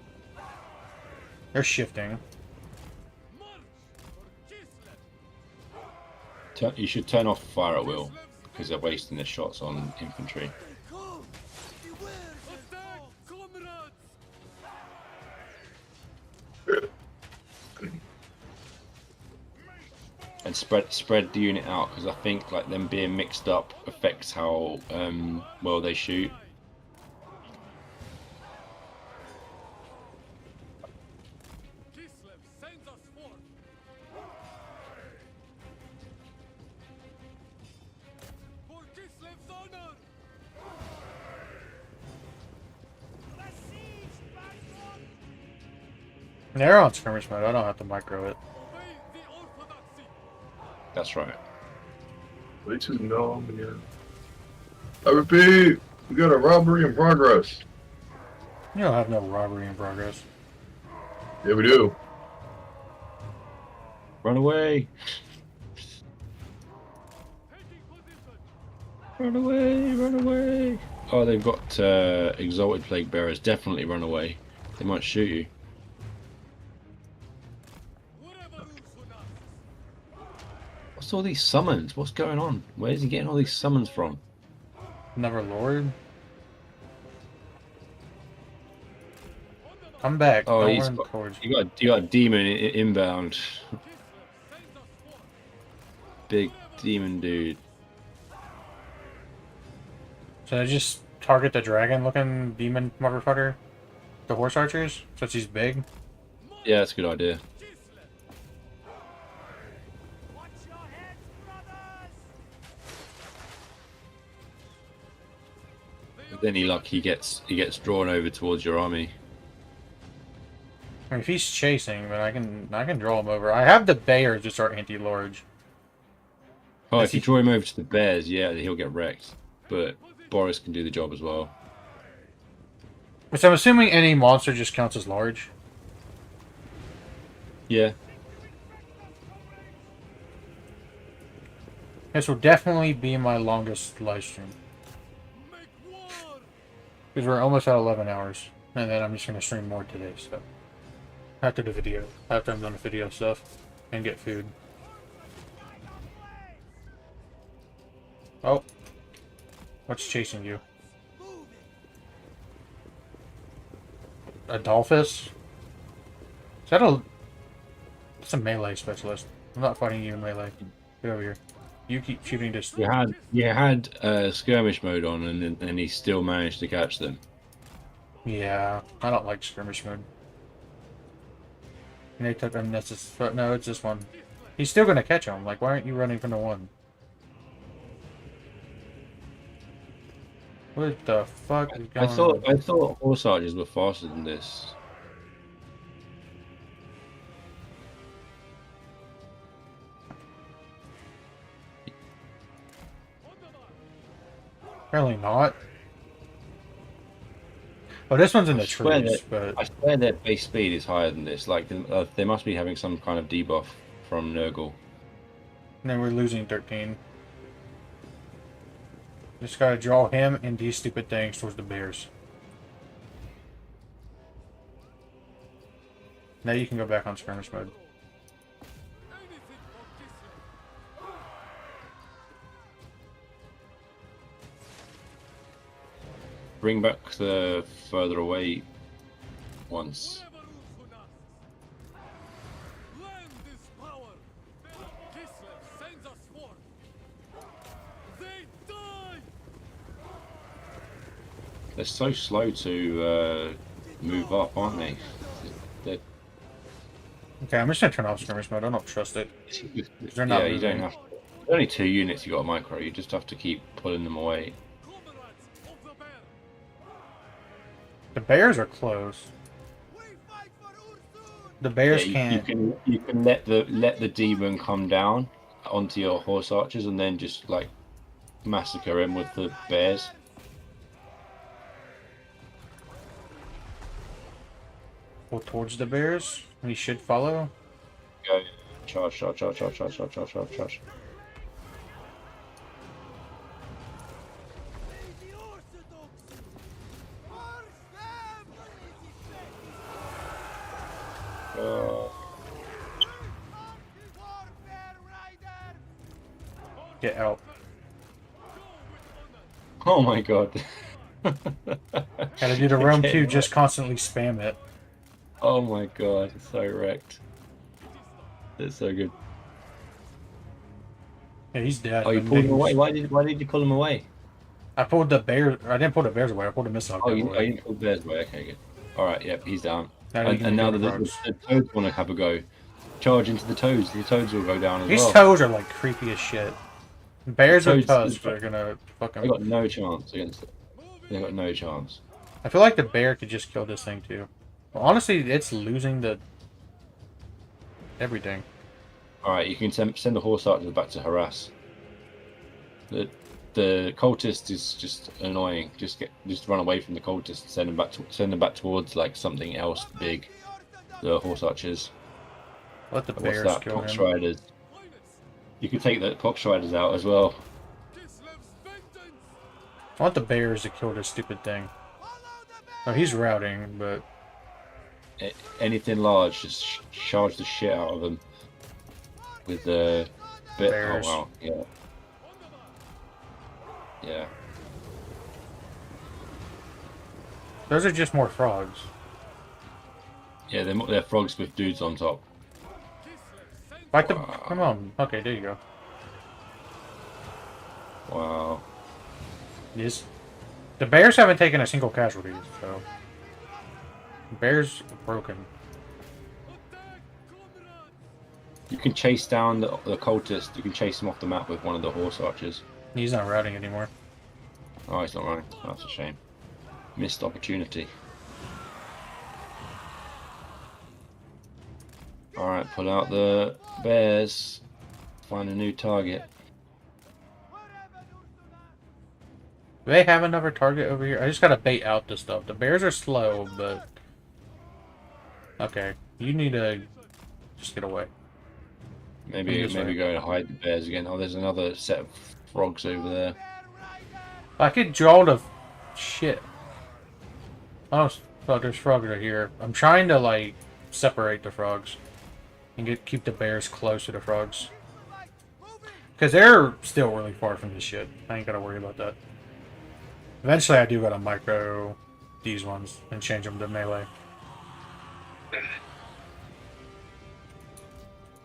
They're shifting. You should turn off fire at will because they're wasting their shots on infantry. And spread the unit out because I think like them being mixed up affects how well they shoot. Kislev sends us forth. For Kislev's honor. They're on skirmish mode. I don't have to micro it. Obey the orthodoxy. That's right. Which is no, yeah. I repeat, we got a robbery in progress. You don't have no robbery in progress. Yeah, we do. Run away! Run away! Run away! Oh, they've got exalted plague bearers. Definitely run away. They might shoot you. What's all these summons? What's going on? Where's he getting all these summons from? Never Lord. Come back. Oh, Don't he's run got, towards. you got a demon inbound. Big demon dude. Should I just target the dragon-looking demon motherfucker? The horse archers, since he's big. Yeah, that's a good idea. But then he gets drawn over towards your army. I mean, if he's chasing, then I can draw him over. I have the bears just are anti-large. Oh, if you draw him over to the bears, yeah, he'll get wrecked. But Boris can do the job as well. So I'm assuming any monster just counts as large. Yeah. This will definitely be my longest live stream. Because we're almost at 11 hours. And then I'm just going to stream more today, so. After the video. After I'm done with video stuff. And get food. Oh. What's chasing you? Adolphus? Is that a... It's a melee specialist. I'm not fighting you in melee. Get over here. You keep shooting this. You had skirmish mode on, and he still managed to catch them. Yeah, I don't like skirmish mode. And they took unnecessary. No, it's this one. He's still gonna catch him. Like, why aren't you running from the one? What the fuck is going on? I thought horse archers were faster than this. Apparently not. Oh, this one's in the trees, but... I swear their base speed is higher than this. Like, they must be having some kind of debuff from Nurgle. And then we're losing 13. Just gotta draw him and these stupid things towards the bears. Now you can go back on skirmish mode. Bring back the further away ones. They're so slow to move up, aren't they? They're... Okay, I'm just gonna turn off skirmish mode. I don't trust it. They're not you moving. don't have to. There's only 2 units you got a micro. You just have to keep pulling them away. The bears are close. The bears Yeah, can't. you can let the demon come down onto your horse archers and then just like massacre him with the bears. Go towards the bears. We should follow. Go charge, charge, charge, charge, charge, charge, charge, charge, charge. Get out. Oh my god. Gotta do the Rome 2, just constantly spam it. Oh my god, it's so wrecked. It's so good. Yeah, he's dead. Oh, you pulled him away? Why did you pull him away? I pulled the bear. I didn't pull the bears away. I pulled the missile. Oh, you away. didn't pull the bears away. Okay, good. Alright, yep, he's down. Now you can And now do the the frogs. toads want to have a go. Charge into the toads. The toads will go down as These well. toads are like creepy as shit. Bears with Toads- tusks are gonna fucking. They got no chance against it. They got no chance. I feel like the bear could just kill this thing too. Well, honestly, it's losing the everything. Alright, you can send the horse archers back to harass. The cultist is just annoying. Just run away from the cultist. Send them back towards like something else big. The horse archers. Let the What's bears that? kill Pox him. riders. You can take the pox riders out as well. I want the bears to kill this stupid thing. Oh, he's routing, but Anything large, just charge the shit out of them. With the bit. Bears. Oh wow, yeah. Yeah. those are just more frogs. Yeah, they're frogs with dudes on top. Fight the. Come on. Okay, there you go. Wow. Yes. The bears haven't taken a single casualty, so. Bears are broken. You can chase down the cultist. You can chase him off the map with one of the horse archers. He's not routing anymore. Oh, he's not running. That's a shame. Missed opportunity. Alright, pull out the bears. Find a new target. Do they have another target over here? I just gotta bait out this stuff. The bears are slow, but... Okay. You need to... just get away. Maybe go and hide the bears again. Oh, there's another set of frogs over there. I could draw the... shit. Oh, there's frogs right here. I'm trying to, like, separate the frogs. And keep the bears close to the frogs. Because they're still really far from this shit. I ain't gotta worry about that. Eventually I do gotta micro these ones and change them to melee.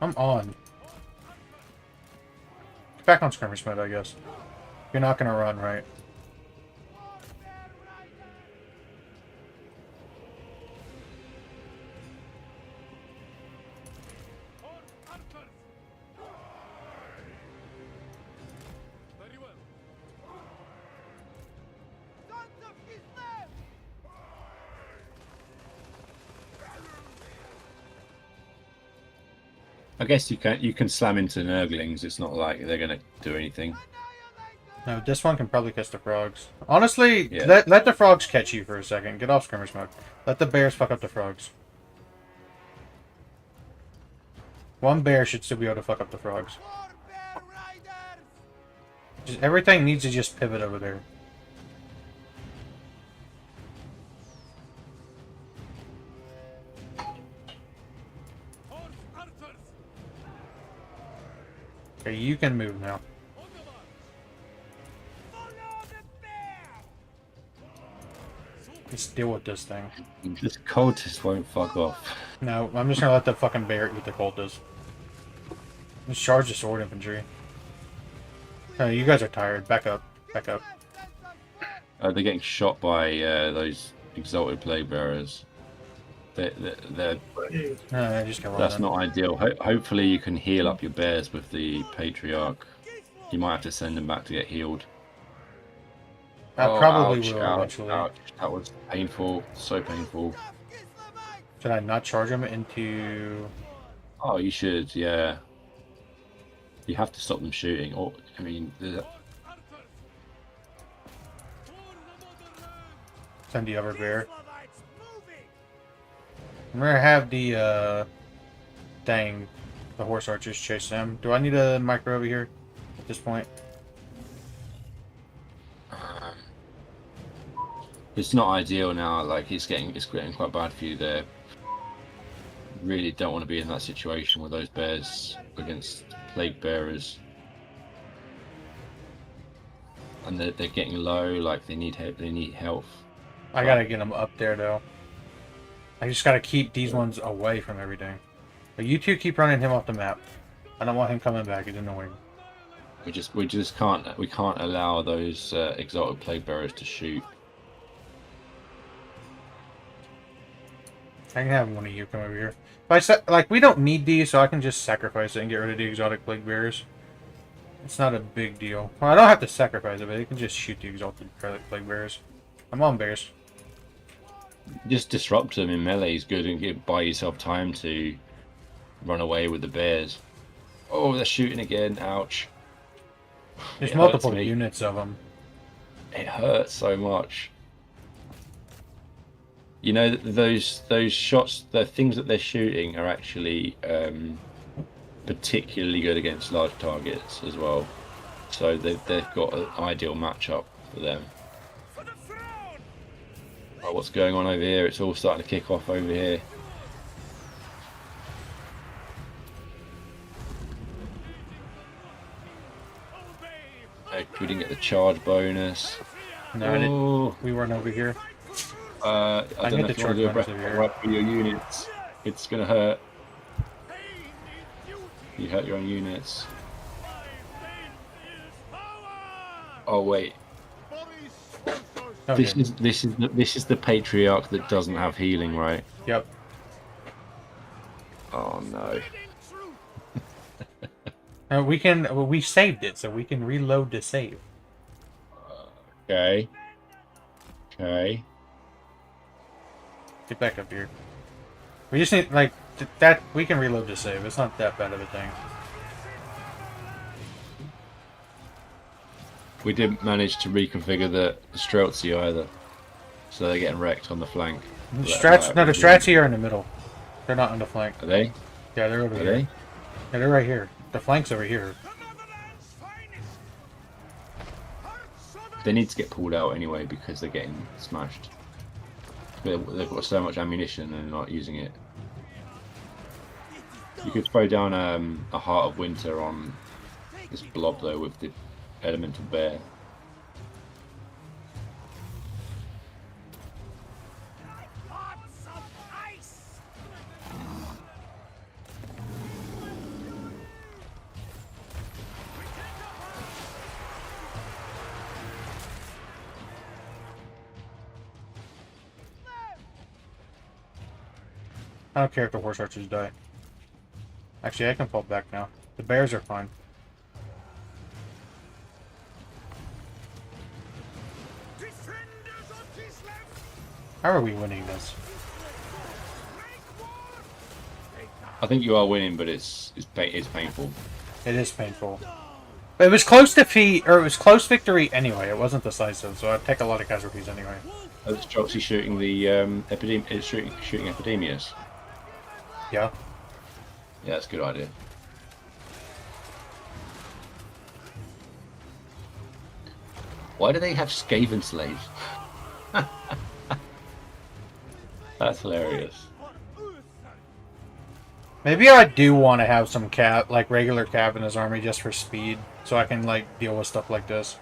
I'm on. Get back on skirmish mode, I guess. You're not gonna run, right? Very well. Sons of Kislev! I guess you can slam into Nurglings. It's not like they're gonna do anything. No, this one can probably catch the frogs. Honestly, Yeah. let the frogs catch you for a second. Get off skirmish mode. Let the bears fuck up the frogs. One bear should still be able to fuck up the frogs. Just, everything needs to just pivot over there. Okay, you can move now. Let's deal with this thing. This cultist won't fuck off. No, I'm just gonna let the fucking bear eat the cultists. Let's charge the sword infantry. Oh, you guys are tired. Back up. Back up. They're getting shot by those exalted plague bearers. They're No, just go that's on. not ideal. Hopefully you can heal up your bears with the patriarch. You might have to send them back to get healed. I probably ouch, will ouch, eventually. ouch. That was painful. So painful. Should I not charge him into... Oh, you should, yeah. You have to stop them shooting. Or, I mean, Send the other bear. I'm gonna have the, dang, the horse archers chase them. Do I need a micro over here at this point? it's not ideal now. Like it's getting quite bad for you there. Really don't want to be in that situation with those bears against plague bearers, and they're getting low. Like they need health. I gotta get them up there though. I just gotta keep these ones away from everything. But you two keep running him off the map. I don't want him coming back. He's annoying. We just can't allow those exotic plague bearers to shoot. I can have one of you come over here. But like we don't need these, so I can just sacrifice it and get rid of the exotic plague bearers. It's not a big deal. Well, I don't have to sacrifice it, but I can just shoot the exotic plague bearers. I'm on bears. Just disrupt them in melee is good, and buy yourself time to run away with the bears. Oh, they're shooting again. Ouch. There's multiple units of them. It hurts so much. You know, those shots, the things that they're shooting are actually particularly good against large targets as well. So they've got an ideal matchup for them. Oh, what's going on over here? It's all starting to kick off over here. We didn't get the charge bonus. No, we weren't over here. I don't know if you want to do a breath right for your units. It's gonna hurt. You hurt your own units. Oh wait. Okay. This is the patriarch that doesn't have healing, right? Yep. Oh no. We saved it, so we can reload the save. Okay. Get back up here. We just need, like, that, we can reload the save. It's not that bad of a thing. We didn't manage to reconfigure the Streltsy either. So they're getting wrecked on the flank. The Strats are in the middle. They're not on the flank. Are they? Yeah, they're over Are here. they? Yeah, they're right here. The flank's over here. They need to get pulled out anyway because they're getting smashed. They've got so much ammunition and they're not using it. You could throw down a Heart of Winter on this blob though with the elemental bear. I don't care if the horse archers die. Actually, I can fall back now. The bears are fine. How are we winning this? I think you are winning, but it's painful. It is painful. It was close defeat, or it was close victory anyway. It wasn't decisive, so I'd take a lot of casualties anyway. Oh, it's Streltsy shooting the shooting Epidemius. Yeah. Yeah, that's a good idea. Why do they have Skaven slaves? That's hilarious. Maybe I do want to have some like regular cav in his army just for speed, so I can like deal with stuff like this.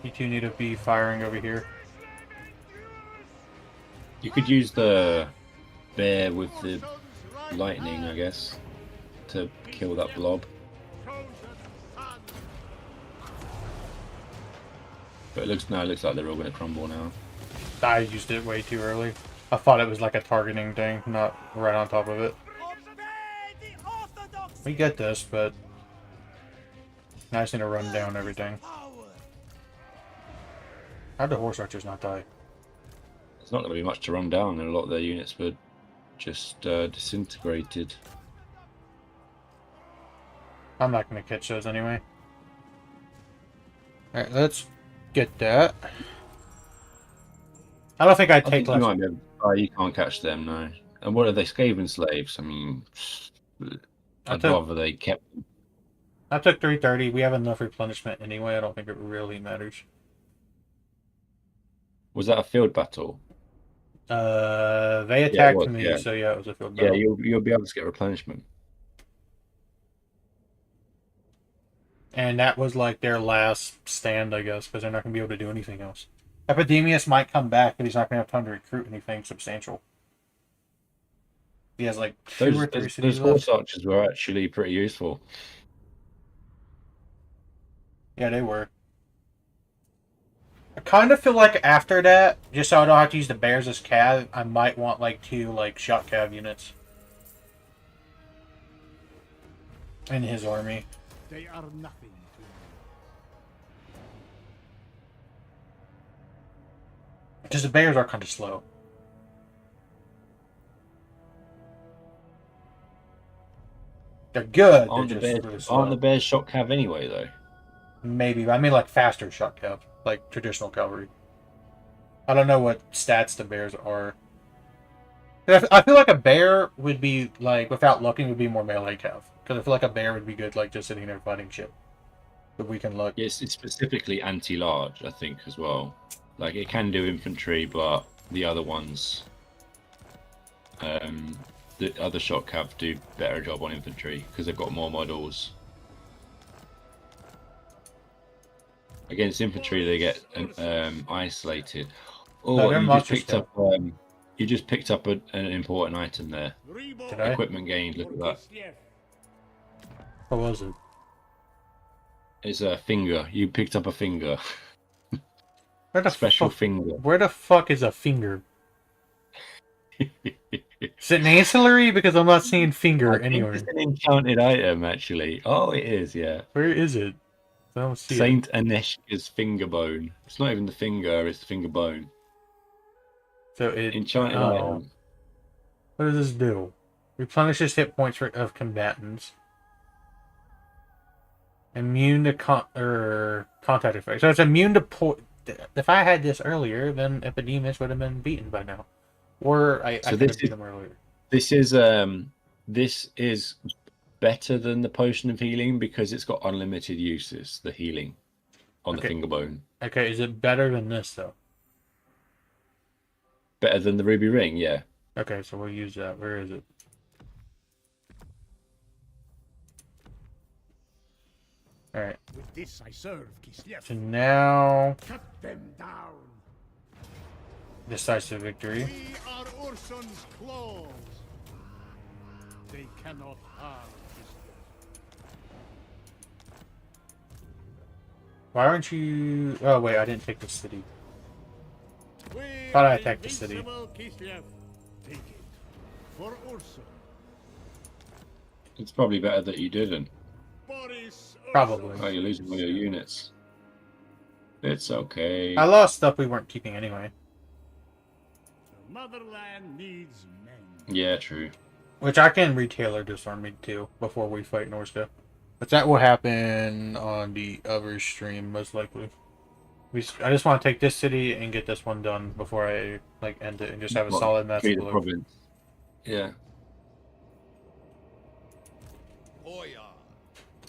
You two need to be firing over here. You could use the bear with the lightning, I guess, to kill that blob. But it looks like they're all going to crumble now. I used it way too early. I thought it was like a targeting thing, not right on top of it. Obey the orthodox. We get this, but I just need to run down everything. Power. How'd the horse archers not die? There's not going to be much to run down, and a lot of their units were just disintegrated. I'm not going to catch those anyway. Alright, let's get that. I don't think I'd I take think you less. might be able to, you can't catch them, no. And what are they, Skaven slaves? I mean, I'd rather they kept. I took 330. We have enough replenishment anyway. I don't think it really matters. Was that a field battle? They attacked was, me, yeah. so yeah, it was a field Yeah, battle. you'll be able to get replenishment. And that was like their last stand, I guess, because they're not going to be able to do anything else. Epidemius might come back, but he's not going to have time to recruit anything substantial. He has like 2 or 3 cities Those left. horse archers were actually pretty useful. Yeah, they were. I kind of feel like after that, just so I don't have to use the bears as cav, I might want like 2 like shot cav units in his army. They are nothing to me. Because the bears are kind of slow. They're good. Aren't They're the just bears? really slow. Aren't the bears shot cav anyway, though? Maybe, but I mean like faster shot cav, like traditional cavalry. I don't know what stats the bears are. I feel like a bear would be like, without looking, would be more melee cav. Because I feel like a bear would be good, like just sitting there fighting shit. But we can look. Yes, it's specifically anti-large, I think, as well. Like it can do infantry, but the other ones, the other shot cav do better job on infantry because they've got more models. Against infantry, they get isolated. Oh, No, they're you just monsters picked up. You just picked up an important item there. Did I? Equipment gained. Look at that. What was it? It's a finger. You picked up a finger. Where the Special fuck? finger. Where the fuck is a finger? Is it an ancillary? Because I'm not seeing finger I think anywhere. it's an enchanted item, actually. Oh, it is, yeah. Where is it? I don't see it. Saint Aneshka's finger bone. It's not even the finger, it's the finger bone. So it Enchanted oh. item. What does this do? Replenishes hit points of combatants. Immune to contact effects. So it's immune to if I had this earlier, then Epidemus would have been beaten by now. Or I could have beat him earlier. This is better than the potion of healing because it's got unlimited uses, the healing on the finger bone. Okay, is it better than this though? Better than the ruby ring, yeah. Okay, so we'll use that. Where is it? Alright. With this I serve, Kislev. So now Cut them down. decisive victory. We are Urson's claws. They cannot harm Kislev. Why aren't you... Oh wait, I didn't take the city. We Thought I are attacked the city. invincible, Kislev. Take it. For Urson. It's probably better that you didn't. Boris Probably. Oh, you're losing all your units. It's okay. I lost stuff we weren't keeping anyway. The motherland needs men. Yeah, true. Which I can retailer this army too before we fight Norska. But that will happen on the other stream, most likely. I just want to take this city and get this one done before I like end it and just have a solid mess. The province. Yeah.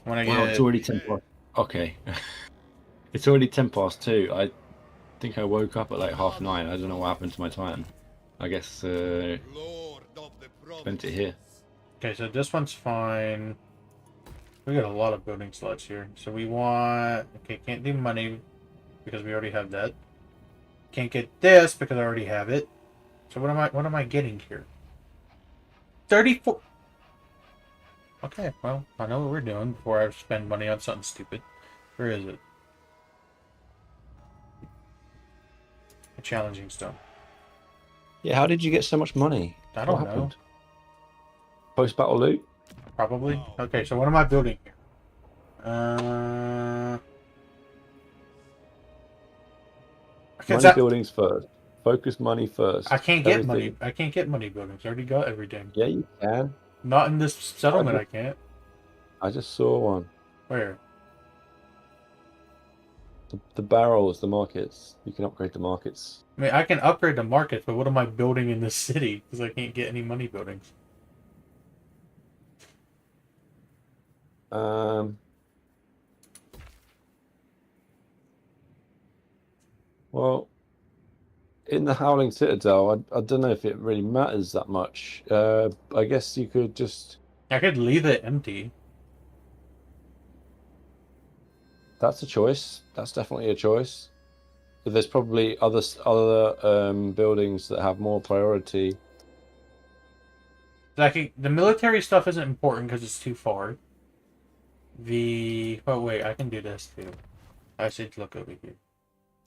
When I Wow, it's already 10 past. Okay. It's already 10 past 2. I think I woke up at like 9:30. I don't know what happened to my time. I guess spent it here. Okay, so this one's fine. We got a lot of building slots here. So we want... Okay, can't do money because we already have that. Can't get this because I already have it. So what am I getting here? 34... Okay, well, I know what we're doing before I spend money on something stupid. Where is it? A challenging stone. Yeah, how did you get so much money? I don't What know. happened? Post-battle loot? Probably. Okay, so what am I building here? Okay, Money buildings first. Focus money first. I can't get Everything. money. I can't get money buildings. I already got everything. Yeah, you can. Not in this settlement. I can't. I just saw one. Where? The barrels, the markets. You can upgrade the markets. I mean, I can upgrade the markets, but what am I building in this city? Because I can't get any money buildings. Well, in the Howling Citadel, I don't know if it really matters that much. I guess you could just... I could leave it empty. That's a choice. That's definitely a choice. But there's probably other buildings that have more priority. Like, the military stuff isn't important because it's too far. Oh wait, I can do this too. I should look over here.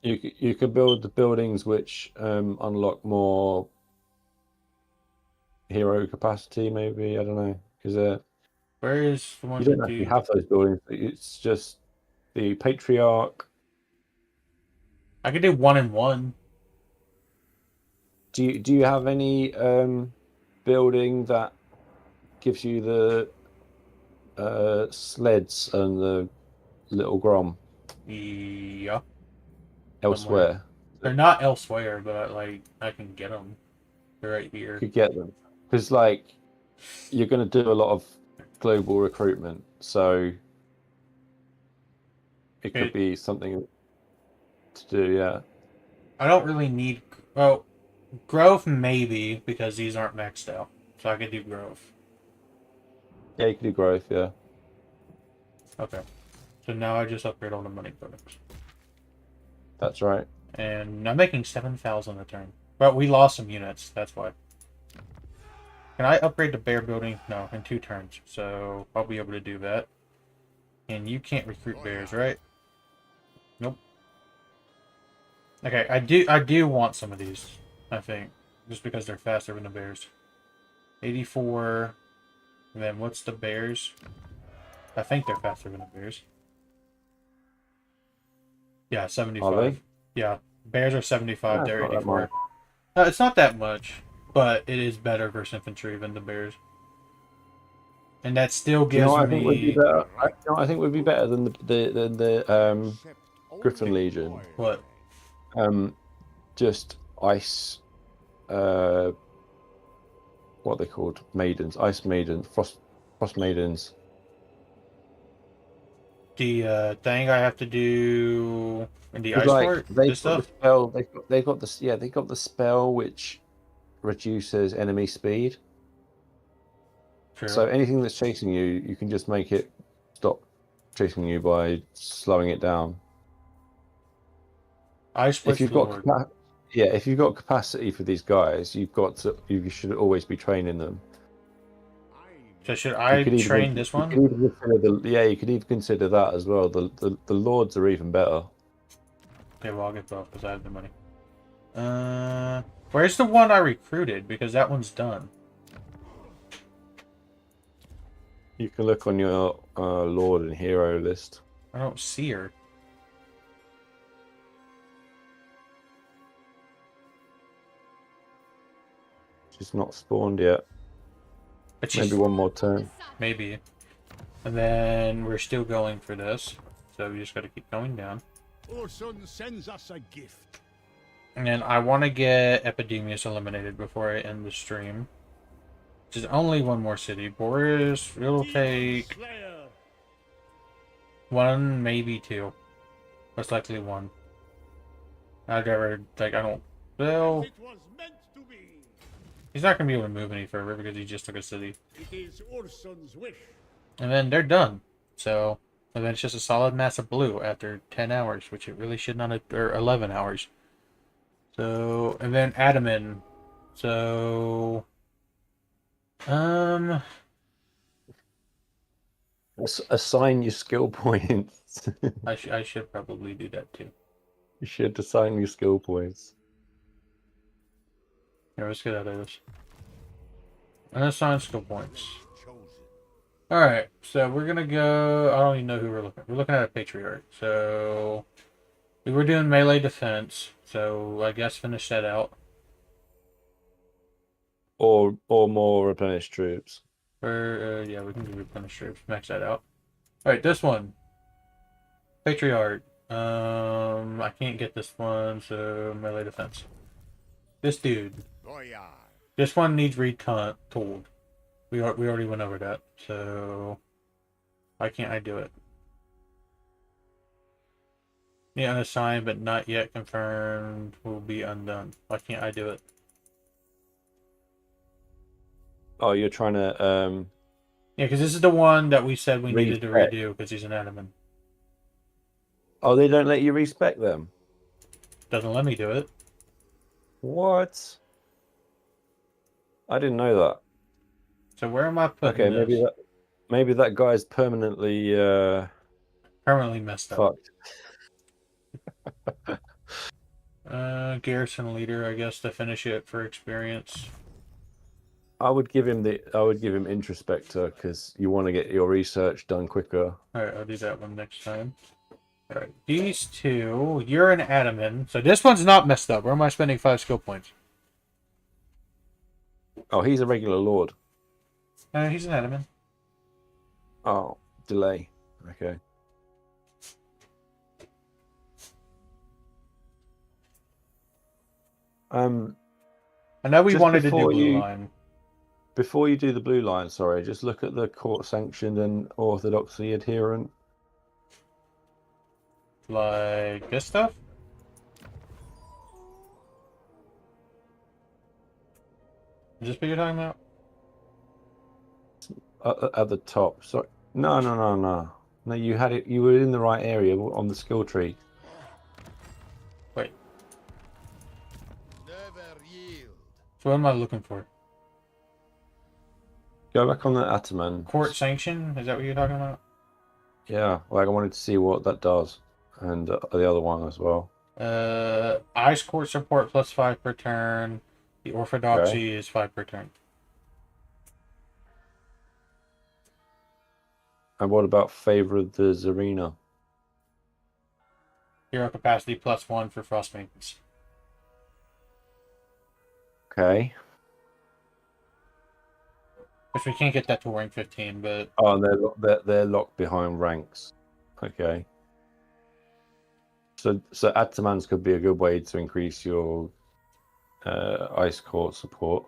You could build the buildings which unlock more hero capacity, maybe. I don't know, because where is the one you don't actually have those buildings. It's just the Patriarch. I could do 1 and 1. Do you have any building that gives you the sleds and the little Grom Yeah. elsewhere? They're not elsewhere, but I can get them. They're right here. You could get them because you're going to do a lot of global recruitment, so it could be something to do. Yeah. I don't really need. Well, Grove maybe because these aren't maxed out, so I could do Grove. Yeah, you can do growth. Yeah. Okay. So now I just upgrade all the money buildings. That's right. And I'm making 7,000 a turn. But we lost some units, that's why. Can I upgrade the bear building? No, in 2 turns. So I'll be able to do that. And you can't recruit bears, right? Nope. Okay, I do want some of these, I think. Just because they're faster than the bears. 84. And then what's the bears? I think they're faster than the bears. Yeah, 75. Are they? Yeah, bears are 75, they're not that 84. much. It's not that much, but it is better versus infantry than the bears. And that still gives I me... think would be better. I think would be better than the Griffin Legion. What? Just ice. What are they called? Maidens, ice maidens, frost maidens. The thing I have to do in the ice part. They've got the spell. They've got this. Yeah, they got the spell which reduces enemy speed. True. So anything that's chasing you, you can just make it stop chasing you by slowing it down. If you've got if you've got capacity for these guys, you should always be training them. So should I train this one? You could even consider that as well. The lords are even better. Okay, well I'll get both because I have the money. Where's the one I recruited? Because that one's done. You can look on your lord and hero list. I don't see her. She's not spawned yet. But maybe one more turn. Maybe. And then we're still going for this. So we just got to keep going down. Orson sends us a gift. And then I want to get Epidemius eliminated before I end the stream. Which is only one more city. Boris, it'll take 1, maybe 2. Most likely 1. I'd rather, I don't... Well... He's not going to be able to move any further because he just took a city. It is Orson's wish. And then they're done. So, and then it's just a solid mass of blue after 10 hours, which it really should not have, or 11 hours. So, and then Adaman. So, assign your skill points. I should probably do that too. You should assign your skill points. Here, let's get out of this. Unassigned skill points. Alright, so we're gonna go... I don't even know who we're looking at. We're looking at a Patriarch. So... we were doing melee defense, so I guess finish that out. Or more replenished troops. Or, yeah, we can do replenish troops. Max that out. Alright, this one. Patriarch. I can't get this one, so melee defense. This dude. This one needs recon tooled. We already went over that, so why can't I do it? Yeah, unassigned but not yet confirmed will be undone. Why can't I do it? Oh, you're trying to Yeah, because this is the one that we said we needed to respec. redo because he's an admin. Oh, they don't let you respec them. Doesn't let me do it. What? I didn't know that. So where am I putting Okay, this? maybe that guy's permanently Permanently messed up. fucked. Garrison leader, I guess, to finish it for experience. I would give him introspector because you want to get your research done quicker. Alright, I'll do that one next time. Alright, these two, you're an admin. So this one's not messed up. Where am I spending 5 skill points? Oh, he's a regular lord. He's an admin. Oh, delay. Okay. I know we just wanted to do before blue line. Before you do the blue line, sorry, just look at the court sanctioned and orthodoxy adherent. Like this stuff? Is this what you're talking about? At the top. Sorry. No. No, you had it. You were in the right area on the skill tree. Wait. Never yield. So what am I looking for? Go back on the Ataman. Court sanction? Is that what you're talking about? Yeah, like I wanted to see what that does, and the other one as well. Ice court support plus 5 per turn. The orthodoxy is 5 per turn. And what about favor of the Zarina? Hero capacity plus 1 for frost maidens. Okay. Which we can't get that to rank 15, but Oh, and they're locked behind ranks. Okay. So Atamans could be a good way to increase your ice court support.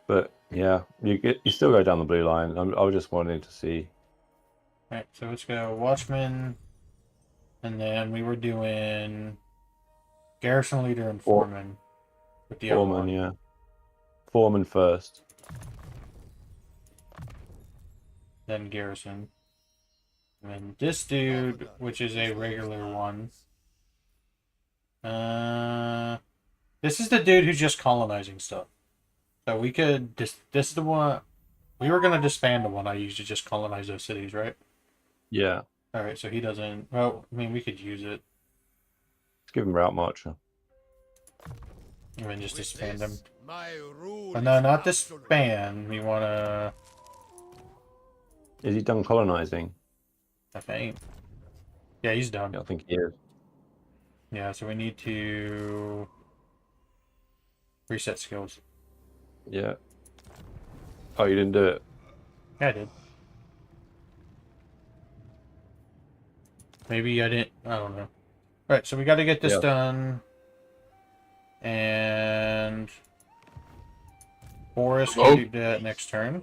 But yeah, you still go down the blue line. I was just wanting to see. Alright, so let's go Watchman, and then we were doing Garrison Leader and Foreman. With the Foreman, other yeah. Foreman first. Then Garrison. And then this dude, which is a regular one. This is the dude who's just colonizing stuff. So we could this is the one we were gonna disband the one I used to just colonize those cities, right? Yeah. Alright, so he doesn't well, I mean we could use it. Let's give him Route Marcher. And then just disband him. My rule But no, is not absolute. disband. We wanna Is he done colonizing? I think. Yeah, he's done. Yeah, I think he is. Yeah, so we need to reset skills. Yeah. Oh, you didn't do it? Yeah, I did. Maybe I didn't. I don't know. Alright, so we got to get this done. And Boris will do that next turn.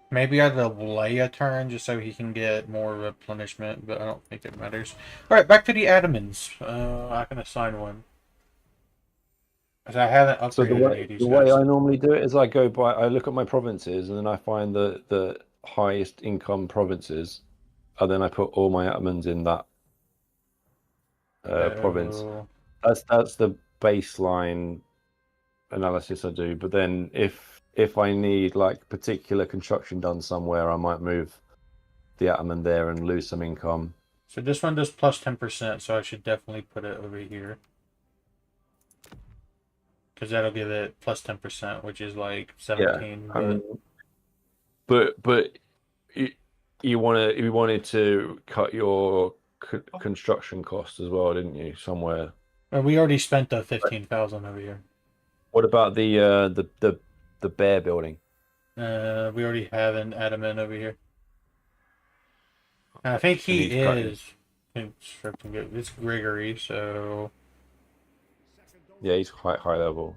Maybe I delay a turn just so he can get more replenishment, but I don't think it matters. Alright, back to the admins. I can assign one. Because I haven't upgraded So the way I guys. normally do it is I look at my provinces and then I find the highest income provinces, and then I put all my admins in that province. That's the baseline analysis I do. But then if I need like particular construction done somewhere, I might move the Ataman there and lose some income. So this one does plus 10%, so I should definitely put it over here. Because that'll give it plus 10%, which is like 17. Yeah, but you wanted to cut your construction costs as well, didn't you? Somewhere. But we already spent the 15,000 over here. What about the bear building? We already have an adamant over here. And I think he is. It's Gregory, so. Yeah, he's quite high level.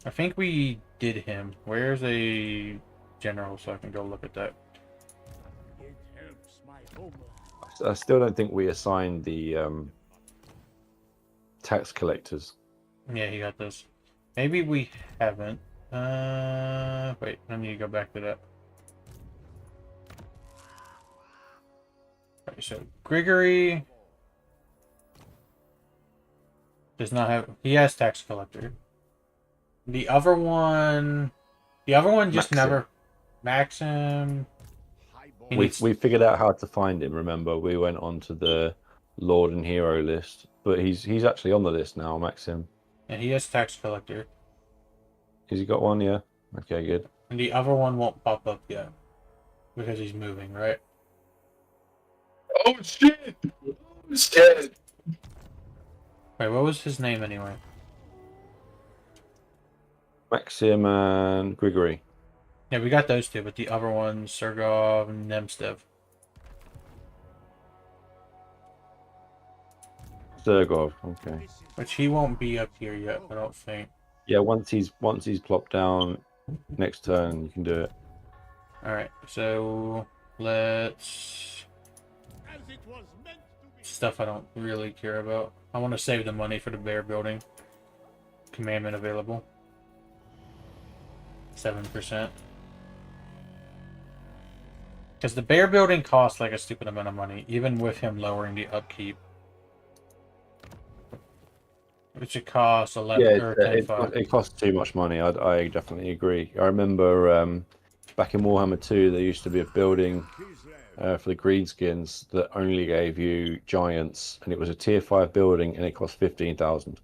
I think we did him. Where's a general so I can go look at that? It helps my homework. I still don't think we assigned the tax collectors. Yeah, he got this. Maybe we haven't. Wait, I need to go back to that. Okay, so Grigory does not have. He has tax collector. The other one just Maxim. never. Maxim. We figured out how to find him. Remember, we went onto the Lord and Hero list, but he's actually on the list now, Maxim. And he has tax collector. Has he got one? Yeah. Okay, good. And the other one won't pop up yet because he's moving, right? Oh shit! Oh shit! Wait, what was his name anyway? Maxim and Grigory. Yeah, we got those two, but the other one, Sergov and Nemstev. Sergov, okay. Which he won't be up here yet, I don't think. Yeah, once he's plopped down, next turn you can do it. Alright, so let's As it was meant to be. stuff I don't really care about. I want to save the money for the bear building. Commandment available. 7%. Because the bear building costs like a stupid amount of money, even with him lowering the upkeep. Which it costs 11 or 10. It costs too much money. I definitely agree. I remember back in Warhammer 2, there used to be a building for the Greenskins that only gave you giants, and it was a tier 5 building, and it cost 15,000.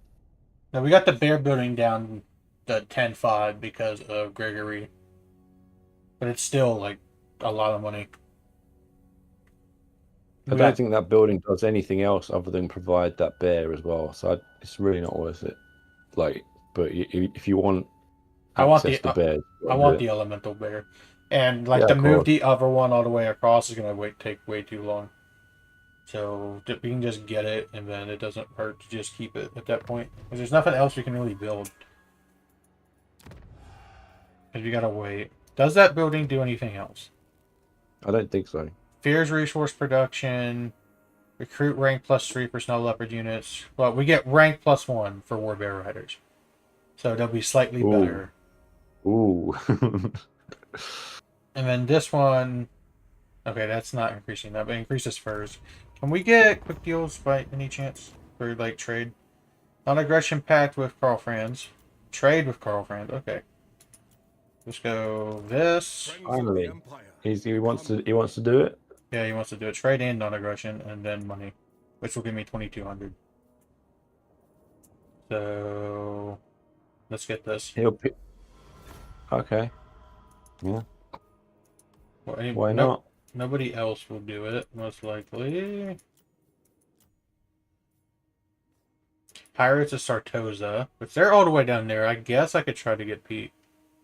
Now we got the bear building down to 10.5 because of Gregory, but it's still like a lot of money. I don't think that building does anything else other than provide that bear as well. So it's really not worth it. Like, but if you want, I want the bear. I want the elemental bear, and like to move the other one all the way across is gonna take way too long. So we can just get it, and then it doesn't hurt to just keep it at that point because there's nothing else we can really build. Because we gotta wait. Does that building do anything else? I don't think so. Fears resource production. Recruit rank +3 for snow leopard units. Well, we get rank +1 for war bear riders. So they'll be slightly better. Ooh. And then this one. Okay, that's not increasing that, but increases furs. Can we get quick deals by any chance? For like trade? Non-aggression pact with Karl Franz. Trade with Karl Franz. Okay. Let's go this. Finally. He wants to do it? Yeah, he wants to do it. Trade and non-aggression, and then money. Which will give me 2,200. So... let's get this. Okay. Yeah. Well, why not? Nobody else will do it, most likely. Pirates of Sartosa. But they're all the way down there. I guess I could try to get peace,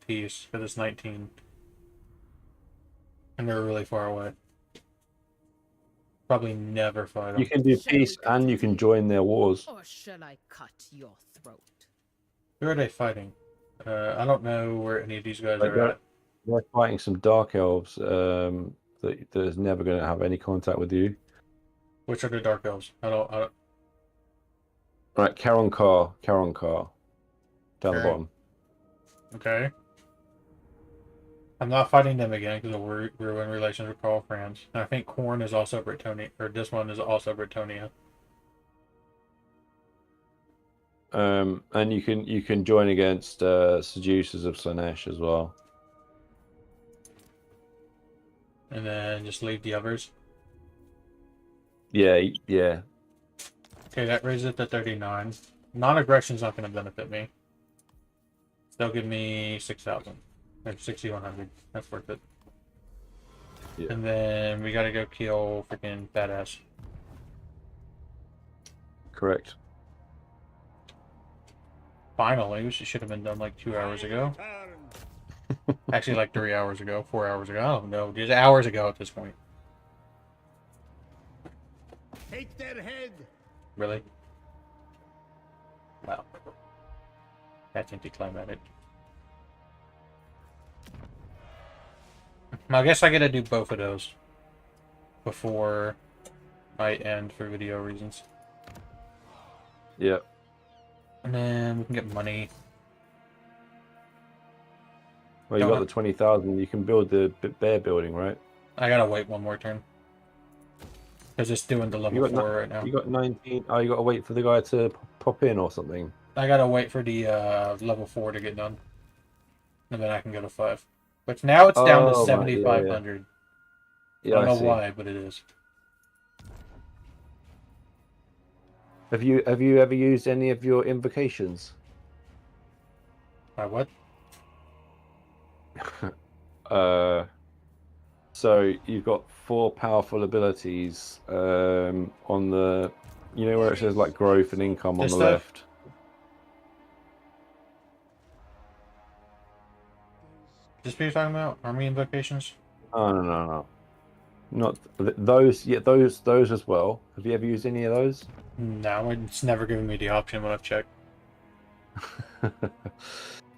because it's 19. And they're really far away. Probably never fight them. You can do peace and you can join their wars. Or shall I cut your throat? Who are they fighting? I don't know where any of these guys are at. They're fighting some dark elves that is never going to have any contact with you. Which are the dark elves? I don't... Right, Karon Kar. Down the bottom. Okay. I'm not fighting them again because we're in relations with Karl Franz. And I think Korn is also Bretonia, or this one is also Bretonia. And you can join against Seducers of Slanesh as well. And then just leave the others. Yeah, yeah. Okay, that raises it to 39. Non-aggression's not going to benefit me. They'll give me 6,000. Or 6,100. That's worth it. Yeah. And then we gotta go kill freaking badass. Correct. Finally, which should have been done like 2 hours ago. Actually, like 3 hours ago, 4 hours ago. I don't know. Just hours ago at this point. Take their head. Really? Wow. That's anticlimactic. I guess I gotta do both of those before I end for video reasons. Yeah. And then we can get money. Well, you got the 20,000. You can build the bear building, right? I gotta wait one more turn. Because it's doing the level 4 right now. You got 19. Oh, you gotta wait for the guy to pop in or something. I gotta wait for the level 4 to get done. And then I can go to 5. But now it's down to 7,500. Yeah, I don't know why, but it is. Have you ever used any of your invocations? My what? So you've got 4 powerful abilities on the, you know where it says like growth and income on the left. This what you're talking about? Army invocations? Oh no. Not those. Yeah, those as well. Have you ever used any of those? No, it's never given me the option when I've checked.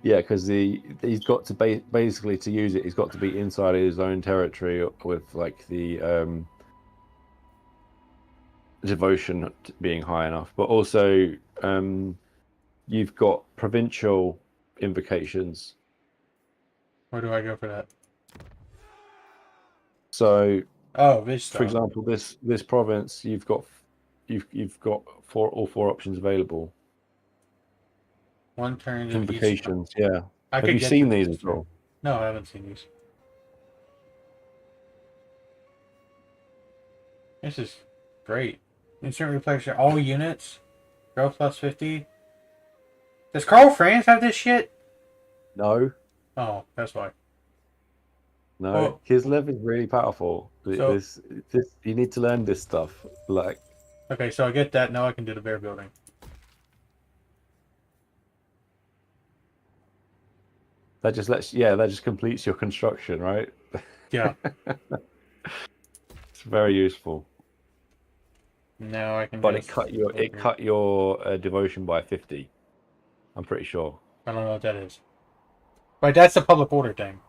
Yeah, because he's got to basically to use it. He's got to be inside his own territory with like the devotion being high enough, but also you've got provincial invocations. Where do I go for that? So, this for example, this province, you've got all four options available. One turn invocations, yeah. Have you seen these as well? No, I haven't seen these. This is great. Instant replace all units. Growth plus 50. Does Carl Franz have this shit? No. Oh, that's why. No, well, Kislev is really powerful. So, this you need to learn this stuff. Like, okay, so I get that. Now I can do the bear building. that just completes your construction, right? Yeah. It's very useful. Now I can. But it cut your devotion by 50. I'm pretty sure. I don't know what that is. But that's the public order thing.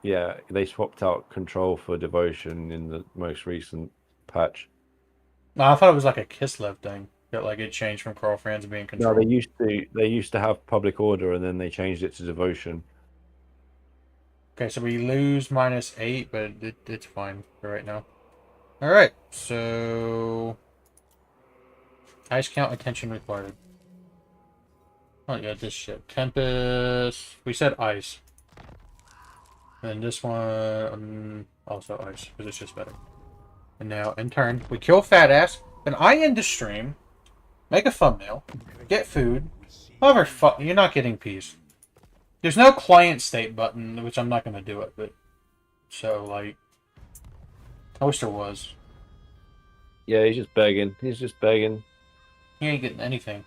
Yeah, they swapped out control for devotion in the most recent patch. No, I thought it was like a Kislev thing. That like it changed from Carl Franz being control. No, they used to have public order and then they changed it to devotion. Okay, so we lose -8, but it's fine for right now. Alright, so ice count attention required. Oh yeah, this shit. Tempest. We said ice. And this one also ice, because it's just better. And now in turn, we kill fat ass, then I end the stream, make a thumbnail, get food. However, you're not getting peace. There's no client state button, which I'm not gonna do it, but so like I wish there was. Yeah, he's just begging. He's just begging. He ain't getting anything.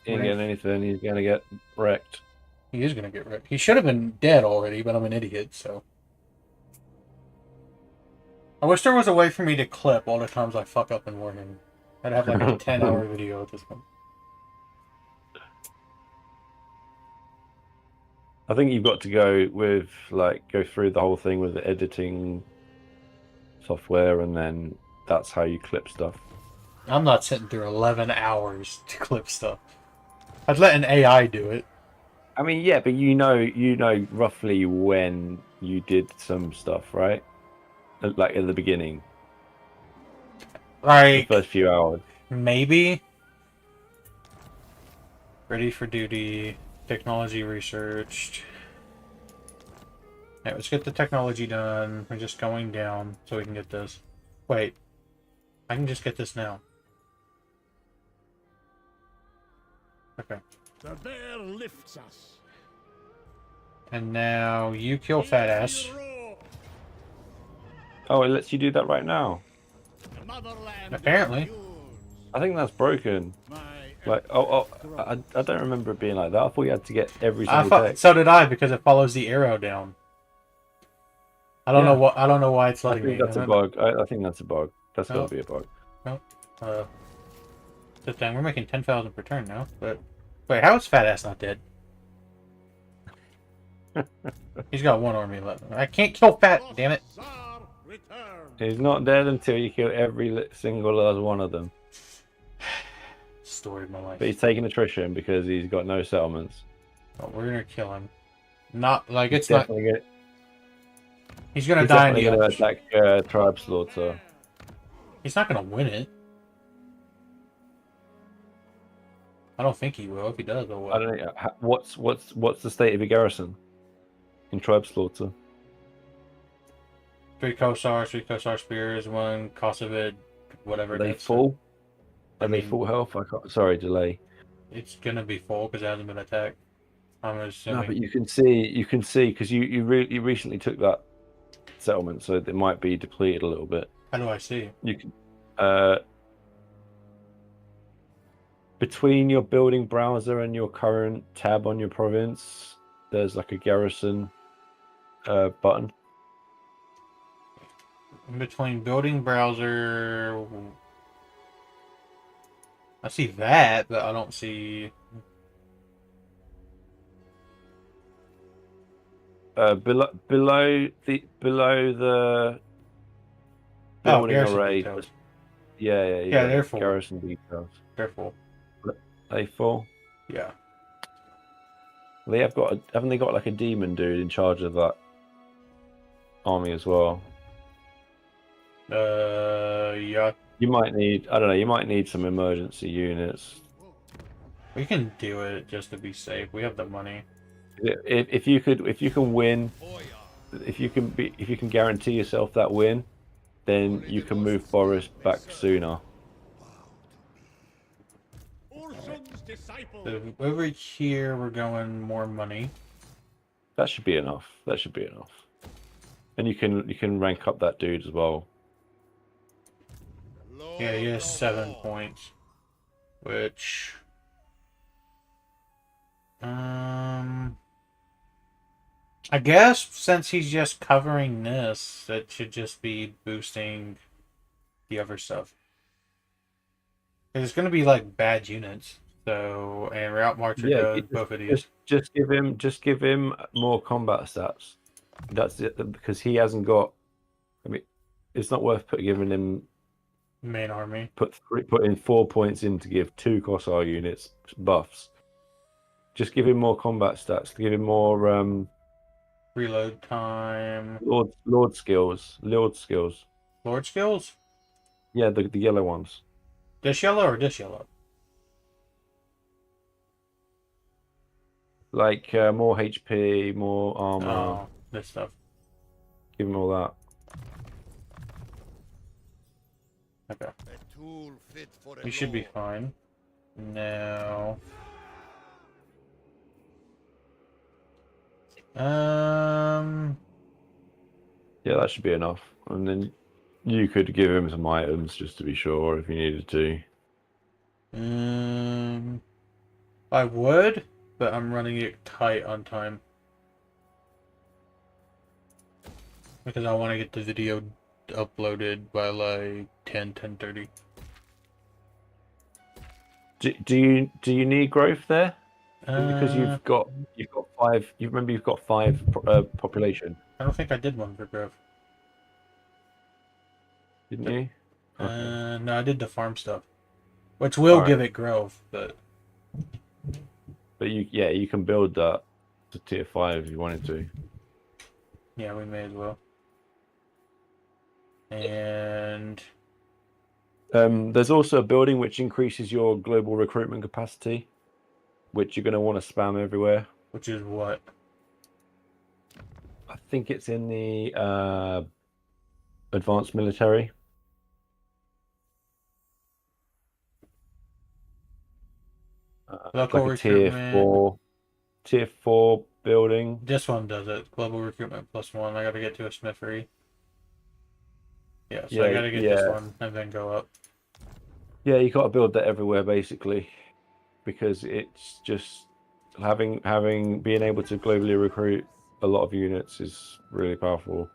He ain't getting anything. He's gonna get wrecked. He is gonna get wrecked. He should have been dead already, but I'm an idiot, so. I wish there was a way for me to clip all the times I fuck up in Warhammer. I'd have like a 10-hour video at this point. I think you've got to go through the whole thing with the editing software, and then that's how you clip stuff. I'm not sitting through 11 hours to clip stuff. I'd let an AI do it. I mean, yeah, but you know roughly when you did some stuff, right? Like in the beginning. Like the first few hours. Maybe. Ready for duty. Technology researched. Alright, let's get the technology done. We're just going down so we can get this. Wait. I can just get this now. Okay. The bear lifts us. And now you kill Fat Ass. Oh, it lets you do that right now. The motherland Apparently. is yours. I think that's broken. My Like, I don't remember it being like that. I thought you had to get every I single thought, text. so did I, because it follows the arrow down. I don't know what. I don't know why it's I letting think me. that's a bug. I think that's a bug. That's got Oh. to be a bug. Oh. Good thing we're making 10,000 per turn now. But wait, how is Fat Ass not dead? He's got one army left. I can't kill Fat. Damn it! Tsar returns. He's not dead until you kill every single last one of them. Story of my life. But he's taking attrition because he's got no settlements. Oh, we're gonna kill him. Not like He's it's not. definitely He's gonna he's die in definitely the going to ambush. attack tribe slaughter. He's not gonna win it. I don't think he will. If he does, oh well. I don't know. What's the state of your garrison in tribe slaughter? 3 Kosars, 3 Kosar spears, 1 Kosovid, whatever. Are they that's- full? I Are they mean, full health? I can't, sorry, delay. It's gonna be full because it hasn't been attacked. I'm assuming. No, but you can see because you recently took that settlement, so it might be depleted a little bit. How do I see? You can between your building browser and your current tab on your province, there's like a garrison button. In between building browser, I see that, but I don't see. Below the building garrison array. details. Yeah, they're full. garrison details. They're full. They full? Yeah. They have got haven't they got like a demon dude in charge of that army as well? Yeah. You might need, I don't know, you might need some emergency units. We can do it just to be safe. We have the money. If you can win, if you can guarantee yourself that win, then you can move Boris back sooner. So over here, we're going more money. That should be enough. That should be enough. And you can rank up that dude as well. Yeah, he has 7 points, which I guess since he's just covering this, it should just be boosting the other stuff. It's going to be like bad units. So, and Route Marcher does both of these. Just give him more combat stats. That's it, because he hasn't got. I mean, it's not worth giving him main army. Putting 4 points in to give 2 Kossar units buffs. Just give him more combat stats. Give him more reload time. Lord skills. Lord skills. Lord skills? Yeah, the yellow ones. This yellow or this yellow? Like more HP, more armor. Oh, this stuff. Give him all that. Okay. A tool fit for a We should be lord. fine. Now. Yeah, that should be enough. And then you could give him some items just to be sure if you needed to. I would, but I'm running it tight on time. Because I want to get the video uploaded by like 10:30. Do you need growth there? Because you've got 5. You remember you've got 5 population. I don't think I did one for growth. Didn't you? No, I did the farm stuff, which will give it growth, but you can build that to tier 5 if you wanted to. yeah, we may as well. And there's also a building which increases your global recruitment capacity, which you're going to want to spam everywhere. Which is what? I think it's in the advanced military. Local like a tier recruitment. tier 4 building. This one does it. Global recruitment +1. I gotta get to a smithery. Yeah, so I gotta get this one and then go up. Yeah, you got to build that everywhere basically, because it's just being able to globally recruit a lot of units is really powerful.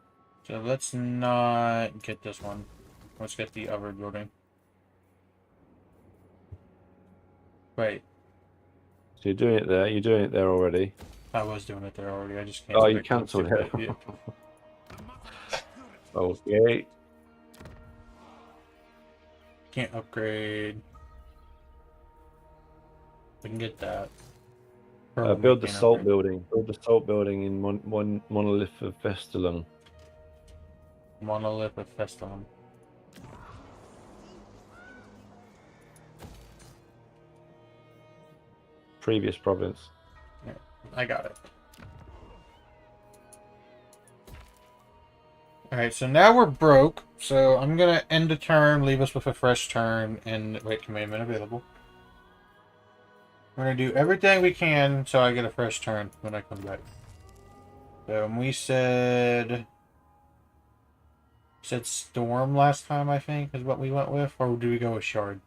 So let's not get this one. Let's get the other building. Wait. So you're doing it there. You're doing it there already. I was doing it there already. I just canceled Oh, you cancelled it. Yeah. Okay. Can't upgrade. We can get that. Build the salt building. Build the salt building in Monolith of Vestalung. Monolith of Vestalung. Previous province. Yeah, I got it. Alright, so now we're broke. So I'm gonna end the turn, leave us with a fresh turn, and wait, commandment available. We're gonna do everything we can so I get a fresh turn when I come back. So we said storm last time, I think, is what we went with, or do we go with shard?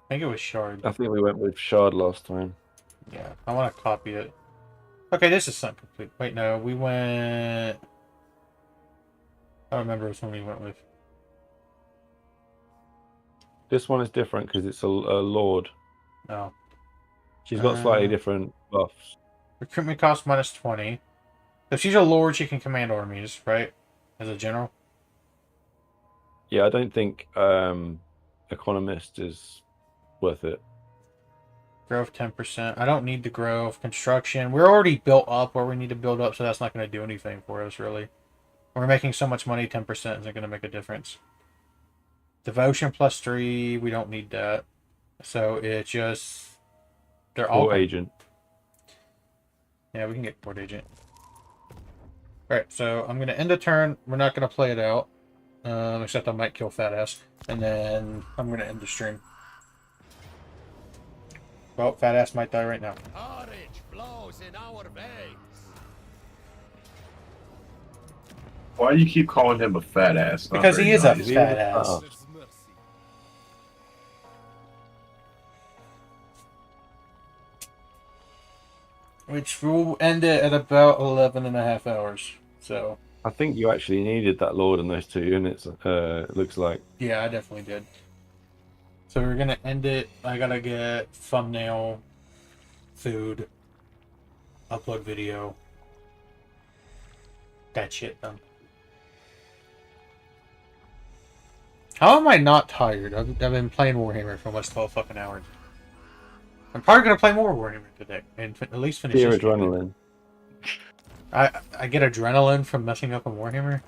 I think it was shard. I think we went with shard last time. Yeah, I want to copy it. Okay, this is not complete. Wait, no, we went... I don't remember which one we went with. This one is different because it's a lord. Oh. She's got slightly different buffs. Recruitment cost -20. If she's a lord, she can command armies, right? As a general? Yeah, I don't think economist is worth it. Growth 10%. I don't need the growth. Construction. We're already built up where we need to build up, so that's not going to do anything for us, really. We're making so much money, 10% isn't going to make a difference. Devotion +3. We don't need that. So it's just... They're all... Court agent. Yeah, we can get court agent. Alright, so I'm going to end the turn. We're not going to play it out. Except I might kill Fat Ass. And then I'm going to end the stream. Well, Fat Ass might die right now. Courage flows in our veins. Why do you keep calling him a fat ass? Because he is a fat ass. Which will end it at about 11.5 hours. So I think you actually needed that lord and those 2 units, it looks like. yeah, I definitely did. So we're gonna end it. I gotta get thumbnail, food, upload video. That shit done. How am I not tired? I've been playing Warhammer for almost 12 fucking hours. I'm probably gonna play more Warhammer today and at least finish. Pure this adrenaline. I get adrenaline from messing up a Warhammer.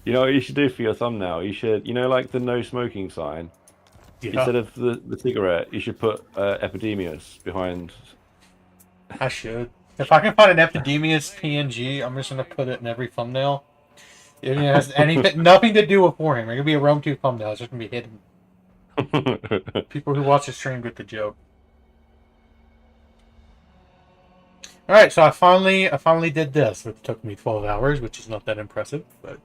You know what you should do for your thumbnail? You should, like the no smoking sign. Yeah. Instead of the cigarette, you should put Epidemius behind. I should. If I can find an Epidemius PNG, I'm just gonna put it in every thumbnail. It has anything, nothing to do with Warhammer. It's gonna be a Rome 2 thumbnail. It's just gonna be hidden. People who watch the stream get the joke. All right, so I finally did this, which took me 12 hours, which is not that impressive. But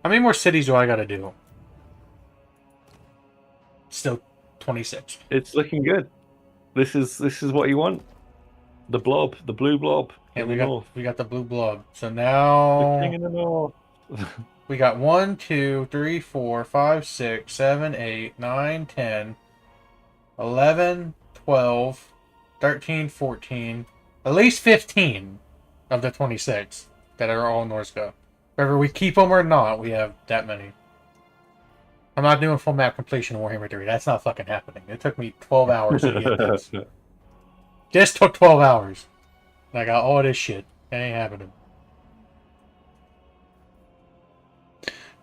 how many more cities do I got to do? Still 26. It's looking good. This is what you want. The blob, the blue blob. Yeah, in we the north. got the blue blob. So now The king in the north. we got 1, 2, 3, 4, 5, 6, 7, 8, 9, 10, 11, 12, 13, 14, at least 15 of the 26 that are all Norsca. Whether we keep them or not, we have that many. I'm not doing full map completion in Warhammer 3. That's not fucking happening. It took me 12 hours to get this. This took 12 hours. And I got all this shit. That ain't happening.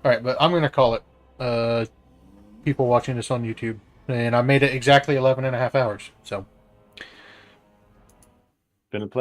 Alright, but I'm going to call it. People watching this on YouTube. And I made it exactly 11.5 hours. So. Gonna play.